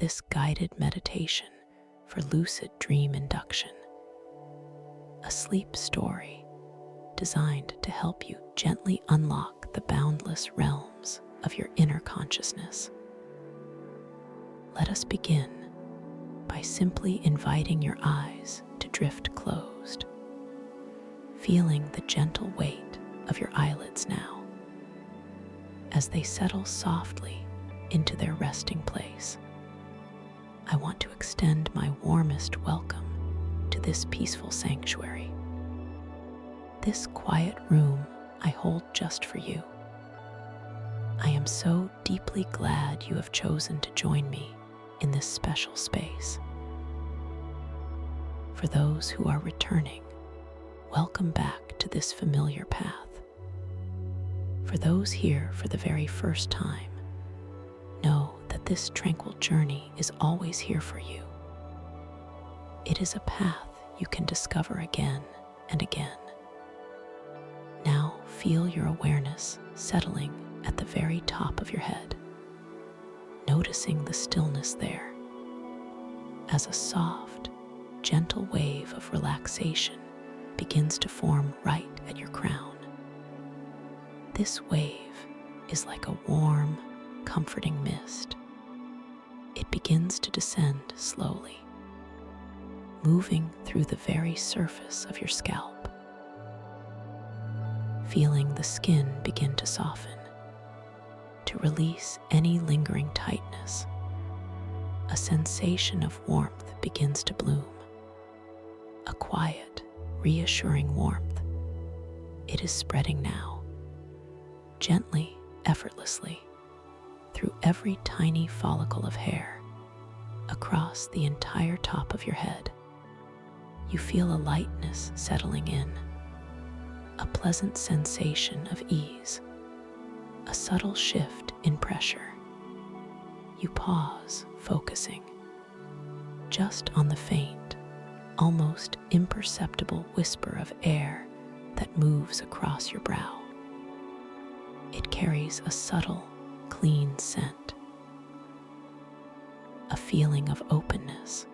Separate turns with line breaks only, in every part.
this guided meditation for lucid dream induction, a sleep story designed to help you gently unlock the boundless realms of your inner consciousness. Let us begin by simply inviting your eyes to drift closed, feeling the gentle weight of your eyelids now as they settle softly into their resting place. I want to extend my warmest welcome to this peaceful sanctuary, this quiet room I hold just for you. I am so deeply glad you have chosen to join me in this special space. For those who are returning, welcome back to this familiar path. For those here for the very first time, know that this tranquil journey is always here for you. It is a path you can discover again and again. Now feel your awareness settling at the very top of your head, noticing the stillness there as a soft, gentle wave of relaxation begins to form right at your crown. This wave is like a warm, comforting mist. It begins to descend slowly, moving through the very surface of your scalp, feeling the skin begin to soften, to release any lingering tightness. A sensation of warmth begins to bloom, a quiet, reassuring warmth. It is spreading now, gently, effortlessly, through every tiny follicle of hair, across the entire top of your head. You feel a lightness settling in, a pleasant sensation of ease, a subtle shift in pressure. You pause, focusing just on the faint, almost imperceptible whisper of air that moves across your brow. It carries a subtle, clean scent, a feeling of openness.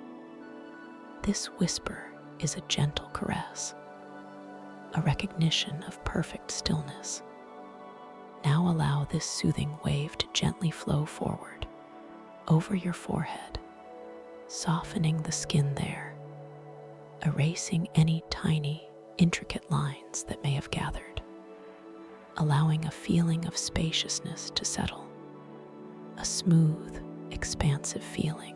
This whisper is a gentle caress, a recognition of perfect stillness. Now allow this soothing wave to gently flow forward, over your forehead, softening the skin there, erasing any tiny, intricate lines that may have gathered, allowing a feeling of spaciousness to settle, a smooth, expansive feeling.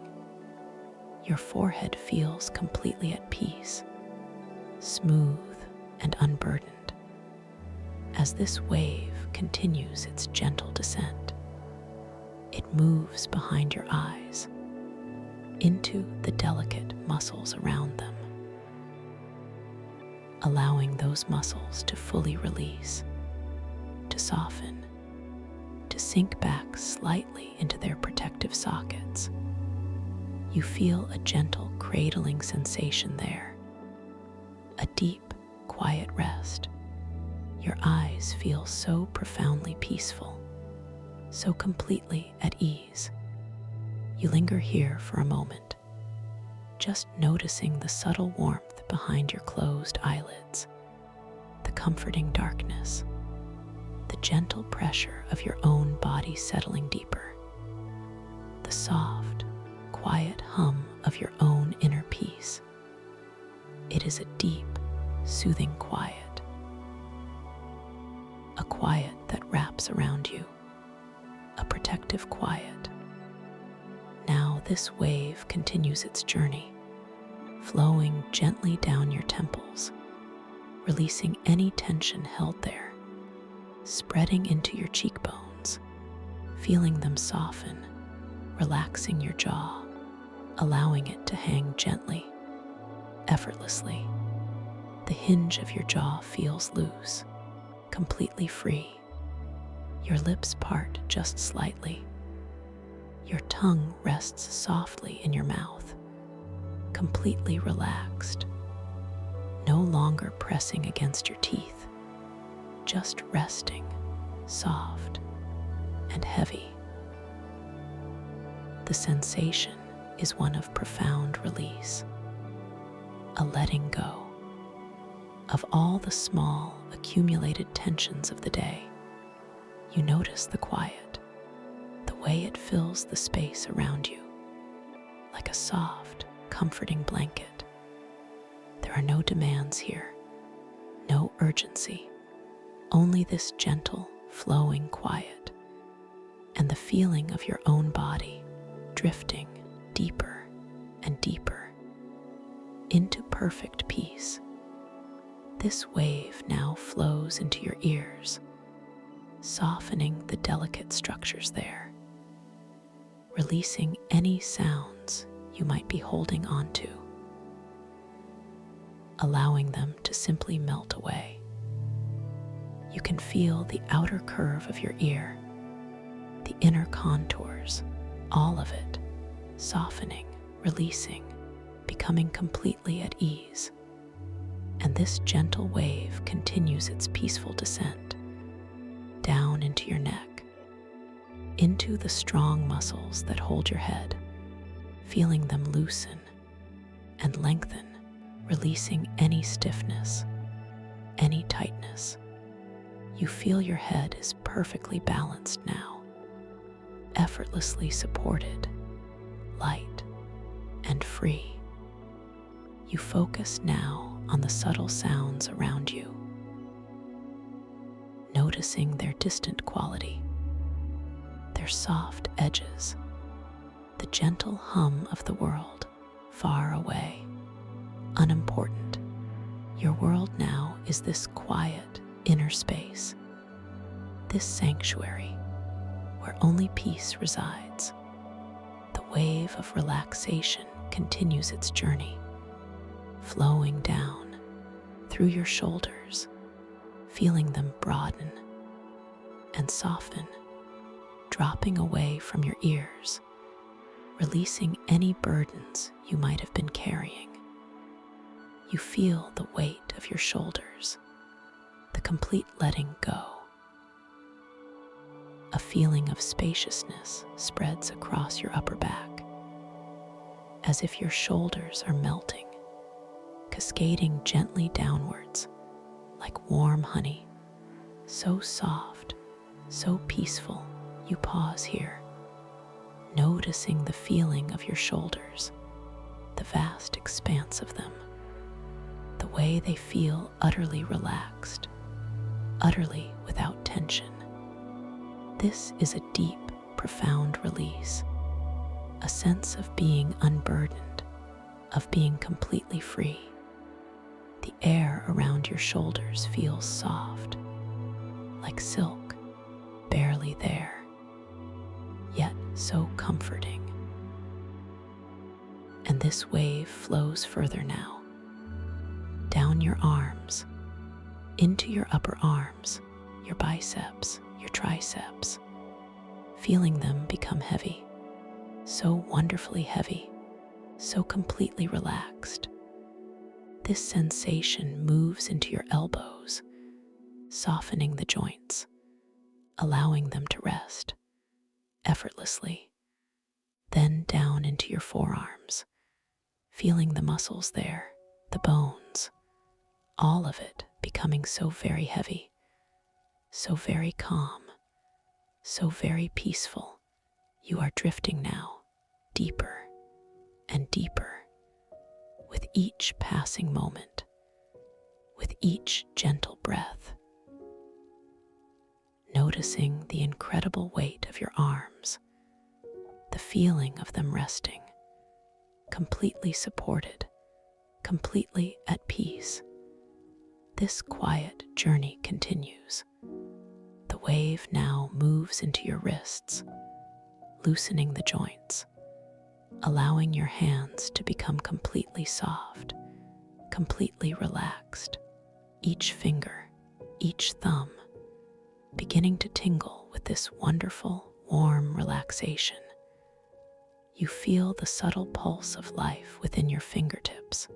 Your forehead feels completely at peace, smooth and unburdened, as this wave continues its gentle descent. It moves behind your eyes, into the delicate muscles around them, allowing those muscles to fully release, to soften, to sink back slightly into their protective sockets. You feel a gentle cradling sensation there, a deep, quiet rest. Your eyes feel so profoundly peaceful, so completely at ease. You linger here for a moment, just noticing the subtle warmth behind your closed eyelids, the comforting darkness, the gentle pressure of your own body settling deeper, the soft, quiet hum of your own inner peace. It is a deep, soothing quiet, a quiet that wraps around you, a protective quiet. Now this wave continues its journey, flowing gently down your temples, releasing any tension held there, spreading into your cheekbones, feeling them soften, relaxing your jaw, allowing it to hang gently, effortlessly. The hinge of your jaw feels loose, completely free. Your lips part just slightly. Your tongue rests softly in your mouth, completely relaxed, no longer pressing against your teeth, just resting, soft and heavy. The sensation is one of profound release, a letting go of all the small, accumulated tensions of the day. You notice the quiet, the way it fills the space around you, like a soft, comforting blanket. There are no demands here, no urgency, only this gentle, flowing quiet, and the feeling of your own body drifting deeper and deeper into perfect peace. This wave now flows into your ears, softening the delicate structures there, releasing any sounds you might be holding onto, allowing them to simply melt away. You can feel the outer curve of your ear, the inner contours, all of it softening, releasing, becoming completely at ease. And this gentle wave continues its peaceful descent down into your neck, into the strong muscles that hold your head, feeling them loosen and lengthen, releasing any stiffness, any tightness. You feel your head is perfectly balanced now, effortlessly supported, light and free. You focus now on the subtle sounds around you, noticing their distant quality, their soft edges, the gentle hum of the world far away, unimportant. Your world now is this quiet inner space, this sanctuary where only peace resides. The wave of relaxation continues its journey, flowing down through your shoulders, feeling them broaden and soften, dropping away from your ears, releasing any burdens you might have been carrying. You feel the weight of your shoulders, the complete letting go. A feeling of spaciousness spreads across your upper back, as if your shoulders are melting, cascading gently downwards like warm honey, so soft, so peaceful. You pause here, noticing the feeling of your shoulders, the vast expanse of them, the way they feel utterly relaxed, utterly without tension. This is a deep, profound release, a sense of being unburdened, of being completely free. The air around your shoulders feels soft, like silk, barely there, yet so comforting. And this wave flows further now, down your arms, into your upper arms, your biceps, your triceps, feeling them become heavy, so wonderfully heavy, so completely relaxed. This sensation moves into your elbows, softening the joints, allowing them to rest effortlessly, then down into your forearms, feeling the muscles there, the bones, all of it becoming so very heavy, so very calm, so very peaceful. You are drifting now, deeper and deeper, with each passing moment, with each gentle breath, noticing the incredible weight of your arms, the feeling of them resting, completely supported, completely at peace. This quiet journey continues. The wave now moves into your wrists, loosening the joints, allowing your hands to become completely soft, completely relaxed. Each finger, each thumb, beginning to tingle with this wonderful, warm relaxation. You feel the subtle pulse of life within your fingertips,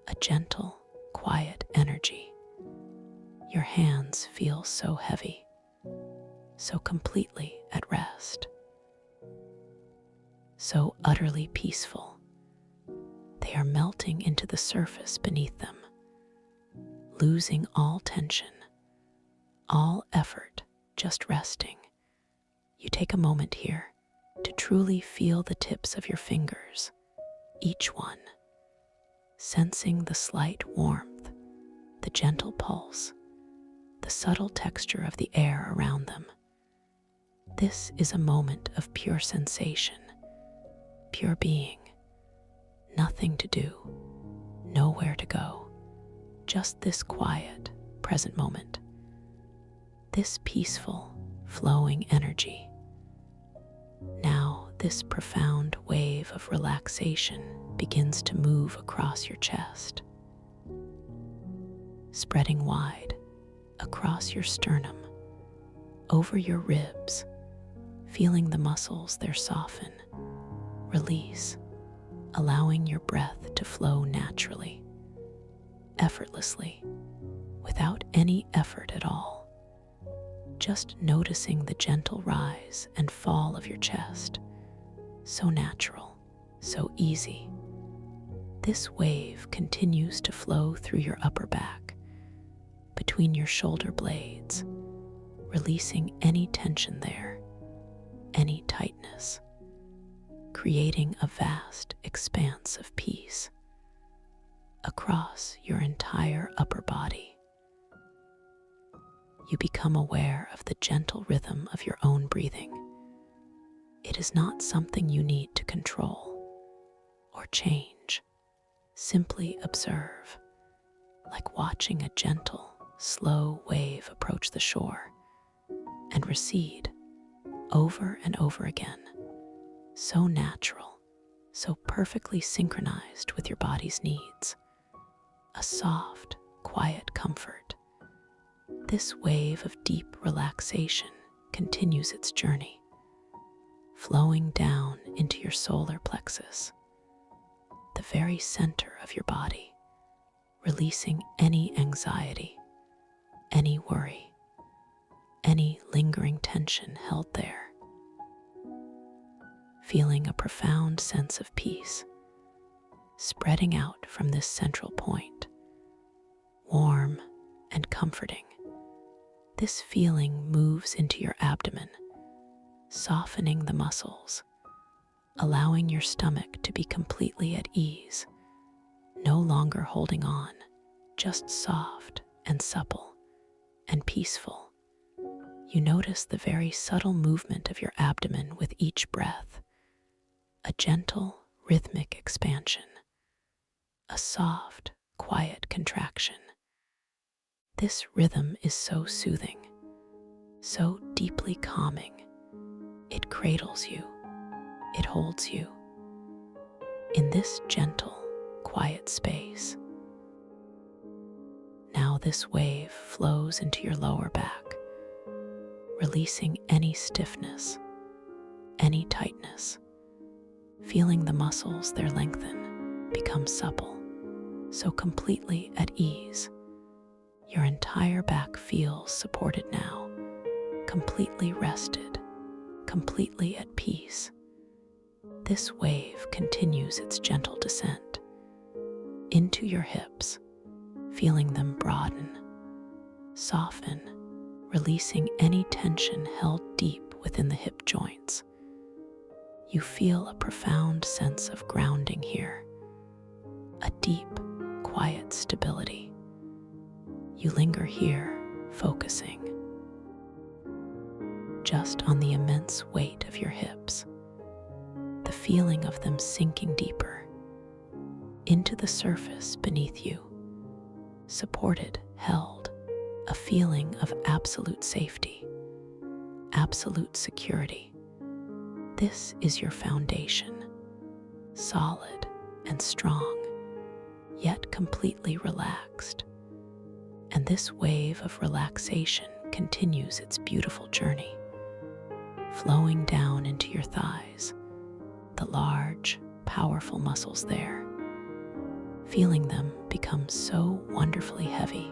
a gentle, quiet energy. Your hands feel so heavy, so completely at rest. so utterly peaceful. They are melting into the surface beneath them, losing all tension, all effort, just resting. You take a moment here to truly feel the tips of your fingers, each one, sensing the slight warmth, the gentle pulse, the subtle texture of the air around them. This is a moment of pure sensation, pure being. Nothing to do, nowhere to go, just this quiet, present moment, this peaceful, flowing energy. Now, this profound wave of relaxation begins to move across your chest, spreading wide across your sternum, over your ribs, feeling the muscles there soften, release, allowing your breath to flow naturally, effortlessly, without any effort at all. Just noticing the gentle rise and fall of your chest. So natural, so easy. This wave continues to flow through your upper back, between your shoulder blades, releasing any tension there, any tightness, creating a vast expanse of peace across your entire upper body. You become aware of the gentle rhythm of your own breathing. It is not something you need to control or change. Simply observe, like watching a gentle, slow wave approach the shore and recede over and over again. So natural, so perfectly synchronized with your body's needs. A soft, quiet comfort. This wave of deep relaxation continues its journey, flowing down into your solar plexus, the very center of your body, releasing any anxiety, any worry, any lingering tension held there. Feeling a profound sense of peace spreading out from this central point, warm and comforting. This feeling moves into your abdomen, softening the muscles, allowing your stomach to be completely at ease, no longer holding on, just soft and supple and peaceful. You notice the very subtle movement of your abdomen with each breath, a gentle, rhythmic expansion, a soft, quiet contraction. This rhythm is so soothing, so deeply calming. It cradles you, it holds you in this gentle, quiet space. Now this wave flows into your lower back, releasing any stiffness, any tightness, feeling the muscles there lengthen, become supple, so completely at ease. Your entire back feels supported now, completely rested, completely at peace. This wave continues its gentle descent into your hips, feeling them broaden, soften, releasing any tension held deep within the hip joints. You feel a profound sense of grounding here, a deep, quiet stability. You linger here, focusing just on the immense weight of your hips, the feeling of them sinking deeper into the surface beneath you, supported, held, a feeling of absolute safety, absolute security. This is your foundation, solid and strong, yet completely relaxed. And this wave of relaxation continues its beautiful journey, flowing down into your thighs, the large, powerful muscles there. Feeling them become so wonderfully heavy,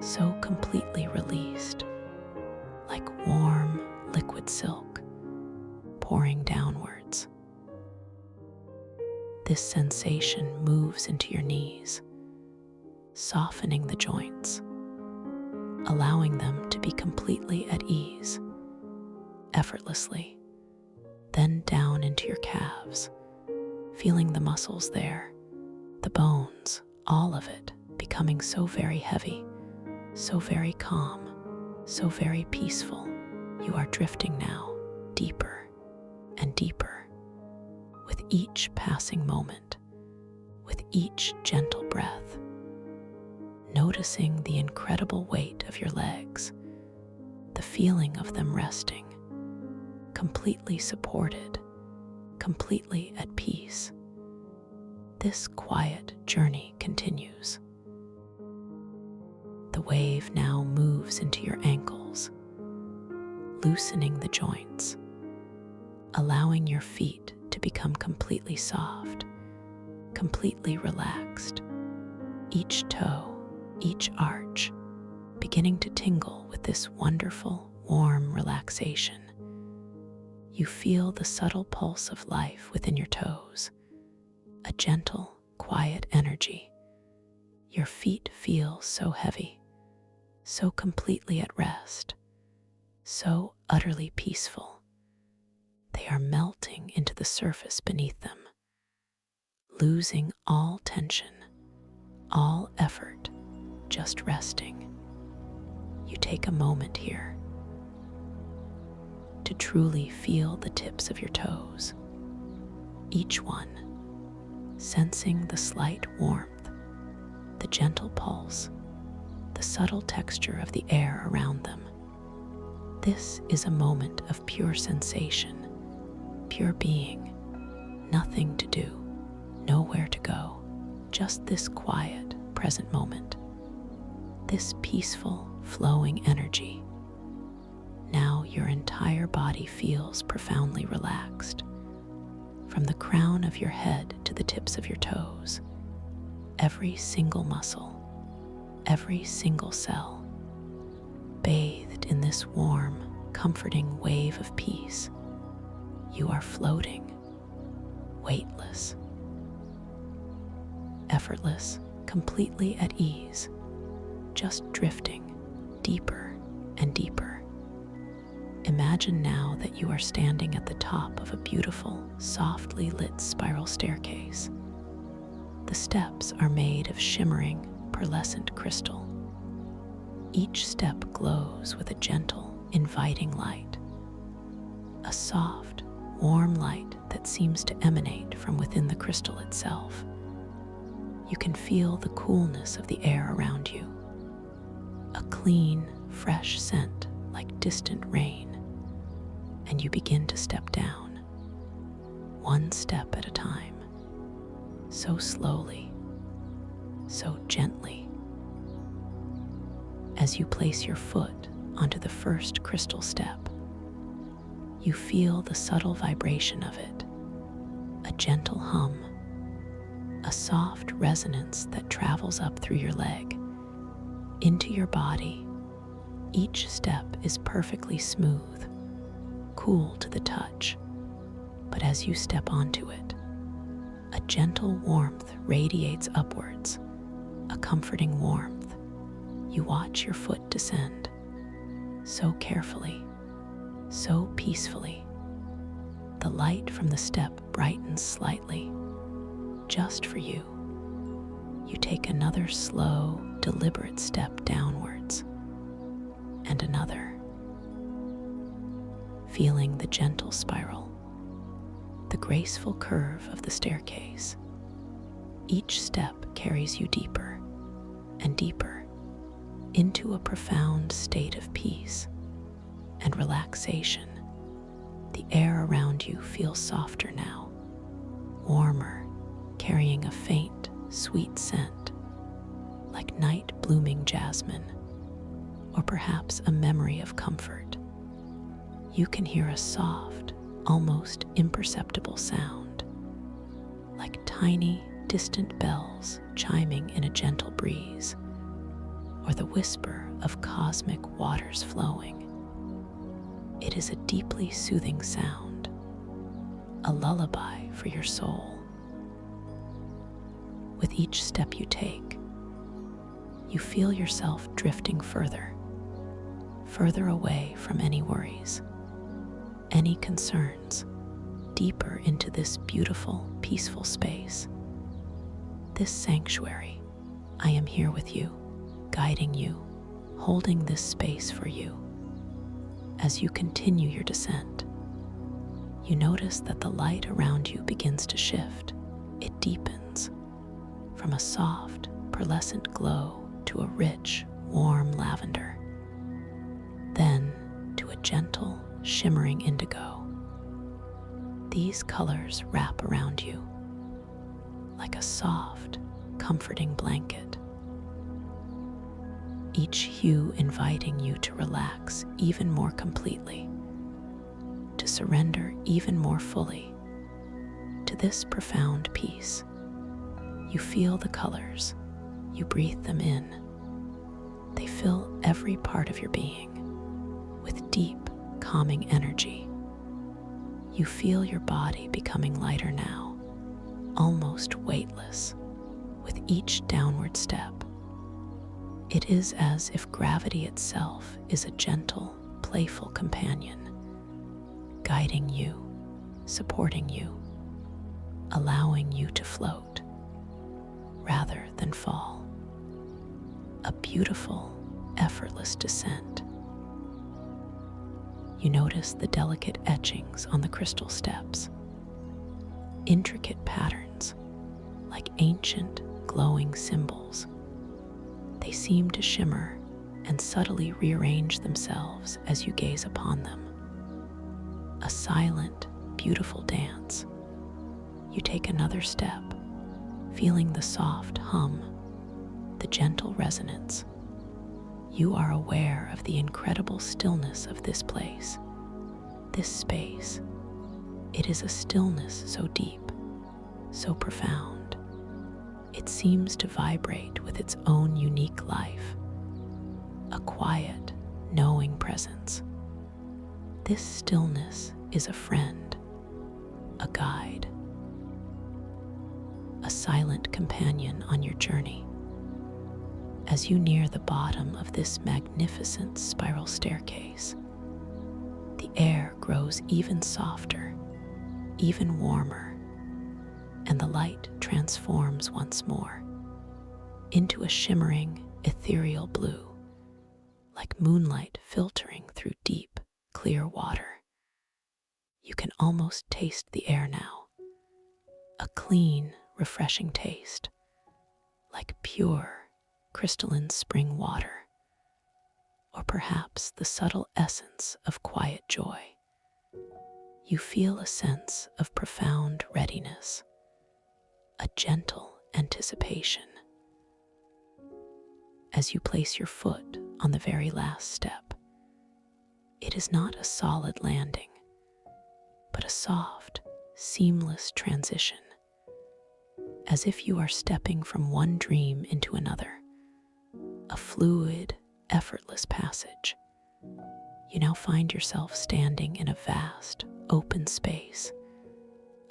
so completely released, like warm, liquid silk pouring downwards. This sensation moves into your knees, softening the joints, allowing them to be completely at ease, effortlessly, then down into your calves, feeling the muscles there, the bones, all of it becoming so very heavy, so very calm, so very peaceful. You are drifting now deeper and deeper with each passing moment, with each gentle breath, noticing the incredible weight of your legs, the feeling of them resting, completely supported, completely at peace. This quiet journey continues. The wave now moves into your ankles, loosening the joints, allowing your feet to become completely soft, completely relaxed. Each toe, each arch, beginning to tingle with this wonderful, warm relaxation. You feel the subtle pulse of life within your toes, a gentle, quiet energy. Your feet feel so heavy, so completely at rest, so utterly peaceful. They are melting into the surface beneath them, losing all tension, all effort, just resting. You take a moment here to truly feel the tips of your toes, each one sensing the slight warmth, the gentle pulse, the subtle texture of the air around them. This is a moment of pure sensation, pure being, nothing to do, nowhere to go, just this quiet, present moment, this peaceful, flowing energy. Now your entire body feels profoundly relaxed, from the crown of your head to the tips of your toes. Every single muscle, every single cell, bathed in this warm, comforting wave of peace. You are floating, weightless, effortless, completely at ease, just drifting deeper and deeper. Imagine now that you are standing at the top of a beautiful, softly lit spiral staircase. The steps are made of shimmering, pearlescent crystal. Each step glows with a gentle, inviting light, a soft, warm light that seems to emanate from within the crystal itself. You can feel the coolness of the air around you, a clean, fresh scent like distant rain, and you begin to step down, one step at a time, so slowly, so gently. As you place your foot onto the first crystal step, you feel the subtle vibration of it, a gentle hum, a soft resonance that travels up through your leg, into your body. Each step is perfectly smooth, cool to the touch, but as you step onto it, a gentle warmth radiates upwards, a comforting warmth. You watch your foot descend, so carefully, so peacefully. The light from the step brightens slightly, just for you. You take another slow, deliberate step downwards, and another, feeling the gentle spiral, the graceful curve of the staircase. Each step carries you deeper and deeper into a profound state of peace and relaxation. The air around you feels softer now, warmer, carrying a faint, sweet scent, like night blooming jasmine, or perhaps a memory of comfort. You can hear a soft, almost imperceptible sound, like tiny, distant bells chiming in a gentle breeze, or the whisper of cosmic waters flowing. It is a deeply soothing sound, a lullaby for your soul, With each step you take, you feel yourself drifting further away from any worries, any concerns, deeper into this beautiful, peaceful space. This sanctuary. I am here with you, guiding you, holding this space for you. As you continue your descent, you notice that the light around you begins to shift. It deepens from a soft, pearlescent glow to a rich, warm lavender, then to a gentle, shimmering indigo. These colors wrap around you like a soft, comforting blanket, each hue inviting you to relax even more completely, to surrender even more fully to this profound peace. You feel the colors, you breathe them in. They fill every part of your being with deep, calming energy. You feel your body becoming lighter now, almost weightless, with each downward step. It is as if gravity itself is a gentle, playful companion, guiding you, supporting you, allowing you to float rather than fall. A beautiful, effortless descent. You notice the delicate etchings on the crystal steps, intricate patterns like ancient, glowing symbols. They seem to shimmer and subtly rearrange themselves as you gaze upon them. A silent, beautiful dance. You take another step, feeling the soft hum, the gentle resonance. You are aware of the incredible stillness of this place, this space. It is a stillness so deep, so profound. It seems to vibrate with its own unique life, a quiet, knowing presence. This stillness is a friend, a guide, a silent companion on your journey. As you near the bottom of this magnificent spiral staircase, the air grows even softer, even warmer, and the light transforms once more into a shimmering, ethereal blue, like moonlight filtering through deep, clear water. You can almost taste the air now, a clean, refreshing taste, like pure, crystalline spring water, or perhaps the subtle essence of quiet joy. You feel a sense of profound readiness, a gentle anticipation. As you place your foot on the very last step, it is not a solid landing, but a soft, seamless transition, as if you are stepping from one dream into another, a fluid, effortless passage. You now find yourself standing in a vast, open space,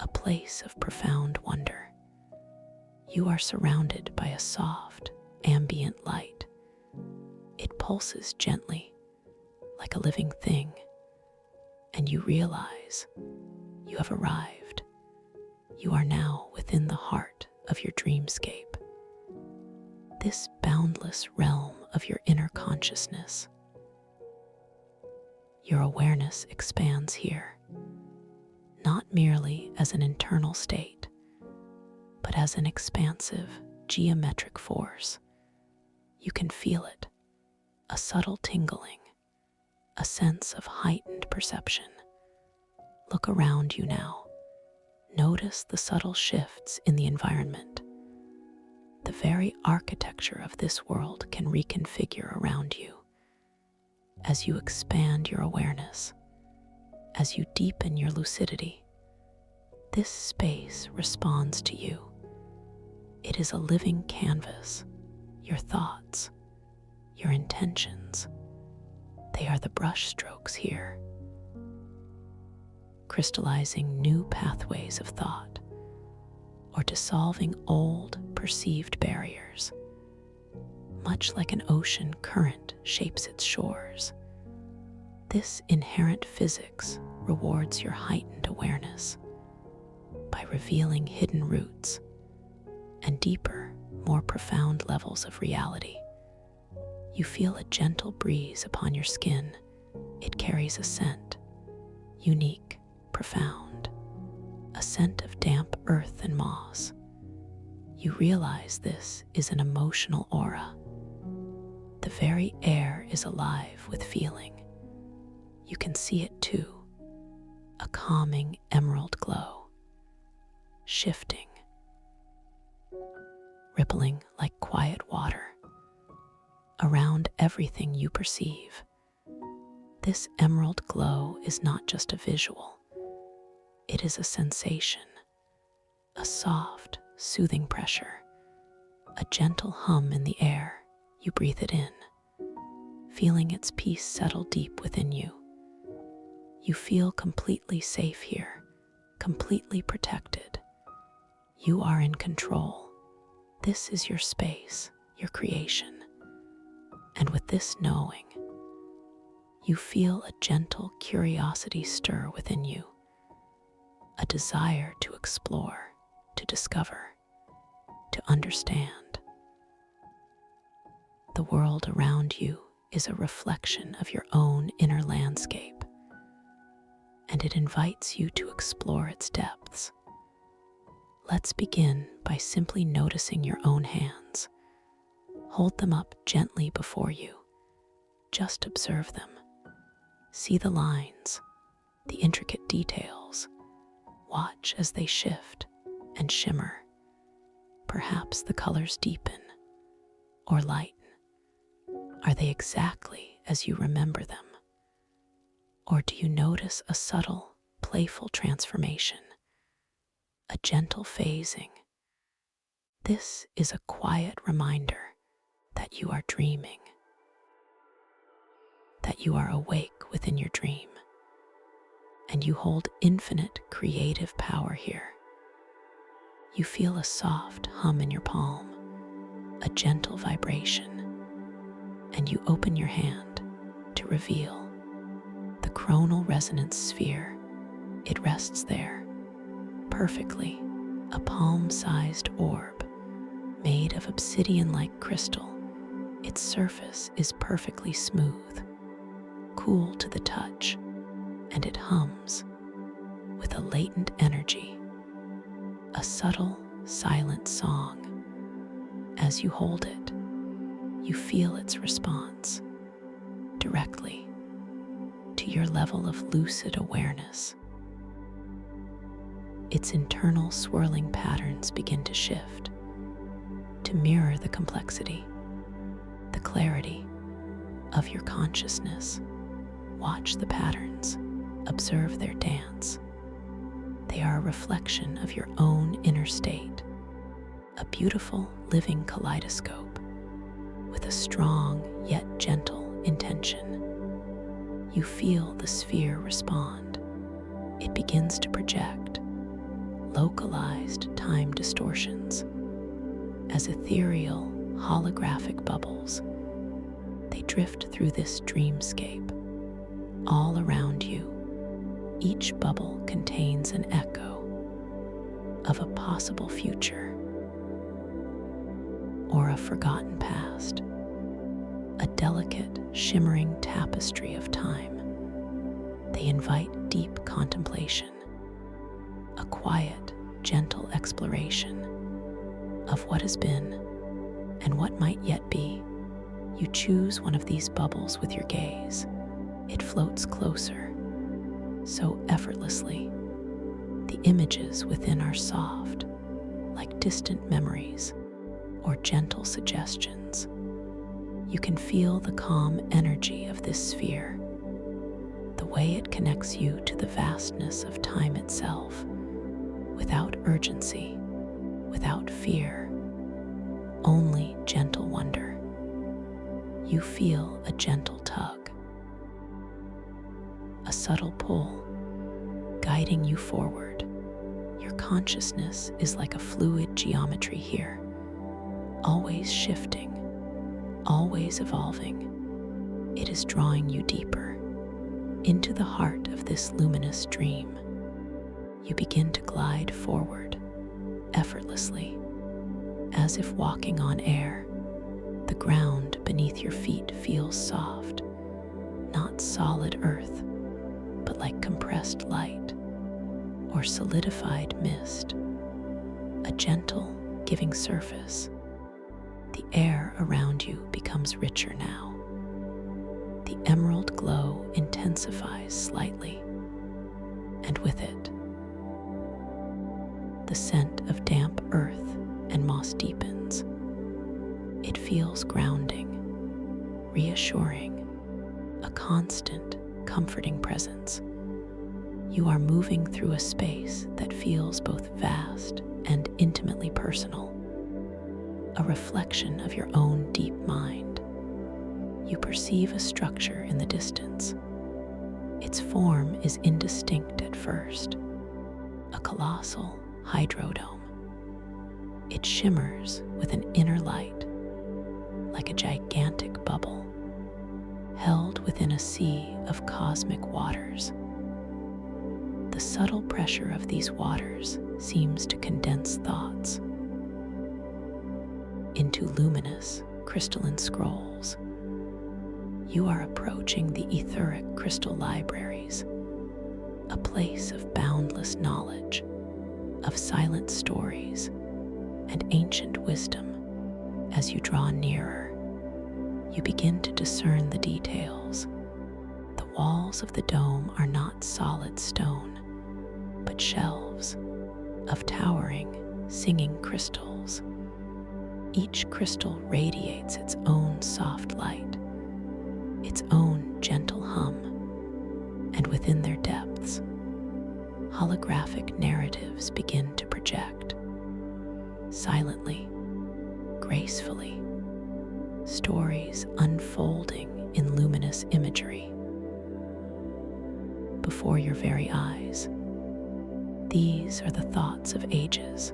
a place of profound wonder. You are surrounded by a soft, ambient light. It pulses gently, like a living thing, and you realize you have arrived. You are now within the heart of your dreamscape, this boundless realm of your inner consciousness. Your awareness expands here, not merely as an internal state, but as an expansive, geometric force. You can feel it, a subtle tingling, a sense of heightened perception. Look around you now. Notice the subtle shifts in the environment. The very architecture of this world can reconfigure around you. As you expand your awareness, as you deepen your lucidity, this space responds to you. It is a living canvas. Your thoughts, your intentions, they are the brush strokes here, crystallizing new pathways of thought, or dissolving old, perceived barriers. Much like an ocean current shapes its shores, this inherent physics rewards your heightened awareness by revealing hidden roots and deeper, more profound levels of reality. You feel a gentle breeze upon your skin. It carries a scent, unique, profound, a scent of damp earth and moss. You realize this is an emotional aura. The very air is alive with feeling. You can see it too, a calming emerald glow, shifting, rippling like quiet water around everything you perceive. This emerald glow is not just a visual, it is a sensation, a soft, soothing pressure, a gentle hum in the air. You breathe it in, feeling its peace settle deep within you. You feel completely safe here, completely protected. You are in control. This is your space, your creation. And with this knowing, you feel a gentle curiosity stir within you, a desire to explore, to discover, to understand. The world around you is a reflection of your own inner landscape, and it invites you to explore its depths. Let's begin by simply noticing your own hands. Hold them up gently before you. Just observe them. See the lines, the intricate details. Watch as they shift and shimmer. Perhaps the colors deepen or lighten. Are they exactly as you remember them? Or do you notice a subtle, playful transformation, a gentle phasing? This is a quiet reminder that you are dreaming, that you are awake within your dream, and you hold infinite creative power here. You feel a soft hum in your palm, a gentle vibration, and you open your hand to reveal the chronal resonance sphere. It rests there, perfectly, a palm-sized orb made of obsidian-like crystal. Its surface is perfectly smooth, cool to the touch, and it hums with a latent energy, a subtle, silent song. As you hold it, you feel its response directly to your level of lucid awareness. Its internal swirling patterns begin to shift to mirror the complexity, the clarity of your consciousness. Watch the patterns, observe their dance. They are a reflection of your own inner state, a beautiful living kaleidoscope with a strong yet gentle intention. You feel the sphere respond. It begins to project localized time distortions as ethereal, holographic bubbles. They drift through this dreamscape all around you. Each bubble contains an echo of a possible future or a forgotten past, a delicate, shimmering tapestry of time. They invite deep contemplation, a quiet, gentle exploration of what has been and what might yet be. You choose one of these bubbles with your gaze. It floats closer, so effortlessly. The images within are soft, like distant memories or gentle suggestions. You can feel the calm energy of this sphere, the way it connects you to the vastness of time itself, without urgency, without fear, only gentle wonder. You feel a gentle tug, a subtle pull, guiding you forward. Your consciousness is like a fluid geometry here, always shifting, always evolving. It is drawing you deeper into the heart of this luminous dream. You begin to glide forward effortlessly, as if walking on air. The ground beneath your feet feels soft, not solid earth, but like compressed light or solidified mist, a gentle, giving surface. The air around you becomes richer now. The emerald glow intensifies slightly, and with it, the scent of damp earth and moss deepens. It feels grounding, reassuring, a constant, comforting presence. You are moving through a space that feels both vast and intimately personal, a reflection of your own deep mind. You perceive a structure in the distance. Its form is indistinct at first, a colossal hydrodome. It shimmers with an inner light, like a gigantic bubble, held within a sea of cosmic waters. The subtle pressure of these waters seems to condense thoughts into luminous, crystalline scrolls. You are approaching the etheric crystal libraries, a place of boundless knowledge, of silent stories, and ancient wisdom. As you draw nearer, you begin to discern the details. The walls of the dome are not solid stone, but shelves of towering, singing crystals. Each crystal radiates its own soft light, its own gentle hum, and within their depths, holographic narratives begin to project. Silently, gracefully, stories unfolding in luminous imagery before your very eyes. These are the thoughts of ages,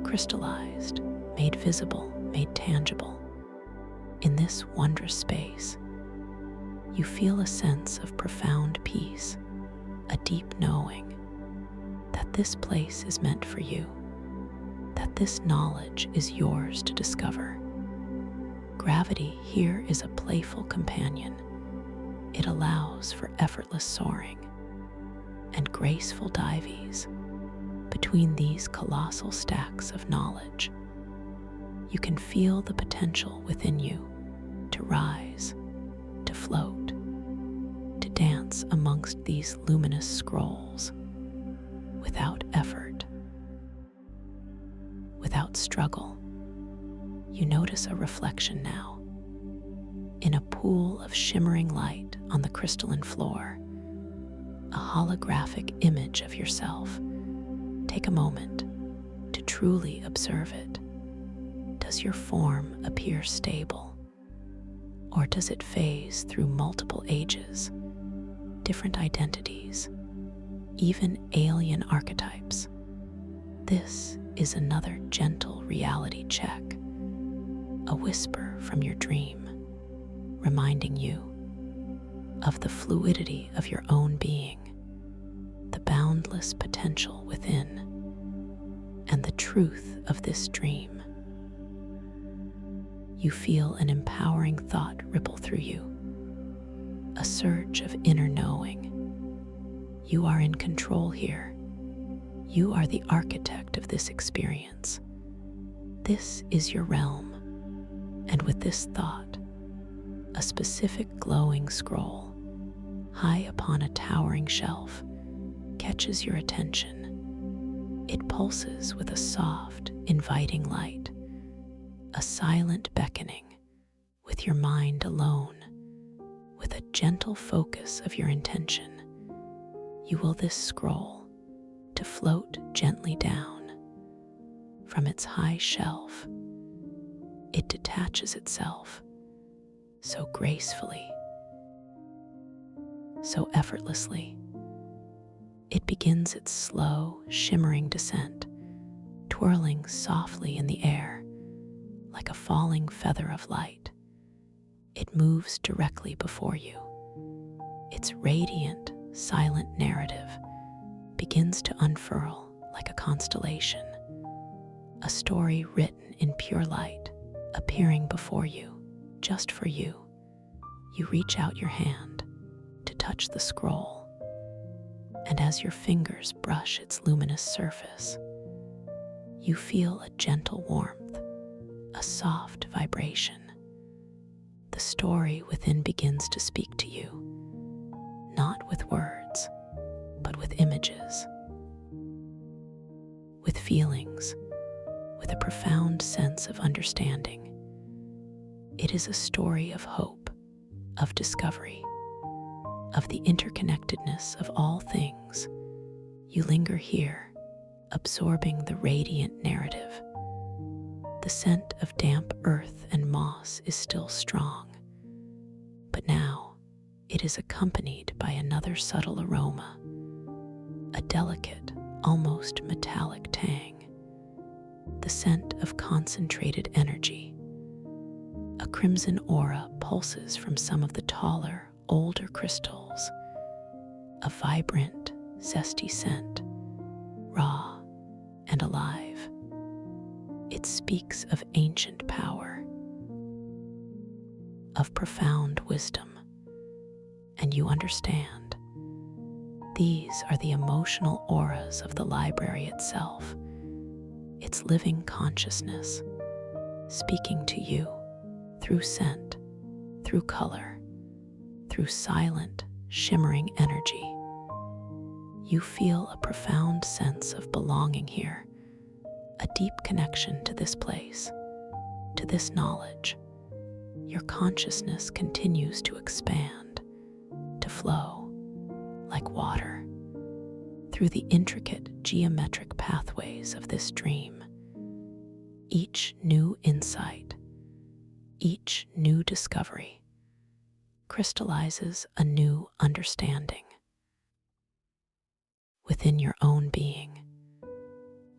crystallized, made visible, made tangible. In this wondrous space, you feel a sense of profound peace, a deep knowing that this place is meant for you, that this knowledge is yours to discover. Gravity here is a playful companion. It allows for effortless soaring and graceful dives between these colossal stacks of knowledge. You can feel the potential within you to rise, to float, to dance amongst these luminous scrolls without effort, without struggle. You notice a reflection now in a pool of shimmering light on the crystalline floor, a holographic image of yourself. Take a moment to truly observe it. Does your form appear stable, or does it phase through multiple ages, different identities, even alien archetypes? This is another gentle reality check, a whisper from your dream, reminding you of the fluidity of your own being, the boundless potential within, and the truth of this dream. You feel an empowering thought ripple through you, a surge of inner knowing. You are in control here. You are the architect of this experience. This is your realm. And with this thought, a specific glowing scroll, high upon a towering shelf, catches your attention. It pulses with a soft, inviting light, a silent beckoning. With your mind alone, with a gentle focus of your intention, you will this scroll to float gently down from its high shelf. It detaches itself so gracefully, so effortlessly, It begins its slow, shimmering descent, twirling softly in the air like a falling feather of light. It moves directly before you. Its radiant, silent narrative begins to unfurl like a constellation, a story written in pure light, appearing before you, just for you. You reach out your hand to touch the scroll, and as your fingers brush its luminous surface, you feel a gentle warmth, a soft vibration. The story within begins to speak to you, not with words, but with images, with feelings, with a profound sense of understanding. It is a story of hope, of discovery, of the interconnectedness of all things. You linger here, absorbing the radiant narrative. The scent of damp earth and moss is still strong, but now it is accompanied by another subtle aroma, a delicate, almost metallic tang, the scent of concentrated energy. A crimson aura pulses from some of the taller, older crystals, a vibrant, zesty scent, raw and alive. It speaks of ancient power, of profound wisdom, and you understand. These are the emotional auras of the library itself, its living consciousness, speaking to you through scent, through color, through silent, shimmering energy. You feel a profound sense of belonging here, a deep connection to this place, to this knowledge. Your consciousness continues to expand, to flow like water through the intricate geometric pathways of this dream. Each new insight, each new discovery crystallizes a new understanding. Within your own being,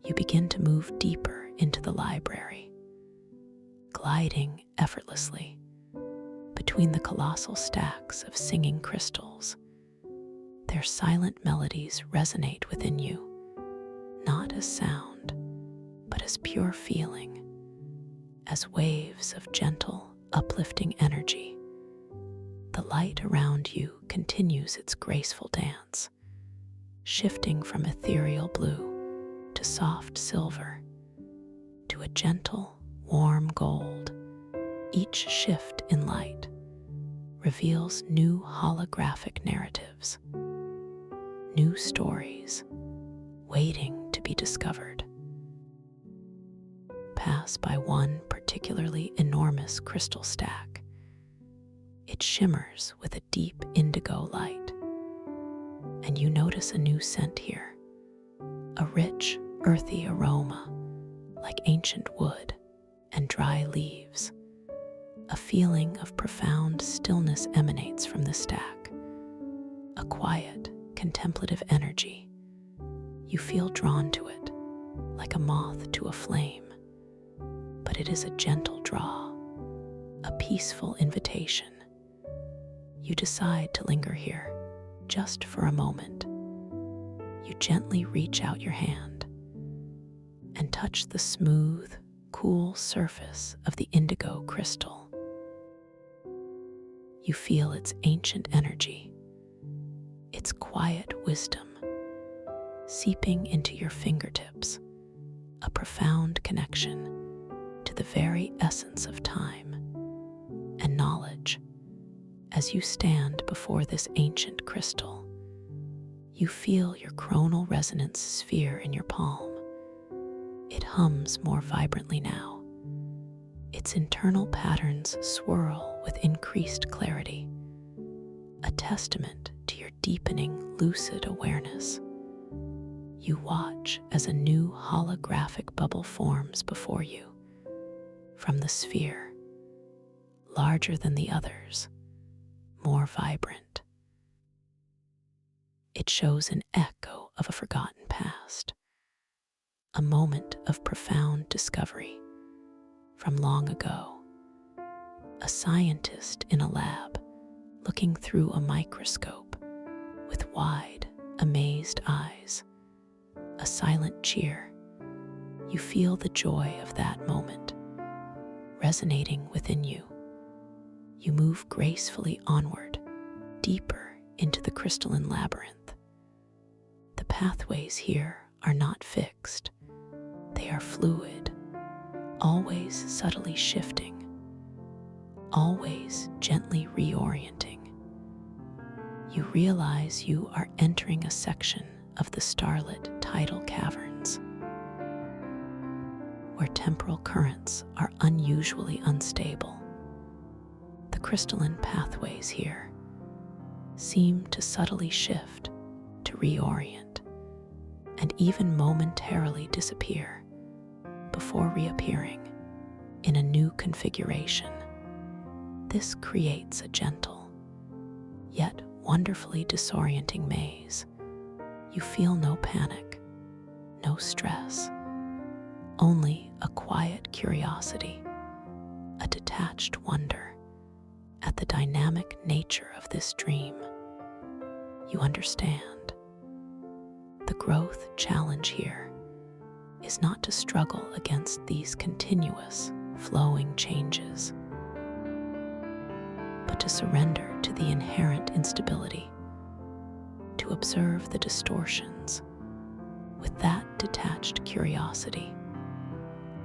you begin to move deeper into the library, gliding effortlessly between the colossal stacks of singing crystals. Their silent melodies resonate within you, not as sound, but as pure feeling, as waves of gentle, uplifting energy. The light around you continues its graceful dance, shifting from ethereal blue to soft silver, to a gentle, warm gold. Each shift in light reveals new holographic narratives, new stories waiting to be discovered. Pass by one particularly enormous crystal stack. It shimmers with a deep indigo light, and you notice a new scent here, a rich, earthy aroma like ancient wood and dry leaves. A feeling of profound stillness emanates from the stack, a quiet, contemplative energy. You feel drawn to it, like a moth to a flame, but it is a gentle draw, a peaceful invitation. You decide to linger here, just for a moment. You gently reach out your hand and touch the smooth, cool surface of the indigo crystal. You feel its ancient energy, its quiet wisdom, seeping into your fingertips, a profound connection to the very essence of time and knowledge. As you stand before this ancient crystal, you feel your chronal resonance sphere in your palm. It hums more vibrantly now. Its internal patterns swirl with increased clarity, a testament to your deepening lucid awareness. You watch as a new holographic bubble forms before you from the sphere, larger than the others, more vibrant. It shows an echo of a forgotten past, a moment of profound discovery from long ago. A scientist in a lab looking through a microscope with wide, amazed eyes. A silent cheer. You feel the joy of that moment resonating within you. You move gracefully onward, deeper into the crystalline labyrinth. The pathways here are not fixed. They are fluid, always subtly shifting, always gently reorienting. You realize you are entering a section of the starlit tidal caverns, where temporal currents are unusually unstable. The crystalline pathways here seem to subtly shift, to reorient, and even momentarily disappear before reappearing in a new configuration. This creates a gentle, yet wonderfully disorienting maze. You feel no panic, no stress, only a quiet curiosity, a detached wonder at the dynamic nature of this dream. You understand. The growth challenge here is not to struggle against these continuous, flowing changes, but to surrender to the inherent instability, to observe the distortions with that detached curiosity,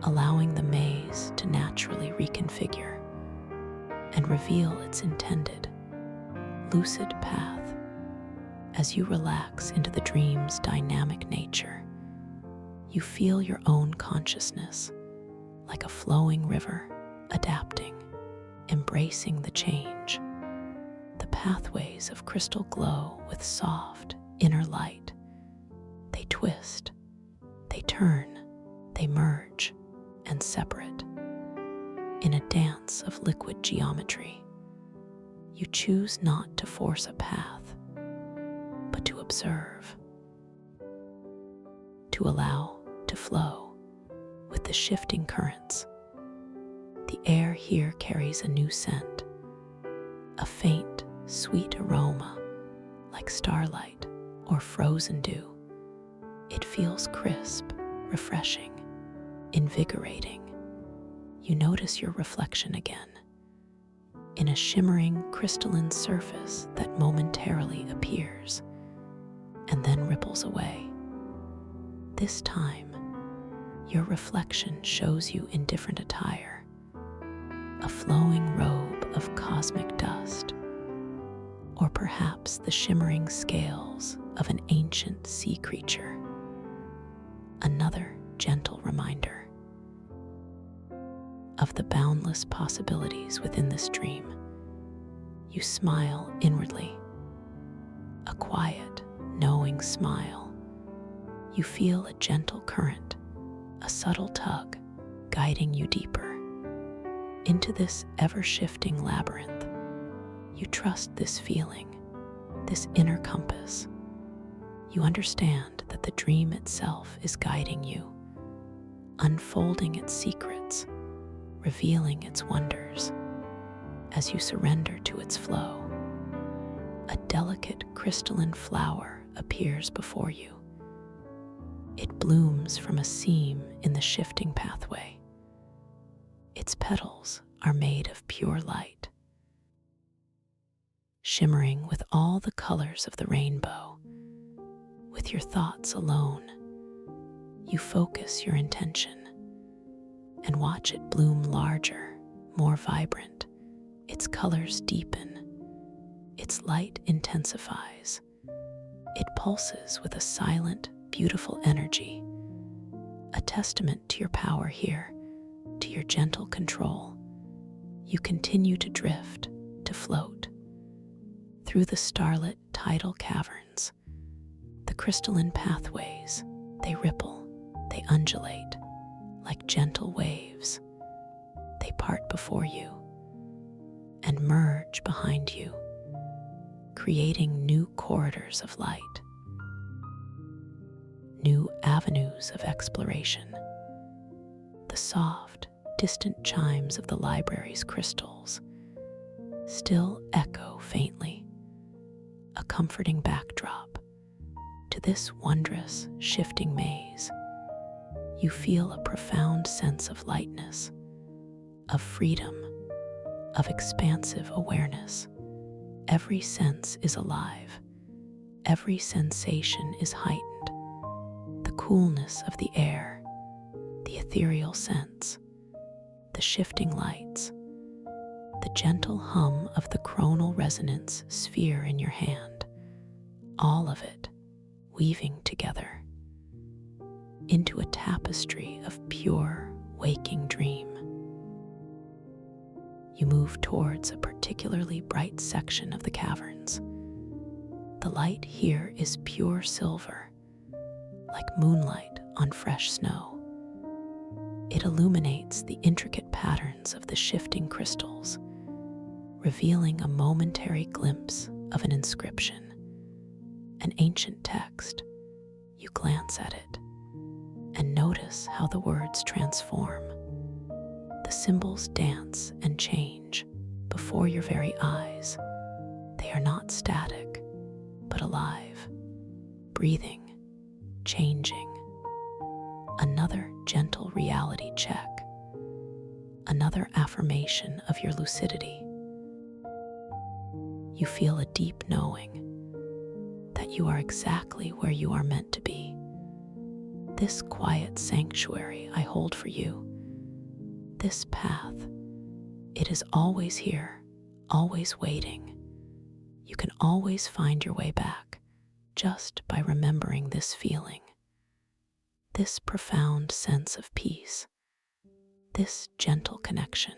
allowing the maze to naturally reconfigure and reveal its intended, lucid path. As you relax into the dream's dynamic nature, you feel your own consciousness like a flowing river, adapting, embracing the change. The pathways of crystal glow with soft inner light. They twist, they turn, they merge and separate in a dance of liquid geometry. You choose not to force a path, but to observe, to allow to flow with the shifting currents. The air here carries a new scent, a faint, sweet aroma like starlight or frozen dew. It feels crisp, refreshing, invigorating. You notice your reflection again in a shimmering crystalline surface that momentarily appears and then ripples away. This time, your reflection shows you in different attire, a flowing robe of cosmic dust, or perhaps the shimmering scales of an ancient sea creature. Another gentle reminder of the boundless possibilities within this dream. You smile inwardly, a quiet, knowing smile. You feel a gentle current, a subtle tug, guiding you deeper into this ever-shifting labyrinth. You trust this feeling, this inner compass. You understand that the dream itself is guiding you, unfolding its secrets, revealing its wonders. As you surrender to its flow, a delicate crystalline flower appears before you. It blooms from a seam in the shifting pathway. Its petals are made of pure light, shimmering with all the colors of the rainbow. With your thoughts alone, you focus your intention and watch it bloom larger, more vibrant. Its colors deepen, its light intensifies. It pulses with a silent, beautiful energy, a testament to your power here, to your gentle control. You continue to drift, to float through the starlit tidal caverns. The crystalline pathways, they ripple, they undulate like gentle waves. They part before you and merge behind you, creating new corridors of light. new avenues of exploration. The soft, distant chimes of the library's crystals still echo faintly, a comforting backdrop to this wondrous, shifting maze. You feel a profound sense of lightness, of freedom, of expansive awareness. Every sense is alive. Every sensation is heightened. The coolness of the air, the ethereal scents, the shifting lights, the gentle hum of the chronal resonance sphere in your hand, all of it weaving together into a tapestry of pure waking dream. You move towards a particularly bright section of the caverns. The light here is pure silver, like moonlight on fresh snow. It illuminates the intricate patterns of the shifting crystals, revealing a momentary glimpse of an inscription, an ancient text. You glance at it and notice how the words transform. The symbols dance and change before your very eyes. They are not static, but alive, breathing, changing. Another gentle reality check, another affirmation of your lucidity. You feel a deep knowing that you are exactly where you are meant to be. This quiet sanctuary I hold for you, this path, it is always here, always waiting. You can always find your way back just by remembering this feeling, this profound sense of peace, this gentle connection,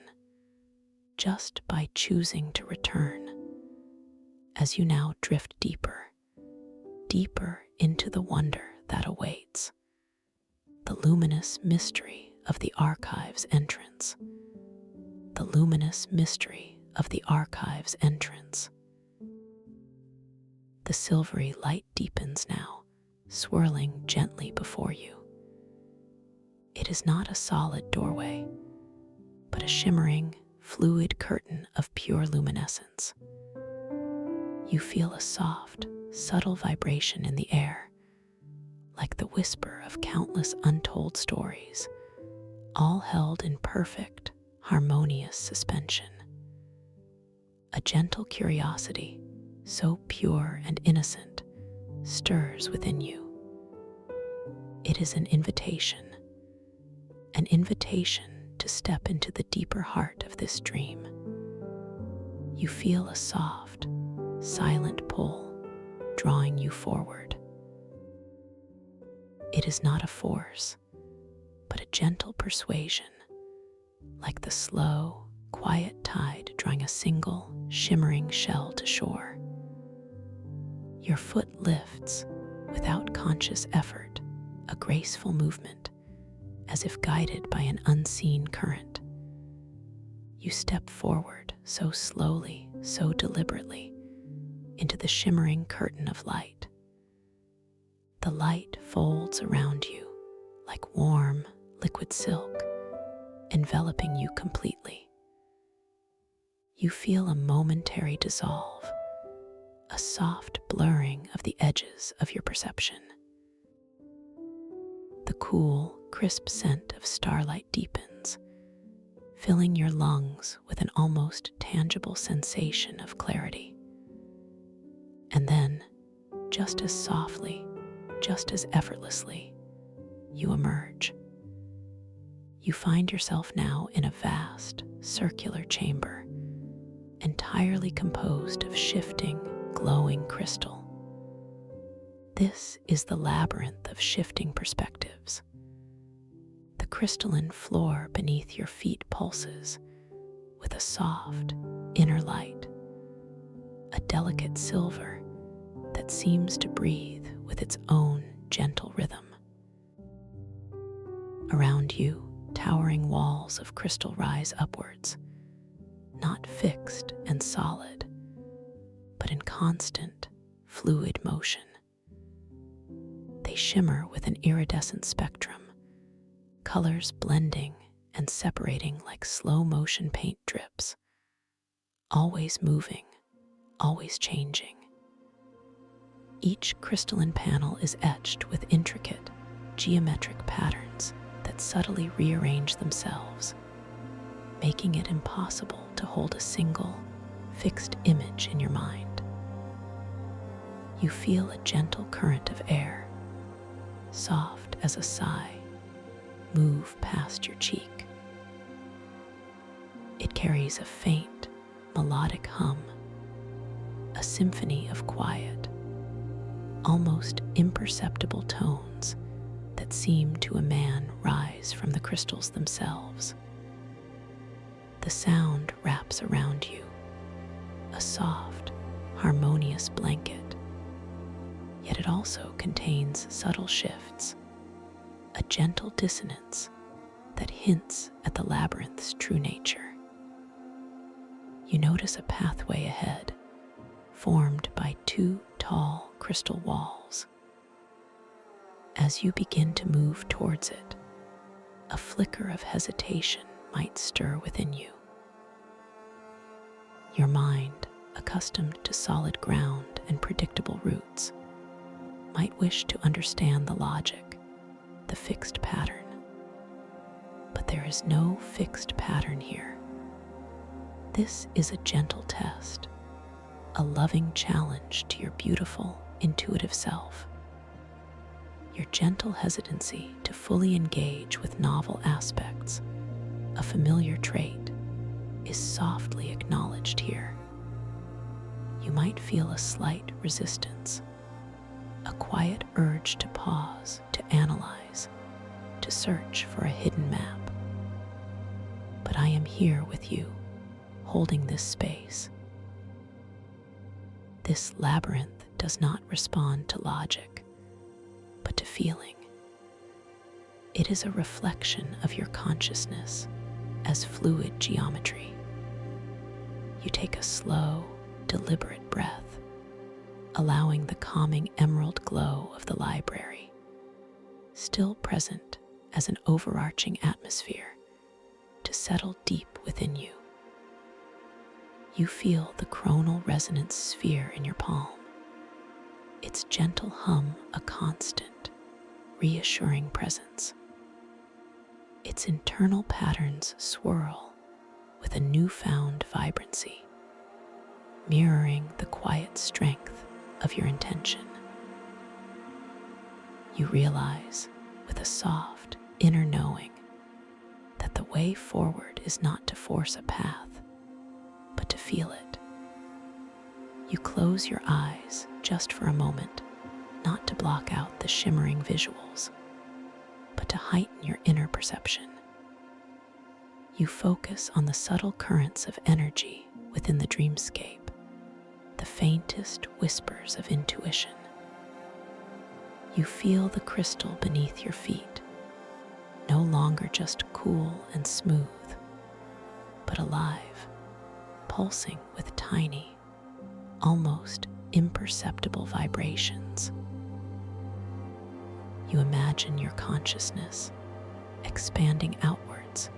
just by choosing to return. As you now drift deeper, deeper into the wonder that awaits, the luminous mystery of the archive's entrance, the luminous mystery of the archive's entrance. The silvery light deepens now, swirling gently before you. It is not a solid doorway, but a shimmering, fluid curtain of pure luminescence. You feel a soft, subtle vibration in the air, like the whisper of countless untold stories, all held in perfect, harmonious suspension. A gentle curiosity, so pure and innocent, stirs within you. It is an invitation to step into the deeper heart of this dream. You feel a soft, silent pull drawing you forward. It is not a force, but a gentle persuasion, like the slow, quiet tide drawing a single, shimmering shell to shore. Your foot lifts without conscious effort, a graceful movement, as if guided by an unseen current. You step forward so slowly, so deliberately, into the shimmering curtain of light. The light folds around you like warm, liquid silk, enveloping you completely. You feel a momentary dissolve, a soft blurring of the edges of your perception. The cool, crisp scent of starlight deepens, filling your lungs with an almost tangible sensation of clarity. And then, just as softly, just as effortlessly, you emerge. You find yourself now in a vast, circular chamber, entirely composed of shifting, glowing crystal. This is the labyrinth of shifting perspectives. The crystalline floor beneath your feet pulses with a soft, inner light, a delicate silver that seems to breathe with its own gentle rhythm. Around you, towering walls of crystal rise upwards, not fixed and solid, but in constant, fluid motion. They They shimmer with an iridescent spectrum, colors blending and separating like slow-motion paint drips, always moving, always changing. Each crystalline panel is etched with intricate, geometric patterns that subtly rearrange themselves, making it impossible to hold a single, fixed image in your mind. You feel a gentle current of air, soft as a sigh, move past your cheek. It carries a faint, melodic hum, a symphony of quiet, almost imperceptible tones that seem to a man rise from the crystals themselves. The sound wraps around you, a soft, harmonious blanket, yet it also contains subtle shifts, a gentle dissonance that hints at the labyrinth's true nature. You notice a pathway ahead, formed by two tall crystal walls. As you begin to move towards it, a flicker of hesitation might stir within you. Your mind, accustomed to solid ground and predictable routes, might wish to understand the logic, the fixed pattern. But there is no fixed pattern here. This is a gentle test, a loving challenge to your beautiful, intuitive self. Your gentle hesitancy to fully engage with novel aspects, a familiar trait, is softly acknowledged here. You might feel a slight resistance, a quiet urge to pause, to analyze, to search for a hidden map. But I am here with you, holding this space. This labyrinth does not respond to logic, but to feeling. It is a reflection of your consciousness as fluid geometry. You take a slow, deliberate breath, allowing the calming emerald glow of the library, still present as an overarching atmosphere, to settle deep within you. You feel the chronal resonance sphere in your palm, its gentle hum a constant, reassuring presence. Its internal patterns swirl with a newfound vibrancy, mirroring the quiet strength of your intention. You realize, with a soft, inner knowing, that the way forward is not to force a path, but to feel it. You close your eyes just for a moment, not to block out the shimmering visuals, but to heighten your inner perception. You focus on the subtle currents of energy within the dreamscape, the faintest whispers of intuition. You feel the crystal beneath your feet, no longer just cool and smooth, but alive, pulsing with tiny, almost imperceptible vibrations. You imagine your consciousness expanding outwards,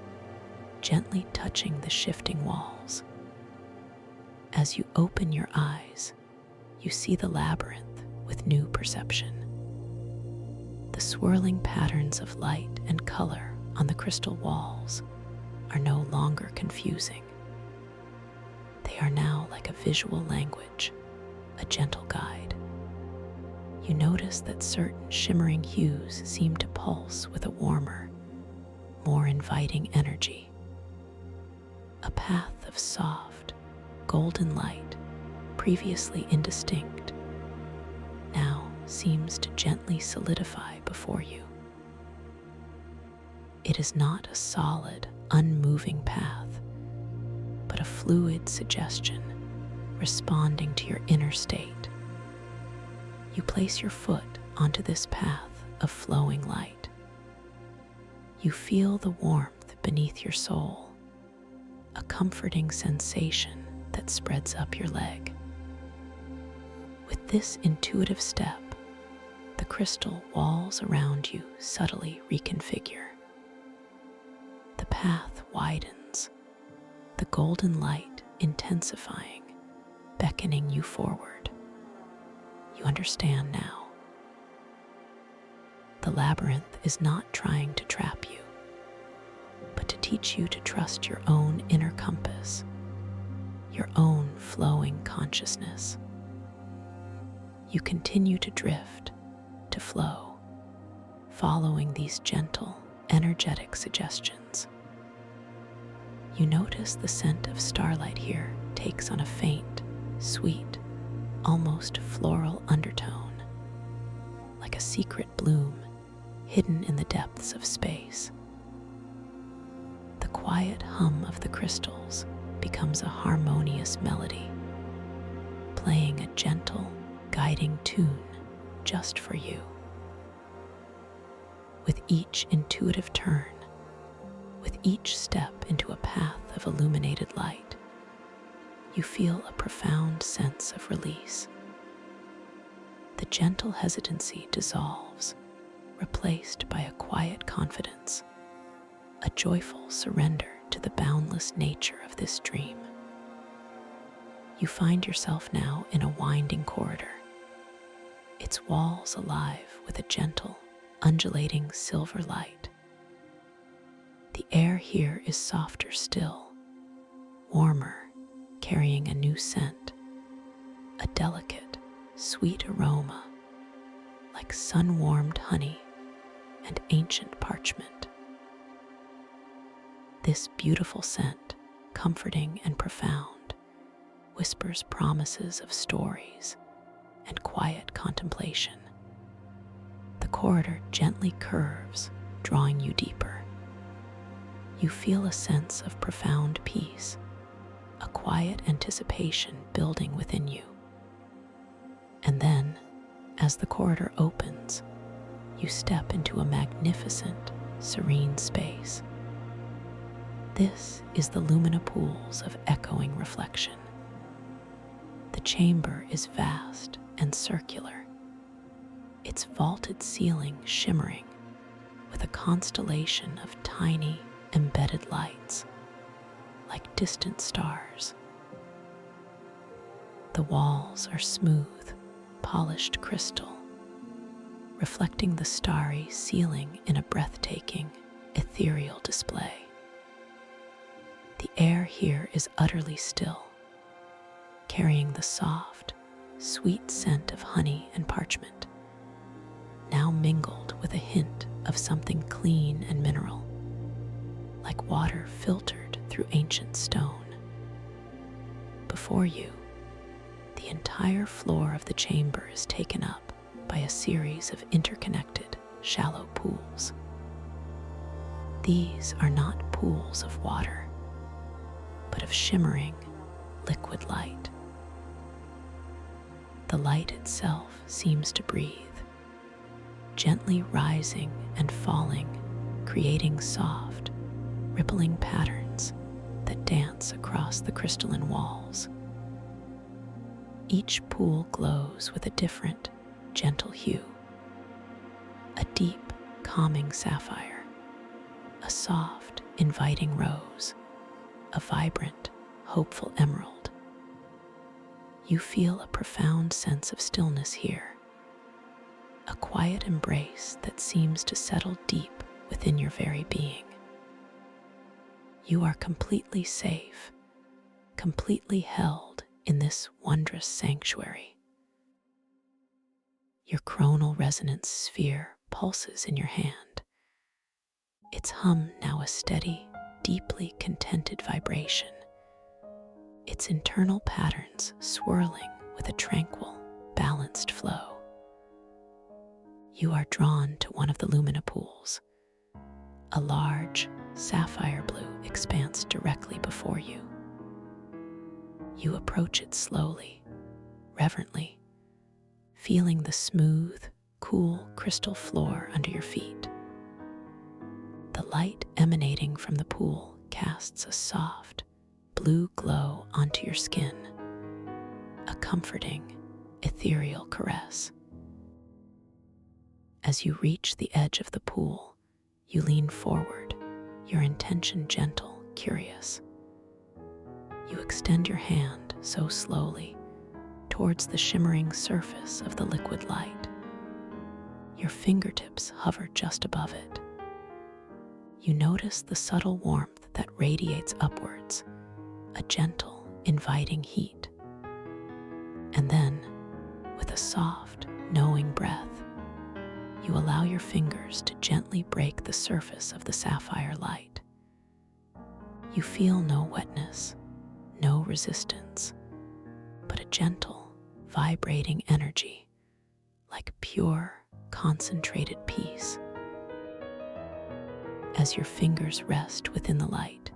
gently touching the shifting walls. As you open your eyes, you see the labyrinth with new perception. The swirling patterns of light and color on the crystal walls are no longer confusing. They are now like a visual language, a gentle guide. You notice that certain shimmering hues seem to pulse with a warmer, more inviting energy. A path of soft, golden light, previously indistinct, now seems to gently solidify before you. It is not a solid, unmoving path, but a fluid suggestion responding to your inner state. You place your foot onto this path of flowing light. You feel the warmth beneath your sole, a comforting sensation that spreads up your leg. With this intuitive step, the crystal walls around you subtly reconfigure. The path widens, the golden light intensifying, beckoning you forward. You understand now. The labyrinth is not trying to trap you, but to teach you to trust your own inner compass, your own flowing consciousness. You continue to drift, to flow, following these gentle, energetic suggestions. You notice the scent of starlight here takes on a faint, sweet, almost floral undertone, like a secret bloom hidden in the depths of space. The quiet hum of the crystals becomes a harmonious melody, playing a gentle, guiding tune just for you. With each intuitive turn, with each step into a path of illuminated light, you feel a profound sense of release. The gentle hesitancy dissolves, replaced by a quiet confidence, a joyful surrender to the boundless nature of this dream. You find yourself now in a winding corridor, its walls alive with a gentle, undulating silver light. The air here is softer still, warmer, carrying a new scent, a delicate, sweet aroma, like sun-warmed honey and ancient parchment. This beautiful scent, comforting and profound, whispers promises of stories and quiet contemplation. The corridor gently curves, drawing you deeper. You feel a sense of profound peace, a quiet anticipation building within you. And then, as the corridor opens, you step into a magnificent, serene space. This is the lumina pools of echoing reflection. The chamber is vast and circular, its vaulted ceiling shimmering with a constellation of tiny, embedded lights, like distant stars. The walls are smooth, polished crystal, reflecting the starry ceiling in a breathtaking, ethereal display. The air here is utterly still, carrying the soft, sweet scent of honey and parchment, now mingled with a hint of something clean and mineral, like water filtered through ancient stone. Before you, the entire floor of the chamber is taken up by a series of interconnected, shallow pools. These are not pools of water, but of shimmering, liquid light. The light itself seems to breathe, gently rising and falling, creating soft, rippling patterns that dance across the crystalline walls. Each pool glows with a different, gentle hue. A deep, calming sapphire, a soft, inviting rose, a vibrant, hopeful emerald. You feel a profound sense of stillness here, a quiet embrace that seems to settle deep within your very being. You are completely safe, completely held in this wondrous sanctuary. Your chronal resonance sphere pulses in your hand, its hum now a steady, deeply contented vibration, its internal patterns swirling with a tranquil, balanced flow. You are drawn to one of the lumina pools, a large, sapphire blue expanse directly before you. You approach it slowly, reverently, feeling the smooth, cool crystal floor under your feet. The light emanating from the pool casts a soft, blue glow onto your skin, a comforting, ethereal caress. As you reach the edge of the pool, you lean forward, your intention gentle, curious. You extend your hand so slowly towards the shimmering surface of the liquid light. Your fingertips hover just above it. You notice the subtle warmth that radiates upwards, a gentle, inviting heat. And then, with a soft, knowing breath, you allow your fingers to gently break the surface of the sapphire light. You feel no wetness, no resistance, but a gentle, vibrating energy, like pure, concentrated peace. As your fingers rest within the light,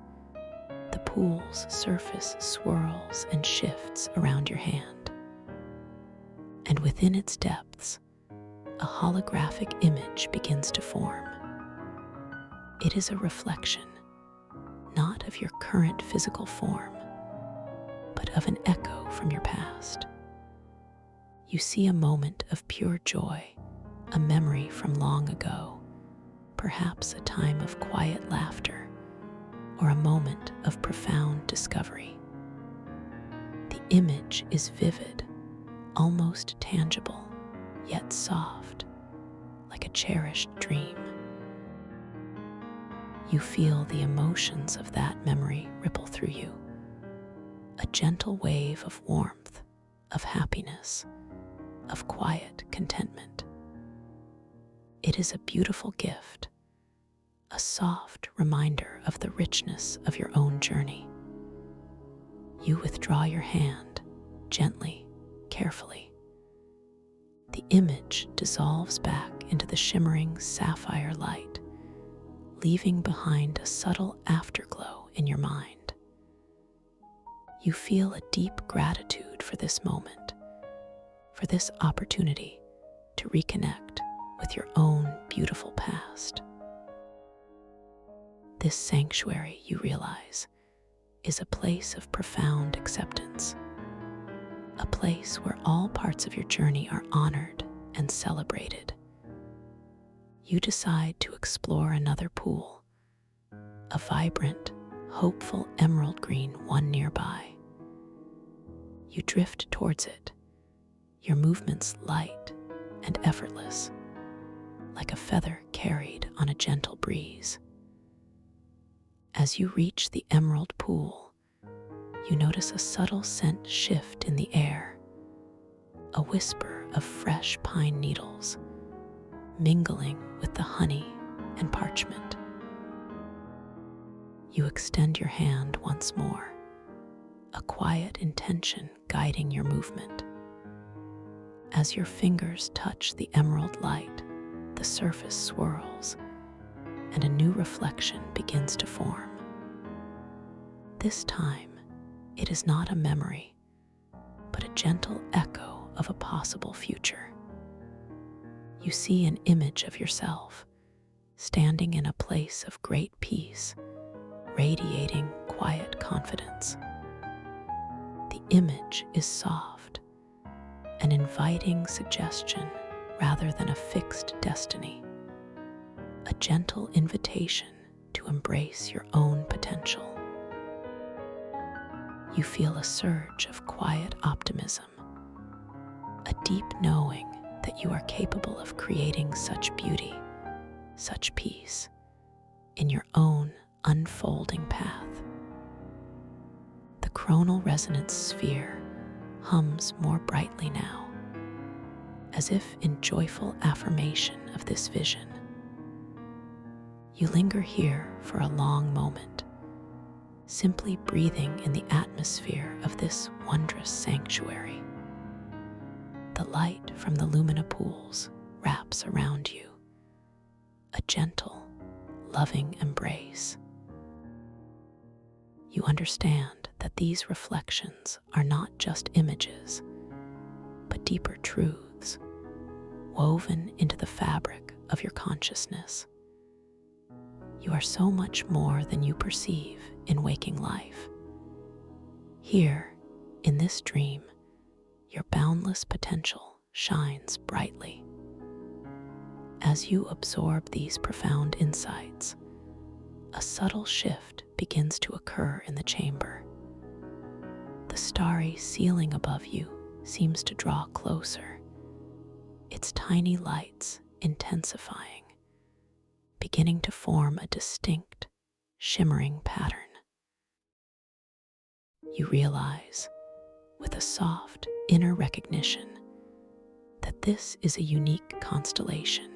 the pool's surface swirls and shifts around your hand. And within its depths, a holographic image begins to form. It is a reflection, not of your current physical form, but of an echo from your past. You see a moment of pure joy, a memory from long ago, perhaps a time of quiet laughter, or a moment of profound discovery. The image is vivid, almost tangible, yet soft, like a cherished dream. You feel the emotions of that memory ripple through you, a gentle wave of warmth, of happiness, of quiet contentment. It is a beautiful gift, a soft reminder of the richness of your own journey. You withdraw your hand, gently, carefully. The image dissolves back into the shimmering sapphire light, leaving behind a subtle afterglow in your mind. You feel a deep gratitude for this moment, for this opportunity to reconnect with your own beautiful past. This sanctuary, you realize, is a place of profound acceptance, a place where all parts of your journey are honored and celebrated. You decide to explore another pool, a vibrant, hopeful emerald green one nearby. You drift towards it, your movements light and effortless, like a feather carried on a gentle breeze. As you reach the emerald pool, you notice a subtle scent shift in the air, a whisper of fresh pine needles mingling with the honey and parchment. You extend your hand once more, a quiet intention guiding your movement. As your fingers touch the emerald light, the surface swirls, and a new reflection begins to form. This time, it is not a memory, but a gentle echo of a possible future. You see an image of yourself, standing in a place of great peace, radiating quiet confidence. The image is soft, an inviting suggestion rather than a fixed destiny, a gentle invitation to embrace your own potential. You feel a surge of quiet optimism, a deep knowing that you are capable of creating such beauty, such peace, in your own unfolding path. The chronal resonance sphere hums more brightly now, as if in joyful affirmation of this vision. You linger here for a long moment, simply breathing in the atmosphere of this wondrous sanctuary. The light from the lumina pools wraps around you, a gentle, loving embrace. You understand that these reflections are not just images, but deeper truths woven into the fabric of your consciousness. You are so much more than you perceive in waking life. Here, in this dream, your boundless potential shines brightly. As you absorb these profound insights, a subtle shift begins to occur in the chamber. The starry ceiling above you seems to draw closer, its tiny lights intensifying, beginning to form a distinct, shimmering pattern. You realize, with a soft inner recognition, that this is a unique constellation.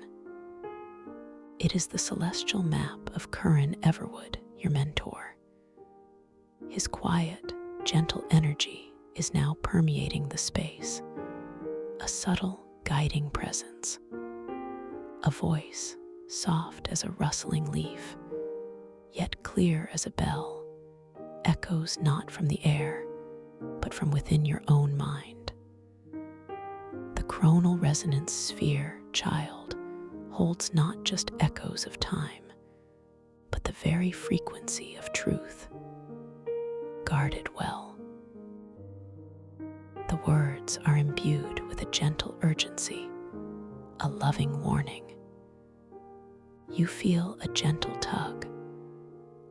It is the celestial map of Curran Everwood, your mentor. His quiet, gentle energy is now permeating the space, a subtle, guiding presence. A voice, soft as a rustling leaf, yet clear as a bell, echoes not from the air, but from within your own mind. The chronal resonance sphere, child, holds not just echoes of time, but the very frequency of truth. Guard it well. The words are imbued with a gentle urgency, a loving warning. You feel a gentle tug,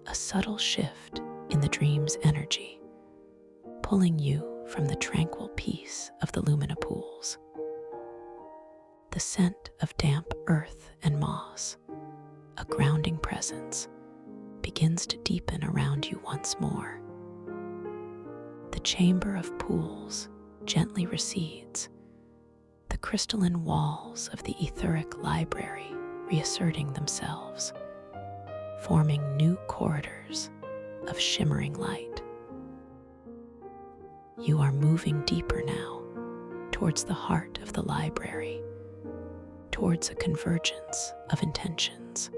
a subtle shift in the dream's energy, pulling you from the tranquil peace of the Lumina pools. The scent of damp earth and moss, a grounding presence, begins to deepen around you once more. The chamber of pools gently recedes, the crystalline walls of the etheric library reasserting themselves, forming new corridors of shimmering light. You are moving deeper now towards the heart of the library, towards a convergence of intentions.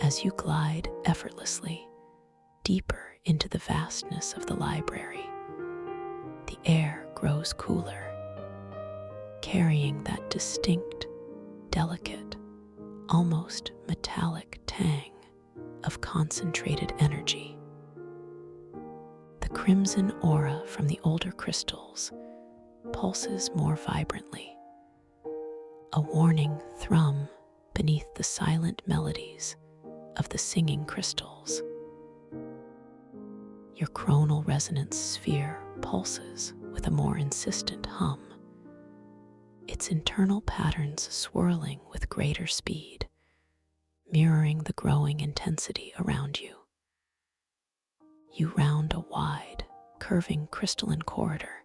As you glide effortlessly deeper into the vastness of the library, the air grows cooler, carrying that distinct, delicate, almost metallic tang of concentrated energy. The crimson aura from the older crystals pulses more vibrantly, a warning thrum beneath the silent melodies of the singing crystals. Your chronal resonance sphere pulses with a more insistent hum, its internal patterns swirling with greater speed, mirroring the growing intensity around you. You round a wide, curving crystalline corridor,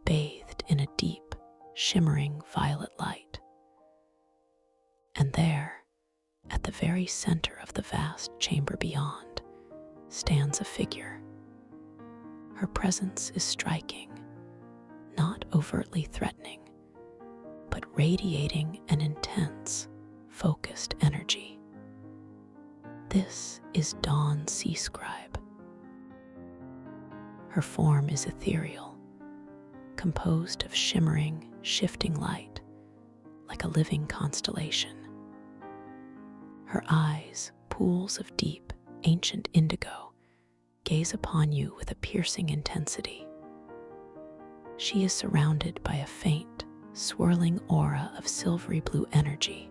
bathed in a deep, shimmering violet light. And there, at the very center of the vast chamber beyond, stands a figure. Her presence is striking, not overtly threatening, but radiating an intense, focused energy. This is Dawn Sea Scribe. Her form is ethereal, composed of shimmering, shifting light, like a living constellation. Her eyes, pools of deep, ancient indigo, gaze upon you with a piercing intensity. She is surrounded by a faint, swirling aura of silvery blue energy,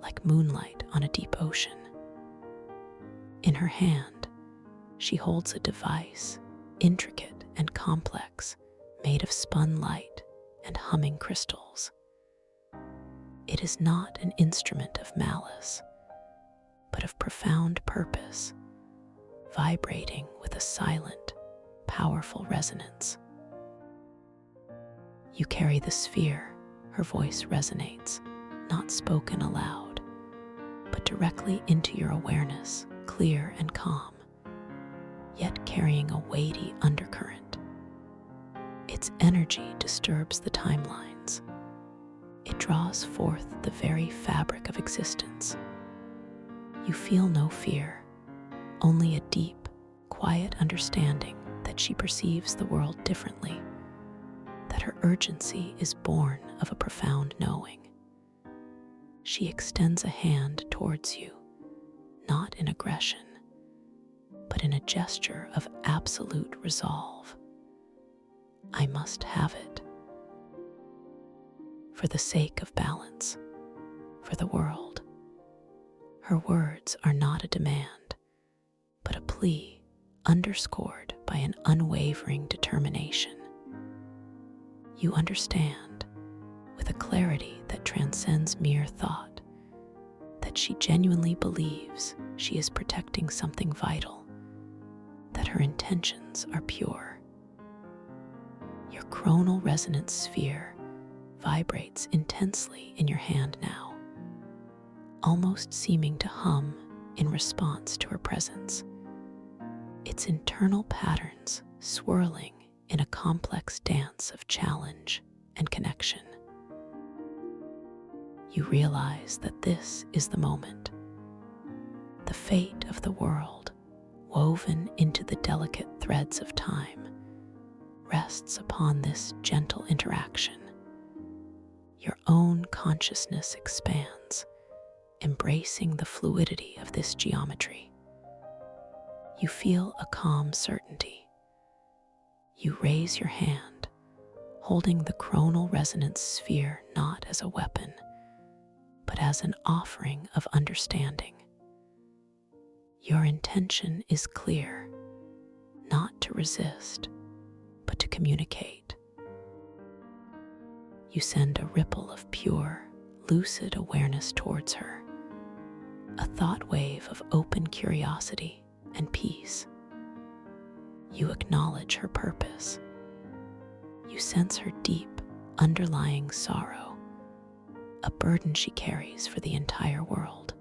like moonlight on a deep ocean. In her hand, she holds a device, intricate and complex, made of spun light and humming crystals. It is not an instrument of malice, but of profound purpose, vibrating with a silent, powerful resonance. You carry the sphere, her voice resonates, not spoken aloud, but directly into your awareness, clear and calm, yet carrying a weighty undercurrent. Its energy disturbs the timelines. It draws forth the very fabric of existence. You feel no fear, only a deep, quiet understanding that she perceives the world differently, that her urgency is born of a profound knowing. She extends a hand towards you, not in aggression, but in a gesture of absolute resolve. I must have it. for the sake of balance, for the world. Her words are not a demand, but a plea underscored by an unwavering determination. You understand, with a clarity that transcends mere thought, that she genuinely believes she is protecting something vital, that her intentions are pure. Your coronal resonance sphere vibrates intensely in your hand now, almost seeming to hum in response to her presence, its internal patterns swirling in a complex dance of challenge and connection. You realize that this is the moment. The fate of the world, woven into the delicate threads of time, rests upon this gentle interaction. Your own consciousness expands, embracing the fluidity of this geometry. You feel a calm certainty. You raise your hand, holding the coronal resonance sphere not as a weapon, but as an offering of understanding. Your intention is clear, not to resist, but to communicate. You send a ripple of pure, lucid awareness towards her, a thought wave of open curiosity and peace. You acknowledge her purpose. You sense her deep, underlying sorrow, a burden she carries for the entire world.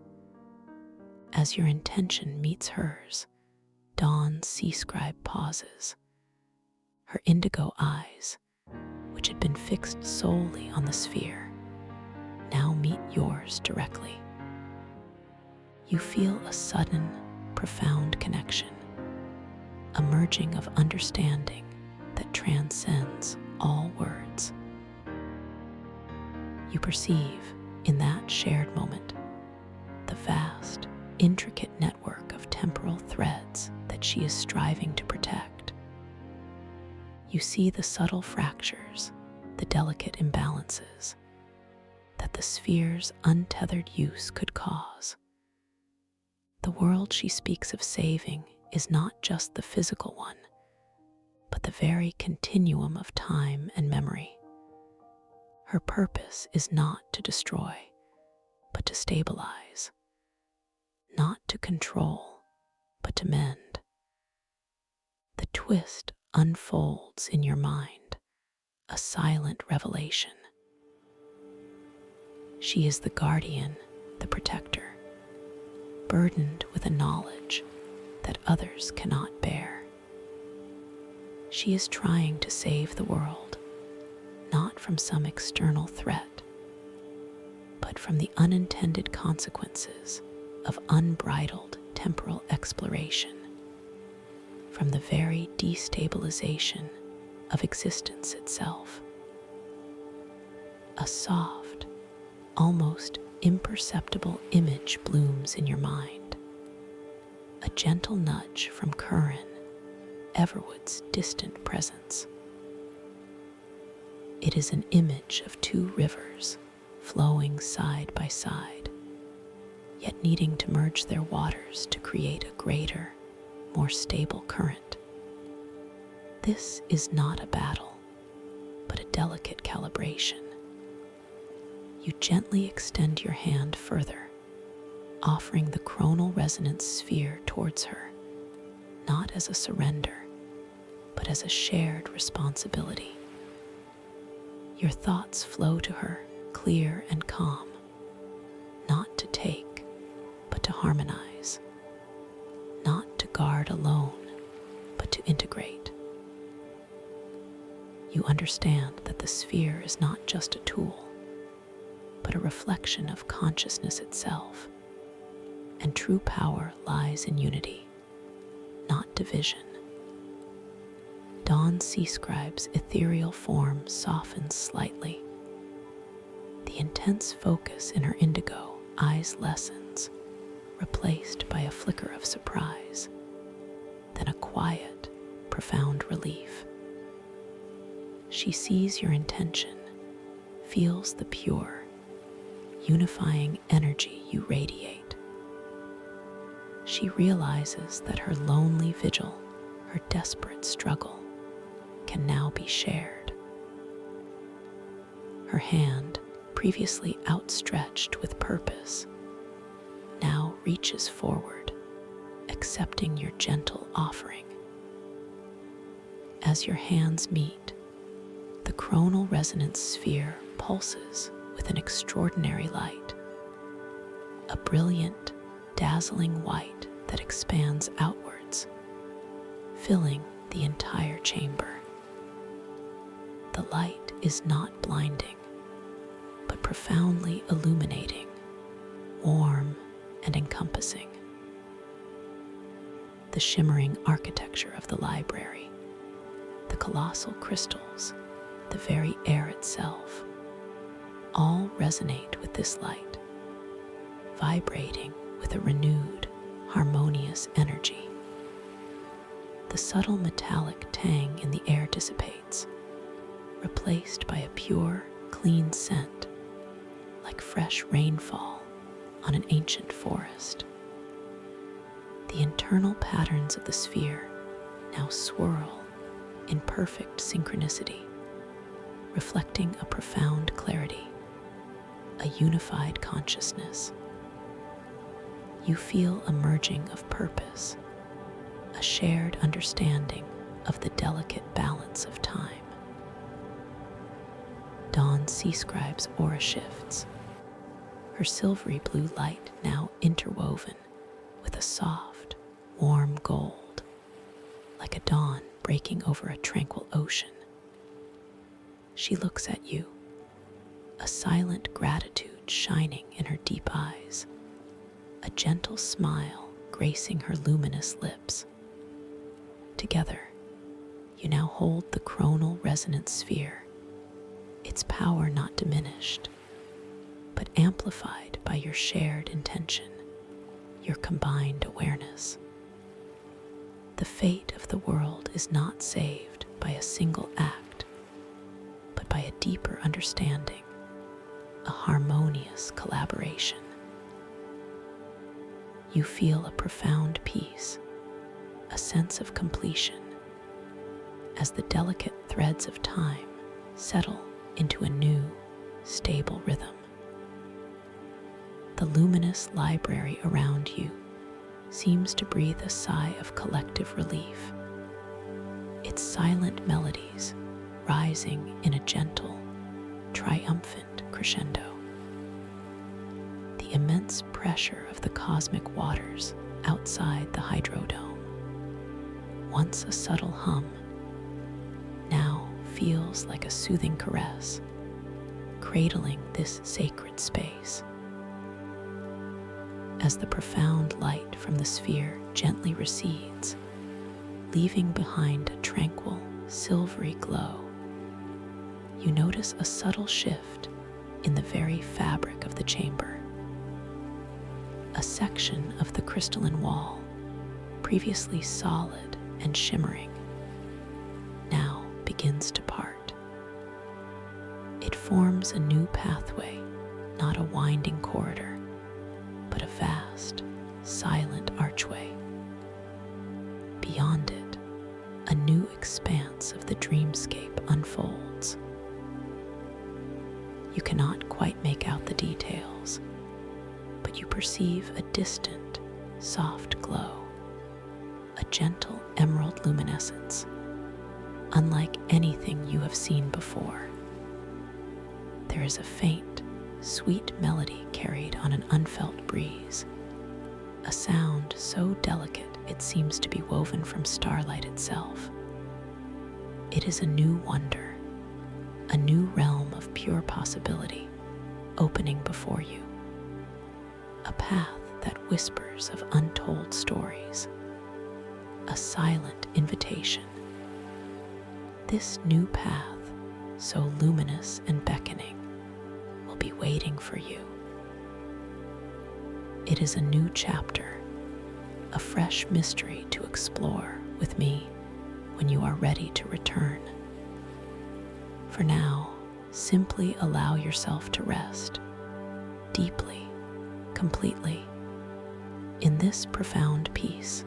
As your intention meets hers, Dawn's sea scribe pauses. Her indigo eyes, which had been fixed solely on the sphere, now meet yours directly. You feel a sudden, profound connection, a merging of understanding that transcends all words. You perceive, in that shared moment, the vast, intricate network of temporal threads that she is striving to protect. You see the subtle fractures, the delicate imbalances that the sphere's untethered use could cause. The world she speaks of saving is not just the physical one, but the very continuum of time and memory. Her purpose is not to destroy, but to stabilize, not to control, but to mend. The twist unfolds in your mind, a silent revelation. She is the guardian, the protector, burdened with a knowledge that others cannot bear. She is trying to save the world, not from some external threat, but from the unintended consequences of unbridled temporal exploration, from the very destabilization of existence itself. A soft, almost imperceptible image blooms in your mind, a gentle nudge from Curran, Everwood's distant presence. It is an image of two rivers flowing side by side, yet needing to merge their waters to create a greater, more stable current. This is not a battle, but a delicate calibration. You gently extend your hand further, offering the coronal resonance sphere towards her, not as a surrender, but as a shared responsibility. Your thoughts flow to her, clear and calm, not to take, but to harmonize, not to guard alone, but to integrate. You understand that the sphere is not just a tool, but a reflection of consciousness itself, and true power lies in unity, not division. Dawn Sea Scribe's ethereal form softens slightly. The intense focus in her indigo eyes lessens, replaced by a flicker of surprise, then a quiet, profound relief. She sees your intention, feels the pure, unifying energy you radiate. She realizes that her lonely vigil, her desperate struggle, can now be shared. Her hand, previously outstretched with purpose, now reaches forward, accepting your gentle offering. As your hands meet, the coronal resonance sphere pulses with an extraordinary light, a brilliant, dazzling white that expands outwards, filling the entire chamber. The light is not blinding, but profoundly illuminating, warm and encompassing. The shimmering architecture of the library, the colossal crystals, the very air itself, all resonate with this light, vibrating with a renewed, harmonious energy. The subtle metallic tang in the air dissipates, replaced by a pure, clean scent, like fresh rainfall on an ancient forest. The internal patterns of the sphere now swirl in perfect synchronicity, reflecting a profound clarity, a unified consciousness. You feel a merging of purpose, a shared understanding of the delicate balance of time. Dawn's sea scribe's aura shifts, her silvery blue light now interwoven with a soft, warm gold, like a dawn breaking over a tranquil ocean. She looks at you, a silent gratitude shining in her deep eyes, a gentle smile gracing her luminous lips. Together, you now hold the coronal resonance sphere, its power not diminished, but amplified by your shared intention, your combined awareness. The fate of the world is not saved by a single act, but by a deeper understanding, a harmonious collaboration. You feel a profound peace, a sense of completion, as the delicate threads of time settle into a new, stable rhythm. The luminous library around you seems to breathe a sigh of collective relief, its silent melodies rising in a gentle, triumphant crescendo. The immense pressure of the cosmic waters outside the hydrodome, once a subtle hum, now feels like a soothing caress, cradling this sacred space. As the profound light from the sphere gently recedes, leaving behind a tranquil, silvery glow, you notice a subtle shift in the very fabric of the chamber. A section of the crystalline wall, previously solid and shimmering, now begins to part. It forms a new pathway, not a winding corridor, but a vast, silent archway. Beyond it, a new expanse of the dreamscape unfolds. You cannot quite make out the details, but you perceive a distant, soft glow, a gentle emerald luminescence, unlike anything you have seen before. There is a faint, sweet melody carried on an unfelt breeze, a sound so delicate it seems to be woven from starlight itself. It is a new wonder, a new realm of pure possibility opening before you, a path that whispers of untold stories, a silent invitation. This new path, so luminous and beckoning, will be waiting for you. It is a new chapter, a fresh mystery to explore with me when you are ready to return. For now, Simply allow yourself to rest deeply, completely, in this profound peace,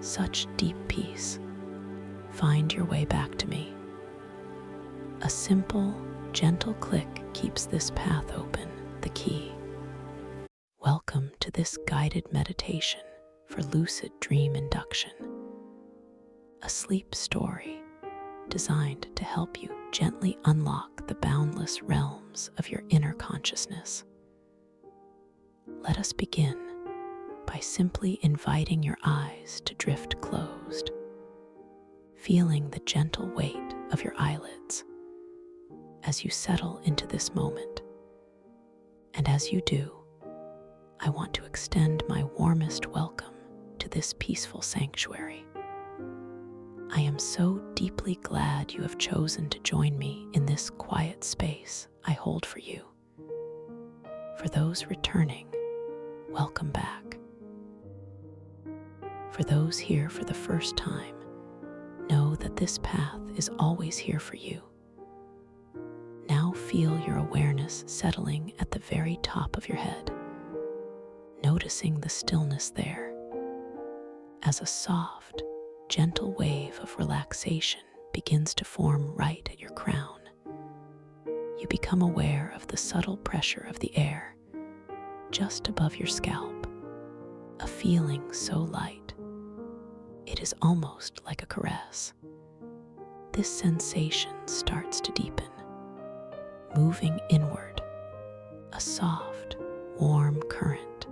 such deep peace. Find your way back to me. A simple, gentle click keeps this path open, the key. Welcome to this guided meditation for lucid dream induction, a sleep story designed to help you gently unlock the boundless realms of your inner consciousness. Let us begin by simply inviting your eyes to drift closed, feeling the gentle weight of your eyelids as you settle into this moment. And as you do, I want to extend my warmest welcome to this peaceful sanctuary. I am so deeply glad you have chosen to join me in this quiet space I hold for you. For those returning, welcome back. For those here for the first time, know that this path is always here for you. Now feel your awareness settling at the very top of your head, noticing the stillness there. As a soft, gentle wave of relaxation begins to form right at your crown, you become aware of the subtle pressure of the air just above your scalp, a feeling so light it is almost like a caress. This sensation starts to deepen, moving inward, a soft, warm current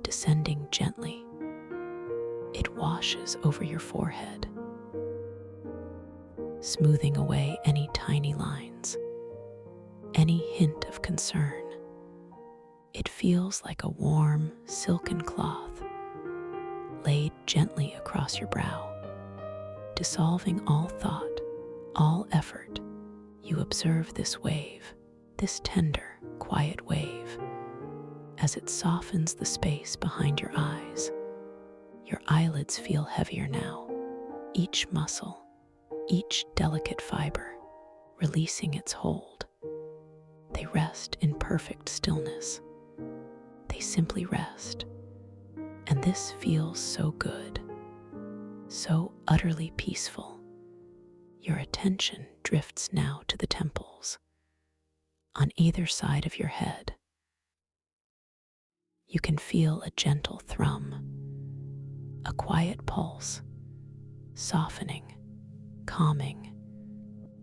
descending gently. It washes over your forehead, smoothing away any tiny lines, any hint of concern. It feels like a warm, silken cloth laid gently across your brow, dissolving all thought, all effort. You observe this wave, this tender, quiet wave, as it softens the space behind your eyes. Your eyelids feel heavier now, each muscle, each delicate fiber, releasing its hold. They rest in perfect stillness. They simply rest. And this feels so good, so utterly peaceful. Your attention drifts now to the temples, on either side of your head. You can feel a gentle thrum, a quiet pulse, softening, calming.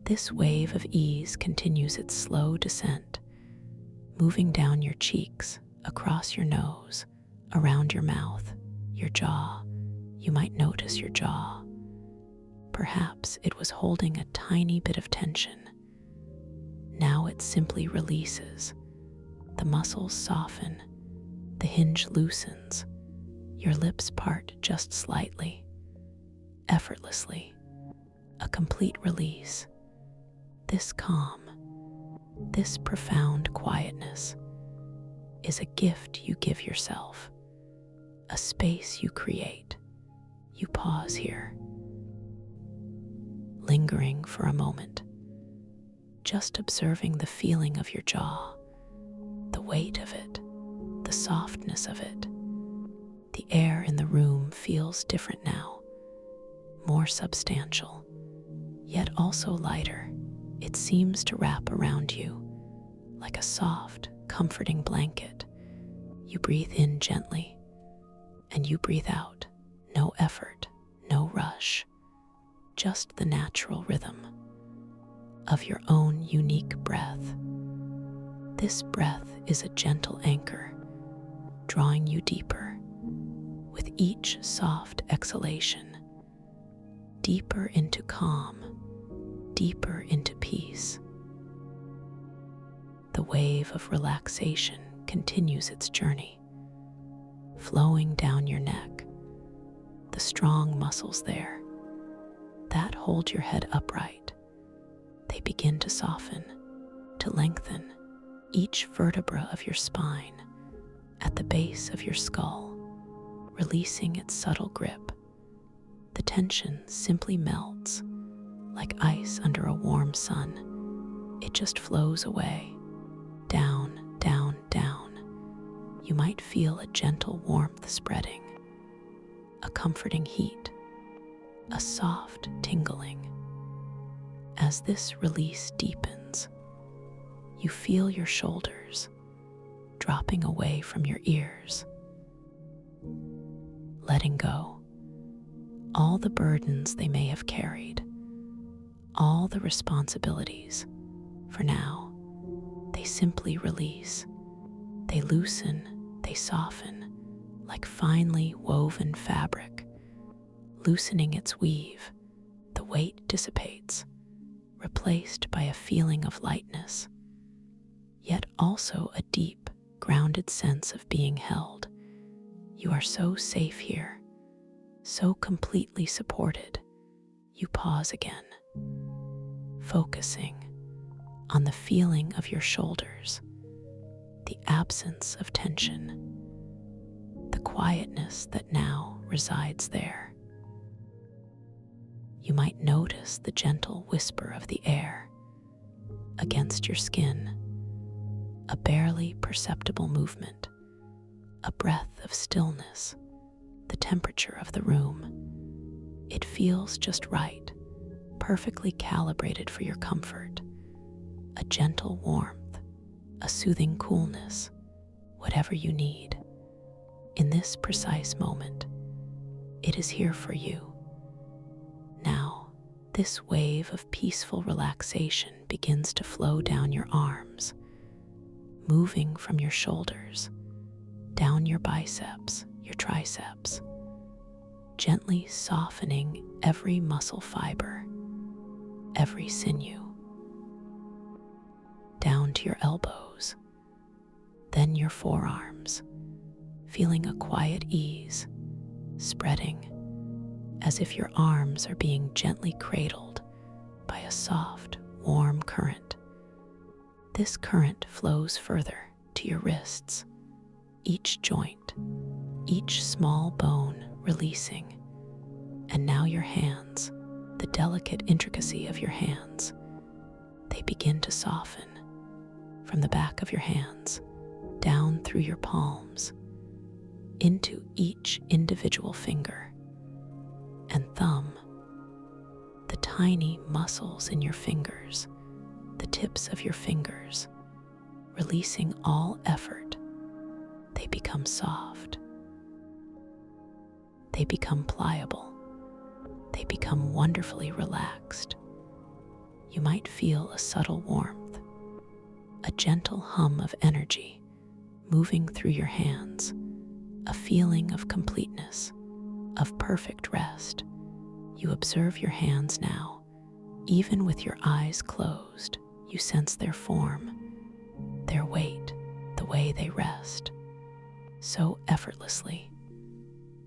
This wave of ease continues its slow descent, moving down your cheeks, across your nose, around your mouth, your jaw. You might notice your jaw. Perhaps it was holding a tiny bit of tension. Now it simply releases. The muscles soften, the hinge loosens, your lips part just slightly, effortlessly, a complete release. This calm, this profound quietness is a gift you give yourself, a space you create. You pause here, lingering for a moment, just observing the feeling of your jaw, the weight of it, the softness of it. The air in the room feels different now, more substantial, yet also lighter. It seems to wrap around you like a soft, comforting blanket. You breathe in gently, and you breathe out. No effort, no rush, just the natural rhythm of your own unique breath. This breath is a gentle anchor, drawing you deeper with each soft exhalation, deeper into calm, deeper into peace. The wave of relaxation continues its journey, flowing down your neck. The strong muscles there that hold your head upright, they begin to soften, to lengthen. Each vertebra of your spine, at the base of your skull, releasing its subtle grip. The tension simply melts like ice under a warm sun. It just flows away, down, down, down. You might feel a gentle warmth spreading, a comforting heat, a soft tingling. As this release deepens, you feel your shoulders dropping away from your ears, letting go all the burdens they may have carried, all the responsibilities. For now, they simply release. They loosen, they soften, like finely woven fabric. Loosening its weave, the weight dissipates, replaced by a feeling of lightness, yet also a deep, grounded sense of being held. You are so safe here, so completely supported. You pause again, focusing on the feeling of your shoulders, the absence of tension, the quietness that now resides there. You might notice the gentle whisper of the air against your skin, a barely perceptible movement, a breath of stillness, the temperature of the room. It feels just right, perfectly calibrated for your comfort. A gentle warmth, a soothing coolness, whatever you need. In this precise moment, it is here for you. Now, this wave of peaceful relaxation begins to flow down your arms, moving from your shoulders, down your biceps, your triceps, gently softening every muscle fiber, every sinew, down to your elbows, then your forearms, feeling a quiet ease spreading as if your arms are being gently cradled by a soft, warm current. This current flows further to your wrists, each joint, each small bone releasing, and now your hands, the delicate intricacy of your hands, they begin to soften from the back of your hands, down through your palms, into each individual finger and thumb, the tiny muscles in your fingers, the tips of your fingers, releasing all effort. They become soft. They become pliable. They become wonderfully relaxed. You might feel a subtle warmth, a gentle hum of energy moving through your hands, a feeling of completeness, of perfect rest. You observe your hands now, even with your eyes closed. You sense their form, their weight, the way they rest, so effortlessly,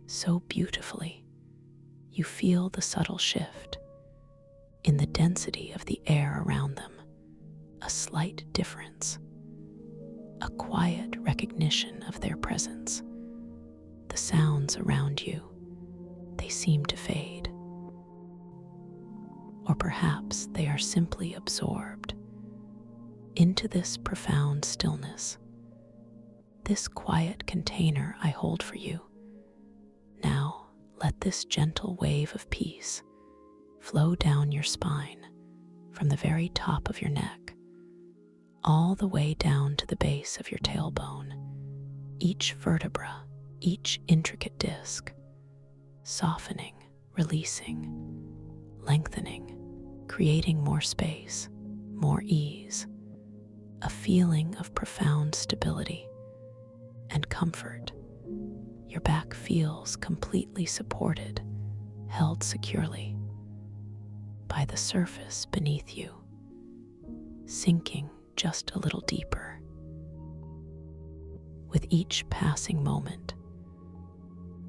so beautifully. You feel the subtle shift in the density of the air around them, a slight difference, a quiet recognition of their presence. The sounds around you, they seem to fade. Or perhaps they are simply absorbed into this profound stillness, this quiet container I hold for you. Now, let this gentle wave of peace flow down your spine from the very top of your neck, all the way down to the base of your tailbone, each vertebra, each intricate disc, softening, releasing, lengthening, creating more space, more ease, a feeling of profound stability and comfort. Your back feels completely supported, held securely by the surface beneath you, sinking just a little deeper. With each passing moment,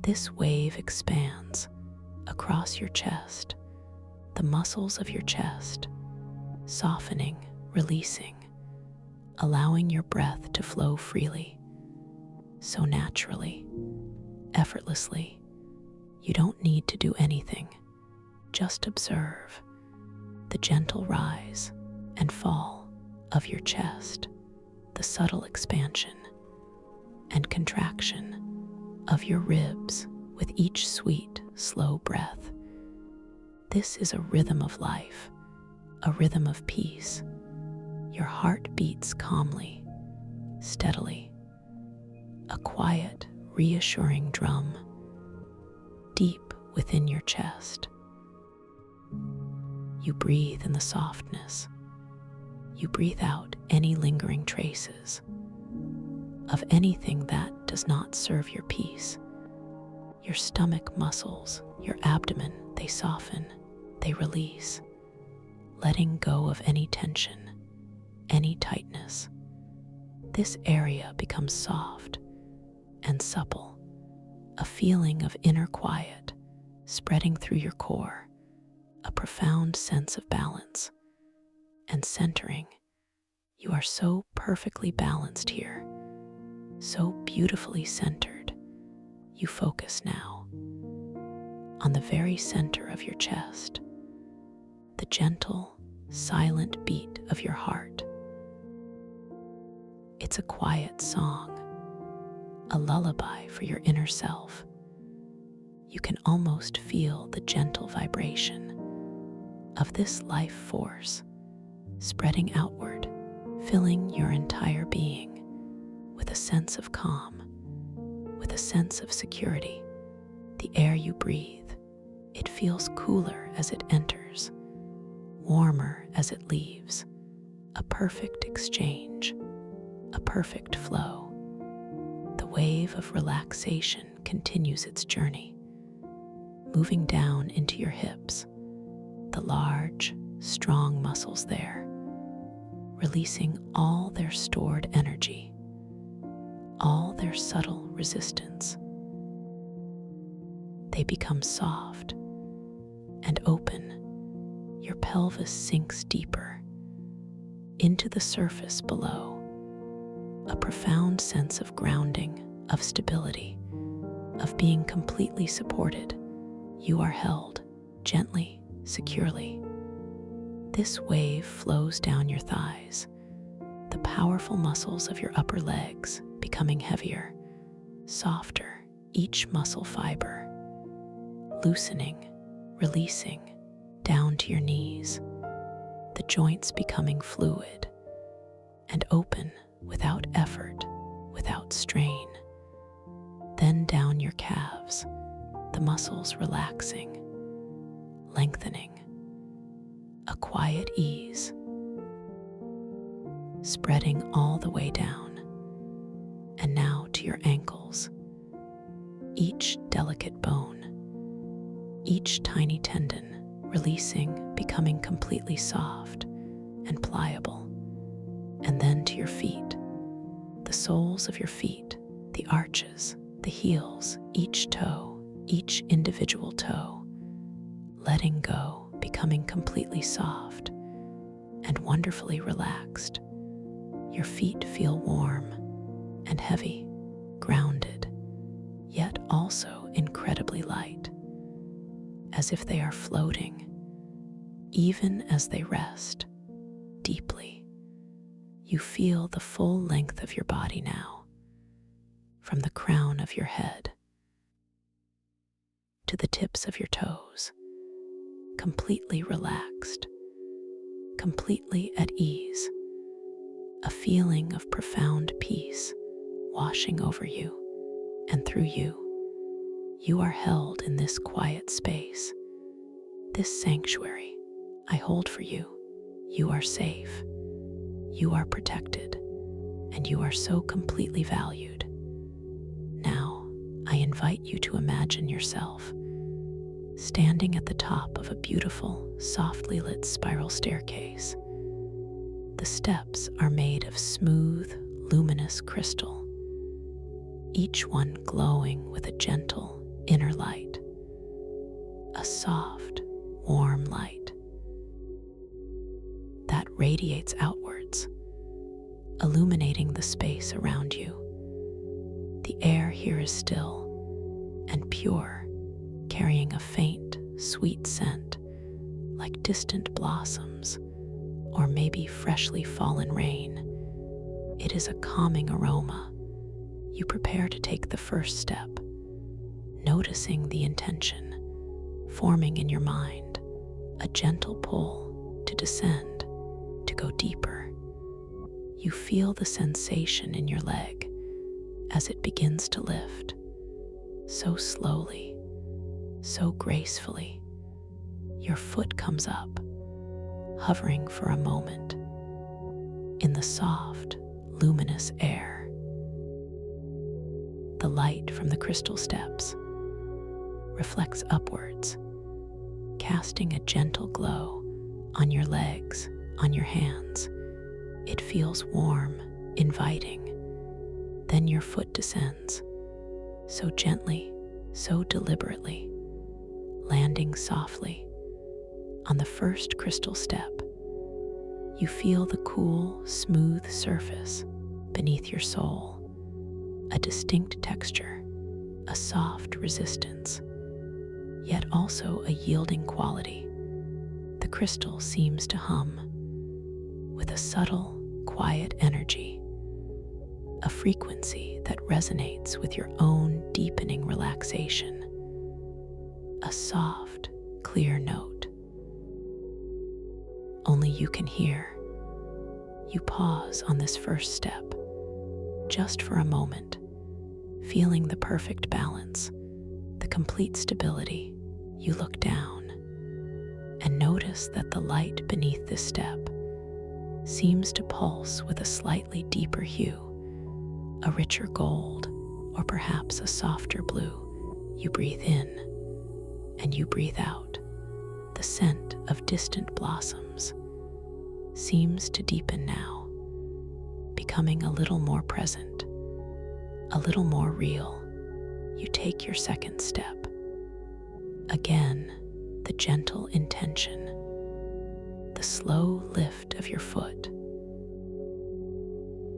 this wave expands across your chest, the muscles of your chest, softening, releasing, allowing your breath to flow freely, so naturally, effortlessly. You don't need to do anything, just observe the gentle rise and fall of your chest, the subtle expansion and contraction of your ribs with each sweet, slow breath. This is a rhythm of life, a rhythm of peace. Your heart beats calmly, steadily, a quiet, reassuring drum deep within your chest. You breathe in the softness. You breathe out any lingering traces of anything that does not serve your peace. Your stomach muscles, your abdomen, they soften, they release, letting go of any tension, any tightness. This area becomes soft and supple, a feeling of inner quiet spreading through your core, a profound sense of balance and centering. You are so perfectly balanced here, so beautifully centered. You focus now on the very center of your chest, the gentle, silent beat of your heart. It's a quiet song, a lullaby for your inner self. You can almost feel the gentle vibration of this life force spreading outward, filling your entire being with a sense of calm, with a sense of security. The air you breathe, it feels cooler as it enters, warmer as it leaves, a perfect exchange, a perfect flow. The wave of relaxation continues its journey, moving down into your hips, the large, strong muscles there, releasing all their stored energy, all their subtle resistance. They become soft and open. Your pelvis sinks deeper into the surface below, a profound sense of grounding, of stability, of being completely supported. You are held gently, securely. This wave flows down your thighs, the powerful muscles of your upper legs becoming heavier, softer, each muscle fiber, loosening, releasing, down to your knees, the joints becoming fluid and open without effort, without strain. Then down your calves, the muscles relaxing, lengthening, a quiet ease, spreading all the way down, and now to your ankles, each delicate bone, each tiny tendon releasing, becoming completely soft and pliable, and then to your feet, the soles of your feet, the arches, the heels, each toe, each individual toe, letting go, becoming completely soft and wonderfully relaxed. Your feet feel warm and heavy, grounded, yet also incredibly light, as if they are floating, even as they rest deeply. You feel the full length of your body now, from the crown of your head to the tips of your toes, completely relaxed, completely at ease, a feeling of profound peace washing over you and through you. You are held in this quiet space, this sanctuary I hold for you. You are safe, you are protected, and you are so completely valued. Now, I invite you to imagine yourself standing at the top of a beautiful, softly lit spiral staircase. The steps are made of smooth, luminous crystal, each one glowing with a gentle inner light, a soft, warm light that radiates outwards, illuminating the space around you. The air here is still and pure, carrying a faint, sweet scent like distant blossoms or maybe freshly fallen rain. It is a calming aroma. You prepare to take the first step, noticing the intention forming in your mind, a gentle pull to descend, to go deeper. You feel the sensation in your leg as it begins to lift, so slowly, so gracefully. Your foot comes up, hovering for a moment in the soft, luminous air. The light from the crystal steps reflects upwards, casting a gentle glow on your legs, on your hands. It feels warm, inviting. Then your foot descends, so gently, so deliberately, landing softly on the first crystal step. You feel the cool, smooth surface beneath your sole, a distinct texture, a soft resistance, yet also a yielding quality. The crystal seems to hum with a subtle, quiet energy, a frequency that resonates with your own deepening relaxation, a soft, clear note only you can hear. You pause on this first step, just for a moment, feeling the perfect balance, the complete stability. You look down and notice that the light beneath this step seems to pulse with a slightly deeper hue, a richer gold, or perhaps a softer blue. You breathe in and you breathe out. The scent of distant blossoms seems to deepen now, becoming a little more present, a little more real. You take your second step. Again, the gentle intention, the slow lift of your foot,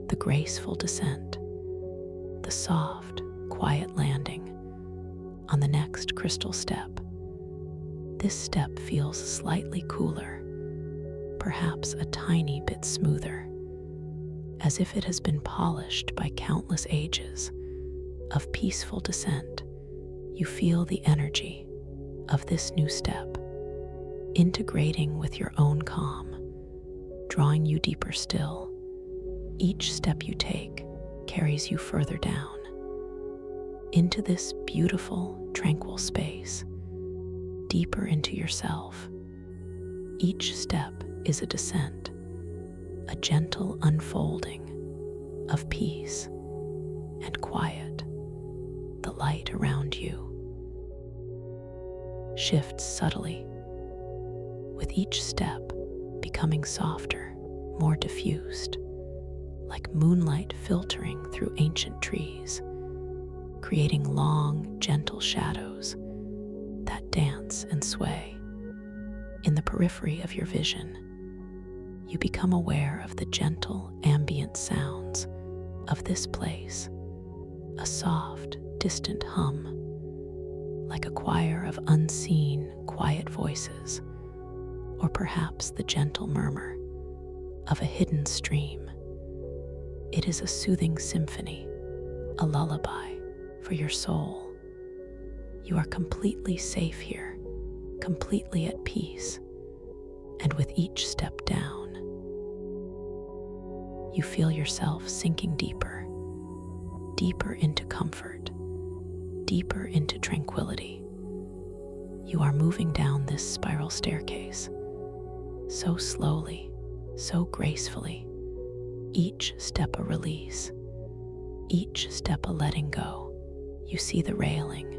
the graceful descent, the soft, quiet landing on the next crystal step. This step feels slightly cooler, perhaps a tiny bit smoother, as if it has been polished by countless ages of peaceful descent. You feel the energy of this new step, integrating with your own calm, drawing you deeper still. Each step you take carries you further down into this beautiful, tranquil space, deeper into yourself. Each step is a descent, a gentle unfolding of peace and quiet. The light around you shifts subtly, with each step becoming softer, more diffused, like moonlight filtering through ancient trees, creating long, gentle shadows that dance and sway. In the periphery of your vision, you become aware of the gentle ambient sounds of this place, a soft, distant hum, like a choir of unseen, quiet voices, or perhaps the gentle murmur of a hidden stream. It is a soothing symphony, a lullaby for your soul. You are completely safe here, completely at peace, and with each step down, you feel yourself sinking deeper, deeper into comfort, deeper into tranquility. You are moving down this spiral staircase, so slowly, so gracefully, each step a release, each step a letting go. You see the railing,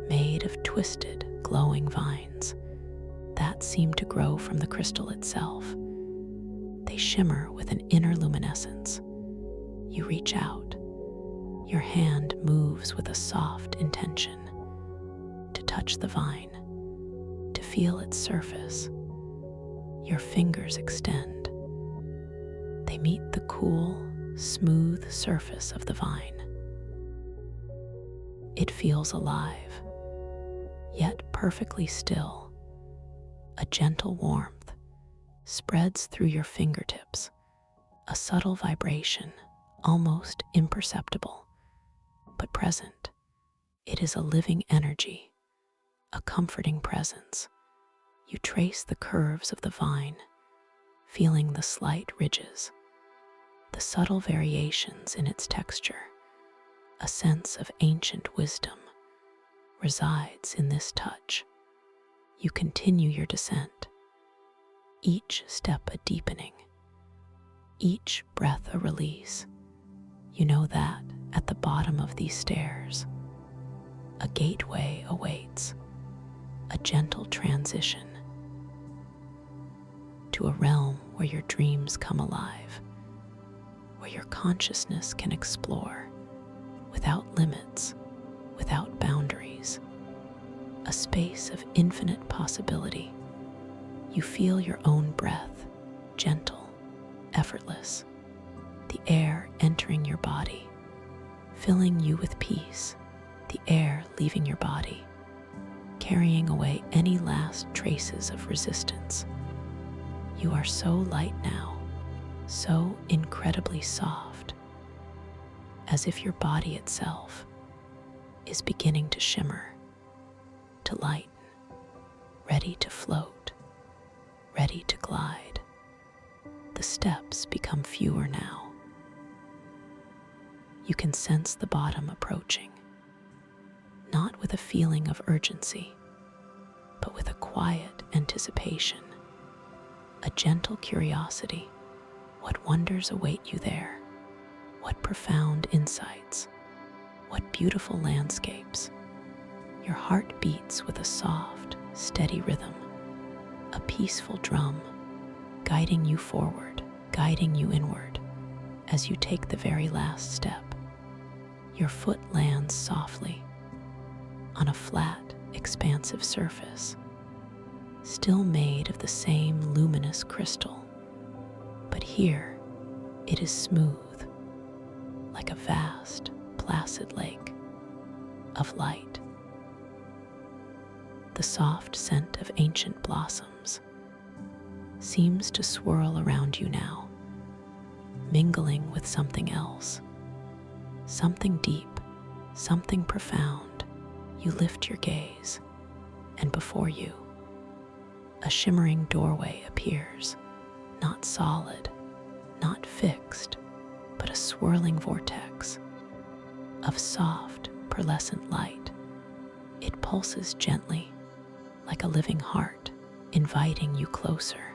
made of twisted, glowing vines that seem to grow from the crystal itself. They shimmer with an inner luminescence. You reach out. Your hand moves with a soft intention to touch the vine, to feel its surface. Your fingers extend. They meet the cool, smooth surface of the vine. It feels alive, yet perfectly still, a gentle warmth spreads through your fingertips, a subtle vibration, almost imperceptible, but present. It is a living energy, a comforting presence. You trace the curves of the vine, feeling the slight ridges, the subtle variations in its texture. A sense of ancient wisdom resides in this touch. You continue your descent, each step a deepening, each breath a release. You know that at the bottom of these stairs, a gateway awaits, a gentle transition to a realm where your dreams come alive, where your consciousness can explore without limits, without boundaries, a space of infinite possibility. You feel your own breath, gentle, effortless, the air entering your body, filling you with peace, the air leaving your body, carrying away any last traces of resistance. You are so light now, so incredibly soft, as if your body itself is beginning to shimmer, to lighten, ready to float, ready to glide. The steps become fewer now. You can sense the bottom approaching, not with a feeling of urgency, but with a quiet anticipation, a gentle curiosity. What wonders await you there? What profound insights? What beautiful landscapes? Your heart beats with a soft, steady rhythm, a peaceful drum, guiding you forward, guiding you inward. As you take the very last step, your foot lands softly on a flat, expansive surface, still made of the same luminous crystal. But here, it is smooth, like a vast, placid lake of light. The soft scent of ancient blossoms seems to swirl around you now, mingling with something else, something deep, something profound. You lift your gaze, and before you, a shimmering doorway appears, not solid, not fixed, but a swirling vortex of soft, pearlescent light. It pulses gently, like a living heart, inviting you closer,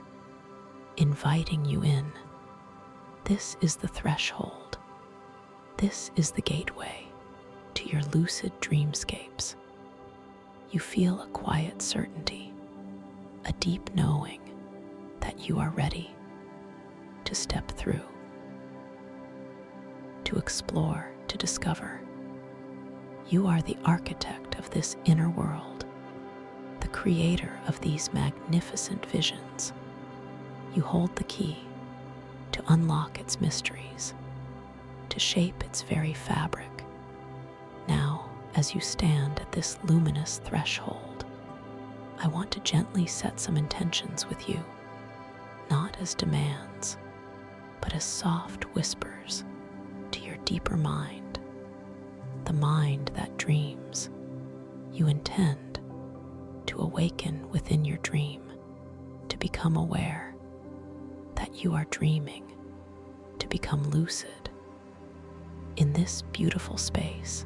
inviting you in. This is the threshold. This is the gateway to your lucid dreamscapes. You feel a quiet certainty, a deep knowing that you are ready to step through, to explore, to discover. You are the architect of this inner world, the creator of these magnificent visions. You hold the key to unlock its mysteries, to shape its very fabric. Now, as you stand at this luminous threshold, I want to gently set some intentions with you, not as demands, but as soft whispers to your deeper mind, the mind that dreams. You intend to awaken within your dream, to become aware that you are dreaming, to become lucid in this beautiful space.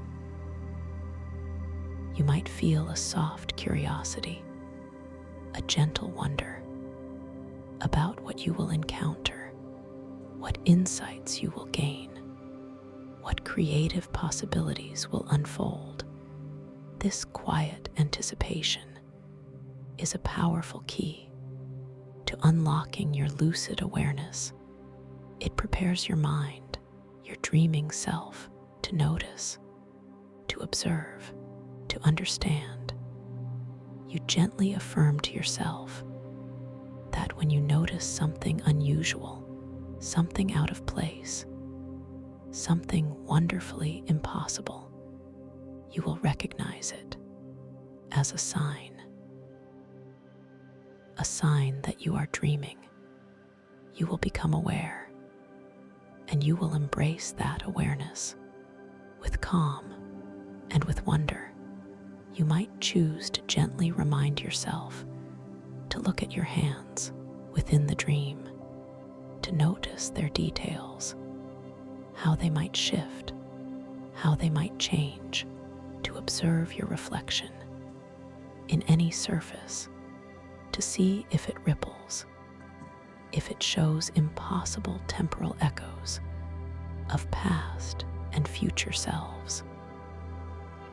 You might feel a soft curiosity, a gentle wonder about what you will encounter, what insights you will gain, what creative possibilities will unfold. This quiet anticipation is a powerful key to unlocking your lucid awareness. It prepares your mind, your dreaming self, to notice, to observe, to understand. You gently affirm to yourself that when you notice something unusual, something out of place, something wonderfully impossible, you will recognize it as a sign that you are dreaming, you will become aware, and you will embrace that awareness with calm and with wonder. You might choose to gently remind yourself to look at your hands within the dream, to notice their details, how they might shift, how they might change, to observe your reflection in any surface, to see if it ripples, if it shows impossible temporal echoes of past and future selves.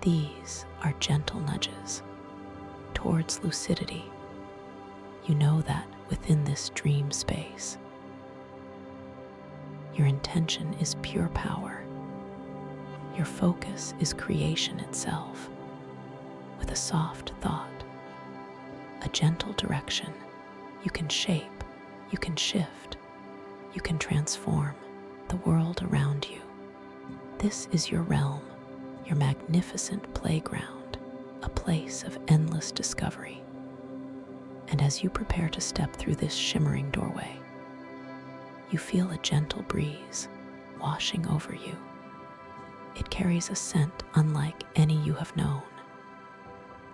These are gentle nudges towards lucidity. You know that within this dream space, your intention is pure power. Your focus is creation itself, with a soft thought, a gentle direction. You can shape, you can shift, you can transform the world around you. This is your realm, your magnificent playground, a place of endless discovery. And as you prepare to step through this shimmering doorway, you feel a gentle breeze washing over you. It carries a scent unlike any you have known,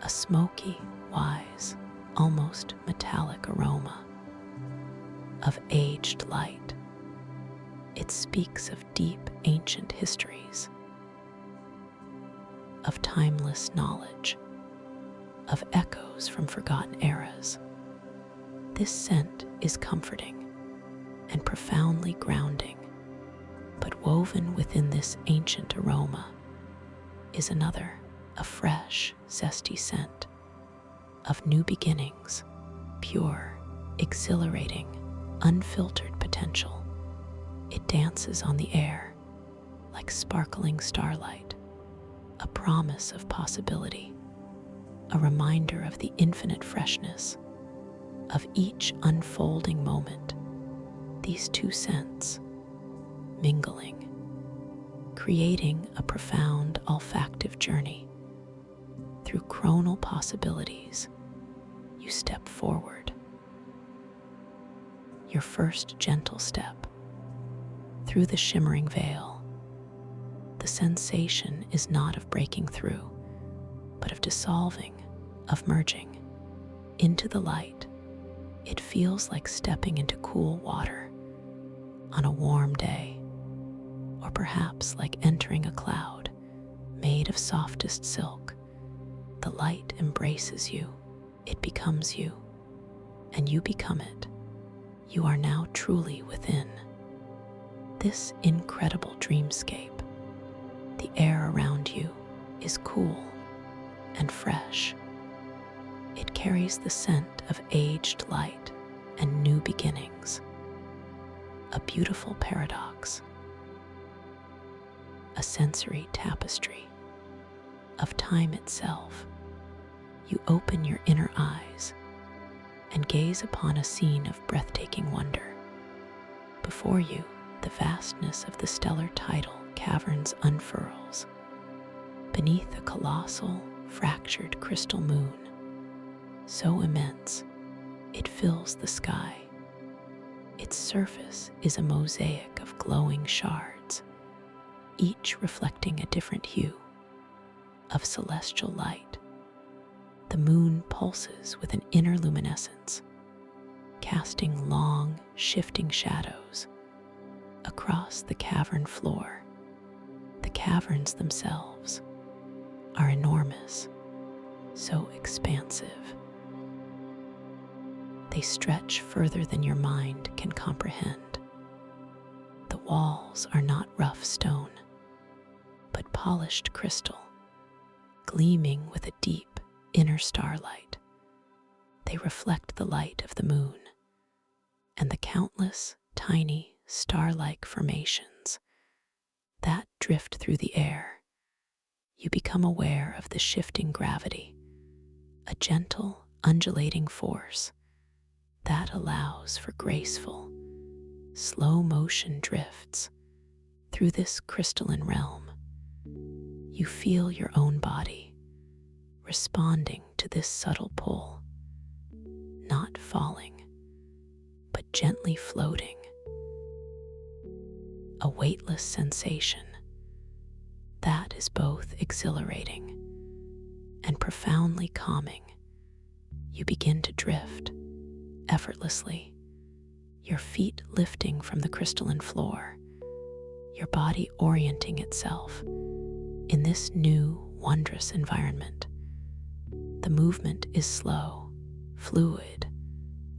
a smoky, wise, almost metallic aroma of aged light. It speaks of deep, ancient histories, of timeless knowledge, of echoes from forgotten eras. This scent is comforting and profoundly grounding, but woven within this ancient aroma is another, a fresh, zesty scent of new beginnings, pure, exhilarating, unfiltered potential. It dances on the air like sparkling starlight, a promise of possibility, a reminder of the infinite freshness of each unfolding moment. These two scents mingling, creating a profound olfactive journey through chronal possibilities. You step forward, your first gentle step through the shimmering veil. The sensation is not of breaking through, but of dissolving, of merging into the light. It feels like stepping into cool water on a warm day, or perhaps like entering a cloud made of softest silk. The light embraces you, it becomes you, and you become it. You are now truly within this incredible dreamscape. The air around you is cool and fresh. It carries the scent of aged light and new beginnings, a beautiful paradox, a sensory tapestry of time itself. You open your inner eyes and gaze upon a scene of breathtaking wonder. Before you, the vastness of the stellar tidal caverns unfurls. Beneath a colossal, fractured crystal moon, so immense, it fills the sky. Its surface is a mosaic of glowing shards, each reflecting a different hue of celestial light. The moon pulses with an inner luminescence, casting long, shifting shadows across the cavern floor. The caverns themselves are enormous, so expansive. They stretch further than your mind can comprehend. The walls are not rough stone, but polished crystal, gleaming with a deep inner starlight. They reflect the light of the moon and the countless tiny star-like formations that drift through the air. You become aware of the shifting gravity, a gentle, undulating force that allows for graceful, slow motion drifts through this crystalline realm. You feel your own body responding to this subtle pull, not falling, but gently floating a weightless sensation that is both exhilarating and profoundly calming. You begin to drift effortlessly, your feet lifting from the crystalline floor, your body orienting itself in this new, wondrous environment. The movement is slow, fluid,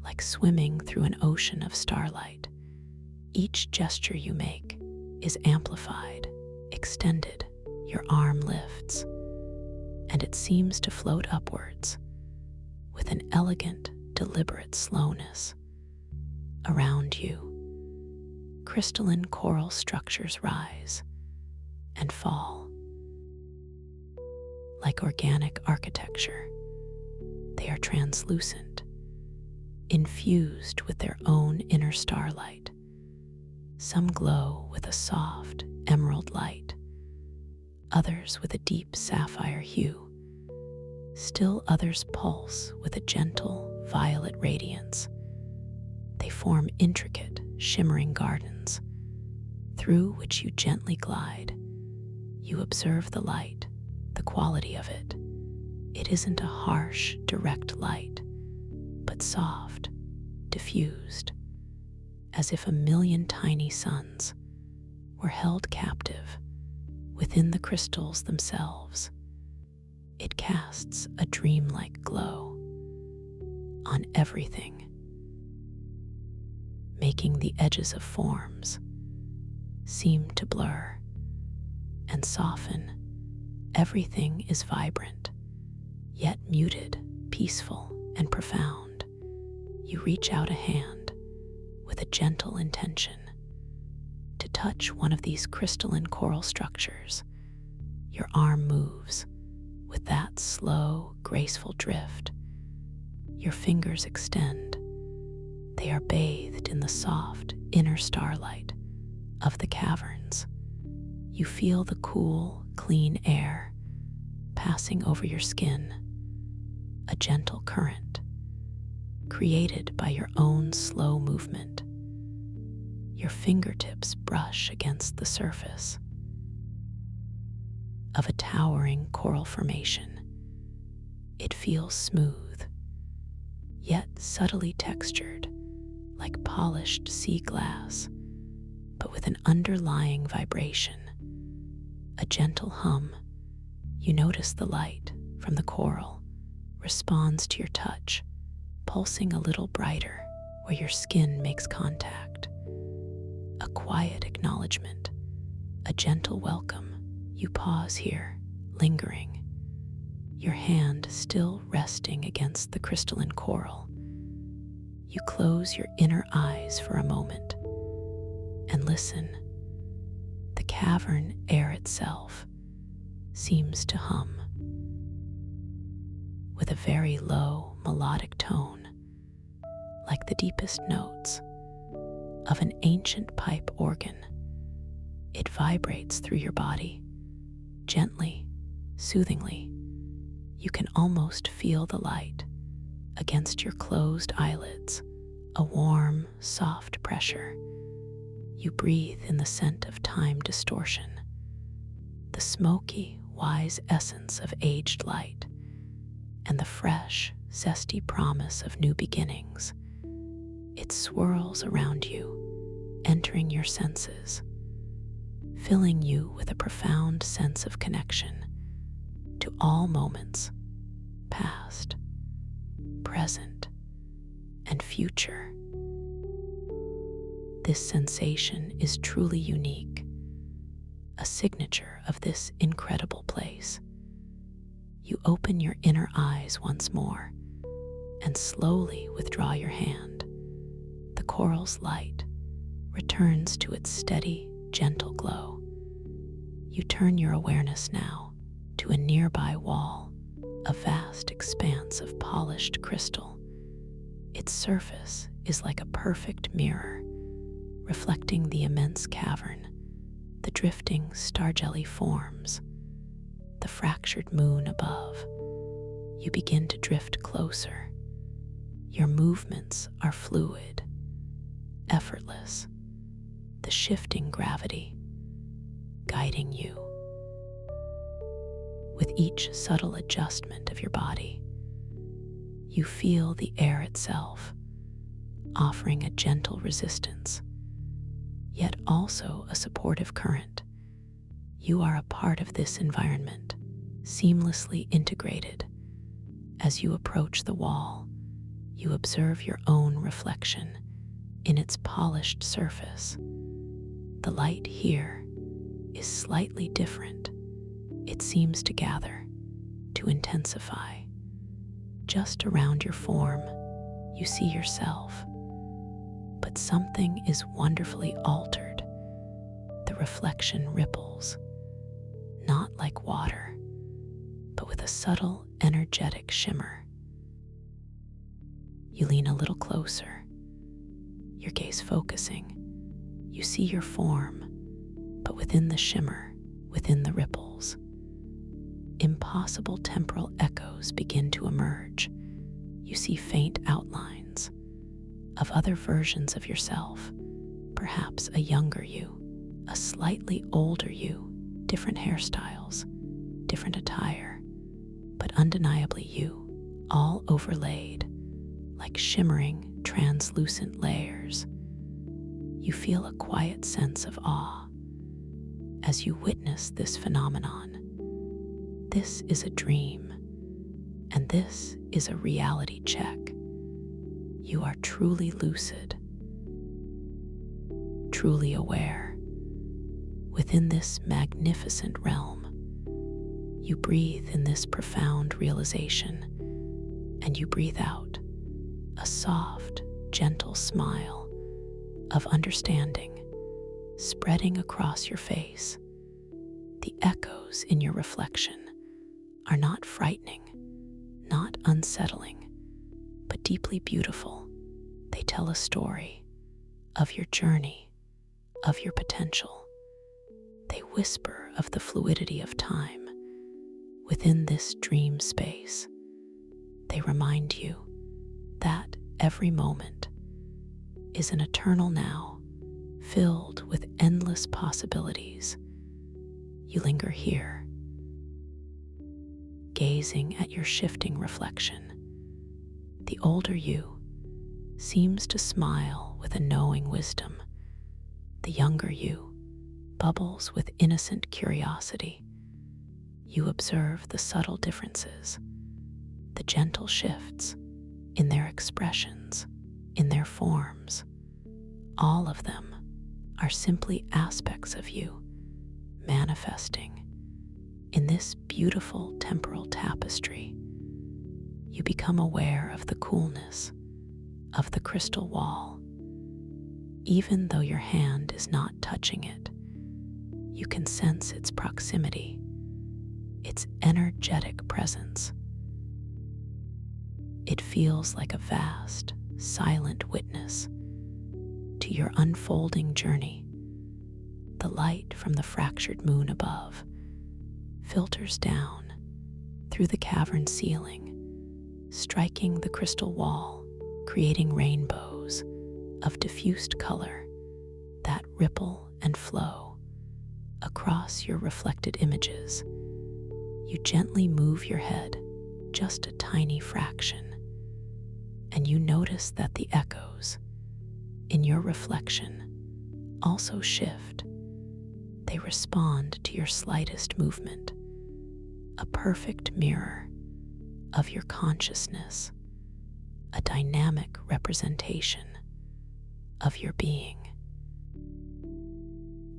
like swimming through an ocean of starlight. Each gesture you make is amplified, extended. Your arm lifts, and it seems to float upwards with an elegant, deliberate slowness. Around you, crystalline coral structures rise and fall. Like organic architecture, they are translucent, infused with their own inner starlight. Some glow with a soft emerald light, others with a deep sapphire hue. Still others pulse with a gentle violet radiance. They form intricate, shimmering gardens through which you gently glide. You observe the light, the quality of it. It isn't a harsh, direct light, but soft, diffused, as if a million tiny suns were held captive within the crystals themselves. It casts a dreamlike glow on everything, making the edges of forms seem to blur and soften. Everything is vibrant, yet muted, peaceful, and profound. You reach out a hand with a gentle intention to touch one of these crystalline coral structures. Your arm moves with that slow, graceful drift. Your fingers extend. They are bathed in the soft inner starlight of the caverns. You feel the cool, clean air passing over your skin, a gentle current created by your own slow movement. Your fingertips brush against the surface of a towering coral formation. It feels smooth, yet subtly textured, like polished sea glass, but with an underlying vibration, a gentle hum. You notice the light from the coral responds to your touch, pulsing a little brighter where your skin makes contact. A quiet acknowledgement, a gentle welcome. You pause here, lingering, your hand still resting against the crystalline coral. You close your inner eyes for a moment and listen. The cavern air itself seems to hum with a very low melodic tone, like the deepest notes of an ancient pipe organ. It vibrates through your body, gently, soothingly. You can almost feel the light against your closed eyelids, a warm, soft pressure. You breathe in the scent of time distortion, the smoky, wise essence of aged light, and the fresh, zesty promise of new beginnings. It swirls around you, entering your senses, filling you with a profound sense of connection to all moments, past, present, and future. This sensation is truly unique, a signature of this incredible place. You open your inner eyes once more and slowly withdraw your hand. The coral's light returns to its steady, gentle glow. You turn your awareness now to a nearby wall, a vast expanse of polished crystal. Its surface is like a perfect mirror, reflecting the immense cavern, the drifting star jelly forms, the fractured moon above. You begin to drift closer. Your movements are fluid, effortless, the shifting gravity guiding you. With each subtle adjustment of your body, you feel the air itself offering a gentle resistance, yet also a supportive current. You are a part of this environment, seamlessly integrated. As you approach the wall, you observe your own reflection in its polished surface. The light here is slightly different. It seems to gather, to intensify. Just around your form, you see yourself, but something is wonderfully altered. The reflection ripples, not like water, but with a subtle, energetic shimmer. You lean a little closer, your gaze focusing. You see your form, but within the shimmer, within the ripples, impossible temporal echoes begin to emerge. You see faint outlines of other versions of yourself, perhaps a younger you, a slightly older you, different hairstyles, different attire, but undeniably you, all overlaid like shimmering, translucent layers. You feel a quiet sense of awe as you witness this phenomenon. This is a dream, and this is a reality check. You are truly lucid, truly aware. Within this magnificent realm, you breathe in this profound realization, and you breathe out a soft, gentle smile of understanding spreading across your face. The echoes in your reflection are not frightening, not unsettling, but deeply beautiful. They tell a story of your journey, of your potential. They whisper of the fluidity of time within this dream space. They remind you that every moment is an eternal now, filled with endless possibilities. You linger here, gazing at your shifting reflection. The older you seems to smile with a knowing wisdom. The younger you bubbles with innocent curiosity. You observe the subtle differences, the gentle shifts in their expressions, in their forms. All of them are simply aspects of you manifesting in this beautiful temporal tapestry. You become aware of the coolness of the crystal wall. Even though your hand is not touching it, you can sense its proximity, its energetic presence. It feels like a vast, silent witness to your unfolding journey. The light from the fractured moon above filters down through the cavern ceiling, striking the crystal wall, creating rainbows of diffused color that ripple and flow across your reflected images. You gently move your head just a tiny fraction, and you notice that the echoes in your reflection also shift. They respond to your slightest movement, a perfect mirror of your consciousness, a dynamic representation of your being.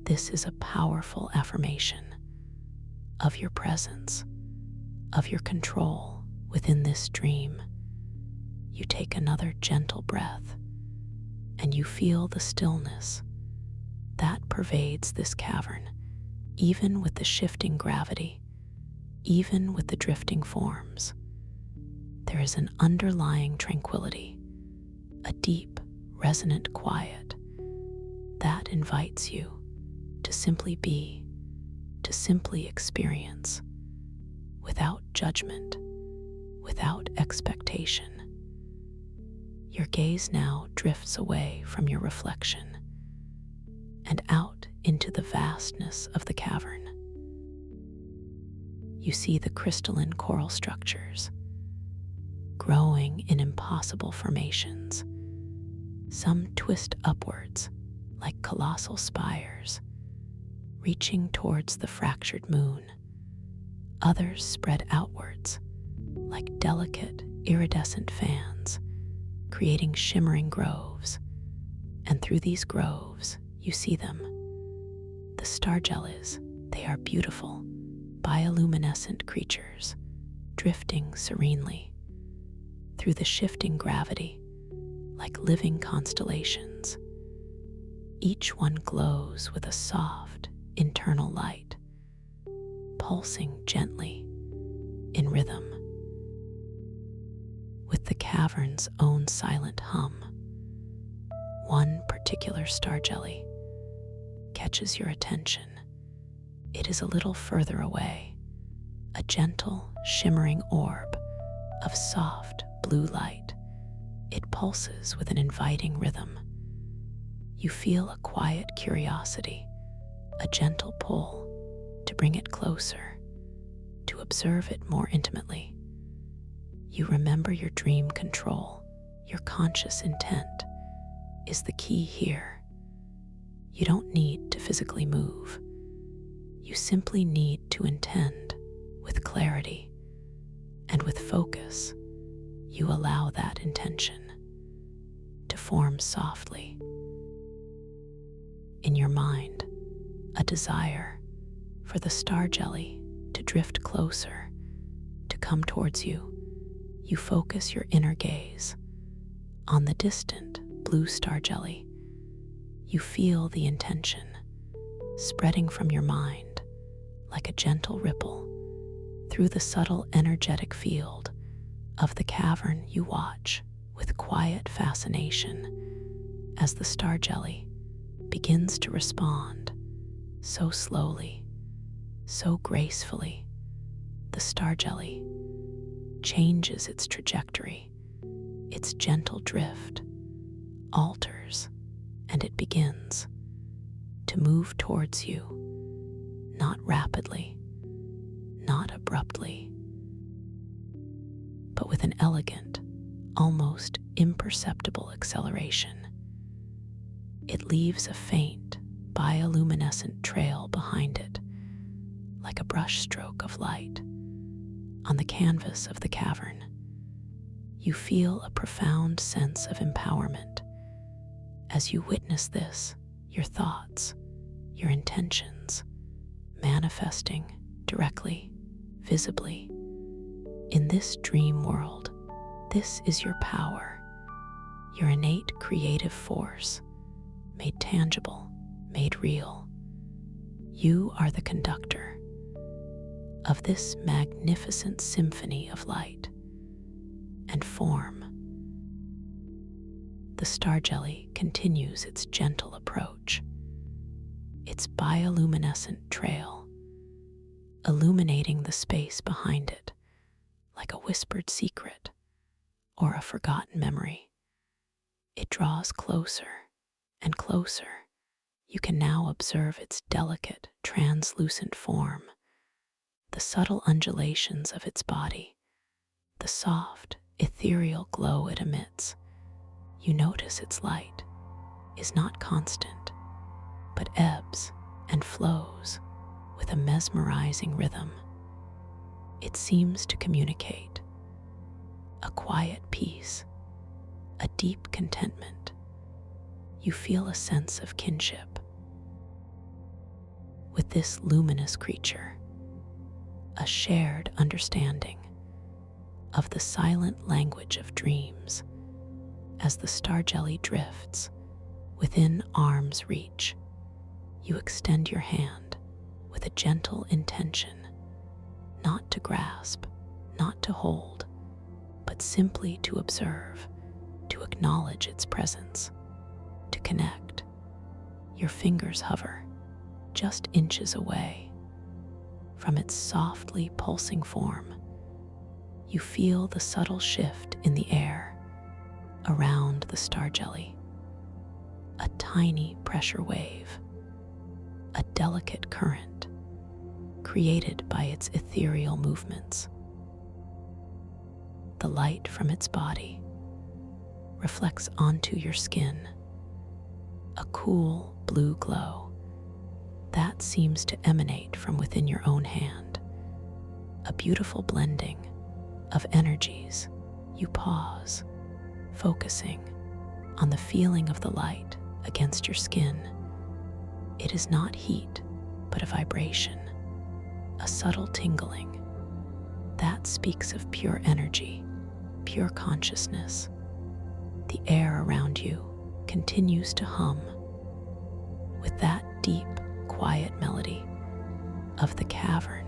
This is a powerful affirmation of your presence, of your control within this dream. You take another gentle breath, and you feel the stillness that pervades this cavern, even with the shifting gravity, even with the drifting forms. There is an underlying tranquility, a deep, resonant quiet that invites you to simply be, to simply experience, without judgment, without expectation. Your gaze now drifts away from your reflection, and out into the vastness of the cavern. You see the crystalline coral structures growing in impossible formations. Some twist upwards like colossal spires, reaching towards the fractured moon. Others spread outwards like delicate, iridescent fans, creating shimmering groves. And through these groves, you see them. The star jellies, they are beautiful, bioluminescent creatures, drifting serenely through the shifting gravity like living constellations. Each one glows with a soft, internal light, pulsing gently in rhythm with the cavern's own silent hum. One particular star jelly catches your attention. It is a little further away, a gentle, shimmering orb of soft blue light. It pulses with an inviting rhythm. You feel a quiet curiosity, a gentle pull to bring it closer, to observe it more intimately. You remember your dream control, your conscious intent is the key here. You don't need to physically move. You simply need to intend with clarity, and with focus, you allow that intention to form softly. In your mind, a desire for the star jelly to drift closer, to come towards you. You focus your inner gaze on the distant blue star jelly. You feel the intention spreading from your mind like a gentle ripple through the subtle energetic field of the cavern. You watch with quiet fascination as the star jelly begins to respond so slowly, so gracefully. The star jelly changes its trajectory, its gentle drift alters, and it begins to move towards you, not rapidly, not abruptly, but with an elegant, almost imperceptible acceleration. It leaves a faint, bioluminescent trail behind it, like a brushstroke of light on the canvas of the cavern. You feel a profound sense of empowerment. As you witness this, your thoughts, your intentions, manifesting directly, visibly. In this dream world, this is your power, your innate creative force, made tangible, made real. You are the conductor of this magnificent symphony of light and form. The star jelly continues its gentle approach, its bioluminescent trail illuminating the space behind it like a whispered secret or a forgotten memory. It draws closer and closer. You can now observe its delicate, translucent form, the subtle undulations of its body, the soft, ethereal glow it emits. You notice its light is not constant, but ebbs and flows with a mesmerizing rhythm. It seems to communicate a quiet peace, a deep contentment. You feel a sense of kinship with this luminous creature, a shared understanding of the silent language of dreams. As the star jelly drifts within arm's reach, you extend your hand with a gentle intention, not to grasp, not to hold, but simply to observe, to acknowledge its presence, to connect. Your fingers hover just inches away from its softly pulsing form. You feel the subtle shift in the air around the star jelly, a tiny pressure wave a delicate current created by its ethereal movements. The light from its body reflects onto your skin, a cool blue glow that seems to emanate from within your own hand, a beautiful blending of energies. You pause, focusing on the feeling of the light against your skin. It is not heat, but a vibration, a subtle tingling that speaks of pure energy, pure consciousness. The air around you continues to hum with that deep, quiet melody of the cavern.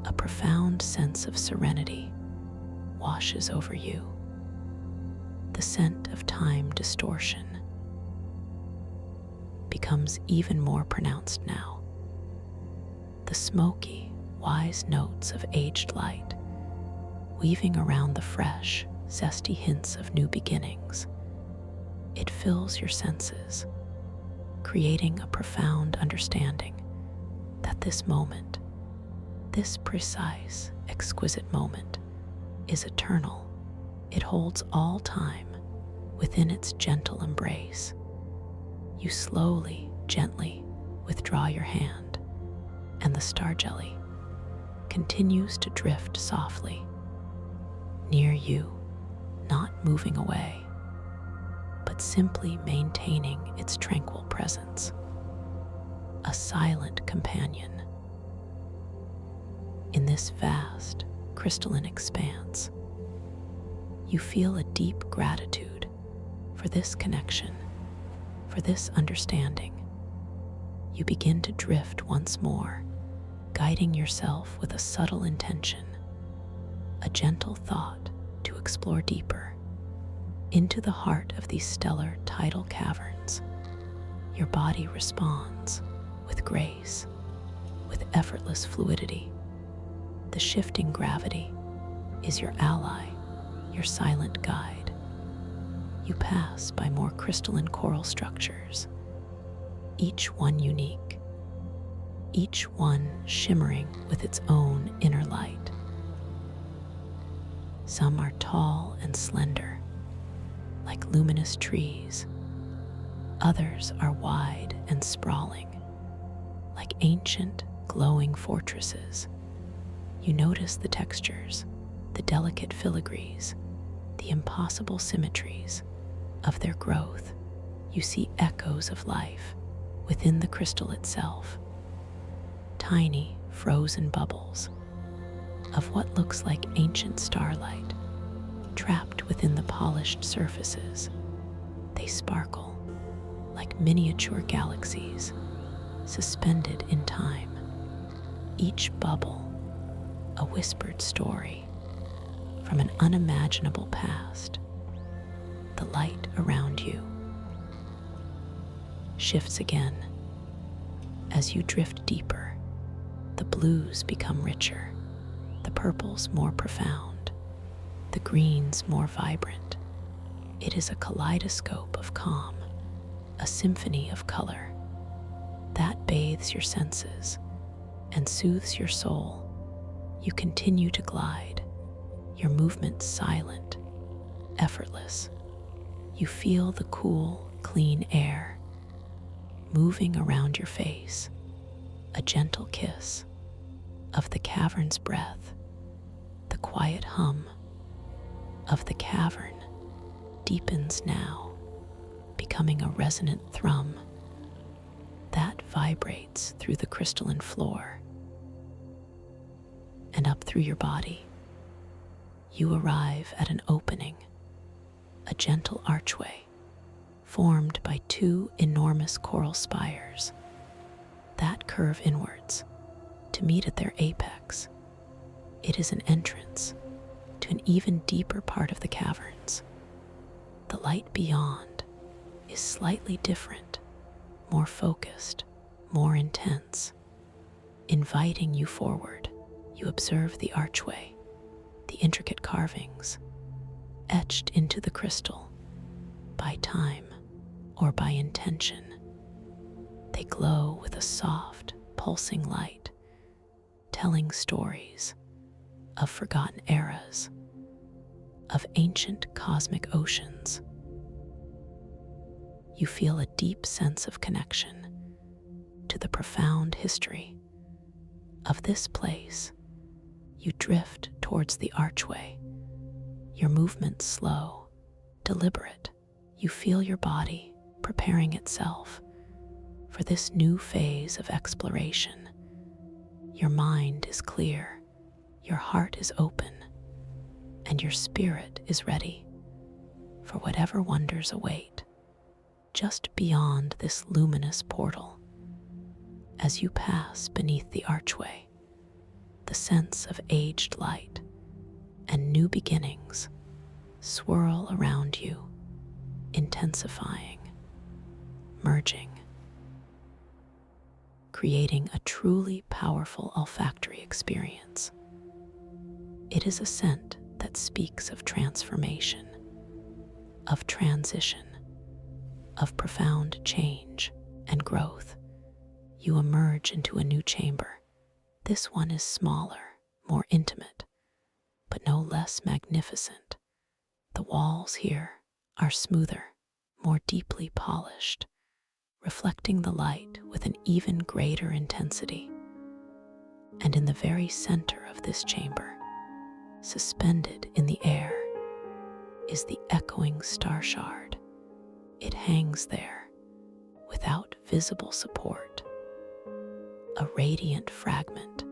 A profound sense of serenity washes over you. The scent of time distortion becomes even more pronounced now. The smoky, wise notes of aged light weaving around the fresh, zesty hints of new beginnings. It fills your senses, creating a profound understanding that this moment, this precise, exquisite moment, is eternal. It holds all time within its gentle embrace. You slowly, gently withdraw your hand, and the star jelly continues to drift softly near you, not moving away, but simply maintaining its tranquil presence, a silent companion in this vast, crystalline expanse. You feel a deep gratitude for this connection, for this understanding. You begin to drift once more, guiding yourself with a subtle intention, a gentle thought to explore deeper into the heart of these stellar tidal caverns. Your body responds with grace, with effortless fluidity. The shifting gravity is your ally, your silent guide. You pass by more crystalline coral structures, each one unique, each one shimmering with its own inner light. Some are tall and slender, like luminous trees. Others are wide and sprawling, like ancient, glowing fortresses. You notice the textures, the delicate filigrees, the impossible symmetries of their growth. You see echoes of life within the crystal itself, tiny, frozen bubbles of what looks like ancient starlight trapped within the polished surfaces. They sparkle like miniature galaxies suspended in time, each bubble a whispered story from an unimaginable past. The light around you shifts again. As you drift deeper, the blues become richer, the purples more profound, the greens more vibrant. It is a kaleidoscope of calm, a symphony of color that bathes your senses and soothes your soul. You continue to glide, your movements silent, effortless. You feel the cool, clean air moving around your face, a gentle kiss of the cavern's breath. The quiet hum of the cavern deepens now, becoming a resonant thrum that vibrates through the crystalline floor and up through your body. You arrive at an opening, a gentle archway formed by two enormous coral spires that curve inwards to meet at their apex. It is an entrance to an even deeper part of the caverns. The light beyond is slightly different, more focused, more intense, inviting you forward. You observe the archway, the intricate carvings etched into the crystal by time or by intention. They glow with a soft, pulsing light, telling stories of forgotten eras, of ancient cosmic oceans. You feel a deep sense of connection to the profound history of this place. You drift towards the archway, your movements slow, deliberate. You feel your body preparing itself for this new phase of exploration. Your mind is clear, your heart is open, and your spirit is ready for whatever wonders await just beyond this luminous portal. As you pass beneath the archway, the sense of aged light and new beginnings swirl around you, intensifying, merging, creating a truly powerful olfactory experience. It is a scent that speaks of transformation, of transition, of profound change and growth. You emerge into a new chamber. This one is smaller, more intimate, but no less magnificent. The walls here are smoother, more deeply polished, reflecting the light with an even greater intensity. And in the very center of this chamber, suspended in the air, is the echoing star shard. It hangs there without visible support, a radiant fragment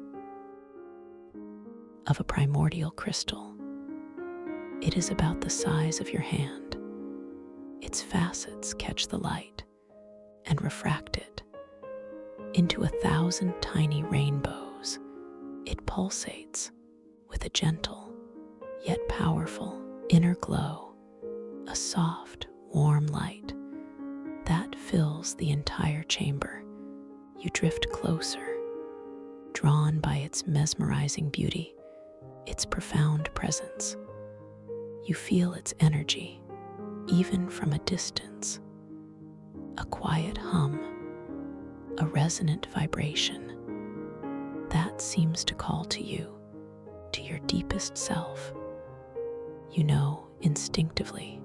of a primordial crystal. It is about the size of your hand. Its facets catch the light and refract it into 1,000 tiny rainbows. It pulsates with a gentle yet powerful inner glow, a soft, warm light that fills the entire chamber. You drift closer, drawn by its mesmerizing beauty, its profound presence. You feel its energy, even from a distance. A quiet hum, a resonant vibration that seems to call to you, to your deepest self. You know instinctively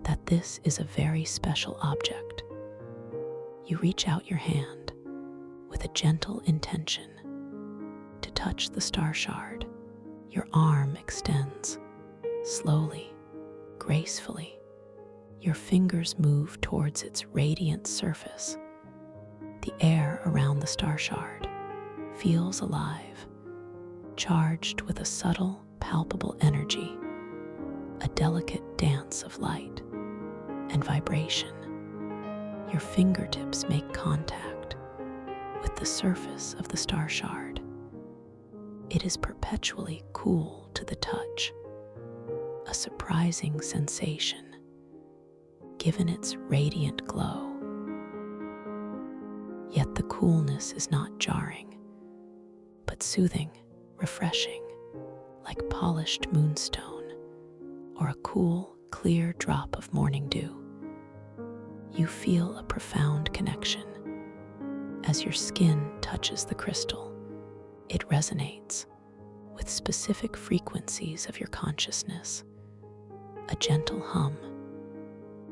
that this is a very special object. You reach out your hand with a gentle intention to touch the star shard. Your arm extends slowly, gracefully. Your fingers move towards its radiant surface. The air around the star shard feels alive, charged with a subtle, palpable energy, a delicate dance of light and vibration. Your fingertips make contact with the surface of the star shard. It is perpetually cool to the touch, a surprising sensation given its radiant glow. Yet the coolness is not jarring, but soothing, refreshing, like polished moonstone or a cool, clear drop of morning dew. You feel a profound connection. As your skin touches the crystal, it resonates with specific frequencies of your consciousness. A gentle hum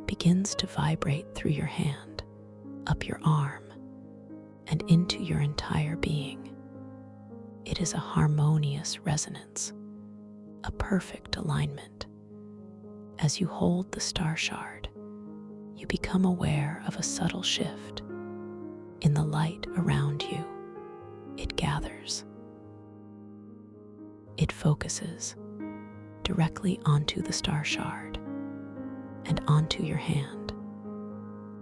begins to vibrate through your hand, up your arm, and into your entire being. It is a harmonious resonance, a perfect alignment. As you hold the star shard, you become aware of a subtle shift in the light around you. It gathers. It focuses directly onto the star shard and onto your hand.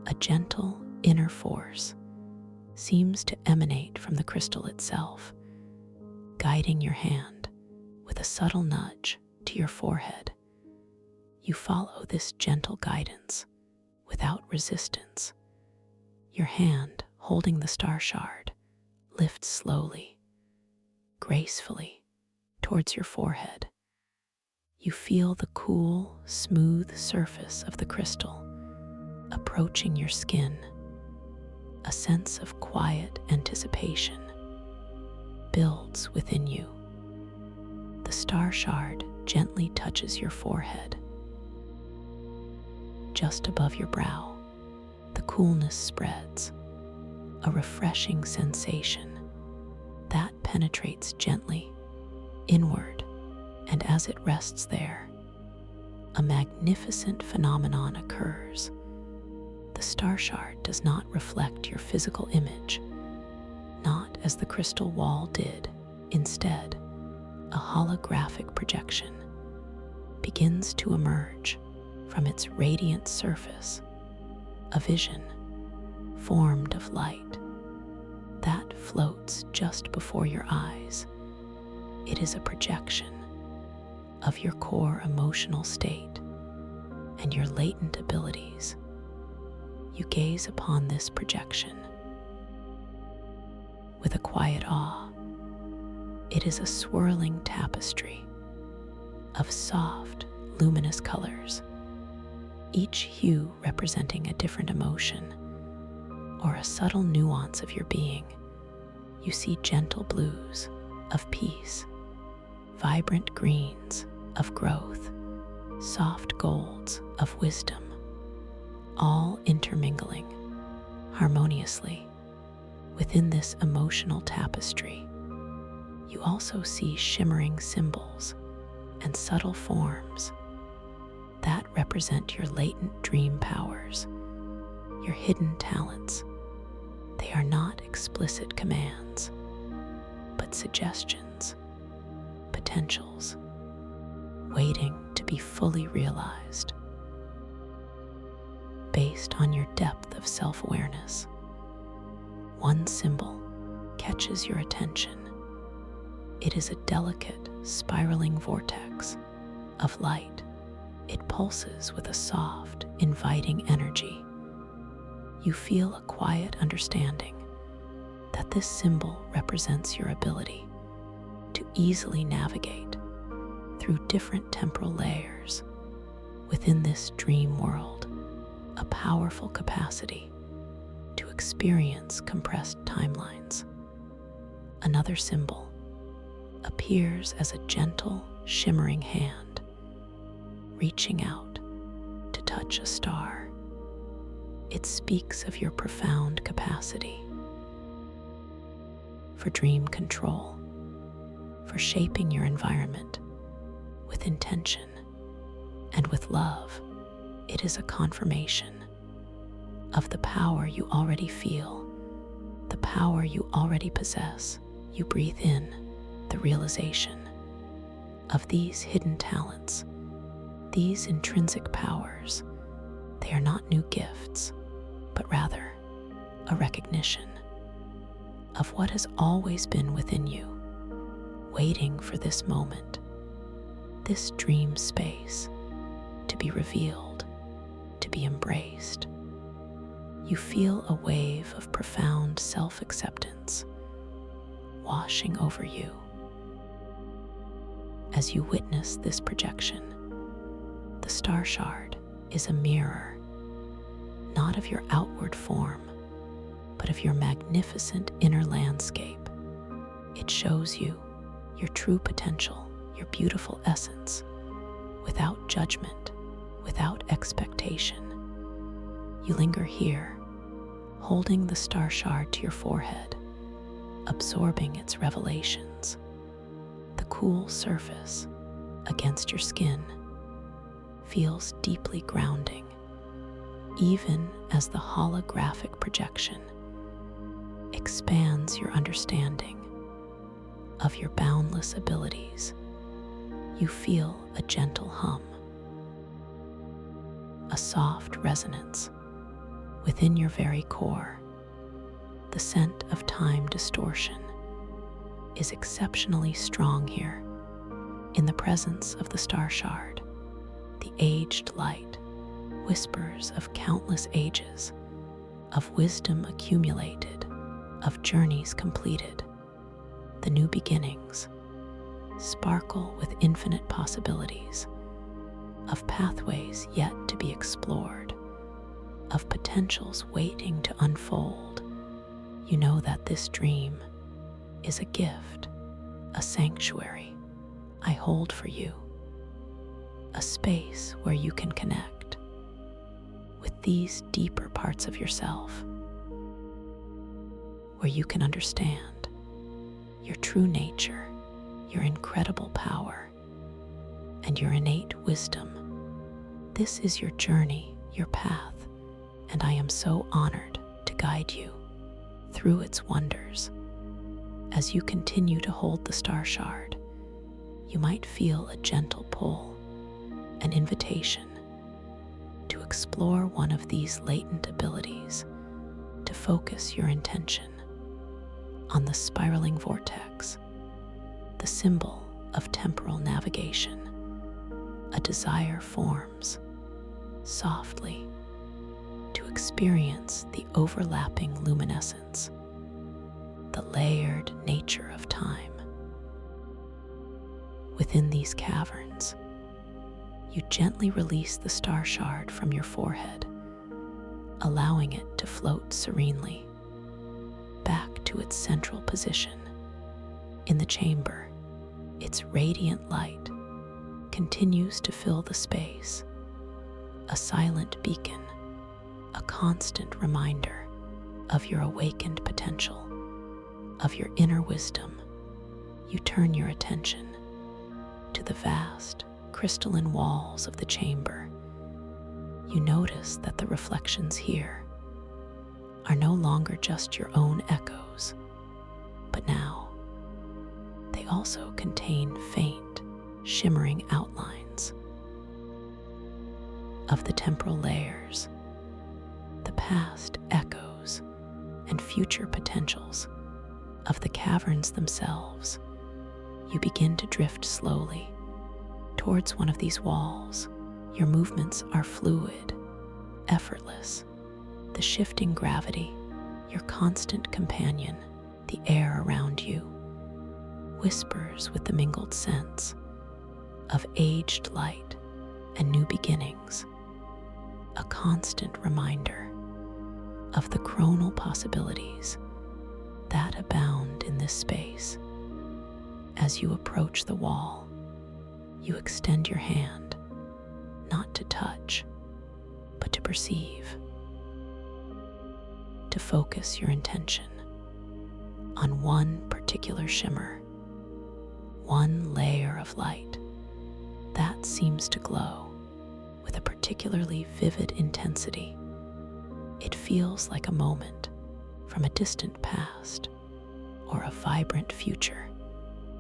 A gentle inner force seems to emanate from the crystal itself, guiding your hand with a subtle nudge to your forehead. You follow this gentle guidance without resistance. Your hand holding the star shard lifts slowly, gracefully towards your forehead. You feel the cool, smooth surface of the crystal approaching your skin, A sense of quiet anticipation builds within you. The star shard gently touches your forehead. Just above your brow, the coolness spreads, a refreshing sensation that penetrates gently inward, and as it rests there, a magnificent phenomenon occurs. The star shard does not reflect your physical image, not as the crystal wall did. Instead, a holographic projection begins to emerge from its radiant surface, a vision formed of light that floats just before your eyes. It is a projection of your core emotional state and your latent abilities. You gaze upon this projection with a quiet awe. It is a swirling tapestry of soft, luminous colors, each hue representing a different emotion or a subtle nuance of your being. You see gentle blues of peace, vibrant greens of growth, soft golds of wisdom, all intermingling harmoniously within this emotional tapestry. You also see shimmering symbols and subtle forms that represent your latent dream powers, your hidden talents. They are not explicit commands, but suggestions, potentials, waiting to be fully realized. Based on your depth of self-awareness, one symbol catches your attention. It is a delicate, spiraling vortex of light. It pulses with a soft, inviting energy. You feel a quiet understanding that this symbol represents your ability to easily navigate through different temporal layers within this dream world, a powerful capacity to experience compressed timelines. Another symbol appears as a gentle, shimmering hand, reaching out to touch a star. It speaks of your profound capacity for dream control, for shaping your environment with intention and with love. It is a confirmation of the power you already feel, the power you already possess. You breathe in the realization of these hidden talents, these intrinsic powers. They are not new gifts, but rather a recognition of what has always been within you, waiting for this moment, this dream space, to be revealed, to be embraced. You feel a wave of profound self-acceptance washing over you as you witness this projection. The star shard is a mirror, not of your outward form, but of your magnificent inner landscape. It shows you your true potential, your beautiful essence, without judgment, without expectation. You linger here, holding the star shard to your forehead, absorbing its revelations. The cool surface against your skin feels deeply grounding, even as the holographic projection expands your understanding of your boundless abilities. You feel a gentle hum, a soft resonance within your very core. The scent of time distortion is exceptionally strong here. In the presence of the star shard, the aged light whispers of countless ages, of wisdom accumulated, of journeys completed. The new beginnings sparkle with infinite possibilities, of pathways yet to be explored, of potentials waiting to unfold. You know that this dream is a gift, a sanctuary I hold for you, a space where you can connect with these deeper parts of yourself, where you can understand your true nature, your incredible power, and your innate wisdom. This is your journey, your path, and I am so honored to guide you through its wonders. As you continue to hold the star shard, you might feel a gentle pull, an invitation to explore one of these latent abilities, to focus your intention on the spiraling vortex, the symbol of temporal navigation. A desire forms softly to experience the overlapping luminescence, the layered nature of time. Within these caverns, you gently release the star shard from your forehead, allowing it to float serenely back to its central position in the chamber. Its radiant light continues to fill the space, a silent beacon, a constant reminder of your awakened potential, of your inner wisdom. You turn your attention to the vast crystalline walls of the chamber. You notice that the reflections here are no longer just your own echoes, but now they also contain faint, shimmering outlines of the temporal layers, the past echoes and future potentials of the caverns themselves. You begin to drift slowly towards one of these walls. Your movements are fluid, effortless. The shifting gravity, your constant companion, the air around you, whispers with the mingled scents of aged light and new beginnings, a constant reminder of the chronal possibilities that abound in this space. As you approach the wall, you extend your hand, not to touch, but to perceive, to focus your intention on one particular shimmer, one layer of light that seems to glow with a particularly vivid intensity. It feels like a moment from a distant past or a vibrant future,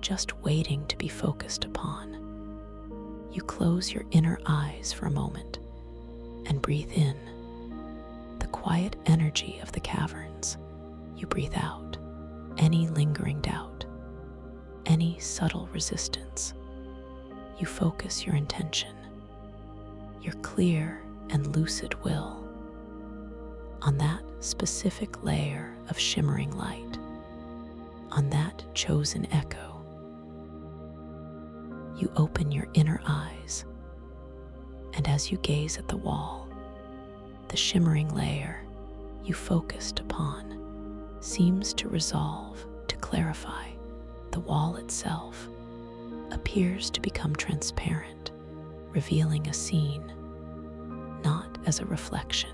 just waiting to be focused upon. You close your inner eyes for a moment and breathe in the quiet energy of the caverns. You breathe out any lingering doubt, any subtle resistance. You focus your intention, your clear and lucid will, on that specific layer of shimmering light, on that chosen echo. You open your inner eyes, and as you gaze at the wall, the shimmering layer you focused upon seems to resolve, to clarify. The wall itself appears to become transparent, revealing a scene not as a reflection,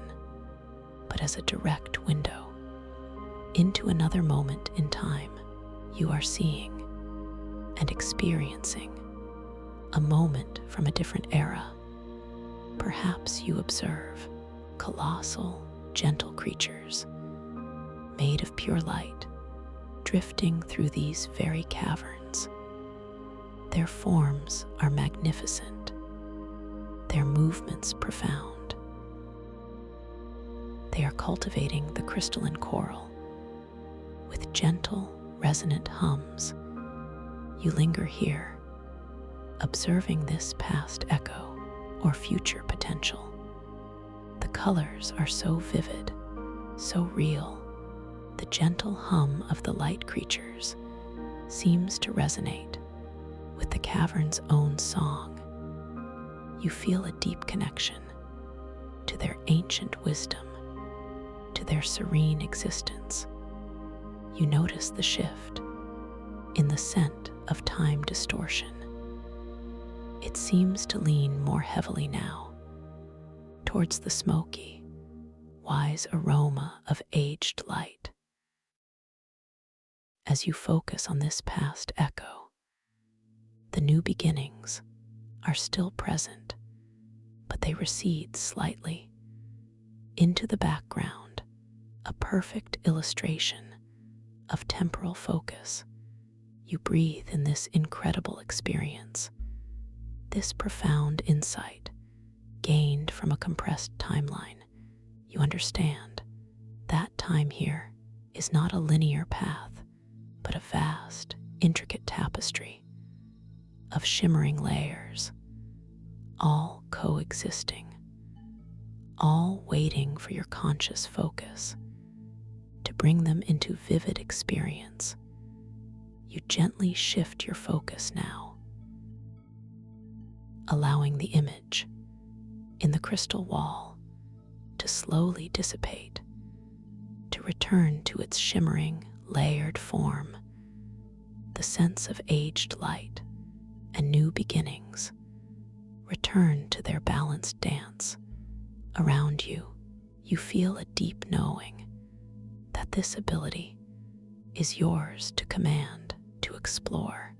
but as a direct window into another moment in time. You are seeing and experiencing a moment from a different era. Perhaps you observe colossal, gentle creatures made of pure light drifting through these very caverns. Their forms are magnificent, their movements profound. They are cultivating the crystalline coral with gentle, resonant hums. You linger here, observing this past echo or future potential. The colors are so vivid, so real. The gentle hum of the light creatures seems to resonate with the cavern's own song. You feel a deep connection to their ancient wisdom, to their serene existence. You notice the shift in the scent of time distortion. It seems to lean more heavily now towards the smoky, wise aroma of aged light. As you focus on this past echo, the new beginnings are still present, but they recede slightly into the background, a perfect illustration of temporal focus. You breathe in this incredible experience, this profound insight gained from a compressed timeline. You understand that time here is not a linear path, but a vast, intricate tapestry of shimmering layers, all coexisting, all waiting for your conscious focus to bring them into vivid experience. You gently shift your focus now, allowing the image in the crystal wall to slowly dissipate, to return to its shimmering, layered form. The sense of aged light and new beginnings return to their balanced dance. Around you, you feel a deep knowing that this ability is yours to command, to explore.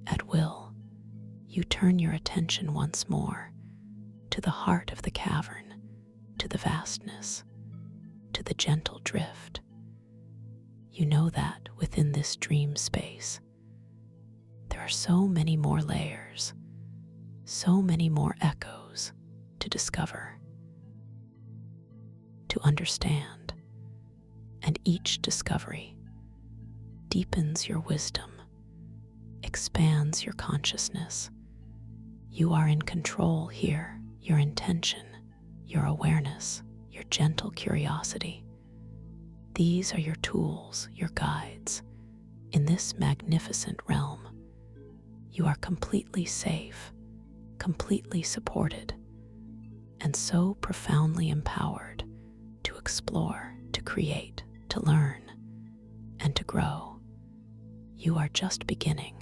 At will, you turn your attention once more to the heart of the cavern, to the vastness, to the gentle drift. You know that within this dream space, there are so many more layers, so many more echoes to discover, to understand, and each discovery deepens your wisdom, expands your consciousness. You are in control here. Your intention, your awareness, your gentle curiosity. These are your tools, your guides. In this magnificent realm, you are completely safe, completely supported, and so profoundly empowered to explore, to create, to learn, and to grow. You are just beginning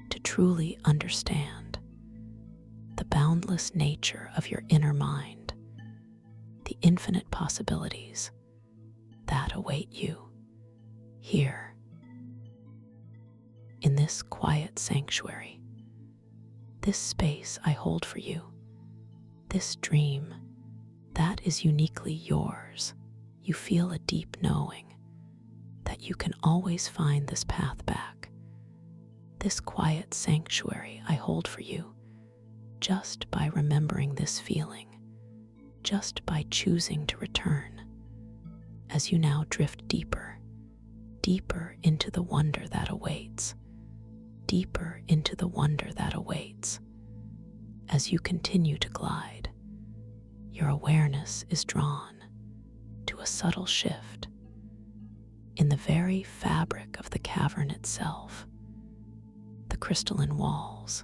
to truly understand the boundless nature of your inner mind, the infinite possibilities that await you here in this quiet sanctuary, this space I hold for you, this dream that is uniquely yours. You feel a deep knowing that you can always find this path back, this quiet sanctuary I hold for you, just by remembering this feeling, just by choosing to return. As you now drift deeper, deeper into the wonder that awaits, deeper into the wonder that awaits. As you continue to glide, your awareness is drawn to a subtle shift in the very fabric of the cavern itself. The crystalline walls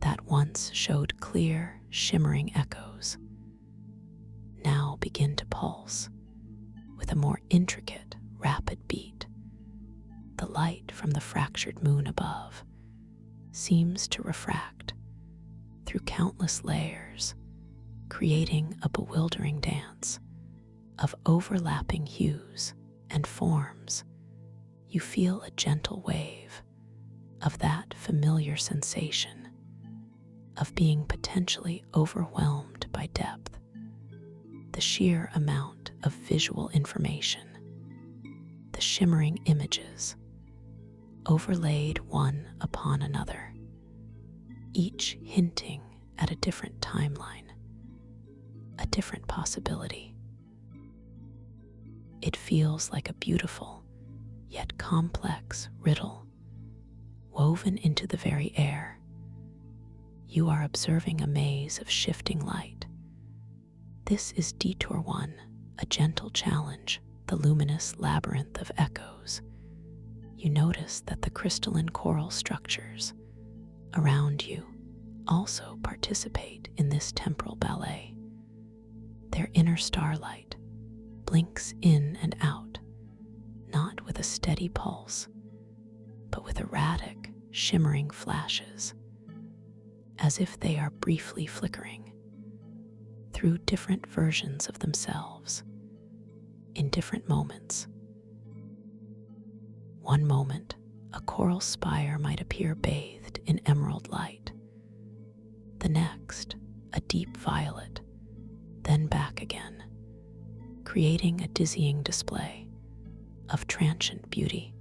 that once showed clear, shimmering echoes now begin to pulse with a more intricate, rapid beat. The light from the fractured moon above seems to refract through countless layers, creating a bewildering dance of overlapping hues and forms. You feel a gentle wave of that familiar sensation of being potentially overwhelmed by depth, the sheer amount of visual information, the shimmering images overlaid one upon another, each hinting at a different timeline, a different possibility. It feels like a beautiful yet complex riddle woven into the very air. You are observing a maze of shifting light. This is Detour 1, a gentle challenge, the luminous labyrinth of echoes. You notice that the crystalline coral structures around you also participate in this temporal ballet. Their inner starlight blinks in and out, with a steady pulse, but with erratic, shimmering flashes, as if they are briefly flickering through different versions of themselves in different moments. One moment, a coral spire might appear bathed in emerald light. The next, a deep violet, then back again, creating a dizzying display of transient beauty.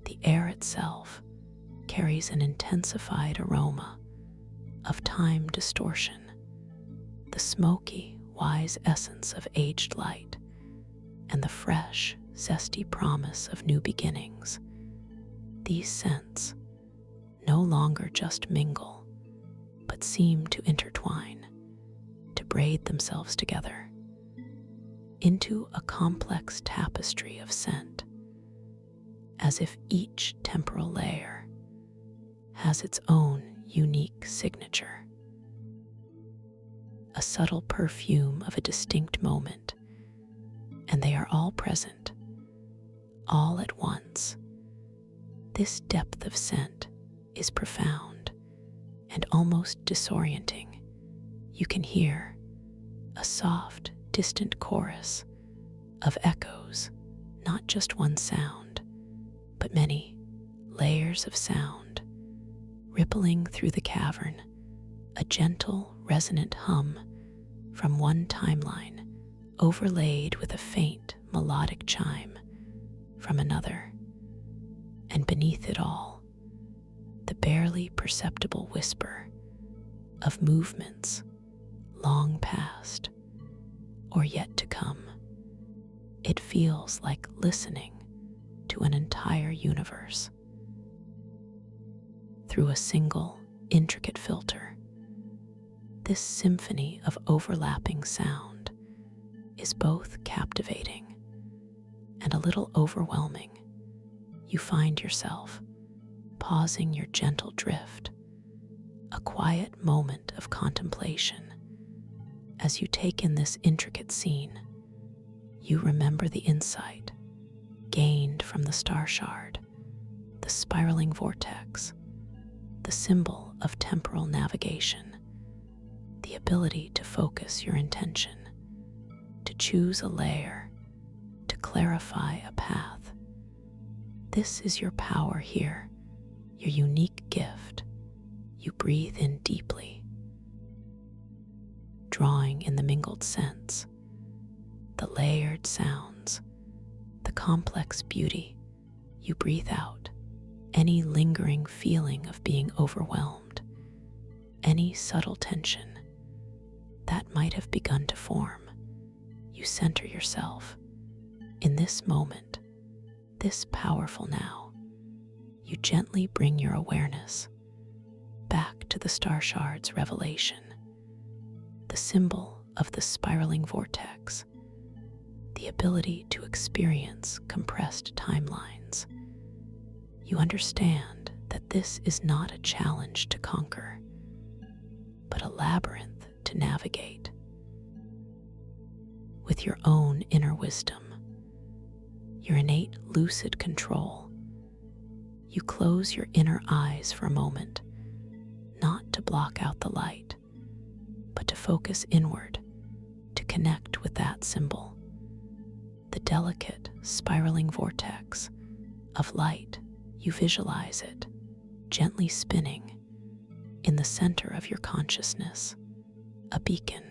The air itself carries an intensified aroma of time distortion, the smoky, wise essence of aged light, and the fresh, zesty promise of new beginnings. These scents no longer just mingle, but seem to intertwine, to braid themselves together into a complex tapestry of scent, as if each temporal layer has its own unique signature, a subtle perfume of a distinct moment, and they are all present, all at once. This depth of scent is profound and almost disorienting. You can hear a soft, distant chorus of echoes, not just one sound, but many layers of sound, rippling through the cavern, a gentle, resonant hum from one timeline, overlaid with a faint, melodic chime from another. And beneath it all, the barely perceptible whisper of movements long past or yet to come. It feels like listening to an entire universe through a single, intricate filter. This symphony of overlapping sound is both captivating and a little overwhelming. You find yourself pausing your gentle drift, a quiet moment of contemplation. As you take in this intricate scene, you remember the insight gained from the star shard, the spiraling vortex, the symbol of temporal navigation, the ability to focus your intention, to choose a layer, to clarify a path. This is your power here, your unique gift. You breathe in deeply, drawing in the mingled scents, the layered sounds, the complex beauty. You breathe out any lingering feeling of being overwhelmed, any subtle tension that might have begun to form. You center yourself in this moment, this powerful now. You gently bring your awareness back to the star shard's revelation, the symbol of the spiraling vortex, the ability to experience compressed timelines. You understand that this is not a challenge to conquer, but a labyrinth to navigate. With your own inner wisdom, your innate lucid control, you close your inner eyes for a moment, not to block out the light, but to focus inward, to connect with that symbol, the delicate, spiraling vortex of light. You visualize it, gently spinning in the center of your consciousness, a beacon,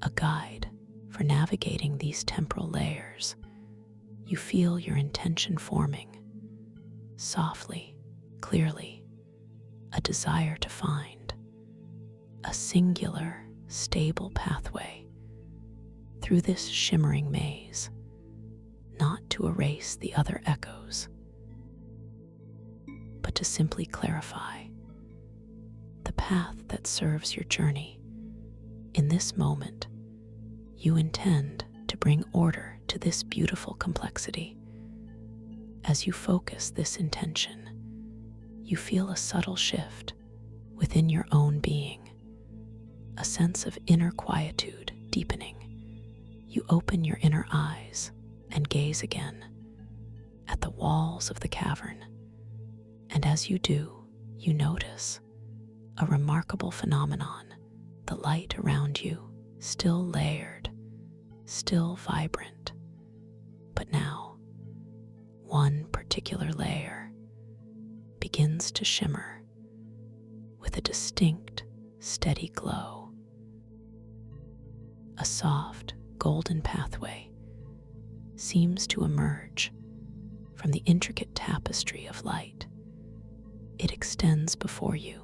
a guide for navigating these temporal layers. You feel your intention forming, softly, clearly, a desire to find a singular, stable pathway through this shimmering maze, not to erase the other echoes, but to simply clarify the path that serves your journey. In this moment, you intend to bring order to this beautiful complexity. As you focus this intention, you feel a subtle shift within your own being, a sense of inner quietude deepening. You open your inner eyes and gaze again, at the walls of the cavern. And as you do, you notice a remarkable phenomenon: the light around you, still layered, still vibrant. But now, one particular layer begins to shimmer with a distinct, steady glow. A soft, golden pathway seems to emerge from the intricate tapestry of light. It extends before you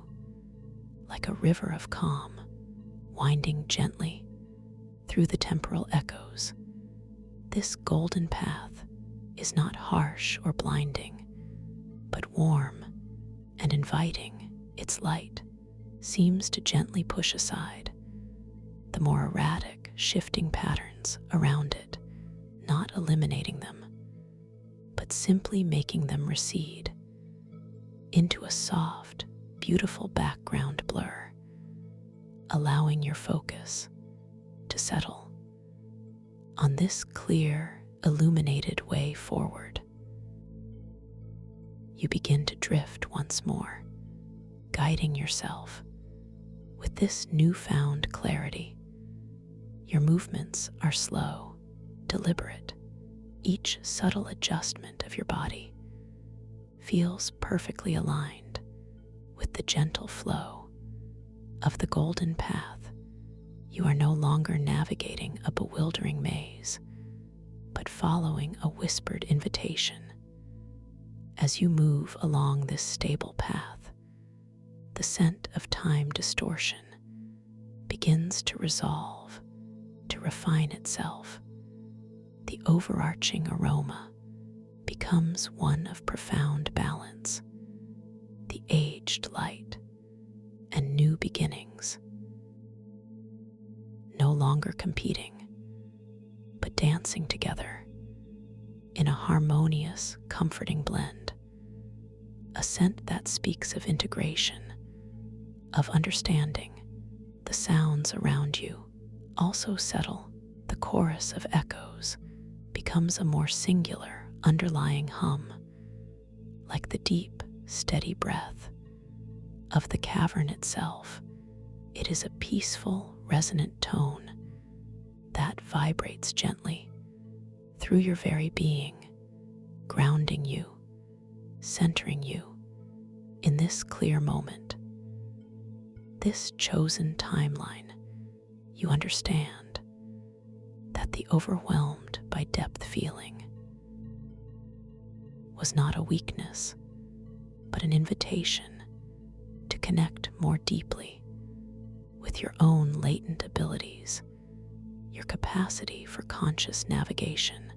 like a river of calm, winding gently through the temporal echoes. This golden path is not harsh or blinding, but warm and inviting. Its light seems to gently push aside the more erratic, shifting patterns around it, not eliminating them, but simply making them recede into a soft, beautiful background blur, allowing your focus to settle on this clear, illuminated way forward. You begin to drift once more, guiding yourself with this newfound clarity. Your movements are slow, deliberate. Each subtle adjustment of your body feels perfectly aligned with the gentle flow of the golden path. You are no longer navigating a bewildering maze, but following a whispered invitation. As you move along this stable path, the scent of time distortion begins to resolve, to refine itself. The overarching aroma becomes one of profound balance, the aged light and new beginnings, no longer competing, but dancing together in a harmonious, comforting blend. A scent that speaks of integration, of understanding. The sounds around you also settle. The chorus of echoes becomes a more singular, underlying hum, like the deep, steady breath of the cavern itself. It is a peaceful, resonant tone that vibrates gently through your very being, grounding you, centering you in this clear moment, this chosen timeline. You understand that the overwhelmed by depth feeling was not a weakness, but an invitation to connect more deeply with your own latent abilities, your capacity for conscious navigation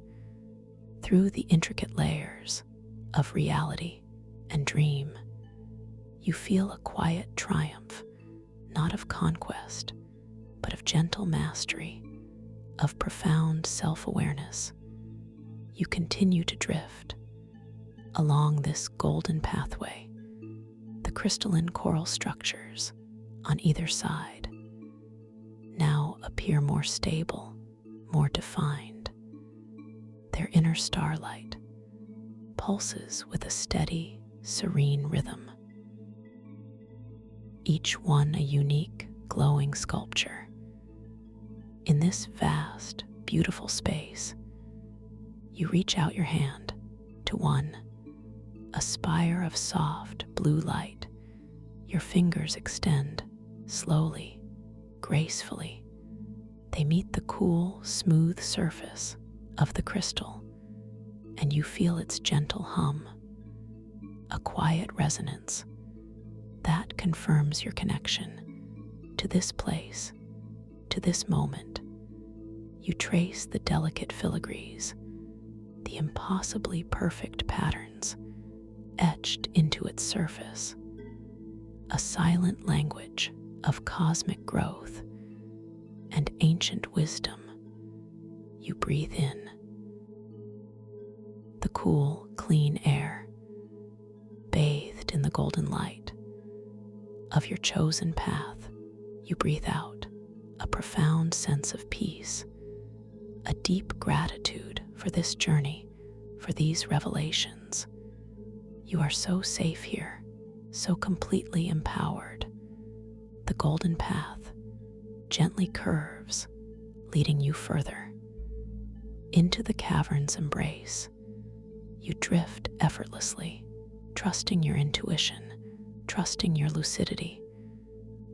through the intricate layers of reality and dream. You feel a quiet triumph, not of conquest, but of gentle mastery, of profound self-awareness. You continue to drift along this golden pathway. The crystalline coral structures on either side now appear more stable, more defined. Their inner starlight pulses with a steady, serene rhythm, each one a unique, glowing sculpture. In this vast, beautiful space, you reach out your hand to one, a spire of soft blue light. Your fingers extend slowly, gracefully. They meet the cool, smooth surface of the crystal, and you feel its gentle hum, a quiet resonance that confirms your connection to this place, to this moment. You trace the delicate filigrees, the impossibly perfect patterns etched into its surface, a silent language of cosmic growth and ancient wisdom. You breathe in the cool, clean air, bathed in the golden light of your chosen path. You breathe out a profound sense of peace, a deep gratitude for this journey, for these revelations. You are so safe here, so completely empowered. The golden path gently curves, leading you further into the cavern's embrace. You drift effortlessly, trusting your intuition, trusting your lucidity.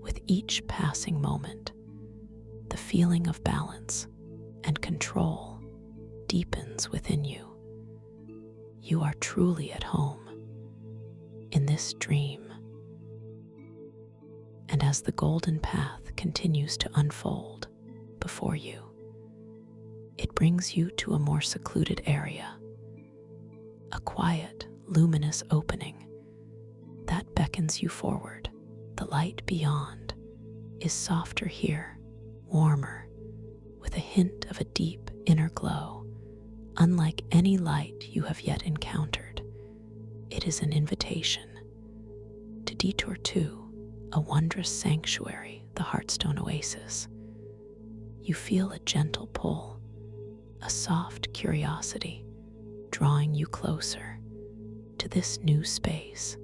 With each passing moment, the feeling of balance and control deepens within you. You are truly at home in this dream. And as the golden path continues to unfold before you, it brings you to a more secluded area, a quiet, luminous opening that beckons you forward. The light beyond is softer here, warmer, with a hint of a deep inner glow, unlike any light you have yet encountered. It is an invitation to detour to a wondrous sanctuary, the Heartstone Oasis. You feel a gentle pull, a soft curiosity drawing you closer to this new space.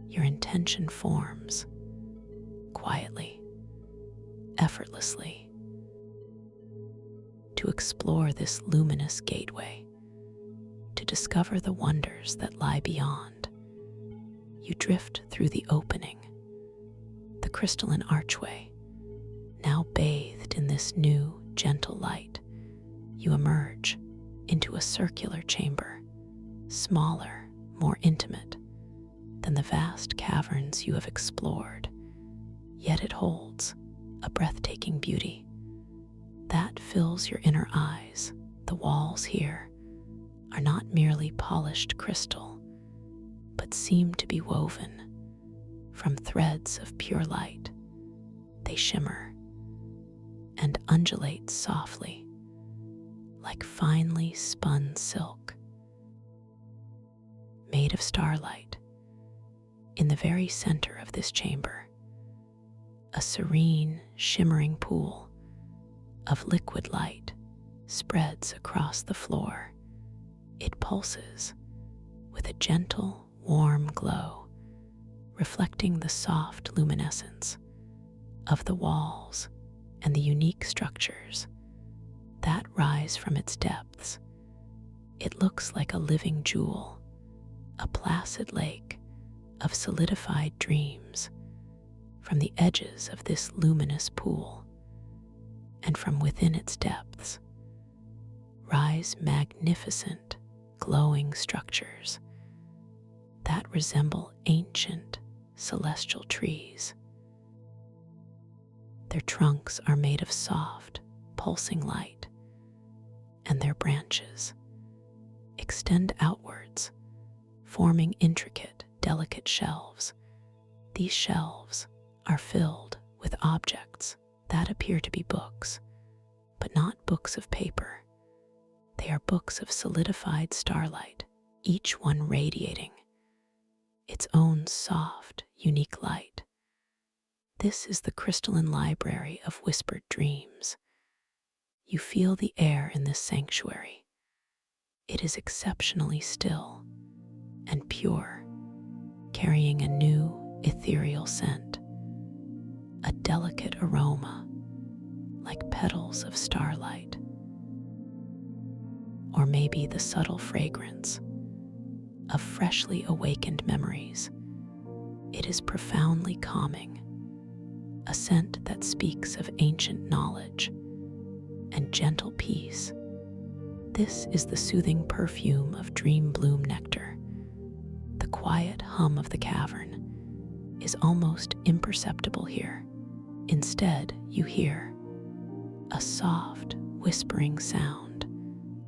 Your intention forms quietly, effortlessly, to explore this luminous gateway, to discover the wonders that lie beyond. You drift through the opening, the crystalline archway, now bathed in this new, gentle light. You emerge into a circular chamber, smaller, more intimate than the vast caverns you have explored, yet it holds a breathtaking beauty that fills your inner eyes. The walls here are not merely polished crystal, but seem to be woven from threads of pure light. They shimmer and undulate softly, like finely spun silk, made of starlight. In the very center of this chamber, a serene, shimmering pool of liquid light spreads across the floor. It pulses with a gentle, warm glow, reflecting the soft luminescence of the walls and the unique structures that rise from its depths. It looks like a living jewel, a placid lake of solidified dreams. From the edges of this luminous pool and from within its depths rise magnificent, glowing structures that resemble ancient celestial trees. Their trunks are made of soft, pulsing light, and their branches extend outwards, forming intricate, delicate shelves. These shelves are filled with objects that appear to be books, but not books of paper. They are books of solidified starlight, each one radiating its own soft, unique light. This is the crystalline library of whispered dreams. You feel the air in this sanctuary. It is exceptionally still and pure, carrying a new, ethereal scent, a delicate aroma like petals of starlight, or maybe the subtle fragrance of freshly awakened memories. It is profoundly calming, a scent that speaks of ancient knowledge and gentle peace. This is the soothing perfume of dream bloom nectar. The quiet hum of the cavern is almost imperceptible here. Instead, you hear a soft, whispering sound,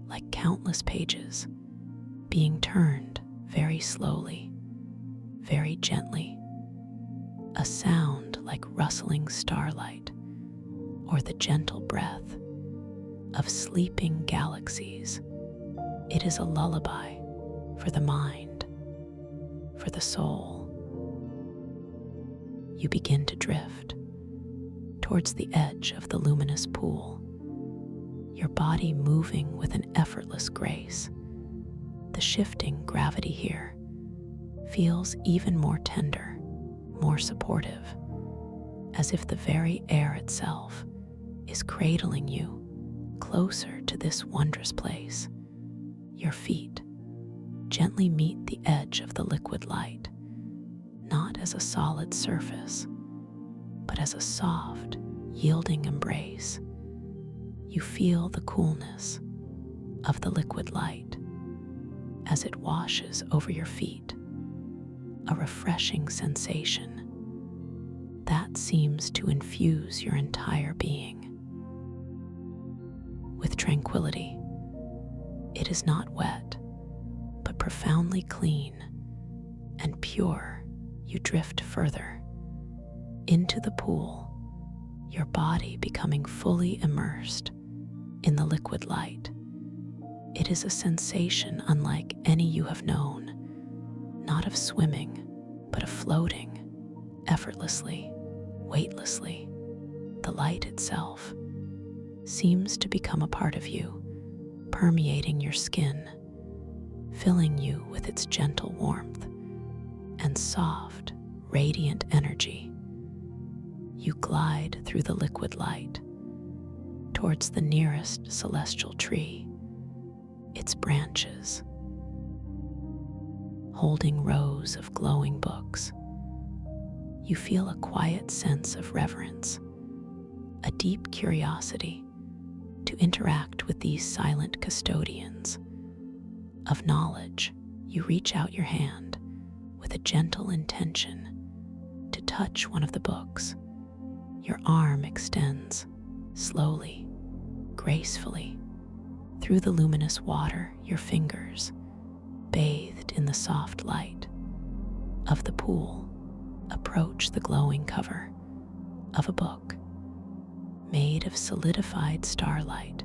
like countless pages being turned very slowly, very gently. A sound like rustling starlight or the gentle breath of sleeping galaxies. It is a lullaby for the mind, for the soul. You begin to drift towards the edge of the luminous pool, your body moving with an effortless grace, The shifting gravity here feels even more tender, more supportive, as if the very air itself is cradling you closer to this wondrous place. Your feet gently meet the edge of the liquid light, not as a solid surface, but as a soft, yielding embrace. You feel the coolness of the liquid light as it washes over your feet, a refreshing sensation that seems to infuse your entire being with tranquility. It is not wet, but profoundly clean and pure. You drift further into the pool, your body becoming fully immersed in the liquid light. It is a sensation unlike any you have known, not of swimming, but of floating effortlessly, weightlessly. The light itself seems to become a part of you, permeating your skin, filling you with its gentle warmth and soft, radiant energy. You glide through the liquid light towards the nearest celestial tree, its branches holding rows of glowing books. You feel a quiet sense of reverence, a deep curiosity to interact with these silent custodians of knowledge. You reach out your hand with a gentle intention to touch one of the books. Your arm extends slowly, gracefully, through the luminous water. Your fingers, bathed in the soft light of the pool, approach the glowing cover of a book made of solidified starlight.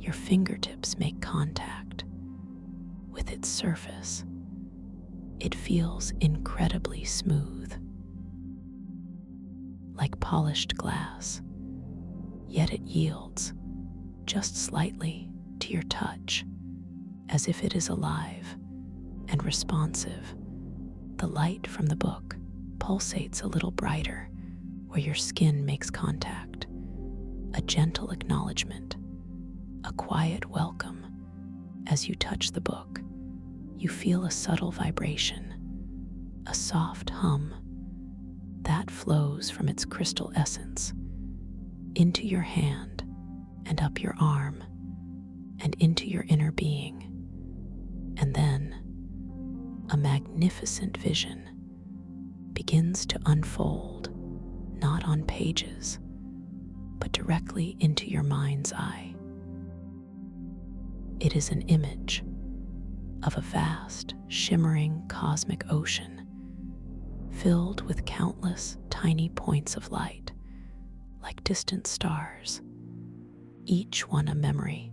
Your fingertips make contact with its surface. It feels incredibly smooth, like polished glass, yet it yields just slightly to your touch, as if it is alive and responsive. The light from the book pulsates a little brighter where your skin makes contact, a gentle acknowledgement, a quiet welcome. As you touch the book, you feel a subtle vibration, a soft hum that flows from its crystal essence into your hand and up your arm and into your inner being. And then a magnificent vision begins to unfold, not on pages, but directly into your mind's eye. It is an image of a vast, shimmering cosmic ocean filled with countless tiny points of light, like distant stars, each one a memory,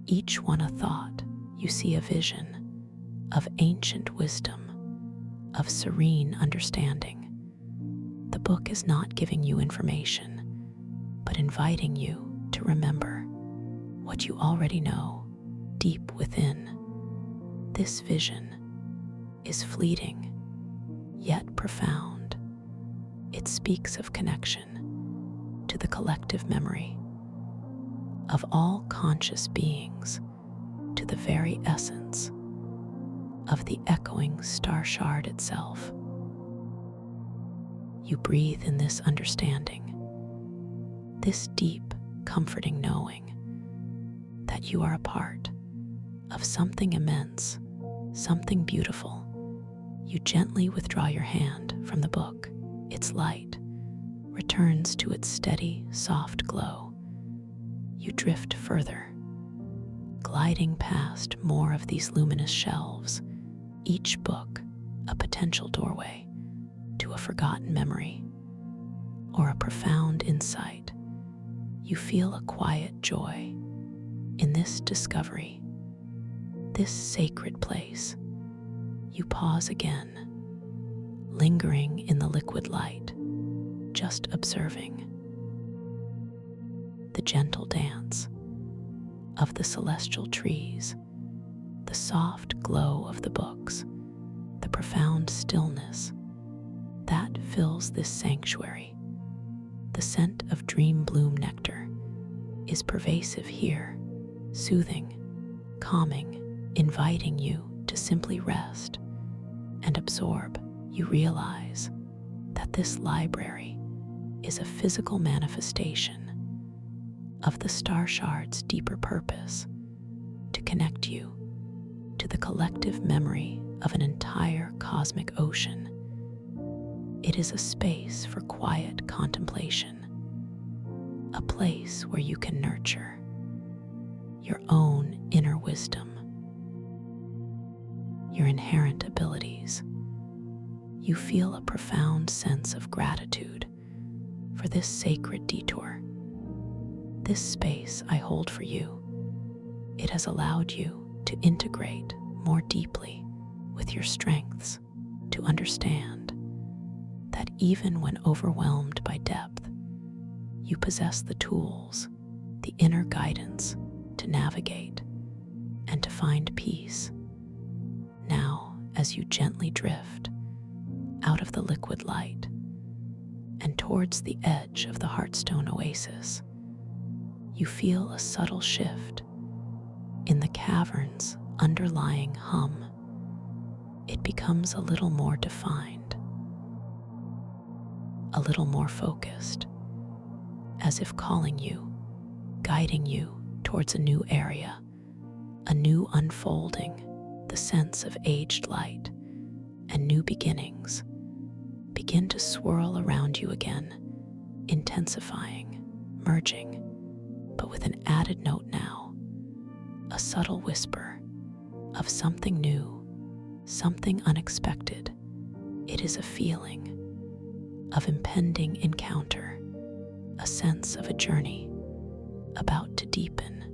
each one a thought. You see a vision of ancient wisdom, of serene understanding. The book is not giving you information, but inviting you to remember what you already know deep within. This vision is fleeting, yet profound. It speaks of connection to the collective memory of all conscious beings, to the very essence of the echoing star shard itself. You breathe in this understanding, this deep, comforting knowing that you are a part of something immense, something beautiful. You gently withdraw your hand from the book. Its light returns to its steady, soft glow. You drift further, gliding past more of these luminous shelves, each book a potential doorway to a forgotten memory or a profound insight. You feel a quiet joy in this discovery, this sacred place. You pause again, lingering in the liquid light, just observing the gentle dance of the celestial trees, The soft glow of the books, the profound stillness that fills this sanctuary. The scent of dream bloom nectar is pervasive here, soothing, calming, inviting you to simply rest and absorb. You realize that this library is a physical manifestation of the star shard's deeper purpose to connect you to the collective memory of an entire cosmic ocean. It is a space for quiet contemplation, a place where you can nurture your own inner wisdom, your inherent abilities. You feel a profound sense of gratitude for this sacred detour. This space I hold for you, it has allowed you to integrate more deeply with your strengths, to understand that even when overwhelmed by depth, you possess the tools, the inner guidance to navigate and to find peace. Now, as you gently drift out of the liquid light and towards the edge of the Heartstone oasis, you feel a subtle shift in the cavern's underlying hum. It becomes a little more defined, a little more focused, as if calling you, guiding you towards a new area, a new unfolding. The sense of aged light and new beginnings begin to swirl around you again, intensifying, merging, but with an added note now, a subtle whisper of something new, something unexpected. It is a feeling of impending encounter, a sense of a journey about to deepen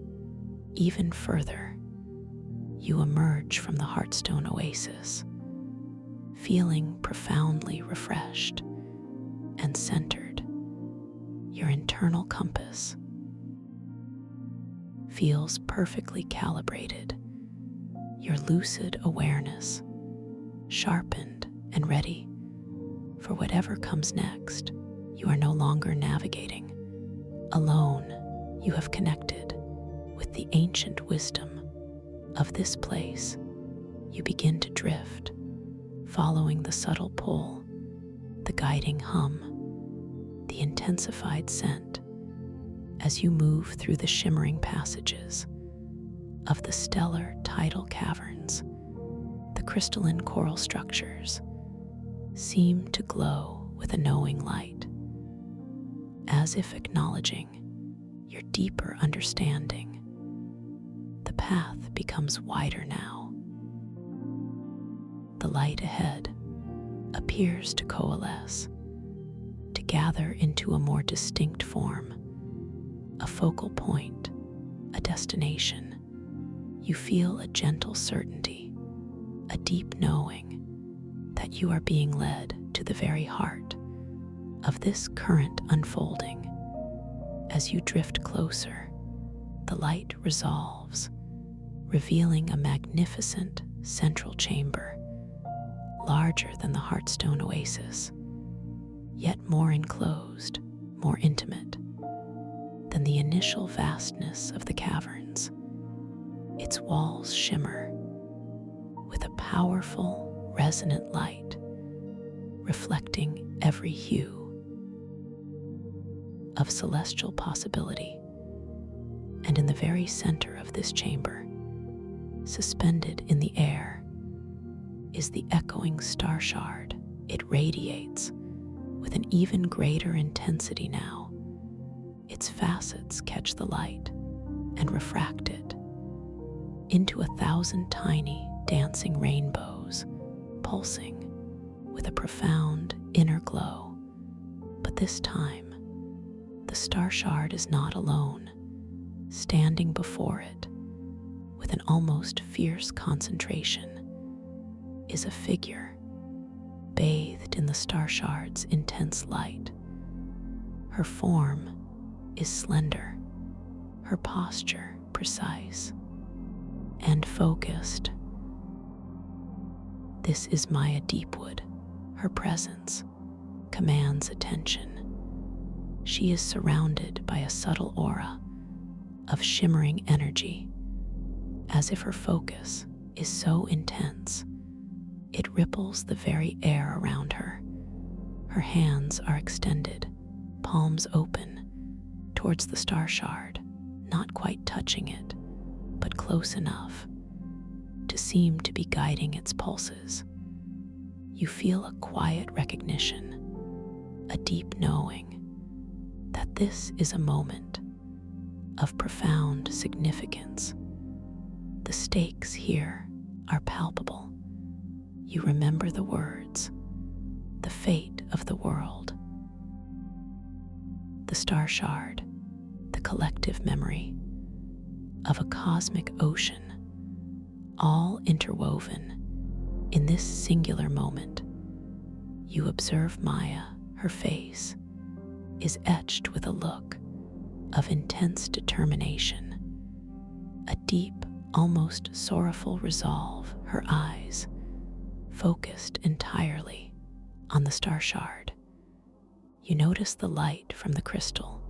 even further. You emerge from the Heartstone oasis, feeling profoundly refreshed and centered. Your internal compass feels perfectly calibrated, your lucid awareness sharpened and ready for whatever comes next. You are no longer navigating alone. You have connected with the ancient wisdom of this place. You begin to drift, following the subtle pull, the guiding hum, the intensified scent, as you move through the shimmering passages of the stellar tidal caverns. The crystalline coral structures seem to glow with a knowing light, as if acknowledging your deeper understanding. The path becomes wider now. The light ahead appears to coalesce, to gather into a more distinct form, a focal point, a destination. You feel a gentle certainty, a deep knowing that you are being led to the very heart of this current unfolding. As you drift closer, the light resolves, revealing a magnificent central chamber, larger than the Heartstone oasis, yet more enclosed, more intimate than the initial vastness of the caverns. Its walls shimmer with a powerful, resonant light, reflecting every hue of celestial possibility. And in the very center of this chamber, suspended in the air, is the echoing star shard. It radiates with an even greater intensity now. Its facets catch the light and refract it into 1,000 tiny dancing rainbows, pulsing with a profound inner glow. But this time, the star shard is not alone. Standing before it, with an almost fierce concentration, is a figure bathed in the star shard's intense light. Her form is slender, her posture precise, and focused. This is Maya Deepwood. Her presence commands attention. She is surrounded by a subtle aura of shimmering energy, as if her focus is so intense it ripples the very air around her. Her hands are extended, palms open, towards the star shard, not quite touching it, but close enough to seem to be guiding its pulses. You feel a quiet recognition, a deep knowing that this is a moment of profound significance. The stakes here are palpable. You remember the words, the fate of the world, the star shard, the collective memory of a cosmic ocean, all interwoven in this singular moment. You observe Maya. Her face is etched with a look of intense determination, a deep, almost sorrowful resolve. Her eyes focused entirely on the star shard. You notice the light from the crystal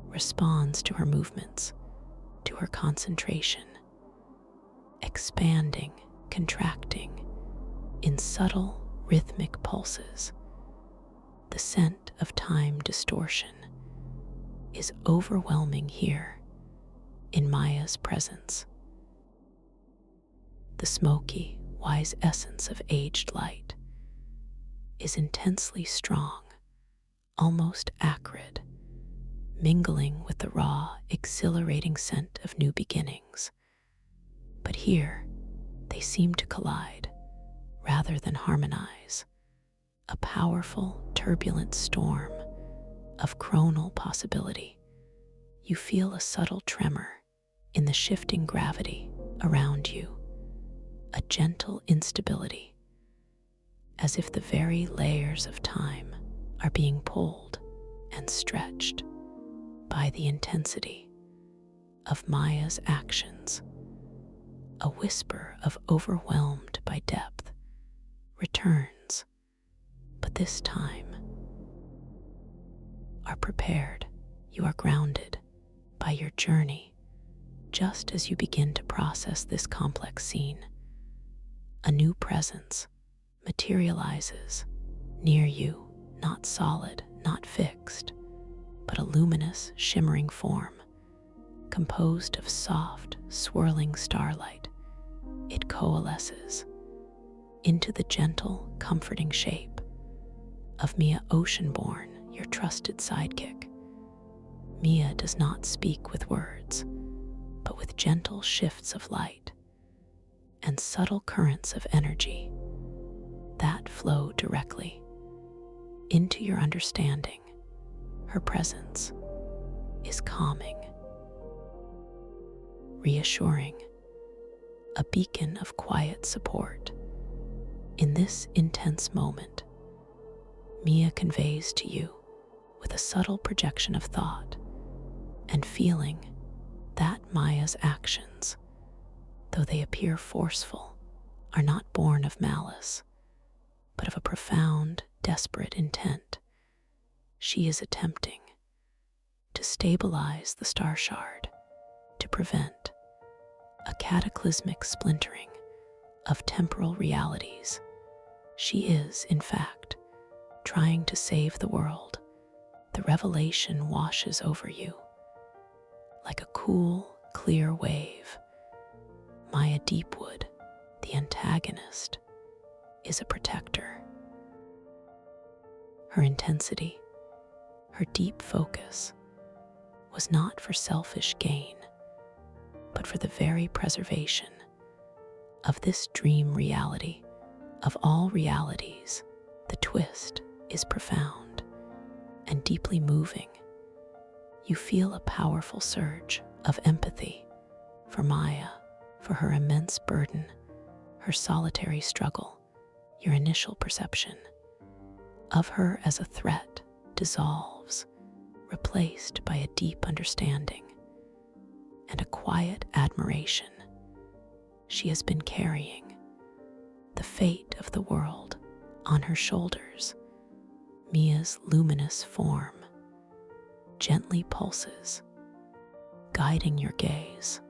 responds to her movements, to her concentration, expanding, contracting in subtle, rhythmic pulses. The scent of time distortion is overwhelming here in Maya's presence. The smoky, wise essence of aged light is intensely strong, almost acrid, mingling with the raw, exhilarating scent of new beginnings. But here, they seem to collide rather than harmonize, a powerful, turbulent storm of chronal possibility. You feel a subtle tremor in the shifting gravity around you, a gentle instability, as if the very layers of time are being pulled and stretched by the intensity of Maya's actions. A whisper of overwhelmed by depth returns, but this time are prepared. You are grounded by your journey just as you begin to process this complex scene. A new presence materializes near you, not solid, not fixed, but a luminous, shimmering form composed of soft, swirling starlight. It coalesces into the gentle, comforting shape of Mia Oceanborn, your trusted sidekick. Mia does not speak with words, but with gentle shifts of light and subtle currents of energy that flow directly into your understanding. Her presence is calming, reassuring, a beacon of quiet support. In this intense moment, Mia conveys to you, with a subtle projection of thought and feeling, that Maya's actions, though they appear forceful, are not born of malice, but of a profound, desperate intent. She is attempting to stabilize the star shard, to prevent a cataclysmic splintering of temporal realities. She is, in fact, trying to save the world. The revelation washes over you like a cool, clear wave. Maya Deepwood, the antagonist, is a protector. Her intensity, her deep focus, was not for selfish gain, but for the very preservation of this dream reality. Of all realities, the twist is profound and deeply moving. You feel a powerful surge of empathy for Maya, for her immense burden, her solitary struggle. Your initial perception of her as a threat dissolves, replaced by a deep understanding and a quiet admiration she has been carrying, the fate of the world on her shoulders. Mia's luminous form gently pulses, guiding your gaze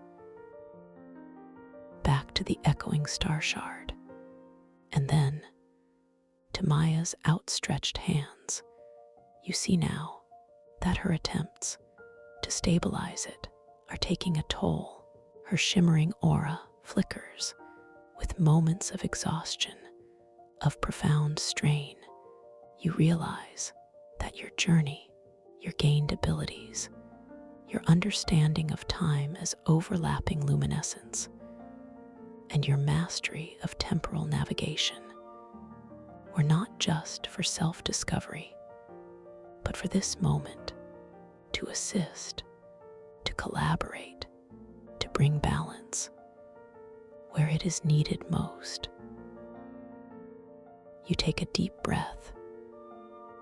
back to the echoing star shard, and then to Maya's outstretched hands. You see now that her attempts to stabilize it are taking a toll. Her shimmering aura flickers with moments of exhaustion, of profound strain. You realize that your journey, your gained abilities, your understanding of time as overlapping luminescence, and your mastery of temporal navigation were not just for self-discovery, but for this moment, to assist, to collaborate, to bring balance where it is needed most. You take a deep breath.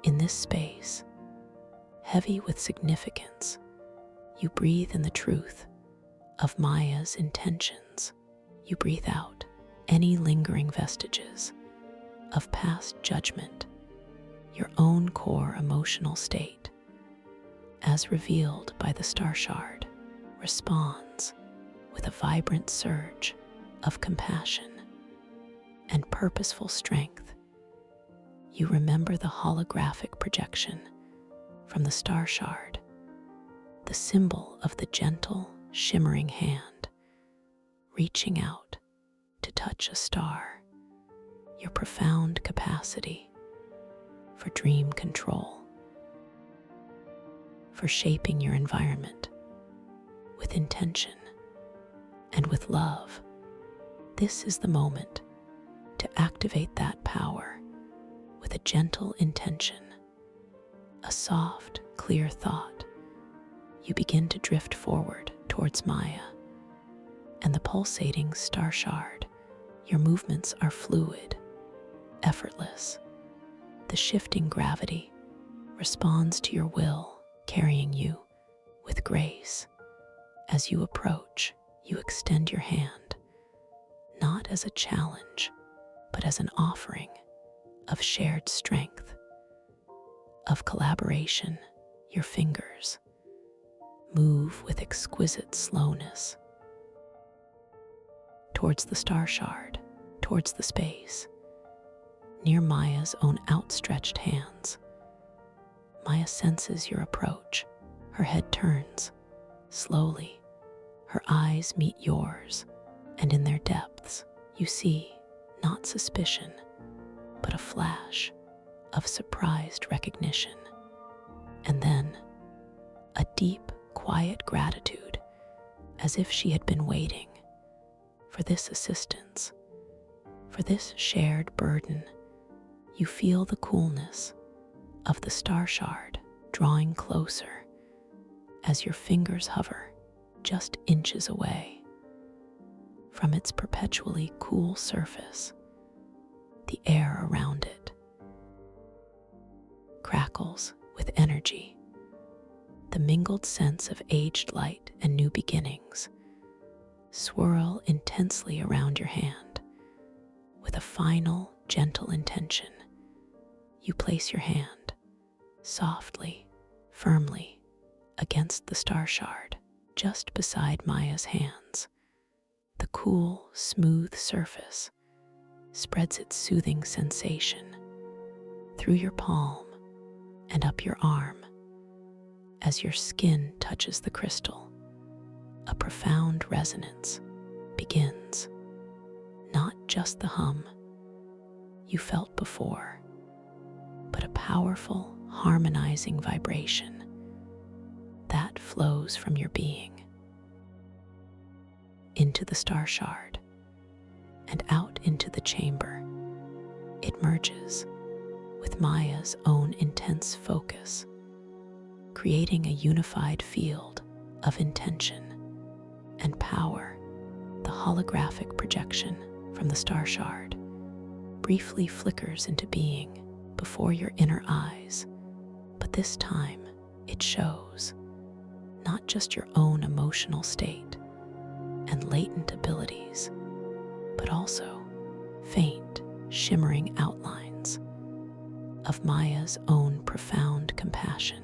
In this space, heavy with significance, you breathe in the truth of Maya's intentions. You breathe out any lingering vestiges of past judgment. Your own core emotional state, as revealed by the star shard, responds with a vibrant surge of compassion and purposeful strength. You remember the holographic projection from the star shard, the symbol of the gentle, shimmering hand reaching out to touch a star. Your profound capacity for dream control, for shaping your environment with intention and with love. This is the moment to activate that power with a gentle intention, a soft, clear thought. You begin to drift forward towards Maya and the pulsating star shard. Your movements are fluid, effortless. The shifting gravity responds to your will, carrying you with grace. As you approach, you extend your hand, not as a challenge, but as an offering of shared strength, of collaboration. Your fingers move with exquisite slowness towards the star shard, towards the space near Maya's own outstretched hands. Maya senses your approach. Her head turns slowly. Her eyes meet yours, and in their depths, you see not suspicion, but a flash of surprised recognition. And then a deep, quiet gratitude, as if she had been waiting for this assistance, for this shared burden. You feel the coolness of the star shard drawing closer as your fingers hover just inches away from its perpetually cool surface. The air around it crackles with energy. The mingled sense of aged light and new beginnings swirl intensely around your hand. With a final, gentle intention, you place your hand softly, firmly against the star shard just beside Maya's hands. The cool, smooth surface spreads its soothing sensation through your palm and up your arm. As your skin touches the crystal, a profound resonance begins. Not just the hum you felt before, but a powerful, harmonizing vibration that flows from your being into the star shard and out into the chamber. It merges with Maya's own intense focus, creating a unified field of intention and power. The holographic projection from the star shard briefly flickers into being before your inner eyes, but this time it shows not just your own emotional state and latent abilities, but also faint, shimmering outlines of Maya's own profound compassion,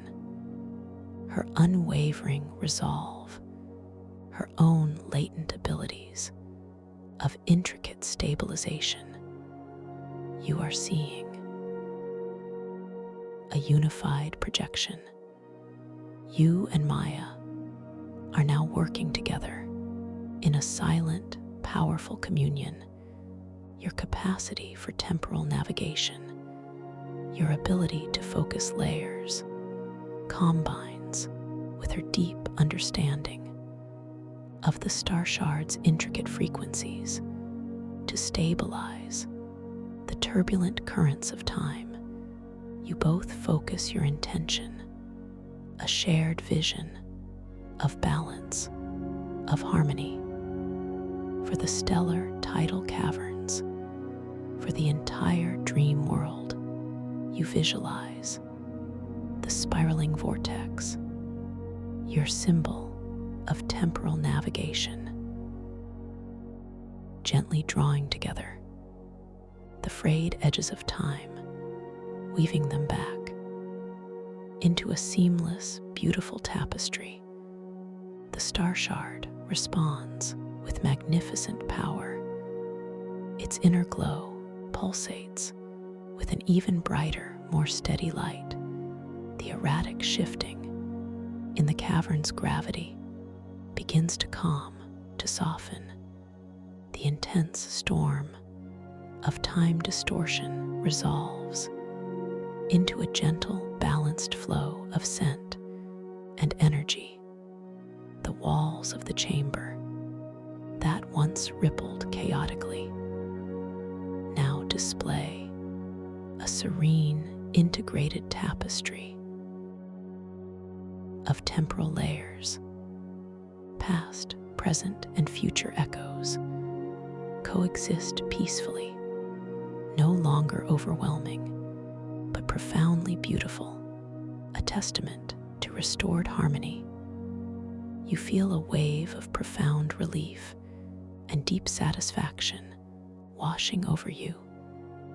her unwavering resolve, her own latent abilities of intricate stabilization. You are seeing a unified projection. You and Maya are now working together in a silent, powerful communion. Your capacity for temporal navigation, your ability to focus layers, combines with her deep understanding of the star shard's intricate frequencies to stabilize the turbulent currents of time. You both focus your intention, a shared vision of balance, of harmony, for the stellar tidal caverns, for the entire dream world. You visualize the spiraling vortex, your symbol of temporal navigation, gently drawing together the frayed edges of time, weaving them back into a seamless, beautiful tapestry. The star shard responds with magnificent power. Its inner glow pulsates with an even brighter, more steady light. The erratic shifting in the cavern's gravity begins to calm, to soften. The intense storm of time distortion resolves into a gentle, balanced flow of scent and energy. The walls of the chamber that once rippled chaotically now display a serene, integrated tapestry of temporal layers. Past, present, and future echoes coexist peacefully, no longer overwhelming, but profoundly beautiful, a testament to restored harmony. You feel a wave of profound relief and deep satisfaction washing over you.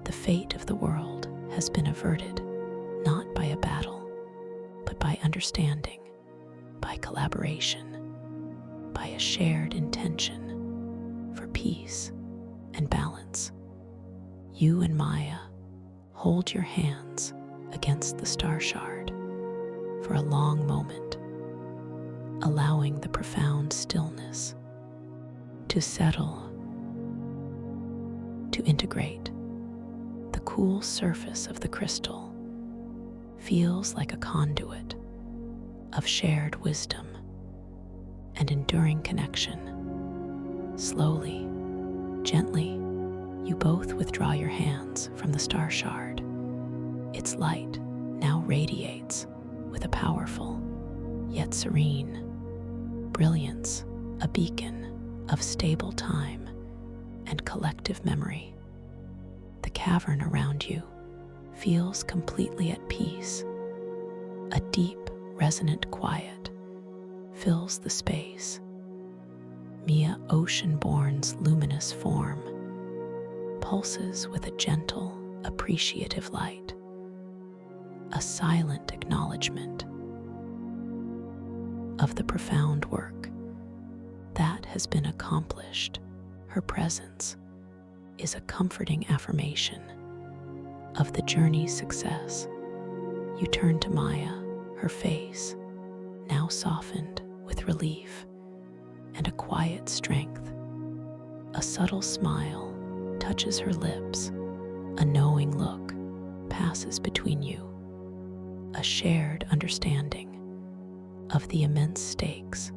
The fate of the world has been averted, not by a battle, but by understanding, by collaboration, by a shared intention for peace and balance. You and Maya hold your hands against the star shard for a long moment, allowing the profound stillness to settle, to integrate. The cool surface of the crystal feels like a conduit of shared wisdom and enduring connection. Slowly, gently, you both withdraw your hands from the star shard. Its light now radiates with a powerful, yet serene brilliance, a beacon of stable time and collective memory. The cavern around you feels completely at peace. A deep, resonant quiet fills the space. Mia Oceanborn's luminous form pulses with a gentle, appreciative light, a silent acknowledgement of the profound work that has been accomplished. Her presence is a comforting affirmation of the journey's success. You turn to Maya, her face now softened with relief and a quiet strength. A subtle smile touches her lips. A knowing look passes between you. A shared understanding of the immense stakes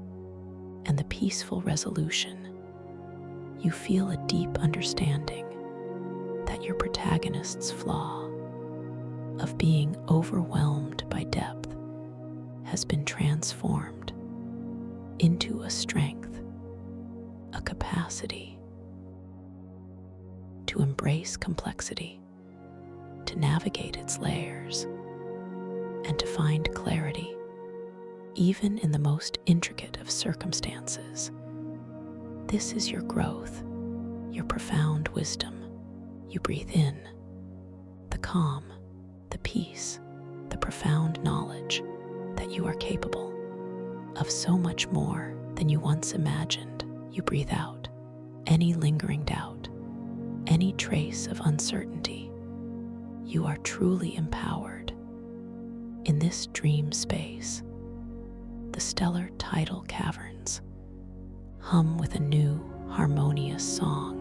and the peaceful resolution. You feel a deep understanding that your protagonist's flaw of being overwhelmed by depth has been transformed into a strength, a capacity to embrace complexity, to navigate its layers, and to find clarity even in the most intricate of circumstances. This is your growth, your profound wisdom. You breathe in the calm, the peace, the profound knowledge that you are capable of so much more than you once imagined. You breathe out any lingering doubt, any trace of uncertainty. You are truly empowered. In this dream space, the stellar tidal caverns hum with a new, harmonious song.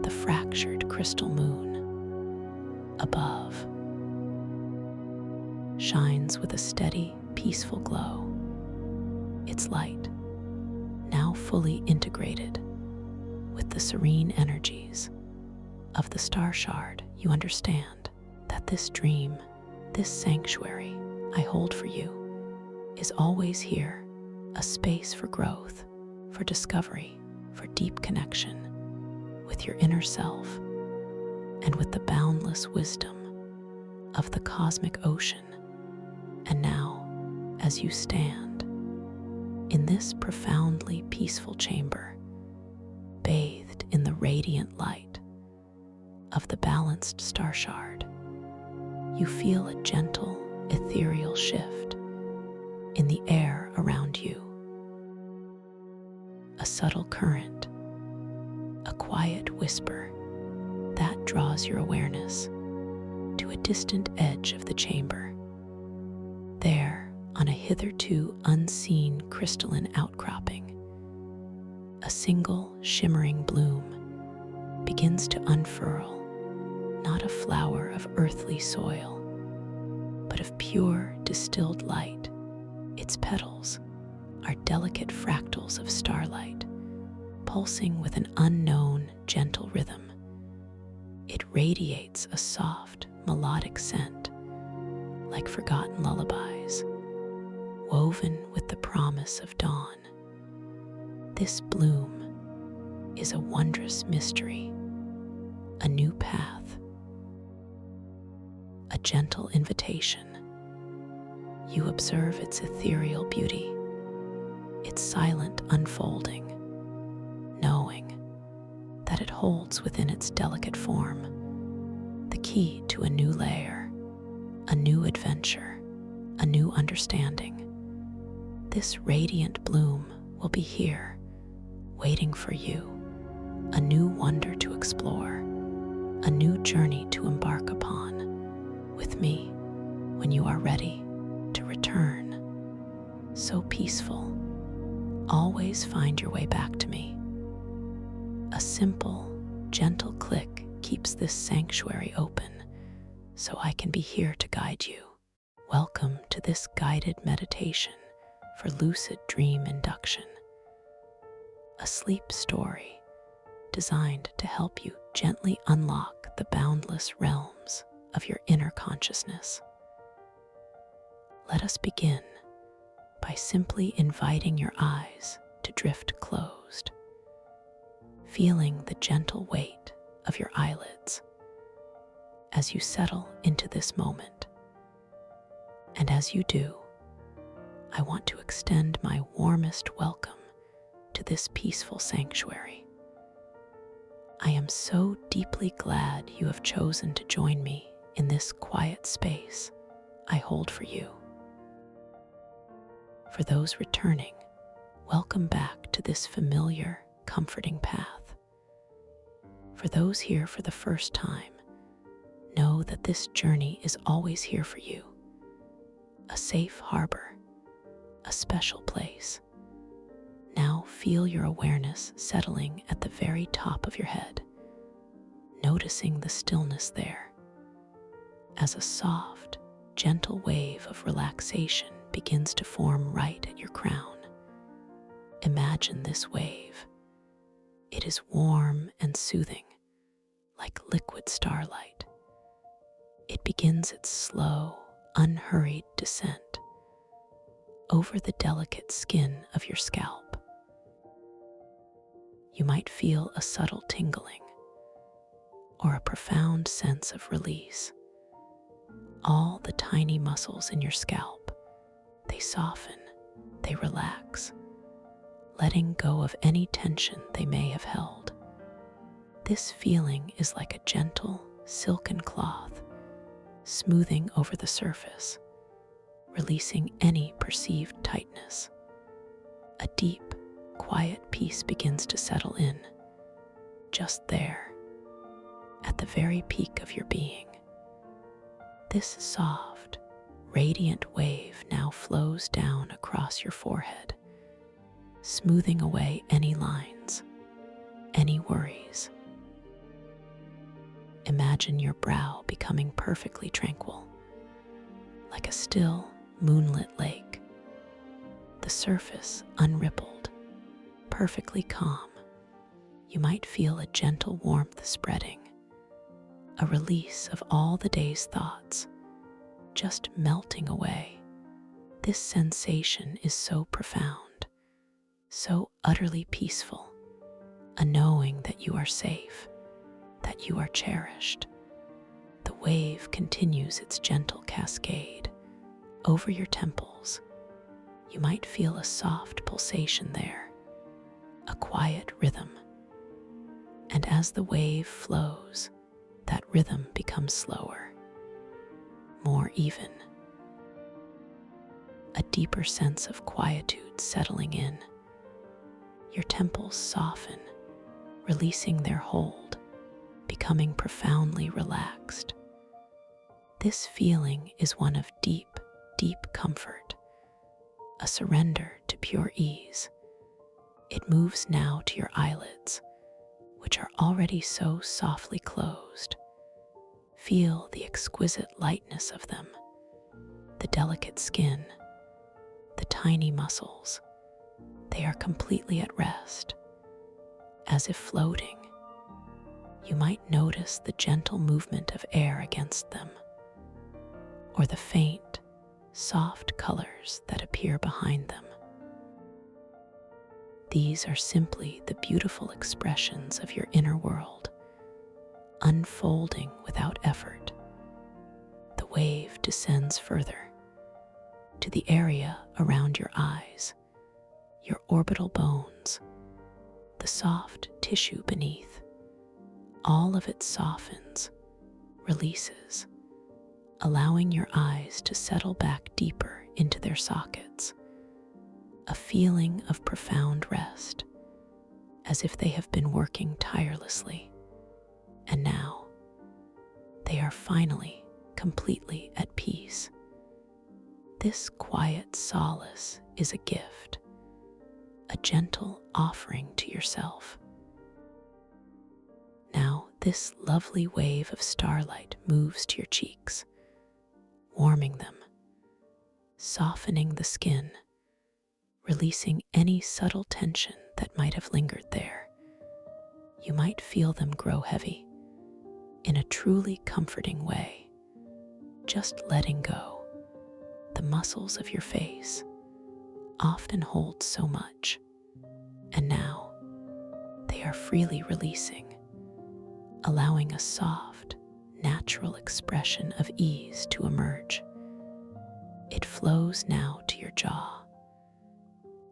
The fractured crystal moon above shines with a steady, peaceful glow. Its light, now fully integrated with the serene energies of the star shard, you understand that this dream, this sanctuary I hold for you, is always here, a space for growth, for discovery, for deep connection with your inner self and with the boundless wisdom of the cosmic ocean. And now, as you stand in this profoundly peaceful chamber, bathed in the radiant light of the balanced star shard, you feel a gentle, ethereal shift in the air around you. A subtle current, a quiet whisper that draws your awareness to a distant edge of the chamber. There, on a hitherto unseen crystalline outcropping, a single shimmering bloom begins to unfurl, not a flower of earthly soil, but of pure distilled light. Its petals are delicate fractals of starlight, pulsing with an unknown, gentle rhythm. It radiates a soft, melodic scent, like forgotten lullabies, woven with the promise of dawn. This bloom is a wondrous mystery, a new path, a gentle invitation. You observe its ethereal beauty, its silent unfolding, knowing that it holds within its delicate form the key to a new layer, a new adventure, a new understanding. This radiant bloom will be here, waiting for you, a new wonder to explore, a new journey to embark upon with me when you are ready to return. So peaceful, always find your way back to me. A simple, gentle click keeps this sanctuary open, so I can be here to guide you. Welcome to this guided meditation for lucid dream induction, a sleep story designed to help you gently unlock the boundless realms of your inner consciousness. Let us begin by simply inviting your eyes to drift closed, feeling the gentle weight of your eyelids as you settle into this moment. And as you do, I want to extend my warmest welcome to this peaceful sanctuary. I am so deeply glad you have chosen to join me in this quiet space I hold for you. For those returning, welcome back to this familiar, comforting path. For those here for the first time, know that this journey is always here for you. A safe harbor, a special place. Now feel your awareness settling at the very top of your head, noticing the stillness there. As a soft, gentle wave of relaxation begins to form right at your crown. Imagine this wave. It is warm and soothing, like liquid starlight. It begins its slow, unhurried descent over the delicate skin of your scalp. You might feel a subtle tingling or a profound sense of release. All the tiny muscles in your scalp, they soften, they relax, letting go of any tension they may have held. This feeling is like a gentle, silken cloth smoothing over the surface, releasing any perceived tightness. A deep, quiet peace begins to settle in, just there, at the very peak of your being. This soft, radiant wave now flows down across your forehead, smoothing away any lines, any worries. Imagine your brow becoming perfectly tranquil, like a still, moonlit lake. The surface unrippled, perfectly calm. You might feel a gentle warmth spreading, a release of all the day's thoughts, just melting away. This sensation is so profound, so utterly peaceful, a knowing that you are safe, that you are cherished. The wave continues its gentle cascade over your temples. You might feel a soft pulsation there, a quiet rhythm. And as the wave flows, that rhythm becomes slower, more even. A deeper sense of quietude settling in. Your temples soften, releasing their hold, becoming profoundly relaxed. This feeling is one of deep, deep comfort, a surrender to pure ease. It moves now to your eyelids, which are already so softly closed. Feel the exquisite lightness of them, the delicate skin, the tiny muscles. They are completely at rest, as if floating. You might notice the gentle movement of air against them, or the faint, soft colors that appear behind them. These are simply the beautiful expressions of your inner world, unfolding without effort. The wave descends further, to the area around your eyes, your orbital bones, the soft tissue beneath. All of it softens, releases, allowing your eyes to settle back deeper into their sockets. A feeling of profound rest, as if they have been working tirelessly, and now they are finally completely at peace. This quiet solace is a gift, a gentle offering to yourself. Now this lovely wave of starlight moves to your cheeks, warming them, softening the skin, releasing any subtle tension that might have lingered there. You might feel them grow heavy in a truly comforting way, just letting go. The muscles of your face often hold so much, and now they are freely releasing, allowing a soft, natural expression of ease to emerge. It flows now to your jaw,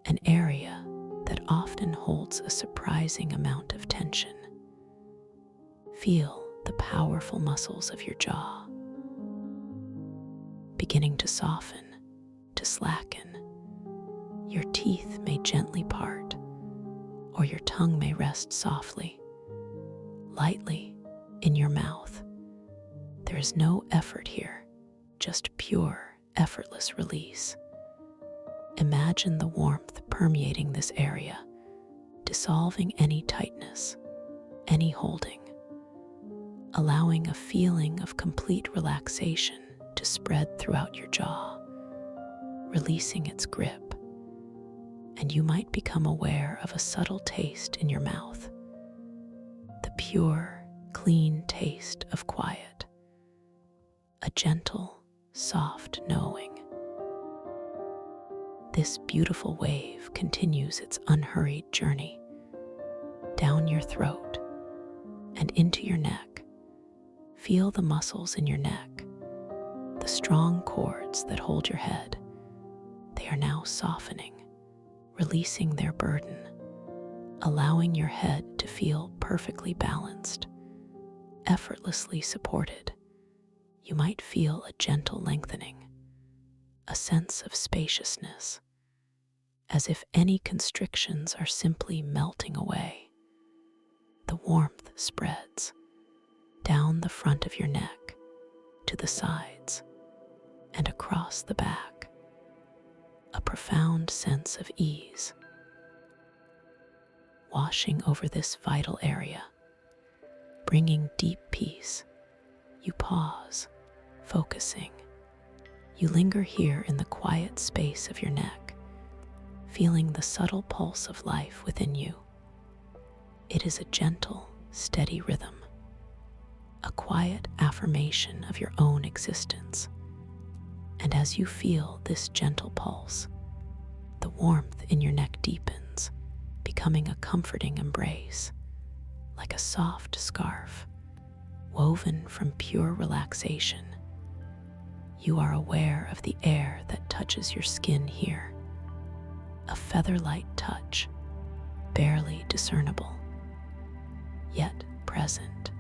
an area that often holds a surprising amount of tension. Feel the powerful muscles of your jaw beginning to soften, to slacken. Your teeth may gently part, or your tongue may rest softly, lightly in your mouth. There is no effort here, just pure, effortless release. Imagine the warmth permeating this area, dissolving any tightness, any holding, allowing a feeling of complete relaxation to spread throughout your jaw, releasing its grip, and you might become aware of a subtle taste in your mouth, the pure, clean taste of quiet, a gentle, soft knowing. This beautiful wave continues its unhurried journey down your throat and into your neck. Feel the muscles in your neck, the strong cords that hold your head. They are now softening, releasing their burden, allowing your head to feel perfectly balanced, effortlessly supported. You might feel a gentle lengthening, a sense of spaciousness, as if any constrictions are simply melting away. The warmth spreads down the front of your neck, to the sides, and across the back, a profound sense of ease washing over this vital area, bringing deep peace. You pause, focusing. You linger here in the quiet space of your neck, feeling the subtle pulse of life within you. It is a gentle, steady rhythm, a quiet affirmation of your own existence. And as you feel this gentle pulse, the warmth in your neck deepens, becoming a comforting embrace, like a soft scarf woven from pure relaxation. You are aware of the air that touches your skin here, a feather-light touch, barely discernible, yet present,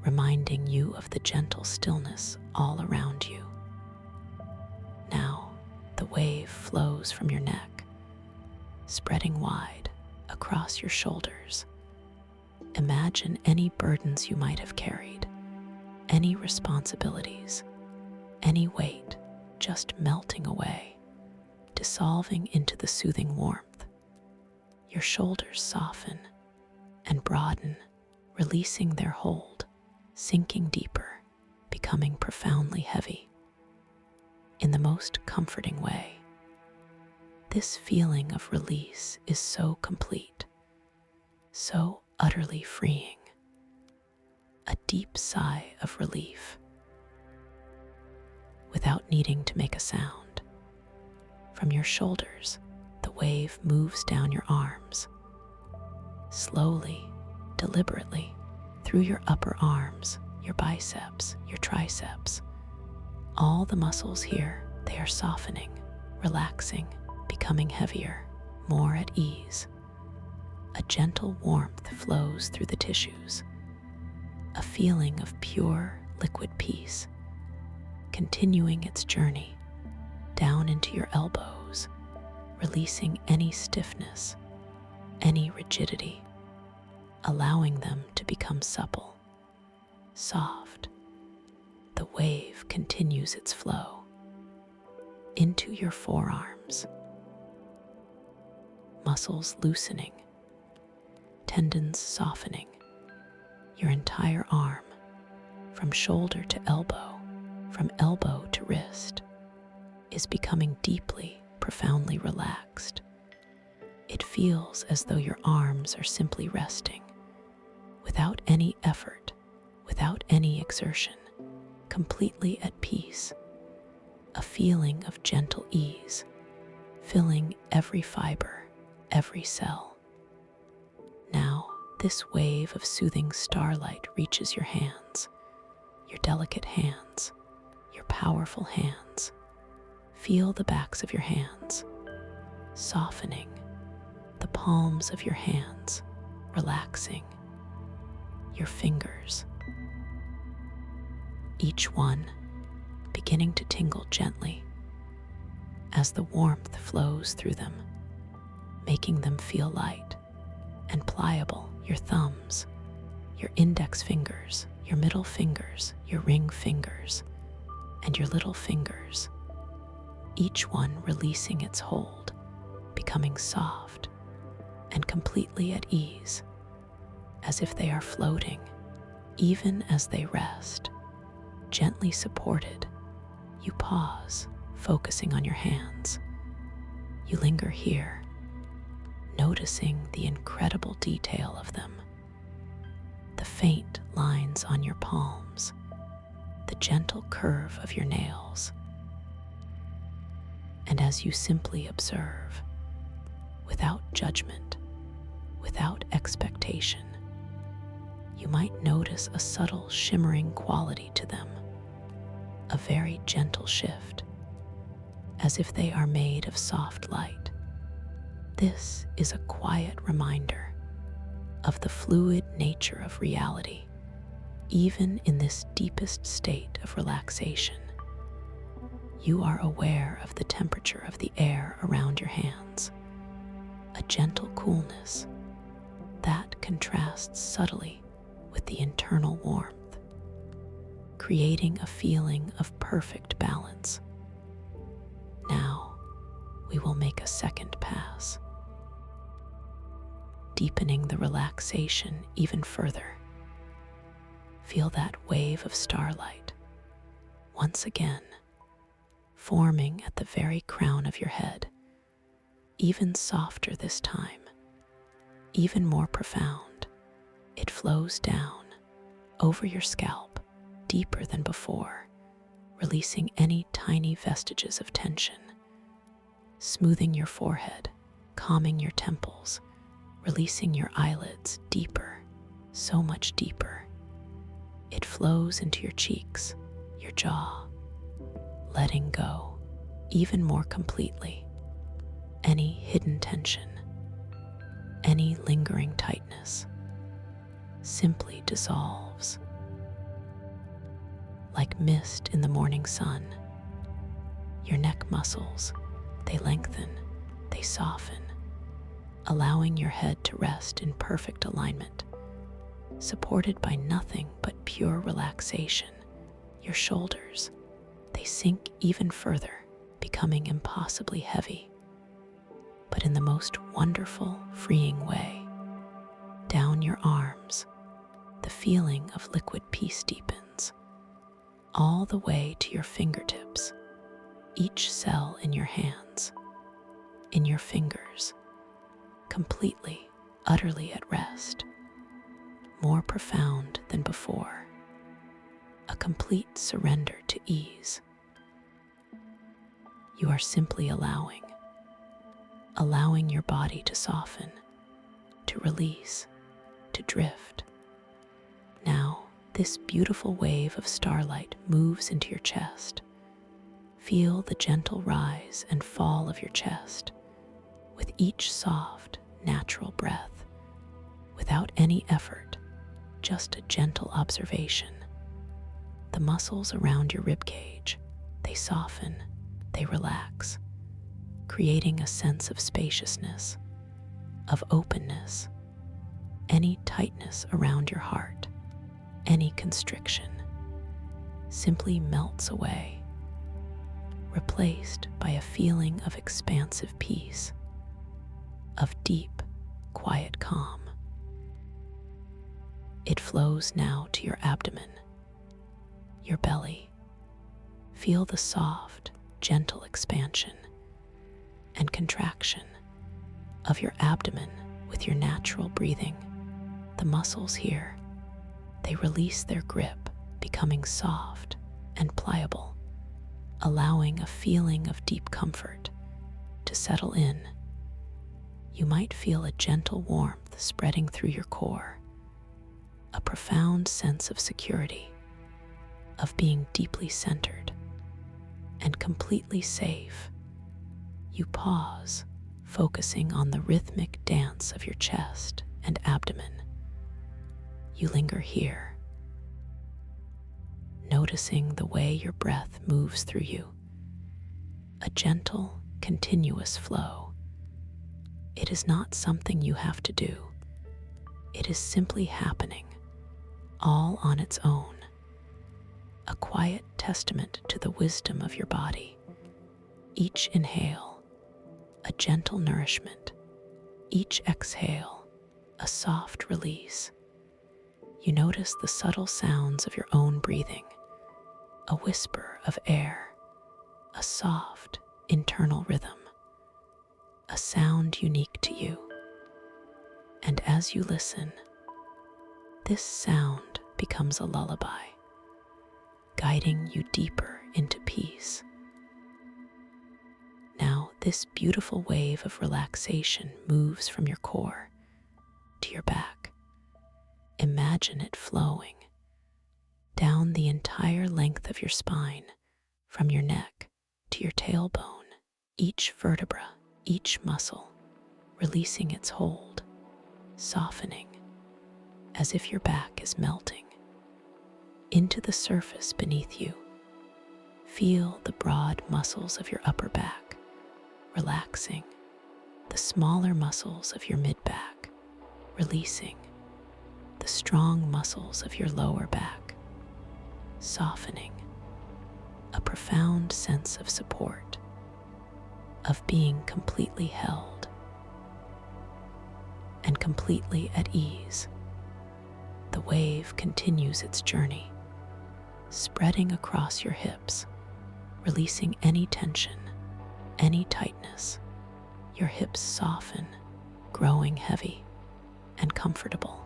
reminding you of the gentle stillness all around you. Now, the wave flows from your neck, spreading wide across your shoulders. Imagine any burdens you might have carried, any responsibilities, any weight just melting away, dissolving into the soothing warmth. Your shoulders soften and broaden, releasing their hold, sinking deeper, becoming profoundly heavy. In the most comforting way, this feeling of release is so complete, so utterly freeing. A deep sigh of relief, without needing to make a sound. From your shoulders, the wave moves down your arms, slowly, deliberately, through your upper arms, your biceps, your triceps. All the muscles here, they are softening, relaxing, becoming heavier, more at ease. A gentle warmth flows through the tissues, a feeling of pure, liquid peace, continuing its journey down into your elbows, releasing any stiffness, any rigidity, allowing them to become supple, soft. The wave continues its flow into your forearms, muscles loosening, tendons softening. Your entire arm, from shoulder to elbow, from elbow to wrist, is becoming deeply, profoundly relaxed. It feels as though your arms are simply resting, without any effort, without any exertion, completely at peace. A feeling of gentle ease, filling every fiber, every cell. Now, this wave of soothing starlight reaches your hands, your delicate hands, your powerful hands. Feel the backs of your hands, softening, the palms of your hands, relaxing, your fingers, each one beginning to tingle gently as the warmth flows through them, making them feel light and pliable. Your thumbs, your index fingers, your middle fingers, your ring fingers, and your little fingers, each one releasing its hold, becoming soft and completely at ease, as if they are floating, even as they rest, gently supported. You pause, focusing on your hands. You linger here, noticing the incredible detail of them, the faint lines on your palms, the gentle curve of your nails. And as you simply observe, without judgment, without expectation, you might notice a subtle shimmering quality to them, a very gentle shift, as if they are made of soft light. This is a quiet reminder of the fluid nature of reality, even in this deepest state of relaxation. You are aware of the temperature of the air around your hands, a gentle coolness that contrasts subtly with the internal warmth, creating a feeling of perfect balance. Now, we will make a second pass, deepening the relaxation even further. Feel that wave of starlight once again forming at the very crown of your head, even softer this time, even more profound. It flows down over your scalp, deeper than before, releasing any tiny vestiges of tension, smoothing your forehead, calming your temples, releasing your eyelids deeper, so much deeper. It flows into your cheeks, your jaw, letting go even more completely any hidden tension, any lingering tightness simply dissolves. Like mist in the morning sun, your neck muscles, they lengthen, they soften, allowing your head to rest in perfect alignment, supported by nothing but pure relaxation. Your shoulders, they sink even further, becoming impossibly heavy, but in the most wonderful, freeing way. Down your arms, the feeling of liquid peace deepens, all the way to your fingertips, each cell in your hands, in your fingers, completely, utterly at rest, more profound than before, a complete surrender to ease. You are simply allowing your body to soften, to release, to drift. Now, this beautiful wave of starlight moves into your chest. Feel the gentle rise and fall of your chest with each soft, natural breath, without any effort, just a gentle observation. The muscles around your ribcage, they soften, they relax, creating a sense of spaciousness, of openness. Any tightness around your heart, any constriction, simply melts away, replaced by a feeling of expansive peace, of deep, quiet calm. It flows now to your abdomen, your belly. Feel the soft, gentle expansion and contraction of your abdomen with your natural breathing. The muscles here, they release their grip, becoming soft and pliable, allowing a feeling of deep comfort to settle in. You might feel a gentle warmth spreading through your core, a profound sense of security, of being deeply centered and completely safe. You pause, focusing on the rhythmic dance of your chest and abdomen. You linger here, noticing the way your breath moves through you, a gentle, continuous flow. It is not something you have to do. It is simply happening, all on its own, a quiet testament to the wisdom of your body. Each inhale, a gentle nourishment. Each exhale, a soft release. You notice the subtle sounds of your own breathing, a whisper of air, a soft, internal rhythm, a sound unique to you. And as you listen, this sound becomes a lullaby, guiding you deeper into peace. Now, this beautiful wave of relaxation moves from your core to your back. Imagine it flowing down the entire length of your spine, from your neck to your tailbone, each vertebra, each muscle, releasing its hold, softening as if your back is melting into the surface beneath you. Feel the broad muscles of your upper back relaxing, the smaller muscles of your mid-back releasing, the strong muscles of your lower back softening. A profound sense of support, of being completely held and completely at ease. The wave continues its journey, spreading across your hips, releasing any tension, any tightness. Your hips soften, growing heavy and comfortable,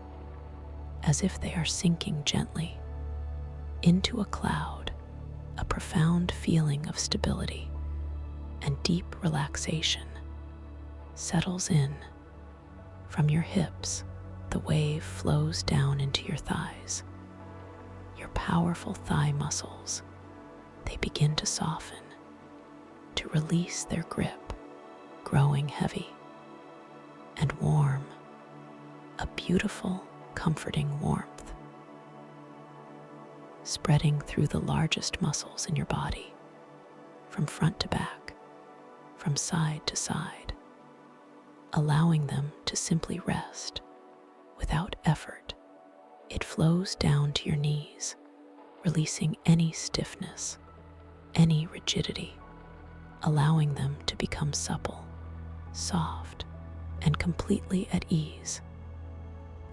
as if they are sinking gently into a cloud. A profound feeling of stability and deep relaxation settles in. From your hips, the wave flows down into your thighs. Your powerful thigh muscles, they begin to soften, to release their grip, growing heavy and warm, a beautiful, comforting warmth spreading through the largest muscles in your body, from front to back, from side to side, allowing them to simply rest without effort. It flows down to your knees, releasing any stiffness, any rigidity, allowing them to become supple, soft, and completely at ease,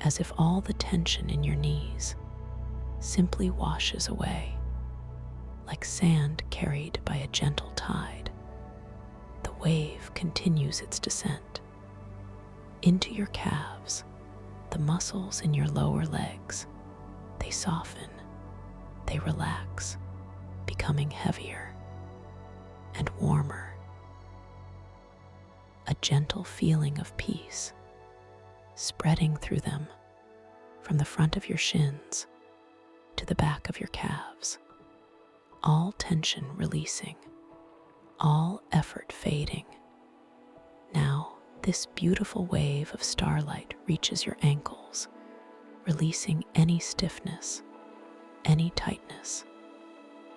as if all the tension in your knees simply washes away, like sand carried by a gentle tide. The wave continues its descent into your calves, the muscles in your lower legs. They soften, they relax, becoming heavier and warmer. A gentle feeling of peace spreading through them, from the front of your shins to the back of your calves, all tension releasing, all effort fading. Now, this beautiful wave of starlight reaches your ankles, releasing any stiffness, any tightness,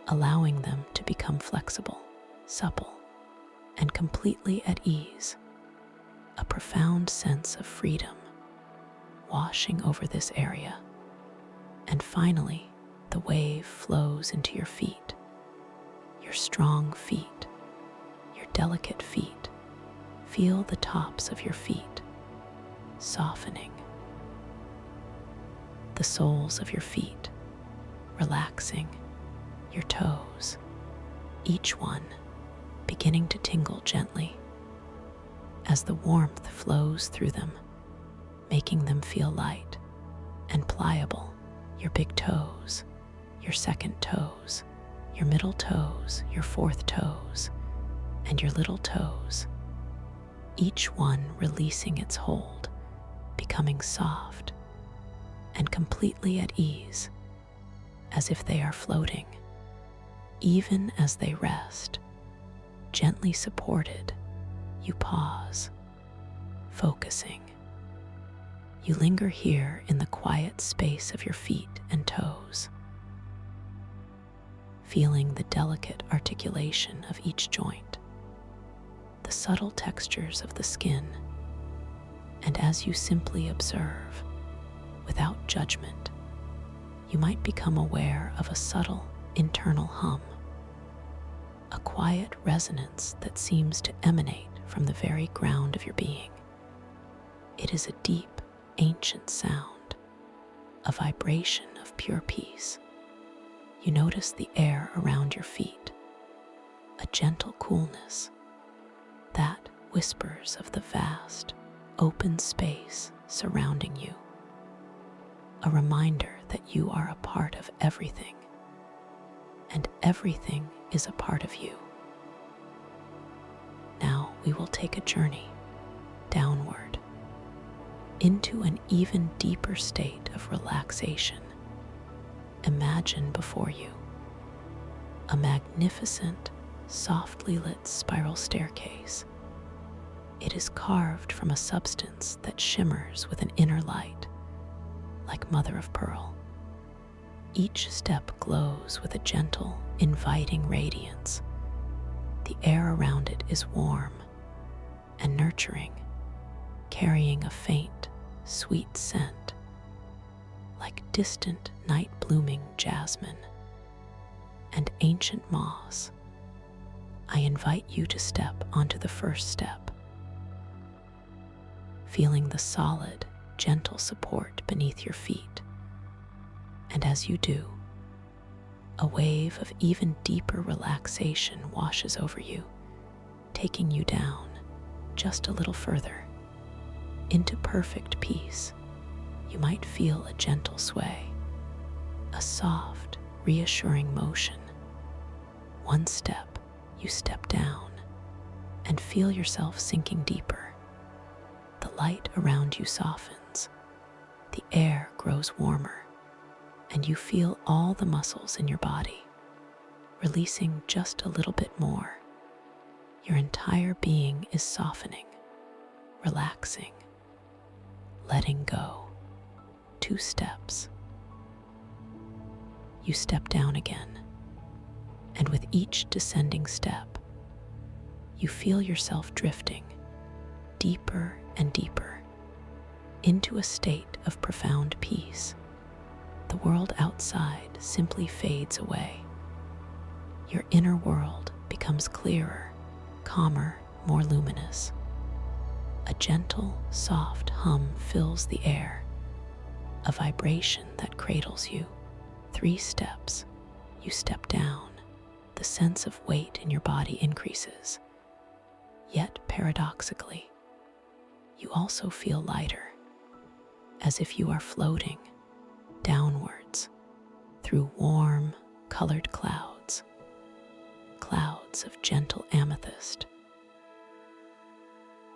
allowing them to become flexible, supple, and completely at ease. A profound sense of freedom washing over this area. And finally, the wave flows into your feet, your strong feet, your delicate feet. Feel the tops of your feet softening, the soles of your feet relaxing, your toes, each one beginning to tingle gently as the warmth flows through them, making them feel light and pliable. Your big toes, your second toes, your middle toes, your fourth toes, and your little toes, each one releasing its hold, becoming soft and completely at ease, as if they are floating. Even as they rest, gently supported, you pause, focusing. You linger here in the quiet space of your feet and toes, feeling the delicate articulation of each joint, the subtle textures of the skin, and as you simply observe, without judgment, you might become aware of a subtle internal hum, a quiet resonance that seems to emanate from the very ground of your being. It is a deep, ancient sound, a vibration of pure peace. You notice the air around your feet, a gentle coolness that whispers of the vast, open space surrounding you, a reminder that you are a part of everything, and everything is a part of you. Now we will take a journey downward into an even deeper state of relaxation. Imagine before you a magnificent, softly lit spiral staircase It is carved from a substance that shimmers with an inner light, like mother of pearl. Each step glows with a gentle, inviting radiance. The air around it is warm and nurturing, carrying a faint, sweet scent, like distant night-blooming jasmine and ancient moss. I invite you to step onto the first step, feeling the solid, gentle support beneath your feet. And as you do, a wave of even deeper relaxation washes over you, taking you down just a little further into perfect peace. You might feel a gentle sway, a soft, reassuring motion. One step, you step down and feel yourself sinking deeper. The light around you softens, the air grows warmer, and you feel all the muscles in your body releasing just a little bit more. Your entire being is softening, relaxing, letting go. 2 steps. You step down again, and with each descending step, you feel yourself drifting deeper and deeper into a state of profound peace. The world outside simply fades away. Your inner world becomes clearer, calmer, more luminous. A gentle, soft hum fills the air, a vibration that cradles you. 3 steps, you step down. The sense of weight in your body increases. Yet, paradoxically, you also feel lighter, as if you are floating downwards through warm, colored clouds, clouds of gentle amethyst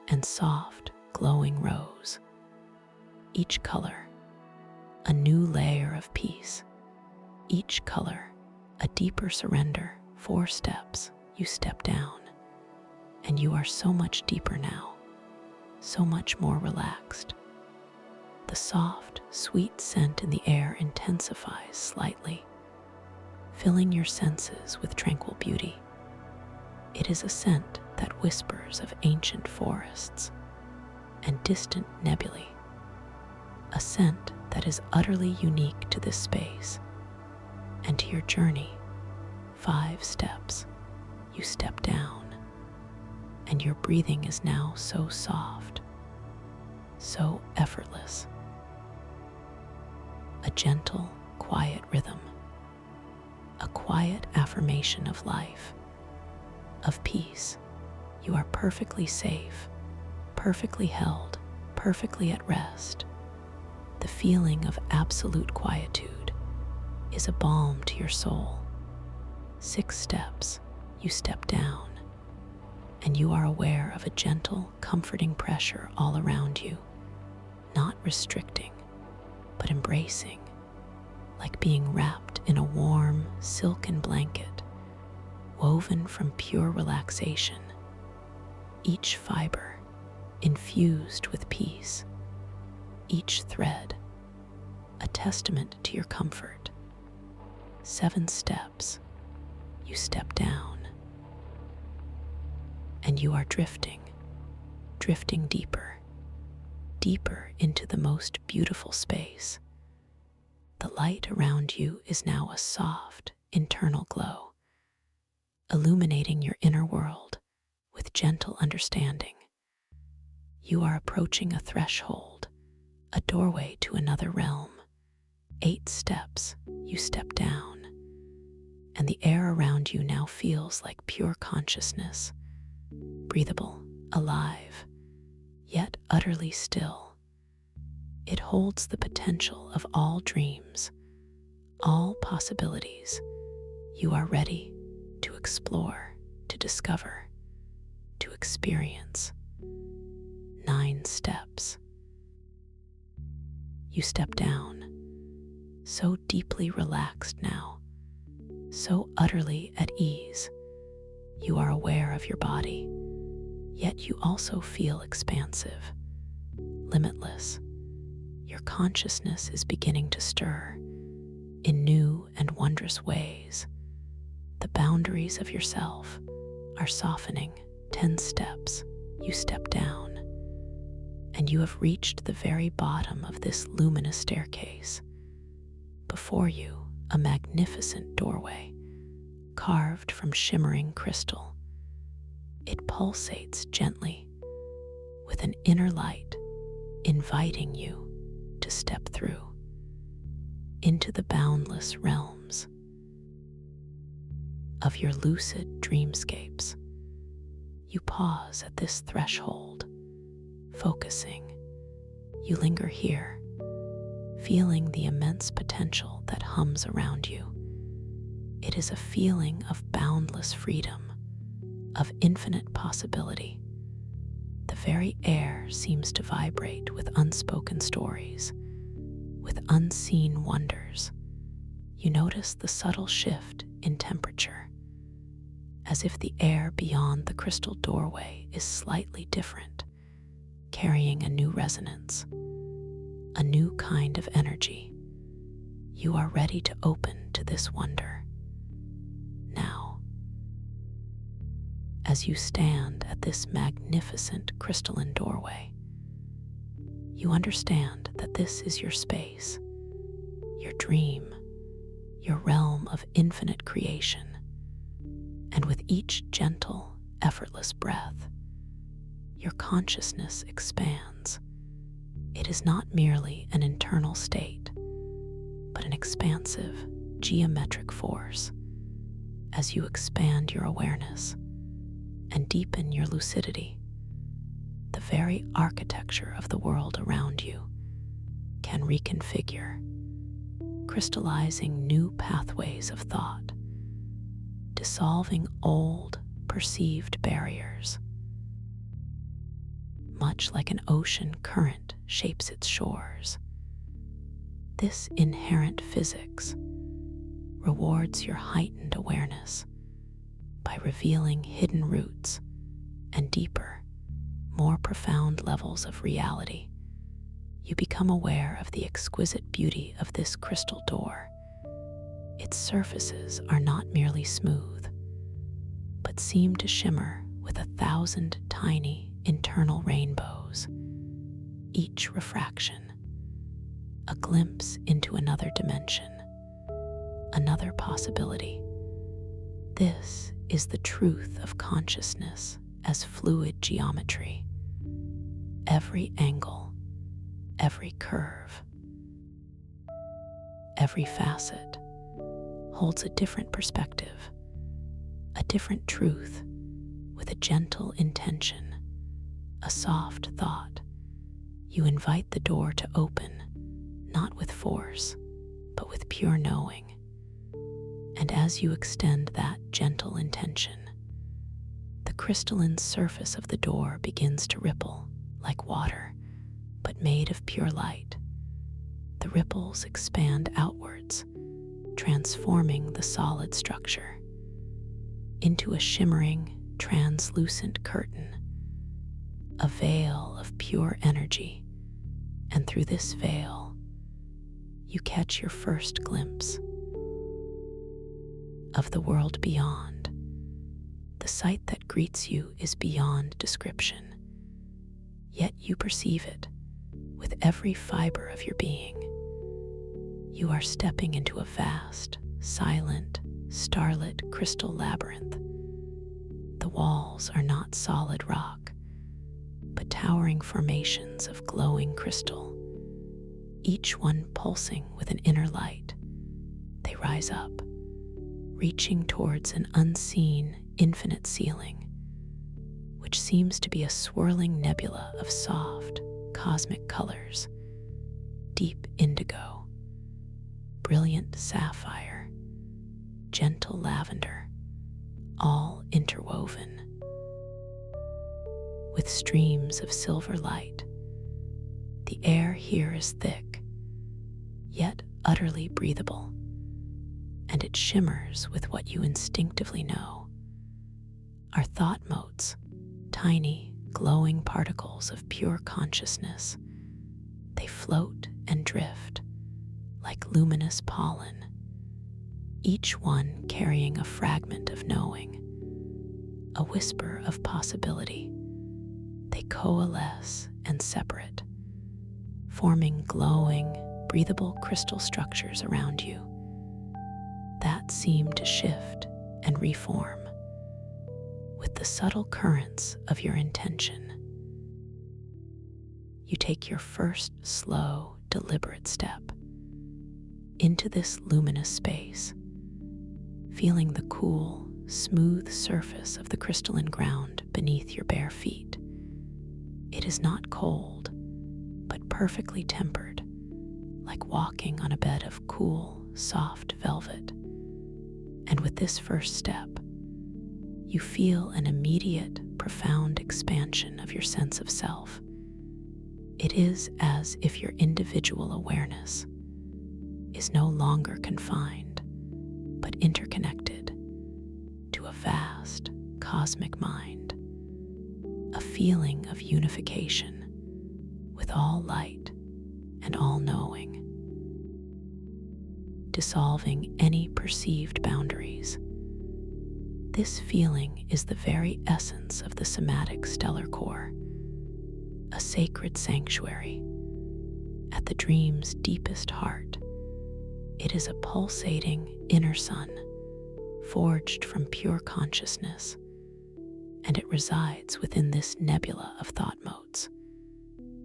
and soft, glowing rose. Each color, a new layer of peace. Each color, a deeper surrender. 4 steps, you step down, and you are so much deeper now, so much more relaxed. The soft, sweet scent in the air intensifies slightly, filling your senses with tranquil beauty. It is a scent that whispers of ancient forests and distant nebulae, a scent that is utterly unique to this space and to your journey. 5 steps, you step down, and your breathing is now so soft, so effortless. A gentle, quiet rhythm, a quiet affirmation of life, of peace. You are perfectly safe, perfectly held, perfectly at rest. The feeling of absolute quietude is a balm to your soul. 6 steps, you step down, and you are aware of a gentle, comforting pressure all around you, not restricting, but embracing, like being wrapped in a warm, silken blanket, woven from pure relaxation. Each fiber infused with peace, each thread a testament to your comfort. 7 steps, you step down, and you are drifting deeper, deeper into the most beautiful space. The light around you is now a soft, internal glow, illuminating your inner world with gentle understanding. You are approaching a threshold, a doorway to another realm. 8 steps, you step down, and the air around you now feels like pure consciousness, breathable, alive, yet utterly still. It holds the potential of all dreams, all possibilities. You are ready to explore, to discover, to experience. 9 steps. You step down, so deeply relaxed now, so utterly at ease. You are aware of your body, Yet you also feel expansive, limitless. Your consciousness is beginning to stir in new and wondrous ways. The boundaries of yourself are softening. 10 steps, you step down, and you have reached the very bottom of this luminous staircase. Before you, a magnificent doorway, carved from shimmering crystal. It pulsates gently, with an inner light inviting you to step through into the boundless realms of your lucid dreamscapes. You pause at this threshold, focusing. You linger here, feeling the immense potential that hums around you. It is a feeling of boundless freedom, of infinite possibility. The very air seems to vibrate with unspoken stories, with unseen wonders. You notice the subtle shift in temperature, as if the air beyond the crystal doorway is slightly different, carrying a new resonance, a new kind of energy. You are ready to open to this wonder. Now, as you stand at this magnificent crystalline doorway, you understand that this is your space, your dream, your realm of infinite creation. And with each gentle, effortless breath, your consciousness expands. It is not merely an internal state, but an expansive, geometric force. As you expand your awareness and deepen your lucidity, the very architecture of the world around you can reconfigure, crystallizing new pathways of thought, dissolving old, perceived barriers. Much like an ocean current shapes its shores, this inherent physics rewards your heightened awareness by revealing hidden roots and deeper, more profound levels of reality. You become aware of the exquisite beauty of this crystal door. Its surfaces are not merely smooth, but seem to shimmer with 1,000 tiny internal rainbows, each refraction a glimpse into another dimension, another possibility. This is the truth of consciousness as fluid geometry. Every angle, every curve, every facet holds a different perspective, a different truth, with a gentle intention, a soft thought. You invite the door to open, not with force, but with pure knowing. And as you extend that gentle intention, the crystalline surface of the door begins to ripple like water, but made of pure light. The ripples expand outwards, transforming the solid structure into a shimmering, translucent curtain, a veil of pure energy. And through this veil, you catch your first glimpse of the world beyond. The sight that greets you is beyond description, yet you perceive it with every fiber of your being. You are stepping into a vast, silent, starlit crystal labyrinth. The walls are not solid rock, but towering formations of glowing crystal, each one pulsing with an inner light. They rise up, reaching towards an unseen, infinite ceiling, which seems to be a swirling nebula of soft, cosmic colors: deep indigo, brilliant sapphire, gentle lavender, all interwoven with streams of silver light. The air here is thick, yet utterly breathable, and it shimmers with what you instinctively know are thought motes tiny, glowing particles of pure consciousness. They float and drift like luminous pollen, each one carrying a fragment of knowing, a whisper of possibility. They coalesce and separate, forming glowing, breathable crystal structures around you that seem to shift and reform with the subtle currents of your intention. You take your first slow, deliberate step into this luminous space, feeling the cool, smooth surface of the crystalline ground beneath your bare feet. It is not cold, but perfectly tempered, like walking on a bed of cool, soft velvet. And with this first step, you feel an immediate, profound expansion of your sense of self. It is as if your individual awareness is no longer confined, but interconnected to a vast, cosmic mind, a feeling of unification with all light and all knowing, dissolving any perceived boundaries. This feeling is the very essence of the somatic stellar core, a sacred sanctuary at the dream's deepest heart. It is a pulsating inner sun, forged from pure consciousness, and it resides within this nebula of thought motes.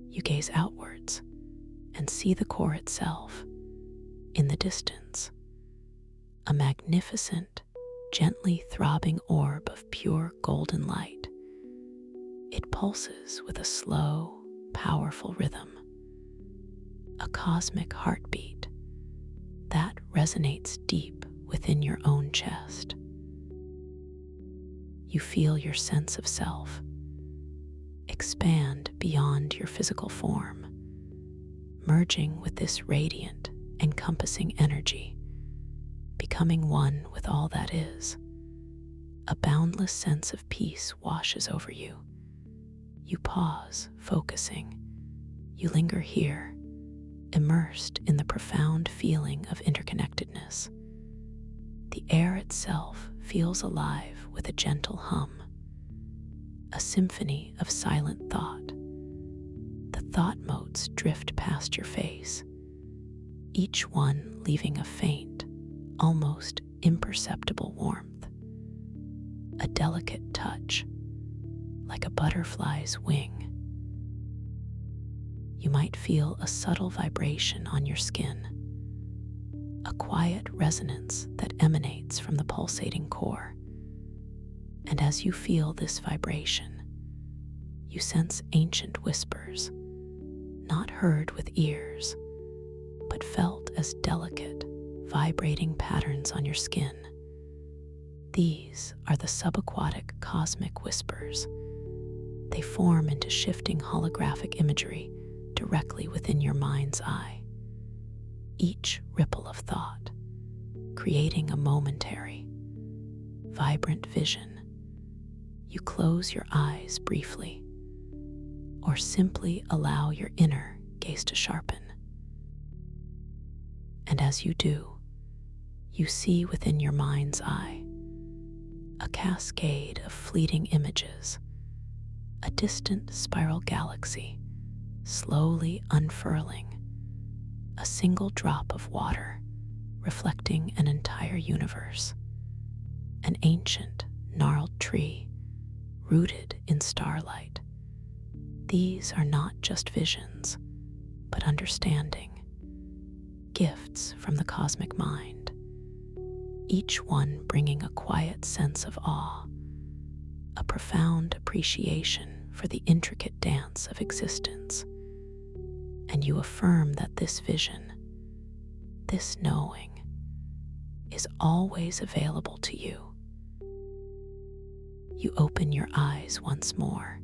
You gaze outwards and see the core itself in the distance, a magnificent, gently throbbing orb of pure golden light. It pulses with a slow, powerful rhythm, a cosmic heartbeat that resonates deep within your own chest. You feel your sense of self expand beyond your physical form, merging with this radiant, encompassing energy, becoming one with all that is. A boundless sense of peace washes over you. You pause, focusing. You linger here, immersed in the profound feeling of interconnectedness. The air itself feels alive with a gentle hum, a symphony of silent thought. The thought motes drift past your face, each one leaving a faint, almost imperceptible warmth, a delicate touch, like a butterfly's wing. You might feel a subtle vibration on your skin, a quiet resonance that emanates from the pulsating core. And as you feel this vibration, you sense ancient whispers, not heard with ears, but felt as delicate, vibrating patterns on your skin. These are the subaquatic cosmic whispers. They form into shifting holographic imagery directly within your mind's eye, each ripple of thought creating a momentary, vibrant vision. You close your eyes briefly, or simply allow your inner gaze to sharpen. And as you do, you see within your mind's eye a cascade of fleeting images, a distant spiral galaxy slowly unfurling, a single drop of water reflecting an entire universe, an ancient, gnarled tree rooted in starlight. These are not just visions, but understanding, gifts from the cosmic mind, each one bringing a quiet sense of awe, a profound appreciation for the intricate dance of existence. And you affirm that this vision, this knowing, is always available to you. You open your eyes once more,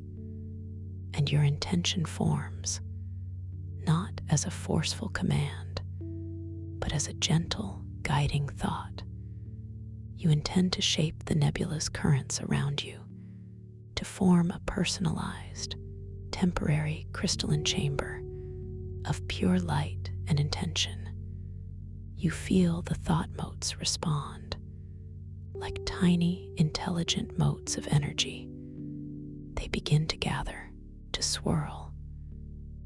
and your intention forms, not as a forceful command, but as a gentle, guiding thought. You intend to shape the nebulous currents around you, to form a personalized, temporary crystalline chamber of pure light and intention. You feel the thought motes respond like tiny, intelligent motes of energy. They begin to gather, to swirl,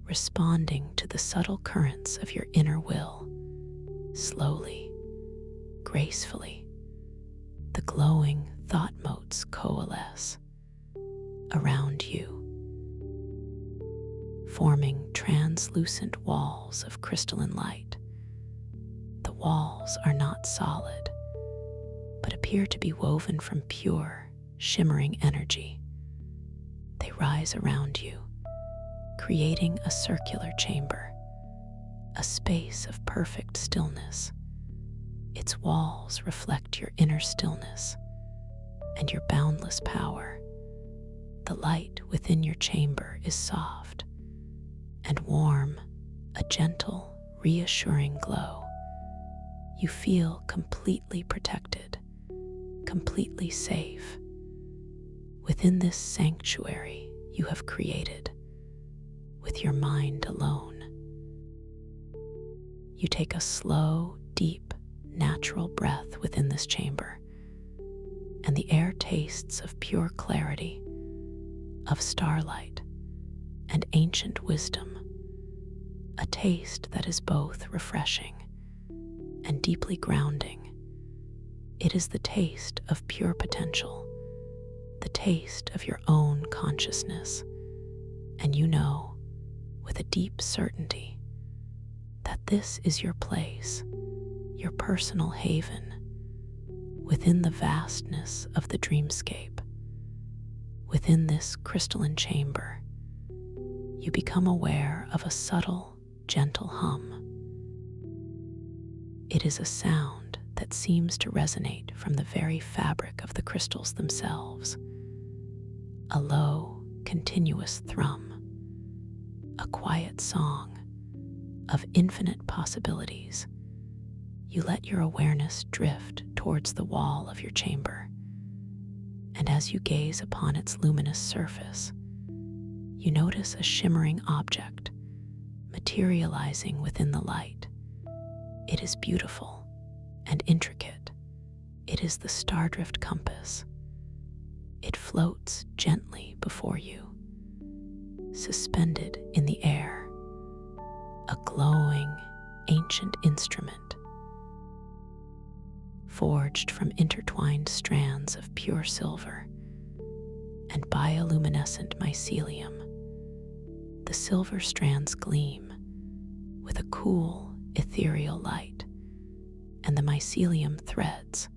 responding to the subtle currents of your inner will. Slowly, gracefully, the glowing thought motes coalesce around you, forming translucent walls of crystalline light. The walls are not solid, but appear to be woven from pure, shimmering energy. They rise around you, creating a circular chamber, a space of perfect stillness. Its walls reflect your inner stillness and your boundless power. The light within your chamber is soft and warm, a gentle, reassuring glow. You feel completely protected, completely safe. Within this sanctuary you have created, with your mind alone. You take a slow, deep, natural breath within this chamber, and the air tastes of pure clarity, of starlight and ancient wisdom, a taste that is both refreshing and deeply grounding. It is the taste of pure potential, the taste of your own consciousness, and you know, with a deep certainty, that this is your place, your personal haven, within the vastness of the dreamscape. Within this crystalline chamber, you become aware of a subtle, gentle hum. It is a sound that seems to resonate from the very fabric of the crystals themselves. A low, continuous thrum, a quiet song of infinite possibilities. You let your awareness drift towards the wall of your chamber, and as you gaze upon its luminous surface, you notice a shimmering object materializing within the light. It is beautiful and intricate. It is the Stardrift compass. It floats gently before you, suspended in the air, a glowing, ancient instrument, forged from intertwined strands of pure silver and bioluminescent mycelium. The silver strands gleam with a cool, ethereal light, and the mycelium threads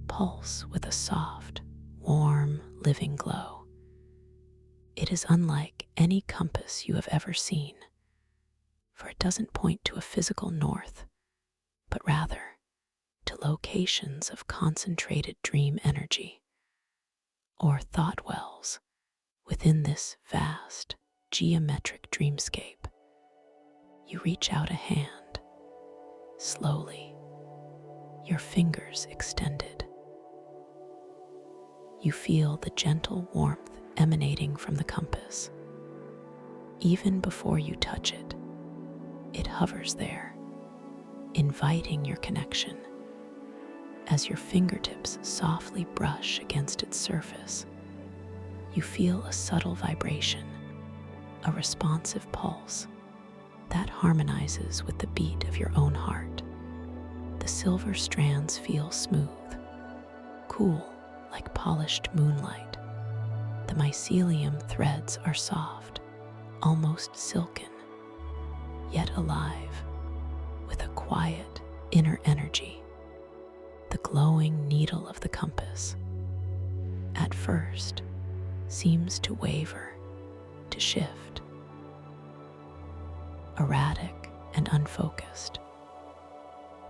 pulse with a soft, warm, living glow. It is unlike any compass you have ever seen, for it doesn't point to a physical north, but rather to locations of concentrated dream energy, or thought wells within this vast, geometric dreamscape. You reach out a hand, slowly, your fingers extended. You feel the gentle warmth emanating from the compass. Even before you touch it, it hovers there, inviting your connection. As your fingertips softly brush against its surface, you feel a subtle vibration, a responsive pulse that harmonizes with the beat of your own heart. The silver strands feel smooth, cool like polished moonlight. The mycelium threads are soft, almost silken, yet alive with a quiet inner energy. The glowing needle of the compass, at first, seems to waver, to shift, erratic and unfocused.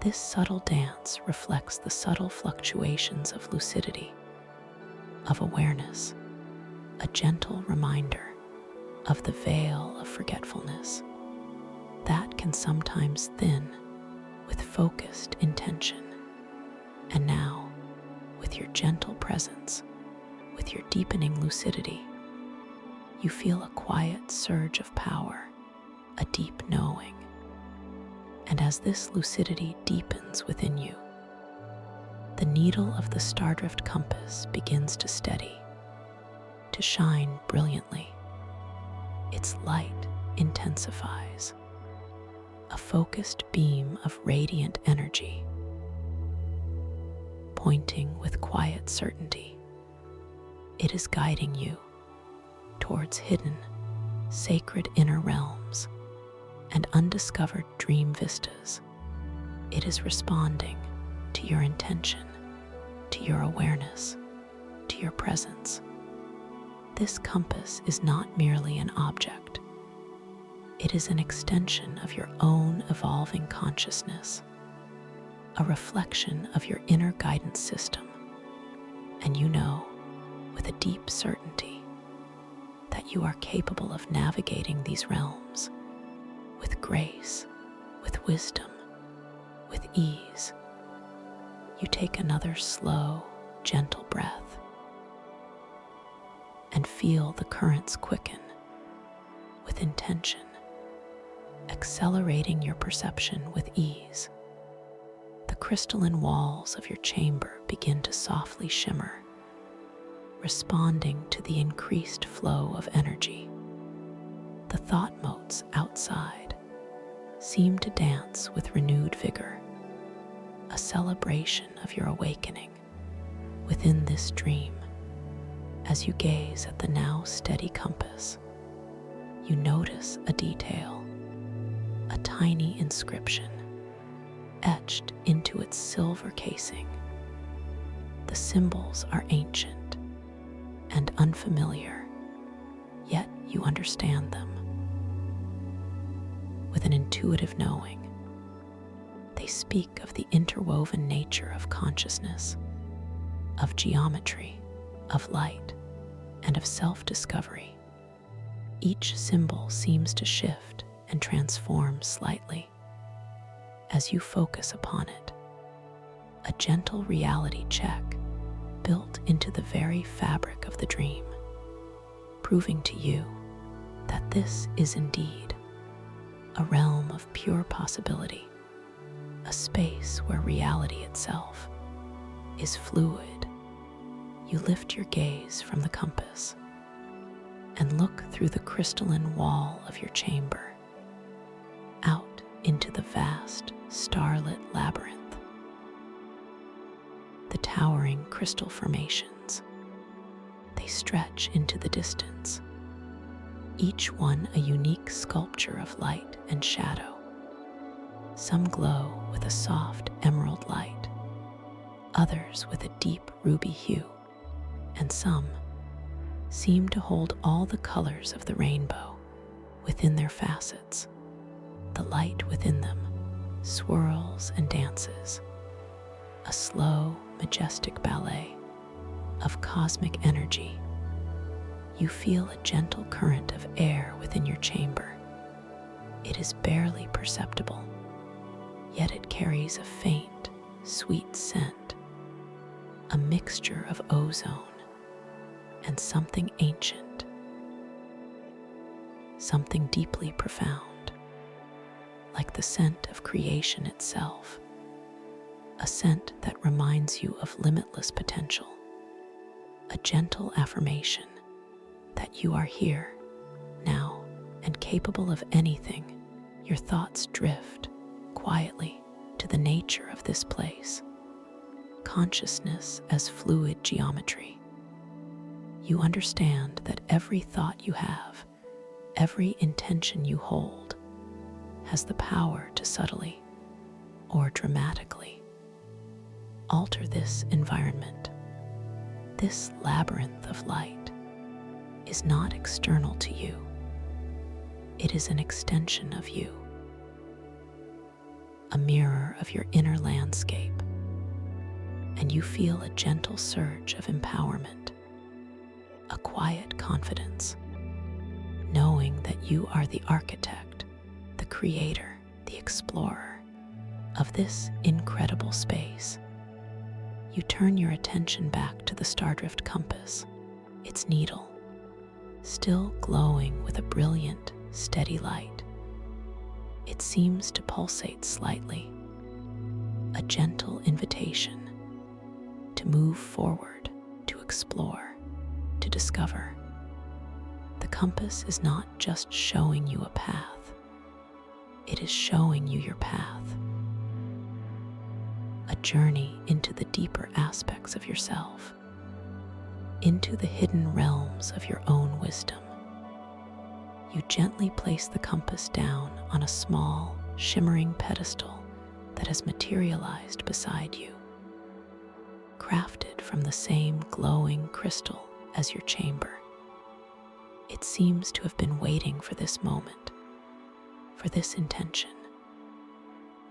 This subtle dance reflects the subtle fluctuations of lucidity, of awareness, a gentle reminder of the veil of forgetfulness that can sometimes thin with focused intention. And now, with your gentle presence, With your deepening lucidity, you feel a quiet surge of power, a deep knowing. And as this lucidity deepens within you, the needle of the stardrift compass begins to steady, to shine brilliantly. Its light intensifies, a focused beam of radiant energy, pointing with quiet certainty. It is guiding you towards hidden, sacred inner realms and undiscovered dream vistas. It is responding to your intention, to your awareness, to your presence. This compass is not merely an object. It is an extension of your own evolving consciousness, a reflection of your inner guidance system. And you know, with a deep certainty, that you are capable of navigating these realms with grace, with wisdom, with ease. You take another slow, gentle breath and feel the currents quicken with intention, accelerating your perception with ease. The crystalline walls of your chamber begin to softly shimmer, responding to the increased flow of energy. The thought motes outside seem to dance with renewed vigor, a celebration of your awakening within this dream. As you gaze at the now steady compass, you notice a detail, a tiny inscription etched into its silver casing. The symbols are ancient and unfamiliar, yet you understand them. With an intuitive knowing, they speak of the interwoven nature of consciousness, of geometry, of light, and of self-discovery. Each symbol seems to shift and transform slightly as you focus upon it, a gentle reality check built into the very fabric of the dream, proving to you that this is indeed a realm of pure possibility, a space where reality itself is fluid. You lift your gaze from the compass and look through the crystalline wall of your chamber, out into the vast, starlit labyrinth. The towering crystal formations, they stretch into the distance, each one a unique sculpture of light and shadow. Some glow with a soft emerald light, others with a deep ruby hue, and some seem to hold all the colors of the rainbow within their facets. The light within them swirls and dances, a slow, majestic ballet of cosmic energy. You feel a gentle current of air within your chamber. It is barely perceptible, yet it carries a faint, sweet scent, a mixture of ozone and something ancient, something deeply profound, like the scent of creation itself, a scent that reminds you of limitless potential, a gentle affirmation that you are here, now, and capable of anything. Your thoughts drift quietly to the nature of this place, consciousness as fluid geometry. You understand that every thought you have, every intention you hold, has the power to subtly or dramatically alter this environment. This labyrinth of light is not external to you. It is an extension of you, a mirror of your inner landscape, and you feel a gentle surge of empowerment, a quiet confidence, knowing that you are the architect, the creator, the explorer of this incredible space. You turn your attention back to the stardrift compass, its needle, still glowing with a brilliant, steady light. It seems to pulsate slightly, a gentle invitation to move forward, to explore, to discover. The compass is not just showing you a path, it is showing you your path, a journey into the deeper aspects of yourself, into the hidden realms of your own wisdom. You gently place the compass down on a small, shimmering pedestal that has materialized beside you, crafted from the same glowing crystal as your chamber. It seems to have been waiting for this moment, for this intention.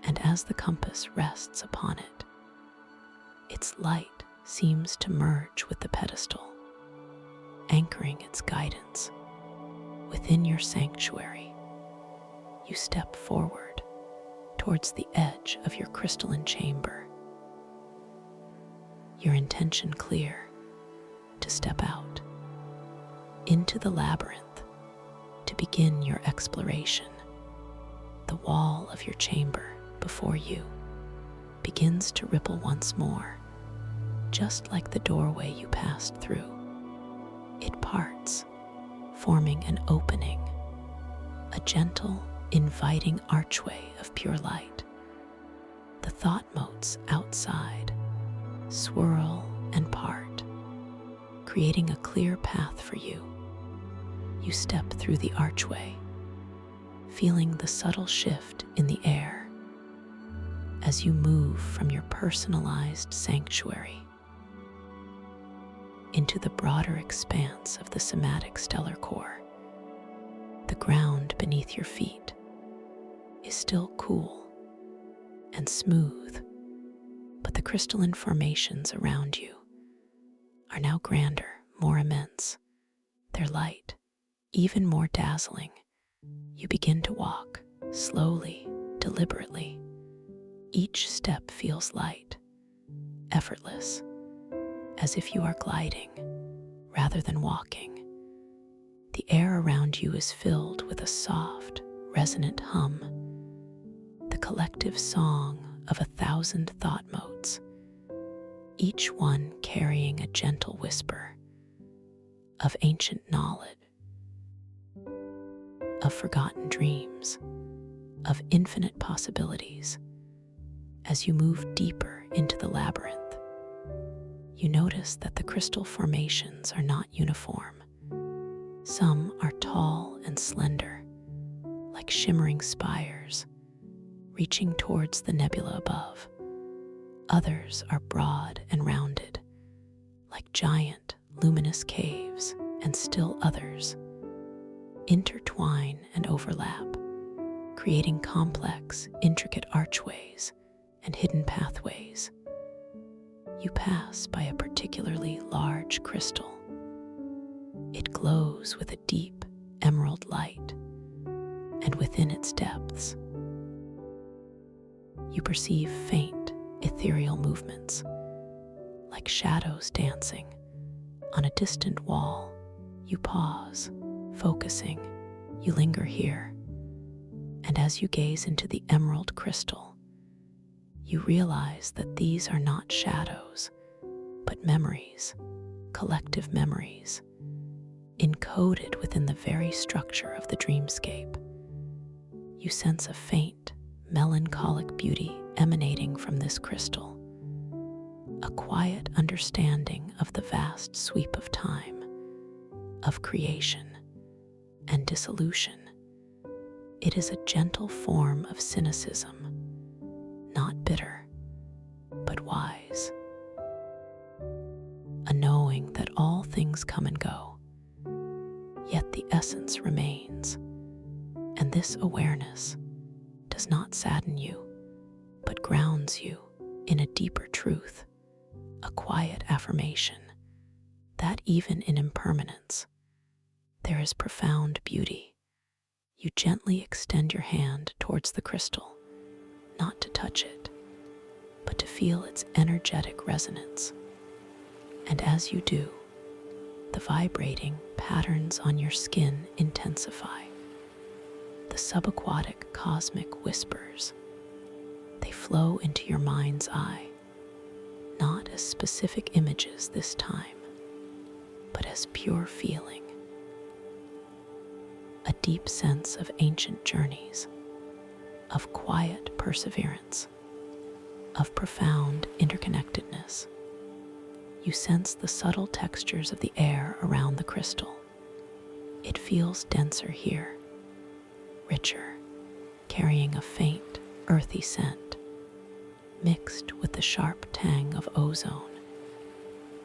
And as the compass rests upon it, its light seems to merge with the pedestal, anchoring its guidance. Within your sanctuary, you step forward towards the edge of your crystalline chamber, your intention clear to step out into the labyrinth to begin your exploration. The wall of your chamber before you begins to ripple once more, just like the doorway you passed through. It parts, forming an opening, a gentle, inviting archway of pure light. The thought motes outside swirl and part, creating a clear path for you. You step through the archway, feeling the subtle shift in the air as you move from your personalized sanctuary into the broader expanse of the somatic stellar core. The ground beneath your feet is still cool and smooth, but the crystalline formations around you are now grander, more immense. Their light, even more dazzling. You begin to walk slowly, deliberately. Each step feels light, effortless, as if you are gliding rather than walking. The air around you is filled with a soft, resonant hum, the collective song of 1,000 thought motes, each one carrying a gentle whisper of ancient knowledge, of forgotten dreams, of infinite possibilities. As you move deeper into the labyrinth, you notice that the crystal formations are not uniform. Some are tall and slender, like shimmering spires, reaching towards the nebula above. Others are broad and rounded, like giant, luminous caves, and still others intertwine and overlap, creating complex, intricate archways and hidden pathways. You pass by a particularly large crystal. It glows with a deep emerald light, and within its depths, you perceive faint, ethereal movements, like shadows dancing on a distant wall. You pause, focusing. You linger here, and as you gaze into the emerald crystal, you realize that these are not shadows, but memories, collective memories, encoded within the very structure of the dreamscape. You sense a faint, melancholic beauty emanating from this crystal, a quiet understanding of the vast sweep of time, of creation and dissolution. It is a gentle form of cynicism, not bitter, but wise. A knowing that all things come and go, yet the essence remains. And this awareness does not sadden you, but grounds you in a deeper truth, a quiet affirmation that even in impermanence, there is profound beauty. You gently extend your hand towards the crystal, not to touch it, but to feel its energetic resonance. And as you do, The vibrating patterns on your skin intensify. The subaquatic cosmic whispers. They flow into your mind's eye, not as specific images this time, but as pure feeling. A deep sense of ancient journeys, of quiet perseverance, of profound interconnectedness. You sense the subtle textures of the air around the crystal. It feels denser here, richer, carrying a faint, earthy scent, mixed with the sharp tang of ozone,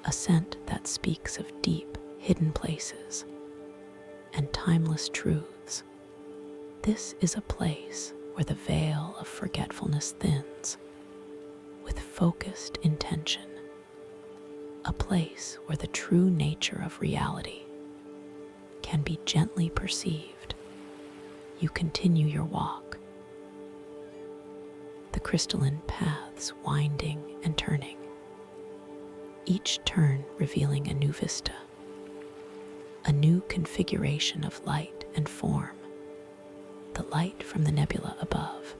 a scent that speaks of deep, hidden places and timeless truths. This is a place where the veil of forgetfulness thins with focused intention, a place where the true nature of reality can be gently perceived. You continue your walk, the crystalline paths winding and turning, each turn revealing a new vista, a new configuration of light and form. The light from the nebula above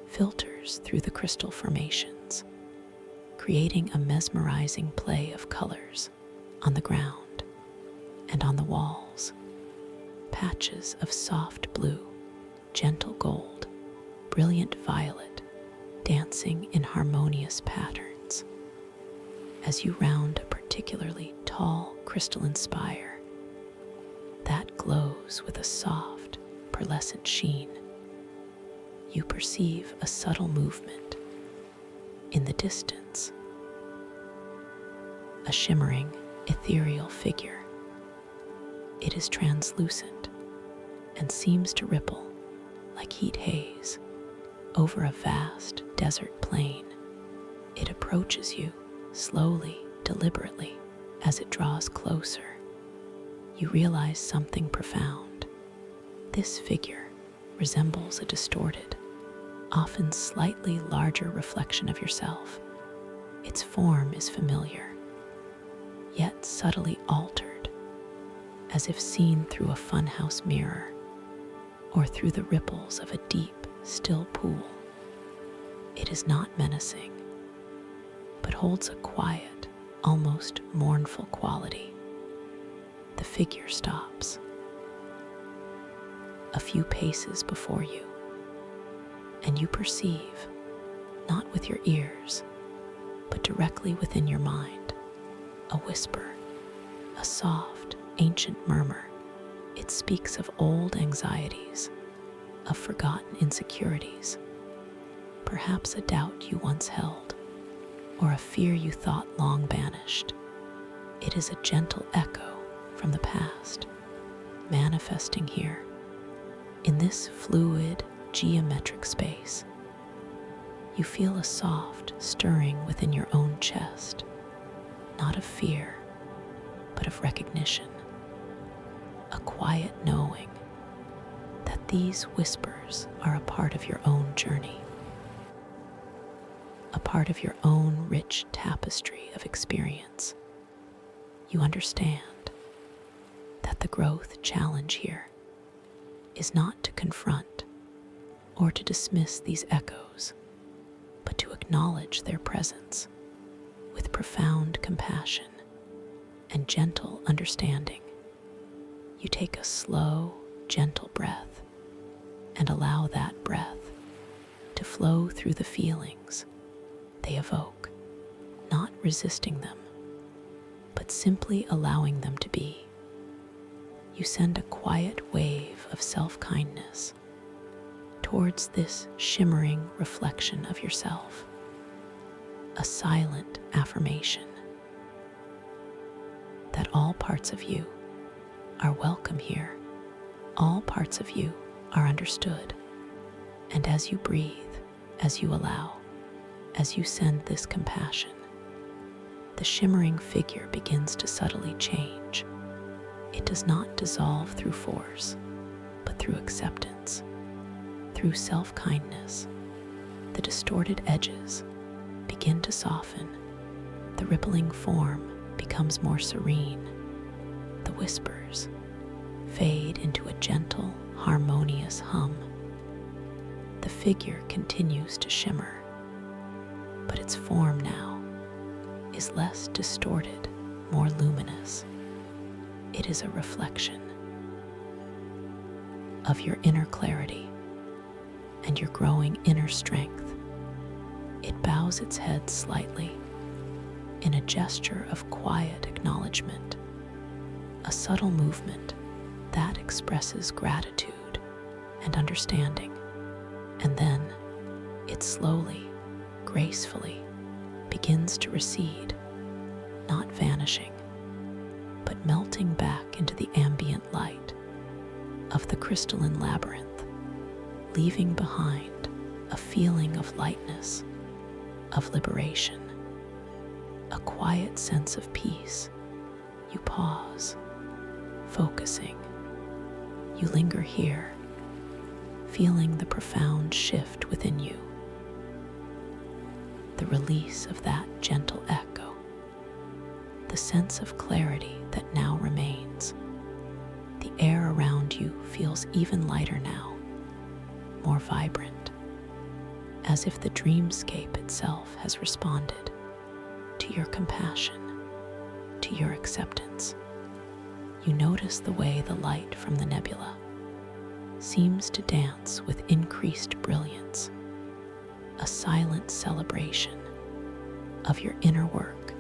filters through the crystal formations, creating a mesmerizing play of colors on the ground and on the walls. Patches of soft blue, gentle gold, brilliant violet, dancing in harmonious patterns. As you round a particularly tall crystalline spire that glows with a soft, pearlescent sheen, you perceive a subtle movement in the distance, a shimmering, ethereal figure. It is translucent and seems to ripple like heat haze over a vast desert plain. It approaches you slowly, deliberately. As it draws closer, you realize something profound. This figure resembles a distorted, often slightly larger reflection of yourself. Its form is familiar, yet subtly altered, as if seen through a funhouse mirror or through the ripples of a deep, still pool. It is not menacing, but holds a quiet, almost mournful quality. The figure stops a few paces before you, and you perceive, not with your ears, but directly within your mind, a whisper, a soft, ancient murmur. It speaks of old anxieties, of forgotten insecurities, perhaps a doubt you once held, or a fear you thought long banished. It is a gentle echo from the past, manifesting here, in this fluid, geometric space. You feel a soft stirring within your own chest, not of fear, but of recognition, a quiet knowing that these whispers are a part of your own journey, a part of your own rich tapestry of experience. You understand that the growth challenge here is not to confront or to dismiss these echoes, but to acknowledge their presence with profound compassion and gentle understanding. You take a slow, gentle breath and allow that breath to flow through the feelings they evoke, not resisting them, but simply allowing them to be. You send a quiet wave of self-kindness towards this shimmering reflection of yourself, a silent affirmation that all parts of you are welcome here, all parts of you are understood. And as you breathe, as you allow, as you send this compassion, the shimmering figure begins to subtly change. It does not dissolve through force, but through acceptance, through self-kindness. The distorted edges begin to soften. The rippling form becomes more serene, The whispers fade into a gentle, harmonious hum. The figure continues to shimmer, but its form now is less distorted, more luminous. It is a reflection of your inner clarity and your growing inner strength. It bows its head slightly in a gesture of quiet acknowledgement, a subtle movement that expresses gratitude and understanding. And then it slowly, gracefully begins to recede, not vanishing, but melting back into the ambient light of the crystalline labyrinth, leaving behind a feeling of lightness, of liberation, a quiet sense of peace. You pause, focusing. You linger here, feeling the profound shift within you, the release of that gentle echo, the sense of clarity that now remains. The air around you feels even lighter now, more vibrant, as if the dreamscape itself has responded to your compassion, to your acceptance. You notice the way the light from the nebula seems to dance with increased brilliance, a silent celebration of your inner work.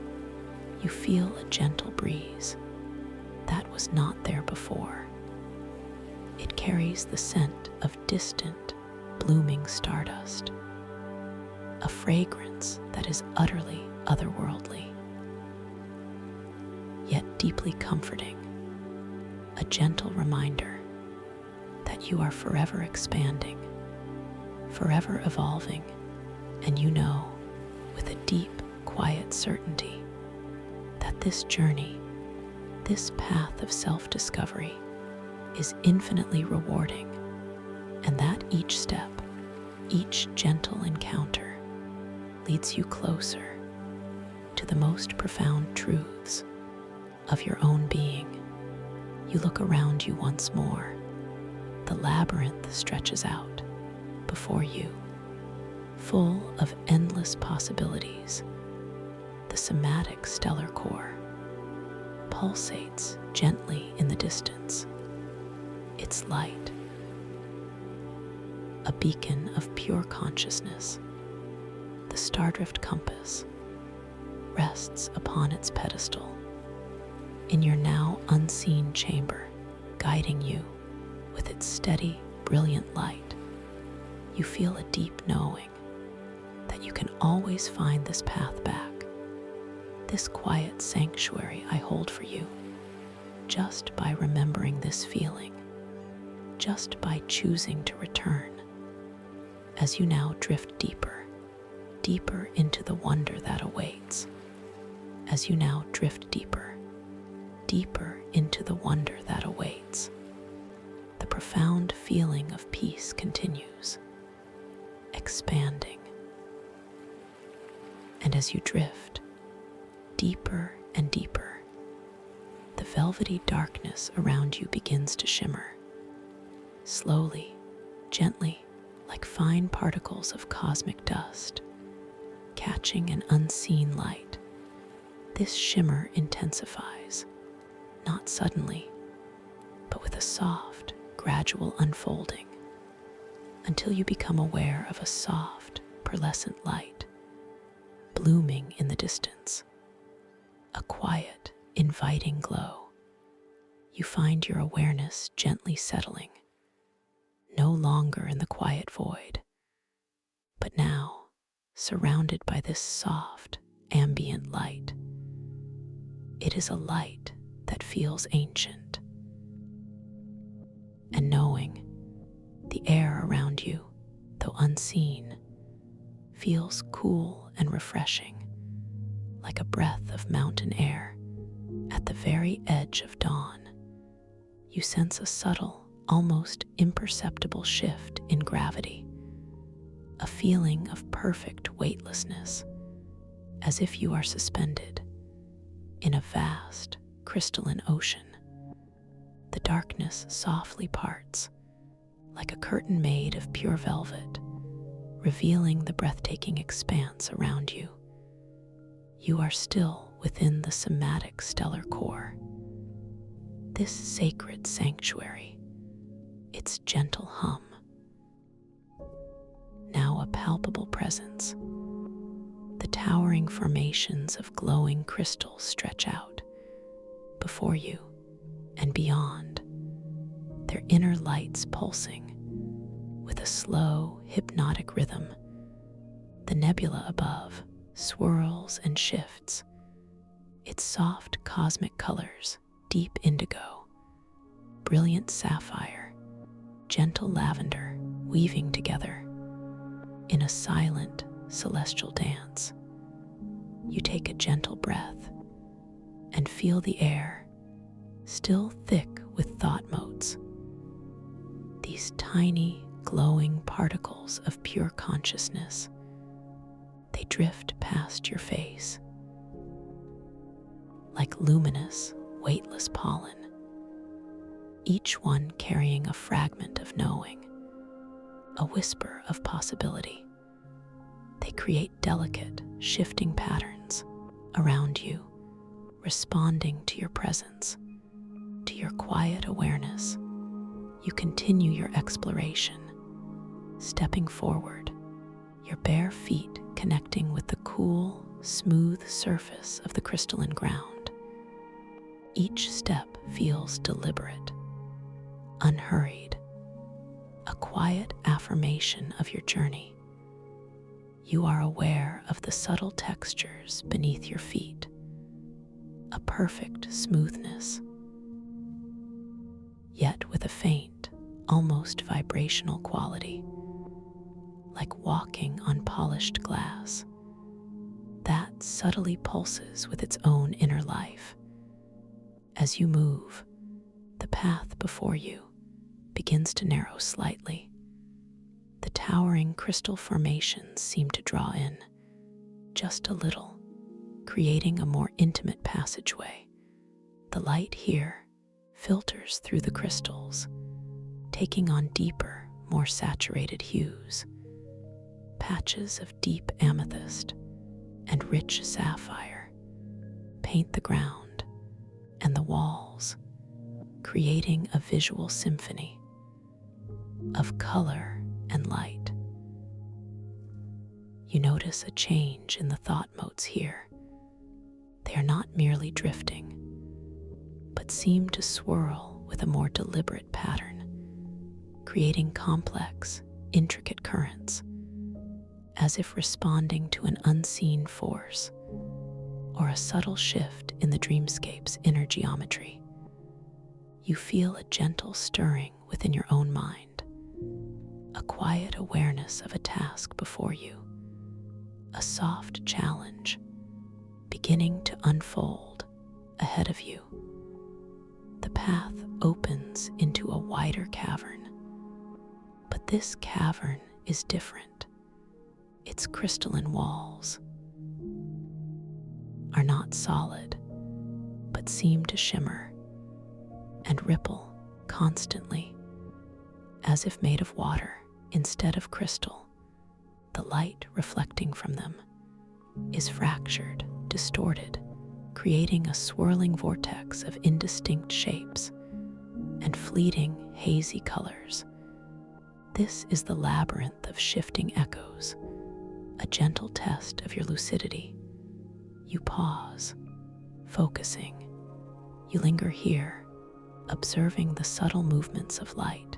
You feel a gentle breeze that was not there before. It carries the scent of distant, blooming stardust, a fragrance that is utterly otherworldly, yet deeply comforting, a gentle reminder that you are forever expanding, forever evolving, and you know, with a deep, quiet certainty, that this journey, this path of self-discovery, is infinitely rewarding, and that each step, each gentle encounter, leads you closer to the most profound truths of your own being. You look around you once more. The labyrinth stretches out before you, full of endless possibilities. The somatic stellar core pulsates gently in the distance, its light a beacon of pure consciousness. The stardrift compass rests upon its pedestal in your now unseen chamber, guiding you with its steady, brilliant light. You feel a deep knowing that you can always find this path back, this quiet sanctuary I hold for you, just by remembering this feeling, just by choosing to return. As you now drift deeper, deeper into the wonder that awaits. As you now drift deeper, deeper into the wonder that awaits. The profound feeling of peace continues, expanding. And as you drift deeper and deeper, the velvety darkness around you begins to shimmer, slowly, gently, like fine particles of cosmic dust, catching an unseen light. This shimmer intensifies, not suddenly, but with a soft, gradual unfolding, until you become aware of a soft, pearlescent light blooming in the distance, a quiet, inviting glow. You find your awareness gently settling, no longer in the quiet void, but now surrounded by this soft, ambient light. It is a light that feels ancient. And knowing the air around you, though unseen, feels cool and refreshing, like a breath of mountain air at the very edge of dawn. You sense a subtle, almost imperceptible shift in gravity, a feeling of perfect weightlessness, as if you are suspended in a vast, crystalline ocean. The darkness softly parts, like a curtain made of pure velvet, revealing the breathtaking expanse around you. You are still within the somatic stellar core. This sacred sanctuary, its gentle hum, now a palpable presence. The towering formations of glowing crystals stretch out before you and beyond, their inner lights pulsing with a slow, hypnotic rhythm. The nebula above swirls and shifts, its soft cosmic colors, deep indigo, brilliant sapphire, gentle lavender, weaving together in a silent, celestial dance. You take a gentle breath and feel the air, still thick with thought motes. These tiny, glowing particles of pure consciousness, they drift past your face like luminous, weightless pollen, each one carrying a fragment of knowing, a whisper of possibility. They create delicate, shifting patterns around you, responding to your presence, to your quiet awareness. You continue your exploration, stepping forward, your bare feet connecting with the cool, smooth surface of the crystalline ground. Each step feels deliberate, unhurried, a quiet affirmation of your journey. You are aware of the subtle textures beneath your feet, a perfect smoothness, yet with a faint, almost vibrational quality, like walking on polished glass that subtly pulses with its own inner life. As you move, the path before you begins to narrow slightly. The towering crystal formations seem to draw in just a little, creating a more intimate passageway. The light here filters through the crystals, taking on deeper, more saturated hues. Patches of deep amethyst and rich sapphire paint the ground and the walls, creating a visual symphony of color and light. You notice a change in the thought motes here. They are not merely drifting, but seem to swirl with a more deliberate pattern, creating complex, intricate currents, as if responding to an unseen force or a subtle shift in the dreamscape's inner geometry. You feel a gentle stirring within your own mind, a quiet awareness of a task before you, a soft challenge beginning to unfold ahead of you. The path opens into a wider cavern, but this cavern is different. Its crystalline walls are not solid, but seem to shimmer and ripple constantly, as if made of water instead of crystal. The light reflecting from them is fractured, distorted, creating a swirling vortex of indistinct shapes and fleeting, hazy colors. This is the labyrinth of shifting echoes, a gentle test of your lucidity. You pause, focusing. You linger here, observing the subtle movements of light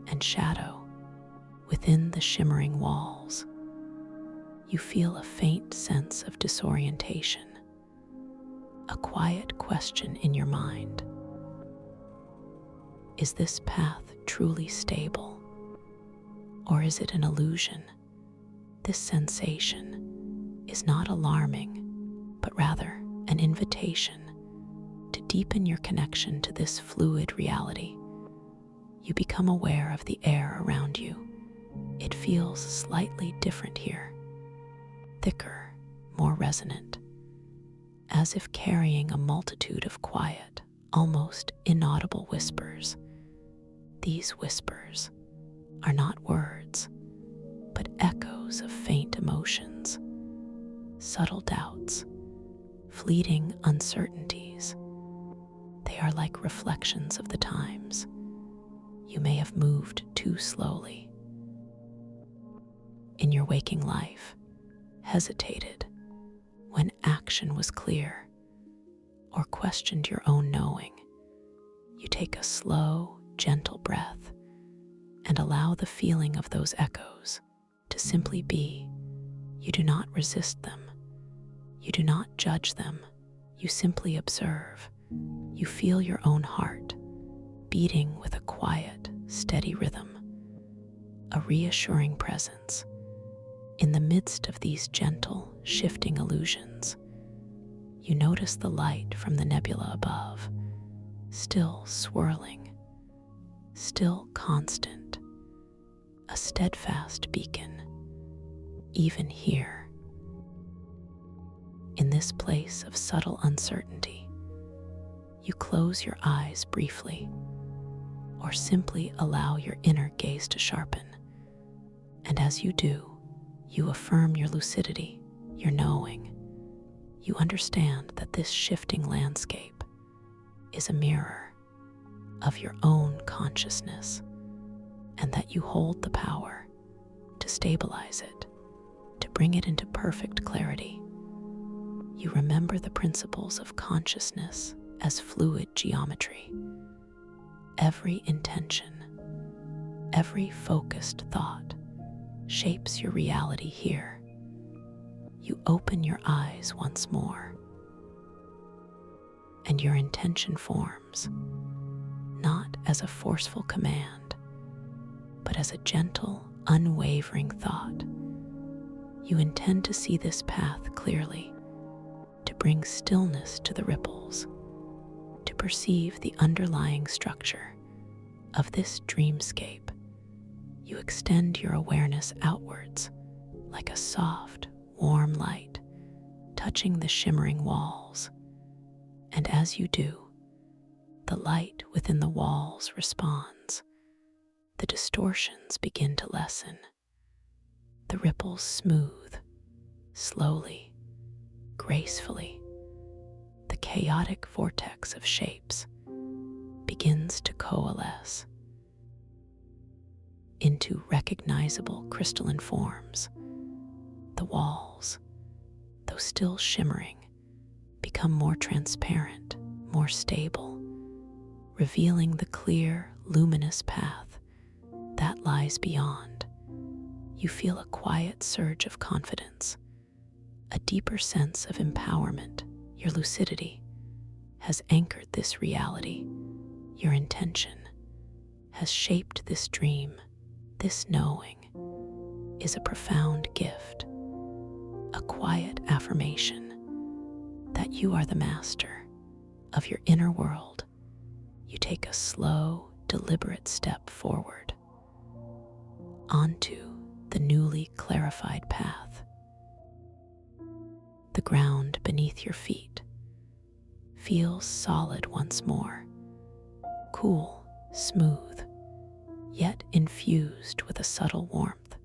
and shadow within the shimmering walls. You feel a faint sense of disorientation, a quiet question in your mind. Is this path truly stable, or is it an illusion? This sensation is not alarming, but rather an invitation to deepen your connection to this fluid reality. You become aware of the air around you. It feels slightly different here, thicker, more resonant, as if carrying a multitude of quiet, almost inaudible whispers. These whispers are not words, but echoes of faint emotions, subtle doubts, fleeting uncertainties. They are like reflections of the times you may have moved too slowly in your waking life, hesitated when action was clear, or questioned your own knowing. You take a slow, gentle breath and allow the feeling of those echoes to simply be. You do not resist them. You do not judge them. You simply observe. You feel your own heart beating with a quiet, steady rhythm, a reassuring presence. In the midst of these gentle, shifting illusions, you notice the light from the nebula above, still swirling, still constant, a steadfast beacon. Even here, in this place of subtle uncertainty, you close your eyes briefly, or simply allow your inner gaze to sharpen. And as you do, you affirm your lucidity, your knowing. You understand that this shifting landscape is a mirror of your own consciousness, and that you hold the power to stabilize it, to bring it into perfect clarity. You remember the principles of consciousness as fluid geometry. Every intention, every focused thought shapes your reality here. You open your eyes once more, and your intention forms, not as a forceful command, but as a gentle, unwavering thought. You intend to see this path clearly, to bring stillness to the ripples, to perceive the underlying structure of this dreamscape. You extend your awareness outwards like a soft, warm light touching the shimmering walls. And as you do, the light within the walls responds. The distortions begin to lessen. The ripples smooth, slowly, gracefully. The chaotic vortex of shapes begins to coalesce into recognizable crystalline forms. The walls, though still shimmering, become more transparent, more stable, revealing the clear, luminous path that lies beyond. You feel a quiet surge of confidence, a deeper sense of empowerment. Your lucidity has anchored this reality. Your intention has shaped this dream. This knowing is a profound gift, a quiet affirmation that you are the master of your inner world. You take a slow, deliberate step forward onto the newly clarified path. The ground beneath your feet feels solid once more, cool, smooth, yet infused with a subtle warmth,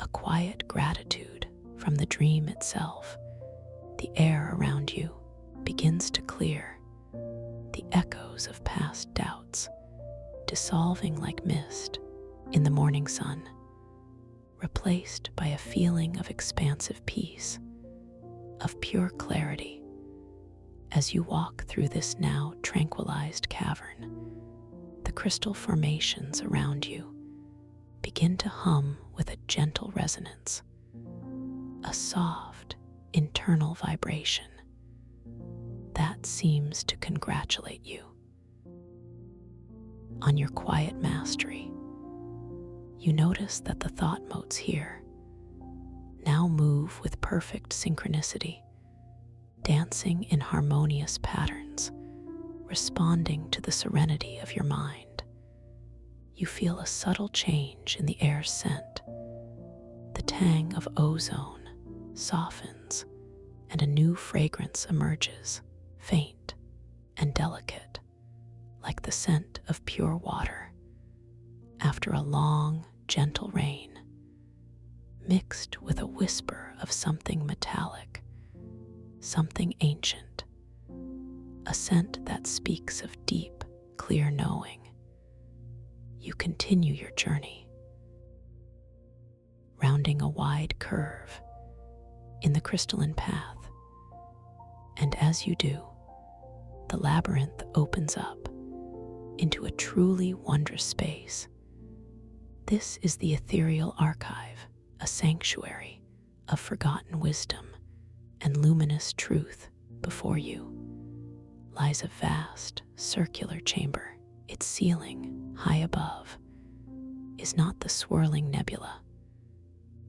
a quiet gratitude from the dream itself. The air around you begins to clear, the echoes of past doubts dissolving like mist in the morning sun, replaced by a feeling of expansive peace, of pure clarity. As you walk through this now tranquilized cavern, the crystal formations around you begin to hum with a gentle resonance, a soft, internal vibration that seems to congratulate you on your quiet mastery. You notice that the thought motes here now move with perfect synchronicity, dancing in harmonious patterns, responding to the serenity of your mind. You feel a subtle change in the air's scent. The tang of ozone softens, and a new fragrance emerges, faint and delicate, like the scent of pure water after a long, gentle rain, mixed with a whisper of something metallic, something ancient, a scent that speaks of deep, clear knowing. You continue your journey, rounding a wide curve in the crystalline path, and as you do, the labyrinth opens up into a truly wondrous space. This is the ethereal archive, a sanctuary of forgotten wisdom and luminous truth. Before you lies a vast, circular chamber. Its ceiling, high above, is not the swirling nebula,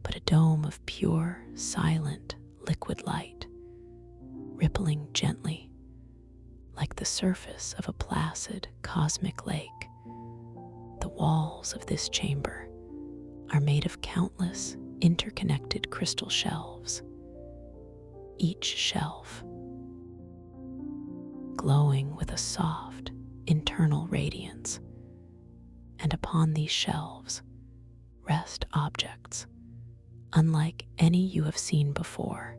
but a dome of pure, silent, liquid light, rippling gently like the surface of a placid, cosmic lake. The walls of this chamber are made of countless, interconnected crystal shelves, each shelf glowing with a soft, internal radiance, and upon these shelves rest objects unlike any you have seen before.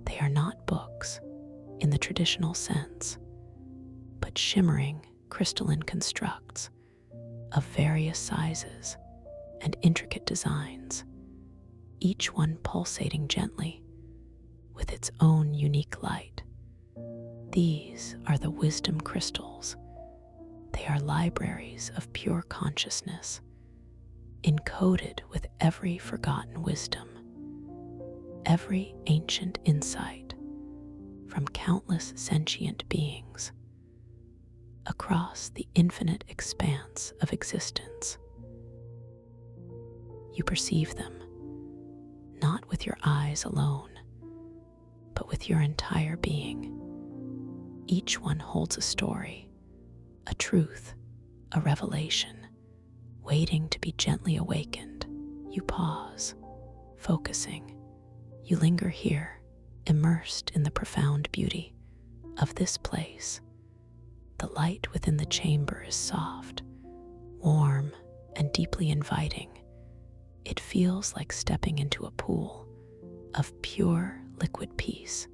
They are not books in the traditional sense, but shimmering crystalline constructs of various sizes and intricate designs, each one pulsating gently with its own unique light. These are the wisdom crystals. They are libraries of pure consciousness, encoded with every forgotten wisdom, every ancient insight from countless sentient beings across the infinite expanse of existence. You perceive them, not with your eyes alone, but with your entire being. Each one holds a story, a truth, a revelation, waiting to be gently awakened. You pause, focusing. You linger here, immersed in the profound beauty of this place. The light within the chamber is soft, warm, and deeply inviting. It feels like stepping into a pool of pure liquid peace.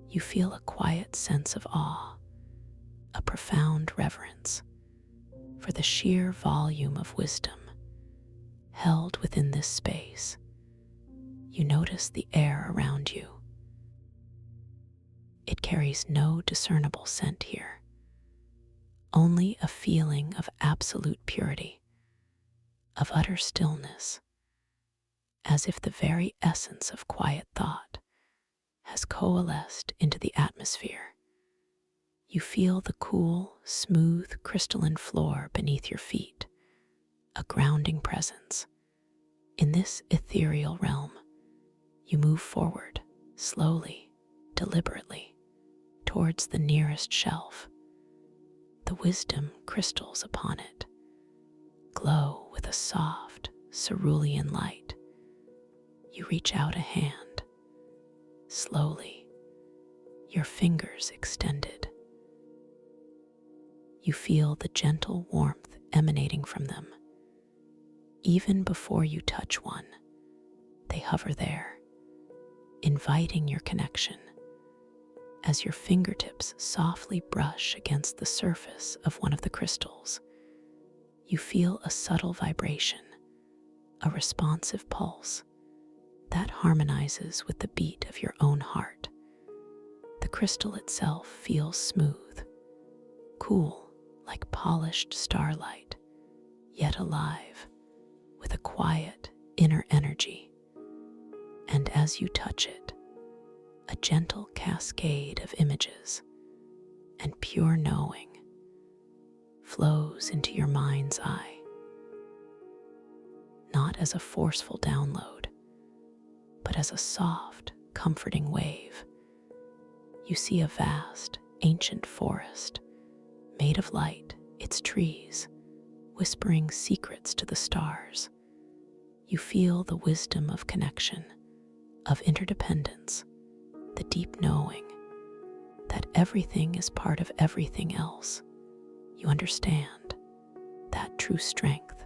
You feel a quiet sense of awe, a profound reverence for the sheer volume of wisdom held within this space. You notice the air around you. It carries no discernible scent here, only a feeling of absolute purity, of utter stillness, as if the very essence of quiet thought has coalesced into the atmosphere. You feel the cool, smooth, crystalline floor beneath your feet, a grounding presence. In this ethereal realm, you move forward, slowly, deliberately, towards the nearest shelf. The wisdom crystals upon it glow with a soft, cerulean light. You reach out a hand, slowly, your fingers extended. You feel the gentle warmth emanating from them. Even before you touch one, they hover there, inviting your connection. As your fingertips softly brush against the surface of one of the crystals, you feel a subtle vibration, a responsive pulse that harmonizes with the beat of your own heart. The crystal itself feels smooth, cool, like polished starlight, yet alive with a quiet inner energy. And as you touch it, a gentle cascade of images and pure knowing flows into your mind's eye, not as a forceful download, but as a soft, comforting wave. You see a vast, ancient forest made of light, its trees whispering secrets to the stars. You feel the wisdom of connection, of interdependence, the deep knowing that everything is part of everything else. You understand that true strength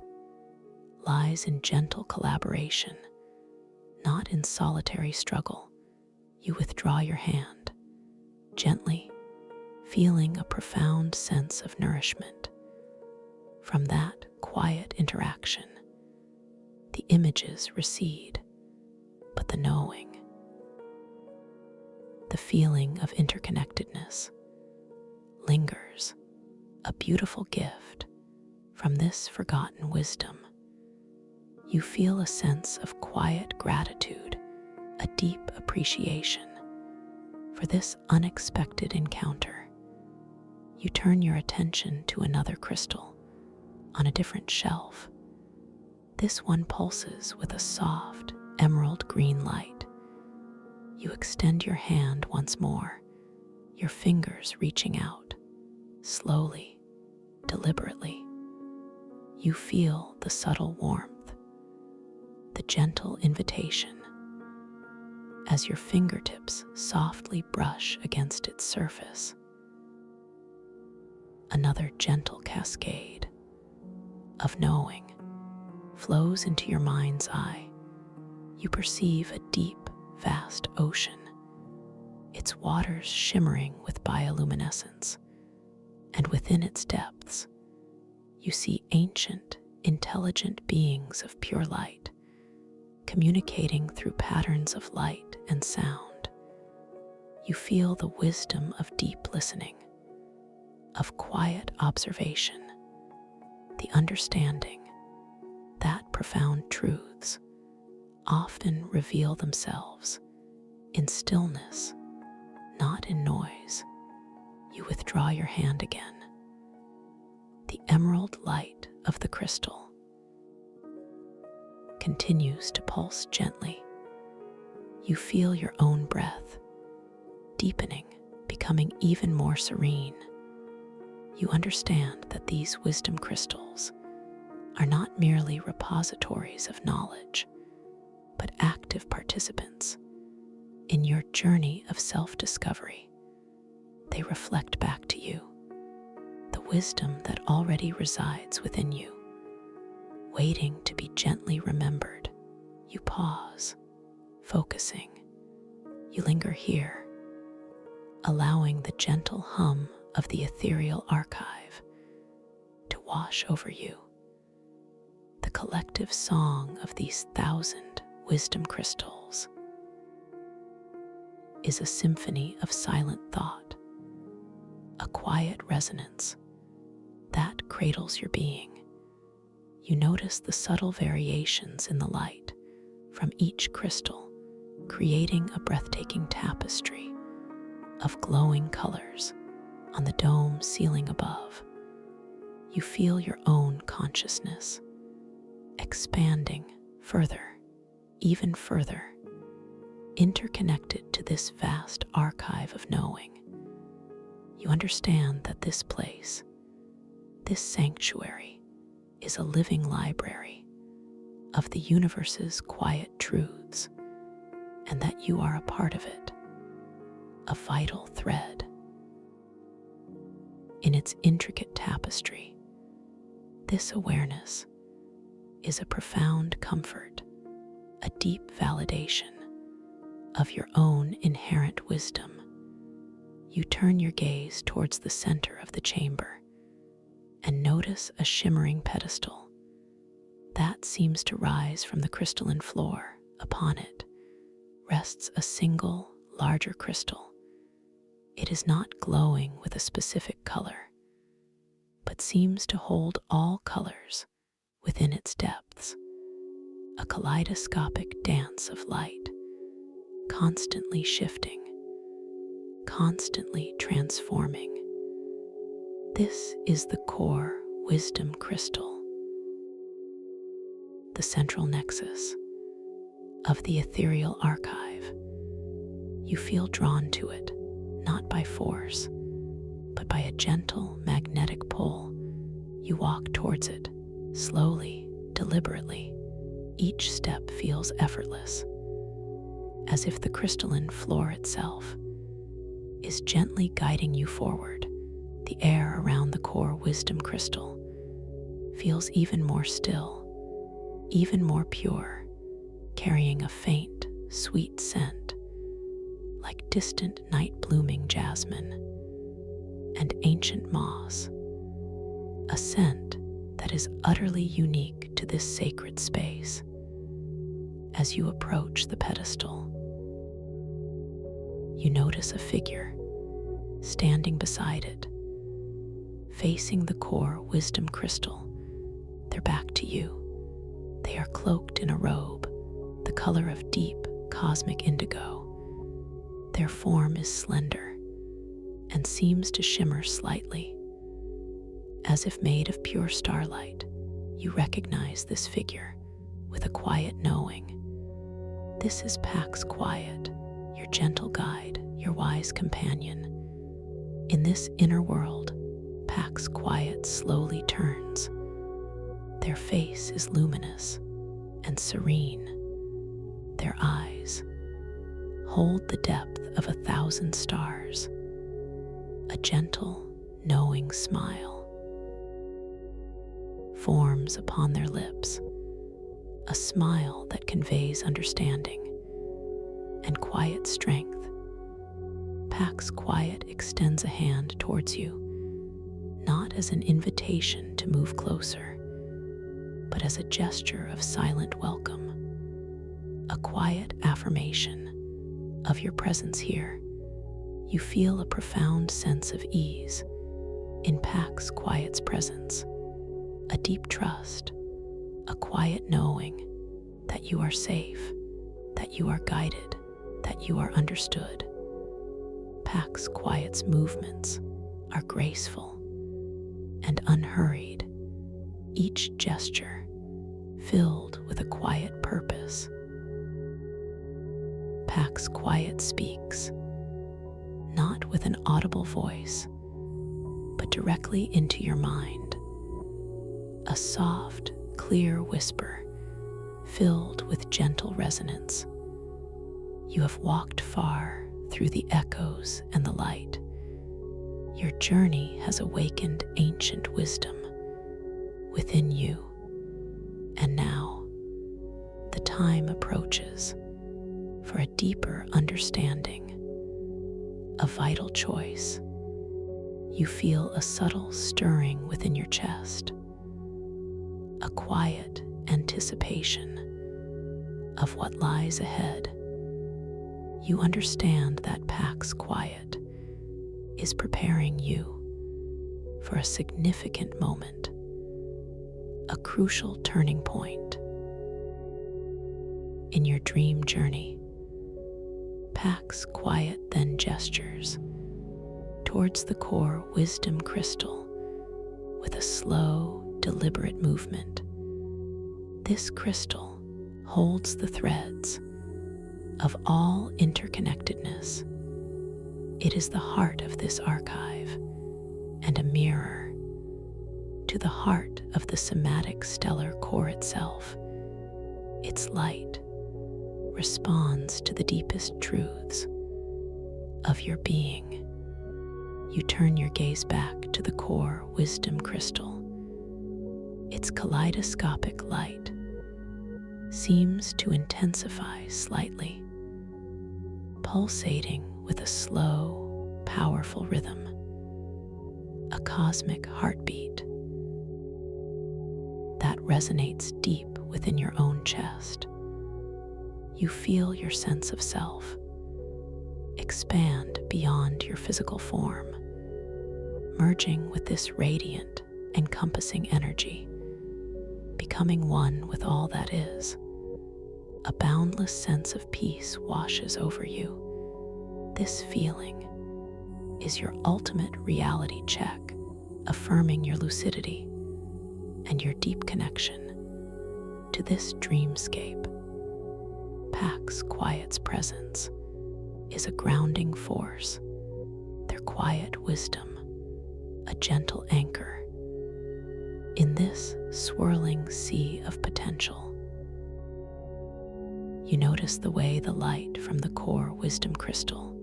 lies in gentle collaboration, not in solitary struggle. You withdraw your hand, gently, feeling a profound sense of nourishment. From that quiet interaction, the images recede, but the knowing, the feeling of interconnectedness lingers, a beautiful gift from this forgotten wisdom. You feel a sense of quiet gratitude, a deep appreciation for this unexpected encounter. You turn your attention to another crystal on a different shelf. This one pulses with a soft, emerald green light. You extend your hand once more, your fingers reaching out, slowly, deliberately. You feel the subtle warmth, the gentle invitation, as your fingertips softly brush against its surface. Another gentle cascade of knowing flows into your mind's eye. You perceive a deep, vast ocean, its waters shimmering with bioluminescence, and within its depths, you see ancient, intelligent beings of pure light, communicating through patterns of light and sound. You feel the wisdom of deep listening, of quiet observation, the understanding that profound truths often reveal themselves in stillness, not in noise. You withdraw your hand again. The emerald light of the crystal continues to pulse gently. You feel your own breath deepening, becoming even more serene. You understand that these wisdom crystals are not merely repositories of knowledge, but active participants in your journey of self-discovery. They reflect back to you the wisdom that already resides within you, waiting to be gently remembered. You pause, focusing. You linger here, allowing the gentle hum of the ethereal archive to wash over you. The collective song of these 1,000 wisdom crystals is a symphony of silent thought, a quiet resonance that cradles your being. You notice the subtle variations in the light from each crystal, creating a breathtaking tapestry of glowing colors on the dome ceiling above. You feel your own consciousness expanding further, even further, interconnected to this vast archive of knowing. You understand that this place, this sanctuary, is a living library of the universe's quiet truths, and that you are a part of it, a vital thread in its intricate tapestry. This awareness is a profound comfort, a deep validation of your own inherent wisdom. You turn your gaze towards the center of the chamber and notice a shimmering pedestal that seems to rise from the crystalline floor. Upon it rests a single, larger crystal. It is not glowing with a specific color, but seems to hold all colors within its depths, a kaleidoscopic dance of light, constantly shifting, constantly transforming. This is the core wisdom crystal, the central nexus of the ethereal archive. You feel drawn to it, not by force, but by a gentle magnetic pull. You walk towards it, slowly, deliberately. Each step feels effortless, as if the crystalline floor itself is gently guiding you forward. The air around the core wisdom crystal feels even more still, even more pure, carrying a faint, sweet scent, like distant night-blooming jasmine and ancient moss, a scent that is utterly unique to this sacred space. As you approach the pedestal, you notice a figure standing beside it, facing the core wisdom crystal, their back to you. They are cloaked in a robe, the color of deep cosmic indigo. Their form is slender and seems to shimmer slightly. As if made of pure starlight, you recognize this figure with a quiet knowing. This is Pax Quiet, your gentle guide, your wise companion. In this inner world, Pax Quiet slowly turns. Their face is luminous and serene. Their eyes hold the depth of 1,000 stars. A gentle, knowing smile forms upon their lips, a smile that conveys understanding and quiet strength. Pax Quiet extends a hand towards you, not as an invitation to move closer, but as a gesture of silent welcome, a quiet affirmation of your presence here. You feel a profound sense of ease in Pax Quiet's presence, a deep trust, a quiet knowing that you are safe, that you are guided, that you are understood. Pax Quiet's movements are graceful and unhurried, each gesture filled with a quiet purpose. Pax Quiet speaks, not with an audible voice, but directly into your mind. A soft, clear whisper filled with gentle resonance. You have walked far through the echoes and the light. Your journey has awakened ancient wisdom within you. And now, the time approaches for a deeper understanding, a vital choice. You feel a subtle stirring within your chest, a quiet anticipation of what lies ahead. You understand that Pax Quiet is preparing you for a significant moment, a crucial turning point in your dream journey. Pax Quiet then gestures towards the core wisdom crystal with a slow, deliberate movement. This crystal holds the threads of all interconnectedness. It is the heart of this archive and a mirror to the heart of the somatic stellar core itself. Its light responds to the deepest truths of your being. You turn your gaze back to the core wisdom crystal. Its kaleidoscopic light seems to intensify slightly, pulsating with a slow, powerful rhythm, a cosmic heartbeat that resonates deep within your own chest. You feel your sense of self expand beyond your physical form, merging with this radiant, encompassing energy, becoming one with all that is. A boundless sense of peace washes over you. This feeling is your ultimate reality check, affirming your lucidity and your deep connection to this dreamscape. Pax Quiet's presence is a grounding force, their quiet wisdom, a gentle anchor in this swirling sea of potential. You notice the way the light from the core wisdom crystal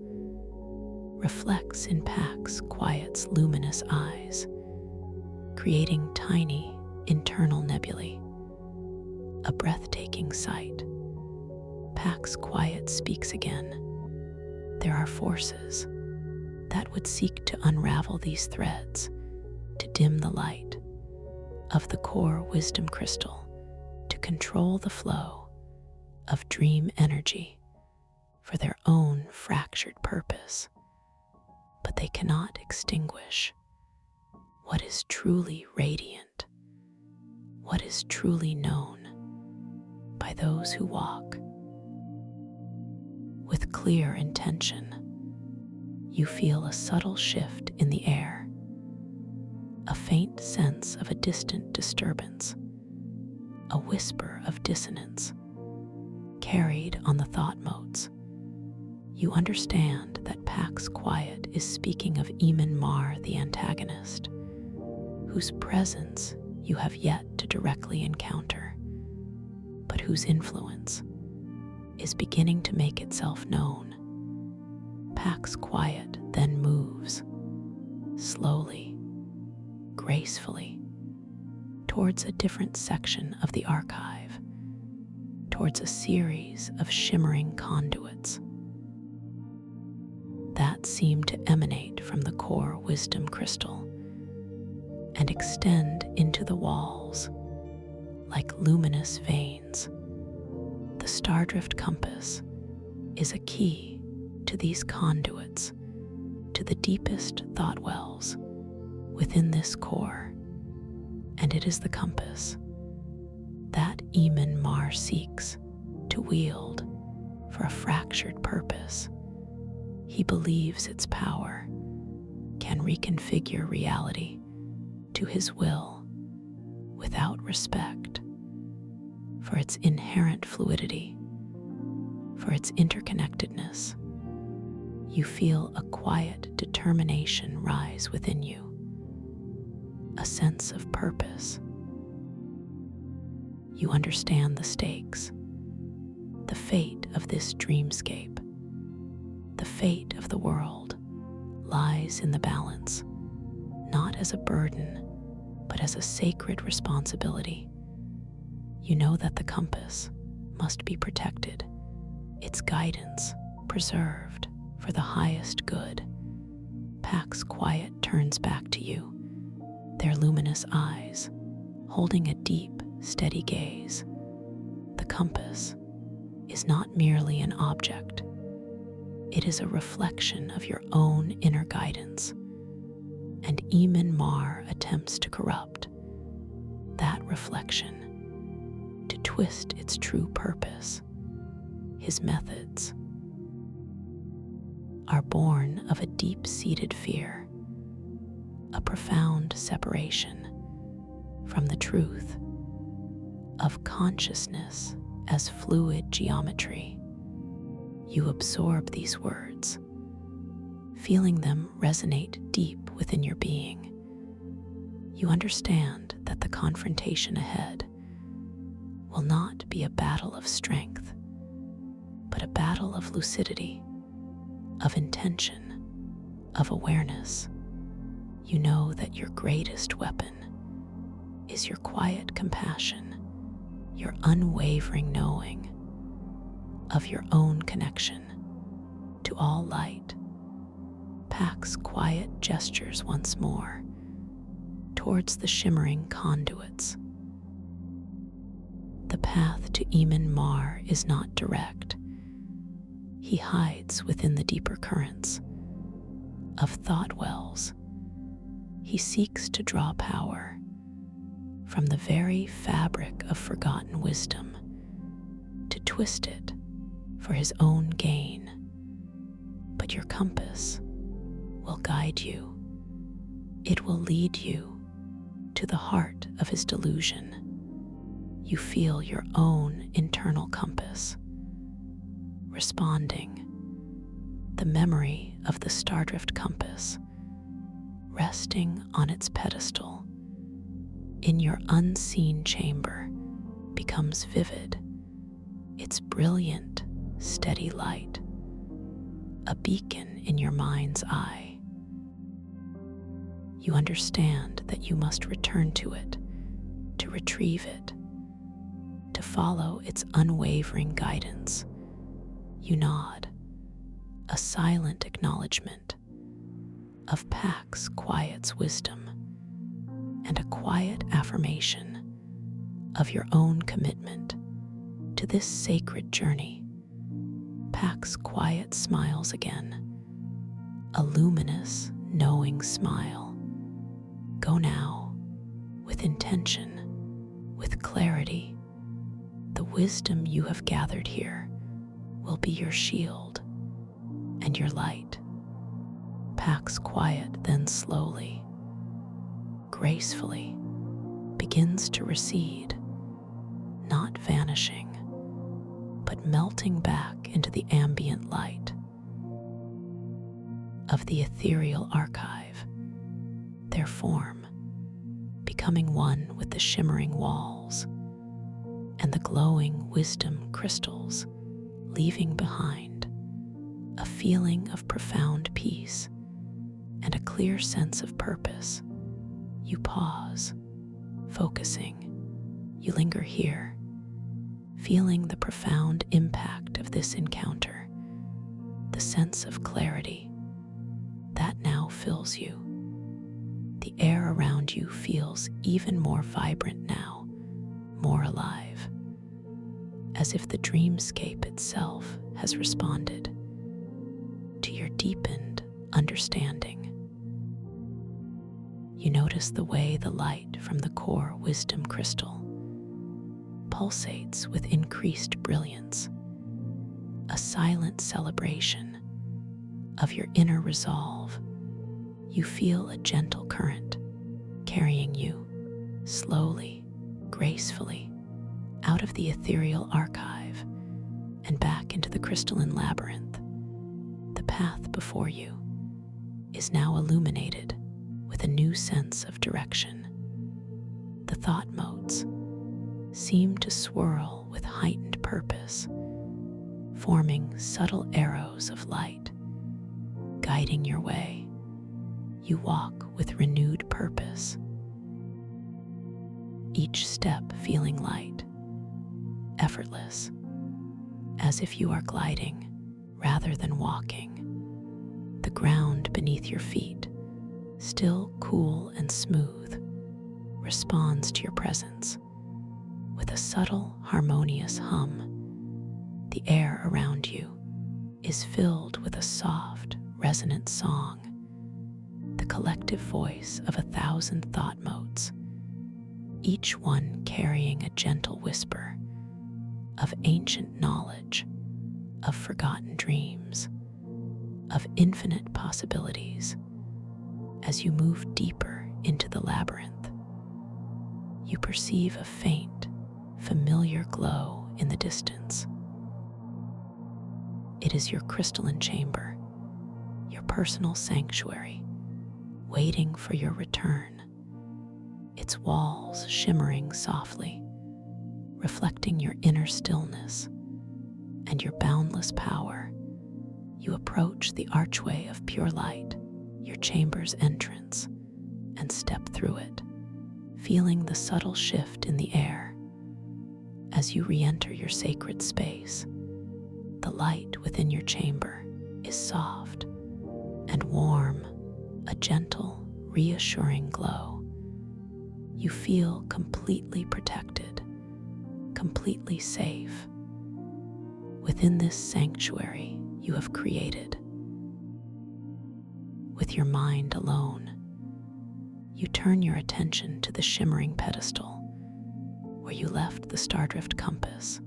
reflects in Pax Quiet's luminous eyes, creating tiny internal nebulae, a breathtaking sight. Pax Quiet speaks again. There are forces that would seek to unravel these threads, to dim the light of the core wisdom crystal, to control the flow of dream energy for their own fractured purpose. But they cannot extinguish what is truly radiant, what is truly known by those who walk with clear intention. You feel a subtle shift in the air, a faint sense of a distant disturbance, a whisper of dissonance carried on the thought motes. You understand that Pax Quiet is speaking of Mar, the antagonist, whose presence you have yet to directly encounter, but whose influence is beginning to make itself known. Pax Quiet then moves, slowly, gracefully, towards a different section of the archive, towards a series of shimmering conduits that seem to emanate from the core wisdom crystal and extend into the walls like luminous veins. The Stardrift compass is a key to these conduits, to the deepest thought wells within this core, and it is the compass that Mar seeks to wield for a fractured purpose. He believes its power can reconfigure reality to his will without respect for its inherent fluidity, for its interconnectedness. You feel a quiet determination rise within you, a sense of purpose. You understand the stakes, the fate of this dreamscape, the fate of the world lies in the balance, not as a burden, but as a sacred responsibility. You know that the compass must be protected, its guidance preserved for the highest good. Pax Quiet turns back to you, their luminous eyes holding a deep, steady gaze. The compass is not merely an object. It is a reflection of your own inner guidance, and Mar attempts to corrupt that reflection, to twist its true purpose. His methods are born of a deep-seated fear, a profound separation from the truth of consciousness as fluid geometry. You absorb these words, feeling them resonate deep within your being. You understand that the confrontation ahead will not be a battle of strength, but a battle of lucidity, of intention, of awareness. You know that your greatest weapon is your quiet compassion, your unwavering knowing of your own connection to all light. Pax Quiet gestures once more towards the shimmering conduits. The path to Mar is not direct. He hides within the deeper currents of thought wells. He seeks to draw power from the very fabric of forgotten wisdom, to twist it for his own gain. But your compass will guide you. It will lead you to the heart of his delusion. You feel your own internal compass responding, the memory of the Stardrift compass resting on its pedestal in your unseen chamber becomes vivid, its brilliant, steady light, a beacon in your mind's eye. You understand that you must return to it, to retrieve it, to follow its unwavering guidance. You nod, a silent acknowledgement of Pax Quiet's wisdom, and a quiet affirmation of your own commitment to this sacred journey. Pax Quiet smiles again, a luminous, knowing smile. Go now, with intention, with clarity. The wisdom you have gathered here will be your shield and your light. Pax Quiet then slowly, gracefully, begins to recede, not vanishing, but melting back into the ambient light of the ethereal archive, their form becoming one with the shimmering walls and the glowing wisdom crystals, leaving behind a feeling of profound peace and a clear sense of purpose. You pause, focusing. You linger here, feeling the profound impact of this encounter, the sense of clarity that now fills you. The air around you feels even more vibrant now, more alive, as if the dreamscape itself has responded to your deepened understanding. You notice the way the light from the core wisdom crystal pulsates with increased brilliance, a silent celebration of your inner resolve. You feel a gentle current carrying you slowly, gracefully, out of the ethereal archive and back into the crystalline labyrinth. The path before you is now illuminated with a new sense of direction. The thought motes seem to swirl with heightened purpose, forming subtle arrows of light, guiding your way. You walk with renewed purpose, each step feeling light, effortless, as if you are gliding rather than walking. The ground beneath your feet, still cool and smooth, responds to your presence with a subtle, harmonious hum. The air around you is filled with a soft, resonant song, the collective voice of 1,000 thought motes, each one carrying a gentle whisper of ancient knowledge, of forgotten dreams, of infinite possibilities. As you move deeper into the labyrinth, you perceive a faint, familiar glow in the distance. It is your crystalline chamber, your personal sanctuary, waiting for your return, its walls shimmering softly, reflecting your inner stillness and your boundless power. You approach the archway of pure light, your chamber's entrance, and step through it, feeling the subtle shift in the air. As you re-enter your sacred space, the light within your chamber is soft and warm, a gentle, reassuring glow. You feel completely protected, completely safe within this sanctuary you have created. With your mind alone, you turn your attention to the shimmering pedestal where you left the Stardrift compass,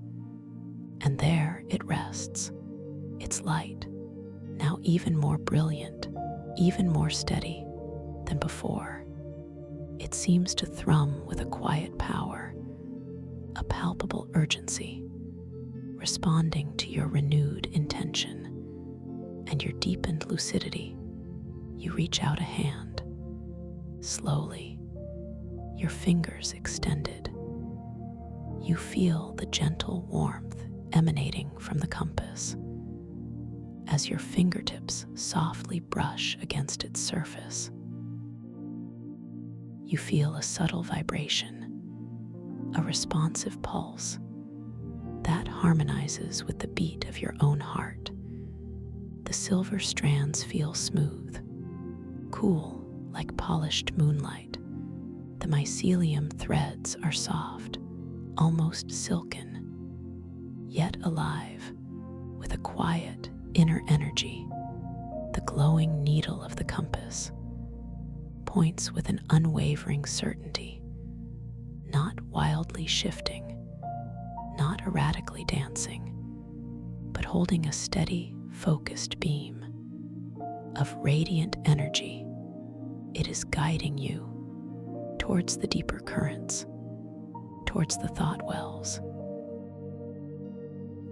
and there it rests, its light now even more brilliant, even more steady than before. It seems to thrum with a quiet power, a palpable urgency, responding to your renewed intention and your deepened lucidity. You reach out a hand, slowly, your fingers extended. You feel the gentle warmth emanating from the compass. as your fingertips softly brush against its surface. You feel a subtle vibration, a responsive pulse that harmonizes with the beat of your own heart. The silver strands feel smooth, cool like polished moonlight. The mycelium threads are soft, almost silken, yet alive with a quiet inner energy. The glowing needle of the compass points with an unwavering certainty, not wildly shifting, not erratically dancing, but holding a steady, focused beam of radiant energy. It is guiding you towards the deeper currents, towards the thought wells,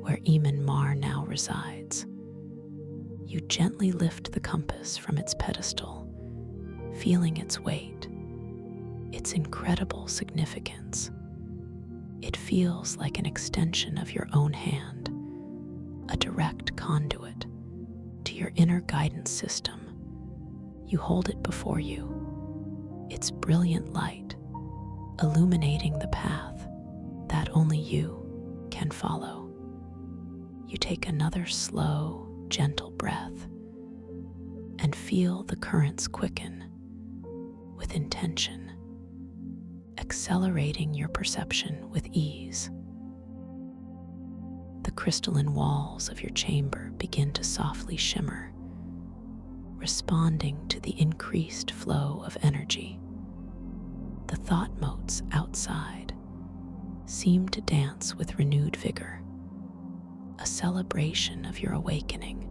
where Eamon Mar now resides. You gently lift the compass from its pedestal, feeling its weight, its incredible significance. It feels like an extension of your own hand, a direct conduit to your inner guidance system. You hold it before you, its brilliant light illuminating the path that only you can follow. You take another slow, gentle breath and feel the currents quicken with intention, accelerating your perception with ease. The crystalline walls of your chamber begin to softly shimmer, responding to the increased flow of energy. The thought motes outside seem to dance with renewed vigor, a celebration of your awakening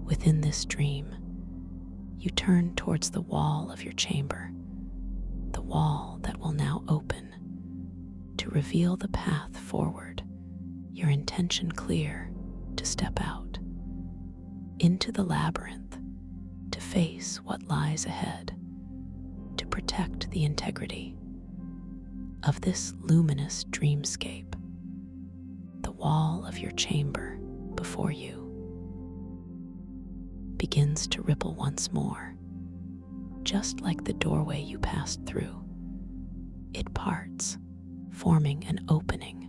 within this dream. You turn towards the wall of your chamber, the wall that will now open to reveal the path forward, your intention clear to step out into the labyrinth, to face what lies ahead, to protect the integrity of this luminous dreamscape. The wall of your chamber before you begins to ripple once more, just like the doorway you passed through. It parts, forming an opening,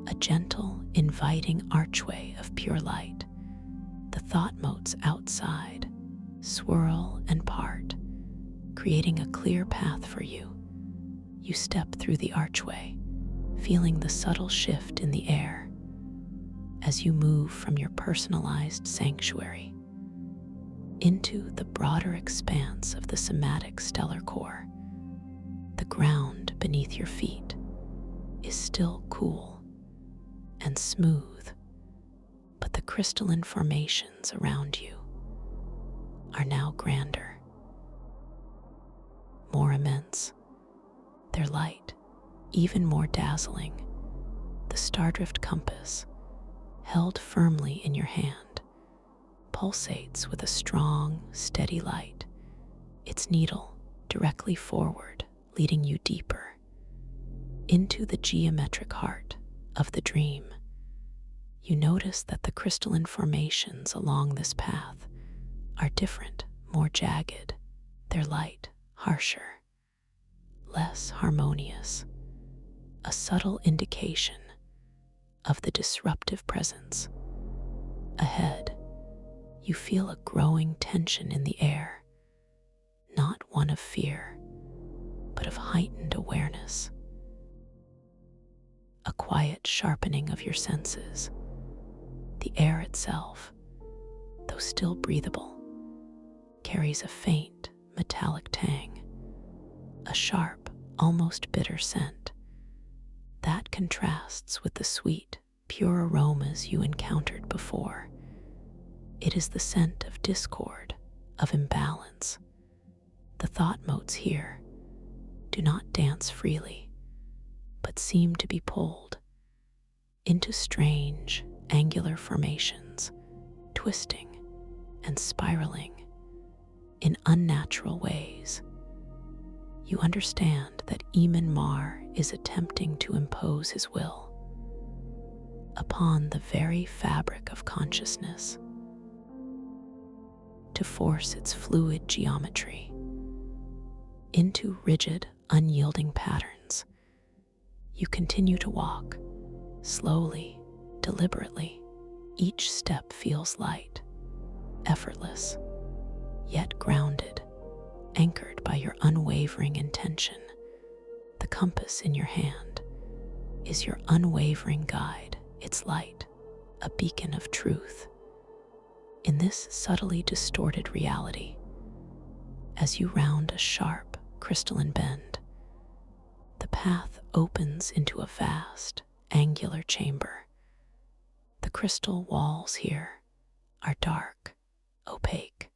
a gentle, inviting archway of pure light. The thought motes outside swirl and part, creating a clear path for you. You step through the archway, feeling the subtle shift in the air as you move from your personalized sanctuary into the broader expanse of the somatic stellar core. The ground beneath your feet is still cool and smooth, but the crystalline formations around you are now grander, more immense, their light even more dazzling. The Stardrift compass, held firmly in your hand, pulsates with a strong, steady light, its needle directly forward, leading you deeper into the geometric heart of the dream. You notice that the crystalline formations along this path are different, more jagged, their light harsher, less harmonious, a subtle indication of the disruptive presence. Ahead, you feel a growing tension in the air, not one of fear, but of heightened awareness. A quiet sharpening of your senses. The air itself, though still breathable, carries a faint metallic tang, a sharp, almost bitter scent that contrasts with the sweet, pure aromas you encountered before. It is the scent of discord, of imbalance. The thought motes here do not dance freely, but seem to be pulled into strange, angular formations, twisting and spiraling in unnatural ways. You understand that Eamon Mar is attempting to impose his will upon the very fabric of consciousness. to force its fluid geometry into rigid, unyielding patterns. You continue to walk, slowly, deliberately. Each step feels light, effortless, yet grounded, anchored by your unwavering intention. The compass in your hand is your unwavering guide, its light, a beacon of truth. In this subtly distorted reality, as you round a sharp, crystalline bend, the path opens into a vast, angular chamber. The crystal walls here are dark, opaque,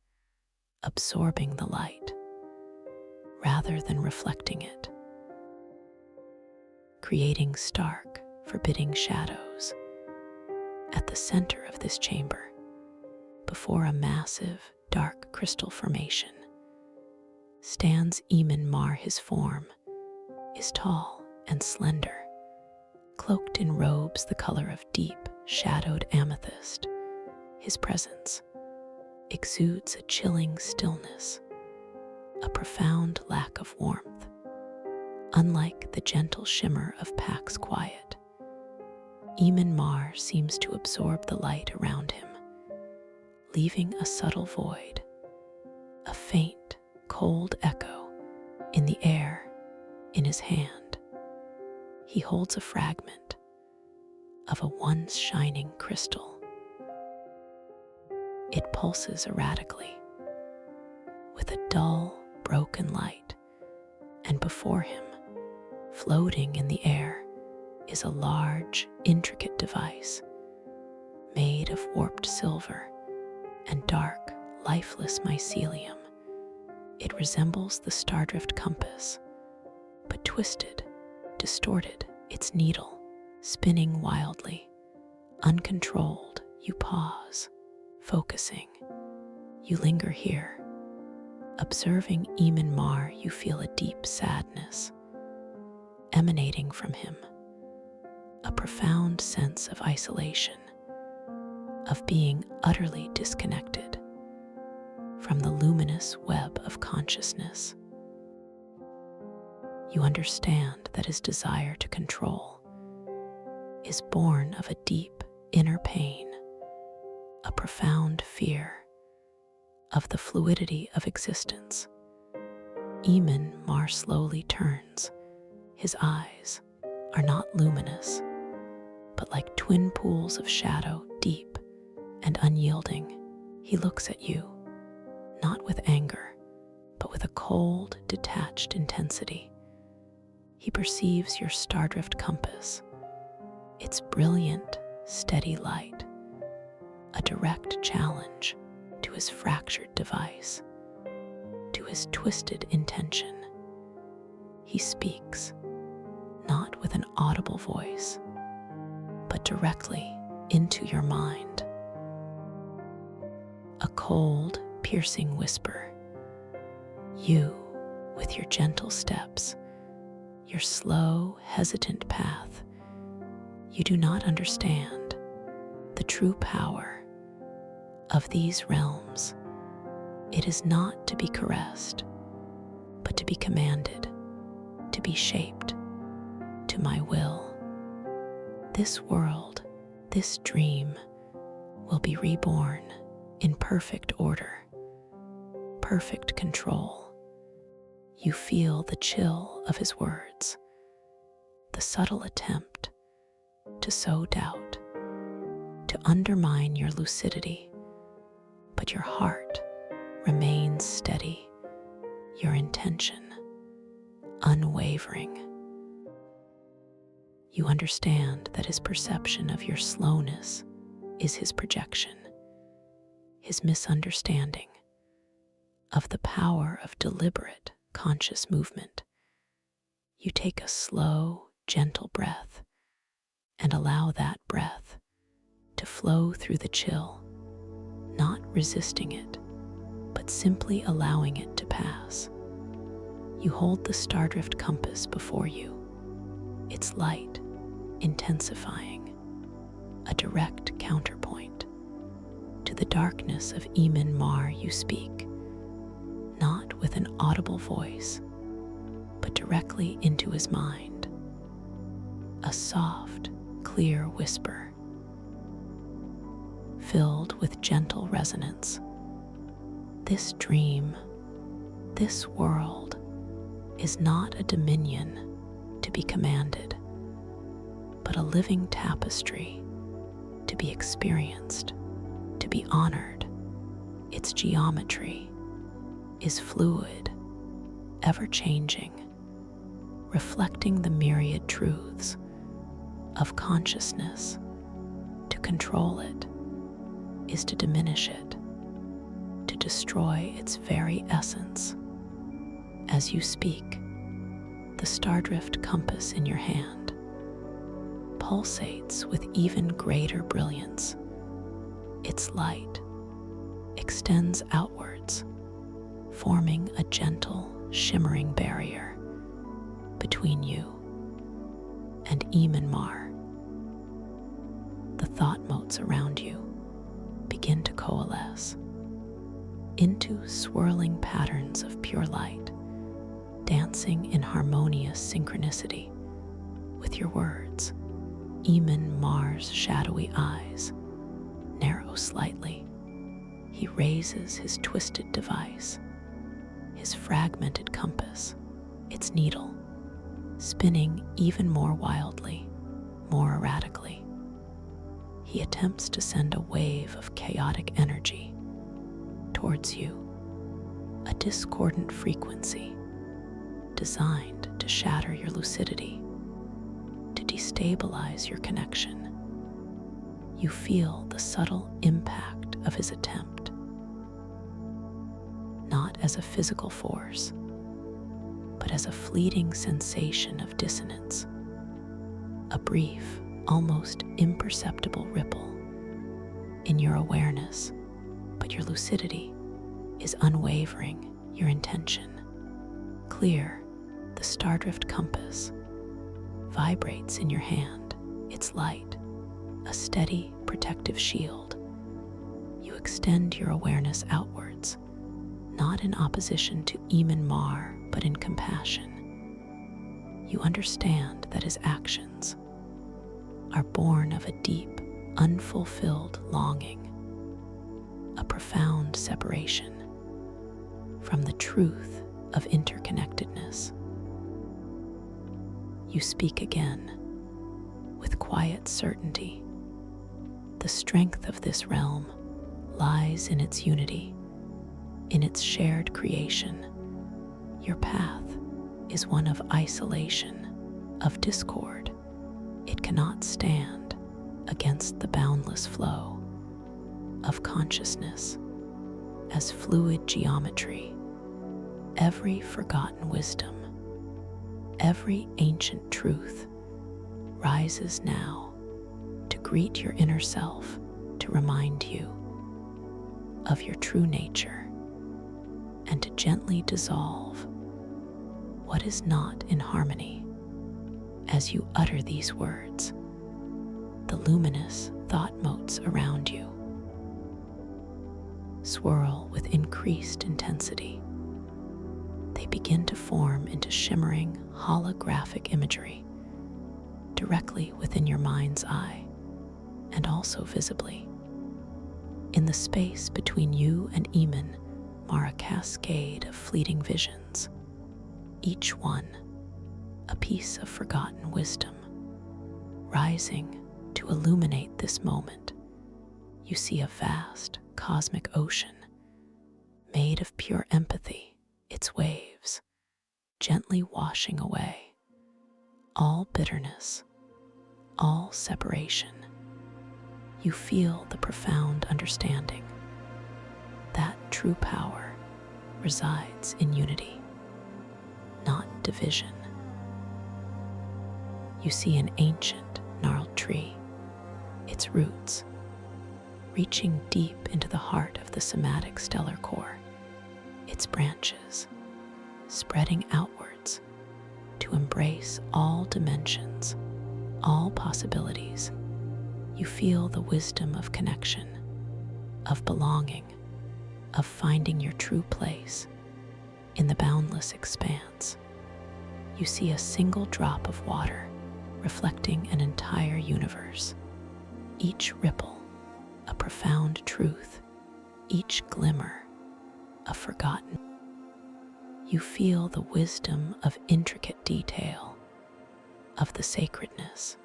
absorbing the light rather than reflecting it, creating stark, forbidding shadows. At the center of this chamber, before a massive, dark crystal formation, stands Mar. His form is tall and slender, cloaked in robes the color of deep, shadowed amethyst. His presence exudes a chilling stillness, a profound lack of warmth, unlike the gentle shimmer of Pax quiet. Mar seems to absorb the light around him, leaving a subtle void, a faint, cold echo in the air. In his hand, he holds a fragment of a once shining crystal. It pulses erratically with a dull, broken light, and before him, floating in the air, is a large, intricate device made of warped silver and dark, lifeless mycelium. It resembles the Stardrift compass, but twisted, distorted, its needle spinning wildly. Uncontrolled, you pause, focusing. You linger here. Observing Mar, you feel a deep sadness emanating from him, a profound sense of isolation, of being utterly disconnected from the luminous web of consciousness. You understand that his desire to control is born of a deep inner pain, a profound fear of the fluidity of existence. Mar slowly turns. His eyes are not luminous, but like twin pools of shadow, deep and unyielding. He looks at you, not with anger, but with a cold, detached intensity. He perceives your Stardrift compass, its brilliant, steady light, a direct challenge to his fractured device, to his twisted intention. He speaks, not with an audible voice, but directly into your mind. A cold, piercing whisper. You, with your gentle steps, your slow, hesitant path, you do not understand the true power of these realms. It is not to be caressed, but to be commanded, to be shaped to my will. This world, this dream, will be reborn in perfect order, perfect control. You feel the chill of his words, the subtle attempt to sow doubt, to undermine your lucidity, but your heart remains steady, your intention unwavering. You understand that his perception of your slowness is his projection, his misunderstanding of the power of deliberate, conscious movement. You take a slow, gentle breath and allow that breath to flow through the chill, not resisting it, but simply allowing it to pass. You hold the Stardrift compass before you, its light intensifying, a direct counterpoint to the the darkness of Eamon Mar you speak, not with an audible voice, but directly into his mind, a soft, clear whisper, filled with gentle resonance. This dream, this world, is not a dominion to be commanded, but a living tapestry to be experienced, to be honored. Its geometry is fluid, ever-changing, reflecting the myriad truths of consciousness. To control it is to diminish it, to destroy its very essence. As you speak, the stardrift compass in your hand pulsates with even greater brilliance. Its light extends outwards, forming a gentle, shimmering barrier between you and Eamon Mar. The thought motes around you begin to coalesce into swirling patterns of pure light, dancing in harmonious synchronicity with your words. Eamon Mar's shadowy eyes narrow slightly. He raises his twisted device, his fragmented compass, its needle spinning even more wildly, more erratically. He attempts to send a wave of chaotic energy towards you, a discordant frequency designed to shatter your lucidity, to destabilize your connection. You feel the subtle impact of his attempt, not as a physical force, but as a fleeting sensation of dissonance, a brief, almost imperceptible ripple in your awareness, but your lucidity is unwavering, your intention clear. The stardrift compass vibrates in your hand, its light, a steady protective shield. You extend your awareness outwards, not in opposition to Eamon Mar, but in compassion. You understand that his actions are born of a deep, unfulfilled longing, a profound separation from the truth of interconnectedness. You speak again with quiet certainty. The strength of this realm lies in its unity, in its shared creation. Your path is one of isolation, of discord. It cannot stand against the boundless flow of consciousness as fluid geometry. Every forgotten wisdom, every ancient truth rises now to greet your inner self, to remind you of your true nature, and to gently dissolve what is not in harmony. As you utter these words, the luminous thought motes around you swirl with increased intensity. They begin to form into shimmering holographic imagery directly within your mind's eye, and also visibly. In the space between you and Eamon are a cascade of fleeting visions, each one a piece of forgotten wisdom, rising to illuminate this moment. You see a vast cosmic ocean made of pure empathy, its waves gently washing away all bitterness, all separation. You feel the profound understanding that true power resides in unity, not division. You see an ancient, gnarled tree, its roots reaching deep into the heart of the somatic stellar core, its branches spreading outwards to embrace all dimensions, all possibilities. You feel the wisdom of connection, of belonging, of finding your true place in the boundless expanse. You see a single drop of water reflecting an entire universe. Each ripple, a profound truth, each glimmer, a forgotten. You feel the wisdom of intricate detail, of the sacredness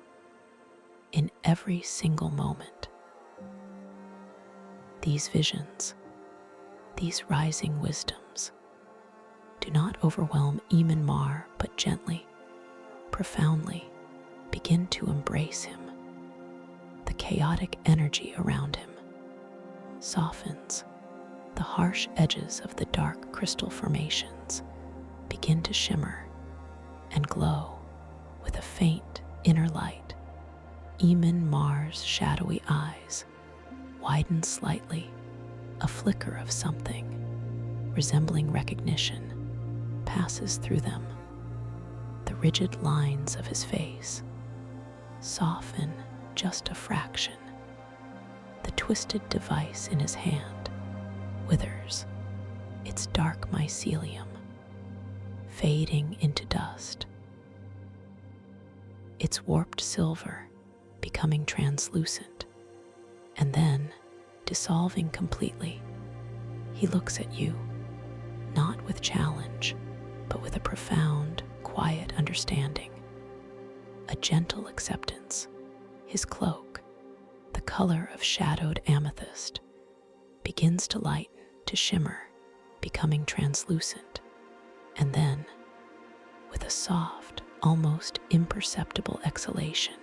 in every single moment. These visions, these rising wisdoms, do not overwhelm Mar, but gently, profoundly begin to embrace him. The chaotic energy around him softens. The harsh edges of the dark crystal formations begin to shimmer and glow with a faint inner light. Mar's shadowy eyes widen slightly. A flicker of something resembling recognition passes through them. The rigid lines of his face soften just a fraction. The twisted device in his hand withers, its dark mycelium fading into dust, its warped silver becoming translucent and then dissolving completely. He looks at you, not with challenge, but with a profound, quiet understanding, a gentle acceptance. His cloak, the color of shadowed amethyst, begins to lighten, to shimmer, becoming translucent, and then, with a soft, almost imperceptible exhalation,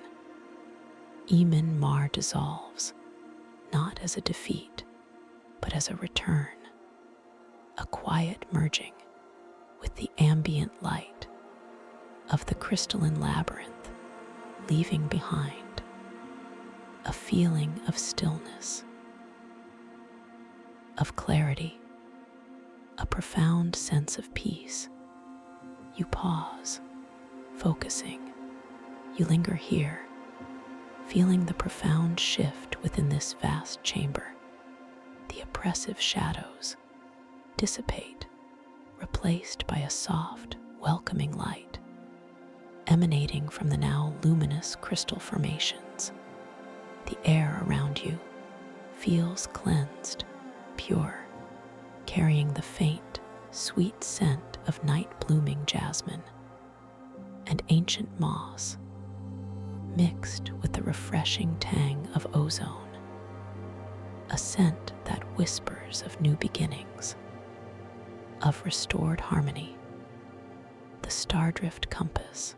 Mar dissolves, not as a defeat, but as a return, a quiet merging with the ambient light of the crystalline labyrinth, leaving behind a feeling of stillness, of clarity, a profound sense of peace. You pause, focusing. You linger here, feeling the profound shift within this vast chamber. The oppressive shadows dissipate, replaced by a soft, welcoming light emanating from the now luminous crystal formations. The air around you feels cleansed, pure, carrying the faint, sweet scent of night-blooming jasmine and ancient moss, mixed with the refreshing tang of ozone, a scent that whispers of new beginnings, of restored harmony. The stardrift compass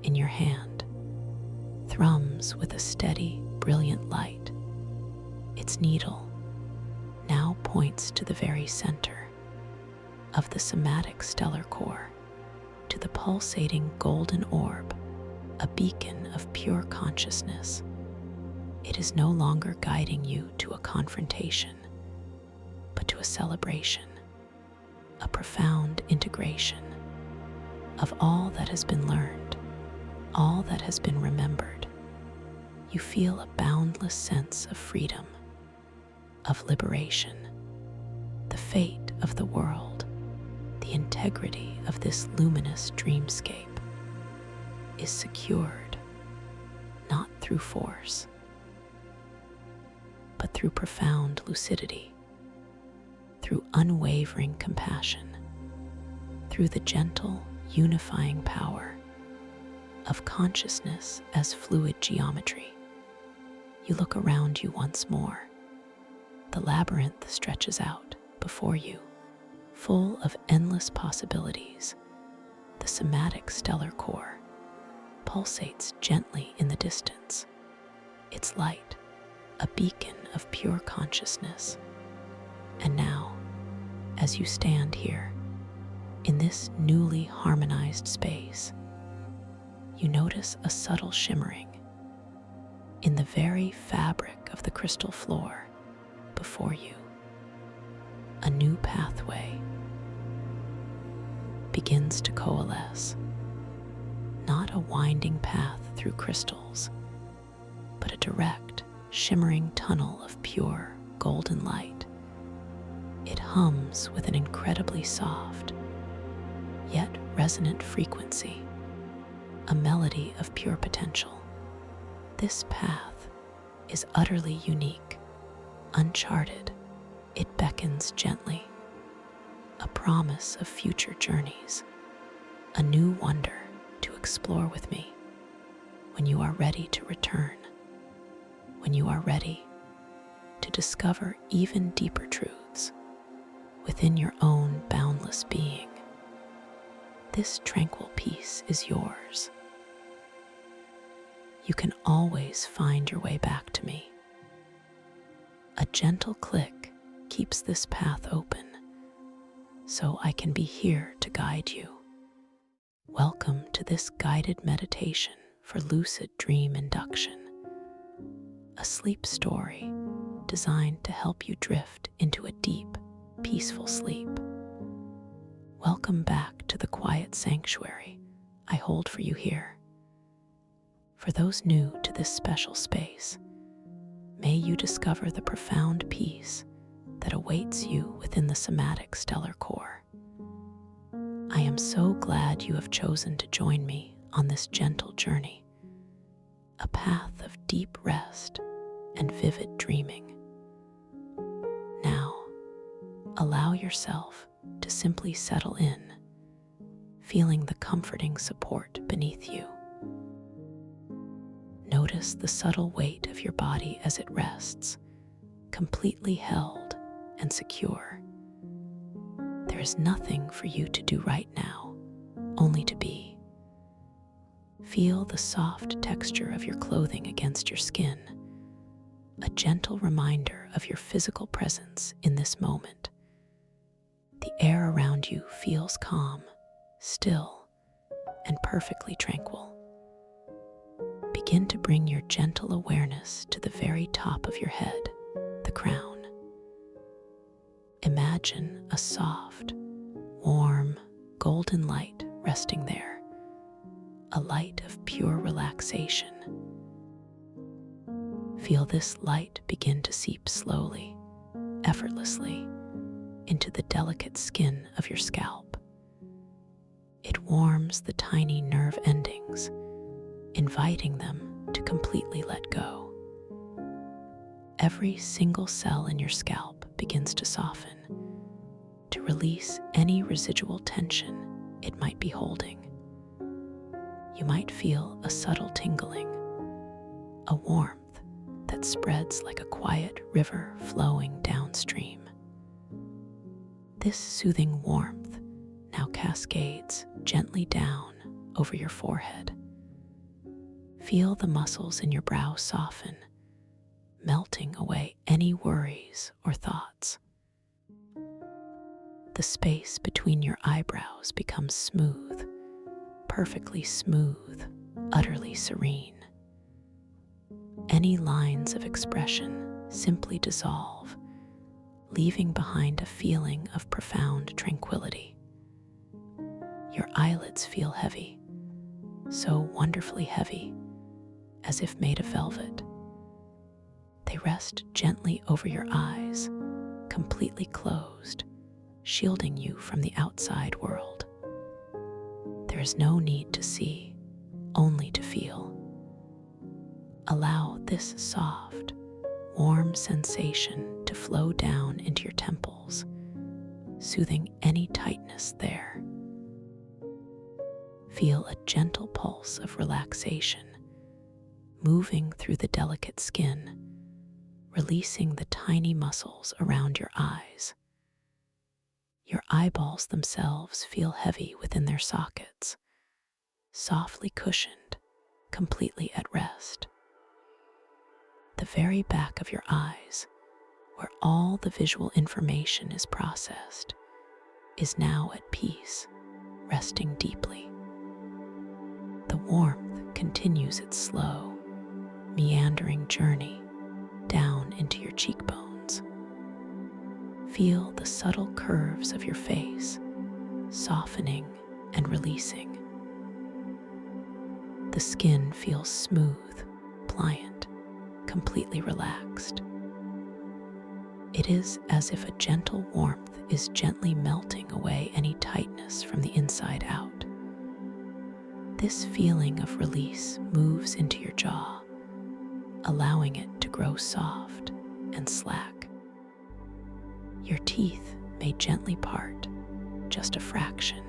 in your hand thrums with a steady, brilliant light. Its needle now points to the very center of the somatic stellar core, to the pulsating golden orb, a beacon of pure consciousness. It is no longer guiding you to a confrontation, but to a celebration, a profound integration of all that has been learned, all that has been remembered. You feel a boundless sense of freedom, of liberation. The fate of the world, the integrity of this luminous dreamscape is secured, not through force, but through profound lucidity, through unwavering compassion, through the gentle, unifying power of consciousness as fluid geometry. You look around you once more. The labyrinth stretches out before you, full of endless possibilities. The somatic stellar core pulsates gently in the distance, its light a beacon of pure consciousness. And now, as you stand here, in this newly harmonized space, you notice a subtle shimmering in the very fabric of the crystal floor before you. A new pathway begins to coalesce, not a winding path through crystals, but a direct, shimmering tunnel of pure golden light. It hums with an incredibly soft, yet resonant frequency, a melody of pure potential. This path is utterly unique, uncharted. It beckons gently, a promise of future journeys, a new wonder to explore with me when you are ready to return, when you are ready to discover even deeper truths within your own boundless being. This tranquil peace is yours. You can always find your way back to me. A gentle click keeps this path open, so I can be here to guide you. Welcome to this guided meditation for lucid dream induction, a sleep story designed to help you drift into a deep, peaceful sleep. Welcome back to the quiet sanctuary I hold for you here. For those new to this special space, may you discover the profound peace that awaits you within the somatic stellar core. I am so glad you have chosen to join me on this gentle journey, a path of deep rest and vivid dreaming. Now, allow yourself to simply settle in, feeling the comforting support beneath you. Notice the subtle weight of your body as it rests, completely held and secure. There is nothing for you to do right now, only to be. Feel the soft texture of your clothing against your skin, a gentle reminder of your physical presence in this moment. The air around you feels calm, still, and perfectly tranquil. Begin to bring your gentle awareness to the very top of your head, the crown. Imagine a soft, warm, golden light resting there, a light of pure relaxation. Feel this light begin to seep slowly, effortlessly, into the delicate skin of your scalp. It warms the tiny nerve endings, inviting them to completely let go. Every single cell in your scalp begins to soften, to release any residual tension it might be holding. You might feel a subtle tingling, a warmth that spreads like a quiet river flowing downstream. This soothing warmth now cascades gently down over your forehead. Feel the muscles in your brow soften, melting away any worries or thoughts. The space between your eyebrows becomes smooth, perfectly smooth, utterly serene. Any lines of expression simply dissolve, leaving behind a feeling of profound tranquility. Your eyelids feel heavy, so wonderfully heavy, as if made of velvet. They rest gently over your eyes, completely closed, shielding you from the outside world. There is no need to see, only to feel. Allow this soft, warm sensation to flow down into your temples, soothing any tightness there. Feel a gentle pulse of relaxation moving through the delicate skin, releasing the tiny muscles around your eyes. Your eyeballs themselves feel heavy within their sockets, softly cushioned, completely at rest. The very back of your eyes, where all the visual information is processed, is now at peace, resting deeply. The warmth continues its slow, meandering journey down into your cheekbones. Feel the subtle curves of your face, softening and releasing. The skin feels smooth, pliant, completely relaxed. It is as if a gentle warmth is gently melting away any tightness from the inside out. This feeling of release moves into your jaw, allowing it to grow soft and slack. Your teeth may gently part, just a fraction,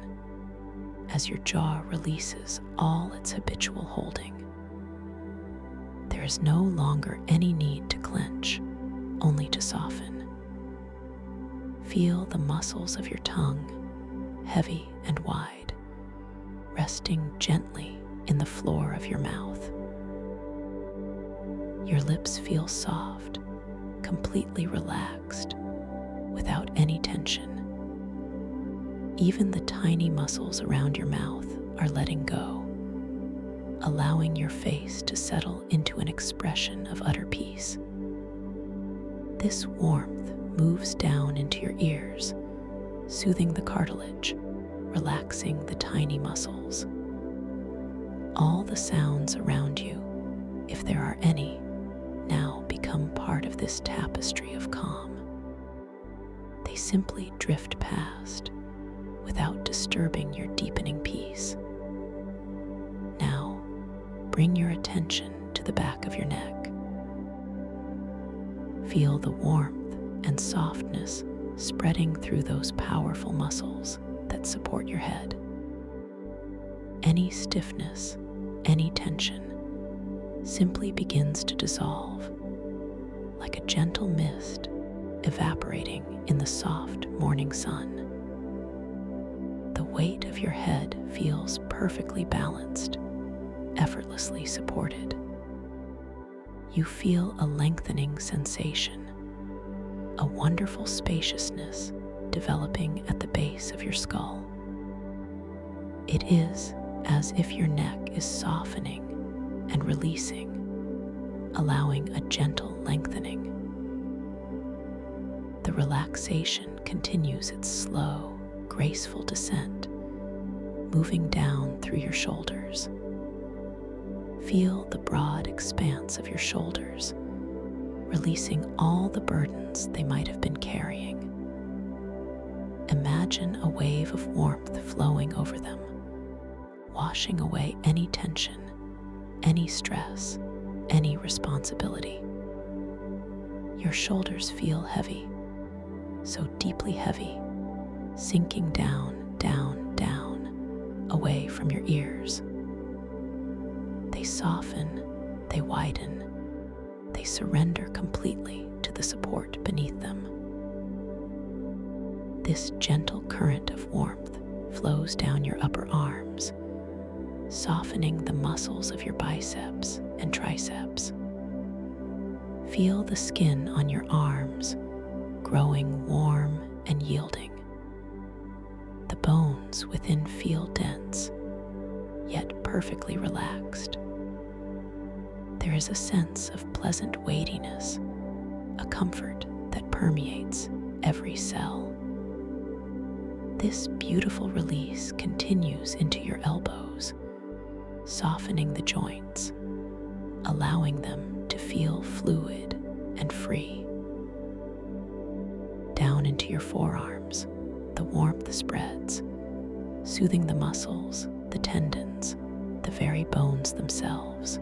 as your jaw releases all its habitual holding. There is no longer any need to clench, only to soften. Feel the muscles of your tongue, heavy and wide, resting gently in the floor of your mouth. Your lips feel soft, completely relaxed, without any tension. Even the tiny muscles around your mouth are letting go, allowing your face to settle into an expression of utter peace. This warmth moves down into your ears, soothing the cartilage, relaxing the tiny muscles. All the sounds around you, if there are any, now become part of this tapestry of calm. They simply drift past without disturbing your deepening peace. Now, bring your attention to the back of your neck. Feel the warmth and softness spreading through those powerful muscles that support your head. Any stiffness, any tension, simply begins to dissolve, like a gentle mist evaporating in the soft morning sun. The weight of your head feels perfectly balanced, effortlessly supported. You feel a lengthening sensation, a wonderful spaciousness developing at the base of your skull. It is as if your neck is softening and releasing, allowing a gentle lengthening. The relaxation continues its slow, graceful descent, moving down through your shoulders. Feel the broad expanse of your shoulders, releasing all the burdens they might have been carrying. Imagine a wave of warmth flowing over them, washing away any tension, any stress, any responsibility. Your shoulders feel heavy, so deeply heavy, sinking down, down, down, away from your ears. They soften, they widen, they surrender completely to the support beneath them. This gentle current of warmth flows down your upper arms, softening the muscles of your biceps and triceps. Feel the skin on your arms growing warm and yielding. The bones within feel dense, yet perfectly relaxed. There is a sense of pleasant weightiness, a comfort that permeates every cell. This beautiful release continues into your elbows, softening the joints, allowing them to feel fluid and free. Down into your forearms, the warmth spreads, soothing the muscles, the tendons, the very bones themselves.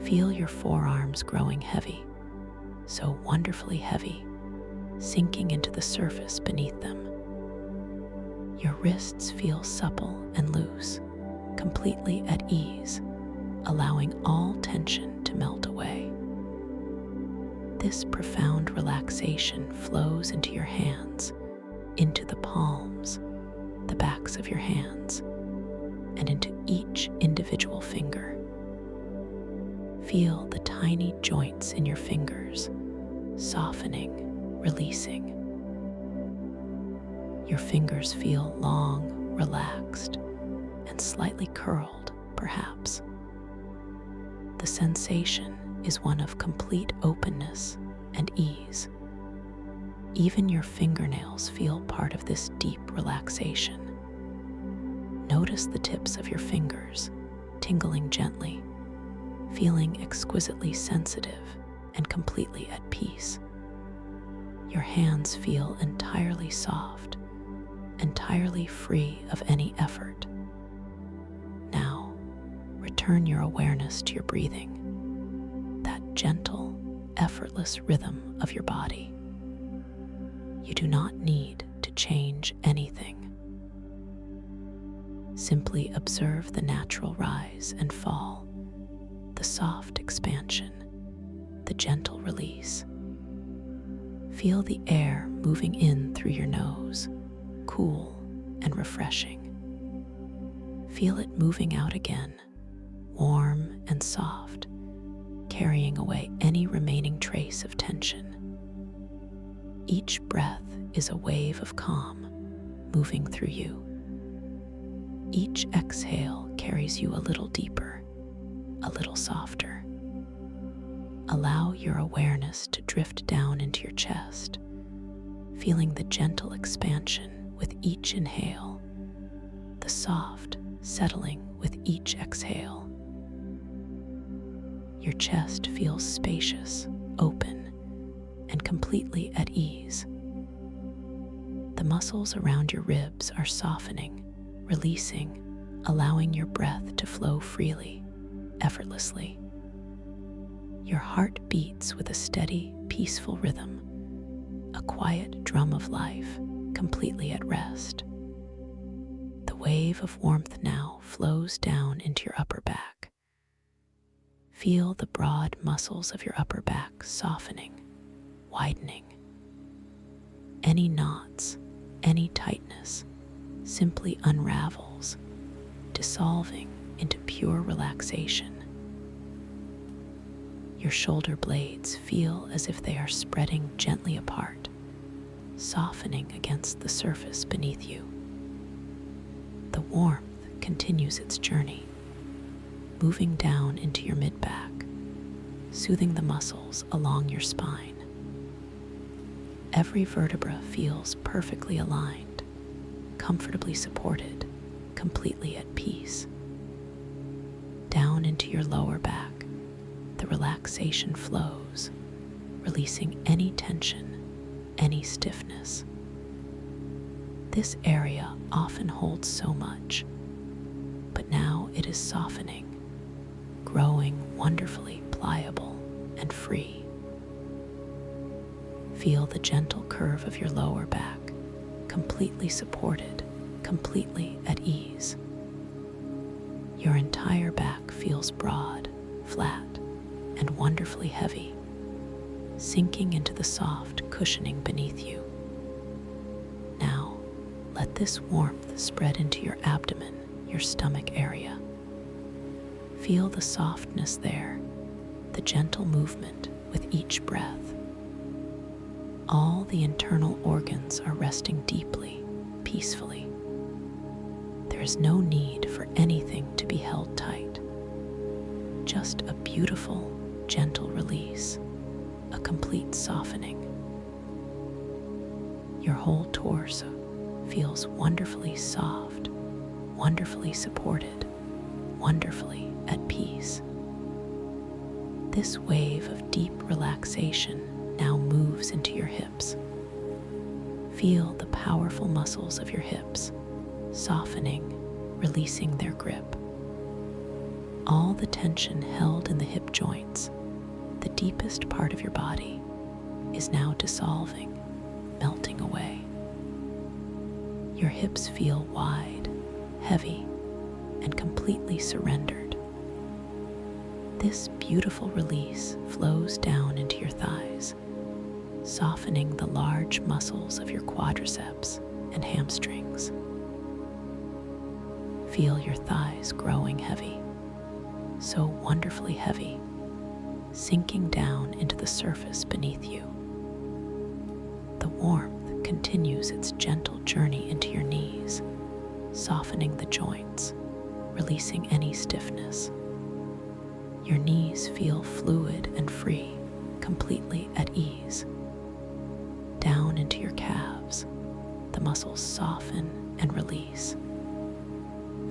Feel your forearms growing heavy, so wonderfully heavy, sinking into the surface beneath them. Your wrists feel supple and loose, completely at ease, allowing all tension to melt away. This profound relaxation flows into your hands, into the palms, the backs of your hands, and into each individual finger. Feel the tiny joints in your fingers, softening, releasing. Your fingers feel long, relaxed, and slightly curled, perhaps. The sensation is one of complete openness and ease. Even your fingernails feel part of this deep relaxation. Notice the tips of your fingers, tingling gently. feeling exquisitely sensitive and completely at peace. Your hands feel entirely soft, entirely free of any effort. Now, return your awareness to your breathing, that gentle, effortless rhythm of your body. You do not need to change anything. Simply observe the natural rise and fall, the soft expansion, the gentle release. Feel the air moving in through your nose, cool and refreshing. Feel it moving out again, warm and soft, carrying away any remaining trace of tension. Each breath is a wave of calm moving through you. Each exhale carries you a little deeper, a little softer. Allow your awareness to drift down into your chest, feeling the gentle expansion with each inhale, the soft settling with each exhale. Your chest feels spacious, open, and completely at ease. The muscles around your ribs are softening, releasing, allowing your breath to flow freely, effortlessly. Your heart beats with a steady, peaceful rhythm, a quiet drum of life, completely at rest. The wave of warmth now flows down into your upper back. Feel the broad muscles of your upper back softening, widening. Any knots, any tightness simply unravels, dissolving into pure relaxation. Your shoulder blades feel as if they are spreading gently apart, softening against the surface beneath you. The warmth continues its journey, moving down into your mid-back, soothing the muscles along your spine. Every vertebra feels perfectly aligned, comfortably supported, completely at peace. Down into your lower back, the relaxation flows, releasing any tension, any stiffness. This area often holds so much, but now it is softening, growing wonderfully pliable and free. Feel the gentle curve of your lower back, completely supported, completely at ease. Your entire back feels broad, flat, and wonderfully heavy, sinking into the soft cushioning beneath you. Now, let this warmth spread into your abdomen, your stomach area. Feel the softness there, the gentle movement with each breath. All the internal organs are resting deeply, peacefully. There is no need for anything to be held tight. Just a beautiful, gentle release, a complete softening. Your whole torso feels wonderfully soft, wonderfully supported, wonderfully at peace. This wave of deep relaxation now moves into your hips. Feel the powerful muscles of your hips softening, releasing their grip. All the tension held in the hip joints, the deepest part of your body, is now dissolving, melting away. Your hips feel wide, heavy, and completely surrendered. This beautiful release flows down into your thighs, softening the large muscles of your quadriceps and hamstrings. Feel your thighs growing heavy, so wonderfully heavy, sinking down into the surface beneath you. The warmth continues its gentle journey into your knees, softening the joints, releasing any stiffness. Your knees feel fluid and free, completely at ease. Down into your calves, the muscles soften and release.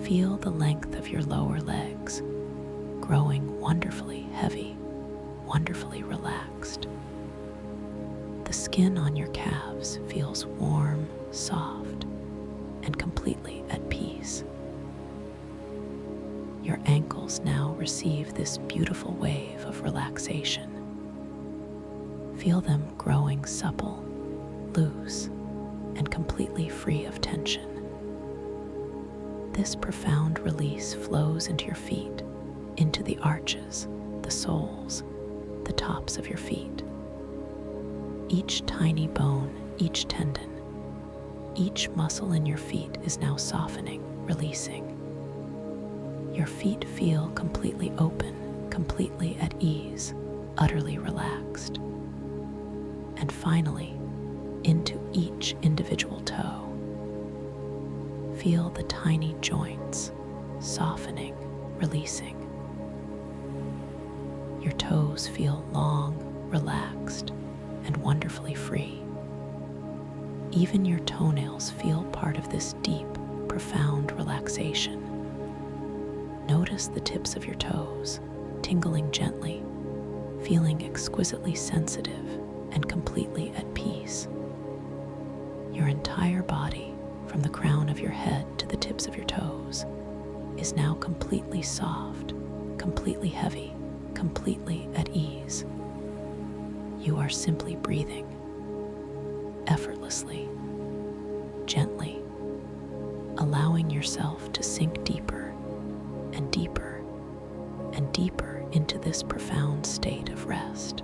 Feel the length of your lower legs, growing wonderfully heavy, wonderfully relaxed. The skin on your calves feels warm, soft, and completely at peace. Your ankles now receive this beautiful wave of relaxation. Feel them growing supple, loose, and completely free of tension. This profound release flows into your feet, into the arches, the soles, the tops of your feet. Each tiny bone, each tendon, each muscle in your feet is now softening, releasing. Your feet feel completely open, completely at ease, utterly relaxed. And finally, into each individual toe. Feel the tiny joints softening, releasing. Your toes feel long, relaxed, and wonderfully free. Even your toenails feel part of this deep, profound relaxation. Notice the tips of your toes, tingling gently, feeling exquisitely sensitive and completely at peace. Your entire body, from the crown of your head to the tips of your toes, is now completely soft, completely heavy, completely at ease. You are simply breathing, effortlessly, gently, allowing yourself to sink deeper and deeper and deeper into this profound state of rest.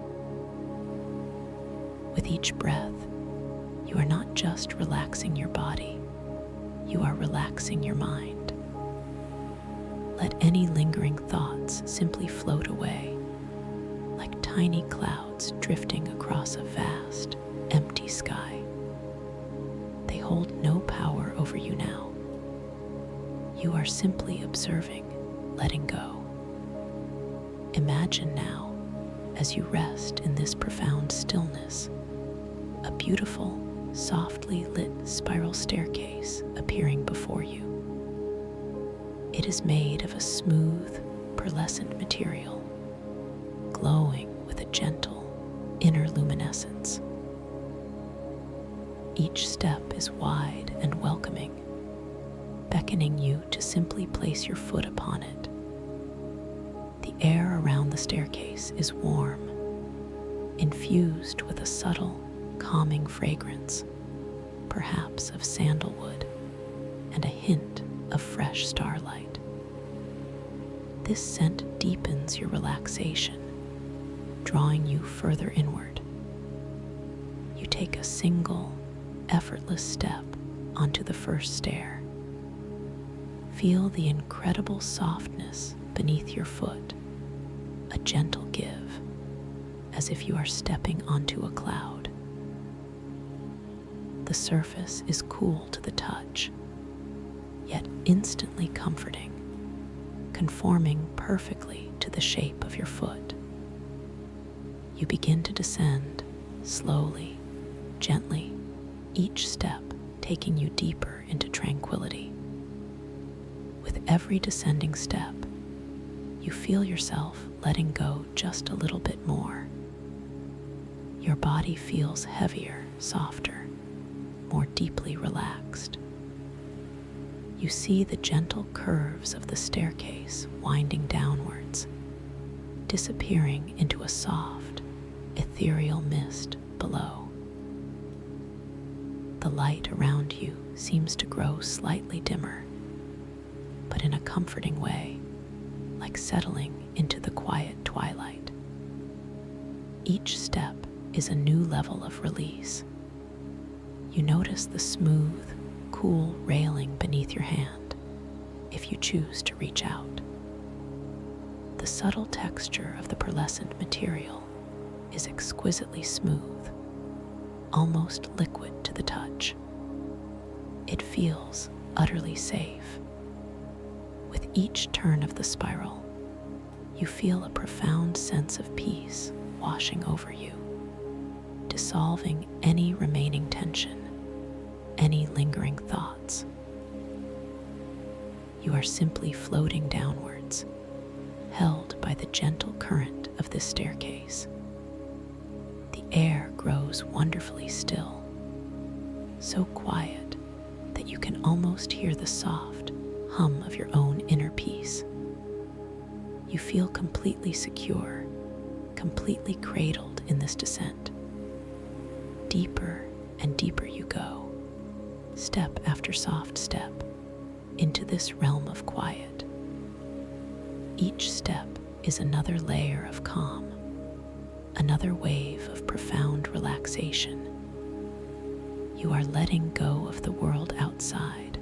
With each breath, you are not just relaxing your body, you are relaxing your mind. Let any lingering thoughts simply float away, like tiny clouds drifting across a vast, empty sky. They hold no power over you now. You are simply observing, letting go. Imagine now, as you rest in this profound stillness, a beautiful, softly lit spiral staircase appearing before you. It is made of a smooth, pearlescent material, glowing with a gentle inner luminescence. Each step is wide and welcoming, beckoning you to simply place your foot upon it. The air around the staircase is warm, infused with a subtle, calming fragrance, perhaps of sandalwood, and a hint of fresh starlight. This scent deepens your relaxation, drawing you further inward. You take a single, effortless step onto the first stair. Feel the incredible softness beneath your foot, a gentle give, as if you are stepping onto a cloud. The surface is cool to the touch, yet instantly comforting, conforming perfectly to the shape of your foot. You begin to descend slowly, gently, each step taking you deeper into tranquility. With every descending step, you feel yourself letting go just a little bit more. Your body feels heavier, softer, more deeply relaxed. You see the gentle curves of the staircase winding downwards, disappearing into a soft, ethereal mist below. The light around you seems to grow slightly dimmer, but in a comforting way, like settling into the quiet twilight. Each step is a new level of release. You notice the smooth, cool railing beneath your hand, if you choose to reach out. The subtle texture of the pearlescent material is exquisitely smooth, almost liquid to the touch. It feels utterly safe. With each turn of the spiral, you feel a profound sense of peace washing over you, dissolving any remaining tension, any lingering thoughts. You are simply floating downwards, held the gentle current of this staircase. The air grows wonderfully still, so quiet that you can almost hear the soft hum of your own inner peace. You feel completely secure, completely cradled in this descent. Deeper and deeper you go, step after soft step, into this realm of quiet. Each step is another layer of calm, another wave of profound relaxation. You are letting go of the world outside,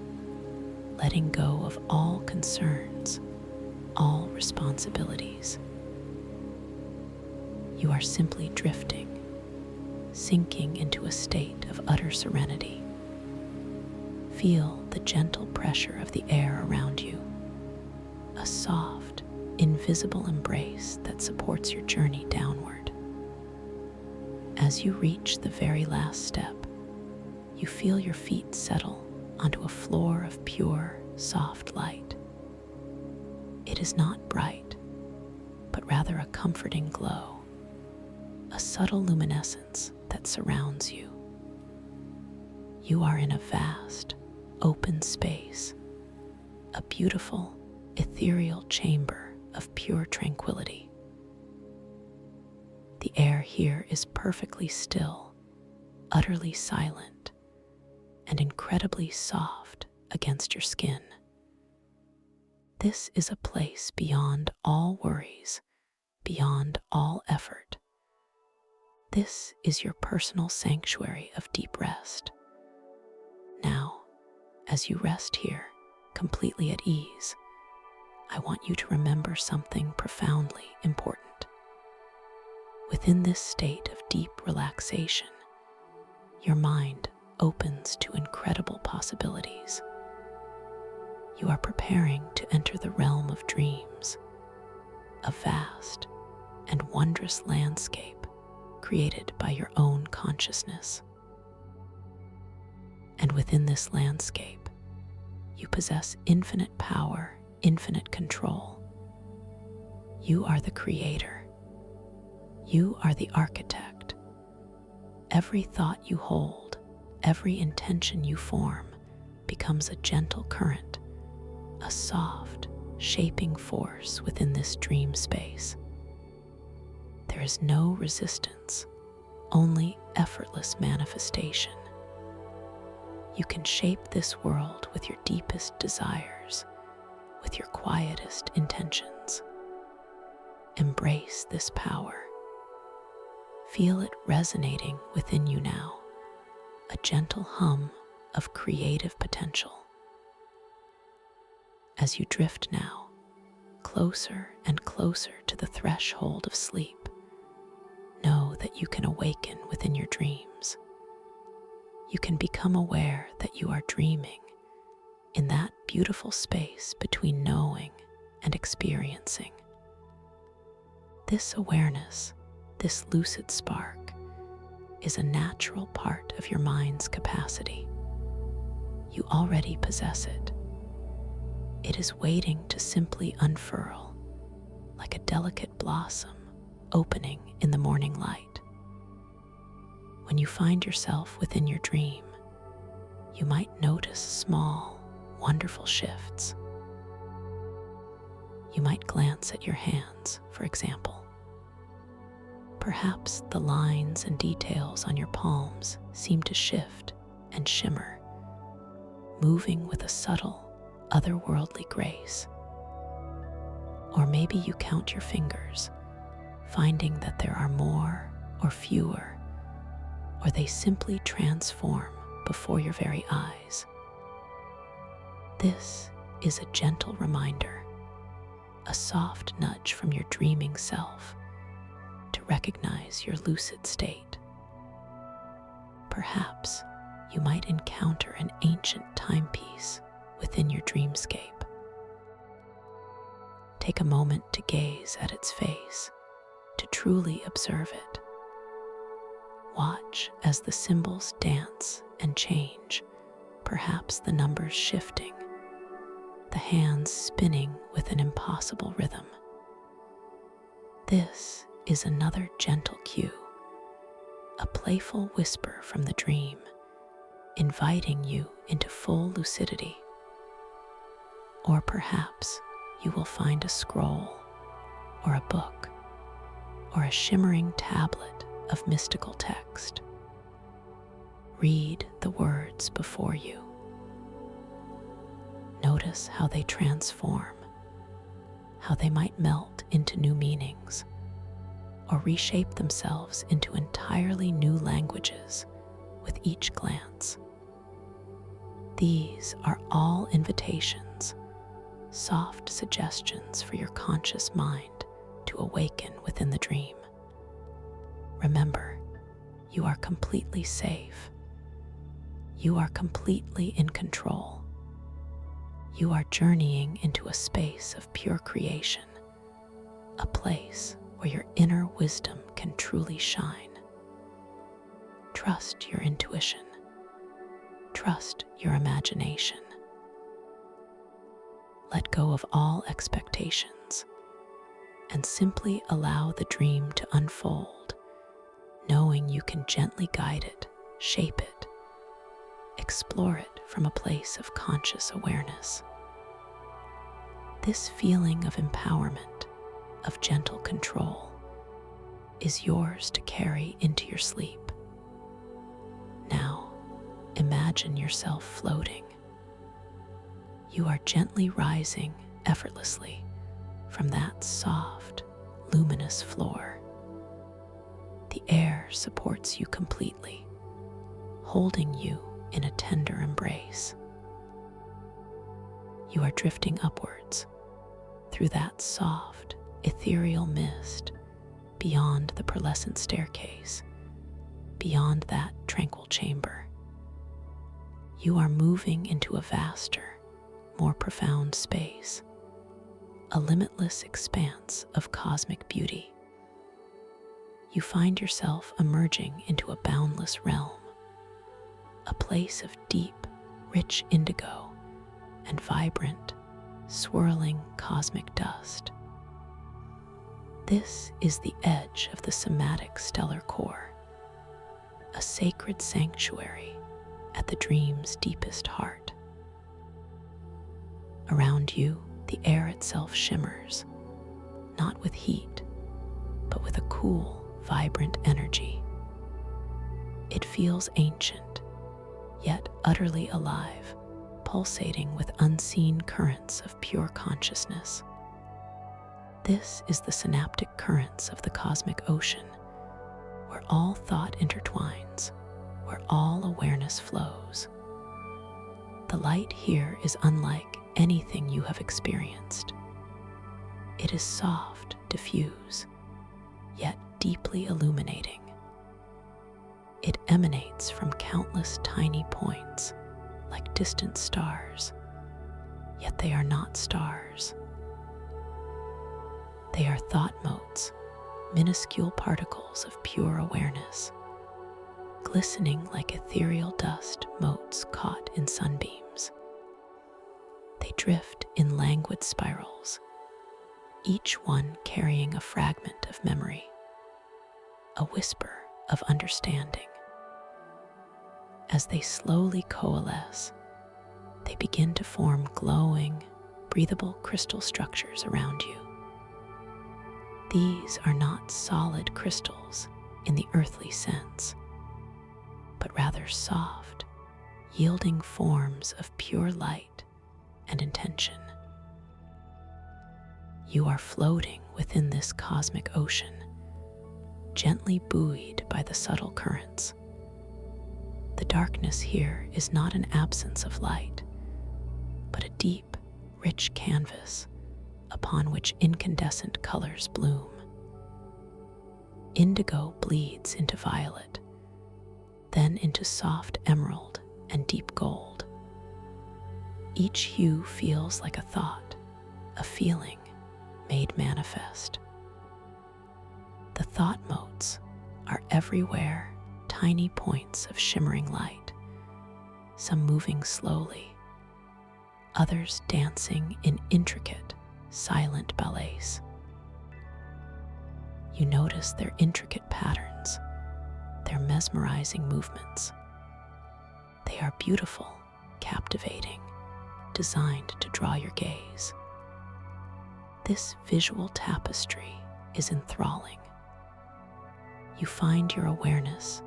letting go of all concerns, all responsibilities. You are simply drifting, sinking into a state of utter serenity. Feel the gentle pressure of the air around you, a soft, invisible embrace that supports your journey downward. As you reach the very last step, you feel your feet settle onto a floor of pure, soft light. It is not bright, but rather a comforting glow, a subtle luminescence that surrounds you. You are in a vast, open space, a beautiful, ethereal chamber of pure tranquility. The air here is perfectly still, utterly silent, and incredibly soft against your skin. This is a place beyond all worries, beyond all effort. This is your personal sanctuary of deep rest. Now, as you rest here, completely at ease, I want you to remember something profoundly important. Within this state of deep relaxation, your mind opens to incredible possibilities. You are preparing to enter the realm of dreams, a vast and wondrous landscape created by your own consciousness. And within this landscape, you possess infinite power, infinite control. You are the creator. You are the architect. Every thought you hold, every intention you form, becomes a gentle current, a soft, shaping force within this dream space. There is no resistance, only effortless manifestation. You can shape this world with your deepest desires, with your quietest intentions. Embrace this power. Feel it resonating within you now, a gentle hum of creative potential. As you drift now, closer and closer to the threshold of sleep, know that you can awaken within your dreams. You can become aware that you are dreaming in that beautiful space between knowing and experiencing. This awareness, this lucid spark, is a natural part of your mind's capacity. You already possess it. It is waiting to simply unfurl, like a delicate blossom opening in the morning light. When you find yourself within your dream, you might notice small, wonderful shifts. You might glance at your hands, for example. Perhaps the lines and details on your palms seem to shift and shimmer, moving with a subtle, otherworldly grace. Or maybe you count your fingers, finding that there are more or fewer, or they simply transform before your very eyes. This is a gentle reminder, a soft nudge from your dreaming self to recognize your lucid state. Perhaps you might encounter an ancient timepiece within your dreamscape. Take a moment to gaze at its face, to truly observe it. Watch as the symbols dance and change, perhaps the numbers shifting, the hands spinning with an impossible rhythm. This is another gentle cue, a playful whisper from the dream, inviting you into full lucidity. Or perhaps you will find a scroll, or a book, or a shimmering tablet of mystical text. Read the words before you. Notice how they transform, how they might melt into new meanings, or reshape themselves into entirely new languages with each glance. These are all invitations, soft suggestions for your conscious mind to awaken within the dream. Remember, you are completely safe. You are completely in control. You are journeying into a space of pure creation, a place where your inner wisdom can truly shine. Trust your intuition. Trust your imagination. Let go of all expectations and simply allow the dream to unfold, knowing you can gently guide it, shape it, explore it from a place of conscious awareness. This feeling of empowerment, of gentle control, is yours to carry into your sleep. Now, imagine yourself floating. You are gently rising effortlessly from that soft, luminous floor. The air supports you completely, holding you in a tender embrace. You are drifting upwards through that soft, ethereal mist, beyond the pearlescent staircase, beyond that tranquil chamber. You are moving into a vaster, more profound space, a limitless expanse of cosmic beauty. You find yourself emerging into a boundless realm, a place of deep, rich indigo and vibrant, swirling cosmic dust. This is the edge of the somatic stellar core, a sacred sanctuary at the dream's deepest heart. Around you, the air itself shimmers, not with heat, but with a cool, vibrant energy. It feels ancient, yet utterly alive, pulsating with unseen currents of pure consciousness. This is the synaptic currents of the cosmic ocean, where all thought intertwines, where all awareness flows. The light here is unlike anything you have experienced. It is soft, diffuse, yet deeply illuminating. It emanates from countless tiny points, like distant stars, yet they are not stars. They are thought motes, minuscule particles of pure awareness, glistening like ethereal dust motes caught in sunbeams. They drift in languid spirals, each one carrying a fragment of memory, a whisper of understanding. As they slowly coalesce, they begin to form glowing, breathable crystal structures around you. These are not solid crystals in the earthly sense, but rather soft, yielding forms of pure light and intention. You are floating within this cosmic ocean, gently buoyed by the subtle currents. The darkness here is not an absence of light, but a deep, rich canvas upon which incandescent colors bloom. Indigo bleeds into violet, then into soft emerald and deep gold. Each hue feels like a thought, a feeling made manifest. The thought motes are everywhere, tiny points of shimmering light, some moving slowly, others dancing in intricate, silent ballets. You notice their intricate patterns, their mesmerizing movements. They are beautiful, captivating, designed to draw your gaze. This visual tapestry is enthralling. You find your awareness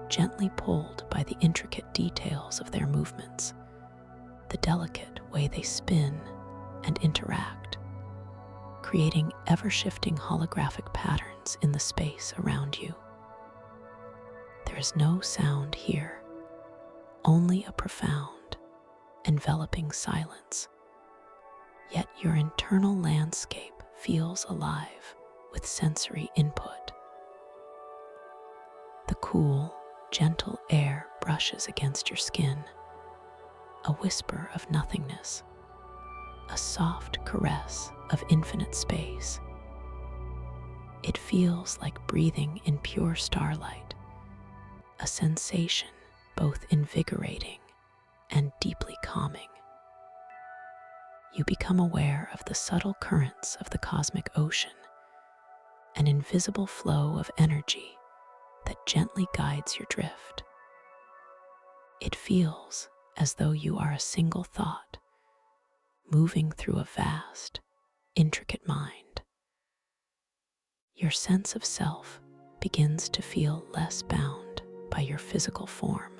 gently pulled by the intricate details of their movements, the delicate way they spin and interact, creating ever-shifting holographic patterns in the space around you. There is no sound here, only a profound, enveloping silence. Yet your internal landscape feels alive with sensory input. The cool, gentle air brushes against your skin, a whisper of nothingness, a soft caress of infinite space. It feels like breathing in pure starlight, a sensation both invigorating and deeply calming. You become aware of the subtle currents of the cosmic ocean, an invisible flow of energy that gently guides your drift. It feels as though you are a single thought, moving through a vast, intricate mind. Your sense of self begins to feel less bound by your physical form.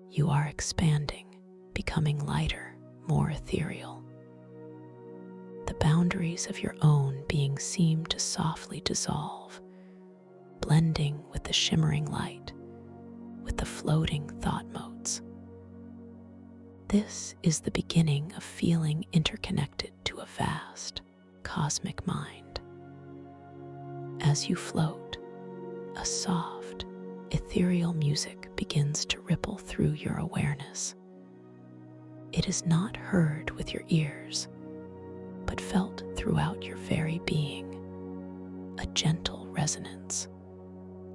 You are expanding, becoming lighter, more ethereal. The boundaries of your own being seem to softly dissolve, blending with the shimmering light, with the floating thought motes. This is the beginning of feeling interconnected to a vast, cosmic mind. As you float, a soft, ethereal music begins to ripple through your awareness. It is not heard with your ears, but felt throughout your very being, a gentle resonance,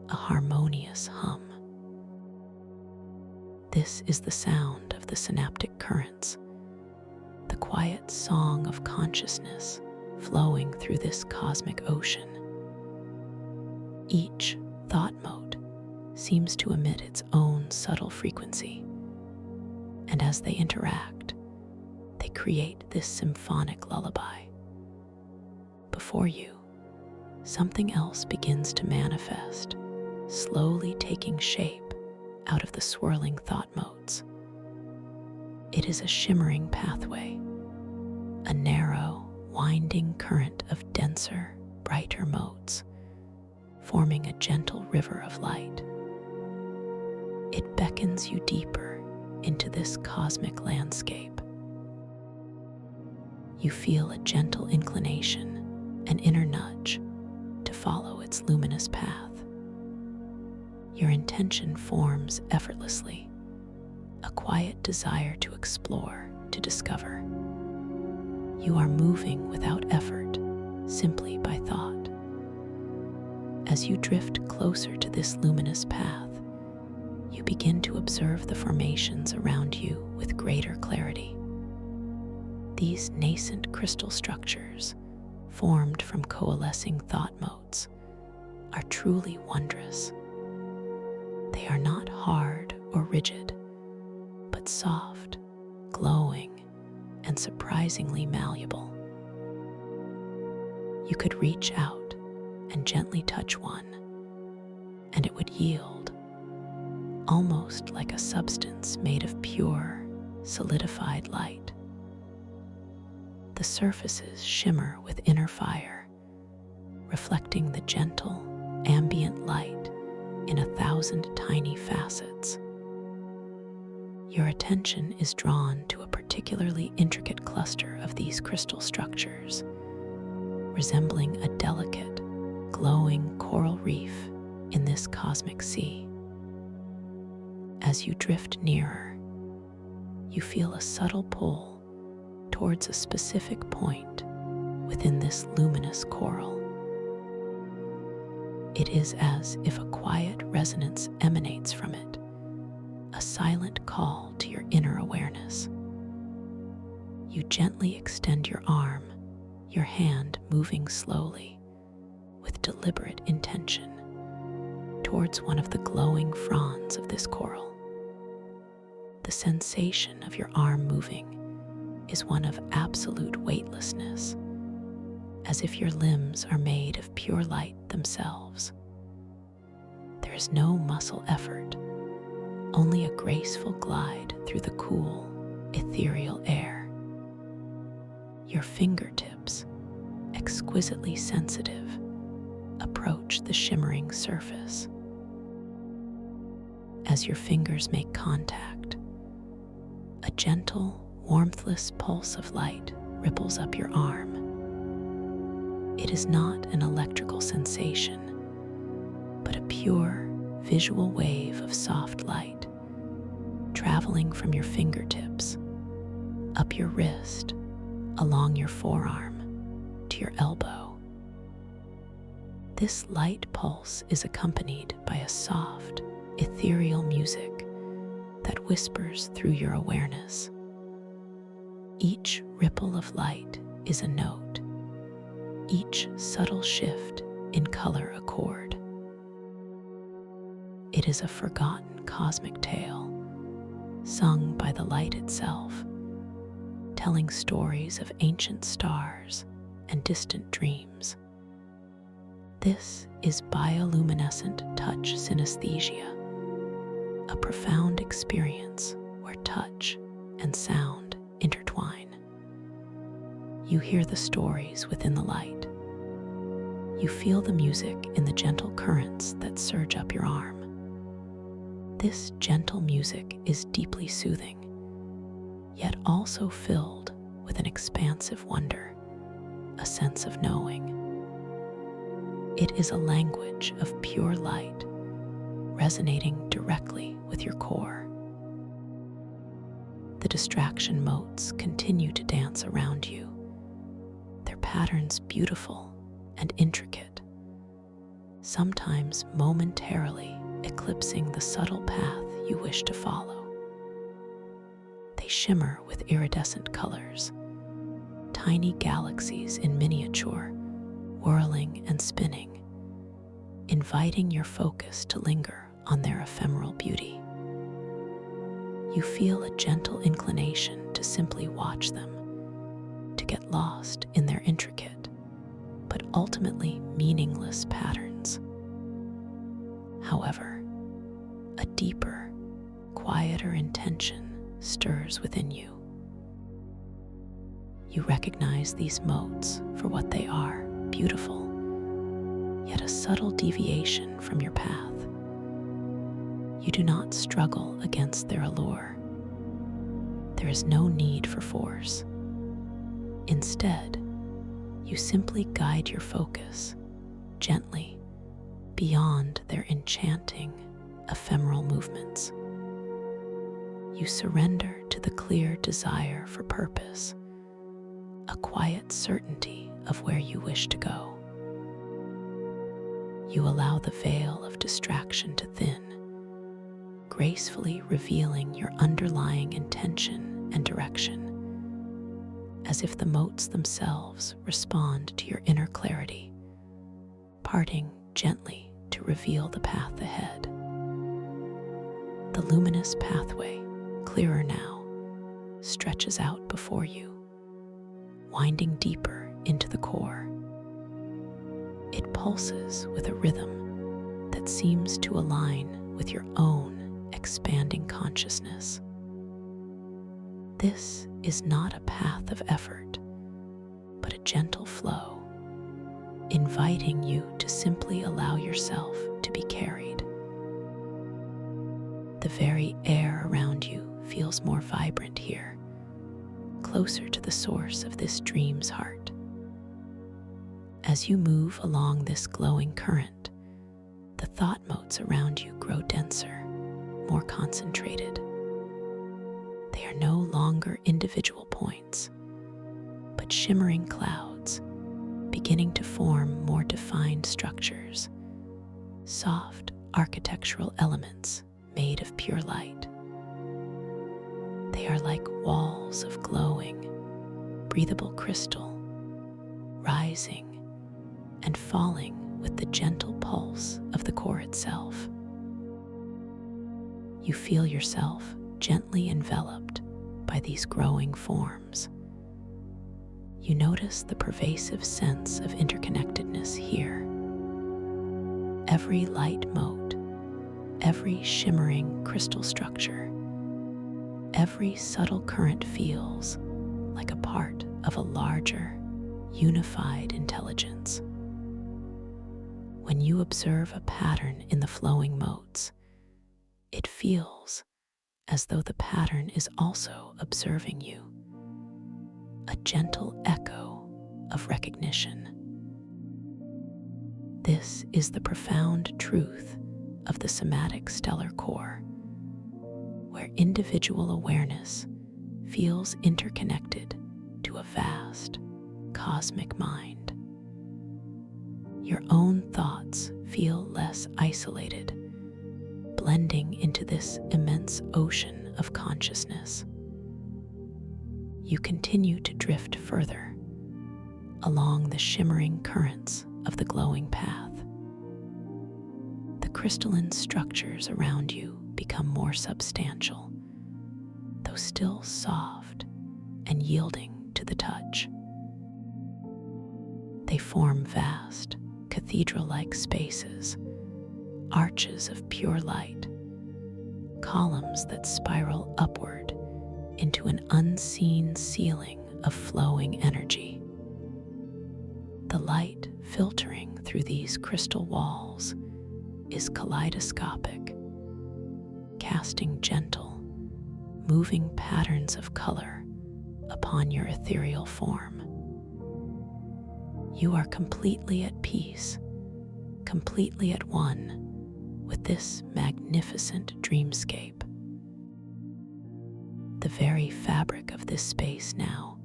a harmonious hum. This is the sound of the synaptic currents, the quiet song of consciousness flowing through this cosmic ocean. Each thought mode seems to emit its own subtle frequency, and as they interact, they create this symphonic lullaby. Before you, something else begins to manifest, slowly taking shape out of the swirling thought motes. It is a shimmering pathway, a narrow, winding current of denser, brighter motes, forming a gentle river of light. It beckons you deeper into this cosmic landscape. You feel a gentle inclination, an inner nudge, to follow its luminous path. Your intention forms effortlessly, a quiet desire to explore, to discover. You are moving without effort, simply by thought. As you drift closer to this luminous path, you begin to observe the formations around you with greater clarity. These nascent crystal structures, formed from coalescing thought motes, are truly wondrous. They are not hard or rigid, but soft, glowing, and surprisingly malleable. You could reach out and gently touch one, and it would yield, almost like a substance made of pure, solidified light. The surfaces shimmer with inner fire, reflecting the gentle, ambient light in 1,000 tiny facets. Your attention is drawn to a particularly intricate cluster of these crystal structures, resembling a delicate, glowing coral reef in this cosmic sea. As you drift nearer, you feel a subtle pull towards a specific point within this luminous coral. It is as if a quiet resonance emanates from it, a silent call to your inner awareness. You gently extend your arm, your hand moving slowly, deliberate intention towards one of the glowing fronds of this coral. The sensation of your arm moving is one of absolute weightlessness, as if your limbs are made of pure light themselves. There is no muscle effort, only a graceful glide through the cool, ethereal air. Your fingertips, exquisitely sensitive, approach the shimmering surface. As your fingers make contact, a gentle, warmthless pulse of light ripples up your arm. It is not an electrical sensation, but a pure, visual wave of soft light traveling from your fingertips, up your wrist, along your forearm, to your elbow. This light pulse is accompanied by a soft, ethereal music that whispers through your awareness. Each ripple of light is a note, each subtle shift in color a chord. It is a forgotten cosmic tale, sung by the light itself, telling stories of ancient stars and distant dreams. This is bioluminescent touch synesthesia, a profound experience where touch and sound intertwine. You hear the stories within the light. You feel the music in the gentle currents that surge up your arm. This gentle music is deeply soothing, yet also filled with an expansive wonder, a sense of knowing. It is a language of pure light, resonating directly with your core. The distraction motes continue to dance around you, their patterns beautiful and intricate, sometimes momentarily eclipsing the subtle path you wish to follow. They shimmer with iridescent colors, tiny galaxies in miniature, whirling and spinning, inviting your focus to linger on their ephemeral beauty. You feel a gentle inclination to simply watch them, to get lost in their intricate, but ultimately meaningless patterns. However, a deeper, quieter intention stirs within you. You recognize these motes for what they are, beautiful, yet a subtle deviation from your path. You do not struggle against their allure. There is no need for force. Instead, you simply guide your focus gently beyond their enchanting, ephemeral movements. You surrender to the clear desire for purpose, a quiet certainty of where you wish to go. You allow the veil of distraction to thin, gracefully revealing your underlying intention and direction, as if the motes themselves respond to your inner clarity, parting gently to reveal the path ahead. The luminous pathway, clearer now, stretches out before you, winding deeper into the core. It pulses with a rhythm that seems to align with your own expanding consciousness. This is not a path of effort, but a gentle flow, inviting you to simply allow yourself to be carried. The very air around you feels more vibrant here, closer to the source of this dream's heart. As you move along this glowing current, the thought motes around you grow denser, more concentrated. They are no longer individual points, but shimmering clouds, beginning to form more defined structures, soft architectural elements made of pure light. They are like walls of glowing, breathable crystal, rising and falling with the gentle pulse of the core itself. You feel yourself gently enveloped by these growing forms. You notice the pervasive sense of interconnectedness here. Every light mote, every shimmering crystal structure, every subtle current feels like a part of a larger, unified intelligence. When you observe a pattern in the flowing motes, it feels as though the pattern is also observing you, a gentle echo of recognition. This is the profound truth of the somatic stellar core, where individual awareness feels interconnected to a vast cosmic mind. Your own thoughts feel less isolated, blending into this immense ocean of consciousness. You continue to drift further along the shimmering currents of the glowing path. The crystalline structures around you become more substantial, though still soft and yielding to the touch. They form vast, cathedral-like spaces, arches of pure light, columns that spiral upward into an unseen ceiling of flowing energy. The light filtering through these crystal walls is kaleidoscopic, casting gentle, moving patterns of color upon your ethereal form. You are completely at peace, completely at one with this magnificent dreamscape. The very fabric of this space now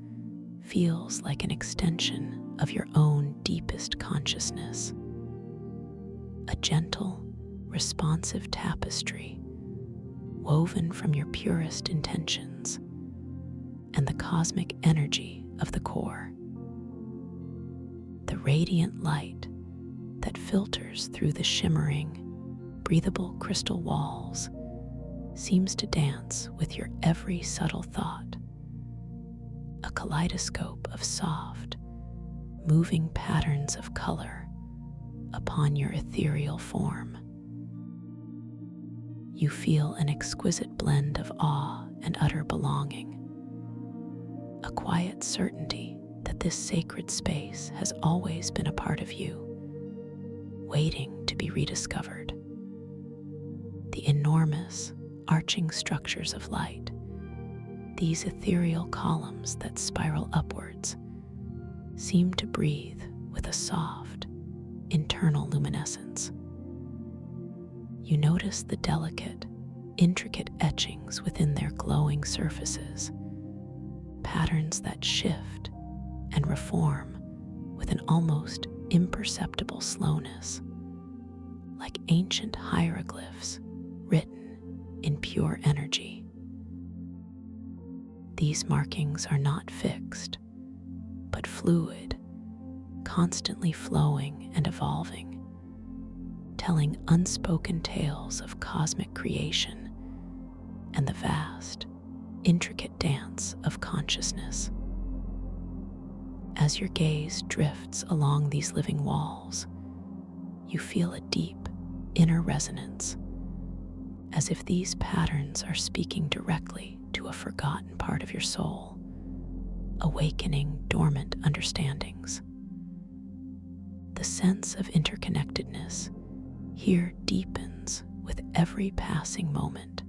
feels like an extension of your own deepest consciousness. A gentle, responsive tapestry woven from your purest intentions and the cosmic energy of the core. The radiant light that filters through the shimmering, breathable crystal walls seems to dance with your every subtle thought, a kaleidoscope of soft, moving patterns of color upon your ethereal form. You feel an exquisite blend of awe and utter belonging, a quiet certainty that this sacred space has always been a part of you, waiting to be rediscovered. The enormous, arching structures of light, these ethereal columns that spiral upwards, seem to breathe with a soft, internal luminescence. You notice the delicate, intricate etchings within their glowing surfaces, patterns that shift and reform with an almost imperceptible slowness, like ancient hieroglyphs written in pure energy. These markings are not fixed, but fluid, constantly flowing and evolving, telling unspoken tales of cosmic creation and the vast, intricate dance of consciousness. As your gaze drifts along these living walls, you feel a deep inner resonance, as if these patterns are speaking directly to a forgotten part of your soul, awakening dormant understandings. The sense of interconnectedness here deepens with every passing moment,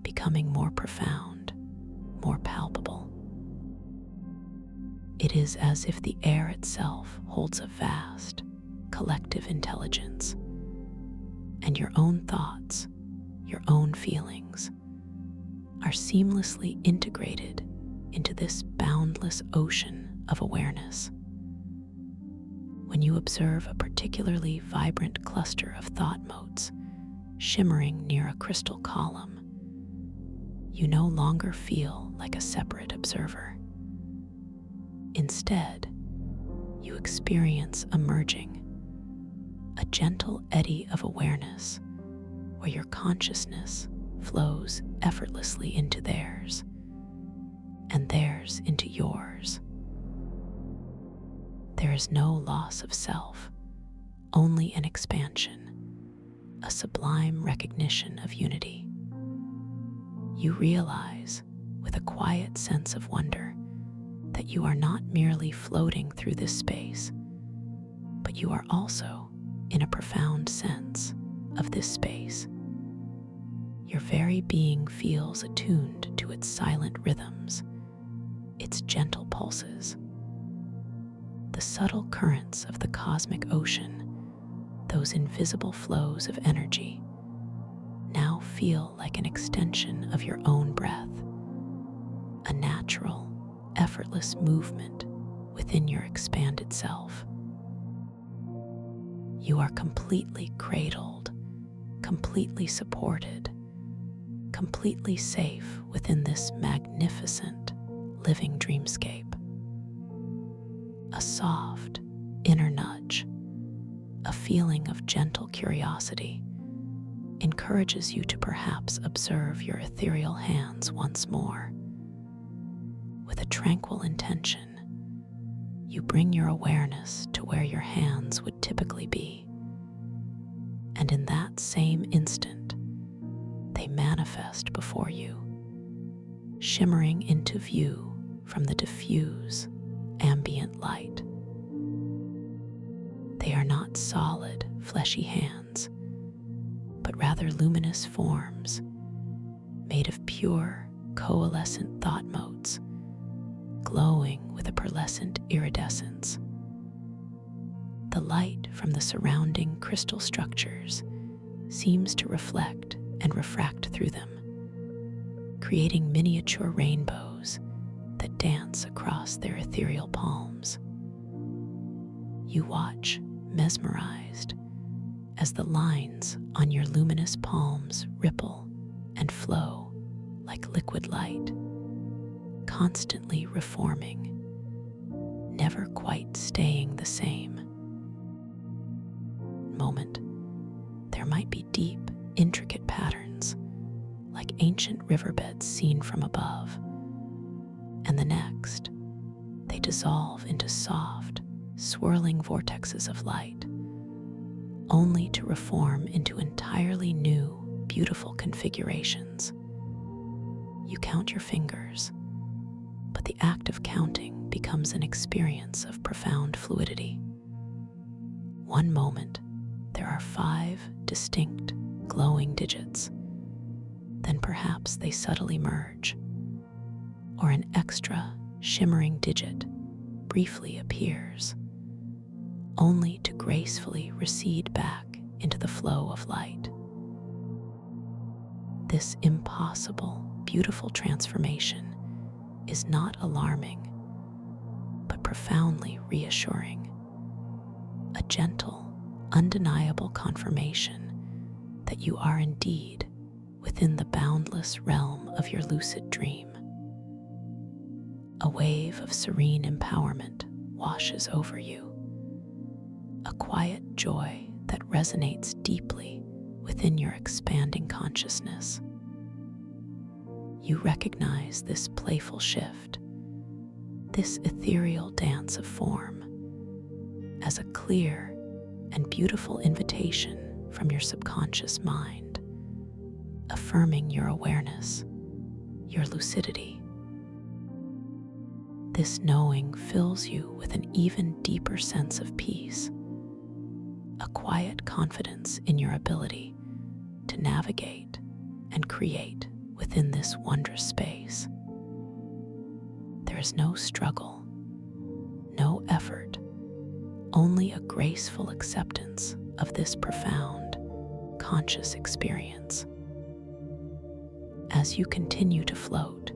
becoming more profound, more palpable. It is as if the air itself holds a vast, collective intelligence, and your own thoughts, your own feelings, are seamlessly integrated into this boundless ocean of awareness. When you observe a particularly vibrant cluster of thought motes shimmering near a crystal column, you no longer feel like a separate observer. Instead, you experience a merging, gentle eddy of awareness where your consciousness flows effortlessly into theirs and theirs into yours. There is no loss of self, only an expansion, a sublime recognition of unity. You realize, with a quiet sense of wonder, that you are not merely floating through this space, but you are also, in a profound sense, of this space. Your very being feels attuned to its silent rhythms, its gentle pulses. The subtle currents of the cosmic ocean, those invisible flows of energy, now feel like an extension of your own breath, a natural, effortless movement within your expanded self. You are completely cradled, completely supported, completely safe within this magnificent living dreamscape. A soft inner nudge, a feeling of gentle curiosity, encourages you to perhaps observe your ethereal hands once more. With a tranquil intention, you bring your awareness to where your hands would typically be, and in that same instant, they manifest before you, shimmering into view from the diffuse, ambient light. They are not solid, fleshy hands, but rather luminous forms made of pure, coalescent thought motes, glowing with a pearlescent iridescence. The light from the surrounding crystal structures seems to reflect and refract through them, creating miniature rainbows that dance across their ethereal palms. You watch, mesmerized, as the lines on your luminous palms ripple and flow like liquid light, constantly reforming, never quite staying the same. Moment, there might be deep, intricate patterns, like ancient riverbeds seen from above, and the next, they dissolve into soft, swirling vortexes of light, only to reform into entirely new, beautiful configurations. You count your fingers, but the act of counting becomes an experience of profound fluidity. One moment, there are 5 distinct, glowing digits. Then perhaps they subtly merge, or an extra, shimmering digit briefly appears, only to gracefully recede back into the flow of light. This impossible, beautiful transformation is not alarming, but profoundly reassuring. A gentle, undeniable confirmation that you are indeed within the boundless realm of your lucid dream. A wave of serene empowerment washes over you, a quiet joy that resonates deeply within your expanding consciousness. You recognize this playful shift, this ethereal dance of form, as a clear and beautiful invitation from your subconscious mind, affirming your awareness, your lucidity. This knowing fills you with an even deeper sense of peace, a quiet confidence in your ability to navigate and create within this wondrous space. There is no struggle, no effort, only a graceful acceptance of this profound, conscious experience. As you continue to float,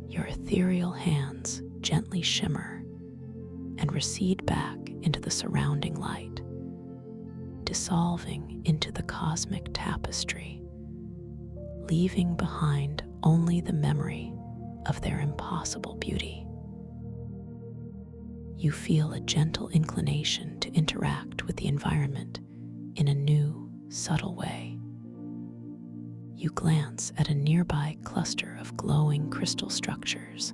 your ethereal hands gently shimmer and recede back into the surrounding light, dissolving into the cosmic tapestry, leaving behind only the memory of their impossible beauty. You feel a gentle inclination to interact with the environment in a new, subtle way. You glance at a nearby cluster of glowing crystal structures,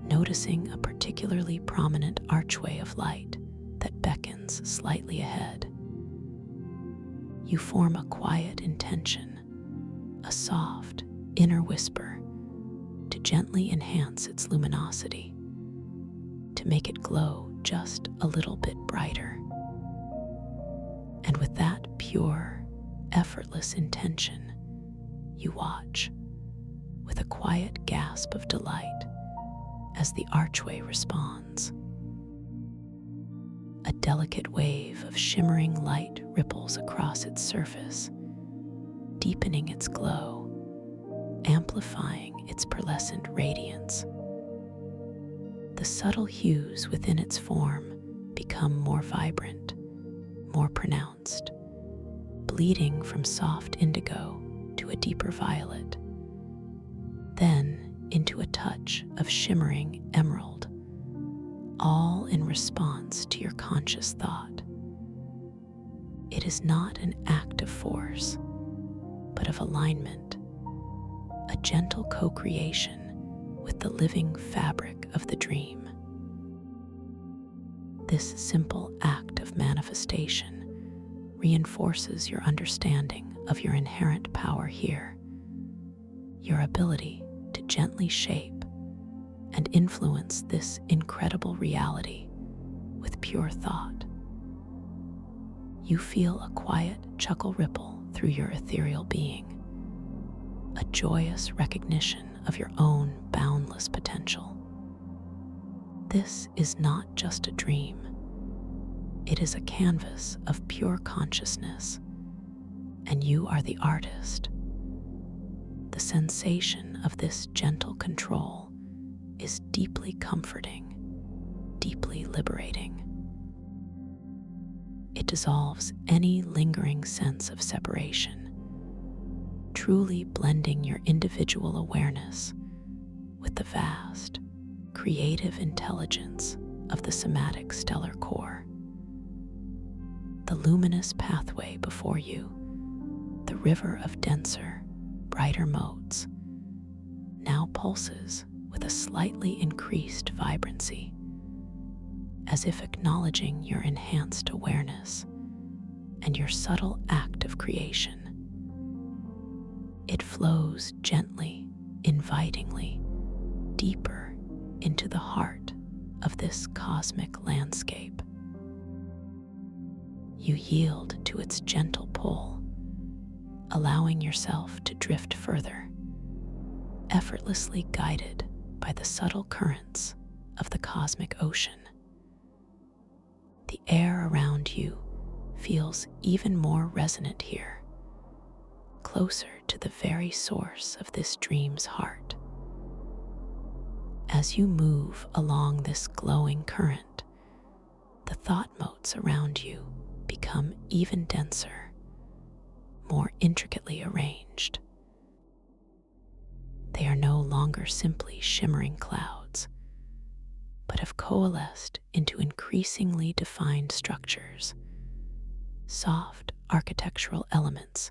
noticing a particularly prominent archway of light that beckons slightly ahead. You form a quiet intention, a soft, inner whisper, to gently enhance its luminosity, to make it glow just a little bit brighter. And with that pure, effortless intention, you watch, with a quiet gasp of delight, as the archway responds. A delicate wave of shimmering light ripples across its surface, deepening its glow, amplifying its pearlescent radiance. The subtle hues within its form become more vibrant, more pronounced, bleeding from soft indigo to a deeper violet, then into a touch of shimmering emerald, all in response to your conscious thought. It is not an act of force, but of alignment, a gentle co-creation with the living fabric of the dream. This simple act of manifestation reinforces your understanding of your inherent power here, your ability to gently shape and influence this incredible reality with pure thought. You feel a quiet chuckle ripple through your ethereal being, a joyous recognition of your own boundless potential. This is not just a dream. It is a canvas of pure consciousness, and you are the artist. The sensation of this gentle control is deeply comforting, deeply liberating. It dissolves any lingering sense of separation, truly blending your individual awareness with the vast, creative intelligence of the somatic stellar core. The luminous pathway before you, the river of denser, brighter motes, now pulses with a slightly increased vibrancy, as if acknowledging your enhanced awareness and your subtle act of creation. It flows gently, invitingly, deeper into the heart of this cosmic landscape. You yield to its gentle pull, allowing yourself to drift further, effortlessly guided by the subtle currents of the cosmic ocean. The air around you feels even more resonant here, closer to the very source of this dream's heart. As you move along this glowing current, the thought motes around you become even denser, more intricately arranged. They are no longer simply shimmering clouds, but have coalesced into increasingly defined structures, soft architectural elements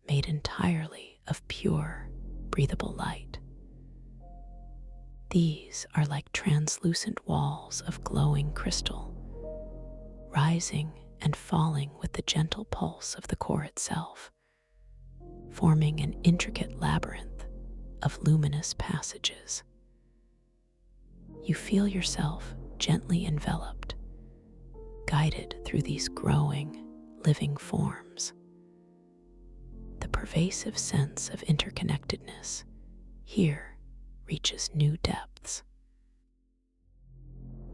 made entirely of pure, breathable light. These are like translucent walls of glowing crystal, rising and falling with the gentle pulse of the core itself, forming an intricate labyrinth of luminous passages. You feel yourself gently enveloped, guided through these growing, living forms. The pervasive sense of interconnectedness here reaches new depths.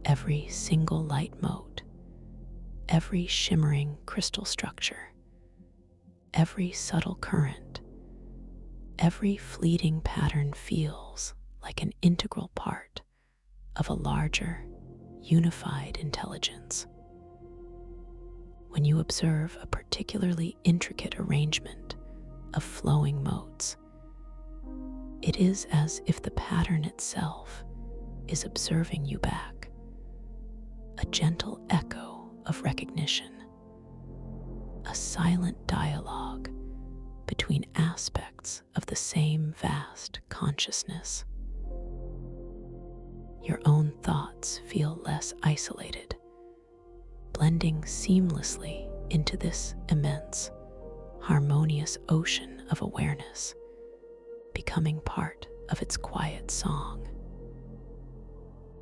Every single light mote, every shimmering crystal structure, every subtle current, every fleeting pattern feels like an integral part of a larger, unified intelligence. When you observe a particularly intricate arrangement of flowing motes, it is as if the pattern itself is observing you back, a gentle echo of recognition. a silent dialogue between aspects of the same vast consciousness. Your own thoughts feel less isolated, blending seamlessly into this immense, harmonious ocean of awareness, becoming part of its quiet song.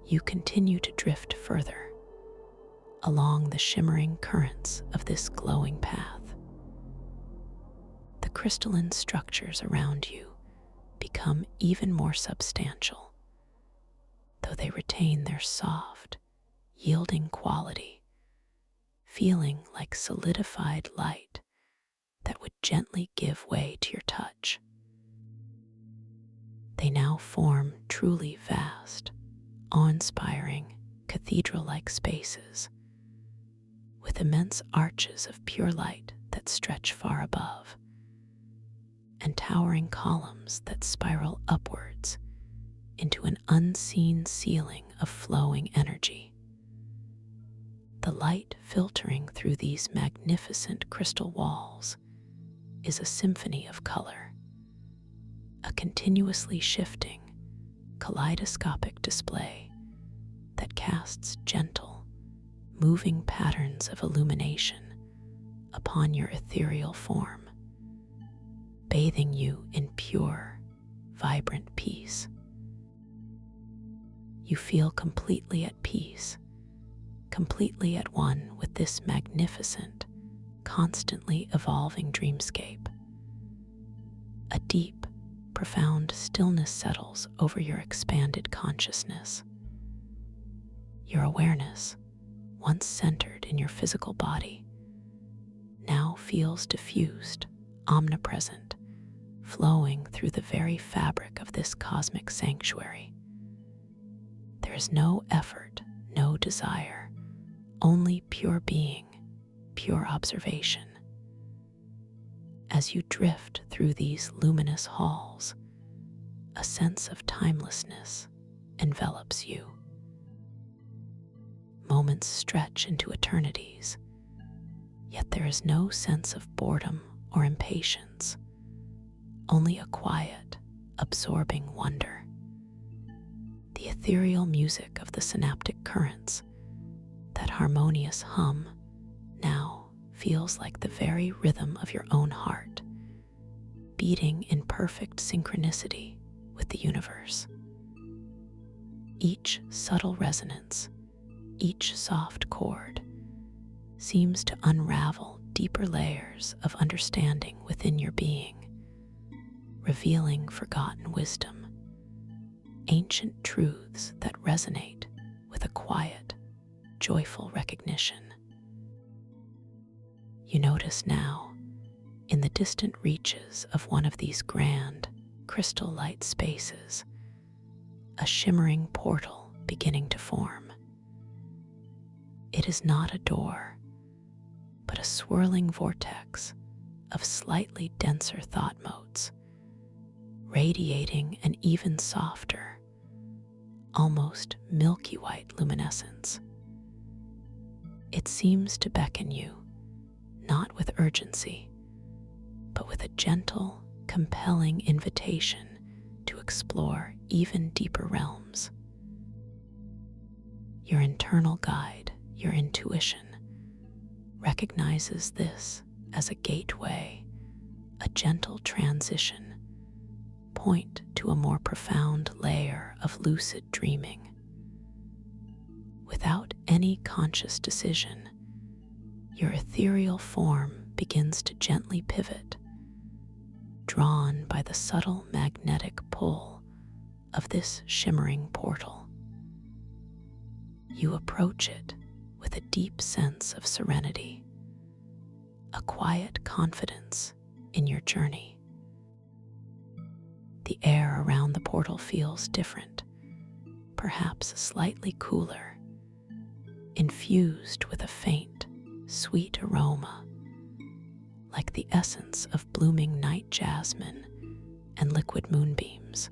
You continue to drift further along the shimmering currents of this glowing path. The crystalline structures around you become even more substantial, though they retain their soft, yielding quality, feeling like solidified light that would gently give way to your touch. They now form truly vast, awe-inspiring, cathedral-like spaces, with immense arches of pure light that stretch far above, and towering columns that spiral upwards into an unseen ceiling of flowing energy. The light filtering through these magnificent crystal walls is a symphony of color, a continuously shifting, kaleidoscopic display that casts gentle, moving patterns of illumination upon your ethereal form, bathing you in pure, vibrant peace. You feel completely at peace, completely at one with this magnificent, constantly evolving dreamscape. A deep, profound stillness settles over your expanded consciousness. Your awareness, once centered in your physical body, now feels diffused, omnipresent, flowing through the very fabric of this cosmic sanctuary. There is no effort, no desire, only pure being, pure observation. As you drift through these luminous halls, a sense of timelessness envelops you. Moments stretch into eternities, yet there is no sense of boredom or impatience, only a quiet, absorbing wonder. The ethereal music of the synaptic currents, that harmonious hum, now feels like the very rhythm of your own heart, beating in perfect synchronicity with the universe. Each subtle resonance, each soft chord, seems to unravel deeper layers of understanding within your being, revealing forgotten wisdom, ancient truths that resonate with a quiet, joyful recognition. You notice now, in the distant reaches of one of these grand, crystal light spaces, a shimmering portal beginning to form. It is not a door, but a swirling vortex of slightly denser thought motes, radiating an even softer, almost milky white luminescence. It seems to beckon you, not with urgency, but with a gentle, compelling invitation to explore even deeper realms. Your internal guide, your intuition, recognizes this as a gateway, a gentle transition, point to a more profound layer of lucid dreaming. Without any conscious decision, your ethereal form begins to gently pivot, drawn by the subtle magnetic pull of this shimmering portal. You approach it with a deep sense of serenity, a quiet confidence in your journey. The air around the portal feels different, perhaps slightly cooler, infused with a faint, sweet aroma, like the essence of blooming night jasmine and liquid moonbeams,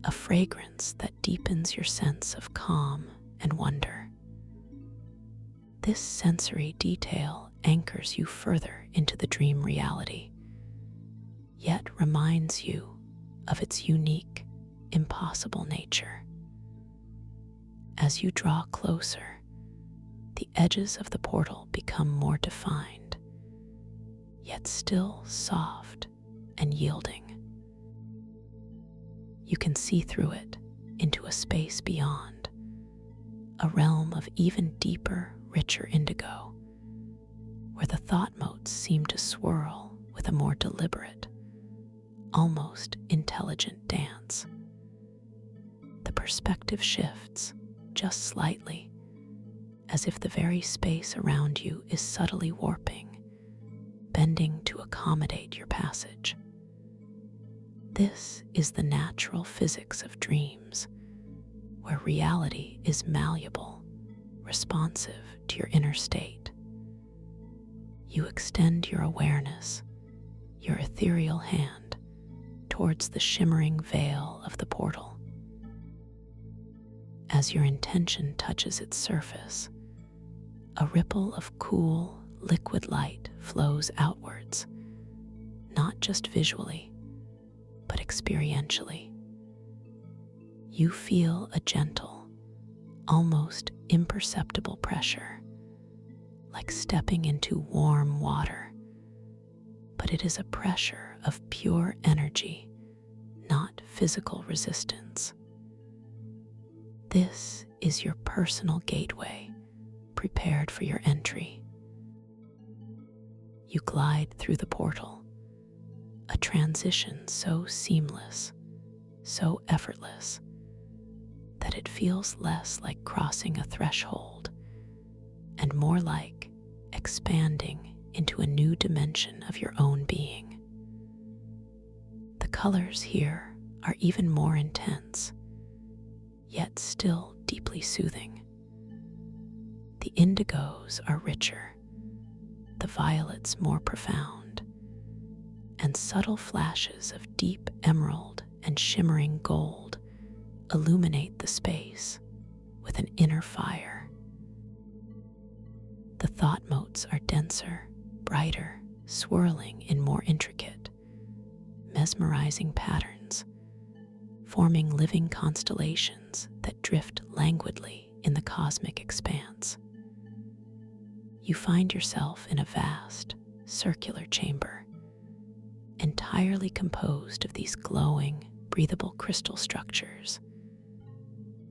a fragrance that deepens your sense of calm and wonder. This sensory detail anchors you further into the dream reality, yet reminds you of its unique, impossible nature. As you draw closer, the edges of the portal become more defined, yet still soft and yielding. You can see through it into a space beyond, a realm of even deeper, richer indigo, where the thought motes seem to swirl with a more deliberate, almost intelligent dance. The perspective shifts just slightly, as if the very space around you is subtly warping, bending to accommodate your passage. This is the natural physics of dreams, where reality is malleable, responsive to your inner state. You extend your awareness, your ethereal hand, towards the shimmering veil of the portal. As your intention touches its surface, a ripple of cool, liquid light flows outwards, not just visually, but experientially. You feel a gentle, almost imperceptible pressure, like stepping into warm water, but it is a pressure of pure energy, not physical resistance. This is your personal gateway, prepared for your entry. You glide through the portal, a transition so seamless, so effortless, that it feels less like crossing a threshold and more like expanding into a new dimension of your own being. The colors here are even more intense, yet still deeply soothing. The indigos are richer, the violets more profound, and subtle flashes of deep emerald and shimmering gold illuminate the space with an inner fire. The thought motes are denser, brighter, swirling in more intricate, mesmerizing patterns, forming living constellations that drift languidly in the cosmic expanse. You find yourself in a vast, circular chamber, entirely composed of these glowing, breathable crystal structures.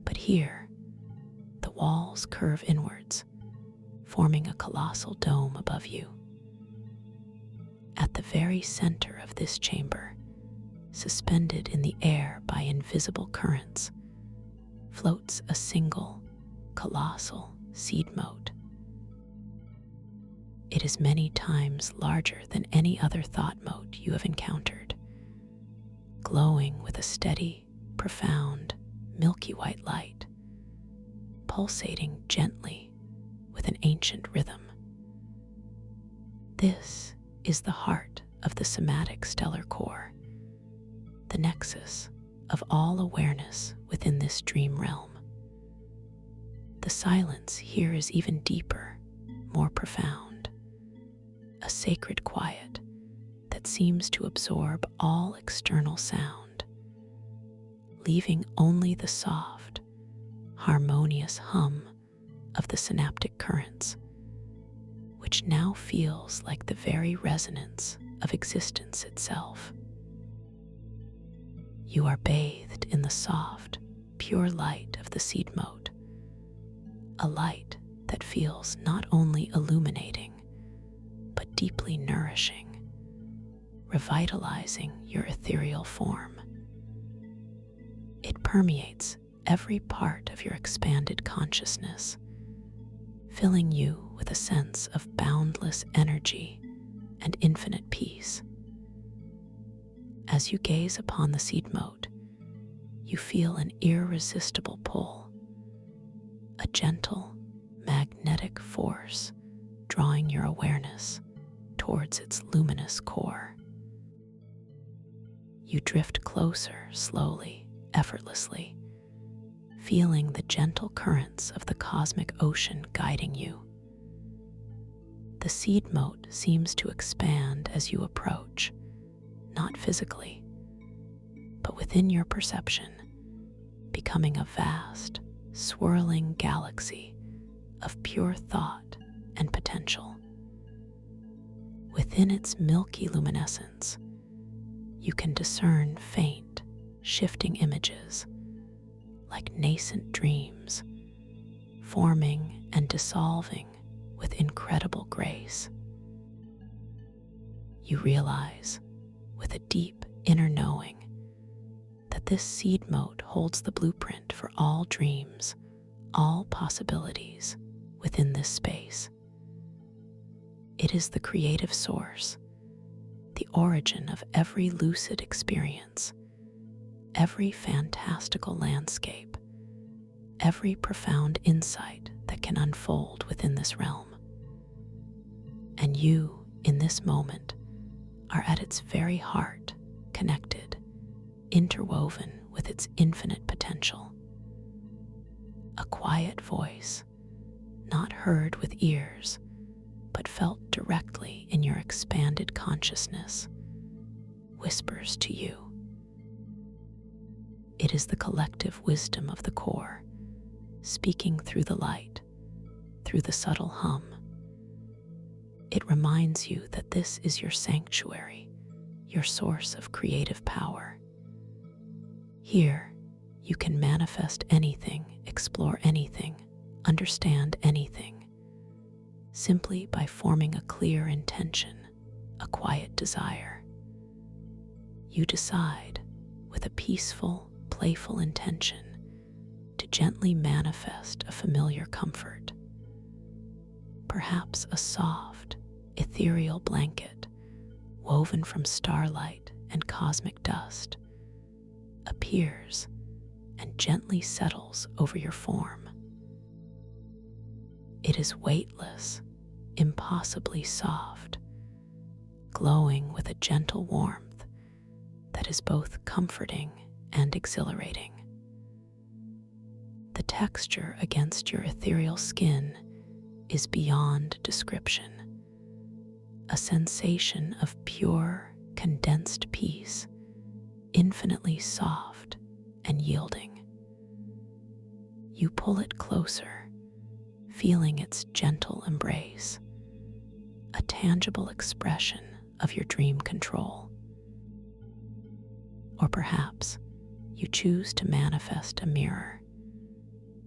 But here, the walls curve inwards, forming a colossal dome above you. At the very center of this chamber, suspended in the air by invisible currents, floats a single, colossal seed mote. It is many times larger than any other thought mote you have encountered, glowing with a steady, profound, milky white light, pulsating gently with an ancient rhythm. This is the heart of the somatic stellar core, the nexus of all awareness within this dream realm. The silence here is even deeper, more profound, a sacred quiet that seems to absorb all external sound, leaving only the soft, harmonious hum of the synaptic currents, which now feels like the very resonance of existence itself. You are bathed in the soft, pure light of the seed mote, a light that feels not only illuminating, but deeply nourishing, revitalizing your ethereal form. It permeates every part of your expanded consciousness, filling you with a sense of boundless energy and infinite peace. As you gaze upon the seed mote, you feel an irresistible pull, a gentle, magnetic force drawing your awareness towards its luminous core. You drift closer slowly, effortlessly, feeling the gentle currents of the cosmic ocean guiding you. The seed moat seems to expand as you approach, not physically, but within your perception, becoming a vast, swirling galaxy of pure thought and potential. Within its milky luminescence, you can discern faint, shifting images, like nascent dreams, forming and dissolving with incredible grace. You realize, with a deep inner knowing, that this seed moat holds the blueprint for all dreams, all possibilities within this space. It is the creative source, the origin of every lucid experience, every fantastical landscape, every profound insight that can unfold within this realm. And you, in this moment, are at its very heart, connected, interwoven with its infinite potential. A quiet voice, not heard with ears, but felt directly in your expanded consciousness, whispers to you. It is the collective wisdom of the core, speaking through the light, through the subtle hum. It reminds you that this is your sanctuary, your source of creative power. Here, you can manifest anything, explore anything, understand anything, simply by forming a clear intention, a quiet desire. You decide, with a peaceful, playful intention, to gently manifest a familiar comfort. Perhaps a soft, ethereal blanket woven from starlight and cosmic dust appears and gently settles over your form. It is weightless, impossibly soft, glowing with a gentle warmth that is both comforting and exhilarating. The texture against your ethereal skin is beyond description, a sensation of pure, condensed peace, infinitely soft and yielding. You pull it closer, feeling its gentle embrace, a tangible expression of your dream control. Or perhaps you choose to manifest a mirror,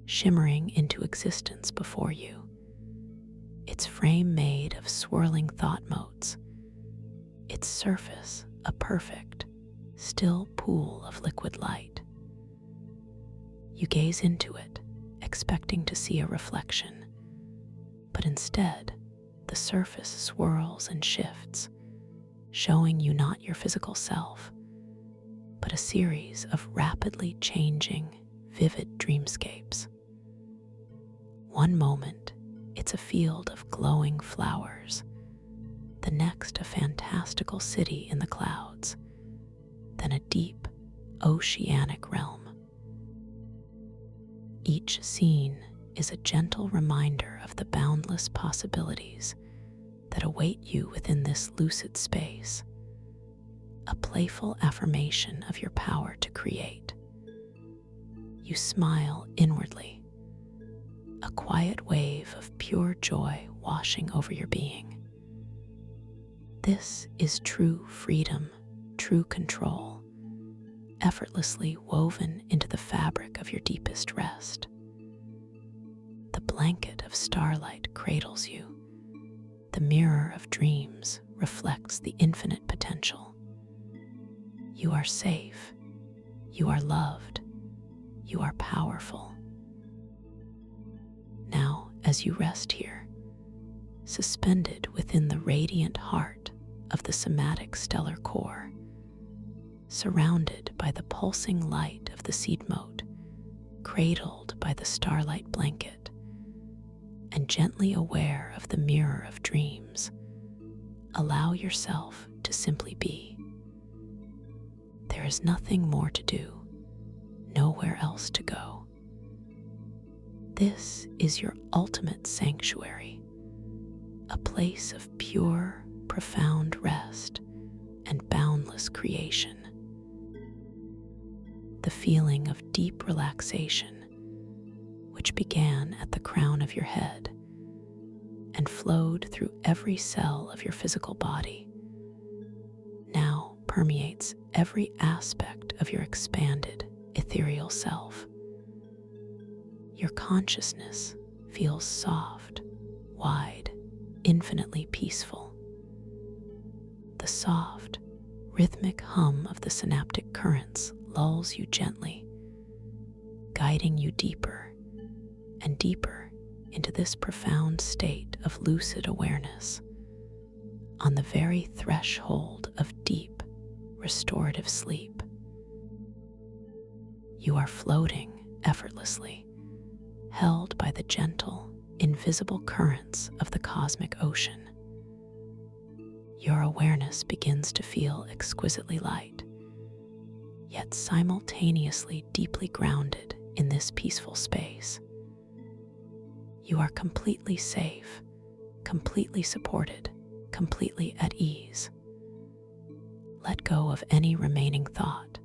shimmering into existence before you, its frame made of swirling thought motes, its surface a perfect, still pool of liquid light. You gaze into it, expecting to see a reflection, but instead, the surface swirls and shifts, showing you not your physical self, but a series of rapidly changing, vivid dreamscapes. One moment, it's a field of glowing flowers, the next a fantastical city in the clouds, then a deep, oceanic realm. Each scene is a gentle reminder of the boundless possibilities that await you within this lucid space, a playful affirmation of your power to create. You smile inwardly, a quiet wave of pure joy washing over your being. This is true freedom, true control, effortlessly woven into the fabric of your deepest rest. The blanket of starlight cradles you. The mirror of dreams reflects the infinite potential. You are safe. You are loved. You are powerful. Now, as you rest here, suspended within the radiant heart of the somatic stellar core, surrounded by the pulsing light of the seed mote, cradled by the starlight blanket, and gently aware of the mirror of dreams, allow yourself to simply be. There is nothing more to do, nowhere else to go. This is your ultimate sanctuary, a place of pure, profound rest and boundless creation. The feeling of deep relaxation, which began at the crown of your head and flowed through every cell of your physical body, now permeates every aspect of your expanded ethereal self. Your consciousness feels soft, wide, infinitely peaceful. The soft, rhythmic hum of the synaptic currents lulls you gently, guiding you deeper and deeper into this profound state of lucid awareness, on the very threshold of deep, restorative sleep. You are floating effortlessly, held by the gentle, invisible currents of the cosmic ocean. Your awareness begins to feel exquisitely light, yet simultaneously deeply grounded in this peaceful space. You are completely safe, completely supported, completely at ease. Let go of any remaining thought,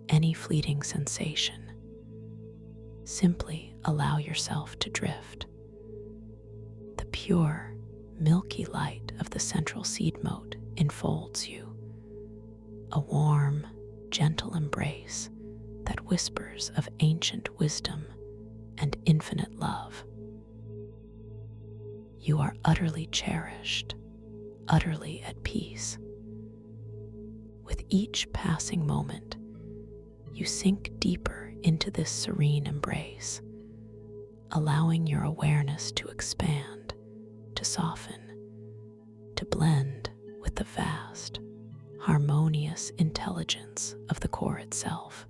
any fleeting sensation. Simply allow yourself to drift. The pure, milky light of the central seed mote enfolds you, a warm, gentle embrace that whispers of ancient wisdom and infinite love. You are utterly cherished, utterly at peace. With each passing moment, you sink deeper into this serene embrace, allowing your awareness to expand, to soften, to blend with the vast, harmonious intelligence of the core itself.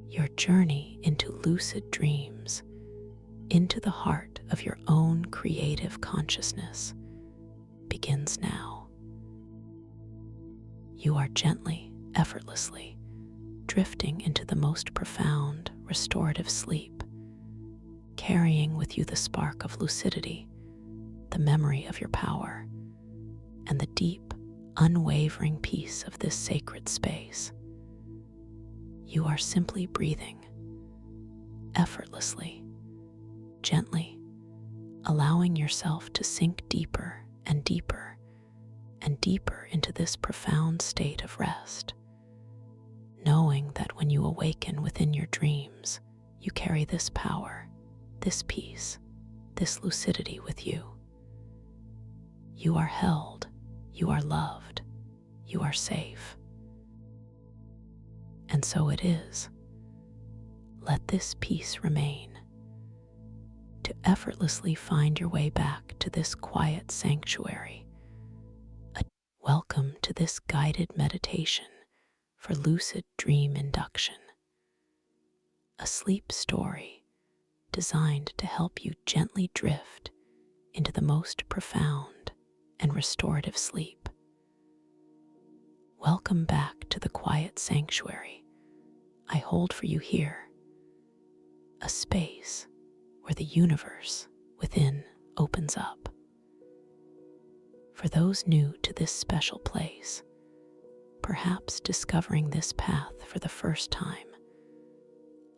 Your journey into lucid dreams, into the heart of your own creative consciousness, begins now. You are gently, effortlessly, drifting into the most profound, restorative sleep, carrying with you the spark of lucidity, the memory of your power, and the deep, unwavering peace of this sacred space. You are simply breathing, effortlessly, gently, allowing yourself to sink deeper and deeper and deeper into this profound state of rest, knowing that when you awaken within your dreams, you carry this power, this peace, this lucidity with you. You are held, you are loved, you are safe. And so it is. Let this peace remain. To effortlessly find your way back to this quiet sanctuary, welcome to this guided meditation for lucid dream induction, a sleep story designed to help you gently drift into the most profound and restorative sleep. Welcome back to the quiet sanctuary I hold for you here, a space where the universe within opens up. For those new to this special place, perhaps discovering this path for the first time,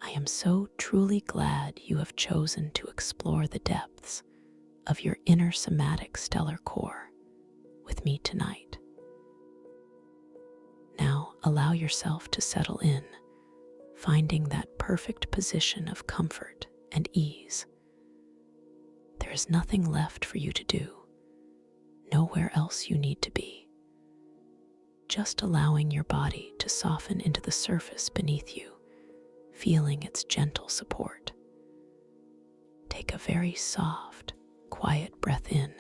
I am so truly glad you have chosen to explore the depths of your inner somatic stellar core with me tonight. Now allow yourself to settle in, finding that perfect position of comfort and ease. There is nothing left for you to do, nowhere else you need to be. Just allowing your body to soften into the surface beneath you, feeling its gentle support. Take a very soft, quiet breath in,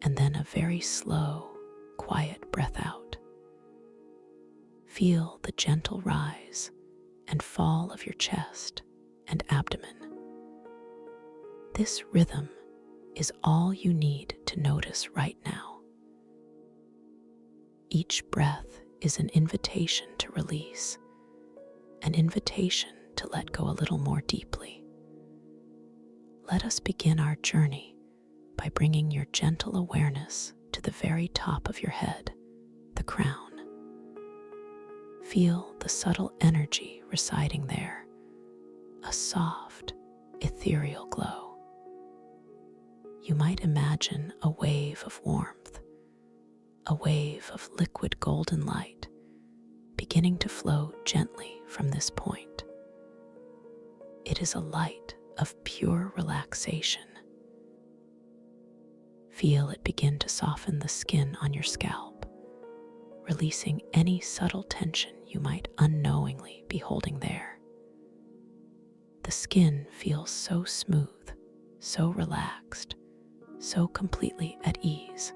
and then a very slow, quiet breath out. Feel the gentle rise and fall of your chest and abdomen. This rhythm is all you need to notice right now. Each breath is an invitation to release, an invitation to let go a little more deeply. Let us begin our journey by bringing your gentle awareness to the very top of your head, the crown. Feel the subtle energy residing there, a soft, ethereal glow. You might imagine a wave of warmth, a wave of liquid golden light beginning to flow gently from this point. It is a light of pure relaxation. Feel it begin to soften the skin on your scalp, releasing any subtle tension you might unknowingly be holding there. The skin feels so smooth, so relaxed, so completely at ease.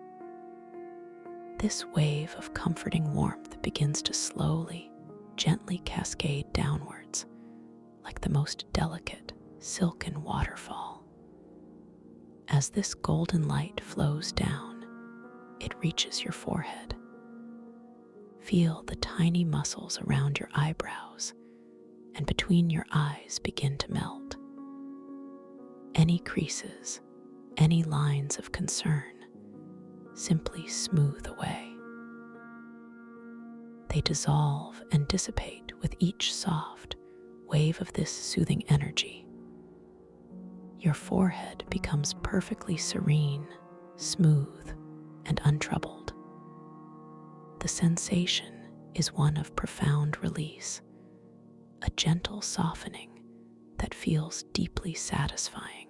This wave of comforting warmth begins to slowly, gently cascade downwards, like the most delicate, silken waterfall. As this golden light flows down, it reaches your forehead. Feel the tiny muscles around your eyebrows and between your eyes begin to melt. Any creases, any lines of concern, simply smooth away. They dissolve and dissipate with each soft wave of this soothing energy. Your forehead becomes perfectly serene, smooth, and untroubled. The sensation is one of profound release, a gentle softening that feels deeply satisfying.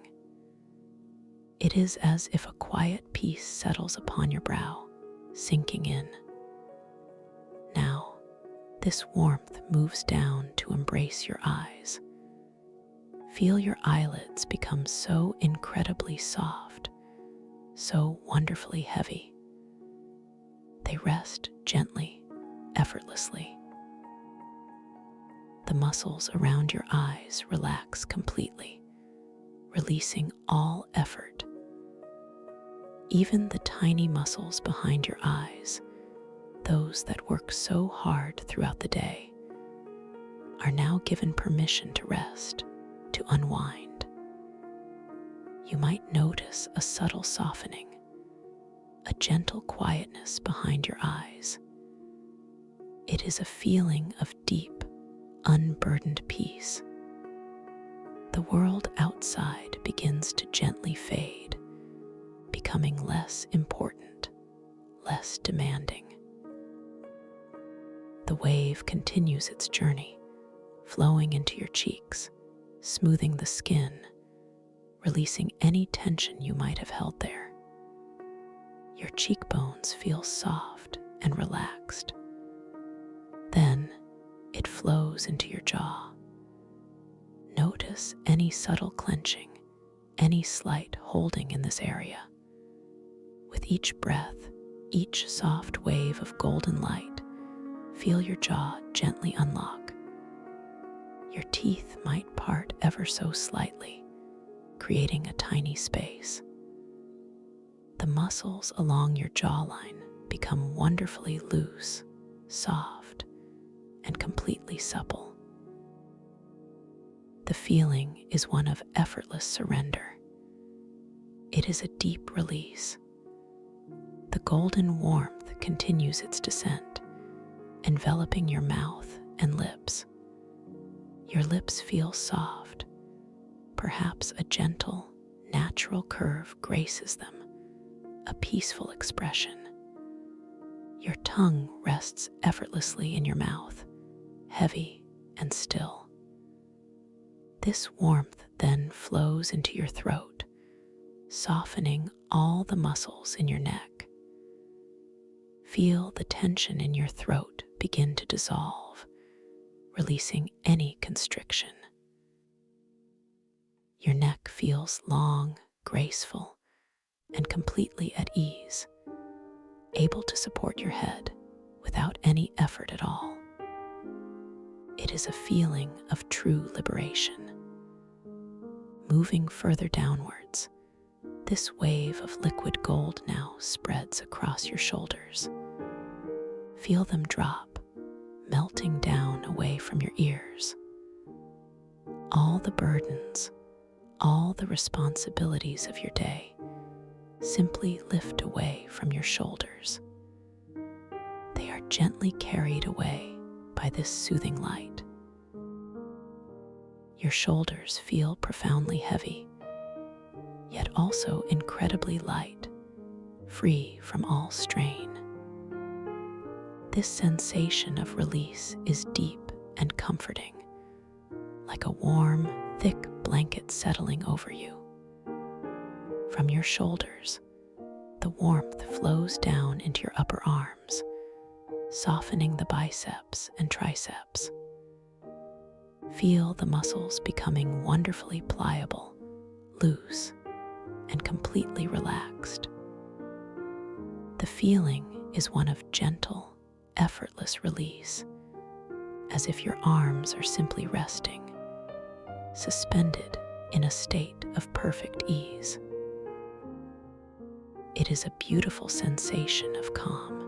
It is as if a quiet peace settles upon your brow, sinking in. Now, this warmth moves down to embrace your eyes. Feel your eyelids become so incredibly soft, so wonderfully heavy. They rest gently, effortlessly. The muscles around your eyes relax completely, releasing all effort. Even the tiny muscles behind your eyes, those that work so hard throughout the day, are now given permission to rest, to unwind. You might notice a subtle softening, a gentle quietness behind your eyes. It is a feeling of deep, unburdened peace. The world outside begins to gently fade, becoming less important, less demanding. The wave continues its journey, flowing into your cheeks, smoothing the skin, releasing any tension you might have held there. Your cheekbones feel soft and relaxed. Then it flows into your jaw. Notice any subtle clenching, any slight holding in this area. With each breath, each soft wave of golden light, feel your jaw gently unlock. Your teeth might part ever so slightly, creating a tiny space. The muscles along your jawline become wonderfully loose, soft, and completely supple. The feeling is one of effortless surrender. It is a deep release. The golden warmth continues its descent, enveloping your mouth and lips. Your lips feel soft. Perhaps a gentle, natural curve graces them, a peaceful expression. Your tongue rests effortlessly in your mouth, heavy and still. This warmth then flows into your throat, softening all the muscles in your neck. Feel the tension in your throat begin to dissolve, releasing any constriction. Your neck feels long, graceful, and completely at ease, able to support your head without any effort at all. It is a feeling of true liberation. Moving further downwards, this wave of liquid gold now spreads across your shoulders. Feel them drop, melting down away from your ears. All the burdens, all the responsibilities of your day simply lift away from your shoulders. They are gently carried away by this soothing light. Your shoulders feel profoundly heavy, yet also incredibly light, free from all strain. This sensation of release is deep and comforting, like a warm, thick blanket settling over you. From your shoulders, the warmth flows down into your upper arms, softening the biceps and triceps. Feel the muscles becoming wonderfully pliable, loose, and completely relaxed. The feeling is one of gentle, effortless release, as if your arms are simply resting, suspended in a state of perfect ease. It is a beautiful sensation of calm.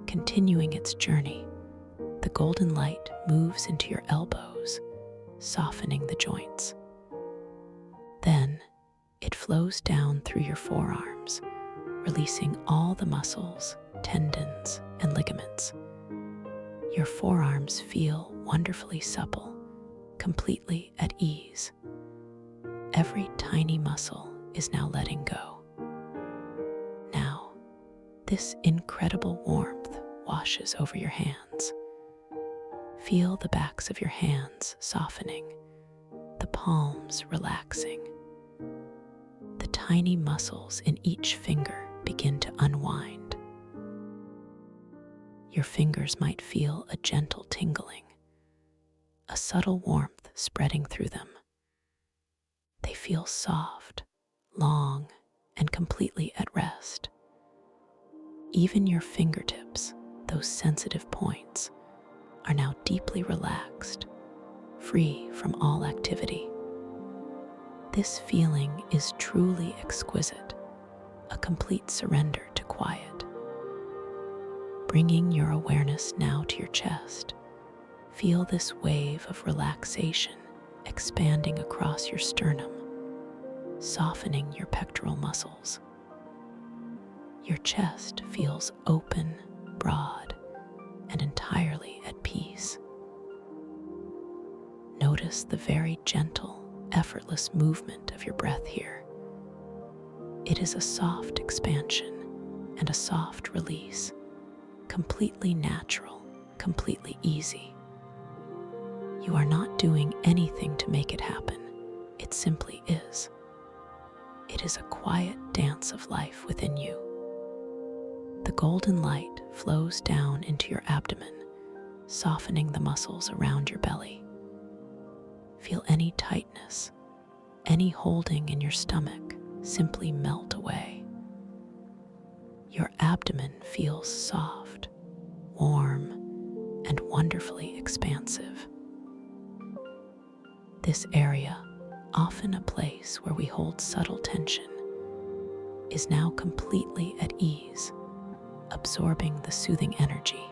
Continuing its journey, the golden light moves into your elbows, softening the joints. Then, it flows down through your forearms, releasing all the muscles, tendons, and ligaments. Your forearms feel wonderfully supple, completely at ease. Every tiny muscle is now letting go. Now, this incredible warmth washes over your hands. Feel the backs of your hands softening, the palms relaxing. The tiny muscles in each finger begin to unwind. Your fingers might feel a gentle tingling, a subtle warmth spreading through them. They feel soft, long, and completely at rest. Even your fingertips, those sensitive points, are now deeply relaxed, free from all activity. This feeling is truly exquisite, a complete surrender to quiet. Bringing your awareness now to your chest, feel this wave of relaxation expanding across your sternum, softening your pectoral muscles. Your chest feels open, broad, and entirely at peace. Notice the very gentle, effortless movement of your breath here. It is a soft expansion and a soft release, completely natural, completely easy. You are not doing anything to make it happen. It simply is. It is a quiet dance of life within you. The golden light flows down into your abdomen, softening the muscles around your belly. Feel any tightness, any holding in your stomach simply melt away. Your abdomen feels soft, warm, and wonderfully expansive. This area, often a place where we hold subtle tension, is now completely at ease, absorbing the soothing energy.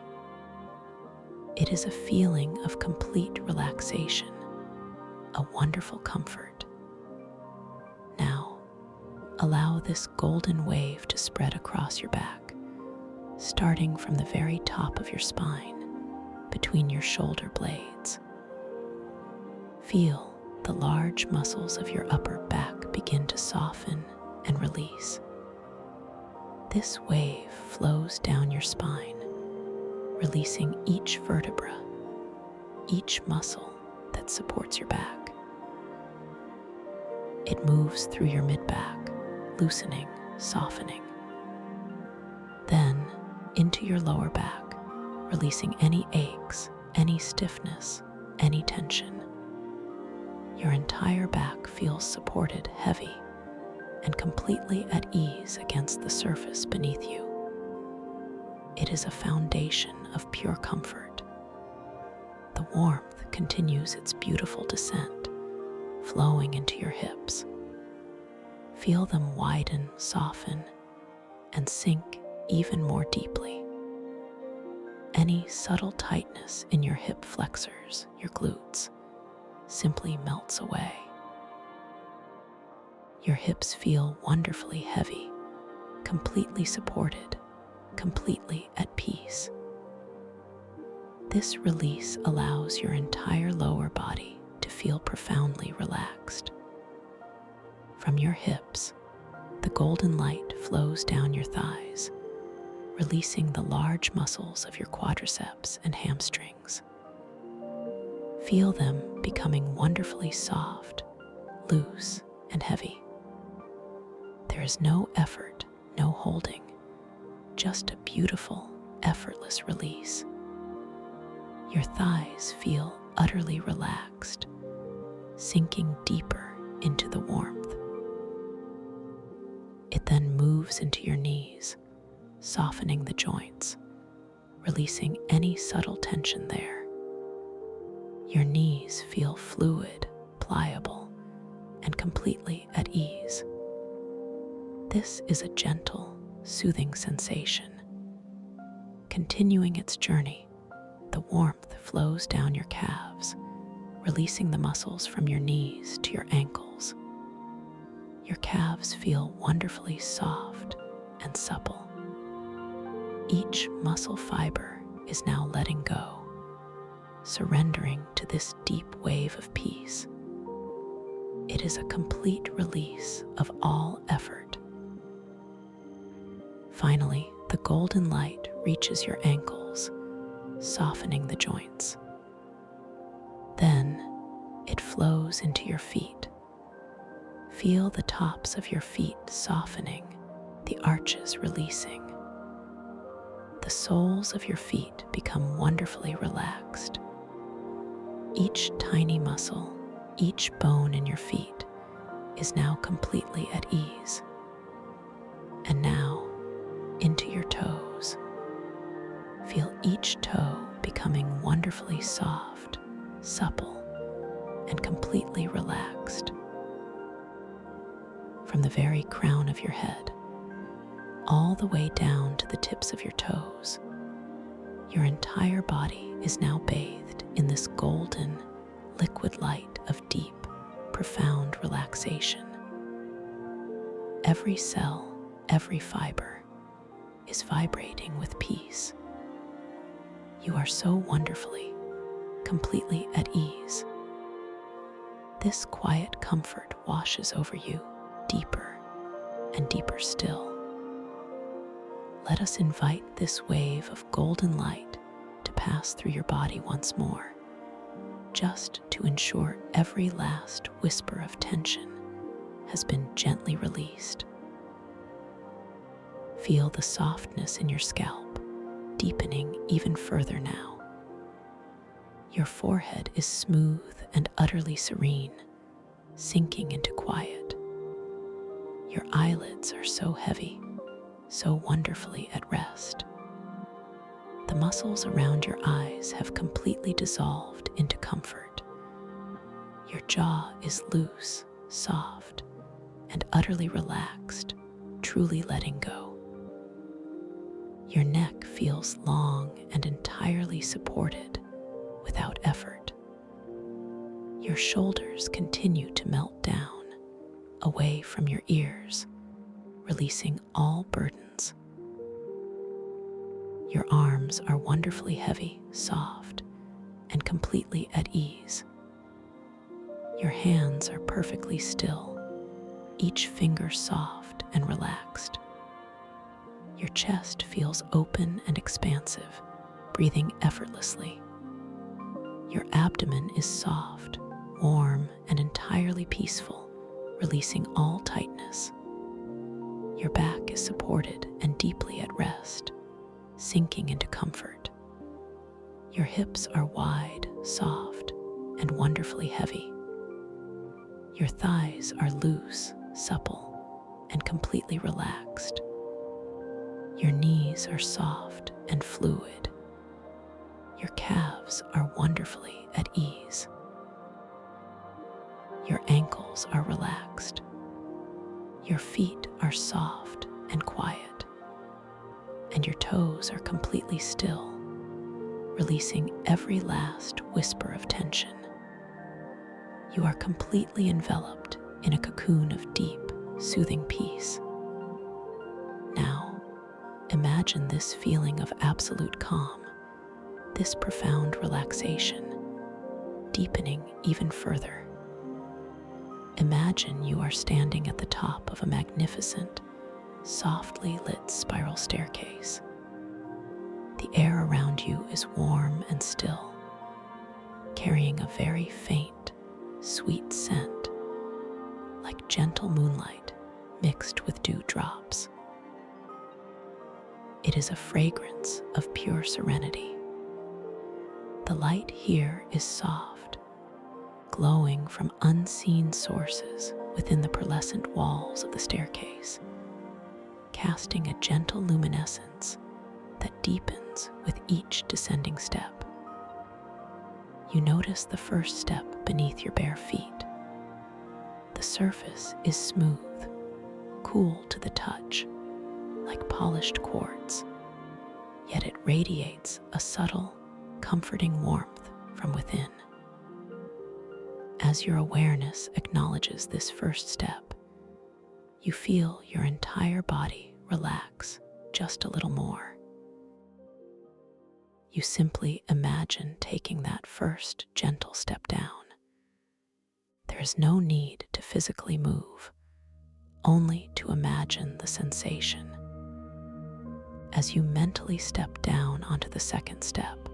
It is a feeling of complete relaxation, a wonderful comfort. Now, allow this golden wave to spread across your back, starting from the very top of your spine, between your shoulder blades. Feel the large muscles of your upper back begin to soften and release. This wave flows down your spine, releasing each vertebra, each muscle that supports your back. It moves through your mid-back, loosening, softening. Then into your lower back, releasing any aches, any stiffness, any tension. Your entire back feels supported, heavy, and completely at ease against the surface beneath you. It is a foundation of pure comfort. The warmth continues its beautiful descent, flowing into your hips. Feel them widen, soften, and sink even more deeply. Any subtle tightness in your hip flexors, your glutes, simply melts away. Your hips feel wonderfully heavy, completely supported, completely at peace. This release allows your entire lower body to feel profoundly relaxed. From your hips, the golden light flows down your thighs, releasing the large muscles of your quadriceps and hamstrings. Feel them becoming wonderfully soft, loose, and heavy. There is no effort, no holding, just a beautiful, effortless release. Your thighs feel utterly relaxed, sinking deeper into the warmth. It then moves into your knees, softening the joints, releasing any subtle tension there. Your knees feel fluid, pliable, and completely at ease. This is a gentle, soothing sensation. Continuing its journey, the warmth flows down your calves, releasing the muscles from your knees to your ankles. Your calves feel wonderfully soft and supple. Each muscle fiber is now letting go, surrendering to this deep wave of peace. It is a complete release of all effort. Finally, the golden light reaches your ankles, softening the joints. Then it flows into your feet. Feel the tops of your feet softening, the arches releasing. The soles of your feet become wonderfully relaxed. Each tiny muscle, each bone in your feet is now completely at ease. And now, into your toes. Feel each toe becoming wonderfully soft, supple, and completely relaxed. From the very crown of your head, all the way down to the tips of your toes, your entire body is now bathed in this golden, liquid light of deep, profound relaxation. Every cell, every fiber is vibrating with peace. You are so wonderfully, completely at ease. This quiet comfort washes over you deeper and deeper still. Let us invite this wave of golden light to pass through your body once more, just to ensure every last whisper of tension has been gently released. Feel the softness in your scalp, deepening even further now. Your forehead is smooth and utterly serene, sinking into quiet. Your eyelids are so heavy, so wonderfully at rest. The muscles around your eyes have completely dissolved into comfort. Your jaw is loose, soft, and utterly relaxed, truly letting go. Your neck feels long and entirely supported without effort. Your shoulders continue to melt down, away from your ears, releasing all burdens. Your arms are wonderfully heavy, soft, and completely at ease. Your hands are perfectly still, each finger soft and relaxed. Your chest feels open and expansive, breathing effortlessly. Your abdomen is soft, warm, and entirely peaceful, releasing all tightness. Your back is supported and deeply at rest, sinking into comfort. Your hips are wide, soft, and wonderfully heavy. Your thighs are loose, supple, and completely relaxed. Your knees are soft and fluid. Your calves are wonderfully at ease. Your ankles are relaxed. Your feet are soft and quiet. And your toes are completely still, releasing every last whisper of tension. You are completely enveloped in a cocoon of deep, soothing peace. Now, imagine this feeling of absolute calm, this profound relaxation, deepening even further. Imagine you are standing at the top of a magnificent, softly lit spiral staircase. The air around you is warm and still, carrying a very faint, sweet scent, like gentle moonlight mixed with dewdrops. It is a fragrance of pure serenity. The light here is soft, glowing from unseen sources within the pearlescent walls of the staircase, casting a gentle luminescence that deepens with each descending step. You notice the first step beneath your bare feet. The surface is smooth, cool to the touch, like polished quartz, yet it radiates a subtle, comforting warmth from within. As your awareness acknowledges this first step, you feel your entire body relax just a little more. You simply imagine taking that first gentle step down. There is no need to physically move, only to imagine the sensation. As you mentally step down onto the second step,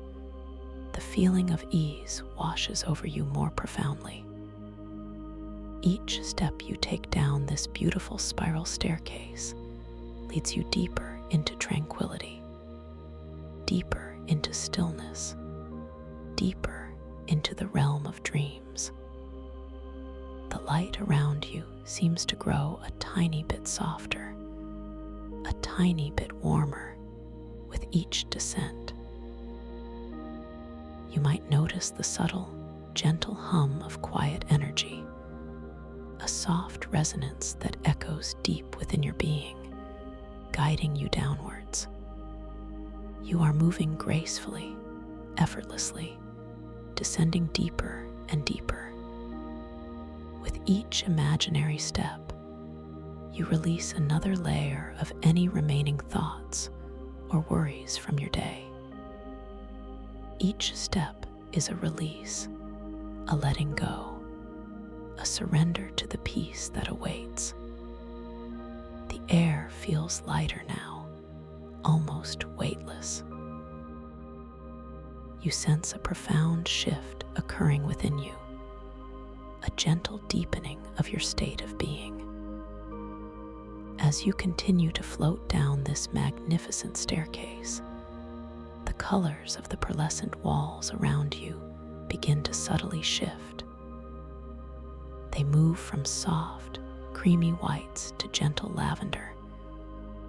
the feeling of ease washes over you more profoundly. Each step you take down this beautiful spiral staircase leads you deeper into tranquility, deeper into stillness, deeper into the realm of dreams. The light around you seems to grow a tiny bit softer, a tiny bit warmer with each descent. You might notice the subtle, gentle hum of quiet energy, a soft resonance that echoes deep within your being, guiding you downwards. You are moving gracefully, effortlessly, descending deeper and deeper. With each imaginary step, you release another layer of any remaining thoughts or worries from your day. Each step is a release, a letting go, a surrender to the peace that awaits. The air feels lighter now, almost weightless. You sense a profound shift occurring within you, a gentle deepening of your state of being. As you continue to float down this magnificent staircase, the colors of the pearlescent walls around you begin to subtly shift. They move from soft, creamy whites to gentle lavender,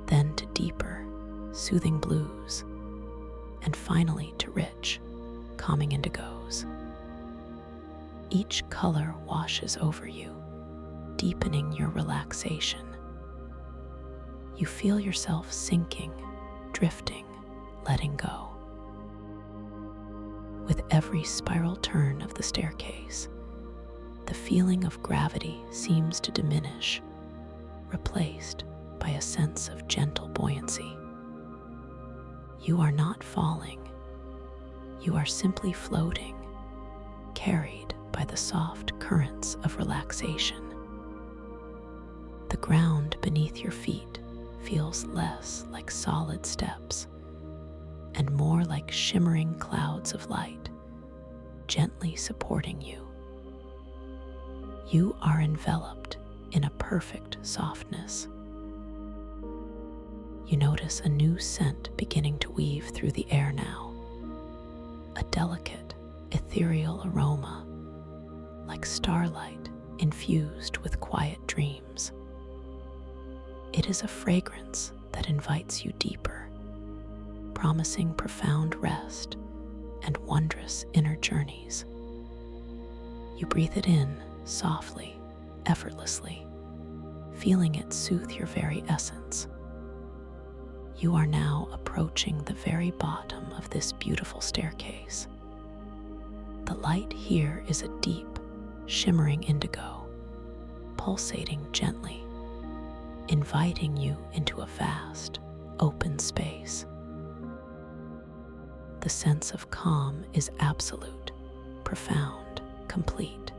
then to deeper, soothing blues, and finally to rich, calming indigos. Each color washes over you, deepening your relaxation. You feel yourself sinking, drifting, letting go. With every spiral turn of the staircase, the feeling of gravity seems to diminish, replaced by a sense of gentle buoyancy. You are not falling. You are simply floating, carried by the soft currents of relaxation. The ground beneath your feet feels less like solid steps and more like shimmering clouds of light, gently supporting you. You are enveloped in a perfect softness. You notice a new scent beginning to weave through the air now, a delicate, ethereal aroma, like starlight infused with quiet dreams. It is a fragrance that invites you deeper, promising profound rest and wondrous inner journeys. You breathe it in softly, effortlessly, feeling it soothe your very essence. You are now approaching the very bottom of this beautiful staircase. The light here is a deep, shimmering indigo, pulsating gently, inviting you into a vast, open space. The sense of calm is absolute, profound, complete.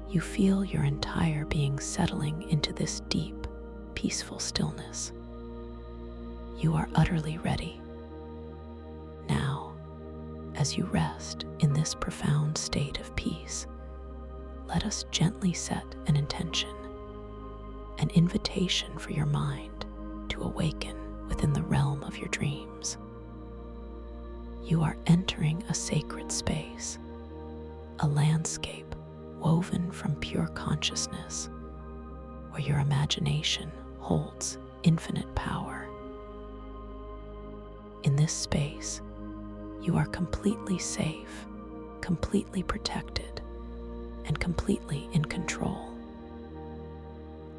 You feel your entire being settling into this deep, peaceful stillness. You are utterly ready. Now, as you rest in this profound state of peace, let us gently set an intention, an invitation for your mind to awaken within the realm of your dreams. You are entering a sacred space, a landscape woven from pure consciousness, where your imagination holds infinite power. In this space, you are completely safe, completely protected, and completely in control.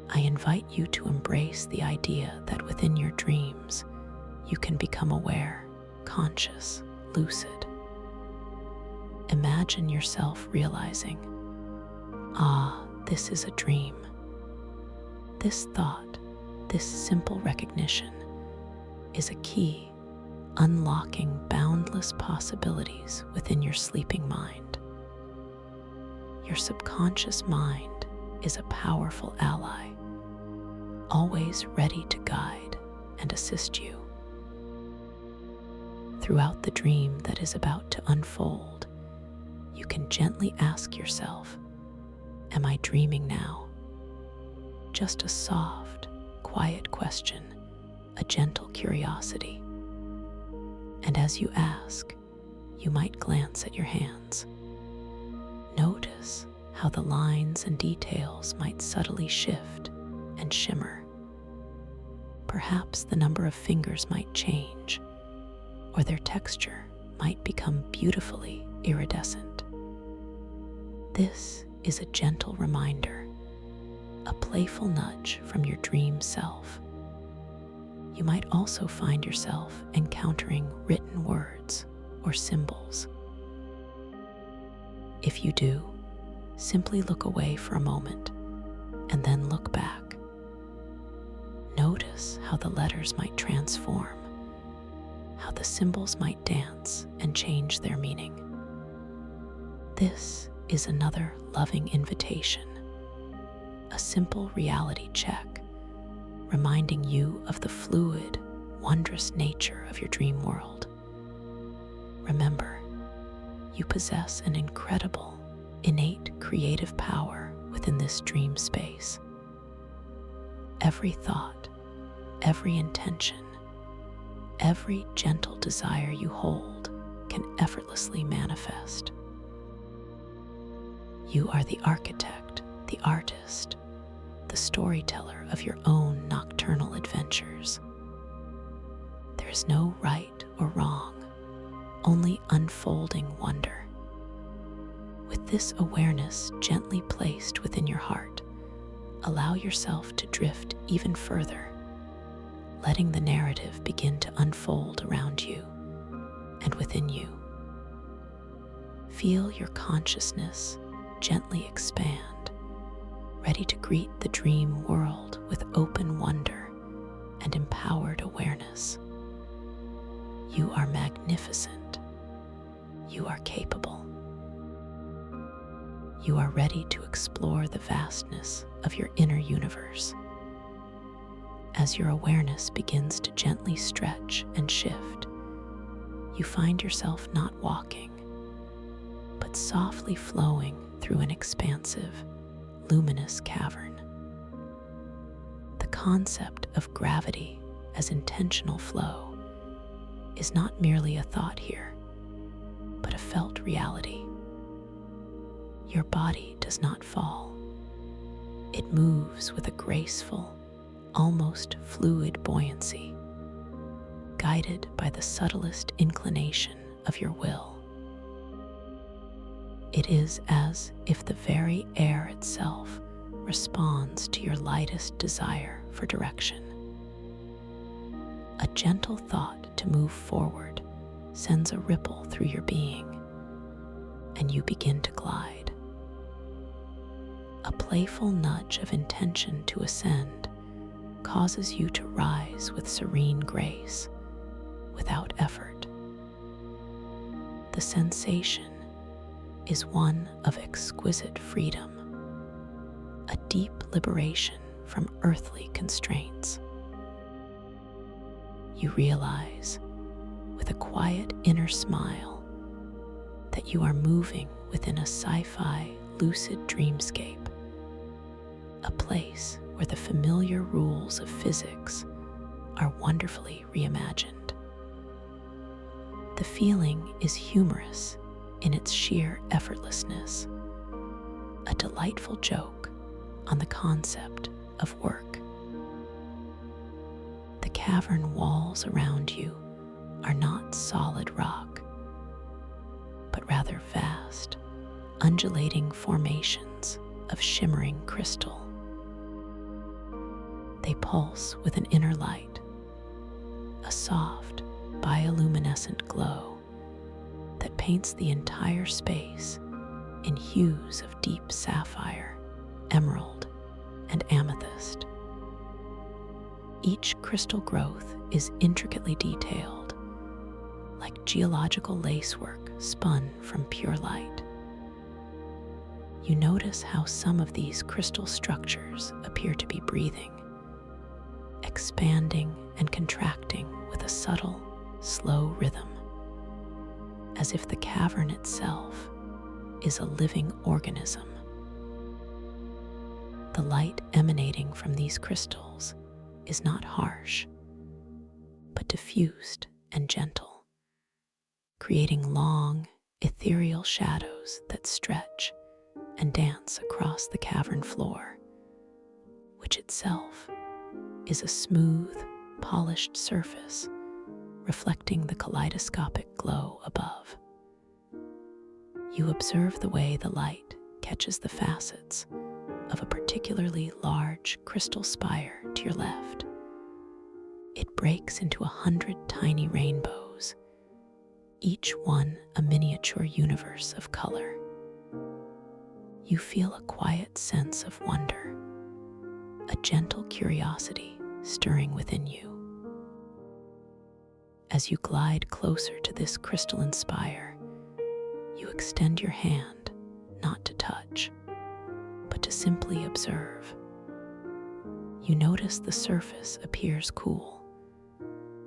I invite you to embrace the idea that within your dreams, you can become aware, conscious, lucid. Imagine yourself realizing, this is a dream. This thought, this simple recognition, is a key, unlocking boundless possibilities within your sleeping mind. Your subconscious mind is a powerful ally, always ready to guide and assist you. Throughout the dream that is about to unfold, you can gently ask yourself, am I dreaming now? Just a soft, quiet question, a gentle curiosity. And as you ask, you might glance at your hands. Notice how the lines and details might subtly shift and shimmer. Perhaps the number of fingers might change, or their texture might become beautifully iridescent. This is a gentle reminder, a playful nudge from your dream self. You might also find yourself encountering written words or symbols. If you do, simply look away for a moment and then look back. Notice how the letters might transform, how the symbols might dance and change their meaning. This is another loving invitation, a simple reality check, reminding you of the fluid, wondrous nature of your dream world. Remember, you possess an incredible, innate creative power within this dream space. Every thought, every intention, every gentle desire you hold can effortlessly manifest. You are the architect, the artist, the storyteller of your own nocturnal adventures. There is no right or wrong, only unfolding wonder. With this awareness gently placed within your heart, allow yourself to drift even further, letting the narrative begin to unfold around you and within you. Feel your consciousness gently expand, ready to greet the dream world with open wonder and empowered awareness. You are magnificent. You are capable. You are ready to explore the vastness of your inner universe. As your awareness begins to gently stretch and shift, you find yourself not walking, but softly flowing through an expansive, luminous cavern. The concept of gravity as intentional flow is not merely a thought here, but a felt reality. Your body does not fall. It moves with a graceful, almost fluid buoyancy, guided by the subtlest inclination of your will. It is as if the very air itself responds to your lightest desire for direction. A gentle thought to move forward sends a ripple through your being, and you begin to glide. A playful nudge of intention to ascend causes you to rise with serene grace, without effort. The sensation is one of exquisite freedom, a deep liberation from earthly constraints. You realize, with a quiet inner smile, that you are moving within a sci-fi lucid dreamscape, a place where the familiar rules of physics are wonderfully reimagined. The feeling is humorous in its sheer effortlessness, a delightful joke on the concept of work. The cavern walls around you are not solid rock, but rather vast, undulating formations of shimmering crystal. They pulse with an inner light, a soft, bioluminescent glow that paints the entire space in hues of deep sapphire, emerald, and amethyst. Each crystal growth is intricately detailed, like geological lacework spun from pure light. You notice how some of these crystal structures appear to be breathing, expanding and contracting with a subtle, slow rhythm, as if the cavern itself is a living organism. The light emanating from these crystals is not harsh, but diffused and gentle, creating long, ethereal shadows that stretch and dance across the cavern floor, which itself is a smooth, polished surface reflecting the kaleidoscopic glow above. You observe the way the light catches the facets of a particularly large crystal spire to your left. It breaks into 100 tiny rainbows, each one a miniature universe of color. You feel a quiet sense of wonder, a gentle curiosity stirring within you. As you glide closer to this crystalline spire, you extend your hand not to touch, but to simply observe. You notice the surface appears cool,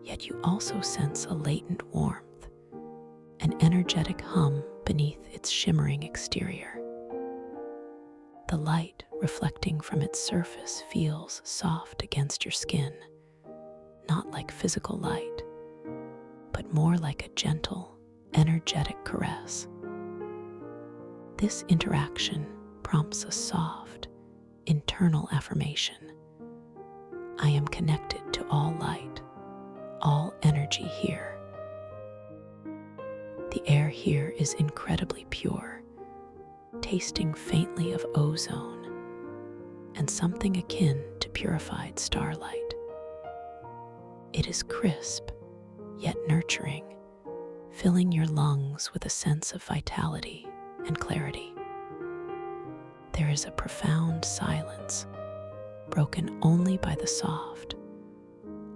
yet you also sense a latent warmth, an energetic hum beneath its shimmering exterior. The light reflecting from its surface feels soft against your skin, not like physical light, but more like a gentle, energetic caress. This interaction prompts a soft, internal affirmation. I am connected to all light, all energy here. The air here is incredibly pure, tasting faintly of ozone and something akin to purified starlight. It is crisp, yet nurturing, filling your lungs with a sense of vitality and clarity. There is a profound silence, broken only by the soft,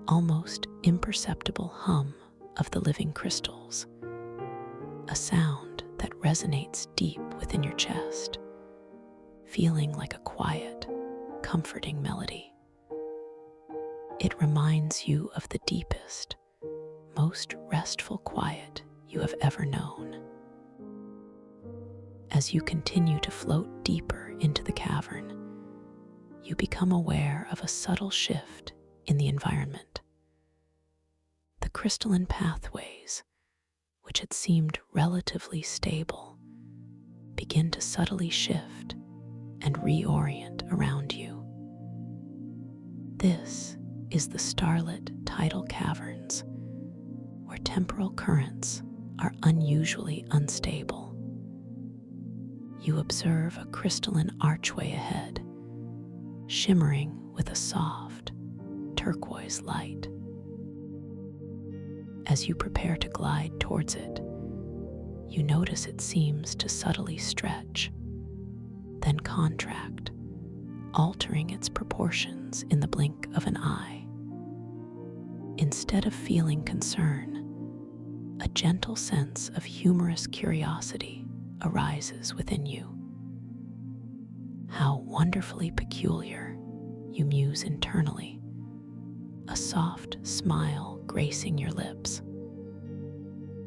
almost imperceptible hum of the living crystals, a sound that resonates deep within your chest, feeling like a quiet, comforting melody. It reminds you of the deepest, most restful quiet you have ever known. As you continue to float deeper into the cavern, you become aware of a subtle shift in the environment. The crystalline pathways, which had seemed relatively stable, begin to subtly shift and reorient around you. This is the starlit tidal caverns, where temporal currents are unusually unstable. You observe a crystalline archway ahead, shimmering with a soft, turquoise light. As you prepare to glide towards it, you notice it seems to subtly stretch, then contract, altering its proportions in the blink of an eye. Instead of feeling concern, a gentle sense of humorous curiosity arises within you. How wonderfully peculiar, you muse internally, a soft smile gracing your lips.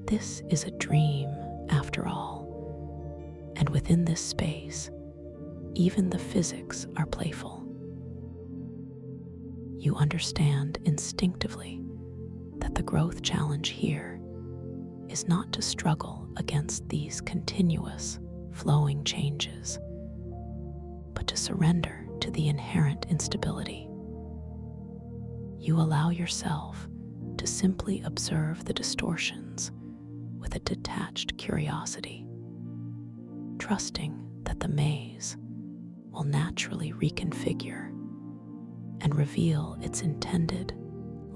This is a dream, after all, and within this space, even the physics are playful. You understand instinctively that the growth challenge here is not to struggle against these continuous, flowing changes, but to surrender to the inherent instability. You allow yourself to simply observe the distortions with a detached curiosity, trusting that the maze will naturally reconfigure and reveal its intended,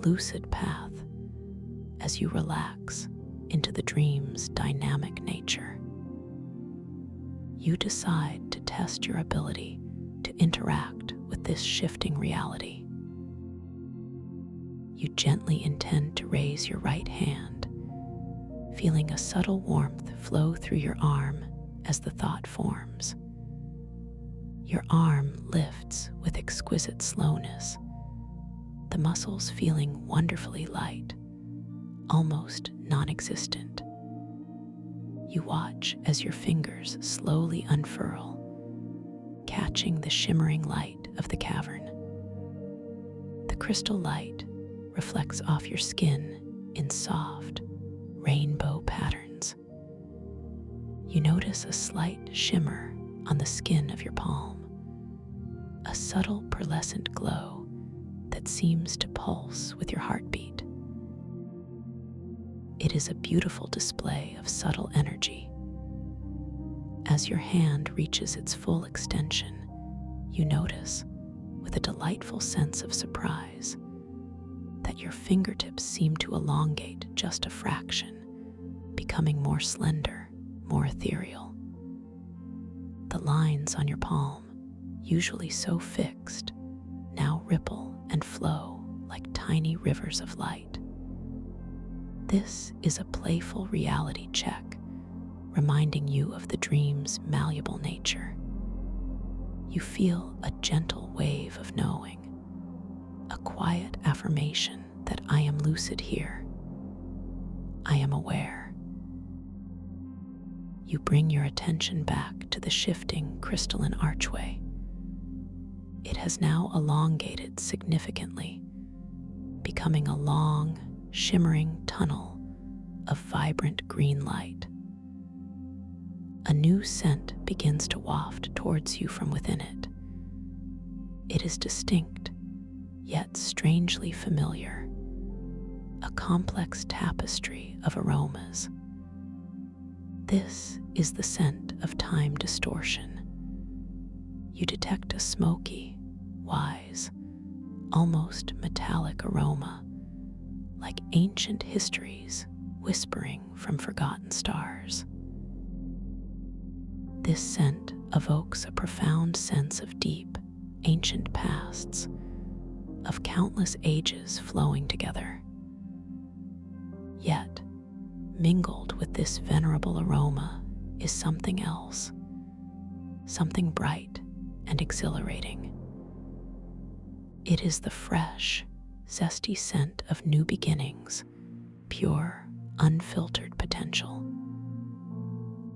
lucid path as you relax into the dream's dynamic nature. You decide to test your ability to interact with this shifting reality. You gently intend to raise your right hand, feeling a subtle warmth flow through your arm as the thought forms. Your arm lifts with exquisite slowness, the muscles feeling wonderfully light, almost non-existent. You watch as your fingers slowly unfurl, catching the shimmering light of the cavern. The crystal light reflects off your skin in soft, rainbow patterns. You notice a slight shimmer on the skin of your palm, a subtle pearlescent glow that seems to pulse with your heartbeat. It is a beautiful display of subtle energy. As your hand reaches its full extension, you notice, with a delightful sense of surprise, that your fingertips seem to elongate just a fraction, becoming more slender, more ethereal. The lines on your palm, usually so fixed, now ripple and flow like tiny rivers of light. This is a playful reality check, reminding you of the dream's malleable nature. You feel a gentle wave of knowing, a quiet affirmation that I am lucid here. I am aware. You bring your attention back to the shifting crystalline archway. It has now elongated significantly, becoming a long, shimmering tunnel of vibrant green light. A new scent begins to waft towards you from within it. It is distinct, yet strangely familiar, a complex tapestry of aromas. This is the scent of time distortion. You detect a smoky, wise, almost metallic aroma, like ancient histories whispering from forgotten stars. This scent evokes a profound sense of deep, ancient pasts, of countless ages flowing together. Yet, mingled with this venerable aroma is something else, something bright and exhilarating. It is the fresh, zesty scent of new beginnings, pure, unfiltered potential.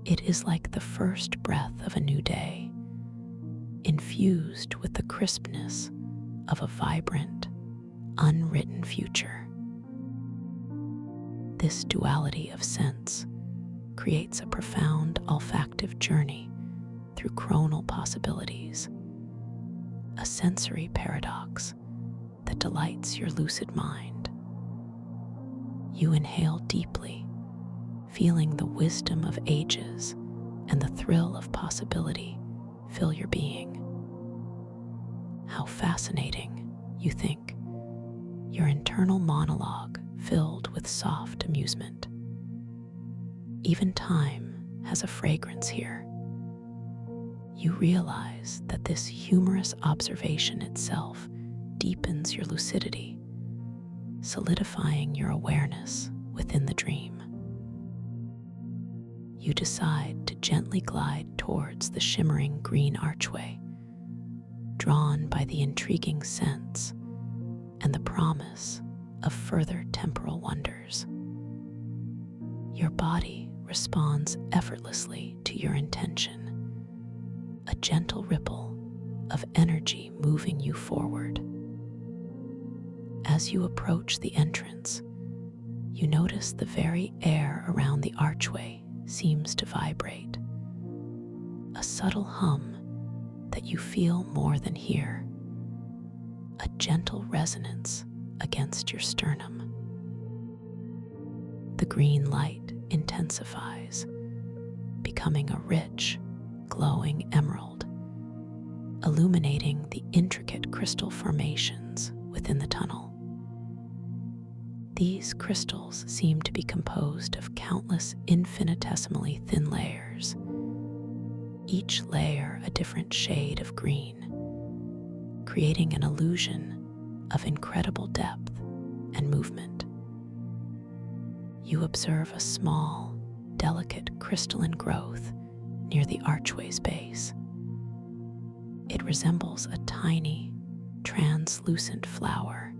It is like the first breath of a new day, infused with the crispness of a vibrant, unwritten future. This duality of scents creates a profound olfactive journey through chronal possibilities, a sensory paradox that delights your lucid mind. You inhale deeply, feeling the wisdom of ages and the thrill of possibility fill your being. How fascinating, you think, your internal monologue filled with soft amusement. Even time has a fragrance here. You realize that this humorous observation itself deepens your lucidity, solidifying your awareness within the dream. You decide to gently glide towards the shimmering green archway, drawn by the intriguing sense and the promise of further temporal wonders. Your body responds effortlessly to your intention, a gentle ripple of energy moving you forward. As you approach the entrance, you notice the very air around the archway seems to vibrate, a subtle hum that you feel more than hear, a gentle resonance against your sternum. The green light intensifies, becoming a rich, glowing emerald, illuminating the intricate crystal formations within the tunnel. These crystals seem to be composed of countless infinitesimally thin layers, each layer a different shade of green, creating an illusion of incredible depth and movement. You observe a small, delicate crystalline growth near the archway's base. It resembles a tiny, translucent flower,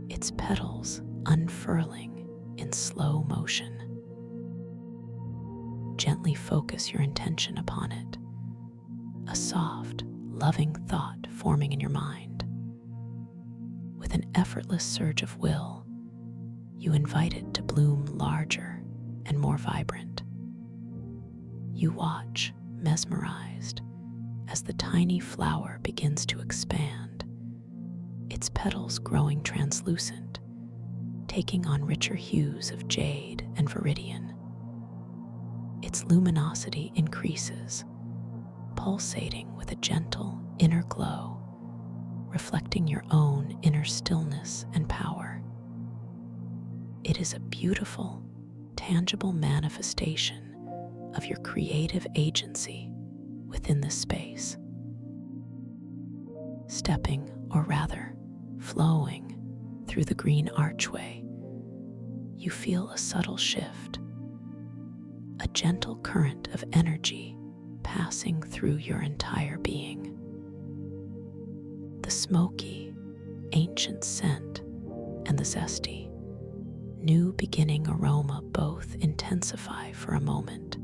its petals unfurling in slow motion. Gently focus your intention upon it, a soft, loving thought forming in your mind. With an effortless surge of will, you invite it to bloom larger and more vibrant. You watch, mesmerized, as the tiny flower begins to expand, its petals growing translucent, taking on richer hues of jade and viridian. Its luminosity increases, pulsating with a gentle inner glow, reflecting your own inner stillness and power. It is a beautiful, tangible manifestation of your creative agency within this space. Stepping, or rather, flowing through the green archway, you feel a subtle shift, a gentle current of energy passing through your entire being. The smoky, ancient scent and the zesty, new beginning aroma both intensify for a moment,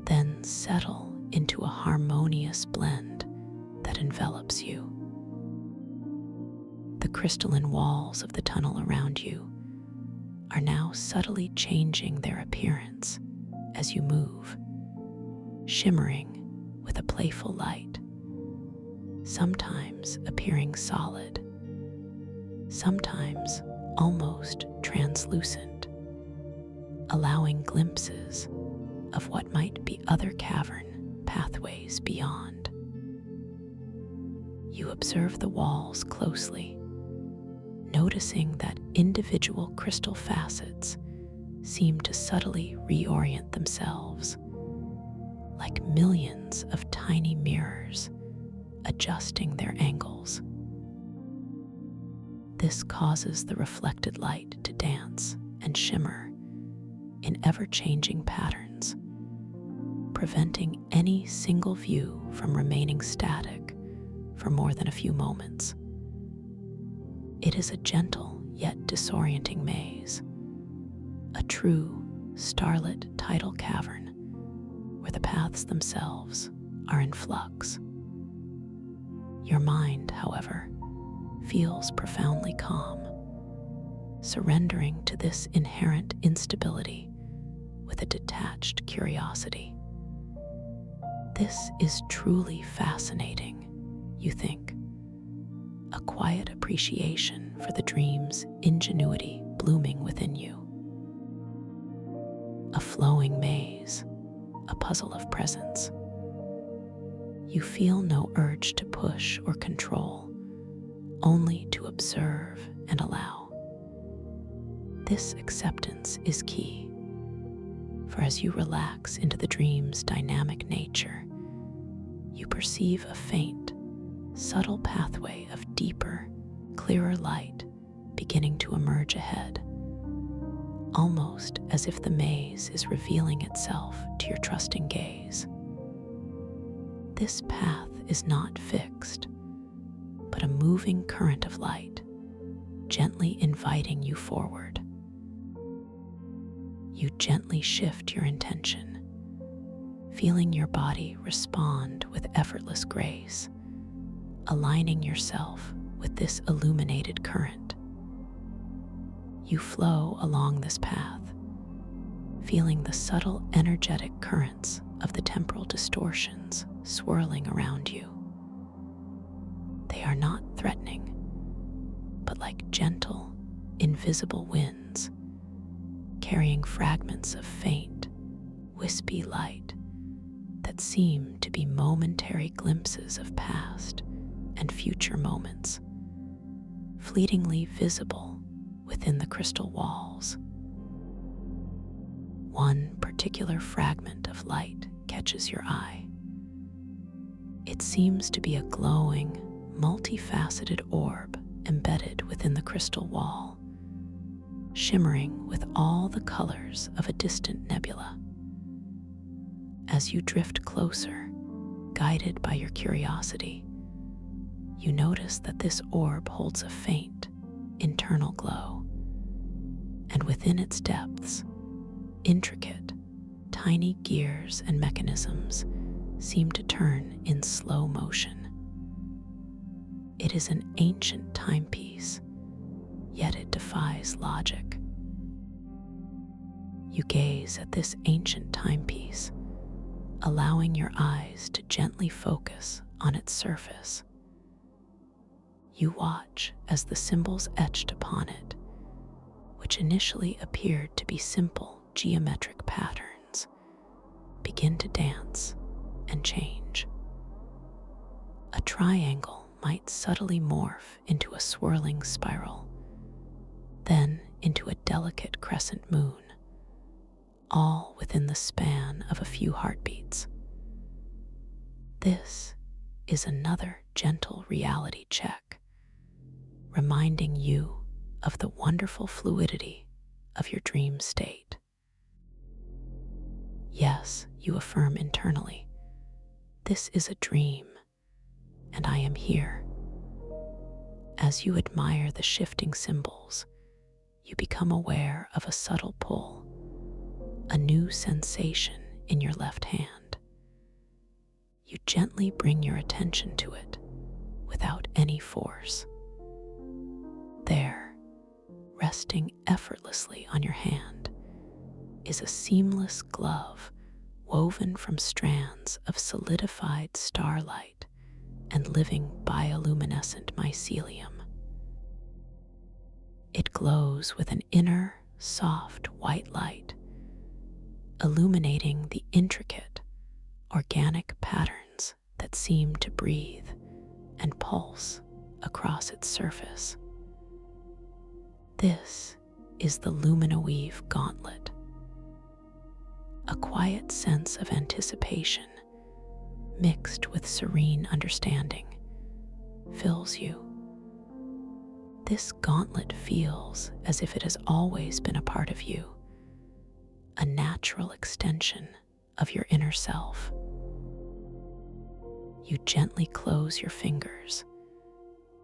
then settle into a harmonious blend that envelops you. The crystalline walls of the tunnel around you are now subtly changing their appearance as you move, shimmering with a playful light, sometimes appearing solid, sometimes almost translucent, allowing glimpses of what might be other cavern pathways beyond. You observe the walls closely, noticing that individual crystal facets seem to subtly reorient themselves, like millions of tiny mirrors adjusting their angles. This causes the reflected light to dance and shimmer in ever-changing patterns, preventing any single view from remaining static for more than a few moments. It is a gentle yet disorienting maze, a true starlit tidal cavern where the paths themselves are in flux. Your mind, however, feels profoundly calm, surrendering to this inherent instability with a detached curiosity. This is truly fascinating, you think, a quiet appreciation for the dream's ingenuity blooming within you. A flowing maze, a puzzle of presence. You feel no urge to push or control, only to observe and allow. This acceptance is key, for as you relax into the dream's dynamic nature, you perceive a faint, subtle pathway of deeper, clearer light beginning to emerge ahead, almost as if the maze is revealing itself to your trusting gaze. This path is not fixed, but a moving current of light, gently inviting you forward. You gently shift your intention, feeling your body respond with effortless grace, aligning yourself with this illuminated current. You flow along this path, feeling the subtle energetic currents of the temporal distortions swirling around you. They are not threatening, but like gentle, invisible winds, carrying fragments of faint, wispy light that seem to be momentary glimpses of past and future moments, fleetingly visible within the crystal walls. One particular fragment of light catches your eye. It seems to be a glowing, multifaceted orb embedded within the crystal wall, shimmering with all the colors of a distant nebula. As you drift closer, guided by your curiosity, you notice that this orb holds a faint, internal glow, and within its depths, intricate, tiny gears and mechanisms seem to turn in slow motion. It is an ancient timepiece, yet it defies logic. You gaze at this ancient timepiece, allowing your eyes to gently focus on its surface. You watch as the symbols etched upon it, which initially appeared to be simple geometric patterns, begin to dance and change. A triangle might subtly morph into a swirling spiral, then into a delicate crescent moon, all within the span of a few heartbeats. This is another gentle reality check, reminding you of the wonderful fluidity of your dream state. Yes, you affirm internally, this is a dream, and I am here. As you admire the shifting symbols, you become aware of a subtle pull, a new sensation in your left hand. You gently bring your attention to it without any force. There, resting effortlessly on your hand, is a seamless glove woven from strands of solidified starlight and living bioluminescent mycelium. It glows with an inner, soft white light, illuminating the intricate, organic patterns that seem to breathe and pulse across its surface. This is the Luminoweave Gauntlet. A quiet sense of anticipation, mixed with serene understanding, fills you. This gauntlet feels as if it has always been a part of you, a natural extension of your inner self. You gently close your fingers,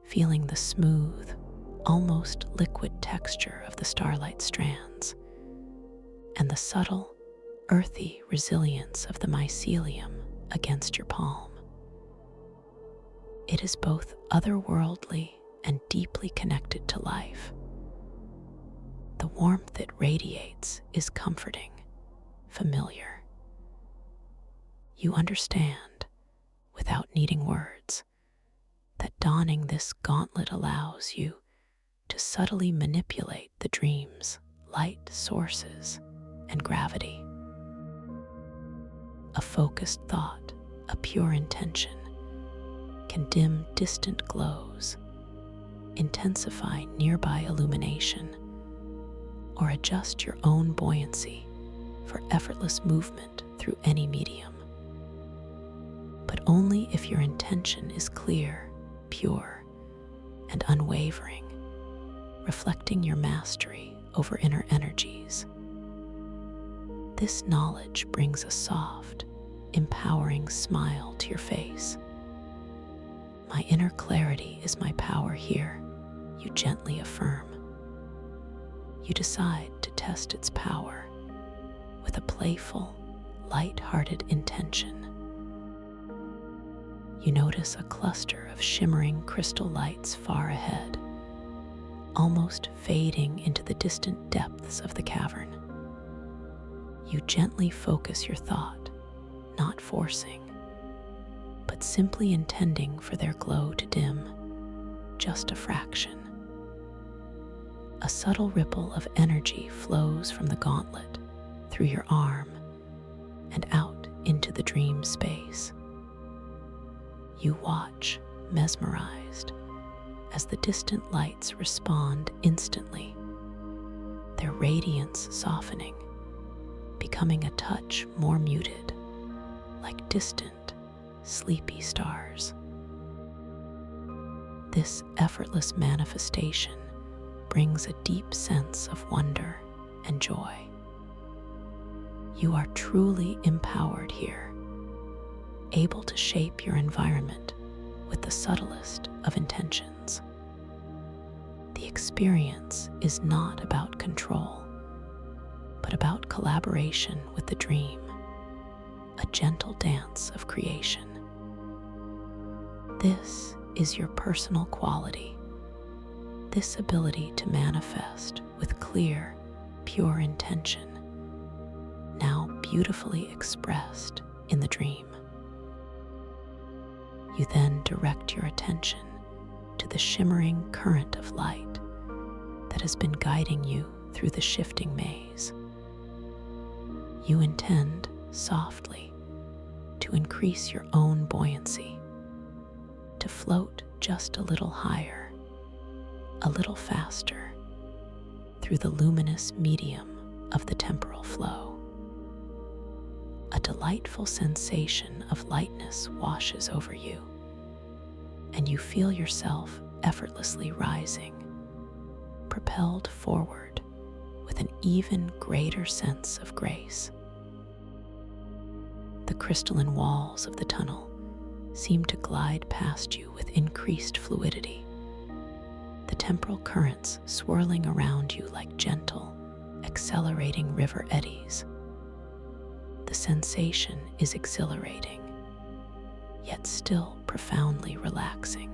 feeling the smooth, almost liquid texture of the starlight strands, and the subtle, earthy resilience of the mycelium against your palm. It is both otherworldly and deeply connected to life. The warmth it radiates is comforting, familiar. You understand, without needing words, that donning this gauntlet allows you to subtly manipulate the dream's light sources and gravity. A focused thought, a pure intention, can dim distant glows, intensify nearby illumination, or adjust your own buoyancy for effortless movement through any medium. But only if your intention is clear, pure, and unwavering, reflecting your mastery over inner energies. This knowledge brings a soft, empowering smile to your face. My inner clarity is my power here, you gently affirm. You decide to test its power with a playful, light-hearted intention. You notice a cluster of shimmering crystal lights far ahead, almost fading into the distant depths of the cavern. You gently focus your thought, not forcing, but simply intending for their glow to dim just a fraction. A subtle ripple of energy flows from the gauntlet through your arm and out into the dream space. You watch, mesmerized, as the distant lights respond instantly, their radiance softening, becoming a touch more muted, like distant, sleepy stars. This effortless manifestation brings a deep sense of wonder and joy. You are truly empowered here, able to shape your environment with the subtlest of intentions. The experience is not about control, but about collaboration with the dream, a gentle dance of creation. This is your personal quality, this ability to manifest with clear, pure intention, now beautifully expressed in the dream. You then direct your attention to the shimmering current of light that has been guiding you through the shifting maze. You intend softly to increase your own buoyancy, to float just a little higher, a little faster, through the luminous medium of the temporal flow. A delightful sensation of lightness washes over you, and you feel yourself effortlessly rising, propelled forward with an even greater sense of grace. The crystalline walls of the tunnel seem to glide past you with increased fluidity, the temporal currents swirling around you like gentle, accelerating river eddies. The sensation is exhilarating, yet still profoundly relaxing.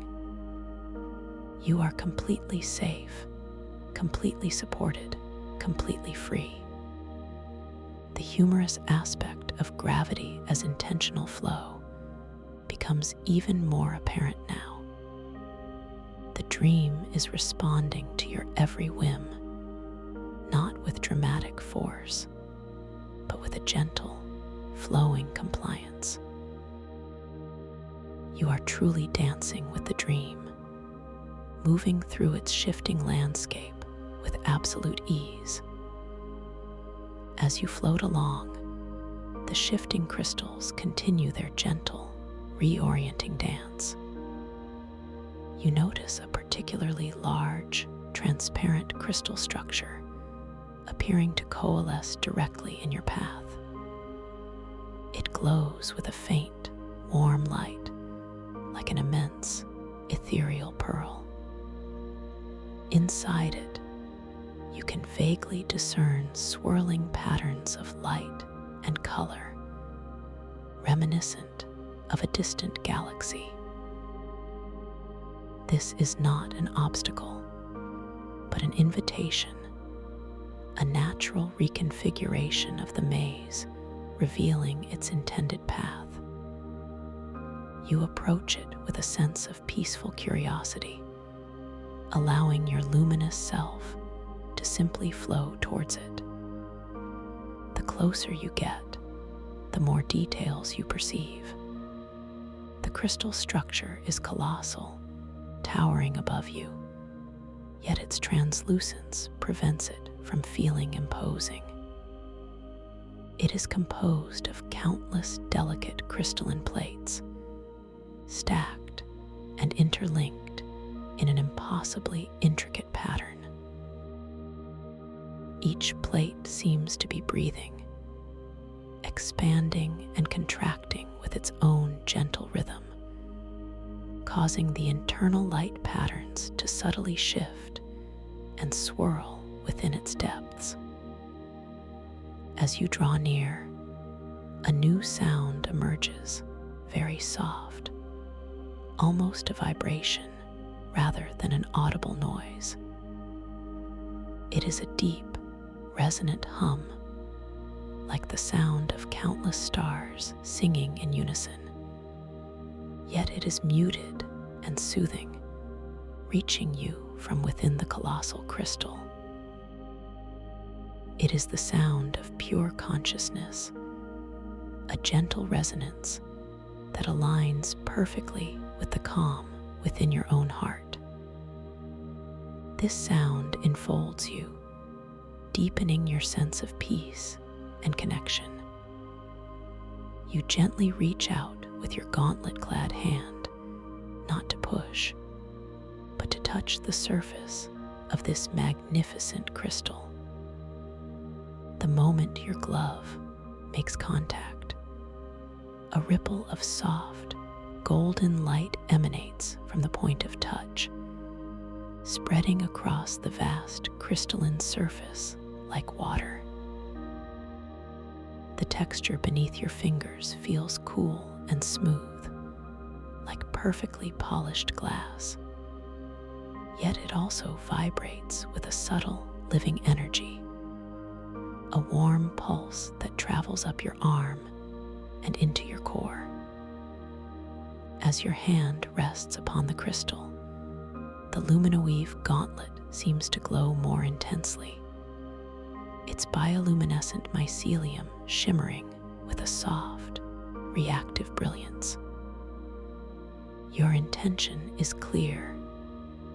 You are completely safe, completely supported, completely free. The humorous aspect of gravity as intentional flow becomes even more apparent now. The dream is responding to your every whim, not with dramatic force, but with a gentle, flowing compliance. You are truly dancing with the dream, moving through its shifting landscape with absolute ease. As you float along, the shifting crystals continue their gentle, reorienting dance. You notice a particularly large, transparent crystal structure appearing to coalesce directly in your path. It glows with a faint, warm light, like an immense, ethereal pearl. Inside it, you can vaguely discern swirling patterns of light and color, reminiscent of a distant galaxy. This is not an obstacle, but an invitation, a natural reconfiguration of the maze, revealing its intended path. You approach it with a sense of peaceful curiosity, allowing your luminous self to simply flow towards it. The closer you get, the more details you perceive. The crystal structure is colossal, towering above you, yet its translucence prevents it from feeling imposing. It is composed of countless delicate crystalline plates, stacked and interlinked in an impossibly intricate pattern. Each plate seems to be breathing, expanding and contracting with its own gentle rhythm, causing the internal light patterns to subtly shift and swirl within its depths. As you draw near, a new sound emerges, very soft, almost a vibration rather than an audible noise. It is a deep, resonant hum, like the sound of countless stars singing in unison. Yet it is muted and soothing, reaching you from within the colossal crystal. It is the sound of pure consciousness, a gentle resonance that aligns perfectly with the calm within your own heart. This sound enfolds you, deepening your sense of peace and connection. You gently reach out with your gauntlet-clad hand, not to push, but to touch the surface of this magnificent crystal. The moment your glove makes contact, a ripple of soft, golden light emanates from the point of touch, spreading across the vast crystalline surface like water. The texture beneath your fingers feels cool and smooth, like perfectly polished glass. Yet it also vibrates with a subtle, living energy, a warm pulse that travels up your arm and into your core. As your hand rests upon the crystal, the luminoweave gauntlet seems to glow more intensely, its bioluminescent mycelium shimmering with a soft, reactive brilliance. Your intention is clear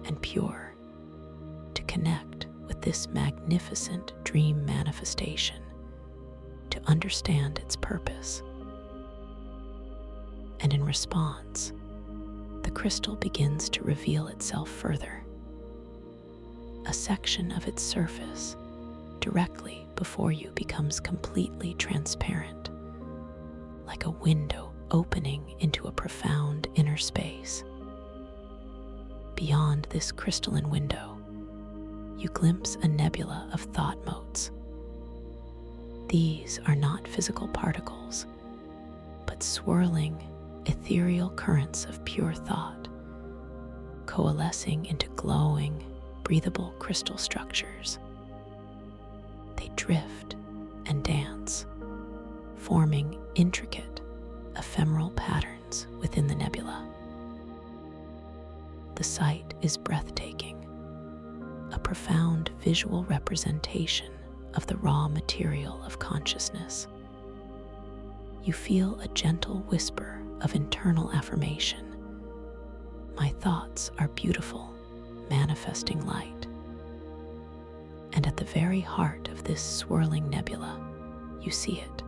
and pure, to connect with this magnificent dream manifestation, to understand its purpose. And in response, the crystal begins to reveal itself further. A section of its surface directly before you becomes completely transparent, like a window opening into a profound inner space. Beyond this crystalline window, you glimpse a nebula of thought motes. These are not physical particles, but swirling, ethereal currents of pure thought, coalescing into glowing, breathable crystal structures. They drift and dance, forming intricate, ephemeral patterns within the nebula. The sight is breathtaking, a profound visual representation of the raw material of consciousness. You feel a gentle whisper of internal affirmation. My thoughts are beautiful, manifesting light. And at the very heart of this swirling nebula, you see it,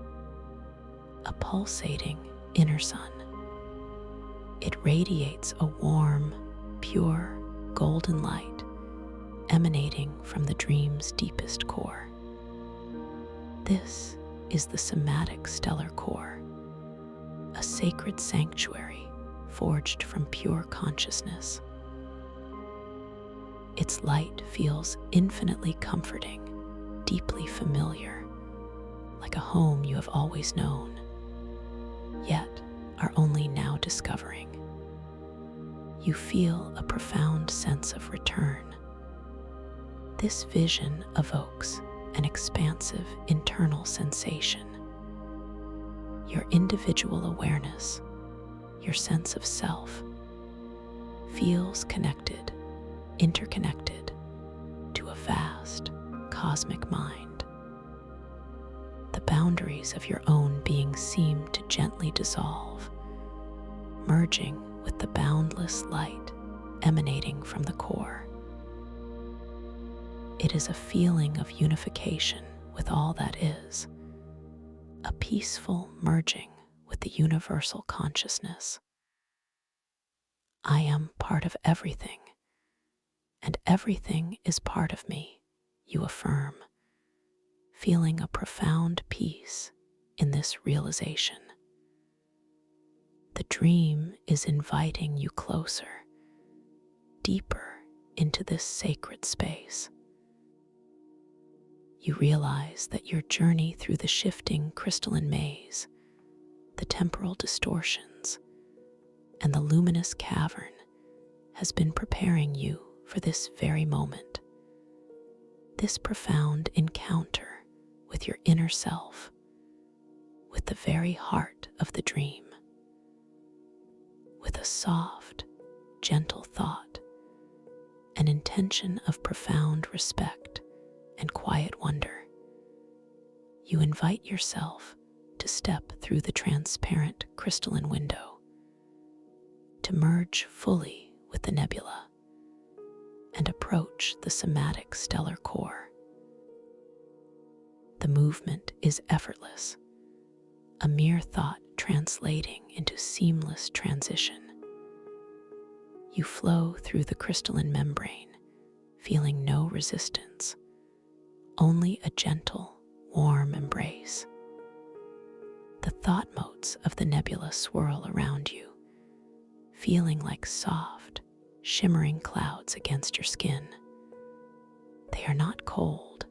a pulsating inner sun. It radiates a warm, pure, golden light emanating from the dream's deepest core. This is the somatic stellar core, a sacred sanctuary forged from pure consciousness. Its light feels infinitely comforting, deeply familiar, like a home you have always known, yet are only now discovering. You feel a profound sense of return. This vision evokes an expansive internal sensation. Your individual awareness, your sense of self, feels connected, interconnected to a vast cosmic mind. The boundaries of your own being seem to gently dissolve, merging with the boundless light emanating from the core. It is a feeling of unification with all that is, a peaceful merging with the universal consciousness. I am part of everything, and everything is part of me, you affirm, feeling a profound peace in this realization. The dream is inviting you closer, deeper into this sacred space. You realize that your journey through the shifting crystalline maze, the temporal distortions, and the luminous cavern has been preparing you for this very moment. This profound encounter with your inner self, with the very heart of the dream. With a soft, gentle thought, an intention of profound respect and quiet wonder, you invite yourself to step through the transparent crystalline window, to merge fully with the nebula and approach the somatic stellar core. The movement is effortless, a mere thought translating into seamless transition. You flow through the crystalline membrane, feeling no resistance, only a gentle, warm embrace. The thought motes of the nebula swirl around you, feeling like soft, shimmering clouds against your skin. They are not cold,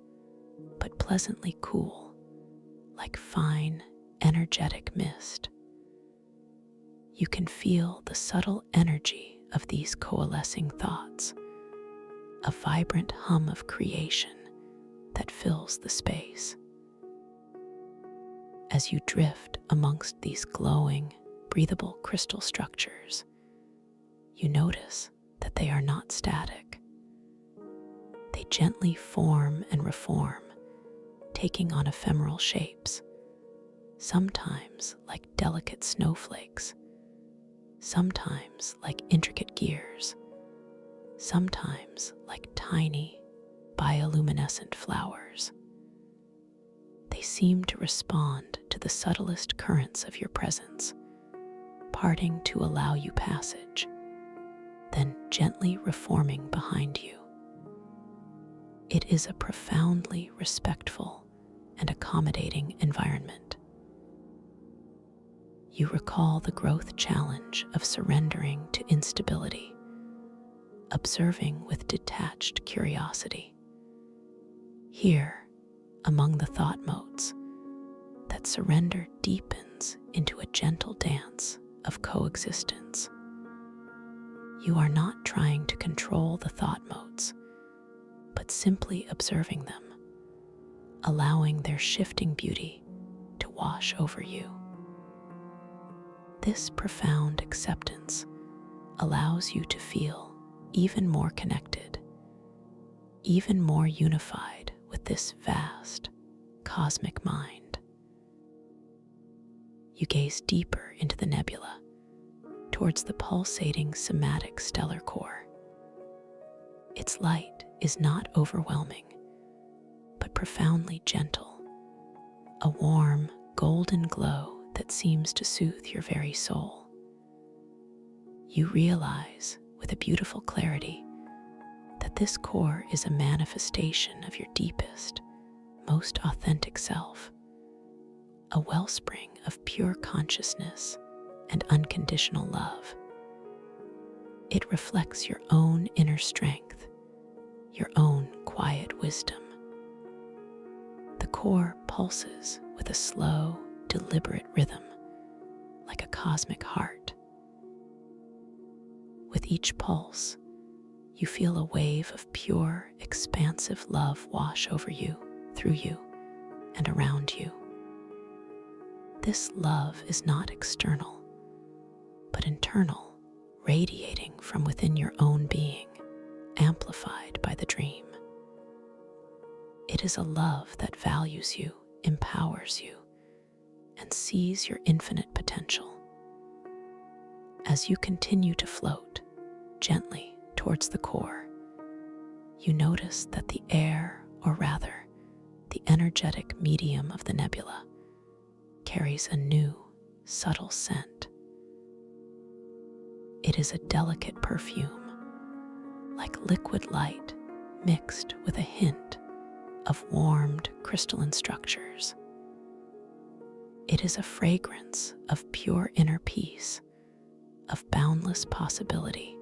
but pleasantly cool, like fine, energetic mist. You can feel the subtle energy of these coalescing thoughts, a vibrant hum of creation that fills the space. As you drift amongst these glowing, breathable crystal structures, you notice that they are not static. They gently form and reform, taking on ephemeral shapes, sometimes like delicate snowflakes, sometimes like intricate gears, sometimes like tiny, bioluminescent flowers. They seem to respond to the subtlest currents of your presence, parting to allow you passage, then gently reforming behind you. It is a profoundly respectful and accommodating environment. You recall the growth challenge of surrendering to instability, observing with detached curiosity. Here, among the thought motes, that surrender deepens into a gentle dance of coexistence. You are not trying to control the thought motes, but simply observing them, allowing their shifting beauty to wash over you. This profound acceptance allows you to feel even more connected, even more unified with this vast, cosmic mind. You gaze deeper into the nebula, towards the pulsating somatic stellar core. Its light is not overwhelming, but profoundly gentle, a warm, golden glow that seems to soothe your very soul. You realize, with a beautiful clarity, that this core is a manifestation of your deepest, most authentic self, a wellspring of pure consciousness and unconditional love. It reflects your own inner strength, your own quiet wisdom. The core pulses with a slow, deliberate rhythm, like a cosmic heart. With each pulse, you feel a wave of pure, expansive love wash over you, through you, and around you. This love is not external, but internal, radiating from within your own being, amplified by the dream. It is a love that values you, empowers you, and sees your infinite potential. As you continue to float gently towards the core, you notice that the air, or rather, the energetic medium of the nebula, carries a new, subtle scent. It is a delicate perfume, like liquid light mixed with a hint of warmed crystalline structures. It is a fragrance of pure inner peace, of boundless possibility,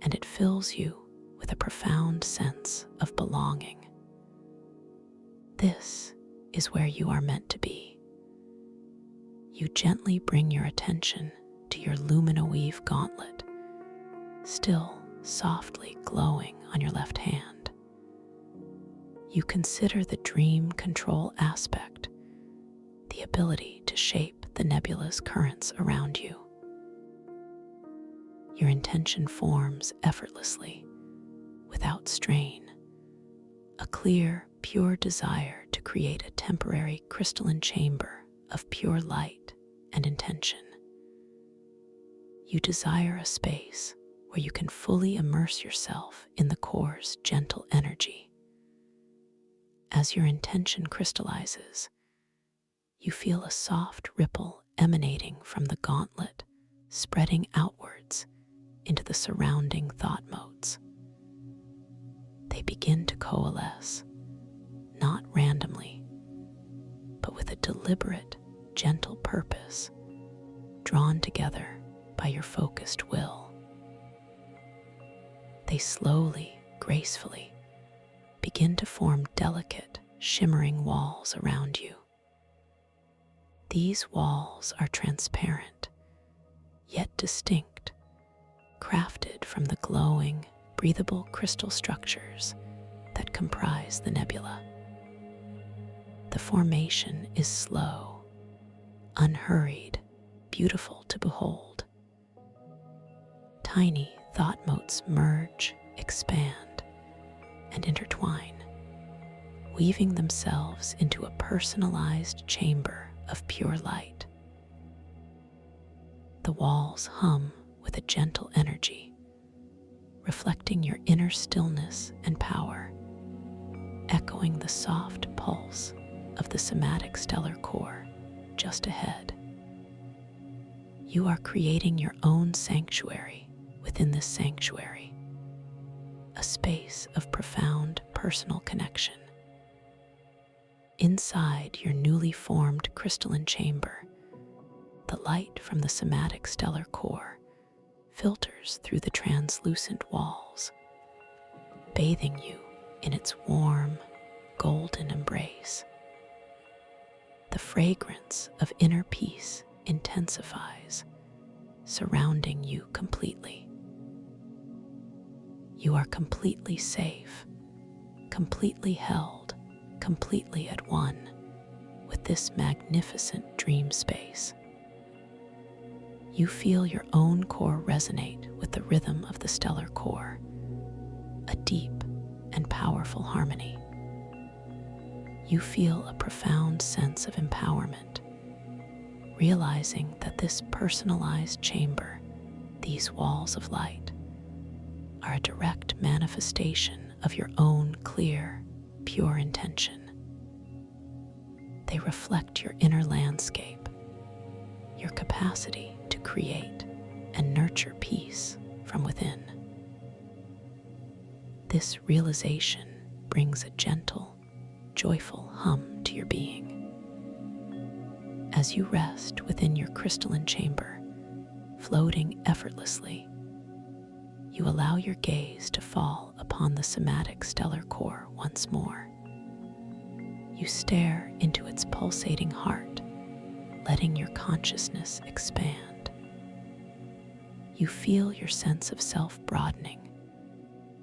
and it fills you with a profound sense of belonging. This is where you are meant to be. You gently bring your attention to your lumino weave gauntlet, still softly glowing on your left hand. You consider the dream control aspect, the ability to shape the nebula's currents around you. Your intention forms effortlessly, without strain, a clear, pure desire to create a temporary crystalline chamber of pure light and intention. You desire a space where you can fully immerse yourself in the core's gentle energy. As your intention crystallizes, you feel a soft ripple emanating from the gauntlet, spreading outwards into the surrounding thought modes. They begin to coalesce, not randomly, but with a deliberate, gentle purpose, drawn together by your focused will. They slowly, gracefully begin to form delicate, shimmering walls around you. These walls are transparent, yet distinct, crafted from the glowing, breathable crystal structures that comprise the nebula. The formation is slow, unhurried, beautiful to behold. Tiny thought motes merge, expand, and intertwine, weaving themselves into a personalized chamber of pure light. The walls hum with a gentle energy, reflecting your inner stillness and power, echoing the soft pulse of the somatic stellar core just ahead. You are creating your own sanctuary within this sanctuary, a space of profound personal connection. Inside your newly formed crystalline chamber, the light from the somatic stellar core filters through the translucent walls, bathing you in its warm, golden embrace. The fragrance of inner peace intensifies, surrounding you completely. You are completely safe, completely held, completely at one with this magnificent dream space. You feel your own core resonate with the rhythm of the stellar core, a deep and powerful harmony. You feel a profound sense of empowerment, realizing that this personalized chamber, these walls of light, are a direct manifestation of your own clear, pure intention. They reflect your inner landscape, your capacity to create and nurture peace from within. This realization brings a gentle, joyful hum to your being. As you rest within your crystalline chamber, floating effortlessly, you allow your gaze to fall upon the somatic stellar core once more. You stare into its pulsating heart, letting your consciousness expand. You feel your sense of self broadening,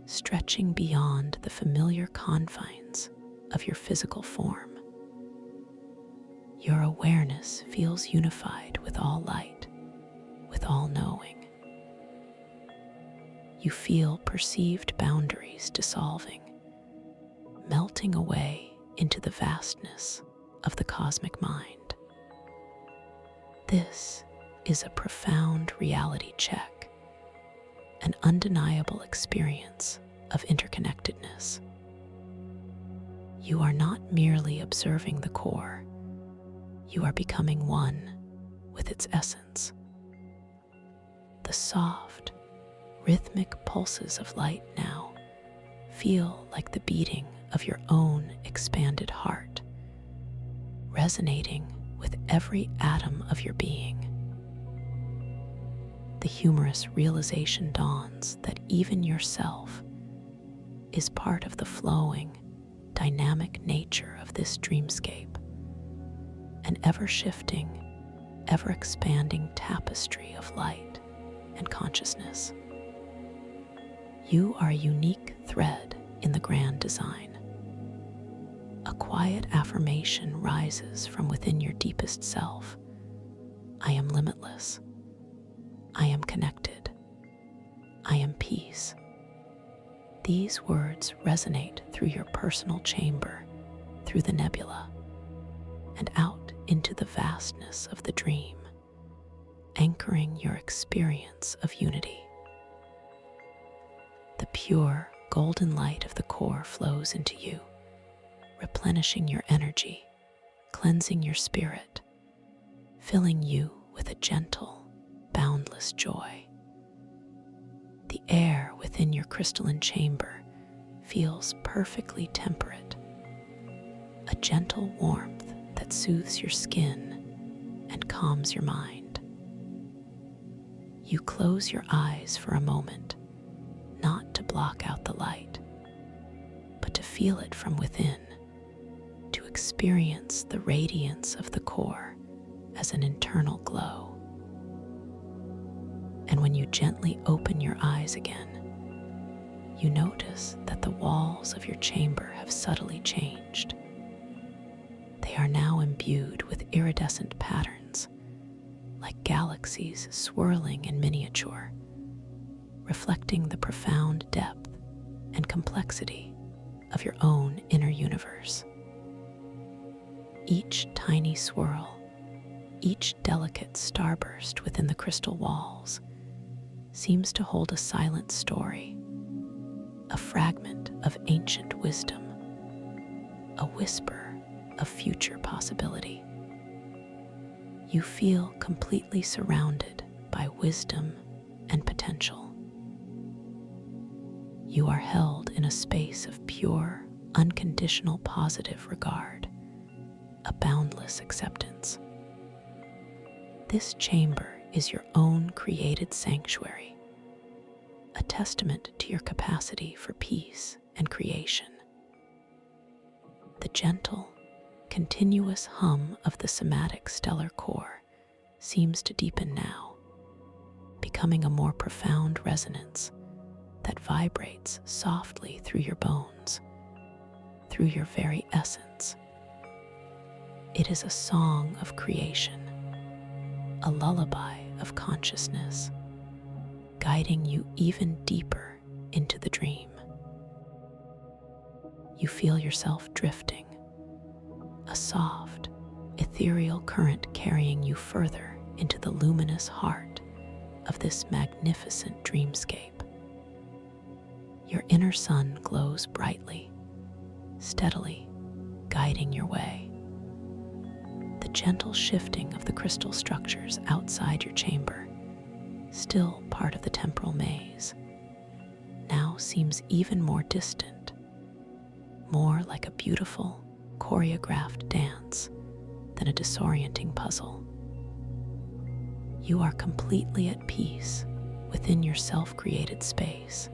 stretching beyond the familiar confines of your physical form. Your awareness feels unified with all light, with all knowing. You feel perceived boundaries dissolving, melting away into the vastness of the cosmic mind. This is a profound reality check, an undeniable experience of interconnectedness. You are not merely observing the core, you are becoming one with its essence. The soft, rhythmic pulses of light now feel like the beating of your own expanded heart, resonating with every atom of your being. The humorous realization dawns that even yourself is part of the flowing, dynamic nature of this dreamscape, an ever-shifting, ever-expanding tapestry of light and consciousness. You are a unique thread in the grand design. A quiet affirmation rises from within your deepest self. I am limitless. I am connected. I am peace. These words resonate through your personal chamber, through the nebula, and out into the vastness of the dream, anchoring your experience of unity. The pure, golden light of the core flows into you, replenishing your energy, cleansing your spirit, filling you with a gentle, boundless joy. The air within your crystalline chamber feels perfectly temperate, a gentle warmth that soothes your skin and calms your mind. You close your eyes for a moment, not to block out the light, but to feel it from within, to experience the radiance of the core as an internal glow. And when you gently open your eyes again, you notice that the walls of your chamber have subtly changed. They are now imbued with iridescent patterns, like galaxies swirling in miniature, reflecting the profound depth and complexity of your own inner universe. Each tiny swirl, each delicate starburst within the crystal walls seems to hold a silent story, a fragment of ancient wisdom, a whisper of future possibility. You feel completely surrounded by wisdom and potential. You are held in a space of pure, unconditional positive regard, a boundless acceptance. This chamber is your own created sanctuary, a testament to your capacity for peace and creation. The gentle, continuous hum of the somatic stellar core seems to deepen now, becoming a more profound resonance that vibrates softly through your bones, through your very essence. It is a song of creation, a lullaby of consciousness, guiding you even deeper into the dream. You feel yourself drifting, a soft, ethereal current carrying you further into the luminous heart of this magnificent dreamscape. Your inner sun glows brightly, steadily guiding your way. The gentle shifting of the crystal structures outside your chamber, still part of the temporal maze, now seems even more distant, more like a beautiful, choreographed dance than a disorienting puzzle. You are completely at peace within your self-created space,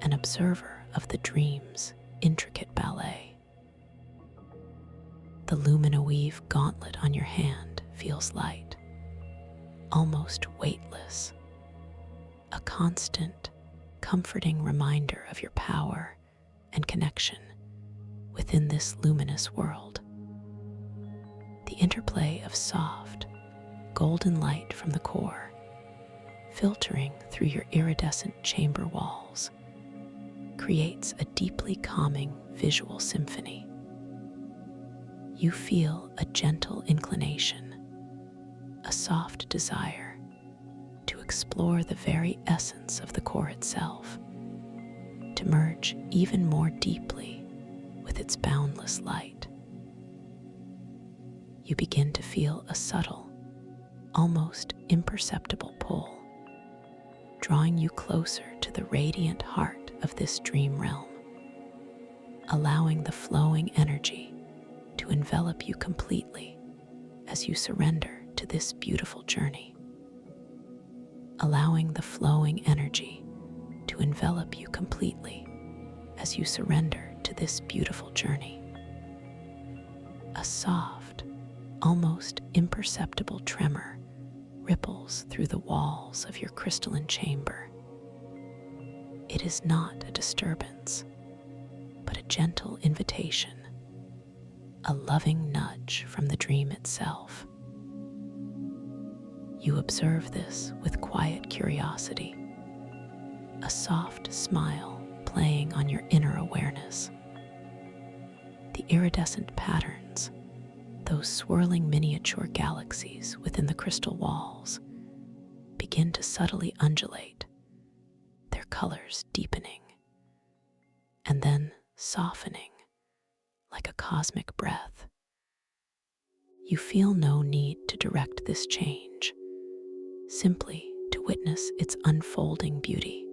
an observer of the dream's intricate ballet. The lumino-weave gauntlet on your hand feels light, almost weightless, a constant, comforting reminder of your power and connection within this luminous world. The interplay of soft, golden light from the core, filtering through your iridescent chamber walls, creates a deeply calming visual symphony. You feel a gentle inclination, a soft desire to explore the very essence of the core itself, to merge even more deeply with its boundless light. You begin to feel a subtle, almost imperceptible pull drawing you closer to the radiant heart of this dream realm, allowing the flowing energy to envelop you completely as you surrender to this beautiful journey. Allowing the flowing energy to envelop you completely as you surrender to this beautiful journey. A soft, almost imperceptible tremor ripples through the walls of your crystalline chamber. It is not a disturbance, but a gentle invitation, a loving nudge from the dream itself. You observe this with quiet curiosity, a soft smile playing on your inner awareness. The iridescent patterns, those swirling miniature galaxies within the crystal walls, begin to subtly undulate, their colors deepening and then softening like a cosmic breath. You feel no need to direct this change, simply to witness its unfolding beauty.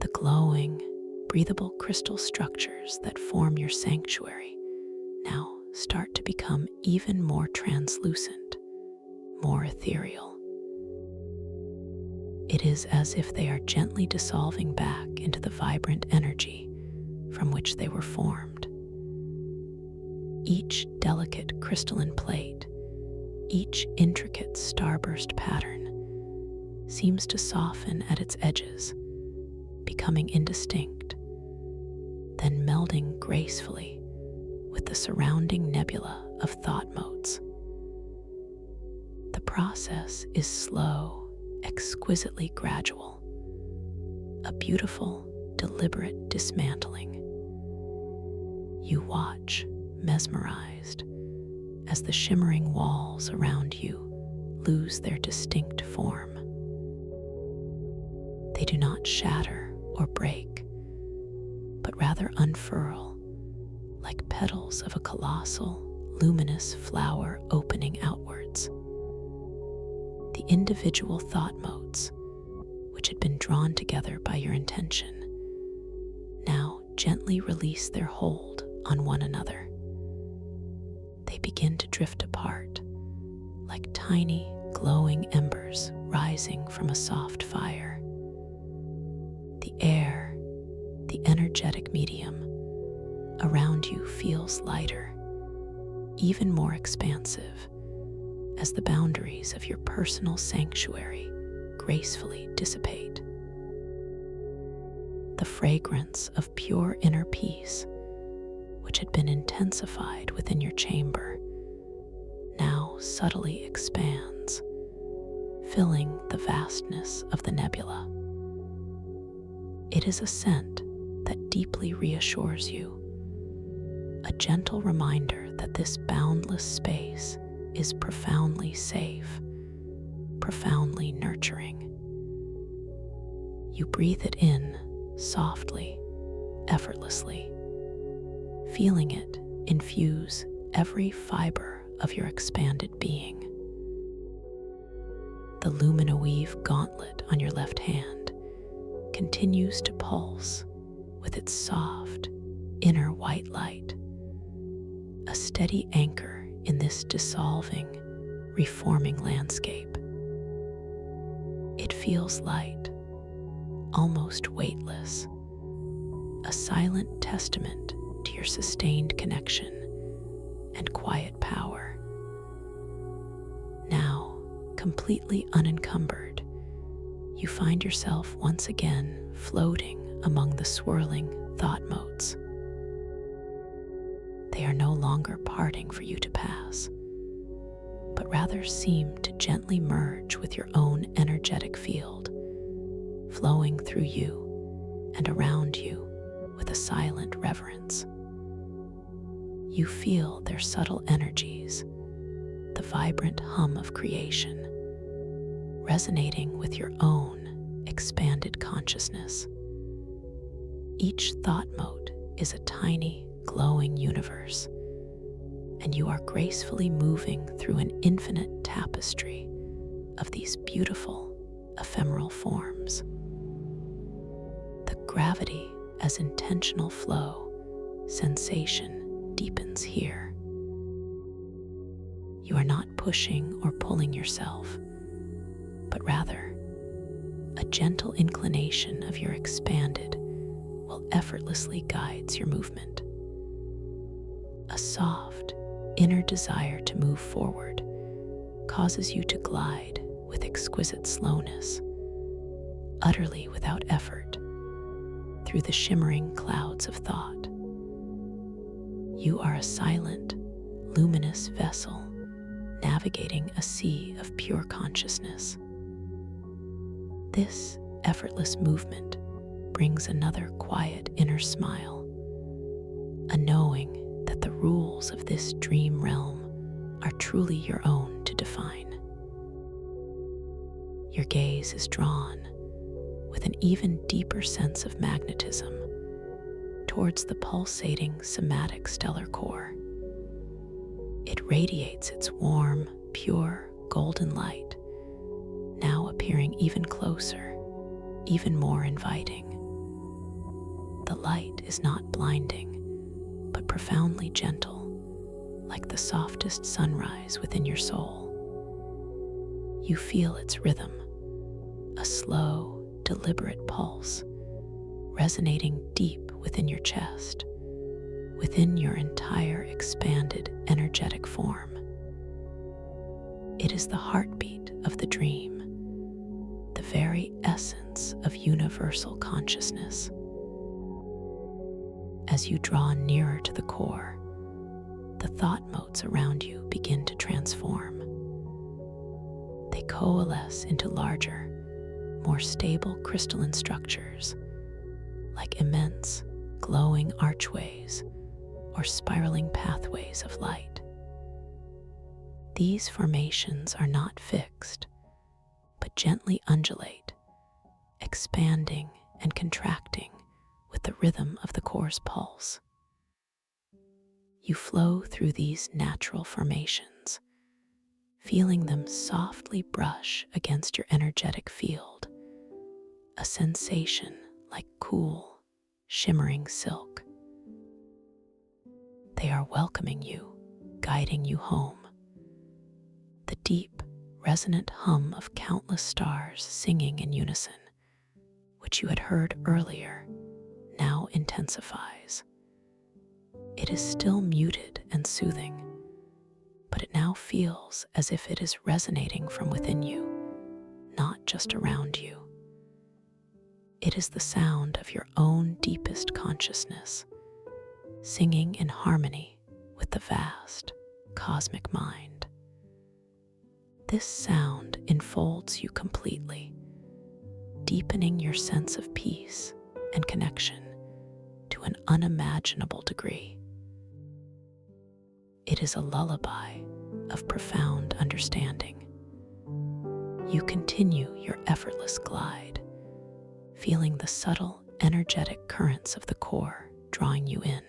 The glowing, breathable crystal structures that form your sanctuary now start to become even more translucent, more ethereal. It is as if they are gently dissolving back into the vibrant energy from which they were formed. Each delicate crystalline plate, each intricate starburst pattern seems to soften at its edges, becoming indistinct, then melding gracefully with the surrounding nebula of thought motes. The process is slow, exquisitely gradual, a beautiful, deliberate dismantling. You watch, mesmerized, as the shimmering walls around you lose their distinct form. They do not shatter or break, but rather unfurl like petals of a colossal, luminous flower opening outwards. The individual thought motes, which had been drawn together by your intention, now gently release their hold on one another. They begin to drift apart like tiny, glowing embers rising from a soft fire. The air, the energetic medium around you feels lighter, even more expansive, as the boundaries of your personal sanctuary gracefully dissipate. The fragrance of pure inner peace, which had been intensified within your chamber, now subtly expands, filling the vastness of the nebula. It is a scent that deeply reassures you, a gentle reminder that this boundless space is profoundly safe, profoundly nurturing. You breathe it in softly, effortlessly, feeling it infuse every fiber of your expanded being. The luminoweave gauntlet on your left hand continues to pulse with its soft, inner white light, a steady anchor in this dissolving, reforming landscape. It feels light, almost weightless, a silent testament to your sustained connection and quiet power. Now, completely unencumbered, you find yourself once again floating among the swirling thought motes. They are no longer parting for you to pass, but rather seem to gently merge with your own energetic field, flowing through you and around you with a silent reverence. You feel their subtle energies, the vibrant hum of creation, resonating with your own expanded consciousness. Each thought mote is a tiny, glowing universe, and you are gracefully moving through an infinite tapestry of these beautiful, ephemeral forms. The gravity as intentional flow sensation deepens here. You are not pushing or pulling yourself, but rather a gentle inclination of your expanded will effortlessly guides your movement. A soft, inner desire to move forward causes you to glide with exquisite slowness, utterly without effort, through the shimmering clouds of thought. You are a silent, luminous vessel navigating a sea of pure consciousness. This effortless movement brings another quiet inner smile, a knowing that the rules of this dream realm are truly your own to define. Your gaze is drawn with an even deeper sense of magnetism towards the pulsating somatic stellar core. It radiates its warm, pure, golden light, now appearing even closer, even more inviting. The light is not blinding, but profoundly gentle, like the softest sunrise within your soul. You feel its rhythm, a slow, deliberate pulse, resonating deep within your chest, within your entire expanded energetic form. It is the heartbeat of the dream, the very essence of universal consciousness. As you draw nearer to the core, the thought motes around you begin to transform. They coalesce into larger, more stable crystalline structures, like immense, glowing archways or spiraling pathways of light. These formations are not fixed, but gently undulate, expanding and contracting with the rhythm of the core's pulse. You flow through these natural formations, feeling them softly brush against your energetic field, a sensation like cool, shimmering silk. They are welcoming you, guiding you home. The deep, resonant hum of countless stars singing in unison, which you had heard earlier, now intensifies. It is still muted and soothing, but it now feels as if it is resonating from within you, not just around you. It is the sound of your own deepest consciousness, singing in harmony with the vast, cosmic mind. This sound enfolds you completely, deepening your sense of peace and connection to an unimaginable degree. It is a lullaby of profound understanding. You continue your effortless glide, feeling the subtle, energetic currents of the core drawing you in.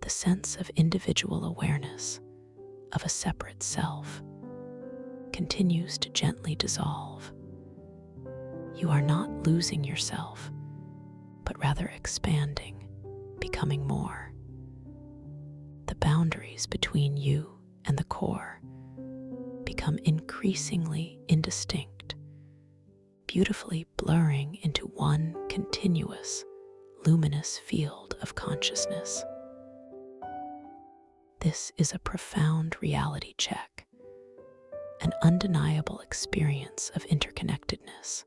The sense of individual awareness, of a separate self, continues to gently dissolve. You are not losing yourself, but rather expanding, becoming more. The boundaries between you and the core become increasingly indistinct, beautifully blurring into one continuous, luminous field of consciousness. This is a profound reality check, an undeniable experience of interconnectedness,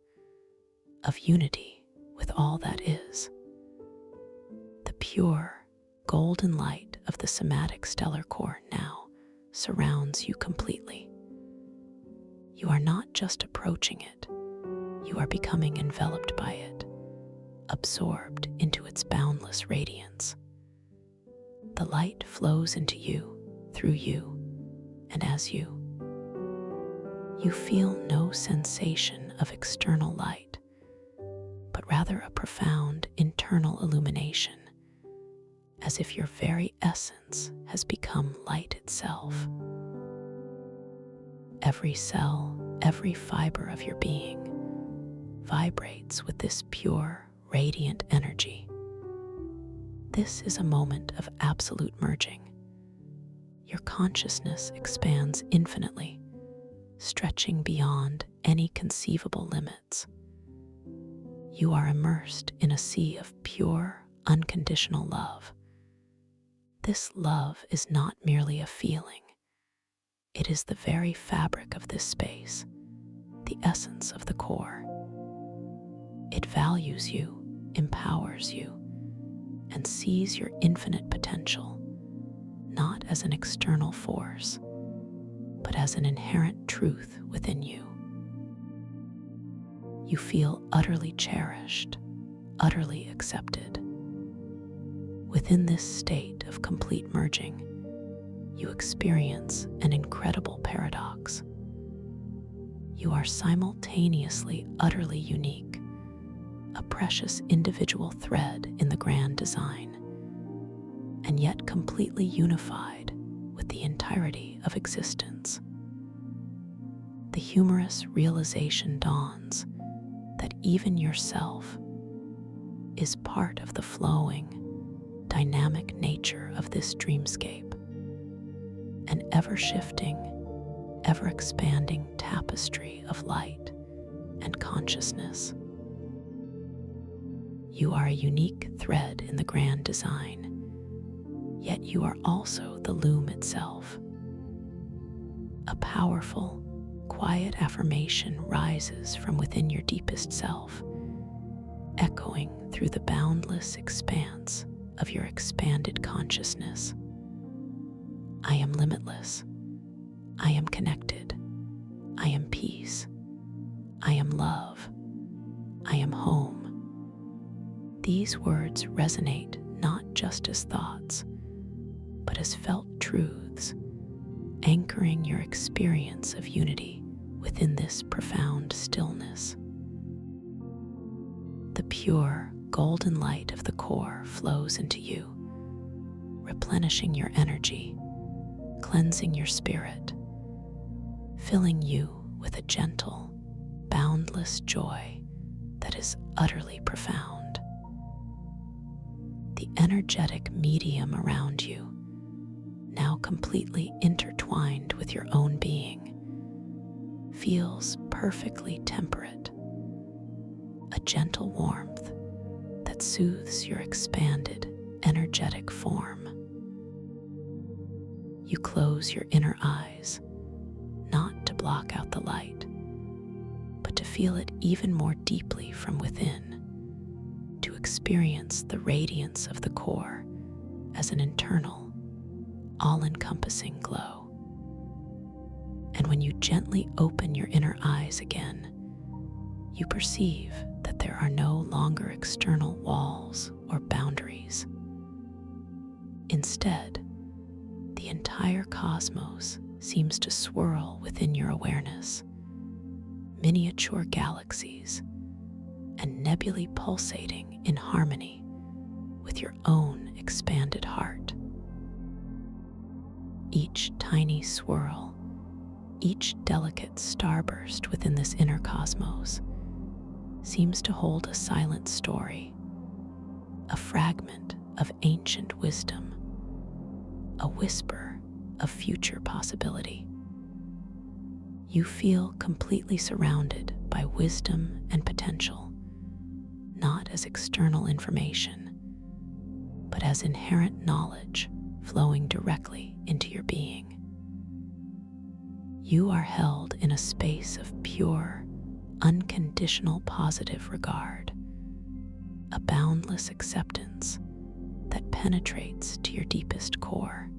of unity with all that is. The pure, golden light of the somatic stellar core now surrounds you completely. You are not just approaching it, you are becoming enveloped by it, absorbed into its boundless radiance. The light flows into you, through you, and as you. You feel no sensation of external light, but rather a profound internal illumination, as if your very essence has become light itself. Every cell, every fiber of your being vibrates with this pure, radiant energy. This is a moment of absolute merging. Your consciousness expands infinitely, stretching beyond any conceivable limits. You are immersed in a sea of pure, unconditional love. This love is not merely a feeling. It is the very fabric of this space, the essence of the core. It values you, empowers you, and sees your infinite potential, not as an external force, but as an inherent truth within you. You feel utterly cherished, utterly accepted. Within this state of complete merging, you experience an incredible paradox. You are simultaneously utterly unique, a precious individual thread in the grand design, and yet completely unified with the entirety of existence. The humorous realization dawns that even yourself is part of the flowing, dynamic nature of this dreamscape, an ever-shifting, ever-expanding tapestry of light and consciousness. You are a unique thread in the grand design, yet you are also the loom itself. A powerful, quiet affirmation rises from within your deepest self, echoing through the boundless expanse of your expanded consciousness. I am limitless. I am connected. I am peace. I am love. I am home. These words resonate not just as thoughts, but as felt truths, anchoring your experience of unity within this profound stillness. The pure, golden light of the core flows into you, replenishing your energy, cleansing your spirit, filling you with a gentle, boundless joy that is utterly profound. The energetic medium around you, now completely intertwined with your own being, feels perfectly temperate, a gentle warmth that soothes your expanded, energetic form. You close your inner eyes, not to block out the light, but to feel it even more deeply from within, to experience the radiance of the core as an internal, all-encompassing glow. And when you gently open your inner eyes again, you perceive that there are no longer external walls or boundaries. Instead, the entire cosmos seems to swirl within your awareness, miniature galaxies and nebulae pulsating in harmony with your own expanded heart. Each tiny swirl, each delicate starburst within this inner cosmos seems to hold a silent story, a fragment of ancient wisdom, a whisper of future possibility. You feel completely surrounded by wisdom and potential, not as external information, but as inherent knowledge flowing directly into your being. You are held in a space of pure, unconditional positive regard, a boundless acceptance that penetrates to your deepest core.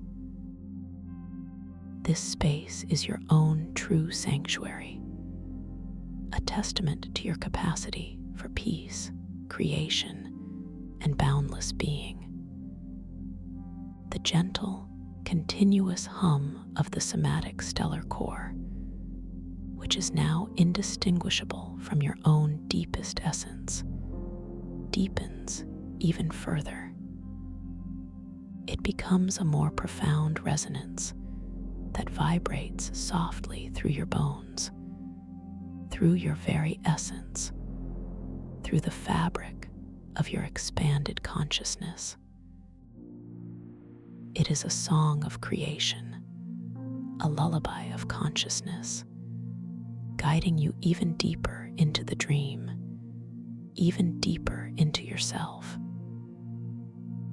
This space is your own true sanctuary, a testament to your capacity for peace, creation, and boundless being. The gentle, continuous hum of the somatic stellar core, which is now indistinguishable from your own deepest essence, deepens even further. It becomes a more profound resonance that vibrates softly through your bones, through your very essence, through the fabric of your expanded consciousness. It is a song of creation, a lullaby of consciousness, guiding you even deeper into the dream, even deeper into yourself.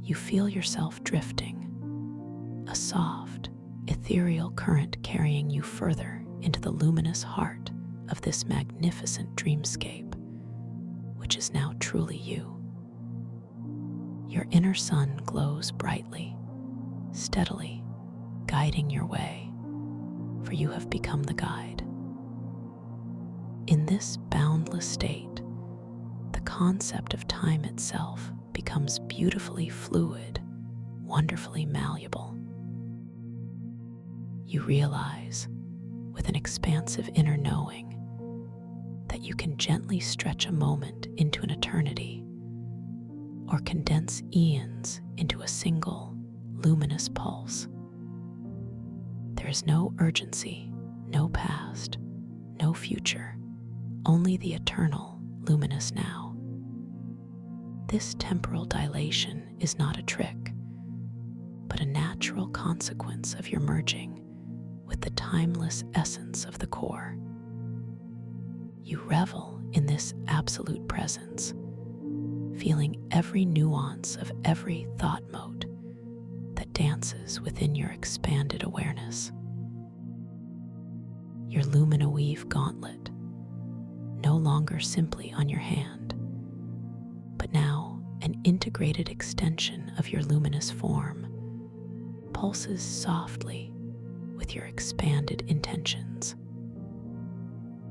You feel yourself drifting, a soft, ethereal current carrying you further into the luminous heart of this magnificent dreamscape, which is now truly you. Your inner sun glows brightly, steadily, guiding your way, for you have become the guide. In this boundless state, the concept of time itself becomes beautifully fluid, wonderfully malleable. You realize, with an expansive inner knowing, that you can gently stretch a moment into an eternity, or condense eons into a single, luminous pulse. There is no urgency, no past, no future, only the eternal, luminous now. This temporal dilation is not a trick, but a natural consequence of your merging with the timeless essence of the core. You revel in this absolute presence, feeling every nuance of every thought mode that dances within your expanded awareness. Your lumina weave gauntlet, no longer simply on your hand, but now an integrated extension of your luminous form, pulses softly with your expanded intentions.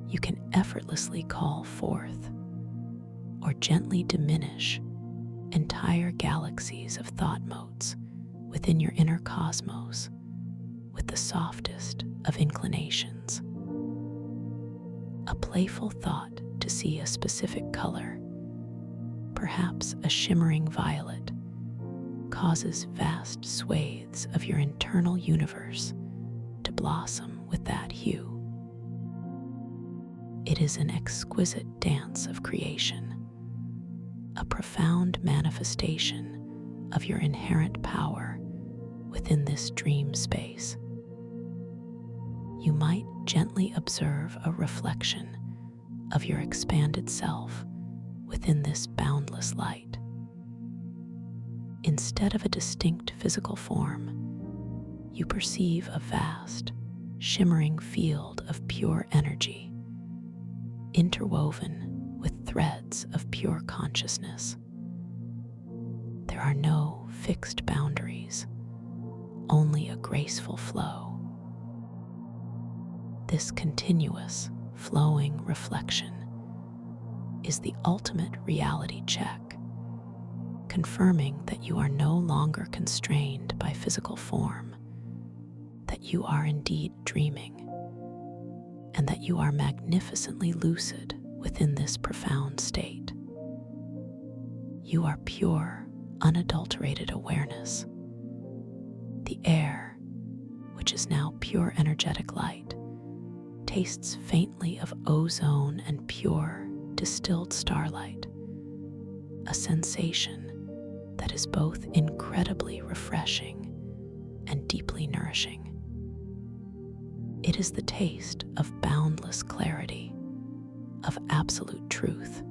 You can effortlessly call forth or gently diminish entire galaxies of thought modes within your inner cosmos with the softest of inclinations. A playful thought to see a specific color, perhaps a shimmering violet, causes vast swathes of your internal universe to blossom with that hue. It is an exquisite dance of creation, a profound manifestation of your inherent power within this dream space. You might gently observe a reflection of your expanded self within this boundless light. Instead of a distinct physical form, you perceive a vast, shimmering field of pure energy, interwoven with threads of pure consciousness. There are no fixed boundaries, only a graceful flow. This continuous, flowing reflection is the ultimate reality check, confirming that you are no longer constrained by physical form, that you are indeed dreaming, and that you are magnificently lucid within this profound state. You are pure, unadulterated awareness. The air, which is now pure energetic light, tastes faintly of ozone and pure, distilled starlight, a sensation that is both incredibly refreshing and deeply nourishing. It is the taste of boundless clarity, of absolute truth.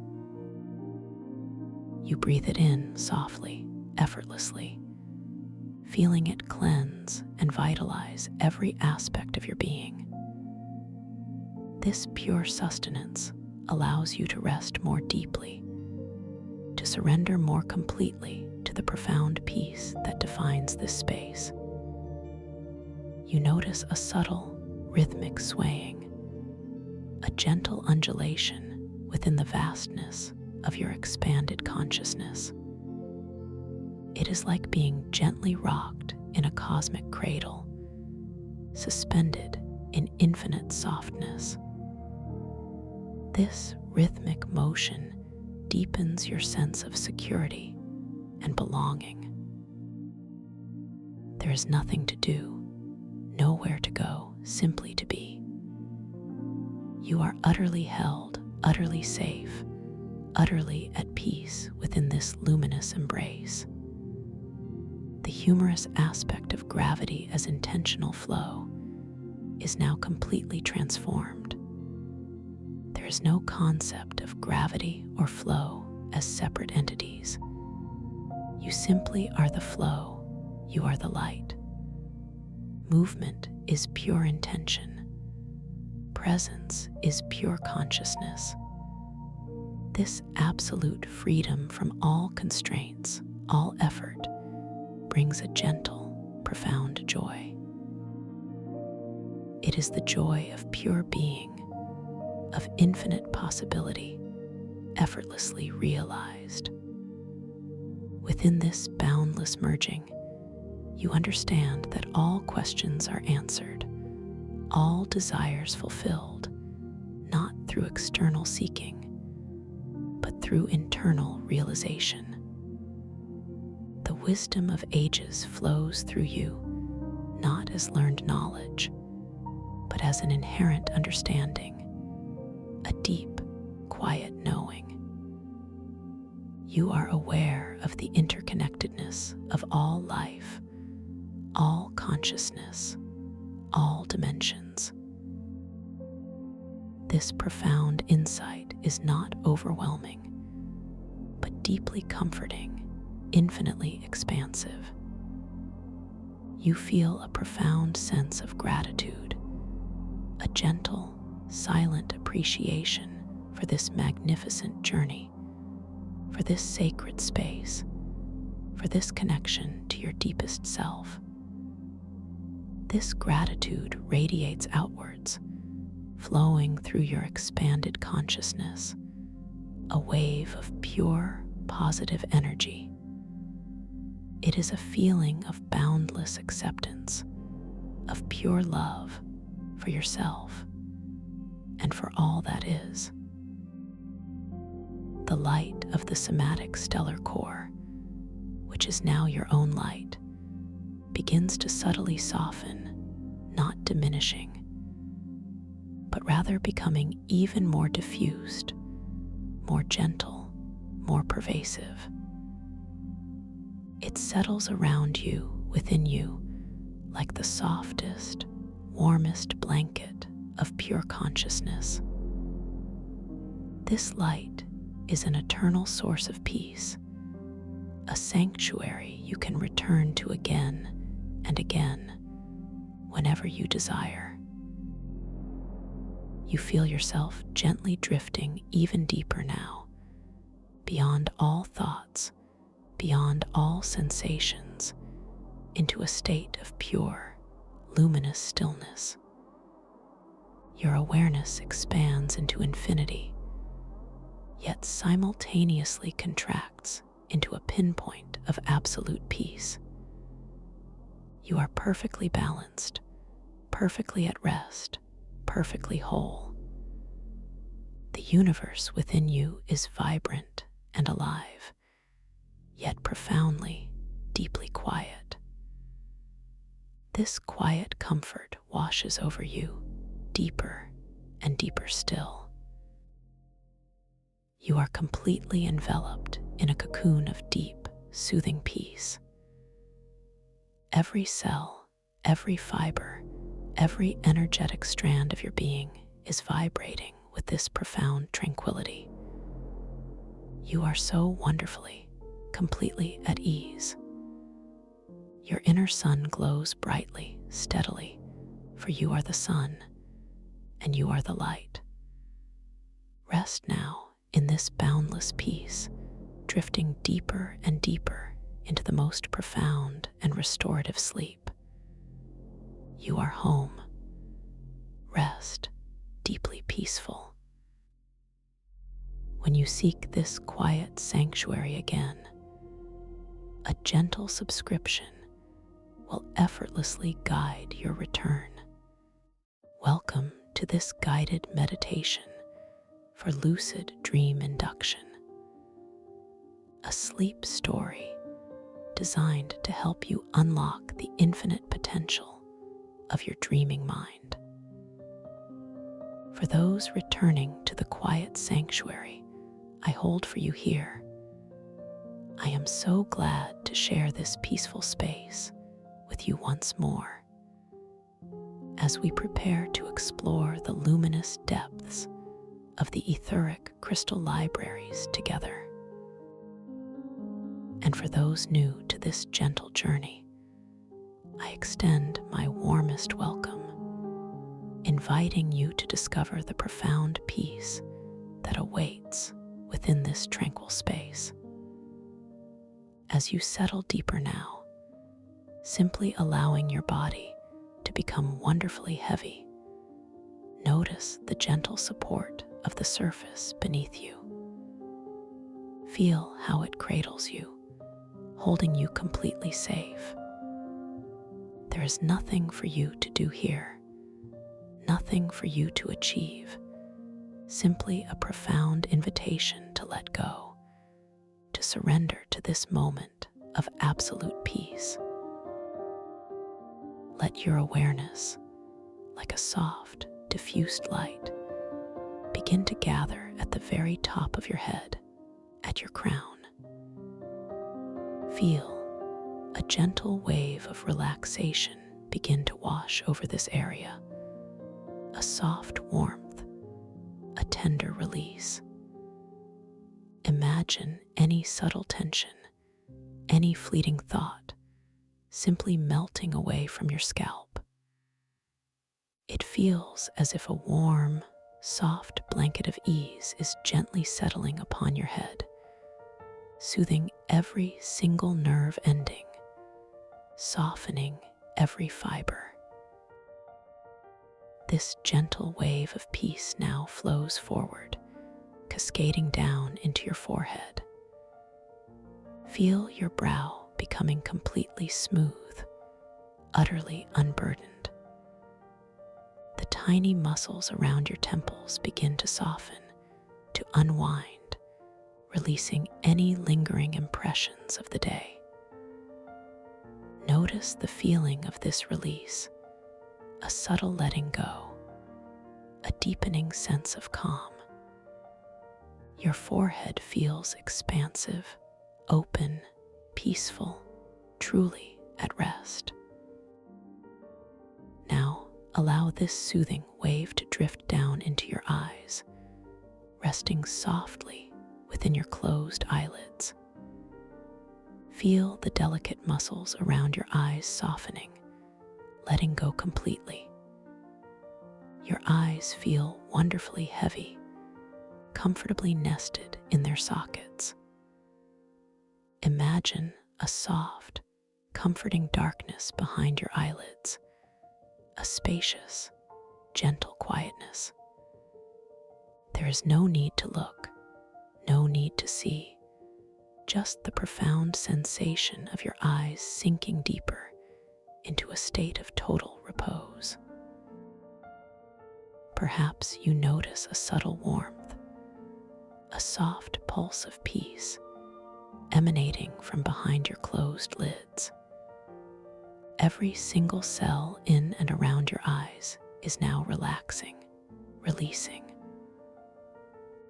You breathe it in softly, effortlessly, feeling it cleanse and vitalize every aspect of your being. This pure sustenance allows you to rest more deeply, to surrender more completely to the profound peace that defines this space. You notice a subtle, rhythmic swaying, a gentle undulation within the vastness of your expanded consciousness. It is like being gently rocked in a cosmic cradle, suspended in infinite softness. This rhythmic motion deepens your sense of security and belonging. There is nothing to do, nowhere to go, simply to be. You are utterly held, utterly safe, utterly at peace within this luminous embrace. The humorous aspect of gravity as intentional flow is now completely transformed. There is no concept of gravity or flow as separate entities. You simply are the flow, you are the light. Movement is pure intention. Presence is pure consciousness. This absolute freedom from all constraints, all effort, brings a gentle, profound joy. It is the joy of pure being, of infinite possibility, effortlessly realized. Within this boundless merging, you understand that all questions are answered, all desires fulfilled, not through external seeking, but through internal realization. The wisdom of ages flows through you, not as learned knowledge, but as an inherent understanding, a deep, quiet knowing. You are aware of the interconnectedness of all life, all consciousness, all dimensions. This profound insight is not overwhelming, but deeply comforting, infinitely expansive. You feel a profound sense of gratitude, a gentle, silent appreciation for this magnificent journey, for this sacred space, for this connection to your deepest self. This gratitude radiates outwards, flowing through your expanded consciousness, a wave of pure, positive energy. It is a feeling of boundless acceptance, of pure love for yourself and for all that is. The light of the somatic stellar core, which is now your own light, begins to subtly soften, not diminishing, but rather becoming even more diffused, more gentle, more pervasive. It settles around you, within you, like the softest, warmest blanket of pure consciousness. This light is an eternal source of peace, a sanctuary you can return to again and again whenever you desire. You feel yourself gently drifting even deeper now, beyond all thoughts, beyond all sensations, into a state of pure, luminous stillness. Your awareness expands into infinity, yet simultaneously contracts into a pinpoint of absolute peace. You are perfectly balanced, perfectly at rest, perfectly whole. The universe within you is vibrant and alive, yet profoundly, deeply quiet. This quiet comfort washes over you, deeper and deeper still. You are completely enveloped in a cocoon of deep, soothing peace. Every cell, every fiber, every energetic strand of your being is vibrating with this profound tranquility. You are so wonderfully, completely at ease. Your inner sun glows brightly, steadily, for you are the sun, and you are the light. Rest now in this boundless peace, drifting deeper and deeper into the most profound and restorative sleep. You are home. Rest, deeply peaceful. When you seek this quiet sanctuary again, a gentle subscription will effortlessly guide your return. Welcome to this guided meditation for lucid dream induction, a sleep story designed to help you unlock the infinite potential of your dreaming mind. For For those returning to the quiet sanctuary I hold for you here, I am so glad to share this peaceful space with you once more as we prepare to explore the luminous depths of the etheric crystal libraries together. And for those new to this gentle journey, I extend my warmest welcome, inviting you to discover the profound peace that awaits within this tranquil space. As you settle deeper now, simply allowing your body to become wonderfully heavy, notice the gentle support of the surface beneath you. Feel how it cradles you, holding you completely safe. There is nothing for you to do here, nothing for you to achieve, simply a profound invitation to let go, to surrender to this moment of absolute peace. Let your awareness, like a soft, diffused light, begin to gather at the very top of your head, at your crown. Feel a gentle wave of relaxation begin to wash over this area, a soft warmth, a tender release. Imagine any subtle tension, any fleeting thought, simply melting away from your scalp. It feels as if a warm, soft blanket of ease is gently settling upon your head, soothing every single nerve ending, softening every fiber. This gentle wave of peace now flows forward, cascading down into your forehead. Feel your brow becoming completely smooth, utterly unburdened. The tiny muscles around your temples begin to soften, to unwind, releasing any lingering impressions of the day. Notice the feeling of this release, a subtle letting go, a deepening sense of calm. Your forehead feels expansive, open, peaceful, truly at rest. Now, allow this soothing wave to drift down into your eyes, resting softly within your closed eyelids. Feel the delicate muscles around your eyes softening, letting go completely. Your eyes feel wonderfully heavy, comfortably nested in their sockets. Imagine a soft, comforting darkness behind your eyelids, a spacious, gentle quietness. There is no need to look, no need to see, just the profound sensation of your eyes sinking deeper into a state of total repose. Perhaps you notice a subtle warmth, a soft pulse of peace emanating from behind your closed lids. Every single cell in and around your eyes is now relaxing, releasing.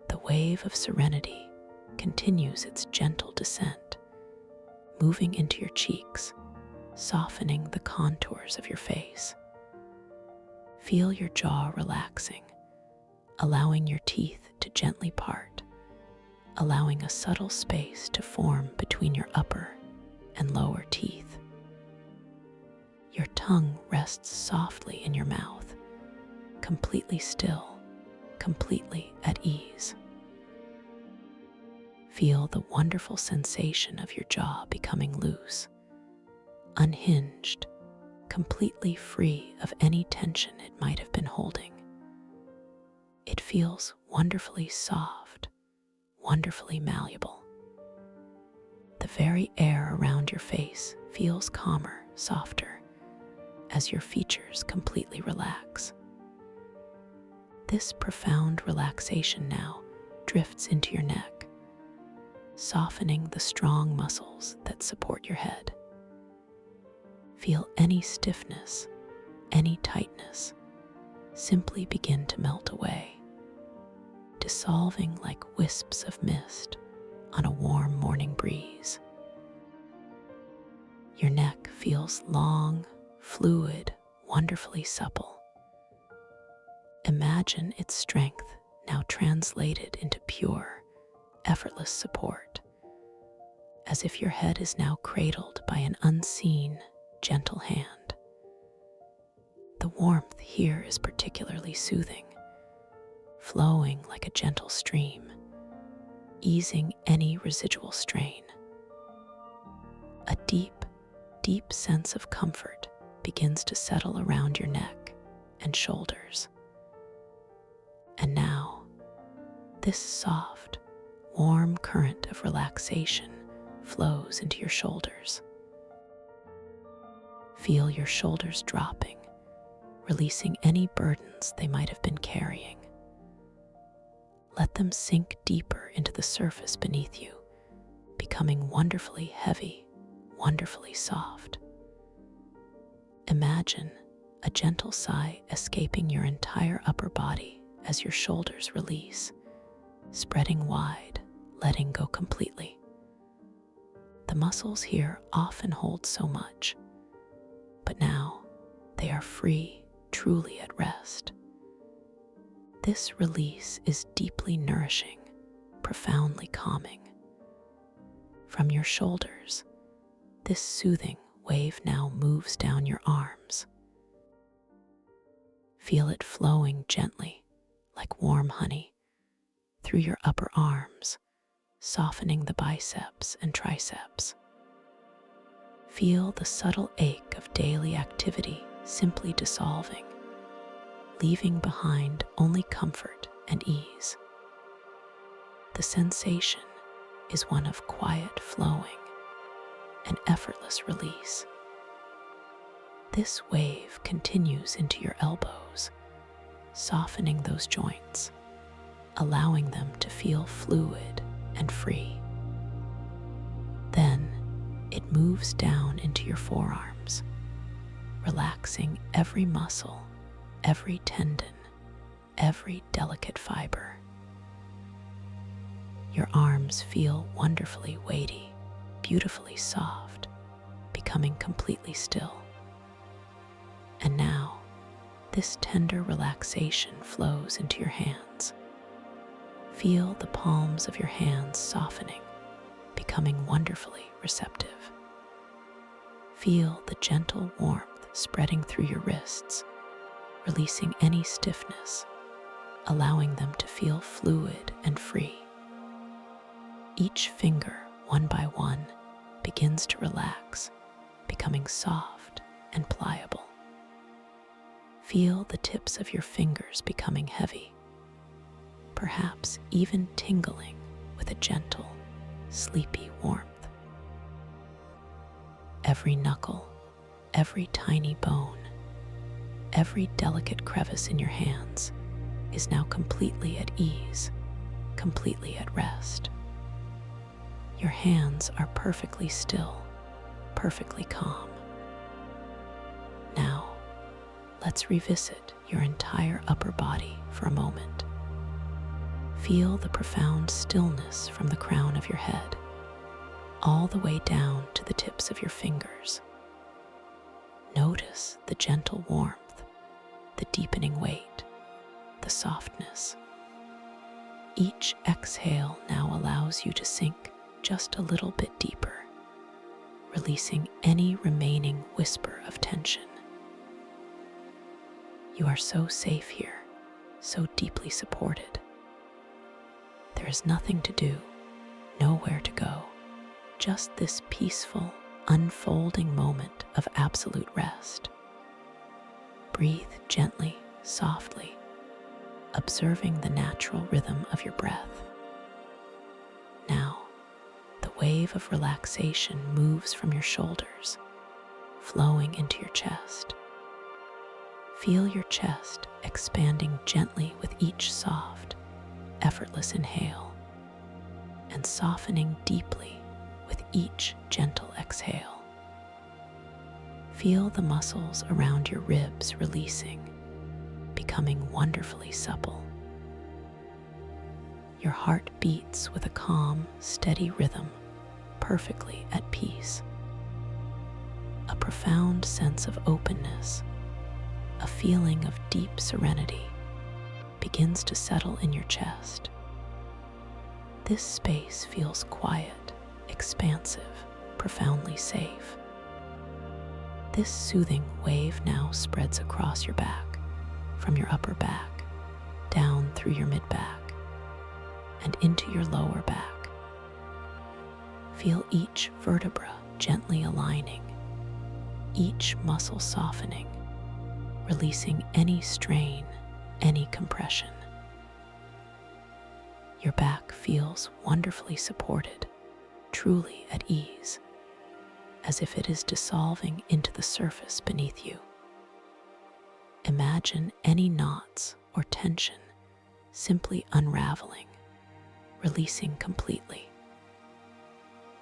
The wave of serenity continues its gentle descent, moving into your cheeks, softening the contours of your face. Feel your jaw relaxing, allowing your teeth to gently part, allowing a subtle space to form between your upper and lower teeth. Your tongue rests softly in your mouth, completely still, completely at ease. Feel the wonderful sensation of your jaw becoming loose, unhinged, completely free of any tension it might have been holding. It feels wonderfully soft, wonderfully malleable. The very air around your face feels calmer, softer, as your features completely relax. This profound relaxation now drifts into your neck, softening the strong muscles that support your head. Feel any stiffness, any tightness, simply begin to melt away, dissolving like wisps of mist on a warm morning breeze. Your neck feels long, fluid, wonderfully supple. Imagine its strength now translated into pure, effortless support, as if your head is now cradled by an unseen, gentle hand. The warmth here is particularly soothing, flowing like a gentle stream, easing any residual strain. A deep, deep sense of comfort begins to settle around your neck and shoulders. And now, this soft, warm current of relaxation flows into your shoulders. Feel your shoulders dropping, releasing any burdens they might have been carrying. Let them sink deeper into the surface beneath you, becoming wonderfully heavy, wonderfully soft. Imagine a gentle sigh escaping your entire upper body as your shoulders release, spreading wide, letting go completely. The muscles here often hold so much, but now they are free, truly at rest. This release is deeply nourishing, profoundly calming. From your shoulders, this soothing wave now moves down your arms. Feel it flowing gently, like warm honey, through your upper arms, softening the biceps and triceps. Feel the subtle ache of daily activity simply dissolving, leaving behind only comfort and ease. The sensation is one of quiet flowing and effortless release. This wave continues into your elbows, softening those joints, allowing them to feel fluid and free. Then it moves down into your forearms, relaxing every muscle, every tendon, every delicate fiber. Your arms feel wonderfully weighty, beautifully soft, becoming completely still. And now, this tender relaxation flows into your hands. Feel the palms of your hands softening, becoming wonderfully receptive. Feel the gentle warmth spreading through your wrists, releasing any stiffness, allowing them to feel fluid and free. Each finger, one by one, begins to relax, becoming soft and pliable. Feel the tips of your fingers becoming heavy, perhaps even tingling with a gentle, sleepy warmth. Every knuckle, every tiny bone, every delicate crevice in your hands is now completely at ease, completely at rest. Your hands are perfectly still, perfectly calm. Now, let's revisit your entire upper body for a moment. Feel the profound stillness from the crown of your head, all the way down to the tips of your fingers. Notice the gentle warmth, the deepening weight, the softness. Each exhale now allows you to sink just a little bit deeper, releasing any remaining whisper of tension. You are so safe here, so deeply supported. There is nothing to do, nowhere to go, just this peaceful, unfolding moment of absolute rest. Breathe gently, softly, observing the natural rhythm of your breath. Now, the wave of relaxation moves from your shoulders, flowing into your chest. Feel your chest expanding gently with each soft, effortless inhale, and softening deeply with each gentle exhale. Feel the muscles around your ribs releasing, becoming becoming wonderfully supple. Your heart beats with a calm, steady rhythm, perfectly at peace. A profound sense of openness, a feeling of deep serenity, begins to settle in your chest. This space feels quiet, expansive, profoundly safe. This soothing wave now spreads across your back, from your upper back, down through your mid-back, and into your lower back. Feel each vertebra gently aligning, each muscle softening, releasing any strain, any compression. Your back feels wonderfully supported, truly at ease, as if it is dissolving into the surface beneath you. Imagine any knots or tension simply unraveling, releasing completely.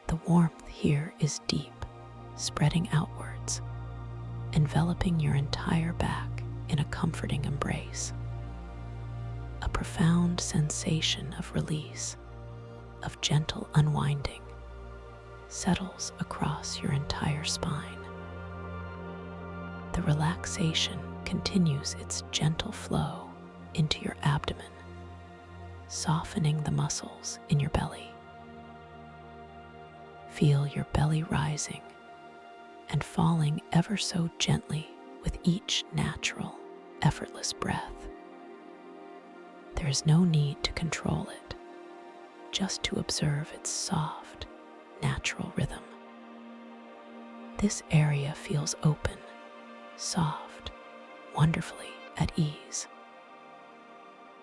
The warmth here is deep, spreading outwards, enveloping your entire back in a comforting embrace. A profound sensation of release, of gentle unwinding, settles across your entire spine. The relaxation continues its gentle flow into your abdomen, softening the muscles in your belly. Feel your belly rising and falling ever so gently with each natural, effortless breath. There is no need to control it, just to observe its soft, natural rhythm. This area feels open, soft, wonderfully at ease.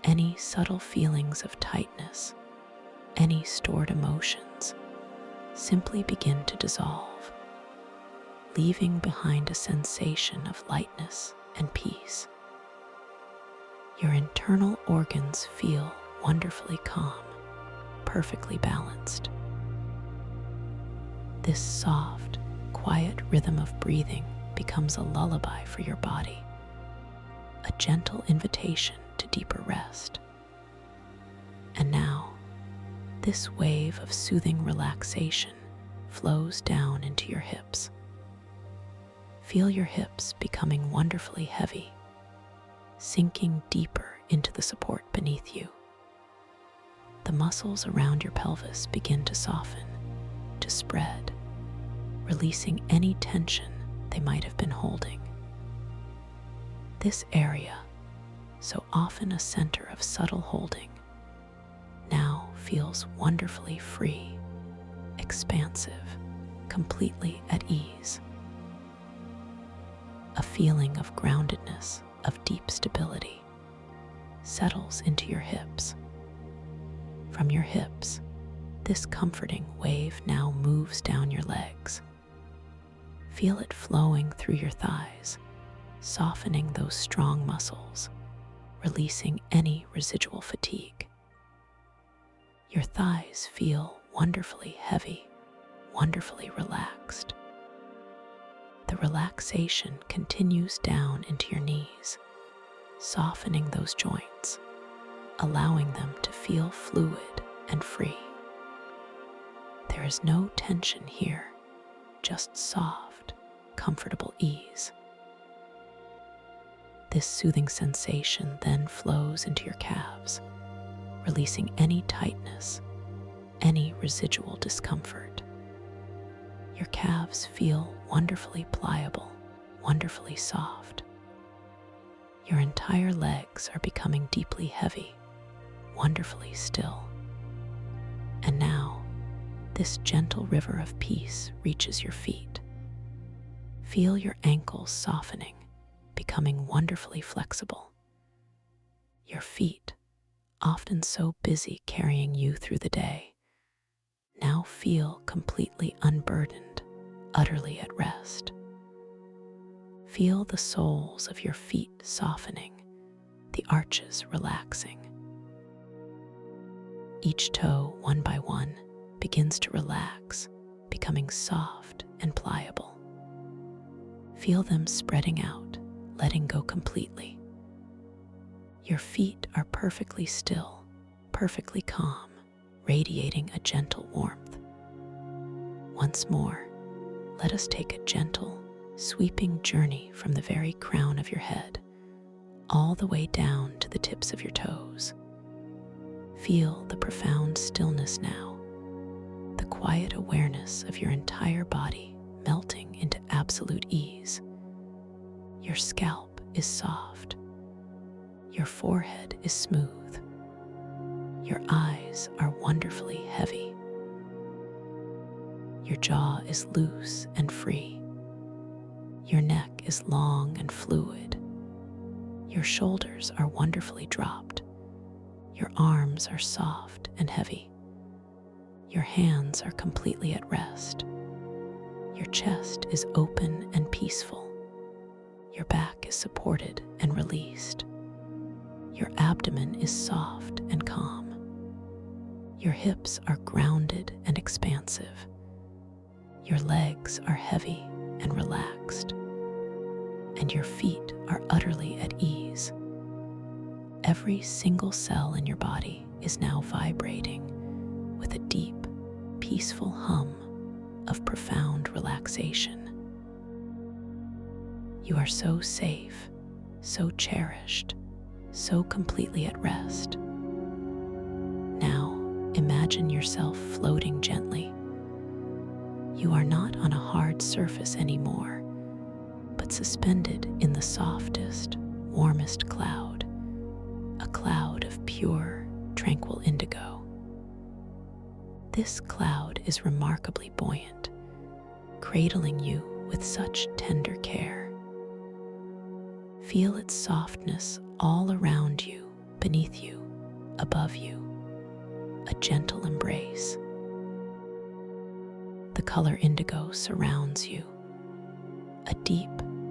Any subtle feelings of tightness, any stored emotions, simply begin to dissolve, leaving behind a sensation of lightness and peace. Your internal organs feel wonderfully calm, perfectly balanced. This soft, quiet rhythm of breathing becomes a lullaby for your body, a gentle invitation to deeper rest. And now, this wave of soothing relaxation flows down into your hips. Feel your hips becoming wonderfully heavy, sinking deeper into the support beneath you. The muscles around your pelvis begin to soften, to spread, releasing any tension they might have been holding. This area, so often a center of subtle holding, now feels wonderfully free, expansive, completely at ease. A feeling of groundedness, of deep stability, settles into your hips. From your hips, this comforting wave now moves down your legs. Feel it flowing through your thighs, softening those strong muscles, releasing any residual fatigue. Your thighs feel wonderfully heavy, wonderfully relaxed. The relaxation continues down into your knees, softening those joints, allowing them to feel fluid and free. There is no tension here, just soft, comfortable ease. This soothing sensation then flows into your calves, releasing any tightness, any residual discomfort. Your calves feel wonderfully pliable, wonderfully soft. Your entire legs are becoming deeply heavy, wonderfully still. And now, this gentle river of peace reaches your feet. Feel your ankles softening, becoming wonderfully flexible. Your feet, often so busy carrying you through the day, now feel completely unburdened, utterly at rest. Feel the soles of your feet softening, the arches relaxing. Each toe, one by one, begins to relax, becoming soft and pliable. Feel them spreading out, letting go completely. Your feet are perfectly still, perfectly calm, radiating a gentle warmth. Once more, let us take a gentle, sweeping journey from the very crown of your head, all the way down to the tips of your toes. Feel the profound stillness now, the quiet awareness of your entire body melting into absolute ease. Your scalp is soft. Your forehead is smooth. Your eyes are wonderfully heavy. Your jaw is loose and free. Your neck is long and fluid. Your shoulders are wonderfully dropped. Your arms are soft and heavy. Your hands are completely at rest. Your chest is open and peaceful. Your back is supported and released. Your abdomen is soft and calm. Your hips are grounded and expansive. Your legs are heavy and relaxed. And your feet are utterly at ease. Every single cell in your body is now vibrating with a deep, peaceful hum of profound relaxation. You are so safe, so cherished, so completely at rest. Now, imagine yourself floating gently. You are not on a hard surface anymore, but suspended in the softest, warmest cloud, a cloud of pure, tranquil indigo. This cloud is remarkably buoyant, cradling you with such tender care. Feel its softness all around you, beneath you, above you, a gentle embrace. The color indigo surrounds you, a deep,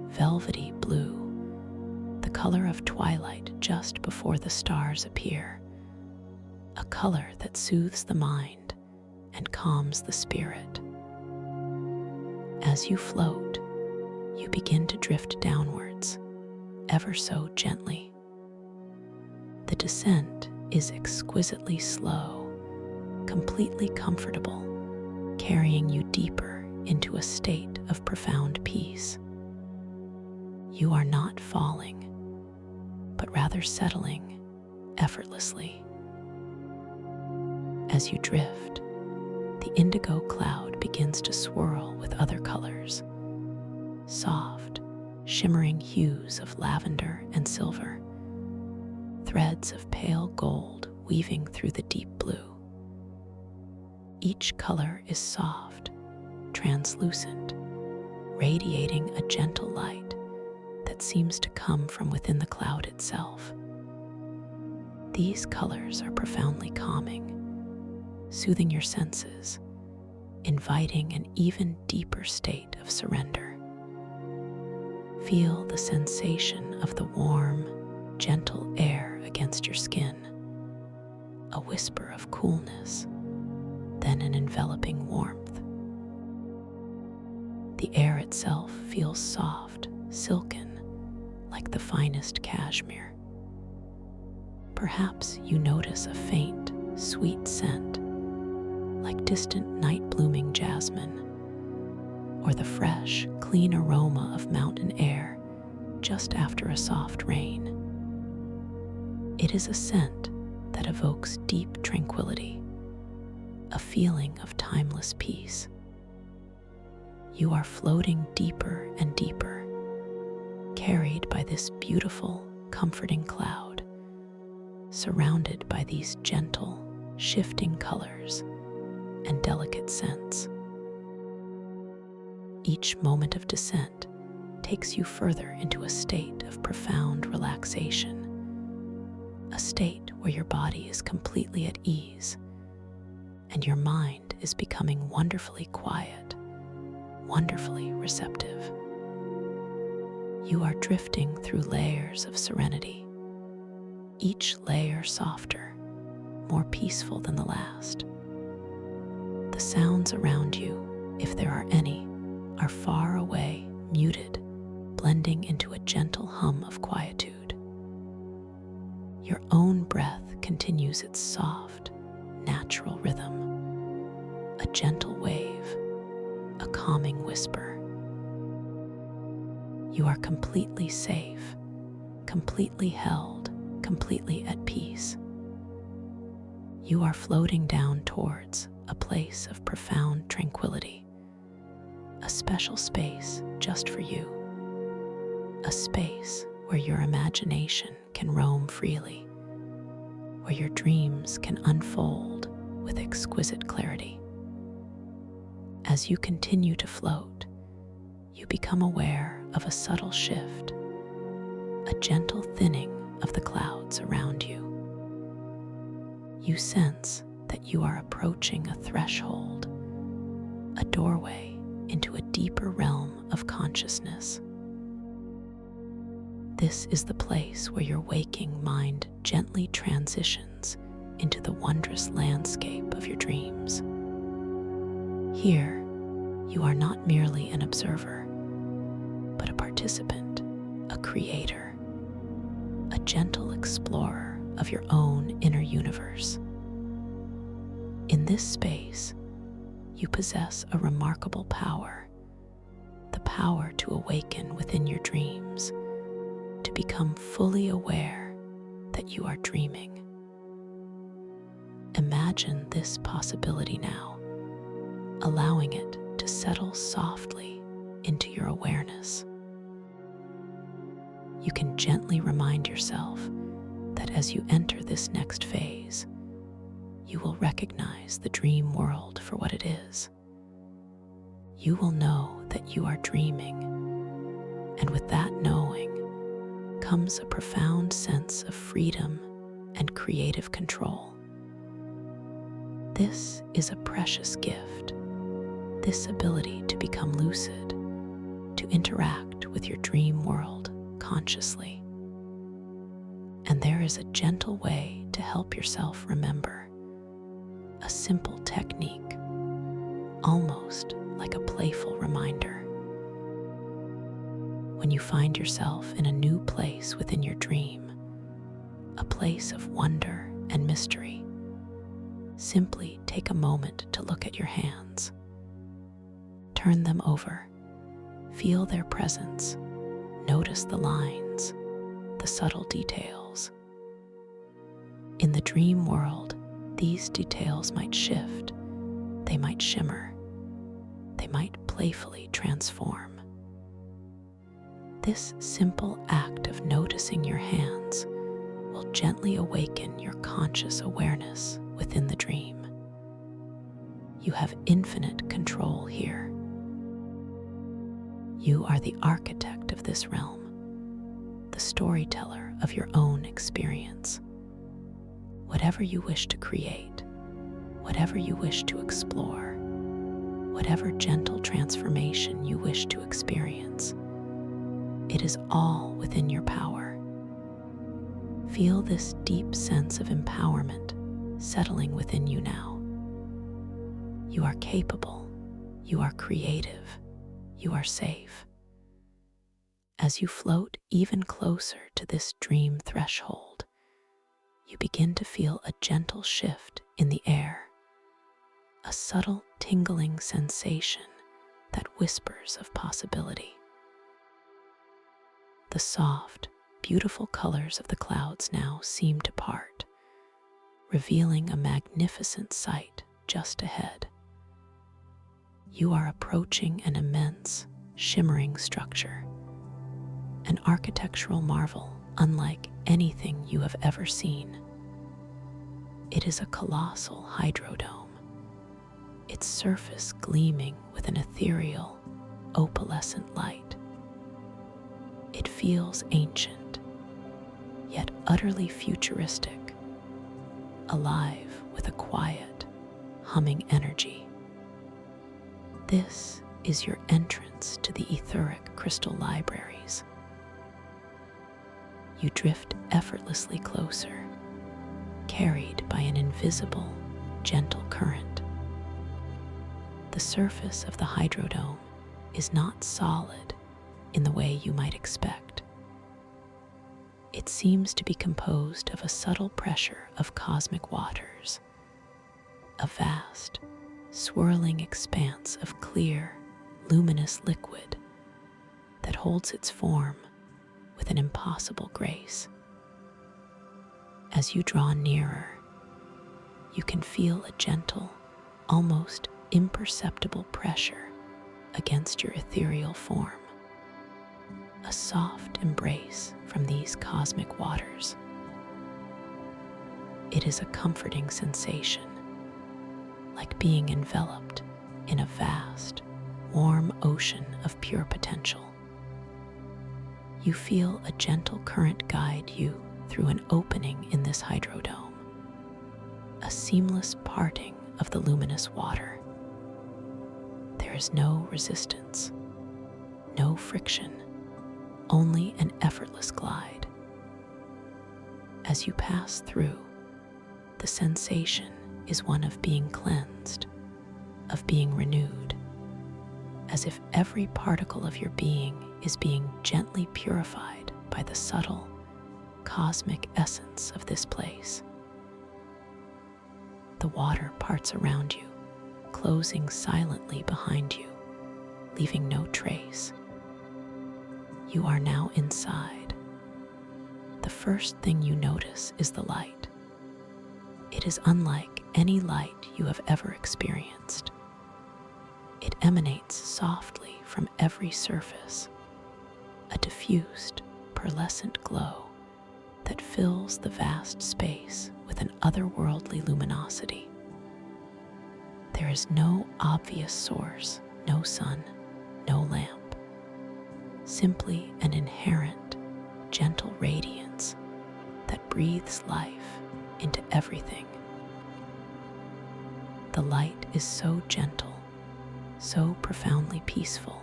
velvety blue, the color of twilight just before the stars appear, a color that soothes the mind and calms the spirit. As you float, you begin to drift downwards, ever so gently. The descent is exquisitely slow, completely comfortable, carrying you deeper into a state of profound peace. You are not falling, but rather settling effortlessly. As you drift, the indigo cloud begins to swirl with other colors, soft, shimmering hues of lavender and silver, threads of pale gold weaving through the deep blue. Each color is soft, translucent, radiating a gentle light that seems to come from within the cloud itself. These colors are profoundly calming, soothing your senses, inviting an even deeper state of surrender. Feel the sensation of the warm, gentle air against your skin, a whisper of coolness, then an enveloping warmth. The air itself feels soft, silken, like the finest cashmere. Perhaps you notice a faint, sweet scent, like distant night-blooming jasmine, or the fresh, clean aroma of mountain air just after a soft rain. It is a scent that evokes deep tranquility, a feeling of timeless peace. You are floating deeper and deeper, carried by this beautiful, comforting cloud, surrounded by these gentle, shifting colors and delicate scents. Each moment of descent takes you further into a state of profound relaxation, a state where your body is completely at ease and your mind is becoming wonderfully quiet, wonderfully receptive. You are drifting through layers of serenity, each layer softer, more peaceful than the last. The sounds around you, if there are any, are far away, muted, blending into a gentle hum of quietude. You are completely safe, completely held, completely at peace. You are floating down towards a place of profound tranquility, a special space just for you, a space where your imagination can roam freely, where your dreams can unfold with exquisite clarity. As you continue to float, you become aware of a subtle shift, a gentle thinning of the clouds around you. You sense that you are approaching a threshold, a doorway into a deeper realm of consciousness. This is the place where your waking mind gently transitions into the wondrous landscape of your dreams. Here, you are not merely an observer, but a participant, a creator, a gentle explorer of your own inner universe. In this space, you possess a remarkable power, the power to awaken within your dreams, to become fully aware that you are dreaming. Imagine this possibility now, allowing it to settle softly into your awareness. You can gently remind yourself that as you enter this next phase, you will recognize the dream world for what it is. You will know that you are dreaming, and with that knowing comes a profound sense of freedom and creative control. This is a precious gift, this ability to become lucid, to interact with your dream world consciously. And there is a gentle way to help yourself remember, a simple technique, almost like a playful reminder. When you find yourself in a new place within your dream, a place of wonder and mystery, simply take a moment to look at your hands. Turn them over, feel their presence, notice the lines, the subtle details. In the dream world, these details might shift, they might shimmer, they might playfully transform. This simple act of noticing your hands will gently awaken your conscious awareness within the dream. You have infinite control here. You are the architect of this realm, the storyteller of your own experience. Whatever you wish to create, whatever you wish to explore, whatever gentle transformation you wish to experience, it is all within your power. Feel this deep sense of empowerment settling within you now. You are capable, you are creative, you are safe. As you float even closer to this dream threshold, you begin to feel a gentle shift in the air, a subtle tingling sensation that whispers of possibility. The soft, beautiful colors of the clouds now seem to part, revealing a magnificent sight just ahead. You are approaching an immense, shimmering structure, an architectural marvel unlike anything you have ever seen. It is a colossal hydrodome, its surface gleaming with an ethereal, opalescent light. It feels ancient, yet utterly futuristic, alive with a quiet, humming energy. This is your entrance to the etheric crystal libraries. You drift effortlessly closer, carried by an invisible, gentle current. The surface of the hydrodome is not solid in the way you might expect. It seems to be composed of a subtle pressure of cosmic waters, a vast, swirling expanse of clear, luminous liquid, that holds its form with an impossible grace. As you draw nearer, you can feel a gentle, almost imperceptible pressure against your ethereal form, a soft embrace from these cosmic waters. It is a comforting sensation, like being enveloped in a vast, warm ocean of pure potential. You feel a gentle current guide you through an opening in this hydrodome, a seamless parting of the luminous water. There is no resistance, no friction, only an effortless glide. As you pass through, the sensation is one of being cleansed, of being renewed, as if every particle of your being is being gently purified by the subtle, cosmic essence of this place. The water parts around you, closing silently behind you, leaving no trace. You are now inside. The first thing you notice is the light. It is unlike any light you have ever experienced. It emanates softly from every surface, a diffused, pearlescent glow that fills the vast space with an otherworldly luminosity. There is no obvious source, no sun, no lamp, simply an inherent, gentle radiance that breathes life into everything. The light is so gentle, so profoundly peaceful,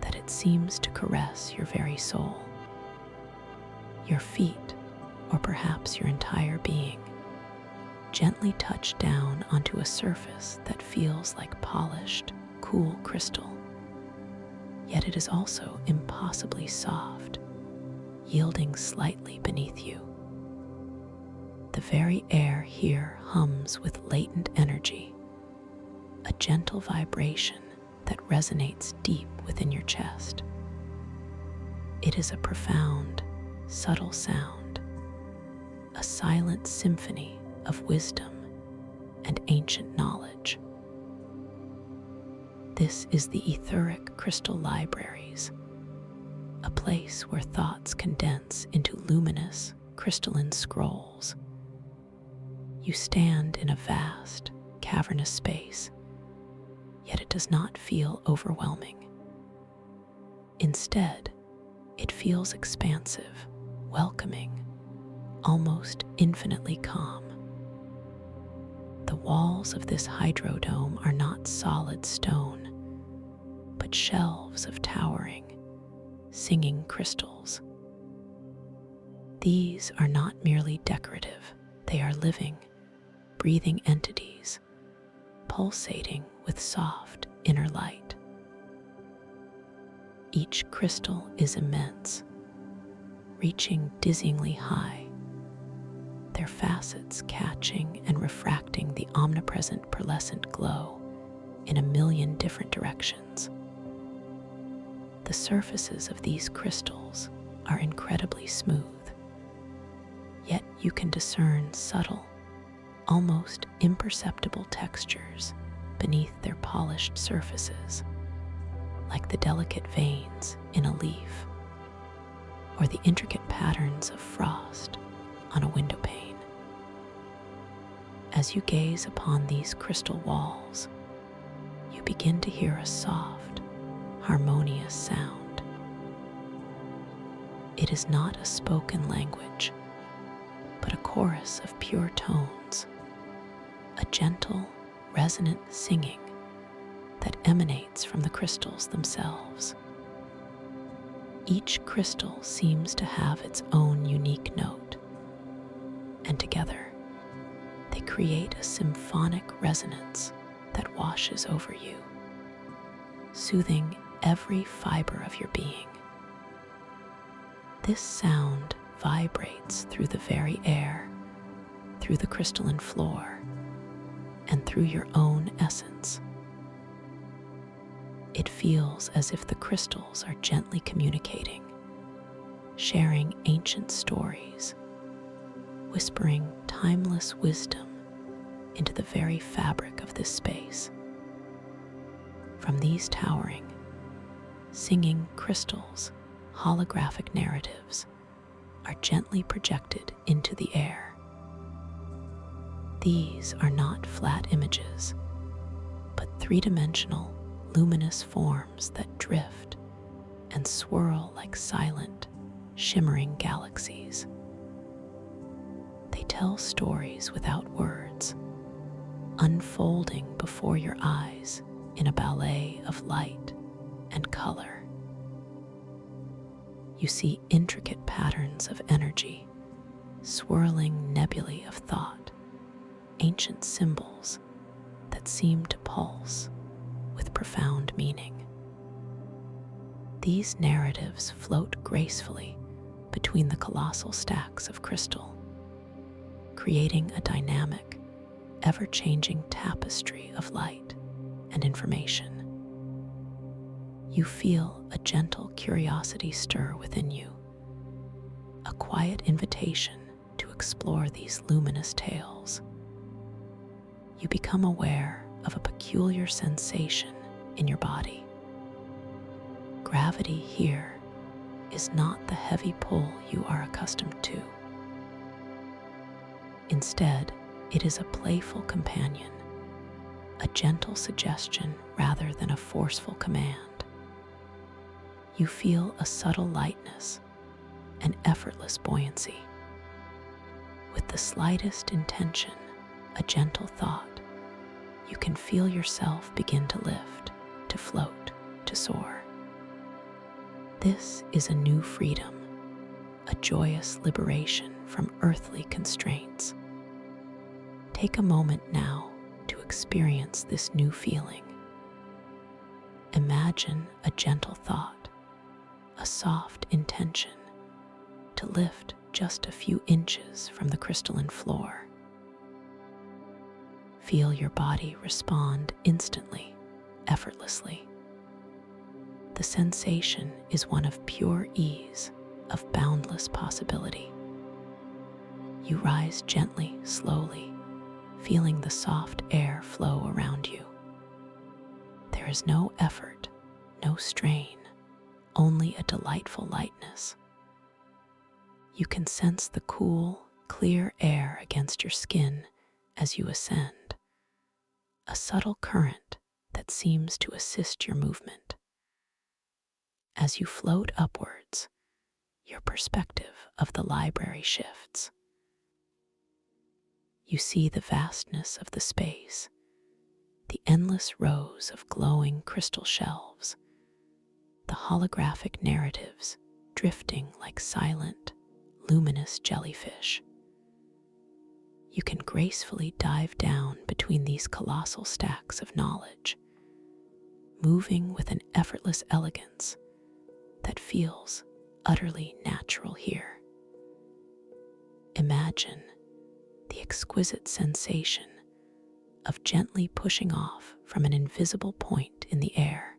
that it seems to caress your very soul. Your feet, or perhaps your entire being, gently touch down onto a surface that feels like polished, cool crystal. Yet it is also impossibly soft, yielding slightly beneath you. The very air here hums with latent energy, a gentle vibration that resonates deep within your chest. It is a profound, subtle sound, a silent symphony of wisdom and ancient knowledge. This is the etheric crystal libraries, a place where thoughts condense into luminous, crystalline scrolls. You stand in a vast, cavernous space, yet it does not feel overwhelming. Instead, it feels expansive, welcoming, almost infinitely calm. The walls of this hydrodome are not solid stone, but shelves of towering, singing crystals. These are not merely decorative, they are living, breathing entities, pulsating with soft inner light. Each crystal is immense, reaching dizzyingly high, their facets catching and refracting the omnipresent pearlescent glow in a million different directions. The surfaces of these crystals are incredibly smooth, yet you can discern subtle, almost imperceptible textures beneath their polished surfaces, like the delicate veins in a leaf or the intricate patterns of frost on a window pane. As you gaze upon these crystal walls, you begin to hear a soft, harmonious sound. It is not a spoken language, but a chorus of pure tones, a gentle, resonant singing that emanates from the crystals themselves. Each crystal seems to have its own unique note, and together they create a symphonic resonance that washes over you, soothing every fiber of your being. This sound vibrates through the very air, through the crystalline floor, and through your own essence. It feels as if the crystals are gently communicating, sharing ancient stories, whispering timeless wisdom into the very fabric of this space. From these towering, singing crystals, holographic narratives are gently projected into the air. These are not flat images, but three-dimensional, luminous forms that drift and swirl like silent, shimmering galaxies. They tell stories without words, unfolding before your eyes in a ballet of light and color. You see intricate patterns of energy, swirling nebulae of thought, ancient symbols that seem to pulse with profound meaning. These narratives float gracefully between the colossal stacks of crystal, creating a dynamic, ever-changing tapestry of light and information. You feel a gentle curiosity stir within you, a quiet invitation to explore these luminous tales. You become aware of a peculiar sensation in your body. Gravity here is not the heavy pull you are accustomed to. Instead, it is a playful companion, a gentle suggestion rather than a forceful command. You feel a subtle lightness, an effortless buoyancy. With the slightest intention, a gentle thought, you can feel yourself begin to lift, to float, to soar. This is a new freedom, a joyous liberation from earthly constraints. Take a moment now to experience this new feeling. Imagine a gentle thought, a soft intention to lift just a few inches from the crystalline floor. Feel your body respond instantly, effortlessly. The sensation is one of pure ease, of boundless possibility. You rise gently, slowly, feeling the soft air flow around you. There is no effort, no strain, only a delightful lightness. You can sense the cool, clear air against your skin as you ascend, a subtle current that seems to assist your movement. As you float upwards, your perspective of the library shifts. You see the vastness of the space, the endless rows of glowing crystal shelves, the holographic narratives drifting like silent, luminous jellyfish. You can gracefully dive down between these colossal stacks of knowledge, moving with an effortless elegance that feels utterly natural here. Imagine the exquisite sensation of gently pushing off from an invisible point in the air,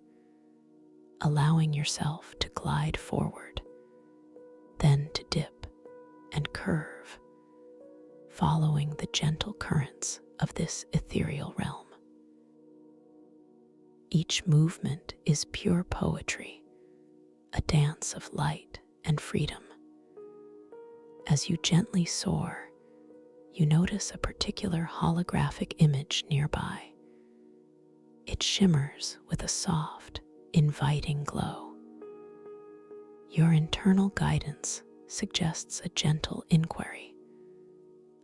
allowing yourself to glide forward, then to dip and curve, following the gentle currents of this ethereal realm. Each movement is pure poetry, a dance of light and freedom. As you gently soar, you notice a particular holographic image nearby. It shimmers with a soft, inviting glow. Your internal guidance suggests a gentle inquiry,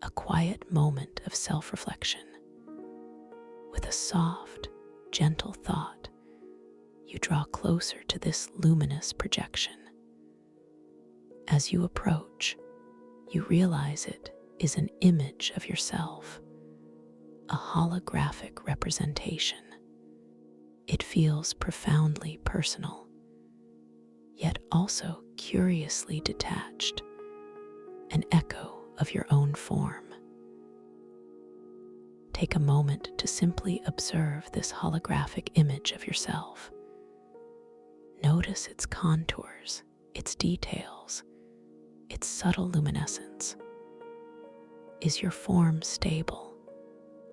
a quiet moment of self-reflection. With a soft, gentle thought, you draw closer to this luminous projection. As you approach, you realize it is an image of yourself, a holographic representation. It feels profoundly personal, yet also curiously detached, an echo of your own form. Take a moment to simply observe this holographic image of yourself, Notice its contours, its details, its subtle luminescence. Is your form stable,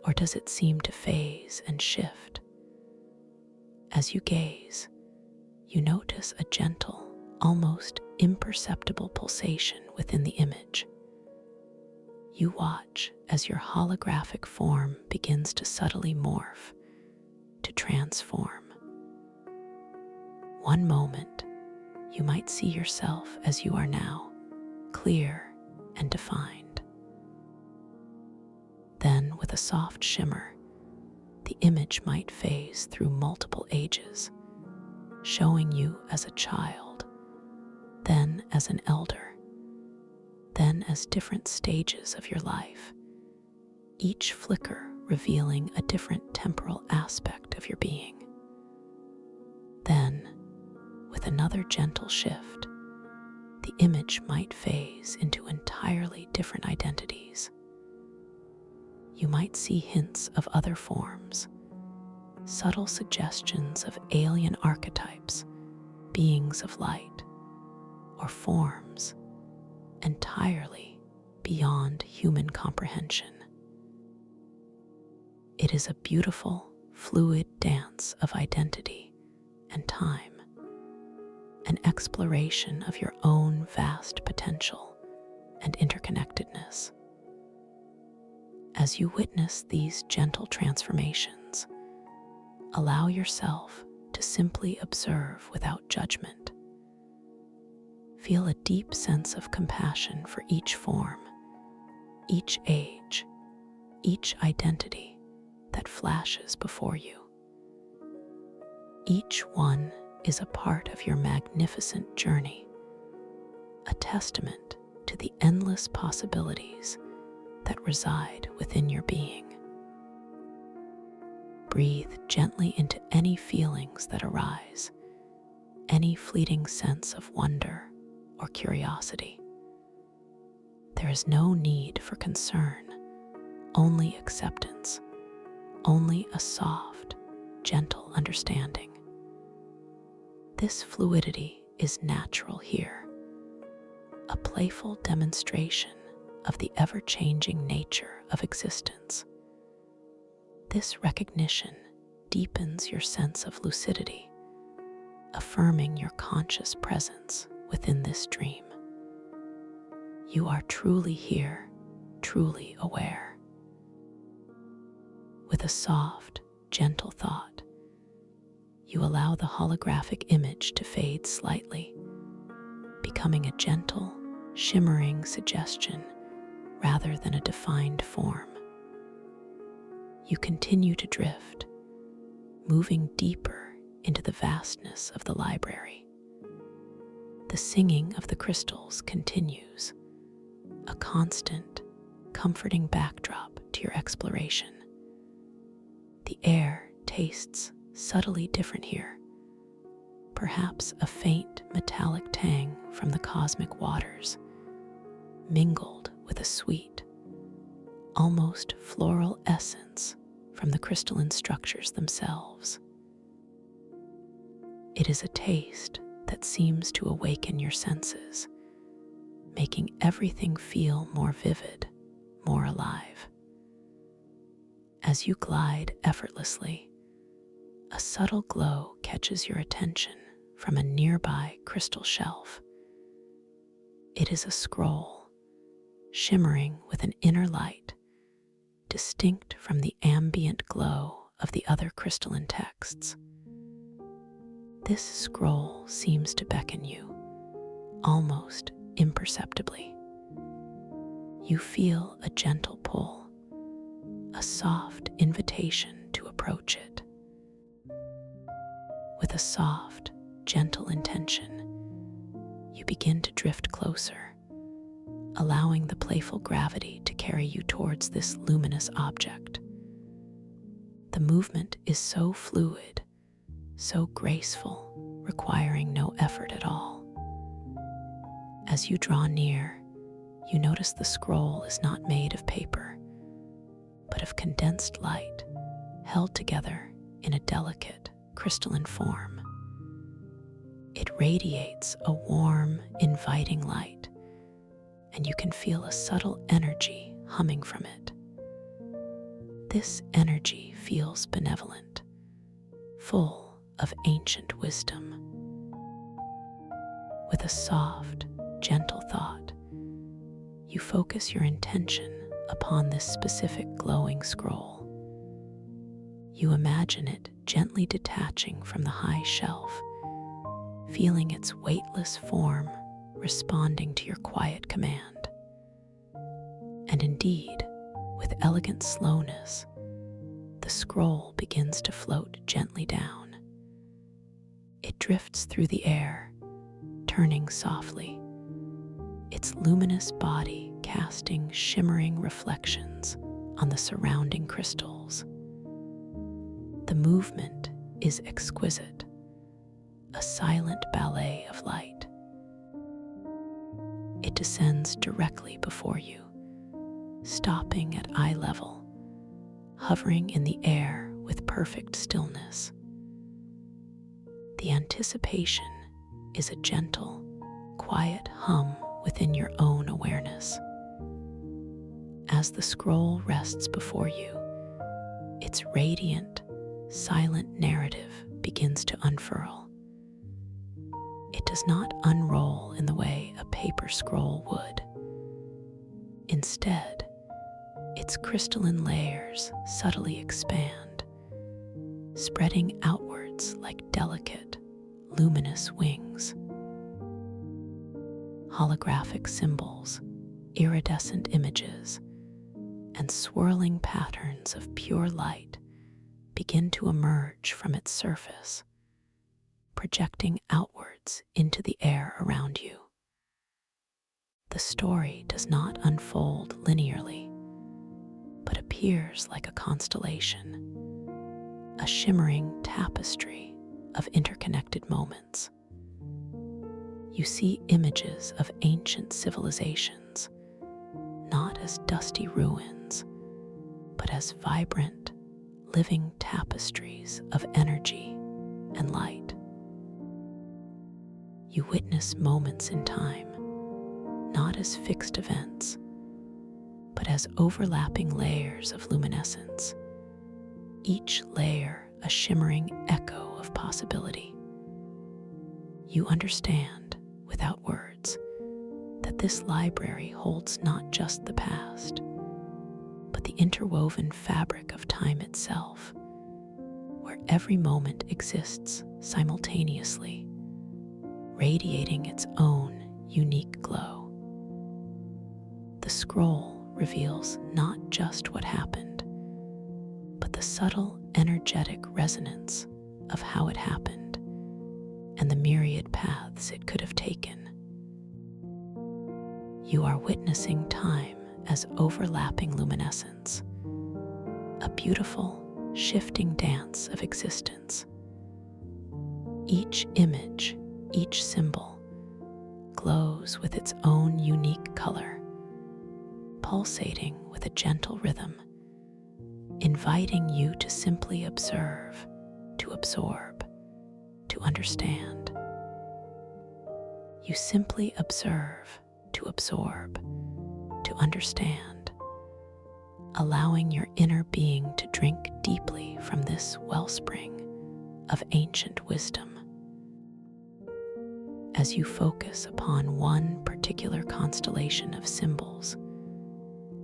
or does it seem to phase and shift? As you gaze, you notice a gentle, almost imperceptible pulsation within the image. You watch as your holographic form begins to subtly morph, to transform. One moment, you might see yourself as you are now, clear and defined. Then, with a soft shimmer, the image might phase through multiple ages, showing you as a child, then as an elder, then as different stages of your life, each flicker revealing a different temporal aspect of your being. Then, with another gentle shift, the image might phase into entirely different identities. You might see hints of other forms, subtle suggestions of alien archetypes, beings of light, or forms entirely beyond human comprehension. It is a beautiful, fluid dance of identity and time, an exploration of your own vast potential and interconnectedness. As you witness these gentle transformations, allow yourself to simply observe without judgment. Feel a deep sense of compassion for each form, each age, each identity that flashes before you. Each one is a part of your magnificent journey, a testament to the endless possibilities that reside within your being. Breathe gently into any feelings that arise, any fleeting sense of wonder or curiosity. There is no need for concern, only acceptance, only a soft, gentle understanding. This fluidity is natural here, a playful demonstration of the ever-changing nature of existence. This recognition deepens your sense of lucidity, affirming your conscious presence within this dream. You are truly here, truly aware. With a soft, gentle thought, you allow the holographic image to fade slightly, becoming a gentle, shimmering suggestion rather than a defined form. You continue to drift, moving deeper into the vastness of the library. The singing of the crystals continues, a constant, comforting backdrop to your exploration. The air tastes subtly different here, perhaps a faint metallic tang from the cosmic waters, mingled with a sweet, almost floral essence from the crystalline structures themselves. It is a taste that seems to awaken your senses, making everything feel more vivid, more alive. As you glide effortlessly, a subtle glow catches your attention from a nearby crystal shelf. It is a scroll, shimmering with an inner light, distinct from the ambient glow of the other crystalline texts. This scroll seems to beckon you, almost imperceptibly. You feel a gentle pull, a soft invitation to approach it. With a soft, gentle intention, you begin to drift closer, allowing the playful gravity to carry you towards this luminous object. The movement is so fluid, so graceful, requiring no effort at all. As you draw near, you notice the scroll is not made of paper, but of condensed light, held together in a delicate, crystalline form. It radiates a warm, inviting light, and you can feel a subtle energy humming from it. This energy feels benevolent, full of ancient wisdom. With a soft, gentle thought, you focus your intention upon this specific glowing scroll. You imagine it gently detaching from the high shelf, feeling its weightless form responding to your quiet command. And indeed, with elegant slowness, the scroll begins to float gently down. It drifts through the air, turning softly, its luminous body casting shimmering reflections on the surrounding crystals. The movement is exquisite, a silent ballet of light. It descends directly before you, stopping at eye level, hovering in the air with perfect stillness. The anticipation is a gentle, quiet hum within your own awareness. As the scroll rests before you, its radiant, silent narrative begins to unfurl. It does not unroll in the way a paper scroll would. Instead, its crystalline layers subtly expand, spreading outwards like delicate, luminous wings. Holographic symbols, iridescent images, and swirling patterns of pure light begin to emerge from its surface, projecting outwards into the air around you. The story does not unfold linearly, but appears like a constellation, a shimmering tapestry of interconnected moments. You see images of ancient civilizations, not as dusty ruins, but as vibrant, living tapestries of energy and light. You witness moments in time, not as fixed events, but as overlapping layers of luminescence, each layer a shimmering echo of possibility. You understand, without words, that this library holds not just the past, but the interwoven fabric of time itself, where every moment exists simultaneously, radiating its own unique glow. The scroll reveals not just what happened, but the subtle energetic resonance of how it happened and the myriad paths it could have taken. You are witnessing time as overlapping luminescence, a beautiful, shifting dance of existence. Each image, each symbol, glows with its own unique color, pulsating with a gentle rhythm, inviting you to simply observe, to absorb, to understand. You simply observe, to absorb, to understand, allowing your inner being to drink deeply from this wellspring of ancient wisdom. As you focus upon one particular constellation of symbols,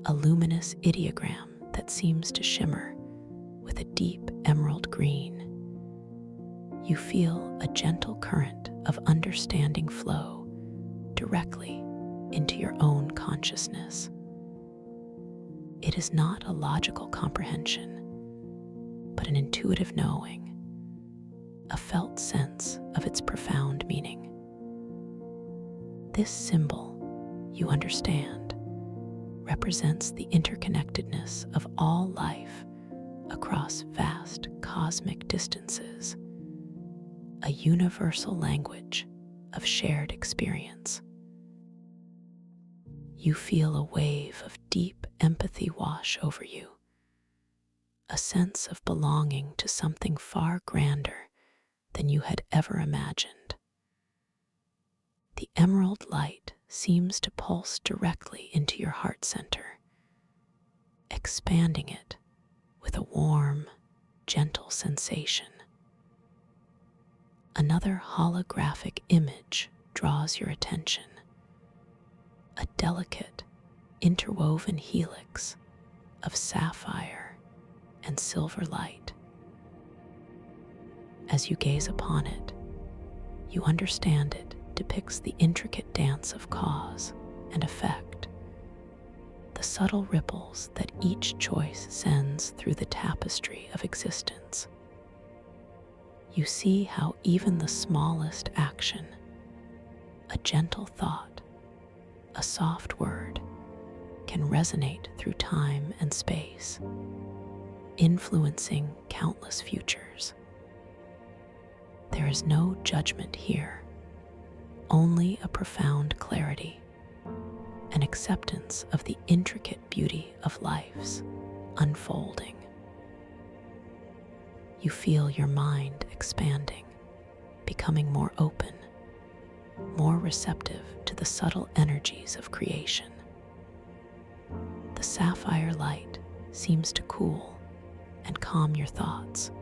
a luminous ideogram that seems to shimmer with a deep emerald green, you feel a gentle current of understanding flow directly into your own consciousness. It is not a logical comprehension, but an intuitive knowing, a felt sense of its profound meaning. This symbol, you understand, represents the interconnectedness of all life across vast cosmic distances, a universal language of shared experience. You feel a wave of deep empathy wash over you, a sense of belonging to something far grander than you had ever imagined. The emerald light seems to pulse directly into your heart center, expanding it with a warm, gentle sensation. Another holographic image draws your attention, a delicate, interwoven helix of sapphire and silver light. As you gaze upon it, you understand it depicts the intricate dance of cause and effect, the subtle ripples that each choice sends through the tapestry of existence. You see how even the smallest action, a gentle thought, a soft word, can resonate through time and space, influencing countless futures. There is no judgment here, only a profound clarity, an acceptance of the intricate beauty of life's unfolding. You feel your mind expanding, becoming more open, more receptive to the subtle energies of creation. The sapphire light seems to cool and calm your thoughts,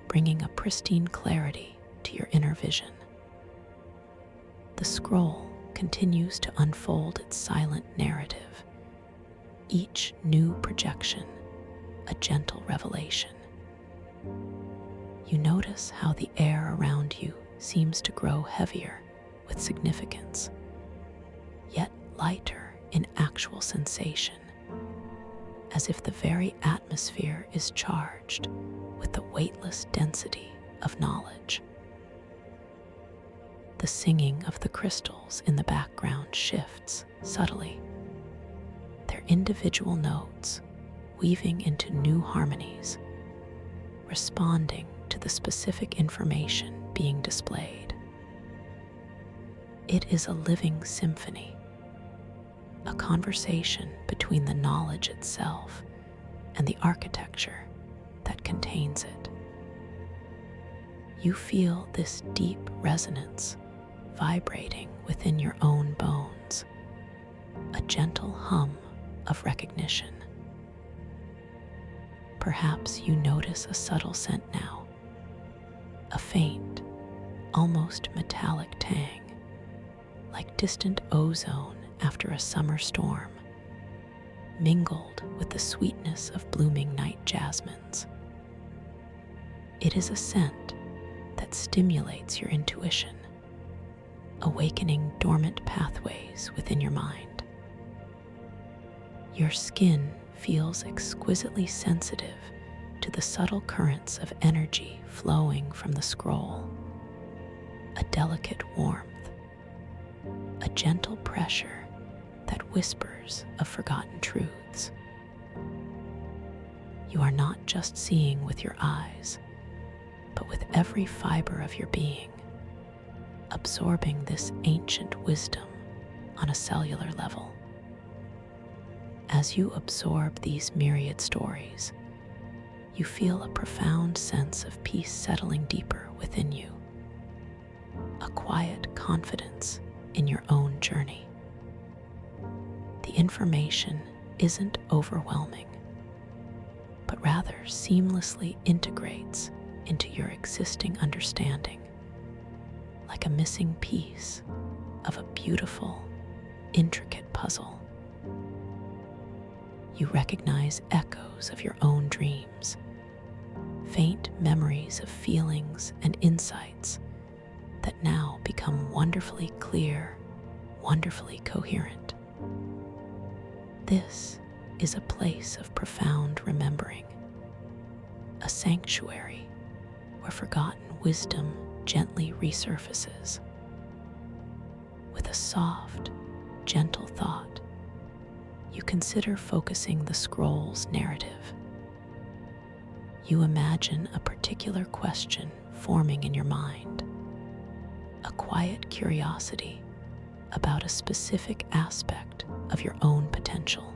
bringing a pristine clarity to your inner vision. The scroll continues to unfold its silent narrative, each new projection a gentle revelation. You notice how the air around you seems to grow heavier with significance, yet lighter in actual sensation, as if the very atmosphere is charged with the weightless density of knowledge. The singing of the crystals in the background shifts subtly, their individual notes weaving into new harmonies, responding to the specific information being displayed. It is a living symphony, a conversation between the knowledge itself and the architecture that contains it. You feel this deep resonance vibrating within your own bones, a gentle hum of recognition. Perhaps you notice a subtle scent now, a faint, almost metallic tang, like distant ozone after a summer storm, mingled with the sweetness of blooming night jasmines. It is a scent that stimulates your intuition, awakening dormant pathways within your mind. Your skin feels exquisitely sensitive to the subtle currents of energy flowing from the scroll, a delicate warmth, a gentle pressure that whispers of forgotten truths. You are not just seeing with your eyes, but with every fiber of your being, absorbing this ancient wisdom on a cellular level. As you absorb these myriad stories, you feel a profound sense of peace settling deeper within you, a quiet confidence in your own journey. The information isn't overwhelming, but rather seamlessly integrates into your existing understanding, like a missing piece of a beautiful, intricate puzzle. You recognize echoes of your own dreams, faint memories of feelings and insights that now become wonderfully clear, wonderfully coherent. This is a place of profound remembering, a sanctuary where forgotten wisdom gently resurfaces. With a soft, gentle thought, you consider focusing the scroll's narrative. You imagine a particular question forming in your mind, a quiet curiosity about a specific aspect of your own potential.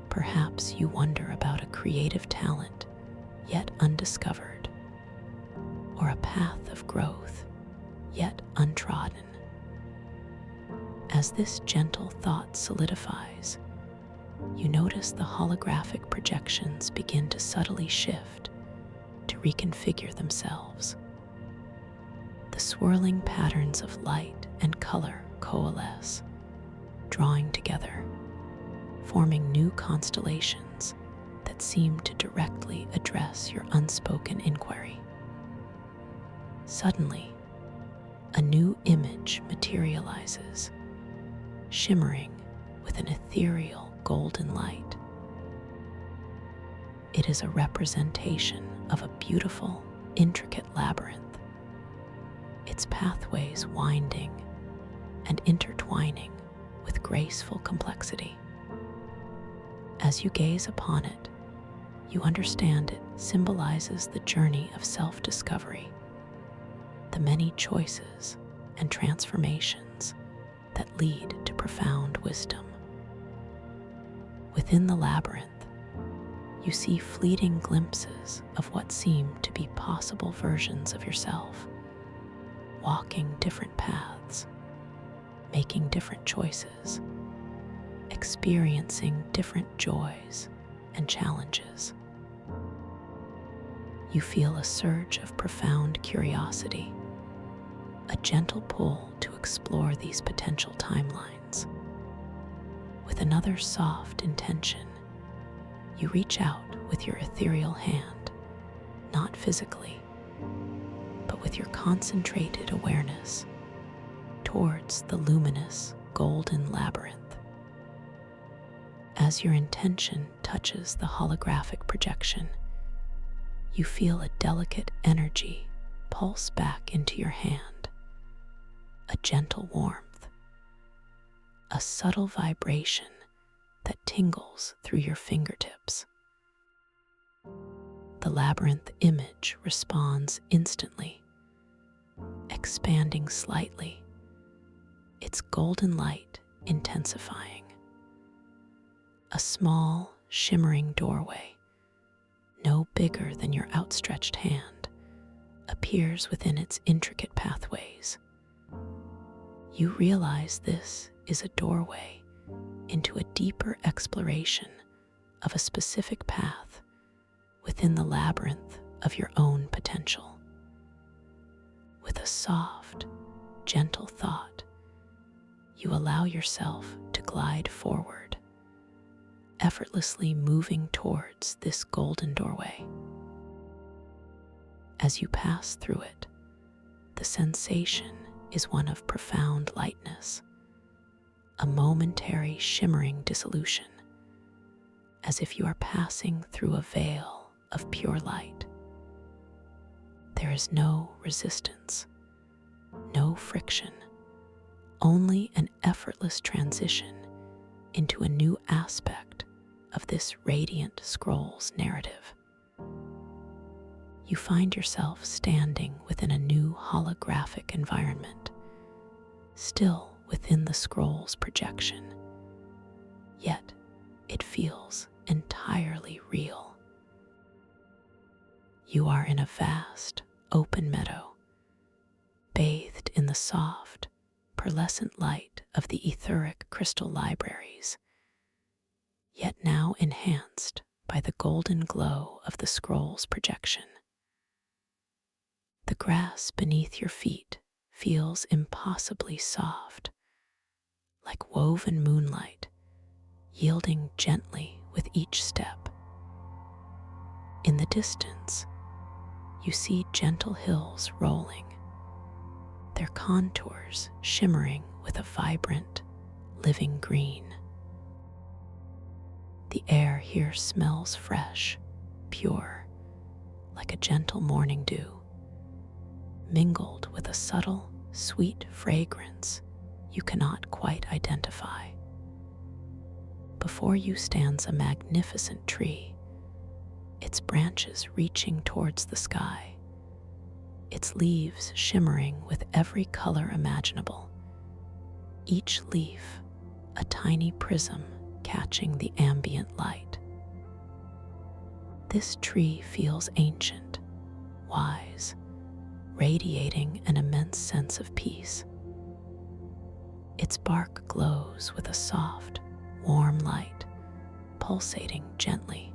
Perhaps you wonder about a creative talent yet undiscovered, or a path of growth yet untrodden. As this gentle thought solidifies, you notice the holographic projections begin to subtly shift, to reconfigure themselves. The swirling patterns of light and color coalesce, drawing together, forming new constellations that seem to directly address your unspoken inquiry. Suddenly, a new image materializes, shimmering with an ethereal golden light. It is a representation of a beautiful, intricate labyrinth, its pathways winding and intertwining with graceful complexity. As you gaze upon it, you understand it symbolizes the journey of self-discovery, the many choices and transformations that lead to profound wisdom. Within the labyrinth, you see fleeting glimpses of what seem to be possible versions of yourself, walking different paths, making different choices, experiencing different joys and challenges. You feel a surge of profound curiosity, a gentle pull to explore these potential timelines. With another soft intention, you reach out with your ethereal hand, not physically, but with your concentrated awareness towards the luminous golden labyrinth. As your intention touches the holographic projection, you feel a delicate energy pulse back into your hand, a gentle warmth, a subtle vibration that tingles through your fingertips. The labyrinth image responds instantly, expanding slightly, its golden light intensifying. A small, shimmering doorway, no bigger than your outstretched hand, appears within its intricate pathways. You realize this is a doorway into a deeper exploration of a specific path within the labyrinth of your own potential. With a soft, gentle thought, you allow yourself to glide forward, effortlessly moving towards this golden doorway. As you pass through it, the sensation is one of profound lightness, a momentary shimmering dissolution, as if you are passing through a veil of pure light. There is no resistance, no friction, only an effortless transition into a new aspect of this radiant scroll's narrative. You find yourself standing within a new holographic environment, still within the scroll's projection, yet it feels entirely real. You are in a vast, open meadow, bathed in the soft, pearlescent light of the etheric crystal libraries, yet now enhanced by the golden glow of the scroll's projection. The grass beneath your feet feels impossibly soft, like woven moonlight, yielding gently with each step. In the distance, you see gentle hills rolling, their contours shimmering with a vibrant, living green. The air here smells fresh, pure, like a gentle morning dew, mingled with a subtle, sweet fragrance you cannot quite identify. Before you stands a magnificent tree, its branches reaching towards the sky, its leaves shimmering with every color imaginable, each leaf a tiny prism catching the ambient light. This tree feels ancient, wise, radiating an immense sense of peace. Its bark glows with a soft, warm light, pulsating gently.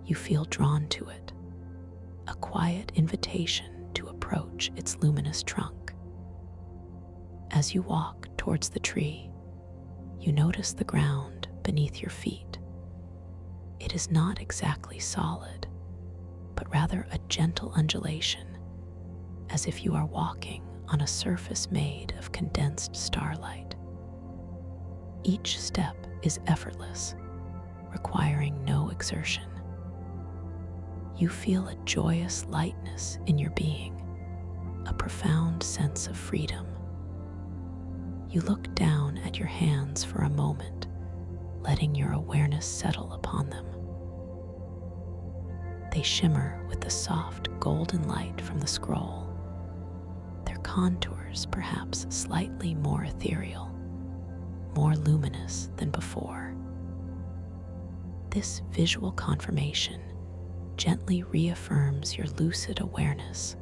You feel drawn to it, a quiet invitation to approach its luminous trunk. As you walk towards the tree, you notice the ground beneath your feet. It is not exactly solid, but rather a gentle undulation, as if you are walking on a surface made of condensed starlight. Each step is effortless, requiring no exertion. You feel a joyous lightness in your being, a profound sense of freedom. You look down at your hands for a moment, letting your awareness settle upon them. They shimmer with the soft golden light from the scroll, their contours perhaps slightly more ethereal, more luminous than before. This visual confirmation gently reaffirms your lucid awareness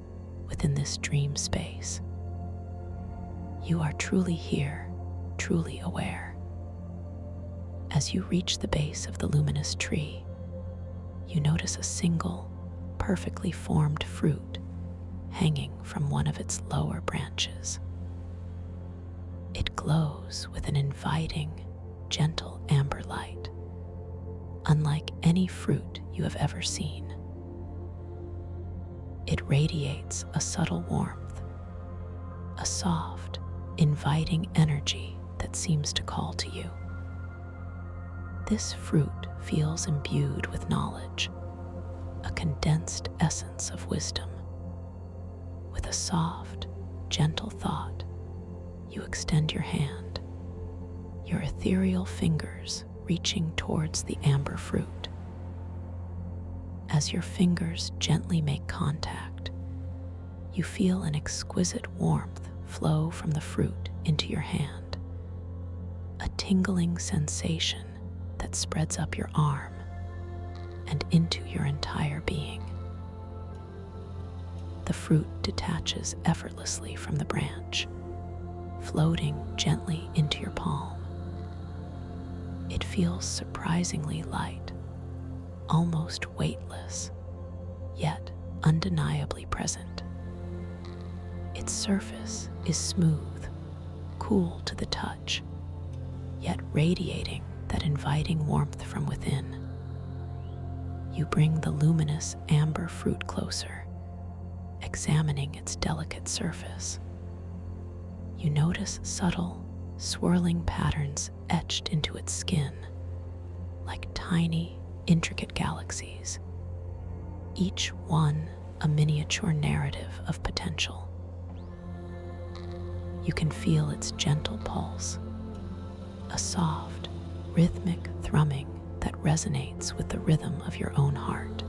within this dream space. You are truly here, truly aware. As you reach the base of the luminous tree, you notice a single, perfectly formed fruit hanging from one of its lower branches. It glows with an inviting, gentle amber light, unlike any fruit you have ever seen. It radiates a subtle warmth, a soft, inviting energy that seems to call to you. This fruit feels imbued with knowledge, a condensed essence of wisdom. With a soft, gentle thought, you extend your hand, your ethereal fingers reaching towards the amber fruit. As your fingers gently make contact, you feel an exquisite warmth flow from the fruit into your hand, a tingling sensation that spreads up your arm and into your entire being. The fruit detaches effortlessly from the branch, floating gently into your palm. It feels surprisingly light, almost weightless, yet undeniably present. Its surface is smooth, cool to the touch, yet radiating that inviting warmth from within. You bring the luminous amber fruit closer, examining its delicate surface. You notice subtle, swirling patterns etched into its skin, like tiny, intricate galaxies, each one a miniature narrative of potential. You can feel its gentle pulse, a soft, rhythmic thrumming that resonates with the rhythm of your own heart.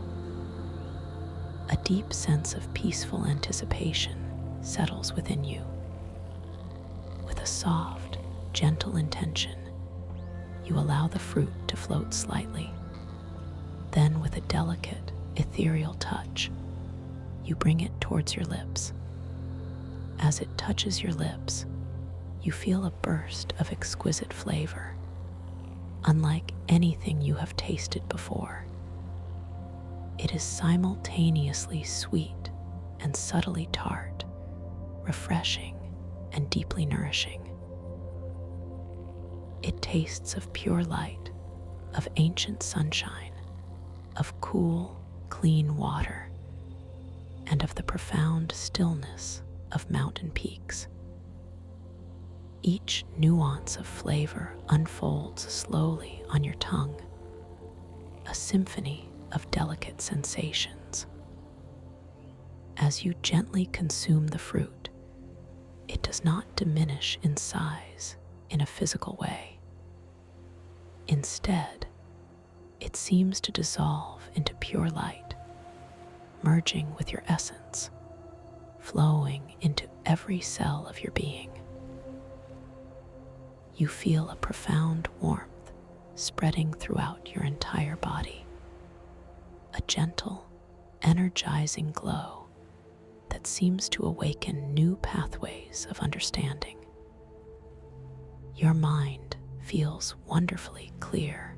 A deep sense of peaceful anticipation settles within you. With a soft, gentle intention, you allow the fruit to float slightly. Then, with a delicate, ethereal touch, you bring it towards your lips. As it touches your lips, you feel a burst of exquisite flavor, unlike anything you have tasted before. It is simultaneously sweet and subtly tart, refreshing and deeply nourishing. It tastes of pure light, of ancient sunshine, of cool, clean water, and of the profound stillness of mountain peaks. Each nuance of flavor unfolds slowly on your tongue, a symphony of delicate sensations. As you gently consume the fruit, it does not diminish in size in a physical way. Instead, it seems to dissolve into pure light, merging with your essence, flowing into every cell of your being. You feel a profound warmth spreading throughout your entire body, a gentle, energizing glow that seems to awaken new pathways of understanding. Your mind feels wonderfully clear,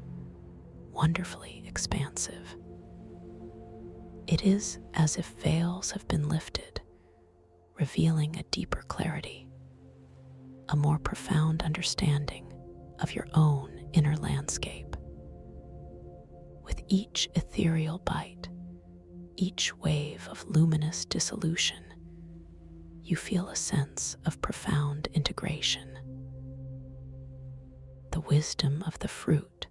wonderfully expansive. It is as if veils have been lifted, revealing a deeper clarity, a more profound understanding of your own inner landscape. With each ethereal bite, each wave of luminous dissolution, you feel a sense of profound integration. The wisdom of the fruit,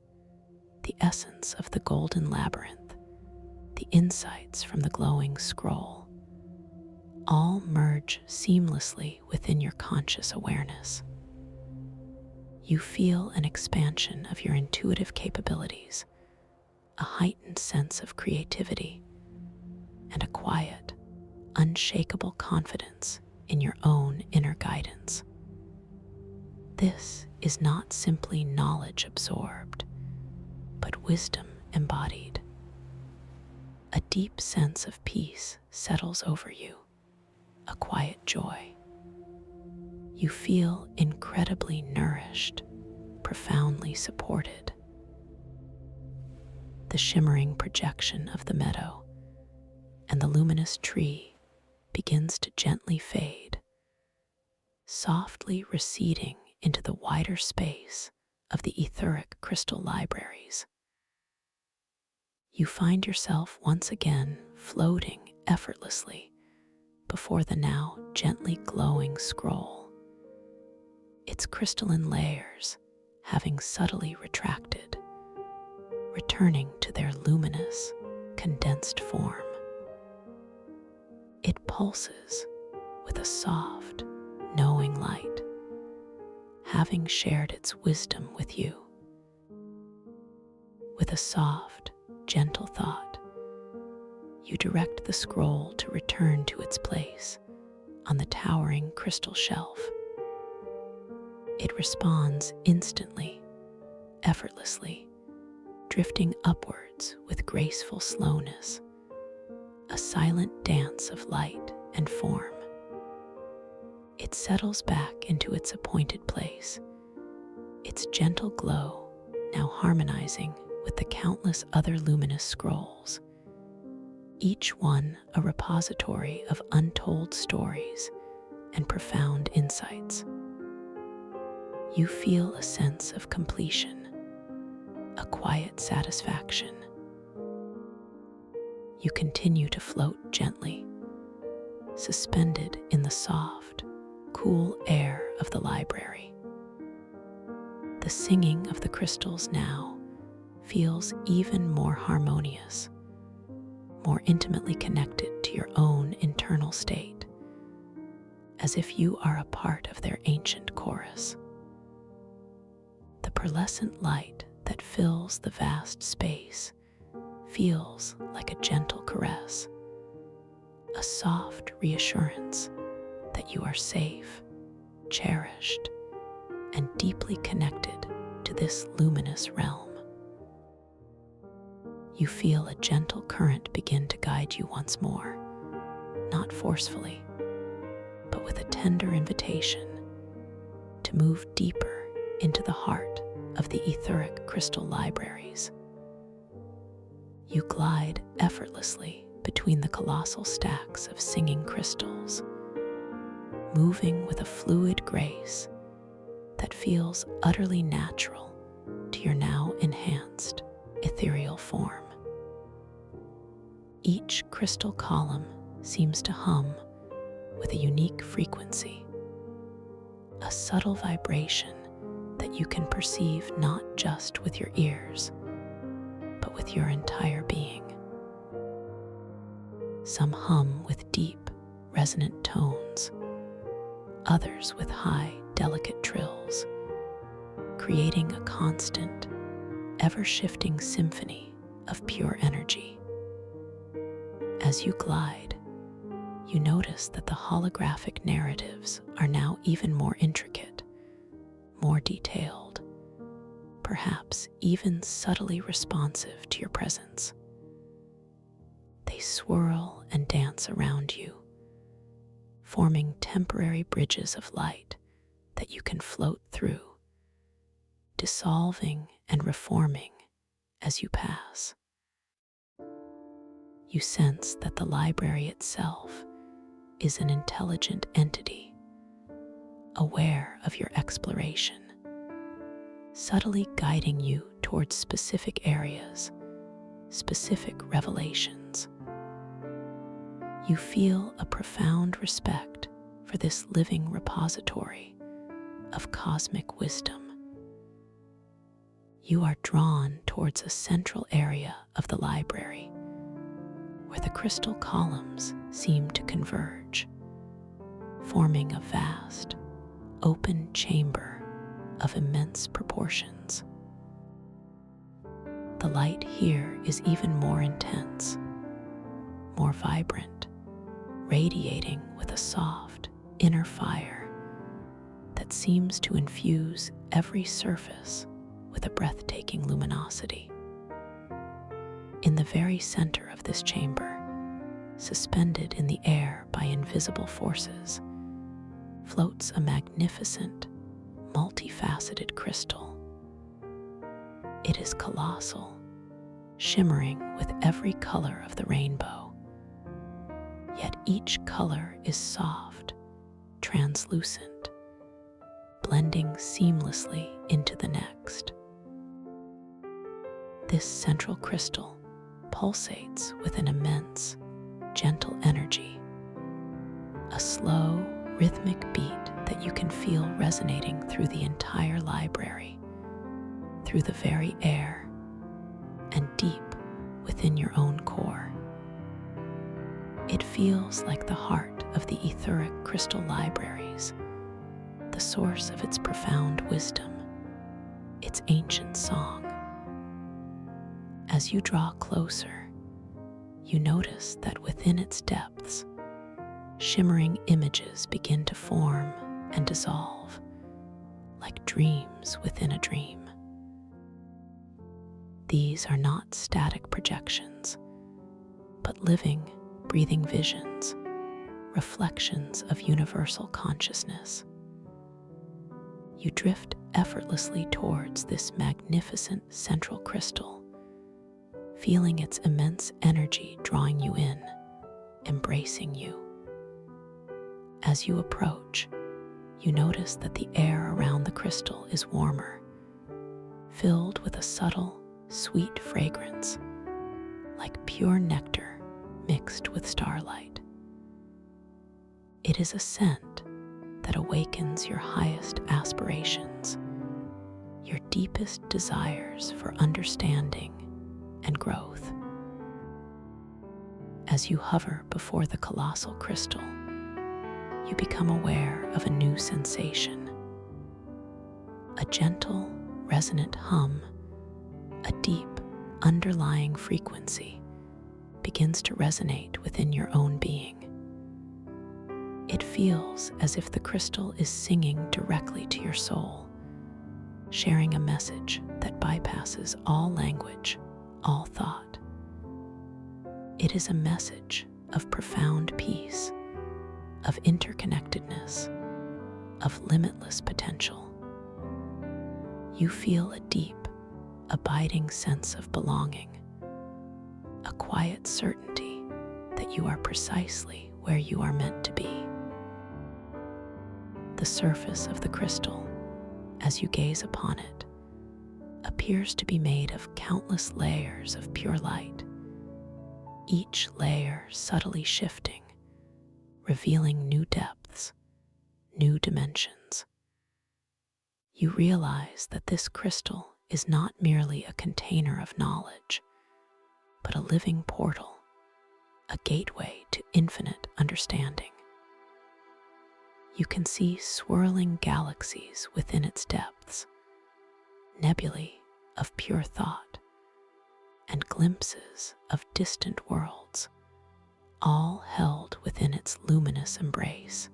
the essence of the golden labyrinth, the insights from the glowing scroll, all merge seamlessly within your conscious awareness. You feel an expansion of your intuitive capabilities, a heightened sense of creativity, and a quiet, unshakable confidence in your own inner guidance. This is not simply knowledge absorbed, but wisdom embodied. A deep sense of peace settles over you, a quiet joy. You feel incredibly nourished, profoundly supported. The shimmering projection of the meadow and the luminous tree begins to gently fade, softly receding into the wider space of the etheric crystal libraries. You find yourself once again floating effortlessly before the now gently glowing scroll, its crystalline layers having subtly retracted, returning to their luminous, condensed form. It pulses with a soft, knowing light, having shared its wisdom with you. With a soft, gentle thought, you direct the scroll to return to its place on the towering crystal shelf. It responds instantly, effortlessly, drifting upwards with graceful slowness, a silent dance of light and form. It settles back into its appointed place, its gentle glow now harmonizing with the countless other luminous scrolls, each one a repository of untold stories and profound insights. You feel a sense of completion, a quiet satisfaction. You continue to float gently, suspended in the soft, cool air of the library. The singing of the crystals now feels even more harmonious, more intimately connected to your own internal state, as if you are a part of their ancient chorus. The pearlescent light that fills the vast space feels like a gentle caress, a soft reassurance that you are safe, cherished, and deeply connected to this luminous realm. You feel a gentle current begin to guide you once more, not forcefully, but with a tender invitation to move deeper into the heart of the etheric crystal libraries. You glide effortlessly between the colossal stacks of singing crystals, moving with a fluid grace that feels utterly natural to your now enhanced ethereal form. Each crystal column seems to hum with a unique frequency, a subtle vibration that you can perceive not just with your ears, but with your entire being. Some hum with deep, resonant tones, others with high, delicate trills, creating a constant, ever-shifting symphony of pure energy. As you glide, you notice that the holographic narratives are now even more intricate, more detailed, perhaps even subtly responsive to your presence. They swirl and dance around you, forming temporary bridges of light that you can float through dissolving and reforming as you pass. You sense that the library itself is an intelligent entity, aware of your exploration, subtly guiding you towards specific areas, specific revelations. You feel a profound respect for this living repository of cosmic wisdom. You are drawn towards a central area of the library where the crystal columns seem to converge, forming a vast, open chamber of immense proportions. The light here is even more intense, more vibrant, radiating with a soft inner fire that seems to infuse every surface with a breathtaking luminosity. In the very center of this chamber, suspended in the air by invisible forces, floats a magnificent, multifaceted crystal. It is colossal, shimmering with every color of the rainbow. Yet each color is soft, translucent, blending seamlessly into the next. This central crystal pulsates with an immense, gentle energy, a slow, rhythmic beat that you can feel resonating through the entire library, through the very air, and deep within your own core. It feels like the heart of the etheric crystal libraries, the source of its profound wisdom, its ancient song. As you draw closer, you notice that within its depths, shimmering images begin to form and dissolve, like dreams within a dream. These are not static projections, but living, breathing visions, reflections of universal consciousness. You drift effortlessly towards this magnificent central crystal, feeling its immense energy drawing you in, embracing you. As you approach, you notice that the air around the crystal is warmer, filled with a subtle, sweet fragrance, like pure nectar mixed with starlight. It is a scent that awakens your highest aspirations, your deepest desires for understanding and growth. As you hover before the colossal crystal, you become aware of a new sensation. A gentle, resonant hum, a deep, underlying frequency begins to resonate within your own being. It feels as if the crystal is singing directly to your soul, sharing a message that bypasses all language, all thought. It is a message of profound peace, of interconnectedness, of limitless potential. You feel a deep, abiding sense of belonging, a quiet certainty that you are precisely where you are meant to be. The surface of the crystal, as you gaze upon it, appears to be made of countless layers of pure light, each layer subtly shifting, revealing new depths, new dimensions. You realize that this crystal is not merely a container of knowledge, but a living portal, a gateway to infinite understanding. You can see swirling galaxies within its depths, nebulae of pure thought, and glimpses of distant worlds, all held within its luminous embrace.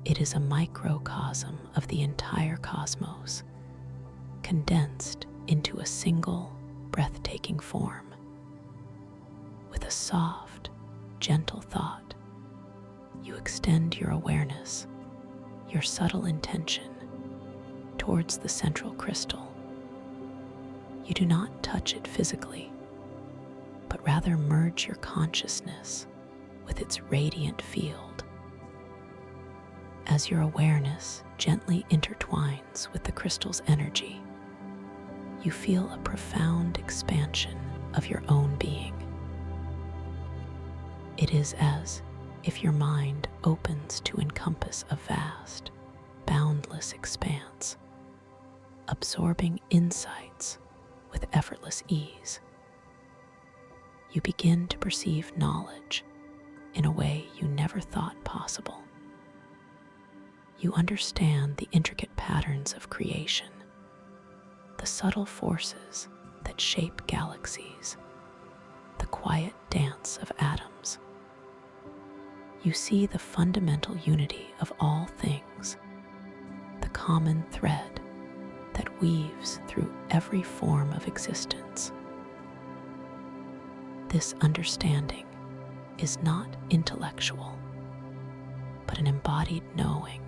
It is a microcosm of the entire cosmos, condensed into a single, breathtaking form. With a soft, gentle thought, you extend your awareness, your subtle intention, towards the central crystal. You do not touch it physically, but rather merge your consciousness with its radiant field. As your awareness gently intertwines with the crystal's energy, you feel a profound expansion of your own being. It is as if your mind opens to encompass a vast, boundless expanse, absorbing insights with effortless ease. You begin to perceive knowledge in a way you never thought possible. You understand the intricate patterns of creation, the subtle forces that shape galaxies, the quiet dance of atoms. You see the fundamental unity of all things, the common thread that weaves through every form of existence. This understanding is not intellectual, but an embodied knowing,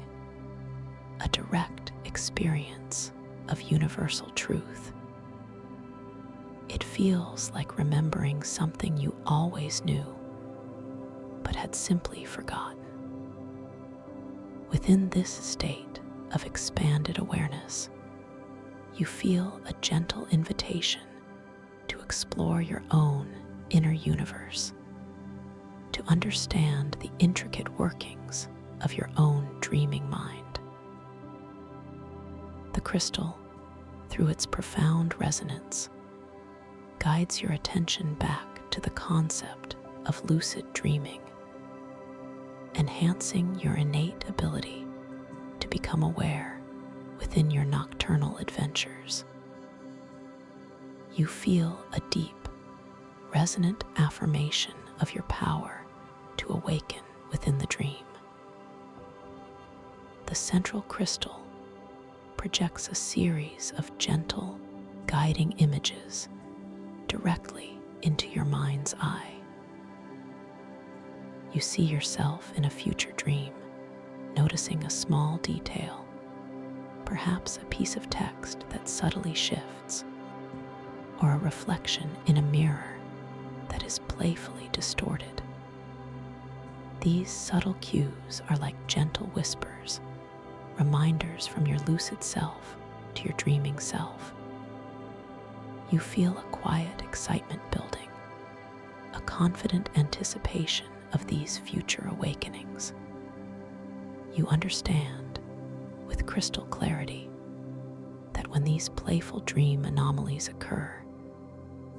a direct experience of universal truth. It feels like remembering something you always knew, but had simply forgotten. Within this state of expanded awareness, you feel a gentle invitation to explore your own inner universe, to understand the intricate workings of your own dreaming mind. The crystal, through its profound resonance, guides your attention back to the concept of lucid dreaming, enhancing your innate ability to become aware within your nocturnal adventures. You feel a deep, resonant affirmation of your power to awaken within the dream. The central crystal projects a series of gentle, guiding images directly into your mind's eye. You see yourself in a future dream, noticing a small detail, perhaps a piece of text that subtly shifts, or a reflection in a mirror that is playfully distorted. These subtle cues are like gentle whispers, reminders from your lucid self to your dreaming self. You feel a quiet excitement building, a confident anticipation of these future awakenings. You understand, with crystal clarity, that when these playful dream anomalies occur,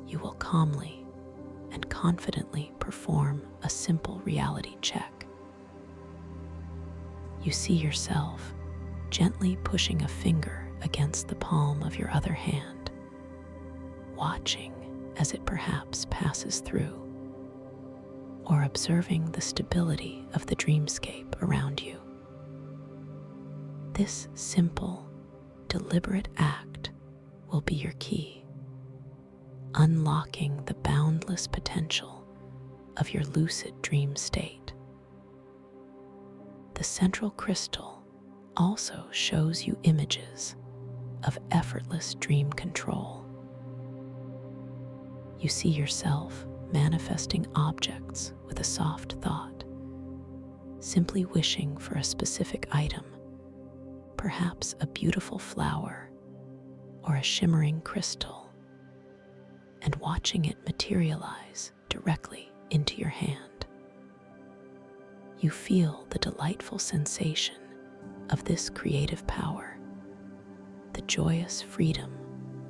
you will calmly and confidently perform a simple reality check. You see yourself gently pushing a finger against the palm of your other hand, watching as it perhaps passes through, or observing the stability of the dreamscape around you. This simple, deliberate act will be your key, unlocking the boundless potential of your lucid dream state. The central crystal also shows you images of effortless dream control. You see yourself manifesting objects with a soft thought, simply wishing for a specific item, perhaps a beautiful flower or a shimmering crystal, and watching it materialize directly into your hand. You feel the delightful sensation of this creative power, the joyous freedom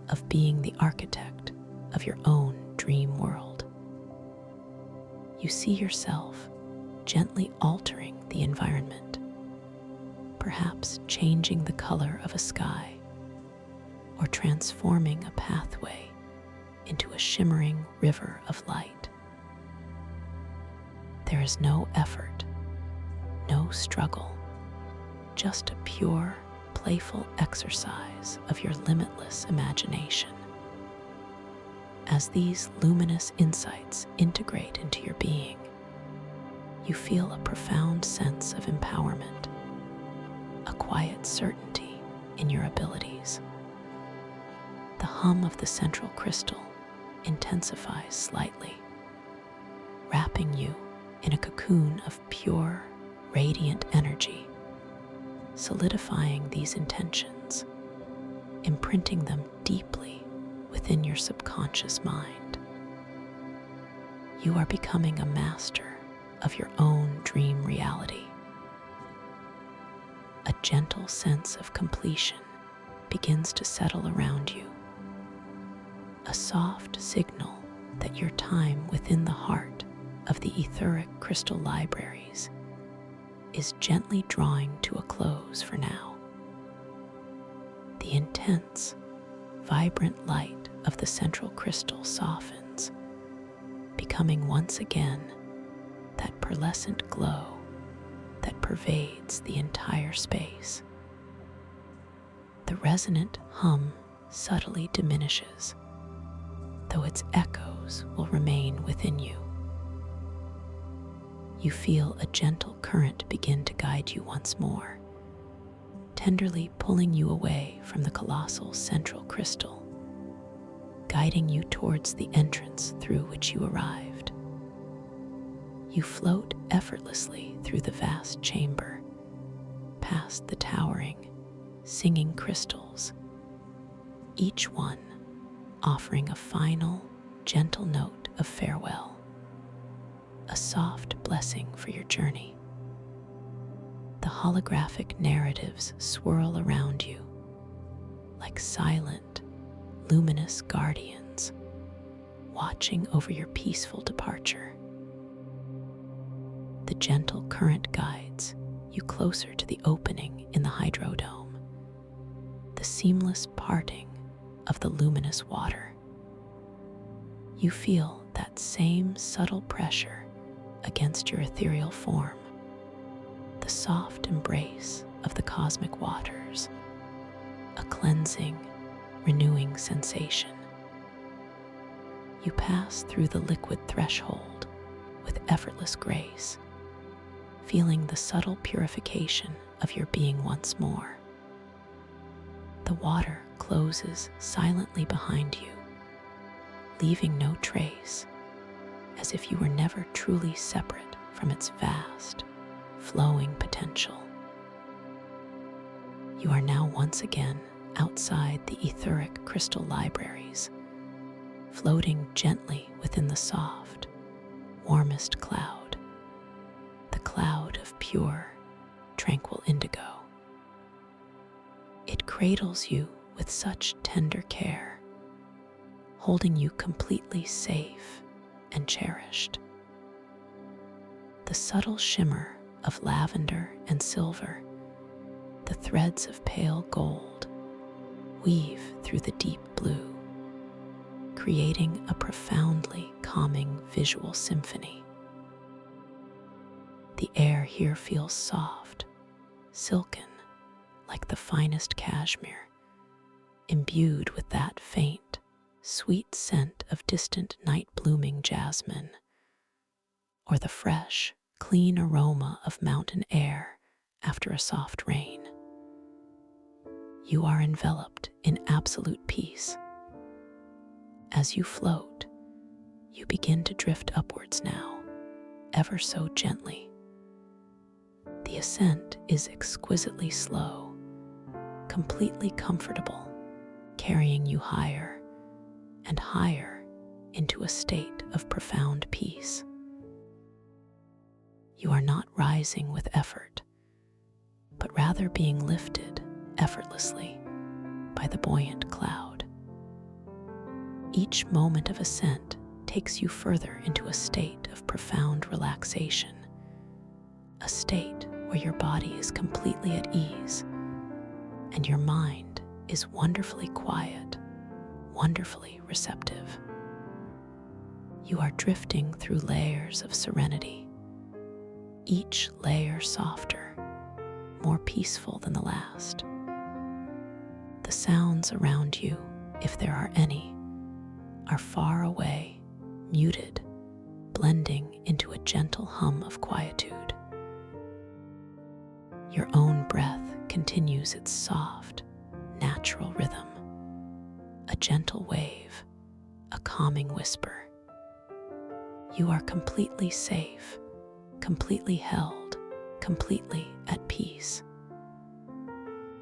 of being the architect of your own dream world. You see yourself gently altering the environment, perhaps changing the color of a sky or transforming a pathway into a shimmering river of light. There is no effort, no struggle, just a pure, playful exercise of your limitless imagination. As these luminous insights integrate into your being, you feel a profound sense of empowerment, a quiet certainty in your abilities. The hum of the central crystal intensifies slightly, wrapping you in a cocoon of pure, radiant energy, solidifying these intentions, imprinting them deeply within your subconscious mind. You are becoming a master of your own dream reality. A gentle sense of completion begins to settle around you, a soft signal that your time within the heart of the etheric crystal libraries is gently drawing to a close for now. The intense, vibrant light of the central crystal softens, becoming once again that pearlescent glow that pervades the entire space. The resonant hum subtly diminishes, though its echoes will remain within you. You feel a gentle current begin to guide you once more, tenderly pulling you away from the colossal central crystal, guiding you towards the entrance through which you arrived. You float effortlessly through the vast chamber, past the towering, singing crystals, each one offering a final, gentle note of farewell, a soft blessing for your journey. The holographic narratives swirl around you like silent, luminous guardians, watching over your peaceful departure. The gentle current guides you closer to the opening in the hydrodome, the seamless parting of the luminous water. You feel that same subtle pressure against your ethereal form, the soft embrace of the cosmic waters, a cleansing, renewing sensation. You pass through the liquid threshold with effortless grace, feeling the subtle purification of your being once more. The water closes silently behind you, leaving no trace, as if you were never truly separate from its vast, flowing potential. You are now once again outside the etheric crystal libraries, floating gently within the soft, warmest cloud, the cloud of pure, tranquil indigo. It cradles you with such tender care, holding you completely safe and cherished. The subtle shimmer of lavender and silver, the threads of pale gold, weave through the deep blue, creating a profoundly calming visual symphony. The air here feels soft, silken, like the finest cashmere, imbued with that faint, sweet scent of distant night-blooming jasmine, or the fresh, clean aroma of mountain air after a soft rain. You are enveloped in absolute peace. As you float, you begin to drift upwards now, ever so gently. The ascent is exquisitely slow, completely comfortable, carrying you higher and higher into a state of profound peace. You are not rising with effort, but rather being lifted effortlessly by the buoyant cloud. Each moment of ascent takes you further into a state of profound relaxation, a state where your body is completely at ease and your mind is wonderfully quiet, wonderfully receptive. You are drifting through layers of serenity, each layer softer, more peaceful than the last. The sounds around you, if there are any, are far away, muted, blending into a gentle hum of quietude. Your own breath continues its soft, natural rhythm, a gentle wave, a calming whisper. You are completely safe, completely held, completely at peace.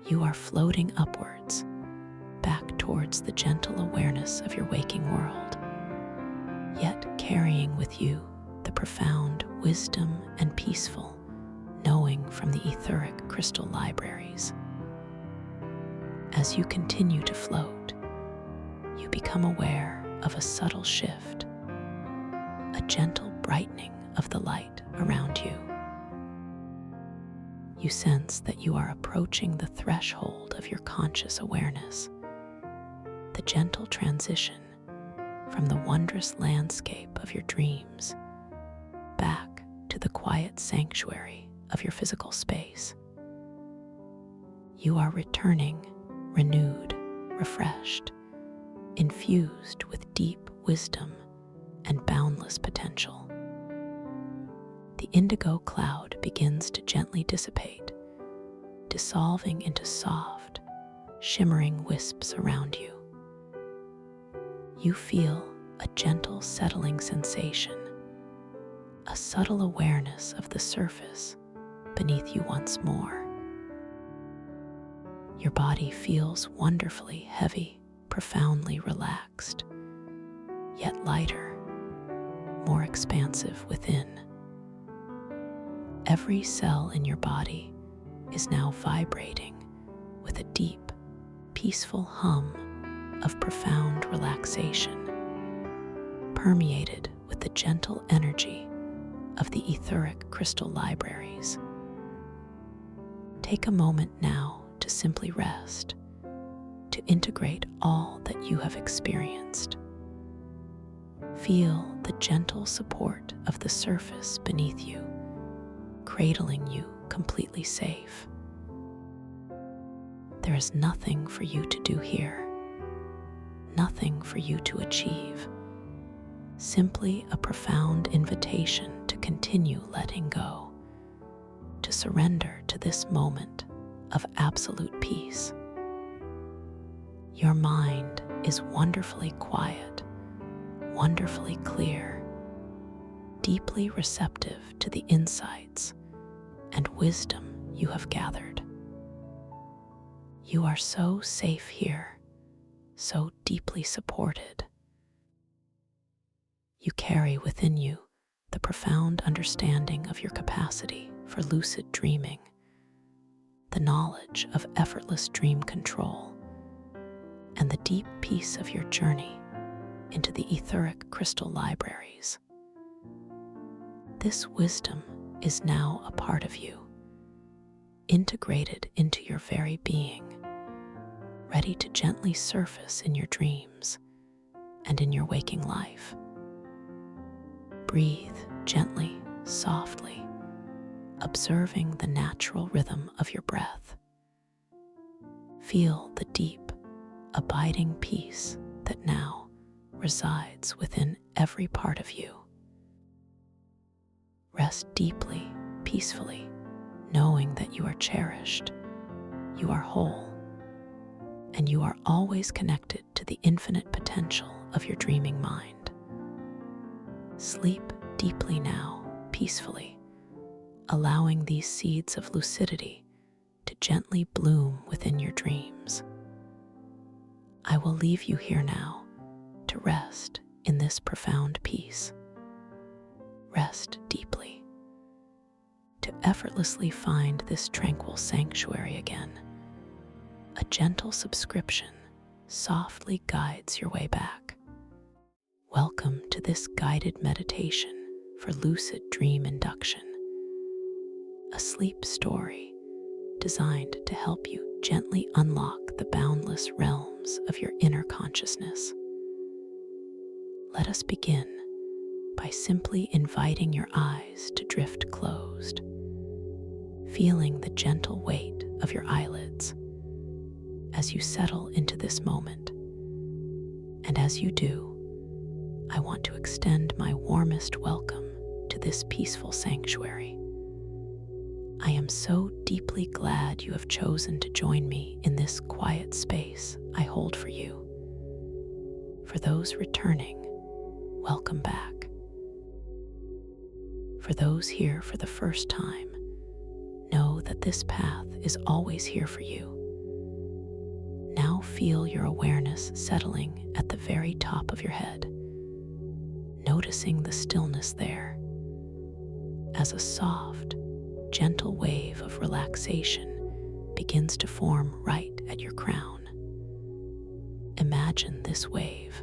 You are floating upwards, back towards the gentle awareness of your waking world, yet carrying with you the profound wisdom and peaceful knowing from the etheric crystal libraries. As you continue to float, you become aware of a subtle shift, a gentle brightening of the light around you. You sense that you are approaching the threshold of your conscious awareness, the gentle transition from the wondrous landscape of your dreams back to the quiet sanctuary of your physical space. You are returning renewed, refreshed, infused with deep wisdom and boundless potential. The indigo cloud begins to gently dissipate, dissolving into soft, shimmering wisps around you. You feel a gentle settling sensation, a subtle awareness of the surface beneath you once more. Your body feels wonderfully heavy, profoundly relaxed, yet lighter, more expansive within. Every cell in your body is now vibrating with a deep, peaceful hum of profound relaxation, permeated with the gentle energy of the etheric crystal libraries. Take a moment now to simply rest, to integrate all that you have experienced. Feel the gentle support of the surface beneath you, cradling you completely safe. There is nothing for you to do here, nothing for you to achieve, simply a profound invitation to continue letting go, to surrender to this moment of absolute peace. Your mind is wonderfully quiet, wonderfully clear, deeply receptive to the insights and wisdom you have gathered. You are so safe here, so deeply supported. You carry within you the profound understanding of your capacity for lucid dreaming, the knowledge of effortless dream control, and the deep peace of your journey into the etheric crystal libraries. This wisdom is now a part of you, integrated into your very being, ready to gently surface in your dreams and in your waking life. Breathe gently, softly, observing the natural rhythm of your breath. Feel the deep, abiding peace that now resides within every part of you. Rest deeply, peacefully, knowing that you are cherished, you are whole, and you are always connected to the infinite potential of your dreaming mind. Sleep deeply now, peacefully, allowing these seeds of lucidity to gently bloom within your dreams. I will leave you here now to rest in this profound peace. Rest deeply, to effortlessly find this tranquil sanctuary again. A gentle subscription softly guides your way back. Welcome to this guided meditation for lucid dream induction, a sleep story designed to help you gently unlock the boundless realms of your inner consciousness. Let us begin by simply inviting your eyes to drift closed, feeling the gentle weight of your eyelids as you settle into this moment. And as you do, I want to extend my warmest welcome to this peaceful sanctuary. I am so deeply glad you have chosen to join me in this quiet space I hold for you. For those returning, welcome back. For those here for the first time, know that this path is always here for you. Now feel your awareness settling at the very top of your head, noticing the stillness there. As a soft, gentle wave of relaxation begins to form right at your crown. Imagine this wave,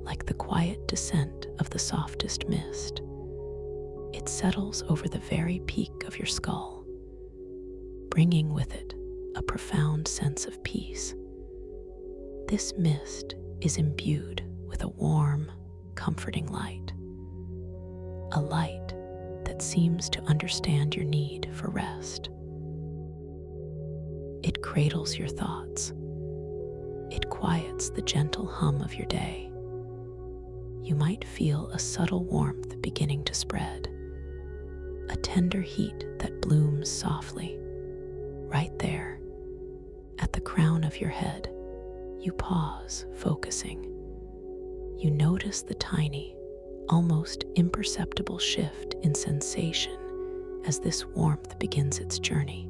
like the quiet descent of the softest mist. It settles over the very peak of your skull, bringing with it a profound sense of peace. This mist is imbued with a warm, comforting light, a light that seems to understand your need for rest. It cradles your thoughts. It quiets the gentle hum of your day. You might feel a subtle warmth beginning to spread, a tender heat that blooms softly. Right there, at the crown of your head, you pause, focusing. You notice the tiny, almost imperceptible shift in sensation as this warmth begins its journey.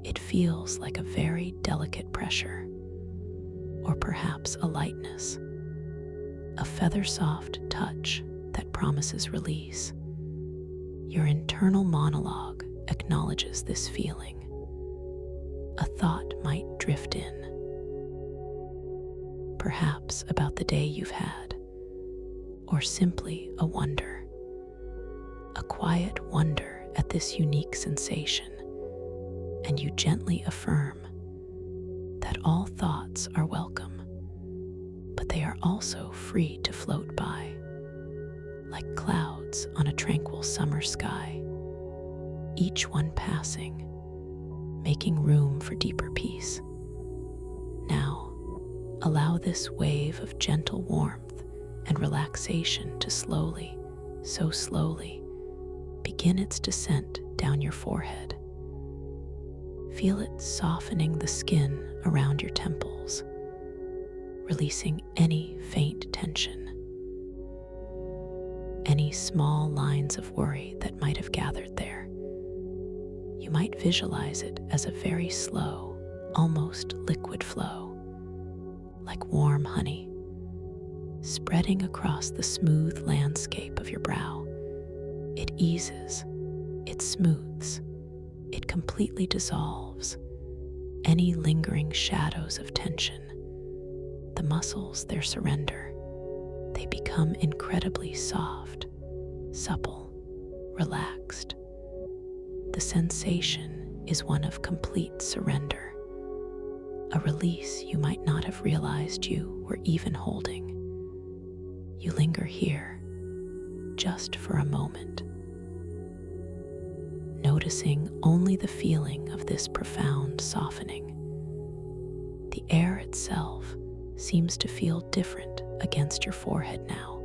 It feels like a very delicate pressure, or perhaps a lightness, a feather-soft touch that promises release. Your internal monologue acknowledges this feeling. A thought might drift in, perhaps about the day you've had, or simply a wonder, a quiet wonder at this unique sensation, and you gently affirm that all thoughts are welcome, but they are also free to float by, like clouds on a tranquil summer sky, each one passing, making room for deeper peace. Now, allow this wave of gentle warmth and relaxation to slowly, so slowly, begin its descent down your forehead. Feel it softening the skin around your temples, releasing any faint tension, any small lines of worry that might have gathered there. You might visualize it as a very slow, almost liquid flow, like warm honey, spreading across the smooth landscape of your brow. It eases, it smooths, it completely dissolves any lingering shadows of tension. The muscles there surrender. They become incredibly soft, supple, relaxed. The sensation is one of complete surrender, a release you might not have realized you were even holding. You linger here, just for a moment, noticing only the feeling of this profound softening. The air itself seems to feel different against your forehead now,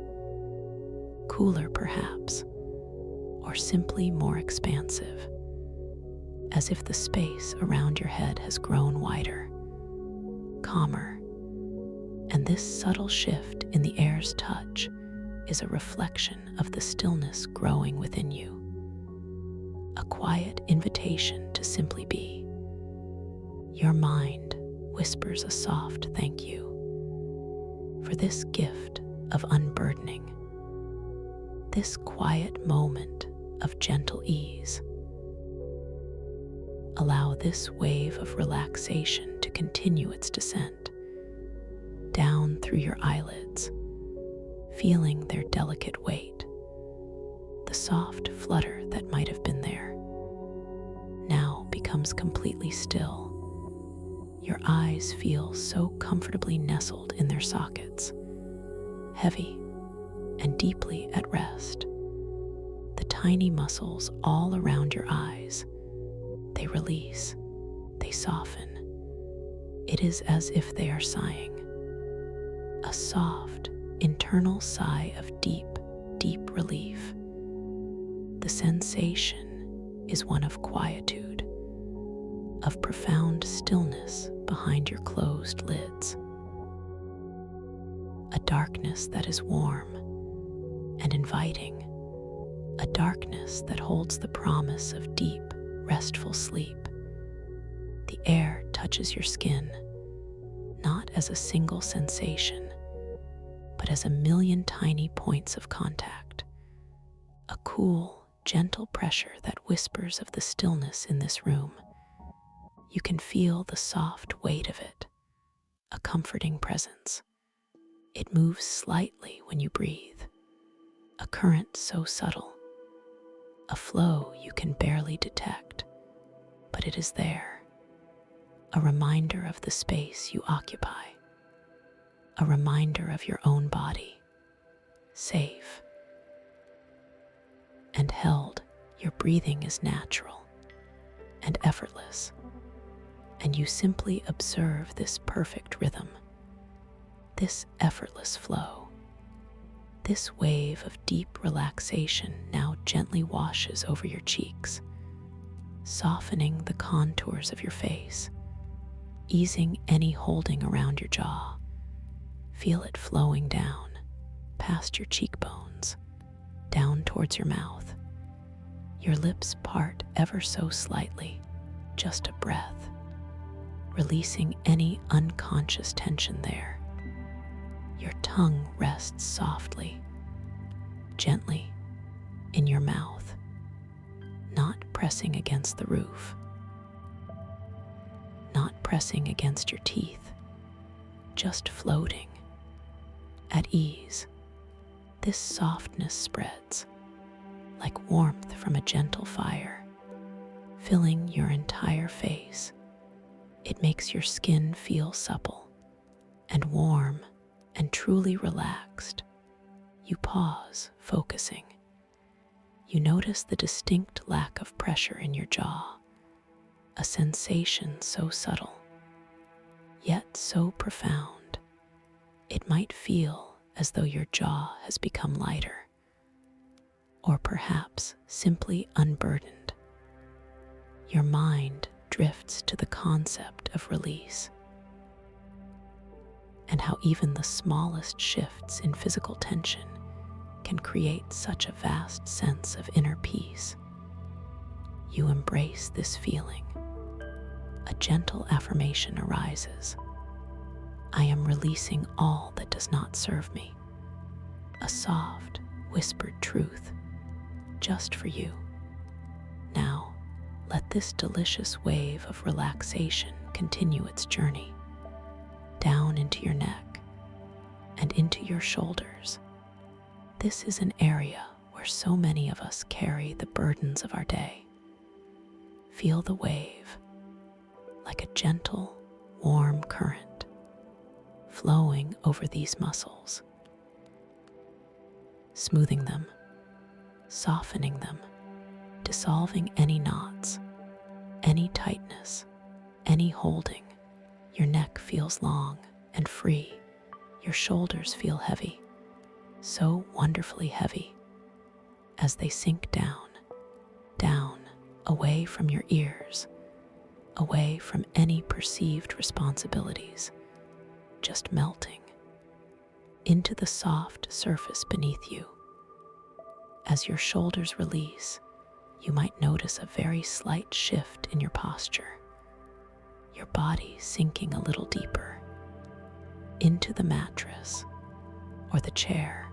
cooler perhaps, or simply more expansive, as if the space around your head has grown wider, calmer, and this subtle shift in the air's touch is a reflection of the stillness growing within you, a quiet invitation to simply be. Your mind whispers a soft thank you for this gift of unburdening, this quiet moment of gentle ease. Allow this wave of relaxation to continue its descent down through your eyelids, feeling their delicate weight. The soft flutter that might have been there now becomes completely still. Your eyes feel so comfortably nestled in their sockets, heavy and deeply at rest. The tiny muscles all around your eyes, they release, they soften. It is as if they are sighing, a soft, internal sigh of deep, deep relief. The sensation is one of quietude, of profound stillness behind your closed lids. A darkness that is warm and inviting, a darkness that holds the promise of deep, restful sleep. The air touches your skin, not as a single sensation, but as a million tiny points of contact. A cool, gentle pressure that whispers of the stillness in this room. You can feel the soft weight of it, a comforting presence. It moves slightly when you breathe, a current so subtle, a flow you can barely detect, but it is there, a reminder of the space you occupy, a reminder of your own body, safe and held. Your breathing is natural and effortless, and you simply observe this perfect rhythm, this effortless flow. This wave of deep relaxation now gently washes over your cheeks, softening the contours of your face, easing any holding around your jaw. Feel it flowing down, past your cheekbones, down towards your mouth. Your lips part ever so slightly, just a breath, releasing any unconscious tension there. Your tongue rests softly, gently, in your mouth, not pressing against the roof, not pressing against your teeth, just floating, at ease. This softness spreads, like warmth from a gentle fire, filling your entire face. It makes your skin feel supple and warm and truly relaxed. You pause, focusing. You notice the distinct lack of pressure in your jaw, a sensation so subtle, yet so profound. It might feel as though your jaw has become lighter, or perhaps simply unburdened. Your mind drifts to the concept of release, and how even the smallest shifts in physical tension can create such a vast sense of inner peace. You embrace this feeling. A gentle affirmation arises. I am releasing all that does not serve me. A soft, whispered truth, just for you. Now, let this delicious wave of relaxation continue its journey, down into your neck and into your shoulders. This is an area where so many of us carry the burdens of our day. Feel the wave, like a gentle, warm current, flowing over these muscles, smoothing them, softening them, dissolving any knots, any tightness, any holding. Your neck feels long and free. Your shoulders feel heavy, so wonderfully heavy, as they sink down, down, away from your ears, away from any perceived responsibilities, just melting into the soft surface beneath you. As your shoulders release, you might notice a very slight shift in your posture, your body sinking a little deeper into the mattress or the chair,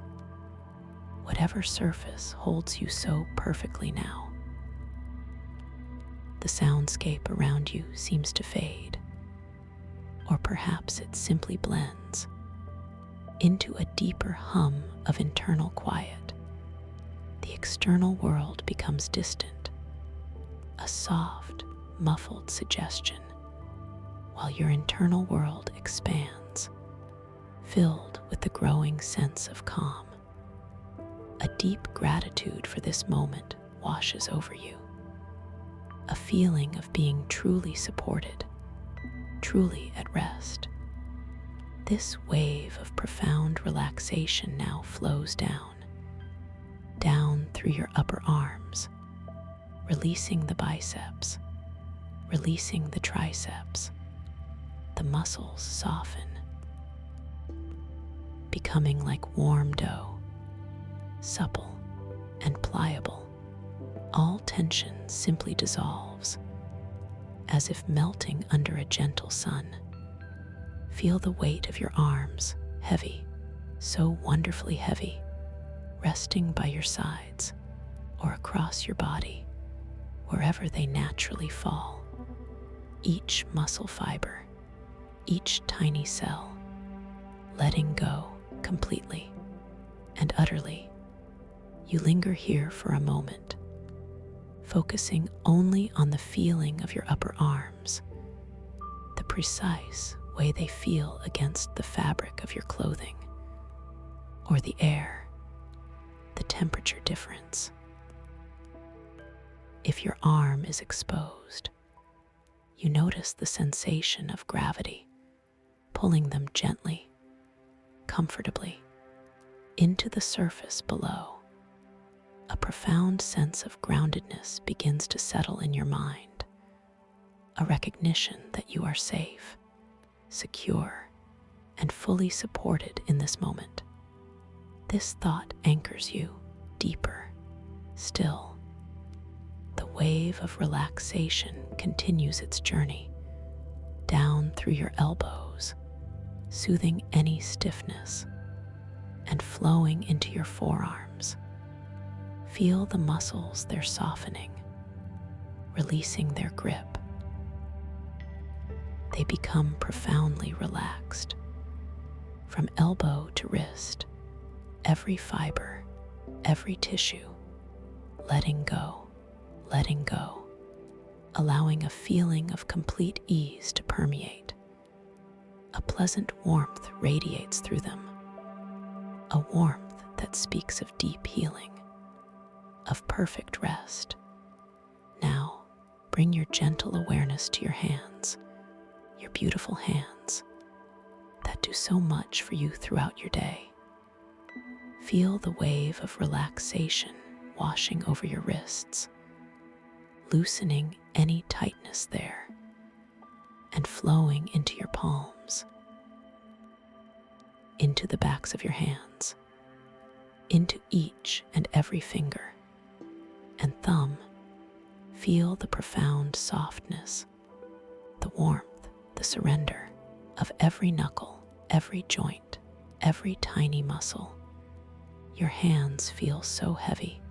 whatever surface holds you so perfectly now. The soundscape around you seems to fade, or perhaps it simply blends into a deeper hum of internal quiet. The external world becomes distant, a soft, muffled suggestion, while your internal world expands, filled with the growing sense of calm. A deep gratitude for this moment washes over you, a feeling of being truly supported, truly at rest. This wave of profound relaxation now flows down, down through your upper arms, releasing the biceps, releasing the triceps. The muscles soften, becoming like warm dough, supple and pliable. All tension simply dissolves, as if melting under a gentle sun. Feel the weight of your arms, heavy, so wonderfully heavy, resting by your sides or across your body, wherever they naturally fall. Each muscle fiber, each tiny cell, letting go completely and utterly. You linger here for a moment, focusing only on the feeling of your upper arms, the precise way they feel against the fabric of your clothing, or the air, the temperature difference. If your arm is exposed, you notice the sensation of gravity pulling them gently, comfortably, into the surface below. A profound sense of groundedness begins to settle in your mind, a recognition that you are safe, secure, and fully supported in this moment. This thought anchors you deeper still. The wave of relaxation continues its journey down through your elbows, soothing any stiffness, and flowing into your forearms. Feel the muscles they're softening, releasing their grip. They become profoundly relaxed. From elbow to wrist, every fiber, every tissue, letting go, allowing a feeling of complete ease to permeate. A pleasant warmth radiates through them, a warmth that speaks of deep healing, of perfect rest. Now, bring your gentle awareness to your hands, your beautiful hands that do so much for you throughout your day. Feel the wave of relaxation washing over your wrists, loosening any tightness there, and flowing into your palms, into the backs of your hands, into each and every finger and thumb. Feel the profound softness, the warmth, the surrender of every knuckle, every joint, every tiny muscle. Your hands feel so heavy,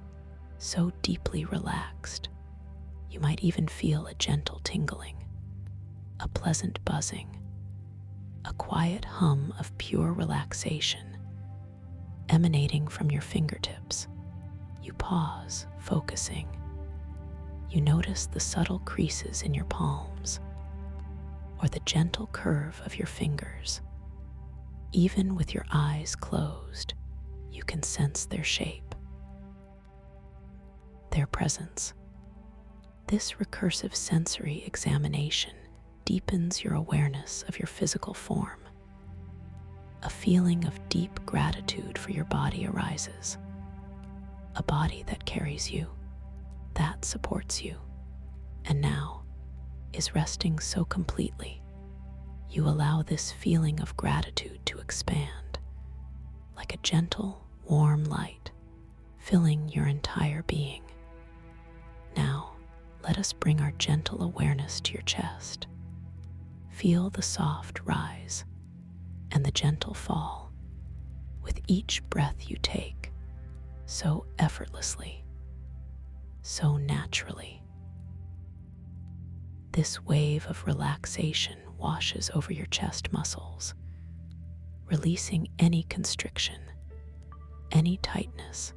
so deeply relaxed. You might even feel a gentle tingling, a pleasant buzzing, a quiet hum of pure relaxation emanating from your fingertips. You pause, focusing. You notice the subtle creases in your palms, or the gentle curve of your fingers. Even with your eyes closed, you can sense their shape, their presence. This recursive sensory examination deepens your awareness of your physical form. A feeling of deep gratitude for your body arises, a body that carries you, that supports you, and now is resting so completely. You allow this feeling of gratitude to expand, like a gentle, warm light, filling your entire being. Now, let us bring our gentle awareness to your chest. Feel the soft rise and the gentle fall with each breath you take, so effortlessly, so naturally. This wave of relaxation washes over your chest muscles, releasing any constriction, any tightness,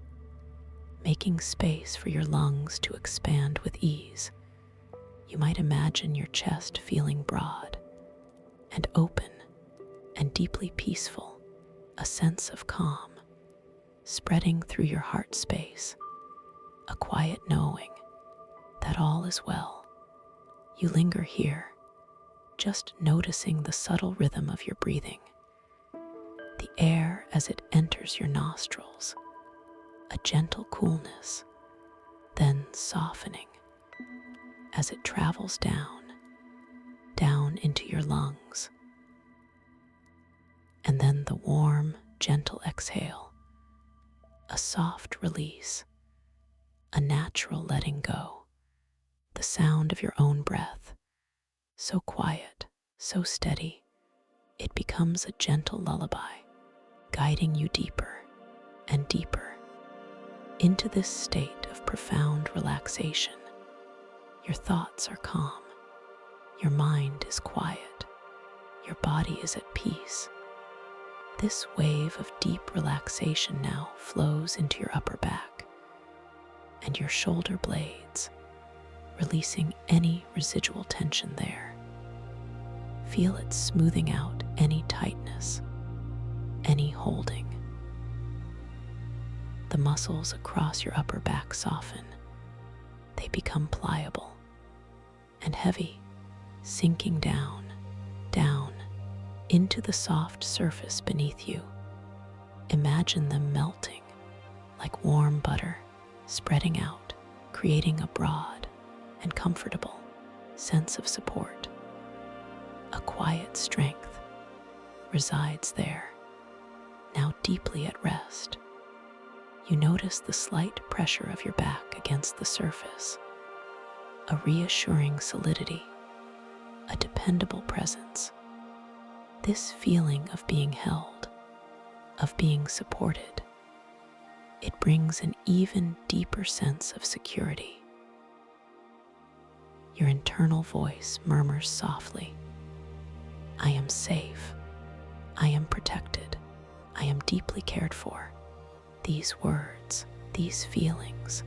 making space for your lungs to expand with ease. You might imagine your chest feeling broad and open and deeply peaceful, a sense of calm spreading through your heart space, a quiet knowing that all is well. You linger here, just noticing the subtle rhythm of your breathing, the air as it enters your nostrils, a gentle coolness, then softening, as it travels down into your lungs. And then the warm, gentle exhale, a soft release, a natural letting go, the sound of your own breath, so quiet, so steady, it becomes a gentle lullaby, guiding you deeper and deeper into this state of profound relaxation. Your thoughts are calm, your mind is quiet, your body is at peace. This wave of deep relaxation now flows into your upper back and your shoulder blades, releasing any residual tension there. Feel it smoothing out any tightness, any holding. The muscles across your upper back soften. They become pliable and heavy, sinking down into the soft surface beneath you. Imagine them melting like warm butter, spreading out, creating a broad and comfortable sense of support. A quiet strength resides there, now deeply at rest. You notice the slight pressure of your back against the surface, a reassuring solidity, a dependable presence. This feeling of being held, of being supported, it brings an even deeper sense of security. Your internal voice murmurs softly, "I am safe, I am protected, I am deeply cared for." These words, these feelings,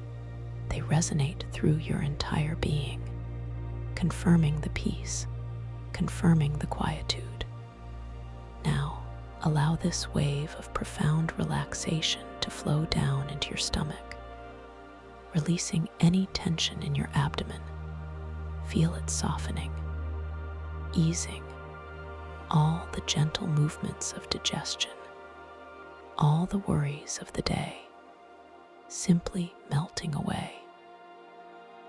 they resonate through your entire being, confirming the peace, confirming the quietude. Now, allow this wave of profound relaxation to flow down into your stomach, releasing any tension in your abdomen. Feel it softening, easing all the gentle movements of digestion, all the worries of the day, simply melting away.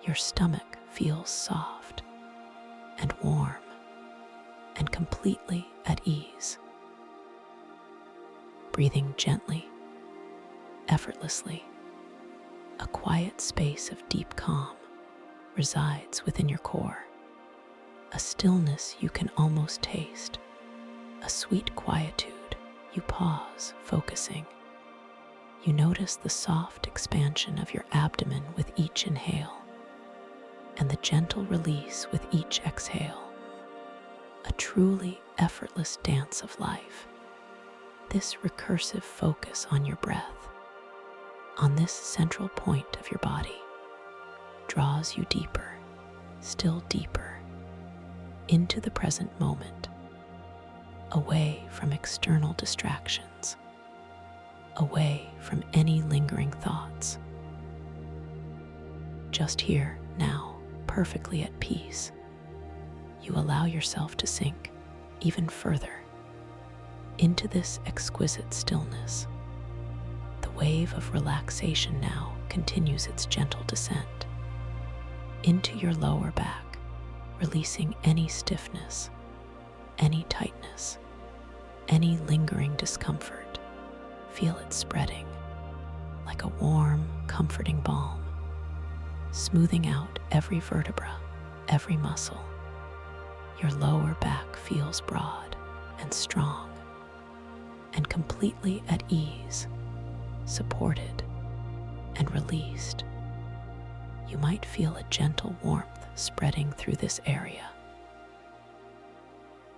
Your stomach feels soft and warm and completely at ease. Breathing gently, effortlessly, a quiet space of deep calm resides within your core, a stillness you can almost taste, a sweet quietude. You pause, focusing. You notice the soft expansion of your abdomen with each inhale and the gentle release with each exhale. A truly effortless dance of life. This recursive focus on your breath, on this central point of your body, draws you deeper, still deeper, into the present moment, away from external distractions, away from any lingering thoughts. Just here, now, perfectly at peace, you allow yourself to sink even further into this exquisite stillness. The wave of relaxation now continues its gentle descent into your lower back, releasing any stiffness, any tightness, any lingering discomfort. Feel it spreading like a warm, comforting balm, smoothing out every vertebra, every muscle. Your lower back feels broad and strong and completely at ease, supported and released. You might feel a gentle warmth spreading through this area,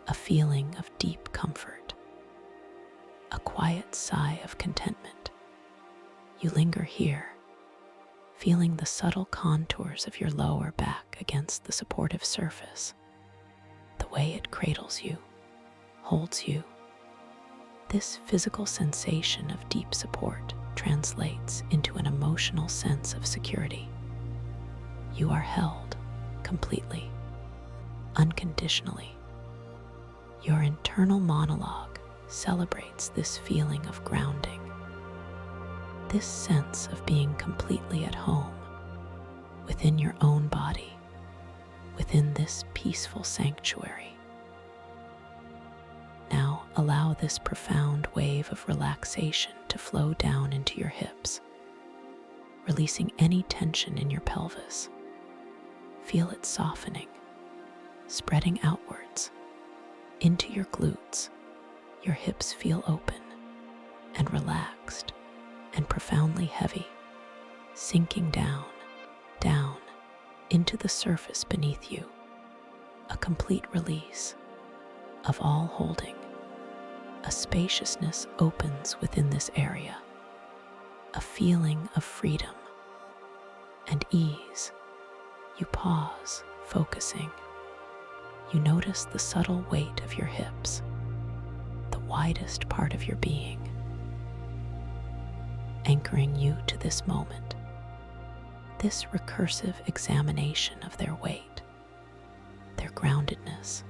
a feeling of deep comfort, a quiet sigh of contentment. You linger here, feeling the subtle contours of your lower back against the supportive surface, the way it cradles you, holds you. This physical sensation of deep support translates into an emotional sense of security. You are held completely, unconditionally. Your internal monologue celebrates this feeling of grounding, this sense of being completely at home within your own body, this peaceful sanctuary. Now allow this profound wave of relaxation to flow down into your hips, releasing any tension in your pelvis. Feel it softening, spreading outwards into your glutes. Your hips feel open and relaxed and profoundly heavy, sinking down into the surface beneath you. A complete release of all holding. A spaciousness opens within this area, a feeling of freedom and ease. You pause, focusing. You notice the subtle weight of your hips, the widest part of your being, anchoring you to this moment. This recursive examination of their weight, their groundedness,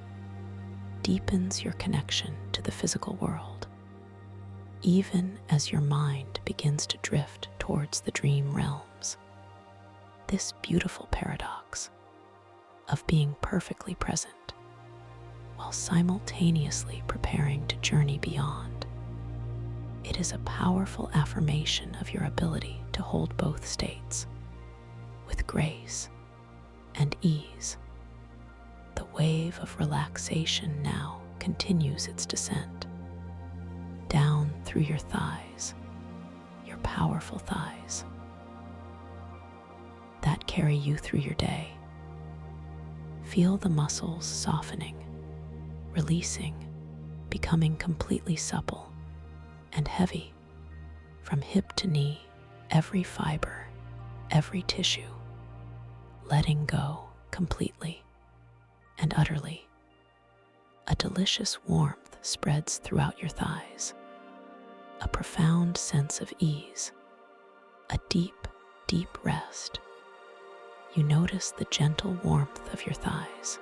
deepens your connection to the physical world, even as your mind begins to drift towards the dream realms. This beautiful paradox of being perfectly present while simultaneously preparing to journey beyond. It is a powerful affirmation of your ability to hold both states with grace and ease. The wave of relaxation now continues its descent down through your thighs, your powerful thighs that carry you through your day. Feel the muscles softening, releasing, becoming completely supple and heavy from hip to knee, every fiber, every tissue, letting go completely and utterly. A delicious warmth spreads throughout your thighs, a profound sense of ease, a deep, deep rest. You notice the gentle warmth of your thighs,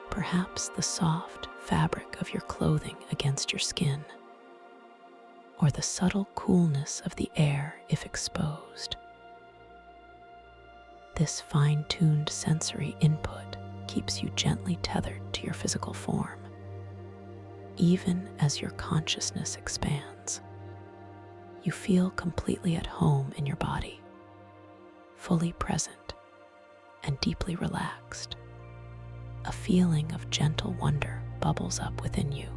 perhaps the soft fabric of your clothing against your skin, or the subtle coolness of the air if exposed. This fine-tuned sensory input keeps you gently tethered to your physical form, even as your consciousness expands. You feel completely at home in your body, fully present and deeply relaxed. A feeling of gentle wonder bubbles up within you,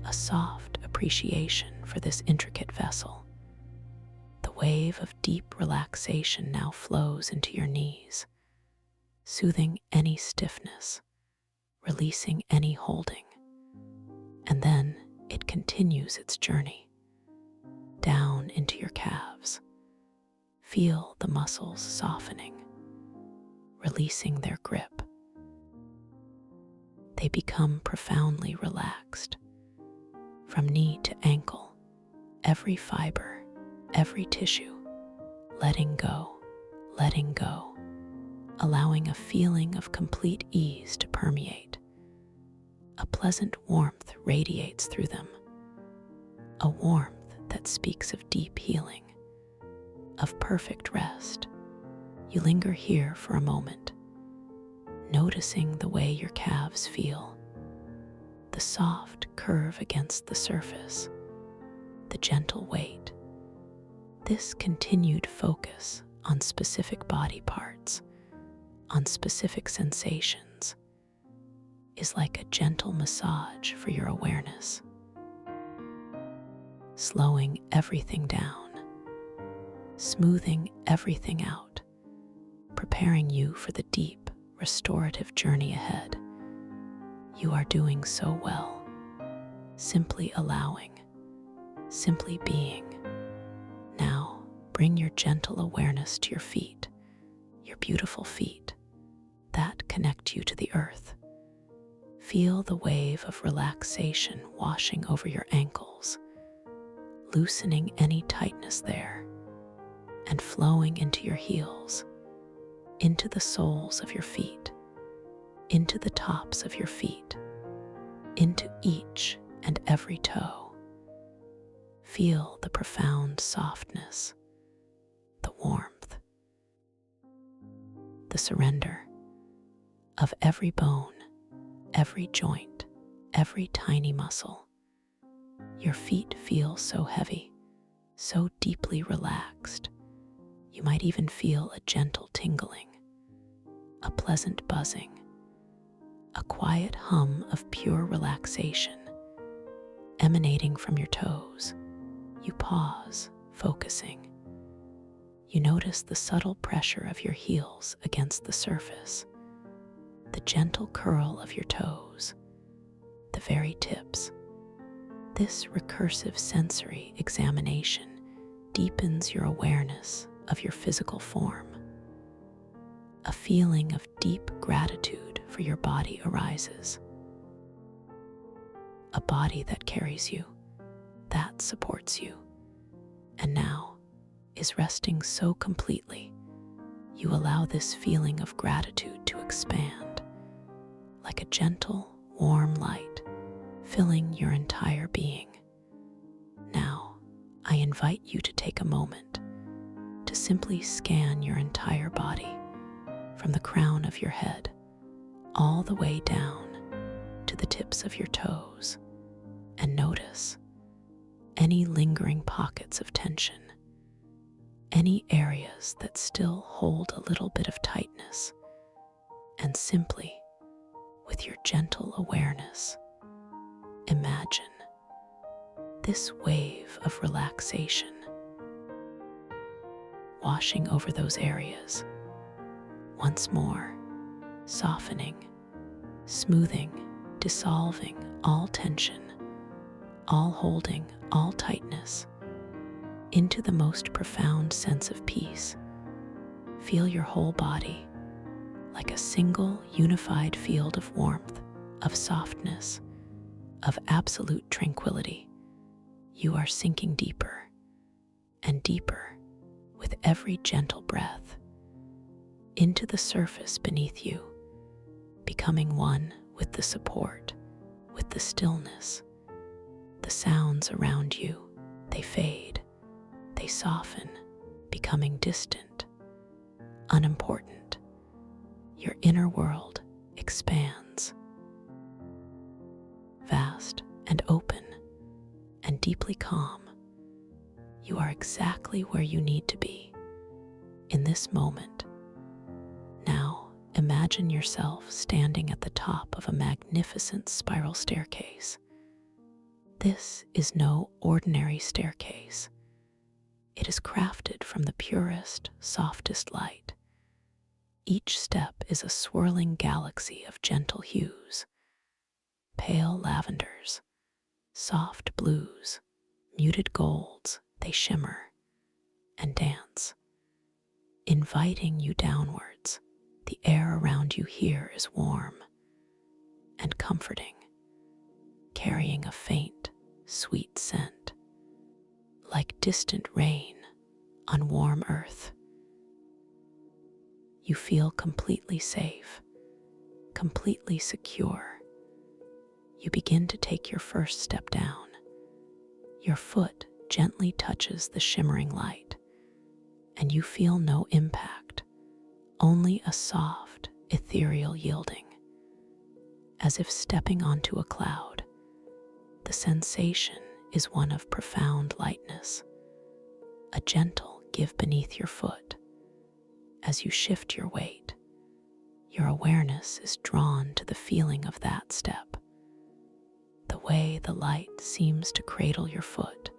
a soft appreciation for this intricate vessel. The wave of deep relaxation now flows into your knees, soothing any stiffness, releasing any holding, and then it continues its journey down into your calves. Feel the muscles softening, releasing their grip. They become profoundly relaxed. From knee to ankle, every fiber, every tissue, letting go, allowing a feeling of complete ease to permeate. A pleasant warmth radiates through them, a warmth that speaks of deep healing, of perfect rest. You linger here for a moment, noticing the way your calves feel, the soft curve against the surface, the gentle weight. This continued focus on specific body parts, on specific sensations, is like a gentle massage for your awareness, slowing everything down, smoothing everything out, preparing you for the deep, restorative journey ahead. You are doing so well, simply allowing, simply being. Now, bring your gentle awareness to your feet, your beautiful feet that connect you to the earth. Feel the wave of relaxation washing over your ankles, loosening any tightness there, and flowing into your heels, into the soles of your feet, into the tops of your feet, into each and every toe. Feel the profound softness, the warmth, the surrender. of every bone, every joint, every tiny muscle. Your feet feel so heavy, so deeply relaxed. You might even feel a gentle tingling, a pleasant buzzing, a quiet hum of pure relaxation emanating from your toes. You pause, focusing. You notice the subtle pressure of your heels against the surface, the gentle curl of your toes, the very tips. This recursive sensory examination deepens your awareness of your physical form. A feeling of deep gratitude for your body arises. A body that carries you, that supports you, and now is resting so completely. You allow this feeling of gratitude to expand like a gentle, warm light filling your entire being. Now, I invite you to take a moment to simply scan your entire body from the crown of your head all the way down to the tips of your toes, and notice any lingering pockets of tension, any areas that still hold a little bit of tightness, and simply, with your gentle awareness, imagine this wave of relaxation washing over those areas, once more, softening, smoothing, dissolving all tension, all holding, all tightness, into the most profound sense of peace. Feel your whole body like a single unified field of warmth, of softness, of absolute tranquility. You are sinking deeper and deeper with every gentle breath into the surface beneath you, becoming one with the support, with the stillness. The sounds around you, they fade, they soften, becoming distant, unimportant. Your inner world expands, vast and open and deeply calm. You are exactly where you need to be in this moment. Now, imagine yourself standing at the top of a magnificent spiral staircase. This is no ordinary staircase. It is crafted from the purest, softest light. Each step is a swirling galaxy of gentle hues, pale lavenders, soft blues, muted golds. They shimmer and dance, inviting you downwards. The air around you here is warm and comforting, carrying a faint, sweet scent, like distant rain on warm earth. You feel completely safe, completely secure. You begin to take your first step down. Your foot gently touches the shimmering light, and you feel no impact, only a soft, ethereal yielding, as if stepping onto a cloud. The sensation is one of profound lightness, a gentle give beneath your foot. As you shift your weight, your awareness is drawn to the feeling of that step, the way the light seems to cradle your foot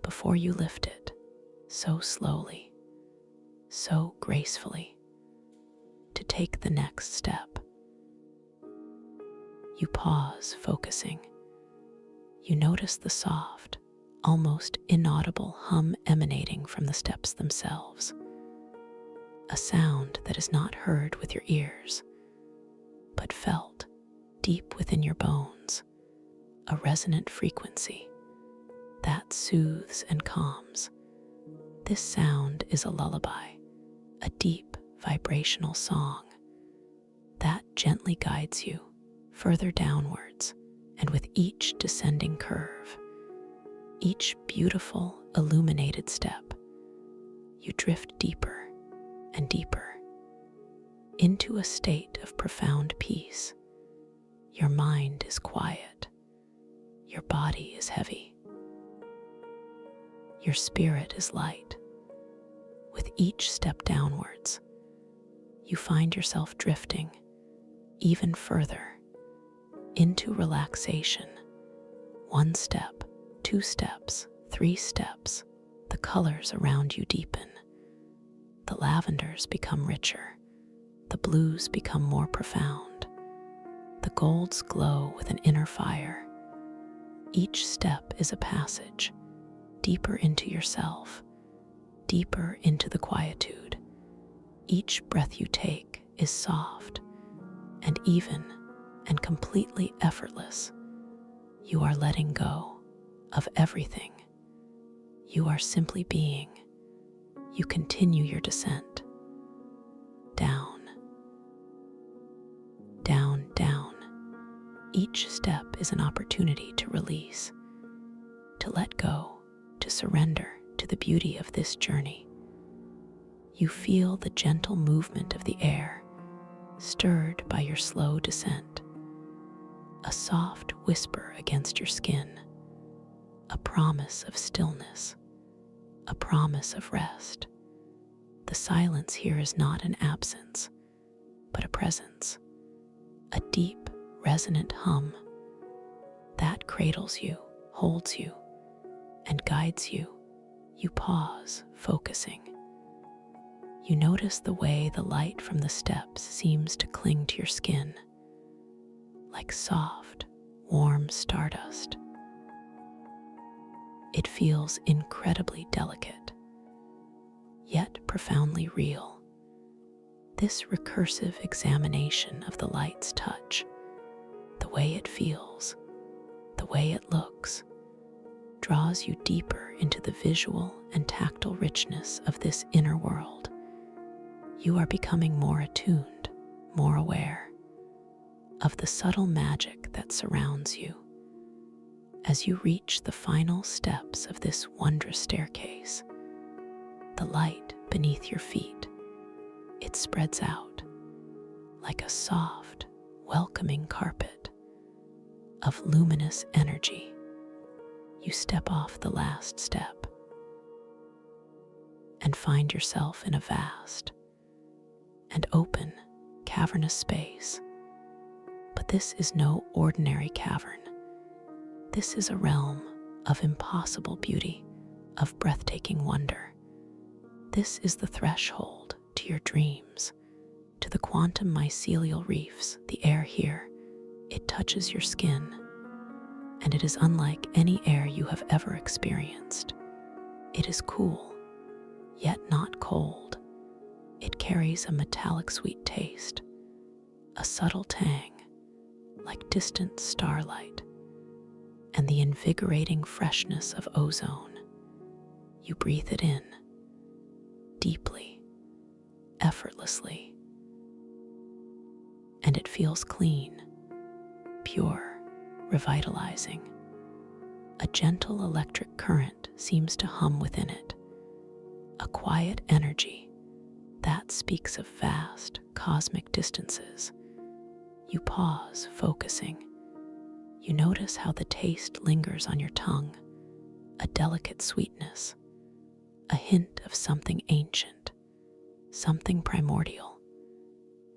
before you lift it, so slowly, so gracefully, to take the next step. You pause, focusing. You notice the soft, almost inaudible hum emanating from the steps themselves, a sound that is not heard with your ears, but felt deep within your bones, a resonant frequency that soothes and calms. This sound is a lullaby, a deep vibrational song that gently guides you further downwards, and with each descending curve, each beautiful illuminated step, you drift deeper and deeper, into a state of profound peace. Your mind is quiet. Your body is heavy. Your spirit is light. With each step downwards, you find yourself drifting even further into relaxation. 1 step, 2 steps, 3 steps, the colors around you deepen. The lavenders become richer. The blues become more profound. The golds glow with an inner fire. Each step is a passage, deeper into yourself, deeper into the quietude. Each breath you take is soft and even and completely effortless. You are letting go of everything. You are simply being. You continue your descent. Down, down, down. Each step is an opportunity to release, to let go, to surrender to the beauty of this journey. You feel the gentle movement of the air, stirred by your slow descent. A soft whisper against your skin, a promise of stillness, a promise of rest. The silence here is not an absence, but a presence, a deep, resonant hum that cradles you, holds you, and guides you. You pause, focusing. You notice the way the light from the steps seems to cling to your skin, like soft, warm stardust. It feels incredibly delicate, yet profoundly real. This recursive examination of the light's touch, the way it feels, the way it looks, draws you deeper into the visual and tactile richness of this inner world. You are becoming more attuned, more aware of the subtle magic that surrounds you. As you reach the final steps of this wondrous staircase, the light beneath your feet, it spreads out like a soft, welcoming carpet of luminous energy. You step off the last step and find yourself in a vast and open, cavernous space. But this is no ordinary cavern. This is a realm of impossible beauty, of breathtaking wonder. This is the threshold to your dreams, to the quantum mycelial reefs. The air here, it touches your skin, and it is unlike any air you have ever experienced. It is cool, yet not cold. It carries a metallic sweet taste, a subtle tang, like distant starlight, and the invigorating freshness of ozone. You breathe it in, deeply, effortlessly, and it feels clean, pure, revitalizing. A gentle electric current seems to hum within it, a quiet energy that speaks of vast, cosmic distances. You pause, focusing. You notice how the taste lingers on your tongue, a delicate sweetness, a hint of something ancient, something primordial.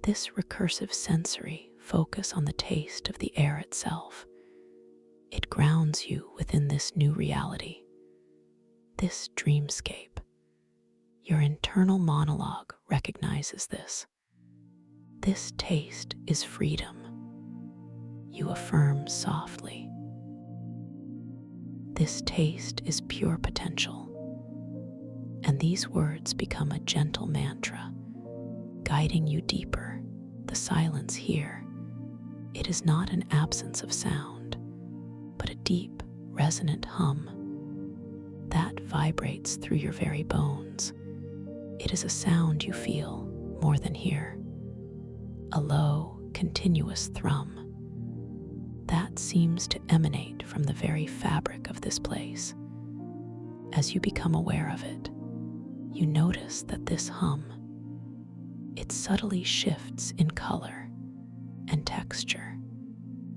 This recursive sensory focus on the taste of the air itself, it grounds you within this new reality, this dreamscape. Your internal monologue recognizes this. This taste is freedom. You affirm softly. This taste is pure potential. And these words become a gentle mantra, guiding you deeper. The silence here, it is not an absence of sound, but a deep, resonant hum that vibrates through your very bones. It is a sound you feel more than hear, a low, continuous thrum that seems to emanate from the very fabric of this place. As you become aware of it, you notice that this hum, It subtly shifts in color and texture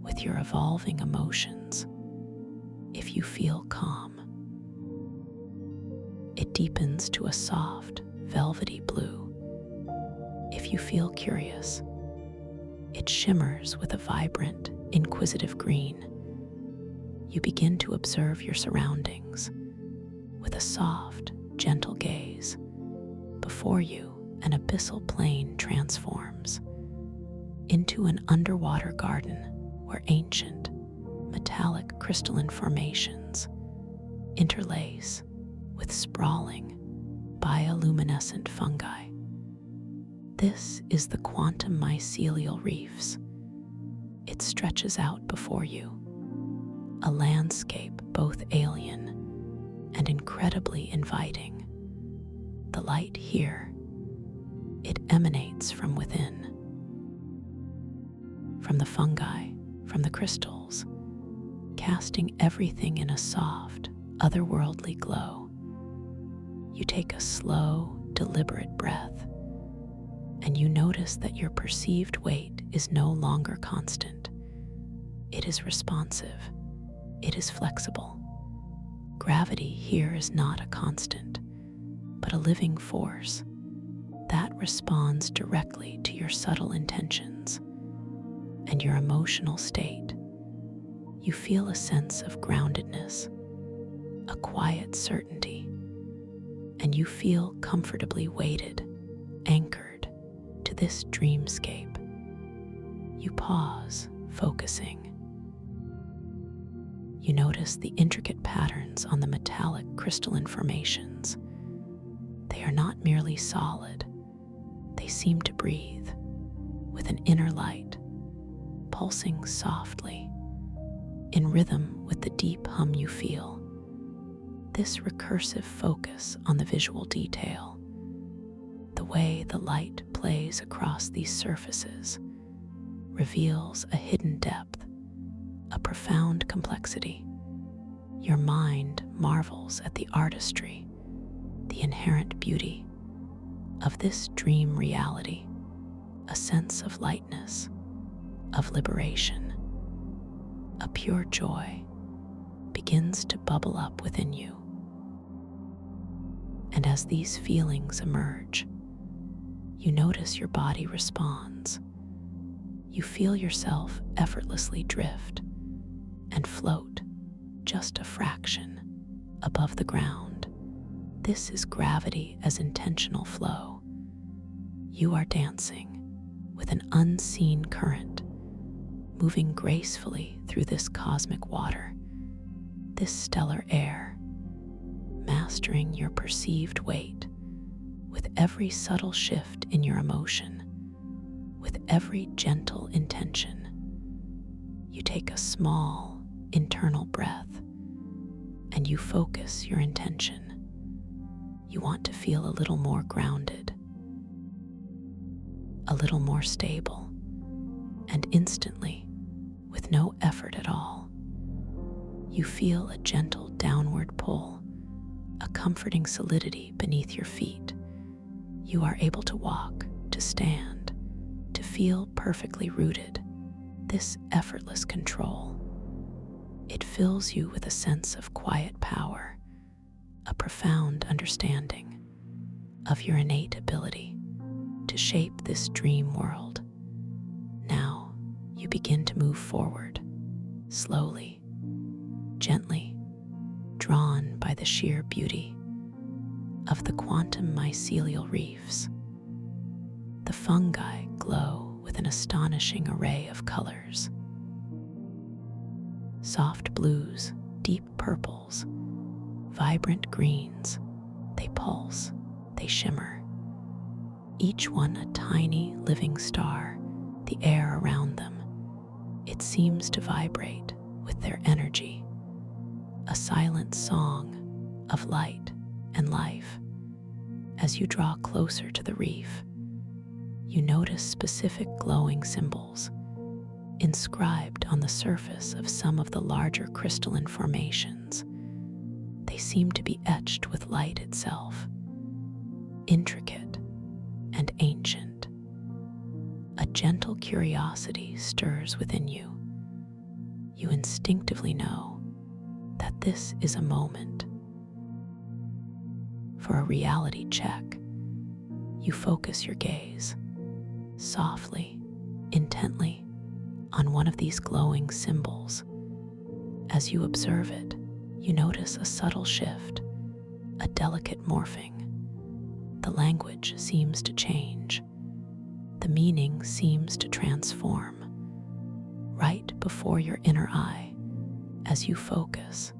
with your evolving emotions. If you feel calm, it deepens to a soft, velvety blue. If you feel curious, it shimmers with a vibrant, inquisitive green. You begin to observe your surroundings with a soft, gentle gaze. Before you, an abyssal plain transforms into an underwater garden where ancient, metallic crystalline formations interlace with sprawling, bioluminescent fungi. This is the quantum mycelial reefs. It stretches out before you, a landscape both alien and incredibly inviting. The light here, it emanates from within, from the fungi, from the crystals, casting everything in a soft, otherworldly glow. You take a slow, deliberate breath, and you notice that your perceived weight is no longer constant. It is responsive. It is flexible. Gravity here is not a constant, but a living force that responds directly to your subtle intentions and your emotional state. You feel a sense of groundedness, a quiet certainty, and you feel comfortably weighted, anchored to this dreamscape. You pause, focusing. You notice the intricate patterns on the metallic crystalline formations. They are not merely solid. They seem to breathe with an inner light, pulsing softly, in rhythm with the deep hum you feel. This recursive focus on the visual detail, the way the light plays across these surfaces, reveals a hidden depth, a profound complexity. Your mind marvels at the artistry, the inherent beauty of this dream reality, a sense of lightness, of liberation, a pure joy begins to bubble up within you. And as these feelings emerge, you notice your body responds. You feel yourself effortlessly drift and float just a fraction above the ground. This is gravity as intentional flow. You are dancing with an unseen current, moving gracefully through this cosmic water, this stellar air, mastering your perceived weight with every subtle shift in your emotion, with every gentle intention. You take a small, internal breath, and you focus your intention. You want to feel a little more grounded, a little more stable, and instantly, with no effort at all, you feel a gentle downward pull, a comforting solidity beneath your feet. You are able to walk, to stand, to feel perfectly rooted. This effortless control, it fills you with a sense of quiet power, a profound understanding of your innate ability to shape this dream world. Now you begin to move forward, slowly, gently, drawn by the sheer beauty of the quantum mycelial reefs. The fungi glow with an astonishing array of colors. Soft blues, deep purples, vibrant greens. They pulse, they shimmer. Each one a tiny living star, the air around them. It seems to vibrate with their energy, a silent song of light and life. As you draw closer to the reef, you notice specific glowing symbols inscribed on the surface of some of the larger crystalline formations. They seem to be etched with light itself, intricate and ancient. gentle curiosity stirs within you. You instinctively know that this is a moment for a reality check. You focus your gaze softly, intently, on one of these glowing symbols. As you observe it, you notice a subtle shift, a delicate morphing. The language seems to change. The meaning seems to transform. Right before your inner eye, as you focus,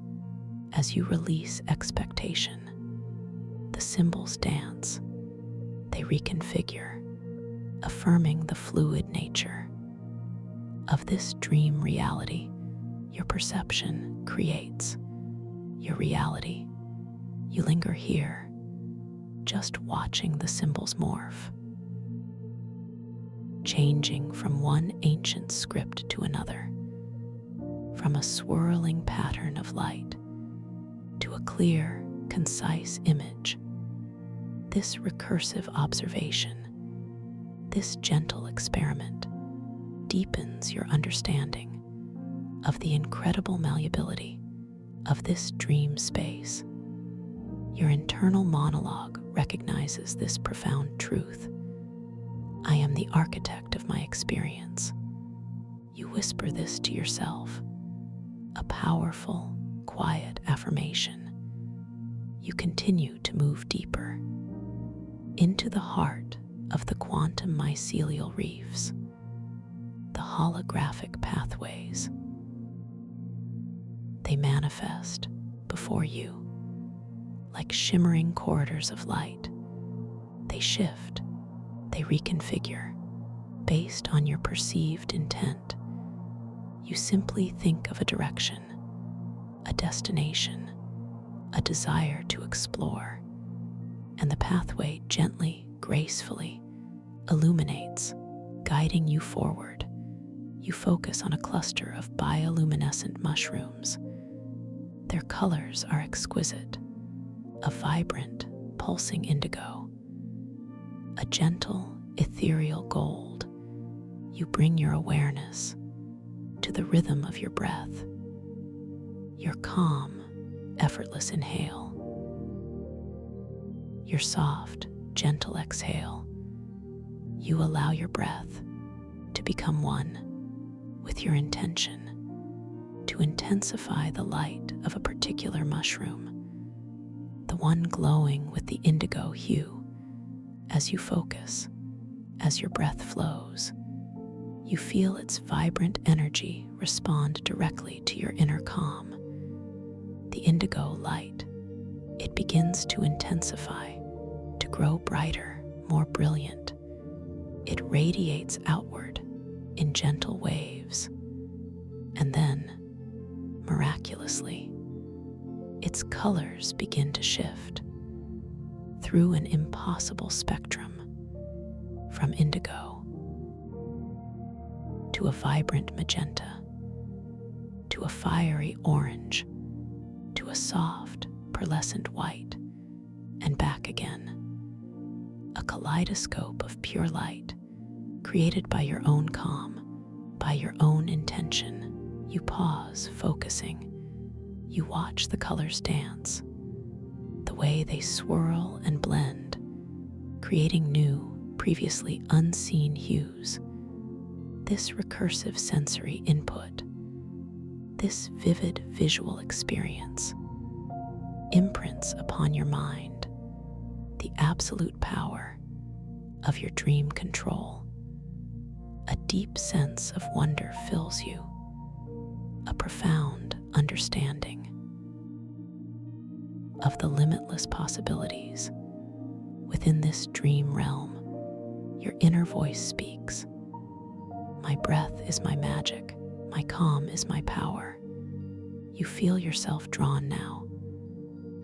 as you release expectation, the symbols dance. They reconfigure, affirming the fluid nature of this dream reality. Your perception creates your reality. You linger here, just watching the symbols morph, changing from one ancient script to another, from a swirling pattern of light to a clear, concise image. This recursive observation, this gentle experiment, deepens your understanding of the incredible malleability of this dream space. Your internal monologue recognizes this profound truth. I am the architect of my experience. You whisper this to yourself, a powerful, quiet affirmation. You continue to move deeper into the heart of the quantum mycelial reefs, the holographic pathways. They manifest before you like shimmering corridors of light. They shift, they reconfigure based on your perceived intent. You simply think of a direction, a destination, a desire to explore, and the pathway gently, gracefully illuminates, guiding you forward. You focus on a cluster of bioluminescent mushrooms. Their colors are exquisite, a vibrant, pulsing indigo, a gentle, ethereal gold. You bring your awareness to the rhythm of your breath, your calm, effortless inhale, your soft, gentle exhale. You allow your breath to become one with your intention, to intensify the light of a particular mushroom, the one glowing with the indigo hue. As you focus, as your breath flows, you feel its vibrant energy respond directly to your inner calm. The indigo light, it begins to intensify, to grow brighter, more brilliant. It radiates outward in gentle waves, and then, miraculously, its colors begin to shift through an impossible spectrum, from indigo to a vibrant magenta, to a fiery orange, to a soft, pearlescent white, and back again. A kaleidoscope of pure light, created by your own calm, by your own intention. You pause, focusing. You watch the colors dance, the way they swirl and blend, creating new, previously unseen hues. This recursive sensory input, this vivid visual experience, imprints upon your mind the absolute power of your dream control. A deep sense of wonder fills you, a profound understanding of the limitless possibilities within this dream realm. Your inner voice speaks. My breath is my magic. My calm is my power. You feel yourself drawn now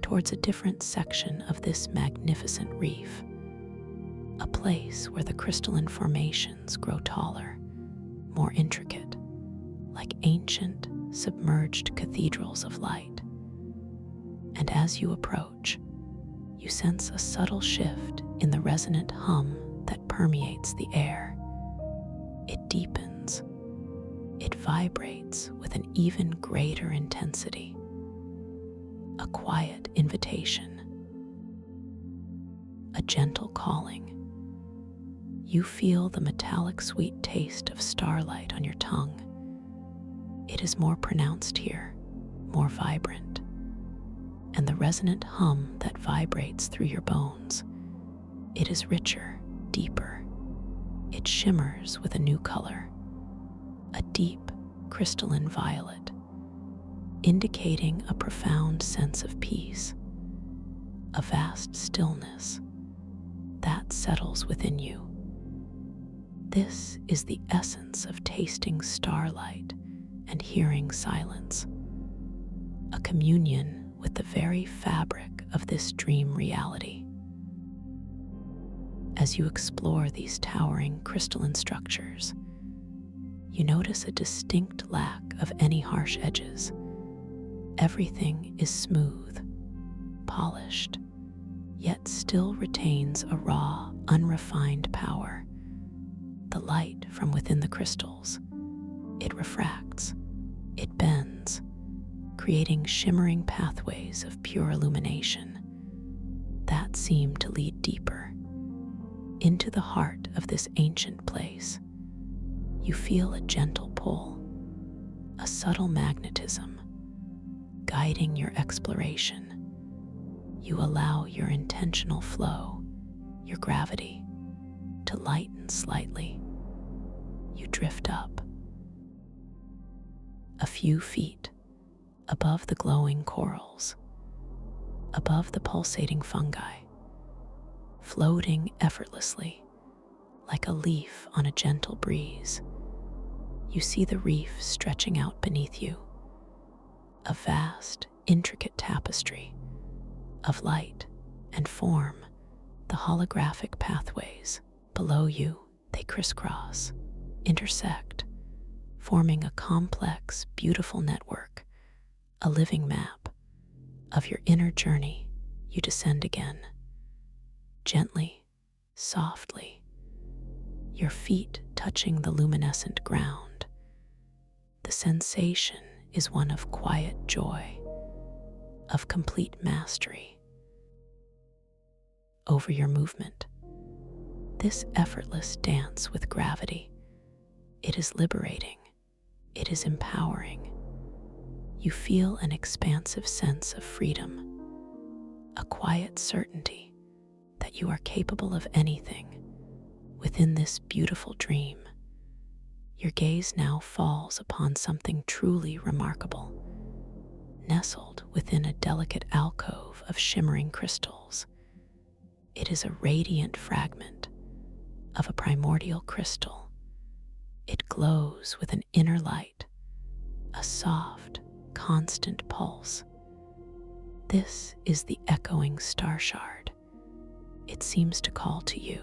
towards a different section of this magnificent reef, a place where the crystalline formations grow taller, more intricate, like ancient, submerged cathedrals of light. And as you approach, you sense a subtle shift in the resonant hum that permeates the air. deepens. It vibrates with an even greater intensity, a quiet invitation, a gentle calling. You feel the metallic sweet taste of starlight on your tongue. It is more pronounced here, more vibrant, and the resonant hum that vibrates through your bones. It is richer, deeper. It shimmers with a new color, a deep, crystalline violet, indicating a profound sense of peace, a vast stillness that settles within you. This is the essence of tasting starlight and hearing silence, a communion with the very fabric of this dream reality. As you explore these towering crystalline structures, you notice a distinct lack of any harsh edges. Everything is smooth, polished, yet still retains a raw, unrefined power. The light from within the crystals, it refracts, it bends, creating shimmering pathways of pure illumination that seem to lead deeper into the heart of this ancient place. You feel a gentle pull, a subtle magnetism, guiding your exploration. You allow your intentional flow, your gravity, to lighten slightly. You drift up a few feet above the glowing corals, above the pulsating fungi, floating effortlessly like a leaf on a gentle breeze. You see the reef stretching out beneath you, a vast, intricate tapestry of light and form. The holographic pathways below you, they crisscross, intersect, forming a complex, beautiful network, a living map of your inner journey. You descend again, gently, softly, your feet touching the luminescent ground. The sensation is one of quiet joy, of complete mastery over your movement. This effortless dance with gravity, it is liberating, it is empowering. You feel an expansive sense of freedom, a quiet certainty that you are capable of anything within this beautiful dream. Your gaze now falls upon something truly remarkable, nestled within a delicate alcove of shimmering crystals. It is a radiant fragment of a primordial crystal. It glows with an inner light, a soft, constant pulse. This is the echoing star shard. It seems to call to you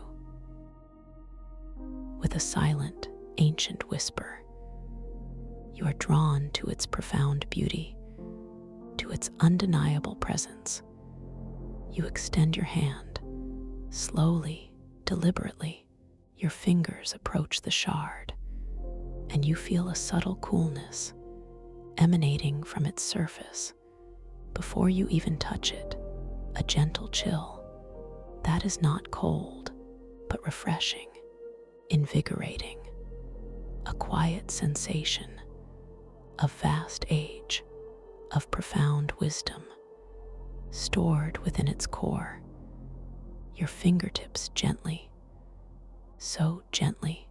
with a silent, ancient whisper. You are drawn to its profound beauty, to its undeniable presence. You extend your hand, slowly, deliberately. Your fingers approach the shard, and you feel a subtle coolness emanating from its surface. Before you even touch it, a gentle chill that is not cold, but refreshing, invigorating, a quiet sensation of vast age, of profound wisdom, stored within its core. Your fingertips gently, so gently,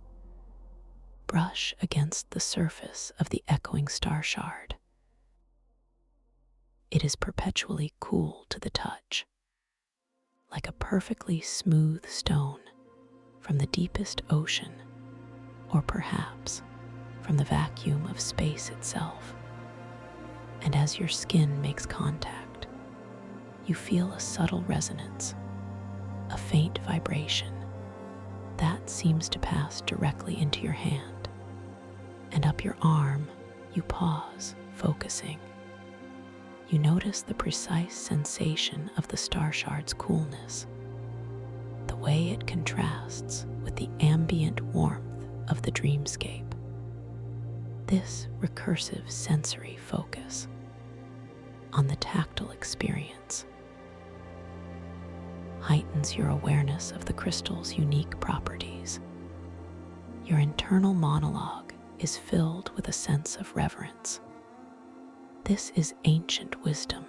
brush against the surface of the echoing star shard. It is perpetually cool to the touch, like a perfectly smooth stone from the deepest ocean, or perhaps from the vacuum of space itself. And as your skin makes contact, you feel a subtle resonance, a faint vibration that seems to pass directly into your hand. And up your arm, you pause, focusing. You notice the precise sensation of the star shard's coolness, the way it contrasts with the ambient warmth of the dreamscape. This recursive sensory focus on the tactile experience heightens your awareness of the crystal's unique properties. Your internal monologue is filled with a sense of reverence. This is ancient wisdom.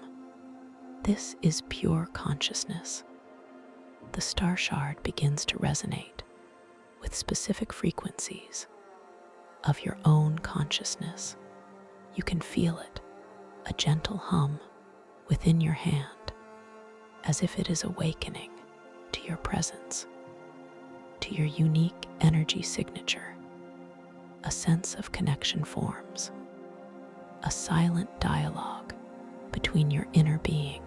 This is pure consciousness. The star shard begins to resonate with specific frequencies of your own consciousness. You can feel it, a gentle hum within your hand, as if it is awakening to your presence, to your unique energy signature. A sense of connection forms, a silent dialogue between your inner being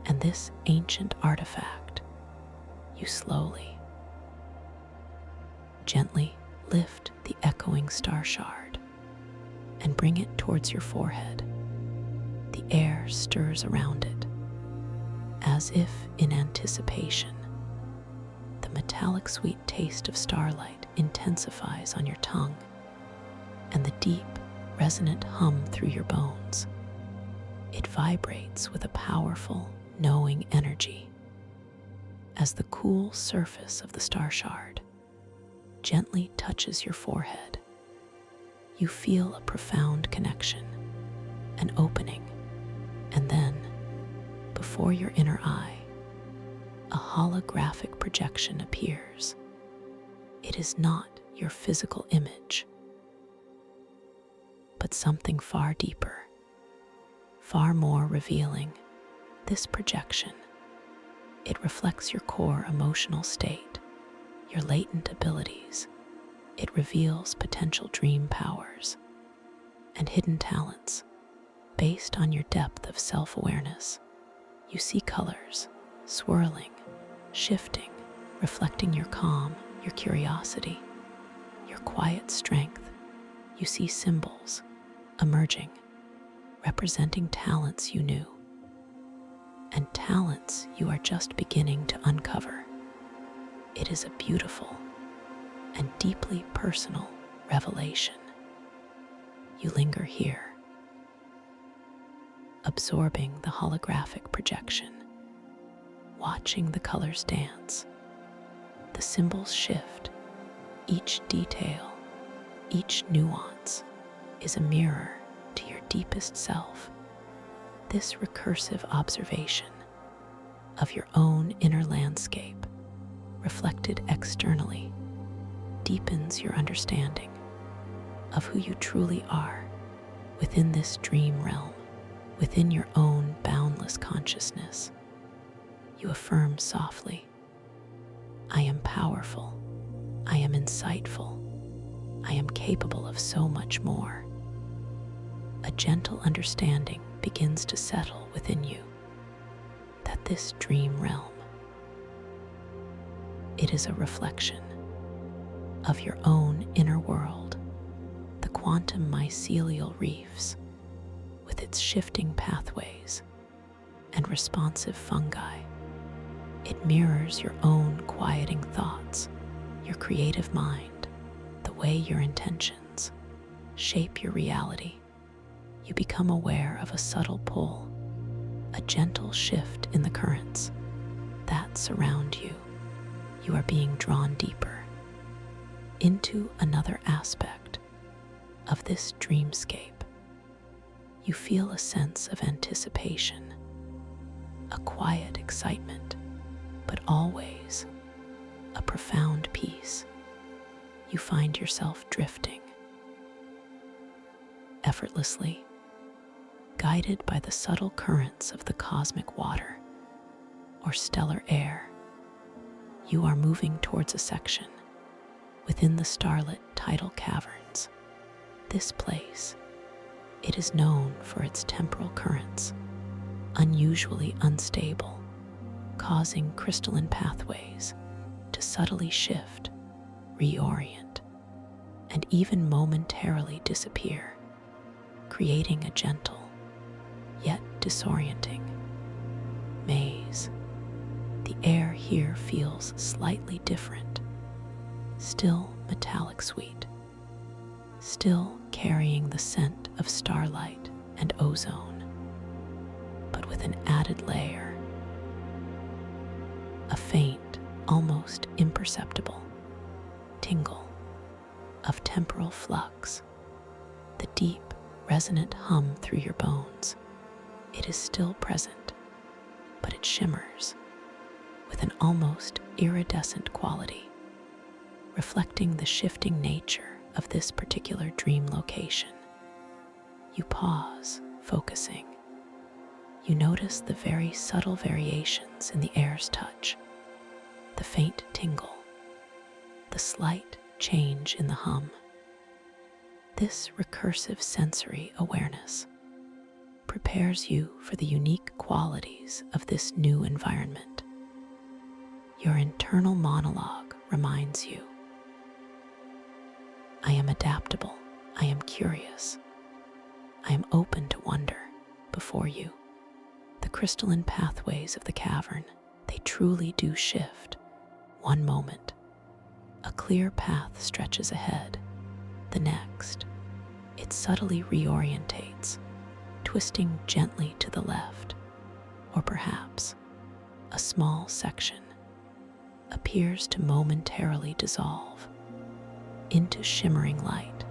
and this ancient artifact. You slowly, gently lift the echoing star shard and bring it towards your forehead. The air stirs around it, as if in anticipation. The metallic sweet taste of starlight intensifies on your tongue, and the deep, resonant hum through your bones. It vibrates with a powerful, knowing energy. As the cool surface of the star shard gently touches your forehead, you feel a profound connection, an opening, and then, before your inner eye, a holographic projection appears. It is not your physical image, but something far deeper, far more revealing. This projection, it reflects your core emotional state, your latent abilities. It reveals potential dream powers and hidden talents based on your depth of self-awareness. You see colors swirling, shifting, reflecting your calm, your curiosity, your quiet strength. You see symbols emerging, representing talents you knew, and talents you are just beginning to uncover. It is a beautiful and deeply personal revelation. You linger here, absorbing the holographic projection, watching the colors dance, the symbols shift. Each detail, each nuance is a mirror to your deepest self. This recursive observation of your own inner landscape, reflected externally, deepens your understanding of who you truly are within this dream realm, within your own boundless consciousness. You affirm softly, I am powerful, I am insightful, I am capable of so much more. A gentle understanding begins to settle within you that this dream realm, it is a reflection of your own inner world, the quantum mycelial reefs with its shifting pathways and responsive fungi. It mirrors your own quieting thoughts, your creative mind, the way your intentions shape your reality. You become aware of a subtle pull, a gentle shift in the currents that surround you. You are being drawn deeper into another aspect of this dreamscape. You feel a sense of anticipation, a quiet excitement, but always a profound peace. You find yourself drifting effortlessly, guided by the subtle currents of the cosmic water or stellar air. You are moving towards a section within the starlit tidal caverns. This place, it is known for its temporal currents, unusually unstable, causing crystalline pathways to subtly shift, reorient, and even momentarily disappear, creating a gentle yet disorienting maze. The air here feels slightly different, still metallic suite, still carrying the scent of starlight and ozone, but with an added layer, a faint, almost imperceptible tingle of temporal flux, the deep, resonant hum through your bones. It is still present, but it shimmers with an almost iridescent quality, reflecting the shifting nature of this particular dream location. You pause, focusing. You notice the very subtle variations in the air's touch, the faint tingle, the slight change in the hum. This recursive sensory awareness prepares you for the unique qualities of this new environment. Your internal monologue reminds you, I am adaptable, I am curious, I am open to wonder. Before you, the crystalline pathways of the cavern, they truly do shift. One moment, a clear path stretches ahead. The next, it subtly reorientates, twisting gently to the left, or perhaps a small section appears to momentarily dissolve into shimmering light,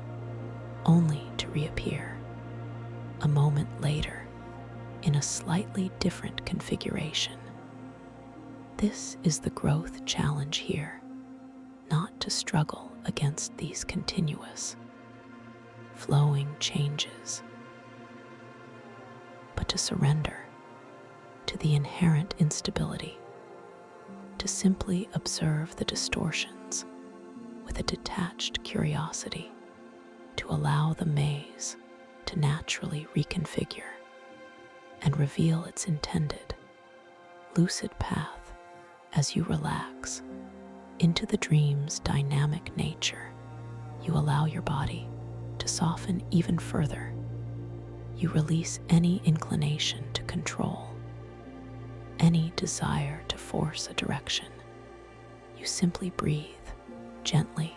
only to reappear a moment later in a slightly different configuration. This is the growth challenge here, not to struggle against these continuous, flowing changes, but to surrender to the inherent instability, to simply observe the distortions with a detached curiosity, to allow the maze to naturally reconfigure and reveal its intended, lucid path as you relax into the dream's dynamic nature. You allow your body to soften even further. You release any inclination to control, any desire to force a direction. You simply breathe gently,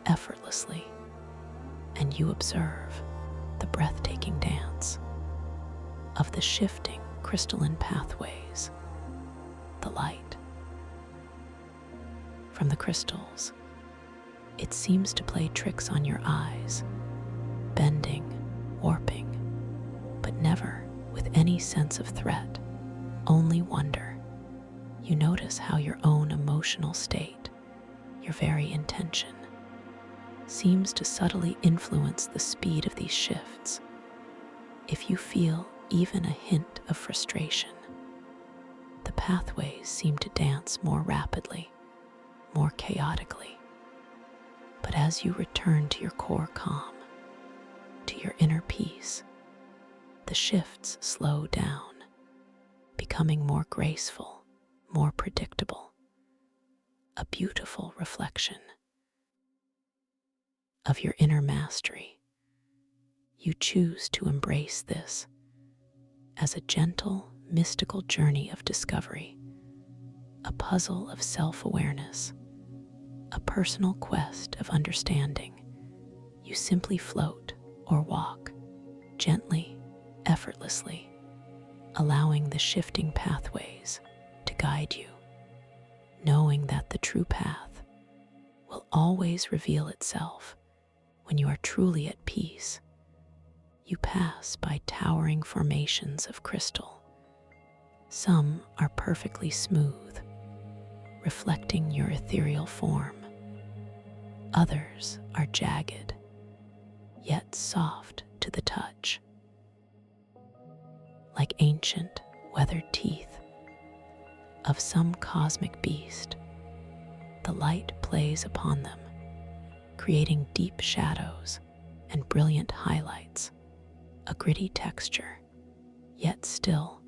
effortlessly, and you observe the breathtaking dance of the shifting crystalline pathways, the light from the crystals. It seems to play tricks on your eyes, bending, warping, but never with any sense of threat, only wonder. You notice how your own emotional state, your very intention, seems to subtly influence the speed of these shifts. If you feel even a hint of frustration, the pathways seem to dance more rapidly, more chaotically. But as you return to your core calm, to your inner peace, the shifts slow down, becoming more graceful, more predictable, a beautiful reflection of your inner mastery. You choose to embrace this as a gentle, mystical journey of discovery, a puzzle of self-awareness, a personal quest of understanding. You simply float or walk gently, effortlessly, allowing the shifting pathways to guide you, knowing that the true path will always reveal itself when you are truly at peace. You pass by towering formations of crystal. Some are perfectly smooth, reflecting your ethereal form. Others are jagged, yet soft to the touch, like ancient, weathered teeth of some cosmic beast. The light plays upon them, creating deep shadows and brilliant highlights, a gritty texture, yet still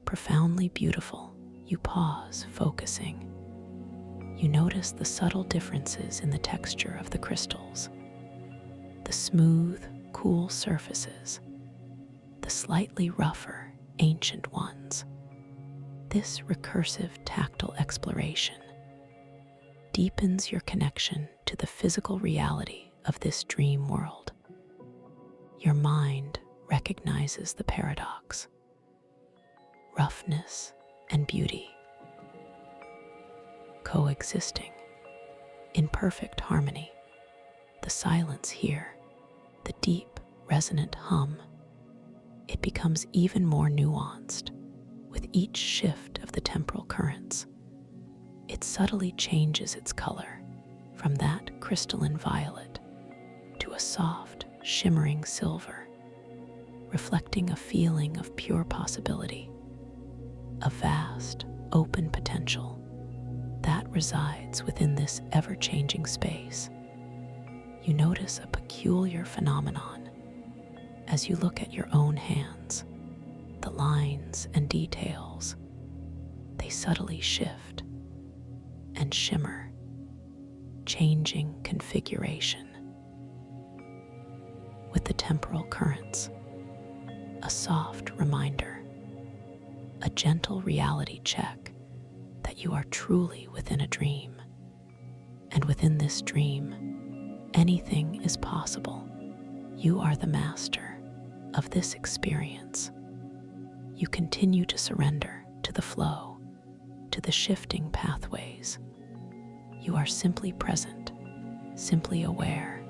profoundly beautiful. You pause, focusing. You notice the subtle differences in the texture of the crystals, the smooth, cool surfaces, the slightly rougher, ancient ones. This recursive tactile exploration deepens your connection to the physical reality of this dream world. Your mind recognizes the paradox, roughness and beauty coexisting in perfect harmony. The silence here, the deep, resonant hum, it becomes even more nuanced with each shift of the temporal currents. It subtly changes its color from that crystalline violet to a soft, shimmering silver, reflecting a feeling of pure possibility, a vast, open potential that resides within this ever-changing space. You notice a peculiar phenomenon as you look at your own hands. The lines and details, they subtly shift and shimmer, changing configuration. With the temporal currents, a soft reminder, a gentle reality check that you are truly within a dream. And within this dream, anything is possible. You are the master of this experience. You continue to surrender to the flow, to the shifting pathways. You are simply present, simply aware.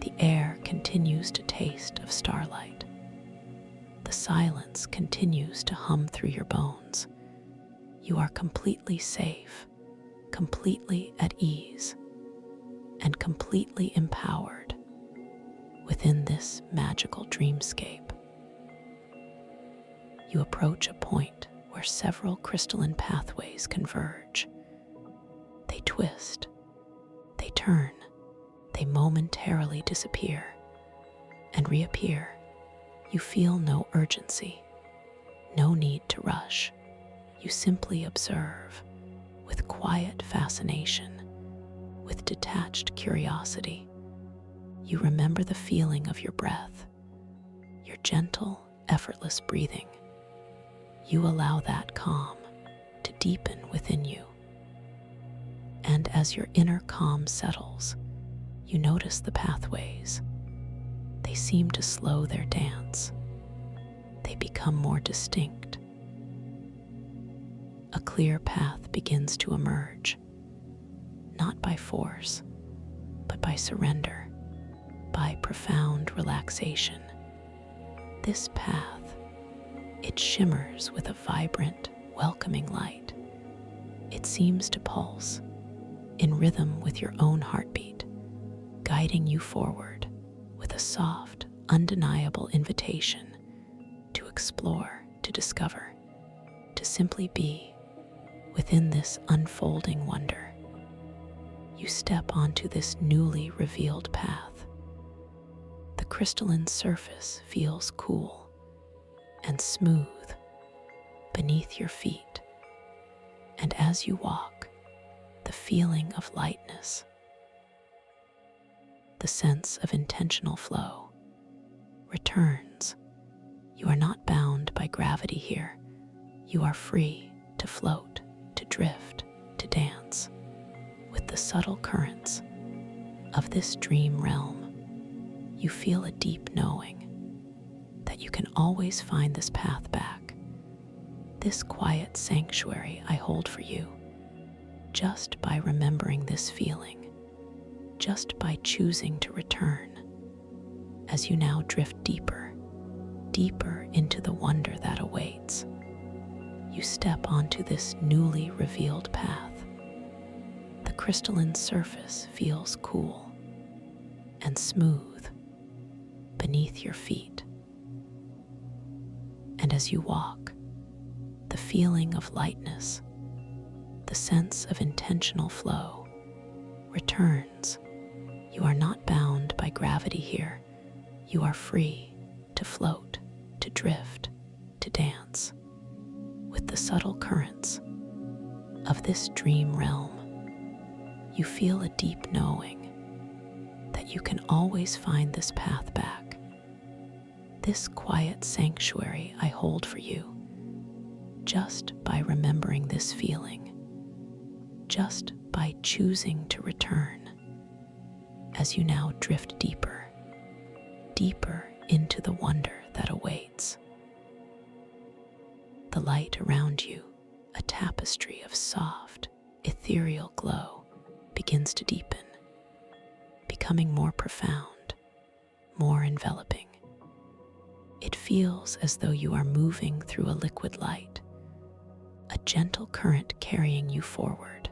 The air continues to taste of starlight. The silence continues to hum through your bones. You are completely safe, completely at ease, and completely empowered within this magical dreamscape. You approach a point where several crystalline pathways converge. They twist, they turn, they momentarily disappear and reappear. You feel no urgency, no need to rush. You simply observe with quiet fascination, with detached curiosity. You remember the feeling of your breath, your gentle, effortless breathing. You allow that calm to deepen within you. And as your inner calm settles, you notice the pathways. They seem to slow their dance. They become more distinct. A clear path begins to emerge, not by force, but by surrender, by profound relaxation. This path, it shimmers with a vibrant, welcoming light. It seems to pulse in rhythm with your own heartbeat, guiding you forward with a soft, undeniable invitation to explore, to discover, to simply be within this unfolding wonder. You step onto this newly revealed path. The crystalline surface feels cool and smooth beneath your feet, and as you walk, the feeling of lightness, the sense of intentional flow returns. You are not bound by gravity here. You are free to float, to drift, to dance with the subtle currents of this dream realm. You feel a deep knowing that you can always find this path back, this quiet sanctuary I hold for you, just by remembering this feeling, just by choosing to return. As you now drift deeper, deeper into the wonder that awaits, you step onto this newly revealed path. The crystalline surface feels cool and smooth beneath your feet. And as you walk, the feeling of lightness, the sense of intentional flow returns. You are not bound by gravity here. You are free to float, to drift, to dance with the subtle currents of this dream realm. You feel a deep knowing that you can always find this path back, this quiet sanctuary I hold for you, just by remembering this feeling, just by choosing to return, as you now drift deeper, deeper into the wonder that awaits. The light around you, a tapestry of soft, ethereal glow, begins to deepen, becoming more profound, more enveloping. It feels as though you are moving through a liquid light, a gentle current carrying you forward.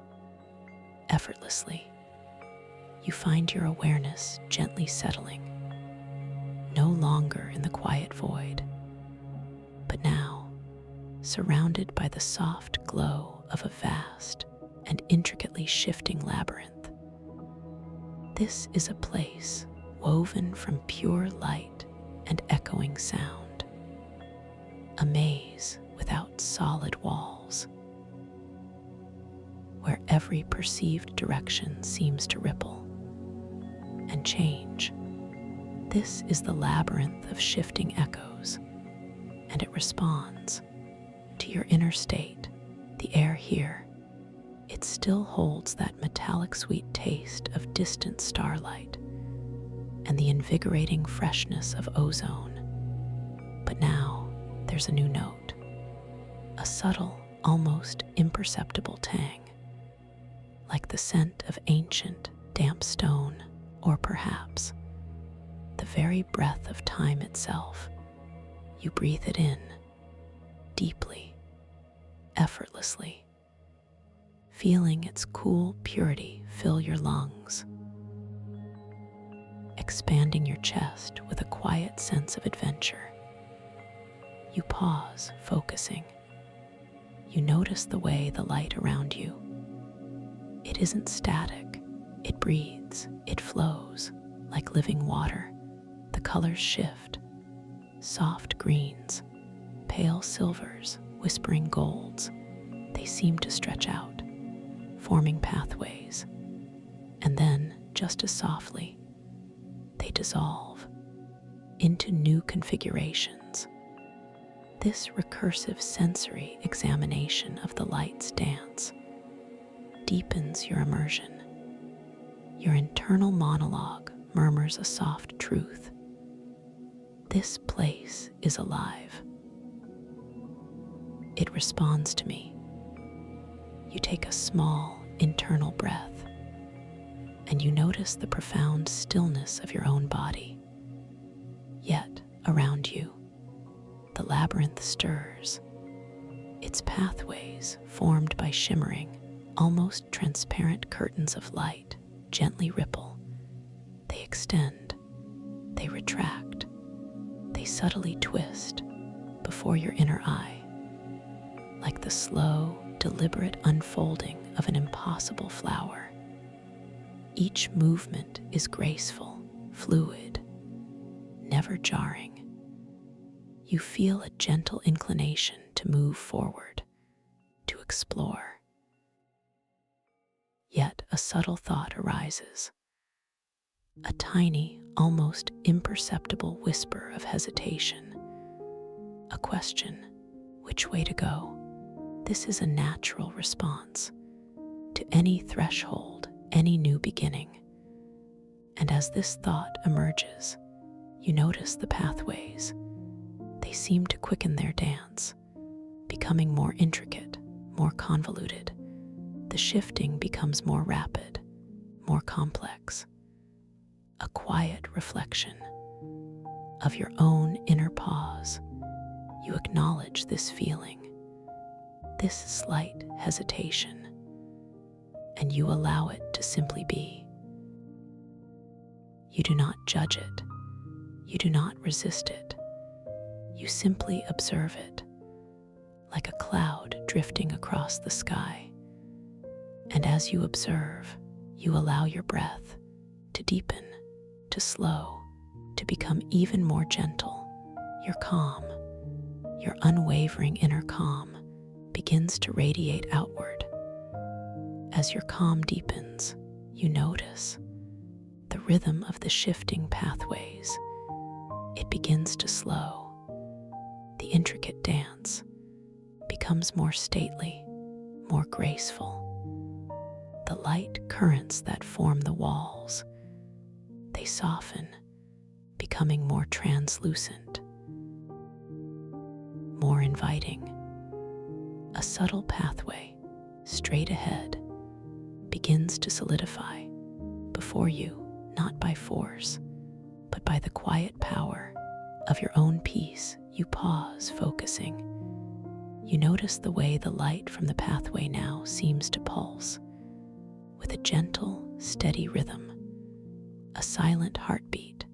Effortlessly, you find your awareness gently settling, no longer in the quiet void, but now surrounded by the soft glow of a vast and intricately shifting labyrinth. This is a place woven from pure light and echoing sound, a maze without solid walls, where every perceived direction seems to ripple and change. This is the labyrinth of shifting echoes, and it responds to your inner state. The air here, it still holds that metallic sweet taste of distant starlight and the invigorating freshness of ozone. But now there's a new note, a subtle, almost imperceptible tang, like the scent of ancient, damp stone, or perhaps the very breath of time itself. You breathe it in, deeply, effortlessly, feeling its cool purity fill your lungs, expanding your chest with a quiet sense of adventure. You pause, focusing. You notice the way the light around you. It isn't static. It breathes, it flows like living water. The colors shift, soft greens, pale silvers, whispering golds. They seem to stretch out, forming pathways. And then, just as softly, they dissolve into new configurations. This recursive sensory examination of the light's dance deepens your immersion. Your internal monologue murmurs a soft truth. This place is alive. It responds to me. You take a small internal breath, and you notice the profound stillness of your own body. Yet, around you, the labyrinth stirs. Its pathways, formed by shimmering, almost transparent curtains of light, gently ripple. They extend, they retract, they subtly twist before your inner eye, like the slow, deliberate unfolding of an impossible flower. Each movement is graceful, fluid, never jarring. You feel a gentle inclination to move forward, to explore. Yet a subtle thought arises, a tiny, almost imperceptible whisper of hesitation, a question, which way to go? This is a natural response to any threshold, any new beginning. And as this thought emerges, you notice the pathways. They seem to quicken their dance, becoming more intricate, more convoluted. The shifting becomes more rapid, more complex. A quiet reflection of your own inner pause. You acknowledge this feeling, this slight hesitation, and you allow it to simply be. You do not judge it. You do not resist it. You simply observe it, like a cloud drifting across the sky. And as you observe, you allow your breath to deepen, to slow, to become even more gentle. Your calm, your unwavering inner calm, begins to radiate outward. As your calm deepens, you notice the rhythm of the shifting pathways. It begins to slow. The intricate dance becomes more stately, more graceful. the light currents that form the walls. They soften, becoming more translucent, more inviting. A subtle pathway, straight ahead, begins to solidify before you, not by force, but by the quiet power of your own peace. You pause, focusing. You notice the way the light from the pathway now seems to pulse, with a gentle, steady rhythm, a silent heartbeat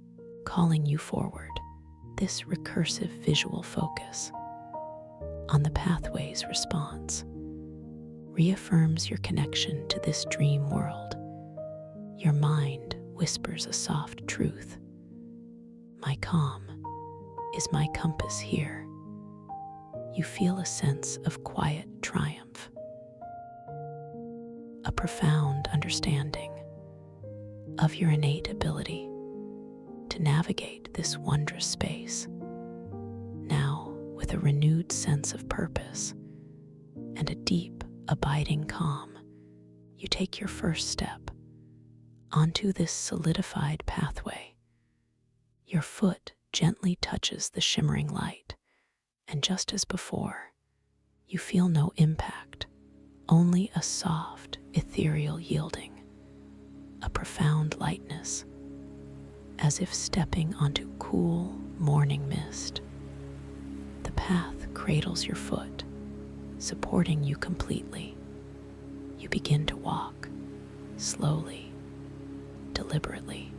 calling you forward. This recursive visual focus on the pathway's response reaffirms your connection to this dream world. Your mind whispers a soft truth. My calm is my compass here. You feel a sense of quiet triumph, a profound understanding of your innate ability to navigate this wondrous space. Now, with a renewed sense of purpose and a deep, abiding calm, you take your first step onto this solidified pathway. Your foot gently touches the shimmering light, and just as before, you feel no impact, only a soft, ethereal yielding, a profound lightness, as if stepping onto cool morning mist. The path cradles your foot, supporting you completely. You begin to walk, slowly, deliberately.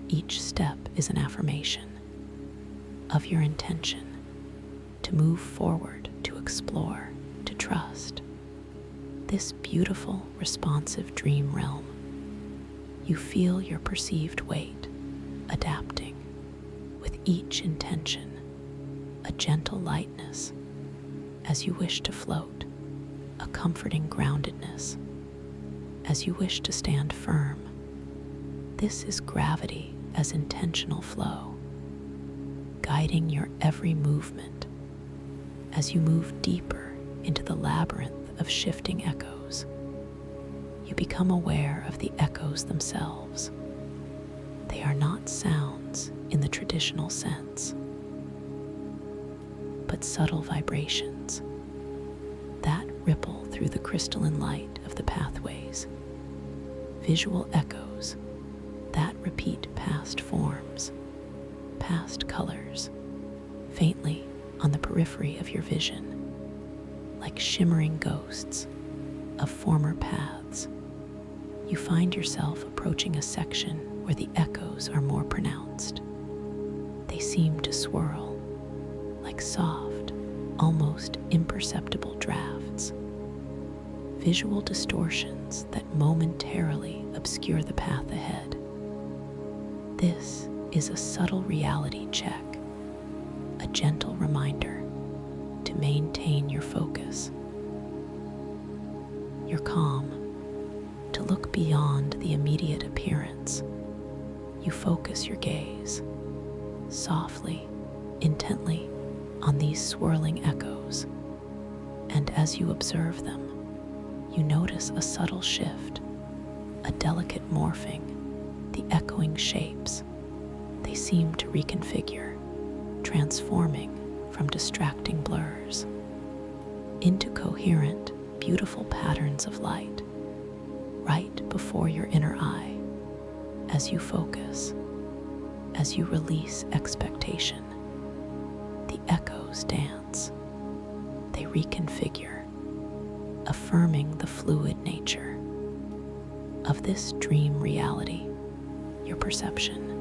Each step is an affirmation of your intention to move forward, to explore, to trust this beautiful, responsive dream realm. You feel your perceived weight adapting with each intention, a gentle lightness as you wish to float, a comforting groundedness as you wish to stand firm. This is gravity as intentional flow, guiding your every movement as you move deeper into the labyrinth of shifting echoes. You become aware of the echoes themselves. They are not sounds in the traditional sense, but subtle vibrations that ripple through the crystalline light of the pathways, visual echoes that repeat past forms, past colors, faintly on the periphery of your vision, like shimmering ghosts of former paths. You find yourself approaching a section where the echoes are more pronounced. They seem to swirl like soft, almost imperceptible drafts, visual distortions that momentarily obscure the path ahead. This is a subtle reality check, a gentle reminder to maintain your focus, your calm, to look beyond the immediate appearance. You focus your gaze softly, intently on these swirling echoes, and as you observe them, you notice a subtle shift, a delicate morphing. The echoing shapes, they seem to reconfigure, transforming from distracting blurs into coherent, beautiful patterns of light right before your inner eye. As you focus, as you release expectation, the echoes dance. They reconfigure, affirming the fluid nature of this dream reality. Your perception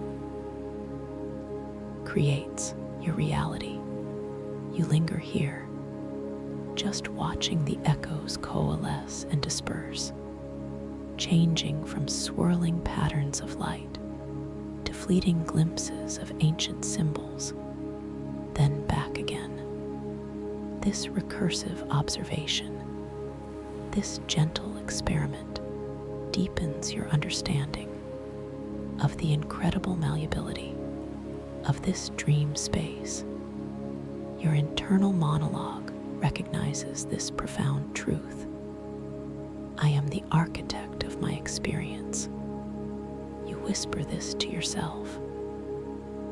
creates your reality. You linger here, just watching the echoes coalesce and disperse, changing from swirling patterns of light to fleeting glimpses of ancient symbols, then back again. This recursive observation, this gentle experiment, deepens your understanding of the incredible malleability of this dream space. Your internal monologue recognizes this profound truth. I am the architect of my experience. You whisper this to yourself,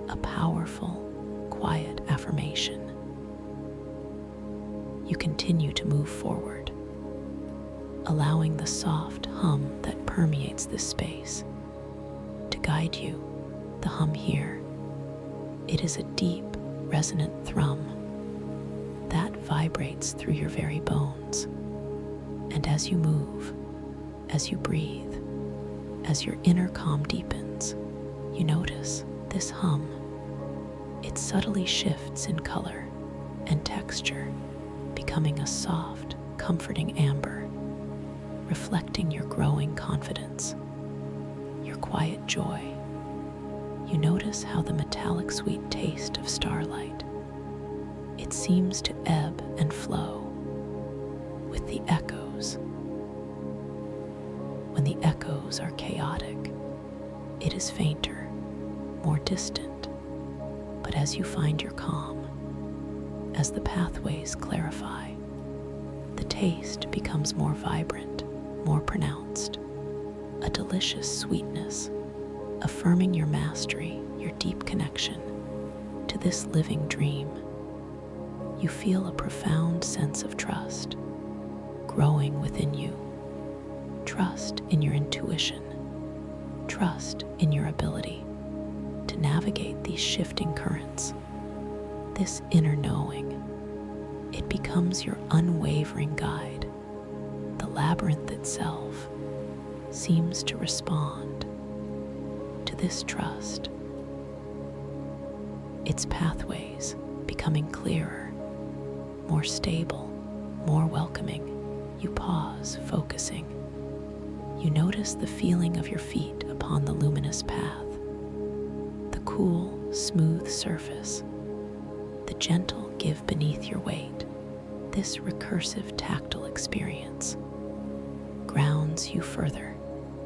a powerful, quiet affirmation. You continue to move forward, allowing the soft hum that permeates this space to guide you. The hum here, it is a deep, resonant thrum that vibrates through your very bones. And as you move, as you breathe, as your inner calm deepens, you notice this hum. It subtly shifts in color and texture, becoming a soft, comforting amber, reflecting your growing confidence, your quiet joy. You notice how the metallic sweet taste of starlight, it seems to ebb and flow with the echoes. When the echoes are chaotic, it is fainter, more distant. But as you find your calm, as the pathways clarify, the taste becomes more vibrant, more pronounced, a delicious sweetness, affirming your mastery, your deep connection to this living dream. You feel a profound sense of trust growing within you. Trust in your intuition, trust in your ability to navigate these shifting currents. This inner knowing, it becomes your unwavering guide. The labyrinth itself seems to respond to this trust, its pathways becoming clearer, more stable, more welcoming. You pause, focusing. You notice the feeling of your feet upon the luminous path, the cool, smooth surface, the gentle give beneath your weight. This recursive tactile experience grounds you further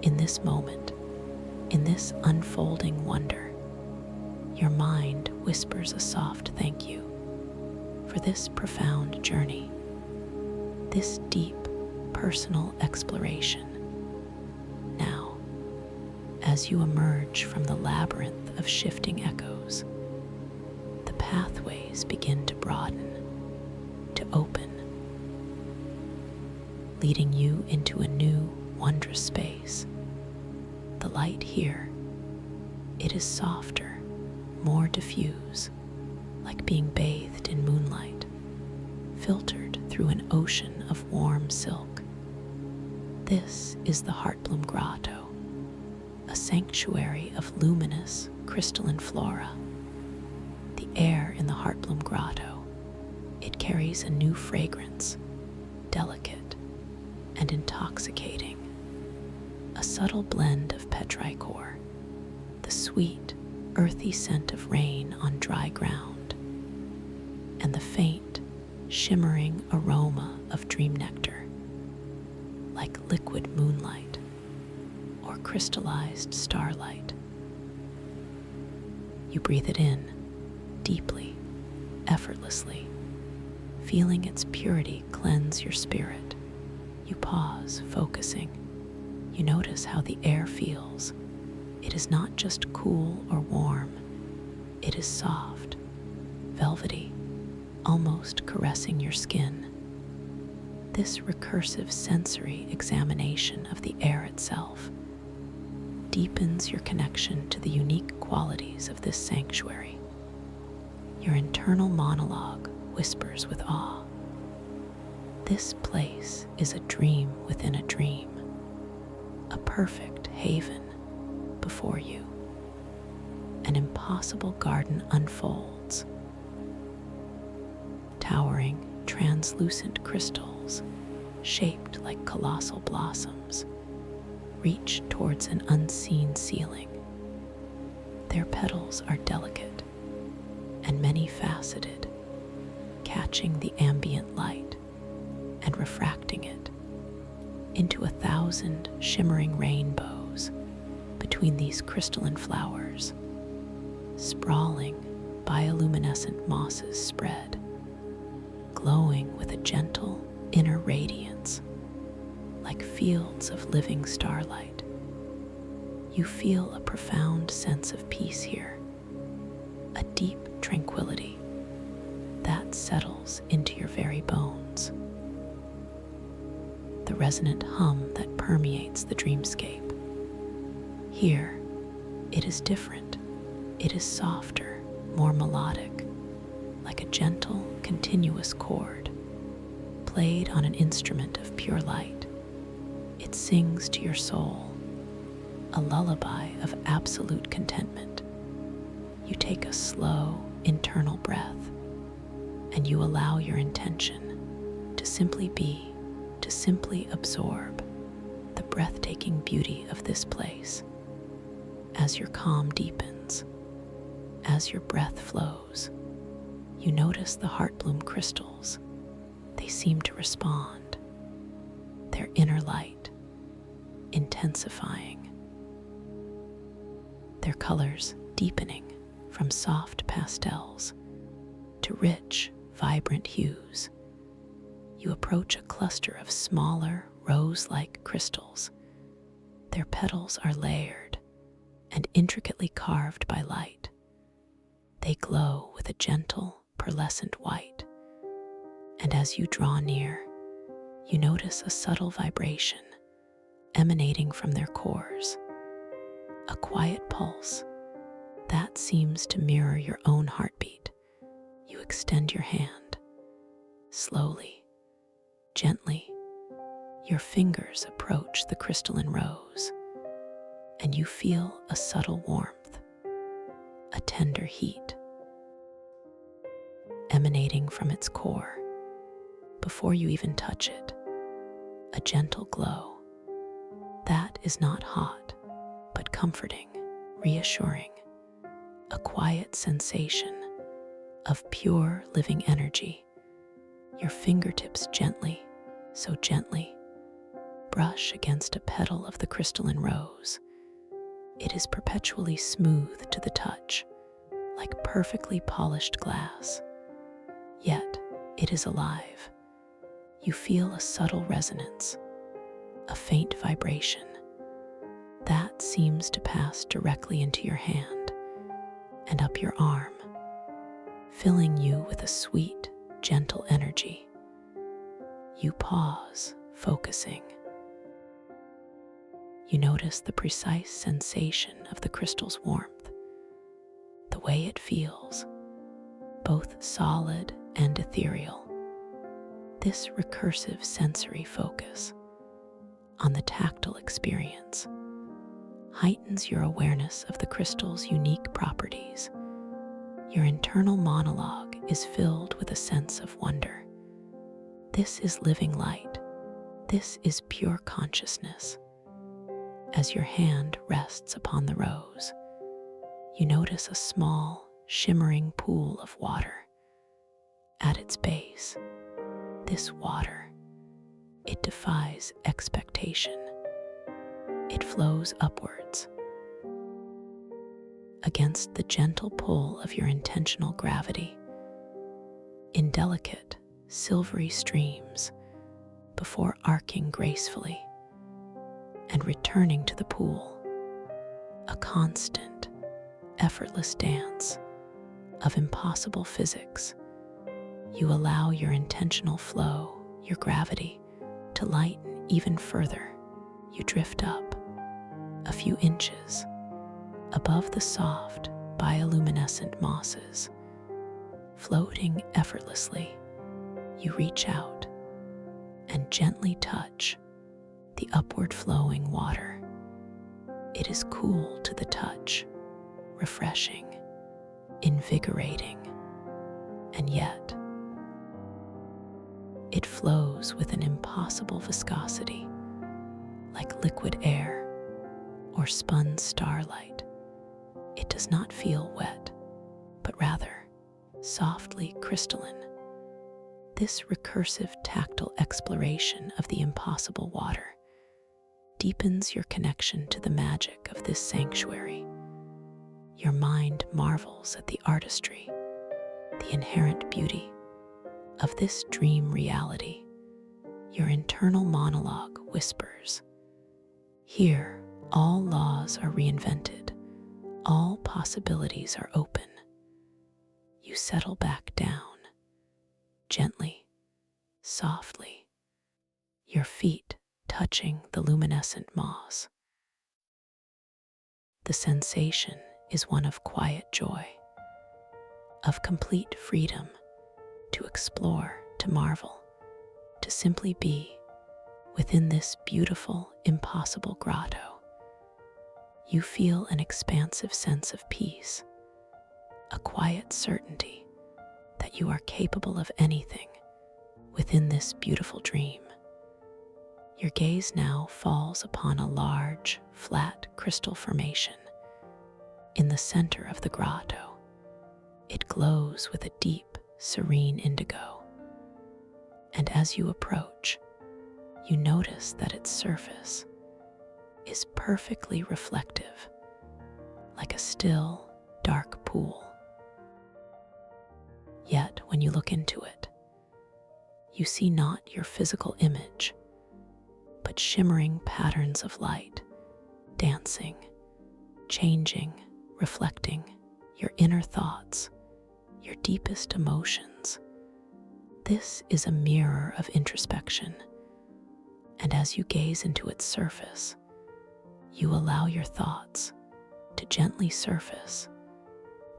in this moment, in this unfolding wonder. Your mind whispers a soft thank you for this profound journey, this deep personal exploration. Now, as you emerge from the labyrinth of shifting echoes, the pathways begin to broaden, to open, leading you into a new, wondrous space. The light here, it is softer, more diffuse, like being bathed in moonlight, filtered through an ocean of warm silk. This is the Heartbloom Grotto, a sanctuary of luminous, crystalline flora. The air in the Heartbloom Grotto, it carries a new fragrance, delicate and intoxicating, a subtle blend of petrichor, the sweet, earthy scent of rain on dry ground, and the faint, shimmering aroma of dream nectar, like liquid moonlight or crystallized starlight. You breathe it in, deeply, effortlessly, feeling its purity cleanse your spirit. You pause, focusing. You notice how the air feels. It is not just cool or warm. It is soft, velvety, almost caressing your skin. This recursive sensory examination of the air itself deepens your connection to the unique qualities of this sanctuary. Your internal monologue whispers with awe. This place is a dream within a dream, a perfect haven before you. An impossible garden unfolds. Towering, translucent crystals, shaped like colossal blossoms, reach towards an unseen ceiling. Their petals are delicate and many-faceted, catching the ambient light and refracting it into 1,000 shimmering rainbows between these crystalline flowers. Sprawling, bioluminescent mosses spread, glowing with a gentle inner radiance. like fields of living starlight. You feel a profound sense of peace here, a deep tranquility that settles into your very bones. The resonant hum that permeates the dreamscape. Here, it is different. It is softer, more melodic, like a gentle, continuous chord, played on an instrument of pure light. It sings to your soul, a lullaby of absolute contentment. You take a slow, internal breath, and you allow your intention to simply be, to simply absorb the breathtaking beauty of this place. As your calm deepens, as your breath flows, you notice the heartbloom crystals. They seem to respond, their inner light intensifying, their colors deepening from soft pastels to rich, vibrant hues. You approach a cluster of smaller, rose-like crystals. Their petals are layered and intricately carved by light. They glow with a gentle, pearlescent white. And as you draw near, you notice a subtle vibration emanating from their cores, a quiet pulse that seems to mirror your own heartbeat. You extend your hand, slowly, gently. Your fingers approach the crystalline rose, and you feel a subtle warmth, a tender heat emanating from its core. Before you even touch it, a gentle glow that is not hot, but comforting, reassuring, a quiet sensation of pure living energy. Your fingertips gently, so gently, brush against a petal of the crystalline rose. It is perpetually smooth to the touch, like perfectly polished glass. Yet, it is alive. You feel a subtle resonance, a faint vibration that seems to pass directly into your hand and up your arm, filling you with a sweet, gentle energy. You pause, focusing. You notice the precise sensation of the crystal's warmth, the way it feels, both solid and ethereal. This recursive sensory focus on the tactile experience heightens your awareness of the crystal's unique properties. Your internal monologue is filled with a sense of wonder. This is living light. This is pure consciousness. As your hand rests upon the rose, you notice a small, shimmering pool of water. At its base, this water, it defies expectation. It flows upwards against the gentle pull of your intentional gravity, in delicate, silvery streams, before arcing gracefully and returning to the pool, a constant, effortless dance of impossible physics. You allow your intentional flow, your gravity, to lighten even further. You drift up a few inches above the soft, bioluminescent mosses. Floating effortlessly, you reach out and gently touch the upward flowing water. It is cool to the touch, refreshing, invigorating, and yet it flows with an impossible viscosity, like liquid air or spun starlight. It does not feel wet, but rather softly crystalline. This recursive tactile exploration of the impossible water deepens your connection to the magic of this sanctuary. Your mind marvels at the artistry, the inherent beauty of this dream reality. Your internal monologue whispers, "Here, all laws are reinvented, all possibilities are open." You settle back down, gently, softly, your feet touching the luminescent moss. The sensation is one of quiet joy, of complete freedom to explore, to marvel, to simply be within this beautiful, impossible grotto. You feel an expansive sense of peace, a quiet certainty that you are capable of anything within this beautiful dream. Your gaze now falls upon a large, flat crystal formation in the center of the grotto. It glows with a deep, serene indigo. And as you approach, you notice that its surface is perfectly reflective, like a still, dark pool. Yet, when you look into it, you see not your physical image, but shimmering patterns of light, dancing, changing, reflecting your inner thoughts, your deepest emotions. This is a mirror of introspection, and as you gaze into its surface, you allow your thoughts to gently surface,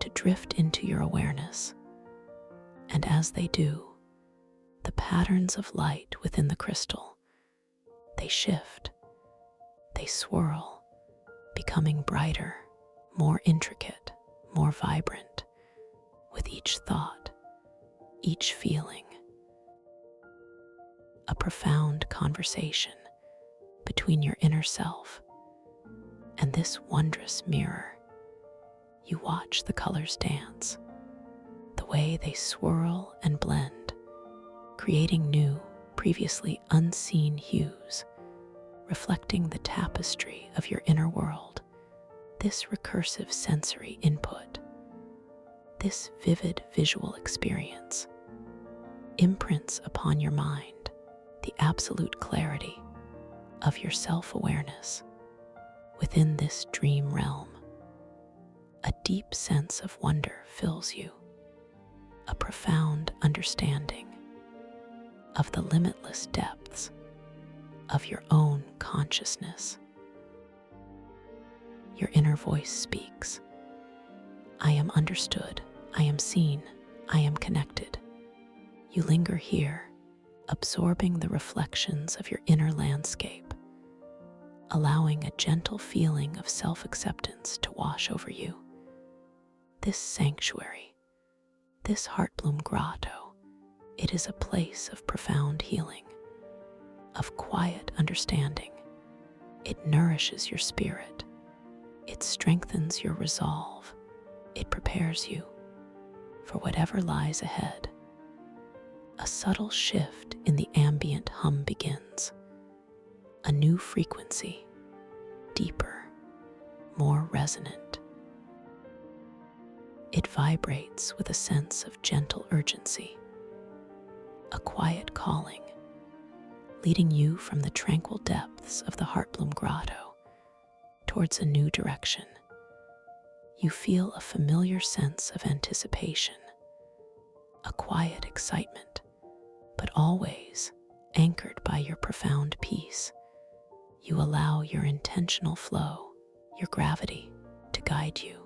to drift into your awareness. And as they do, the patterns of light within the crystal, they shift, they swirl, becoming brighter, more intricate, more vibrant, with each thought, each feeling. A profound conversation between your inner self and this wondrous mirror. You watch the colors dance, the way they swirl and blend, creating new, previously unseen hues, reflecting the tapestry of your inner world. This recursive sensory input, this vivid visual experience, imprints upon your mind the absolute clarity of your self-awareness within this dream realm. A deep sense of wonder fills you, a profound understanding of the limitless depths of your own consciousness. Your inner voice speaks. I am understood, I am seen, I am connected. You linger here, absorbing the reflections of your inner landscape, allowing a gentle feeling of self-acceptance to wash over you. This sanctuary, this Heartbloom Grotto, it is a place of profound healing, of quiet understanding. It nourishes your spirit. It strengthens your resolve. It prepares you for whatever lies ahead. A subtle shift in the ambient hum begins. A new frequency, deeper, more resonant. It vibrates with a sense of gentle urgency, a quiet calling, leading you from the tranquil depths of the Heartbloom Grotto towards a new direction. You feel a familiar sense of anticipation, a quiet excitement, but always anchored by your profound peace. You allow your intentional flow, your gravity, to guide you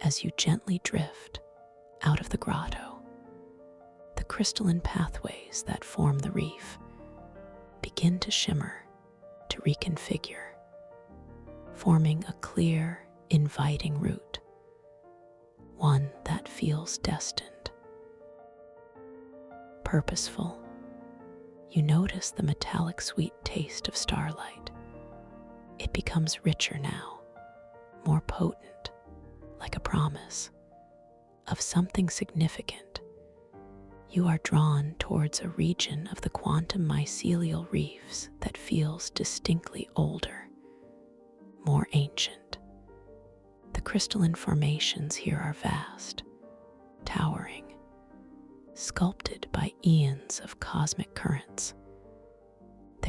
as you gently drift out of the grotto. The crystalline pathways that form the reef begin to shimmer, to reconfigure, forming a clear, inviting route, one that feels destined. Purposeful, you notice the metallic sweet taste of starlight. It becomes richer now, more potent, like a promise of something significant. You are drawn towards a region of the quantum mycelial reefs that feels distinctly older, more ancient. The crystalline formations here are vast, towering, sculpted by eons of cosmic currents.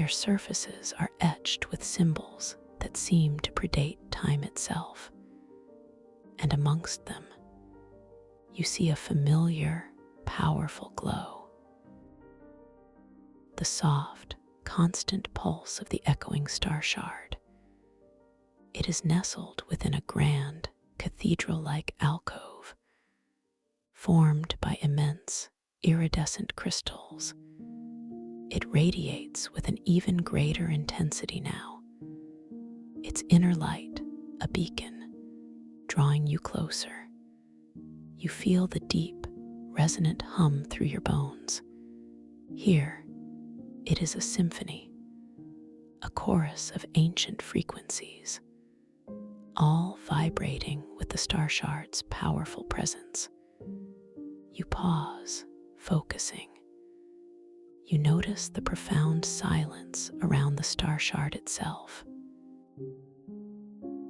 Their surfaces are etched with symbols that seem to predate time itself. And amongst them, you see a familiar, powerful glow. The soft, constant pulse of the echoing star shard. It is nestled within a grand, cathedral-like alcove, formed by immense, iridescent crystals. It radiates with an even greater intensity now, its inner light a beacon, drawing you closer. You feel the deep, resonant hum through your bones. Here, it is a symphony, a chorus of ancient frequencies, all vibrating with the star shard's powerful presence. You pause, focusing. You notice the profound silence around the star shard itself,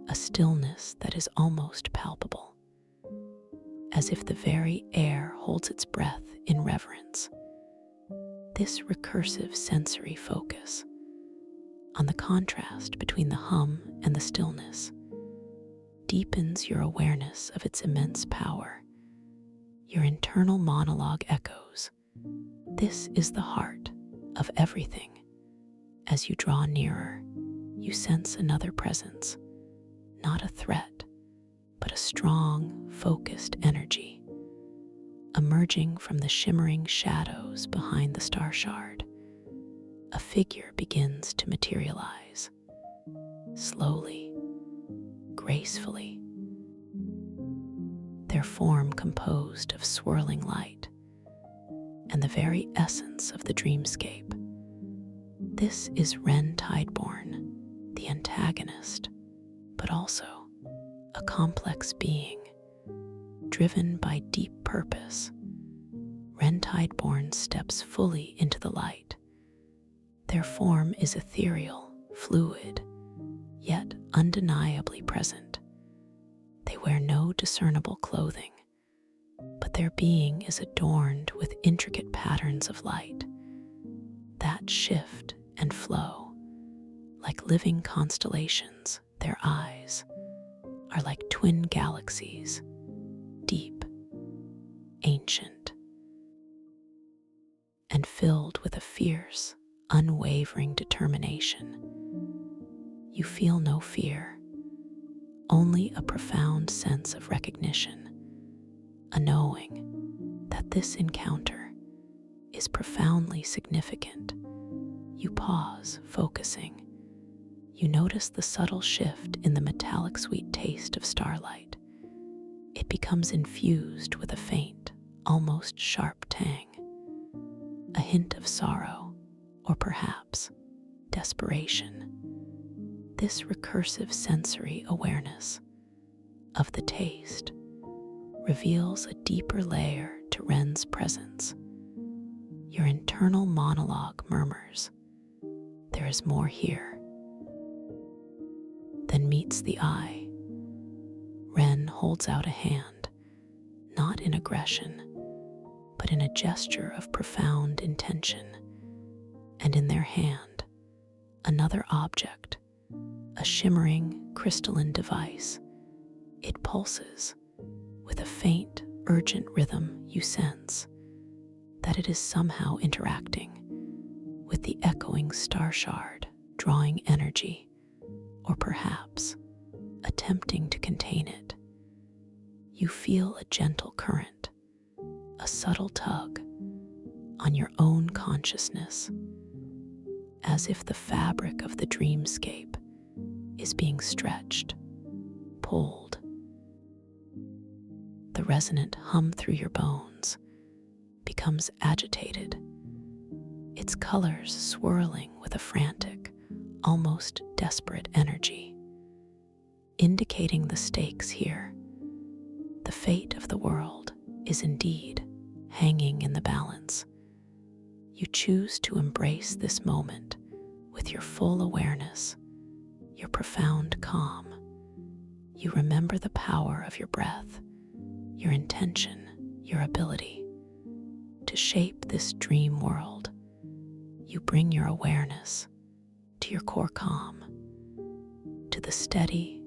a stillness that is almost palpable, as if the very air holds its breath in reverence. This recursive sensory focus on the contrast between the hum and the stillness deepens your awareness of its immense power. Your internal monologue echoes, "This is the heart of everything." As you draw nearer, you sense another presence, not a threat, but a strong, focused energy. Emerging from the shimmering shadows behind the star shard, a figure begins to materialize, slowly, gracefully, their form composed of swirling light and the very essence of the dreamscape. This is Ren Tideborn, the antagonist, but also a complex being, driven by deep purpose. Ren Tideborn steps fully into the light. Their form is ethereal, fluid, yet undeniably present. They wear no discernible clothing, but their being is adorned with intricate patterns of light that shift and flow. Like living constellations, their eyes are like twin galaxies, deep, ancient, and filled with a fierce, unwavering determination. You feel no fear, only a profound sense of recognition, a knowing that this encounter is profoundly significant. You pause, focusing. You notice the subtle shift in the metallic sweet taste of starlight. It becomes infused with a faint, almost sharp tang, a hint of sorrow, or perhaps desperation. This recursive sensory awareness of the taste reveals a deeper layer to Ren's presence. Your internal monologue murmurs, "There is more here." Then meets the eye. Ren holds out a hand, not in aggression, but in a gesture of profound intention. And in their hand, another object, a shimmering crystalline device. It pulses with a faint, urgent rhythm. You sense that it is somehow interacting with the echoing star shard, drawing energy, or perhaps attempting to contain it. You feel a gentle current, a subtle tug on your own consciousness, as if the fabric of the dreamscape is being stretched, pulled. The resonant hum through your bones becomes agitated, its colors swirling with a frantic, almost desperate energy, indicating the stakes here. The fate of the world is indeed hanging in the balance. You choose to embrace this moment with your full awareness, your profound calm. You remember the power of your breath, your intention, your ability to shape this dream world. You bring your awareness to your core calm, to the steady,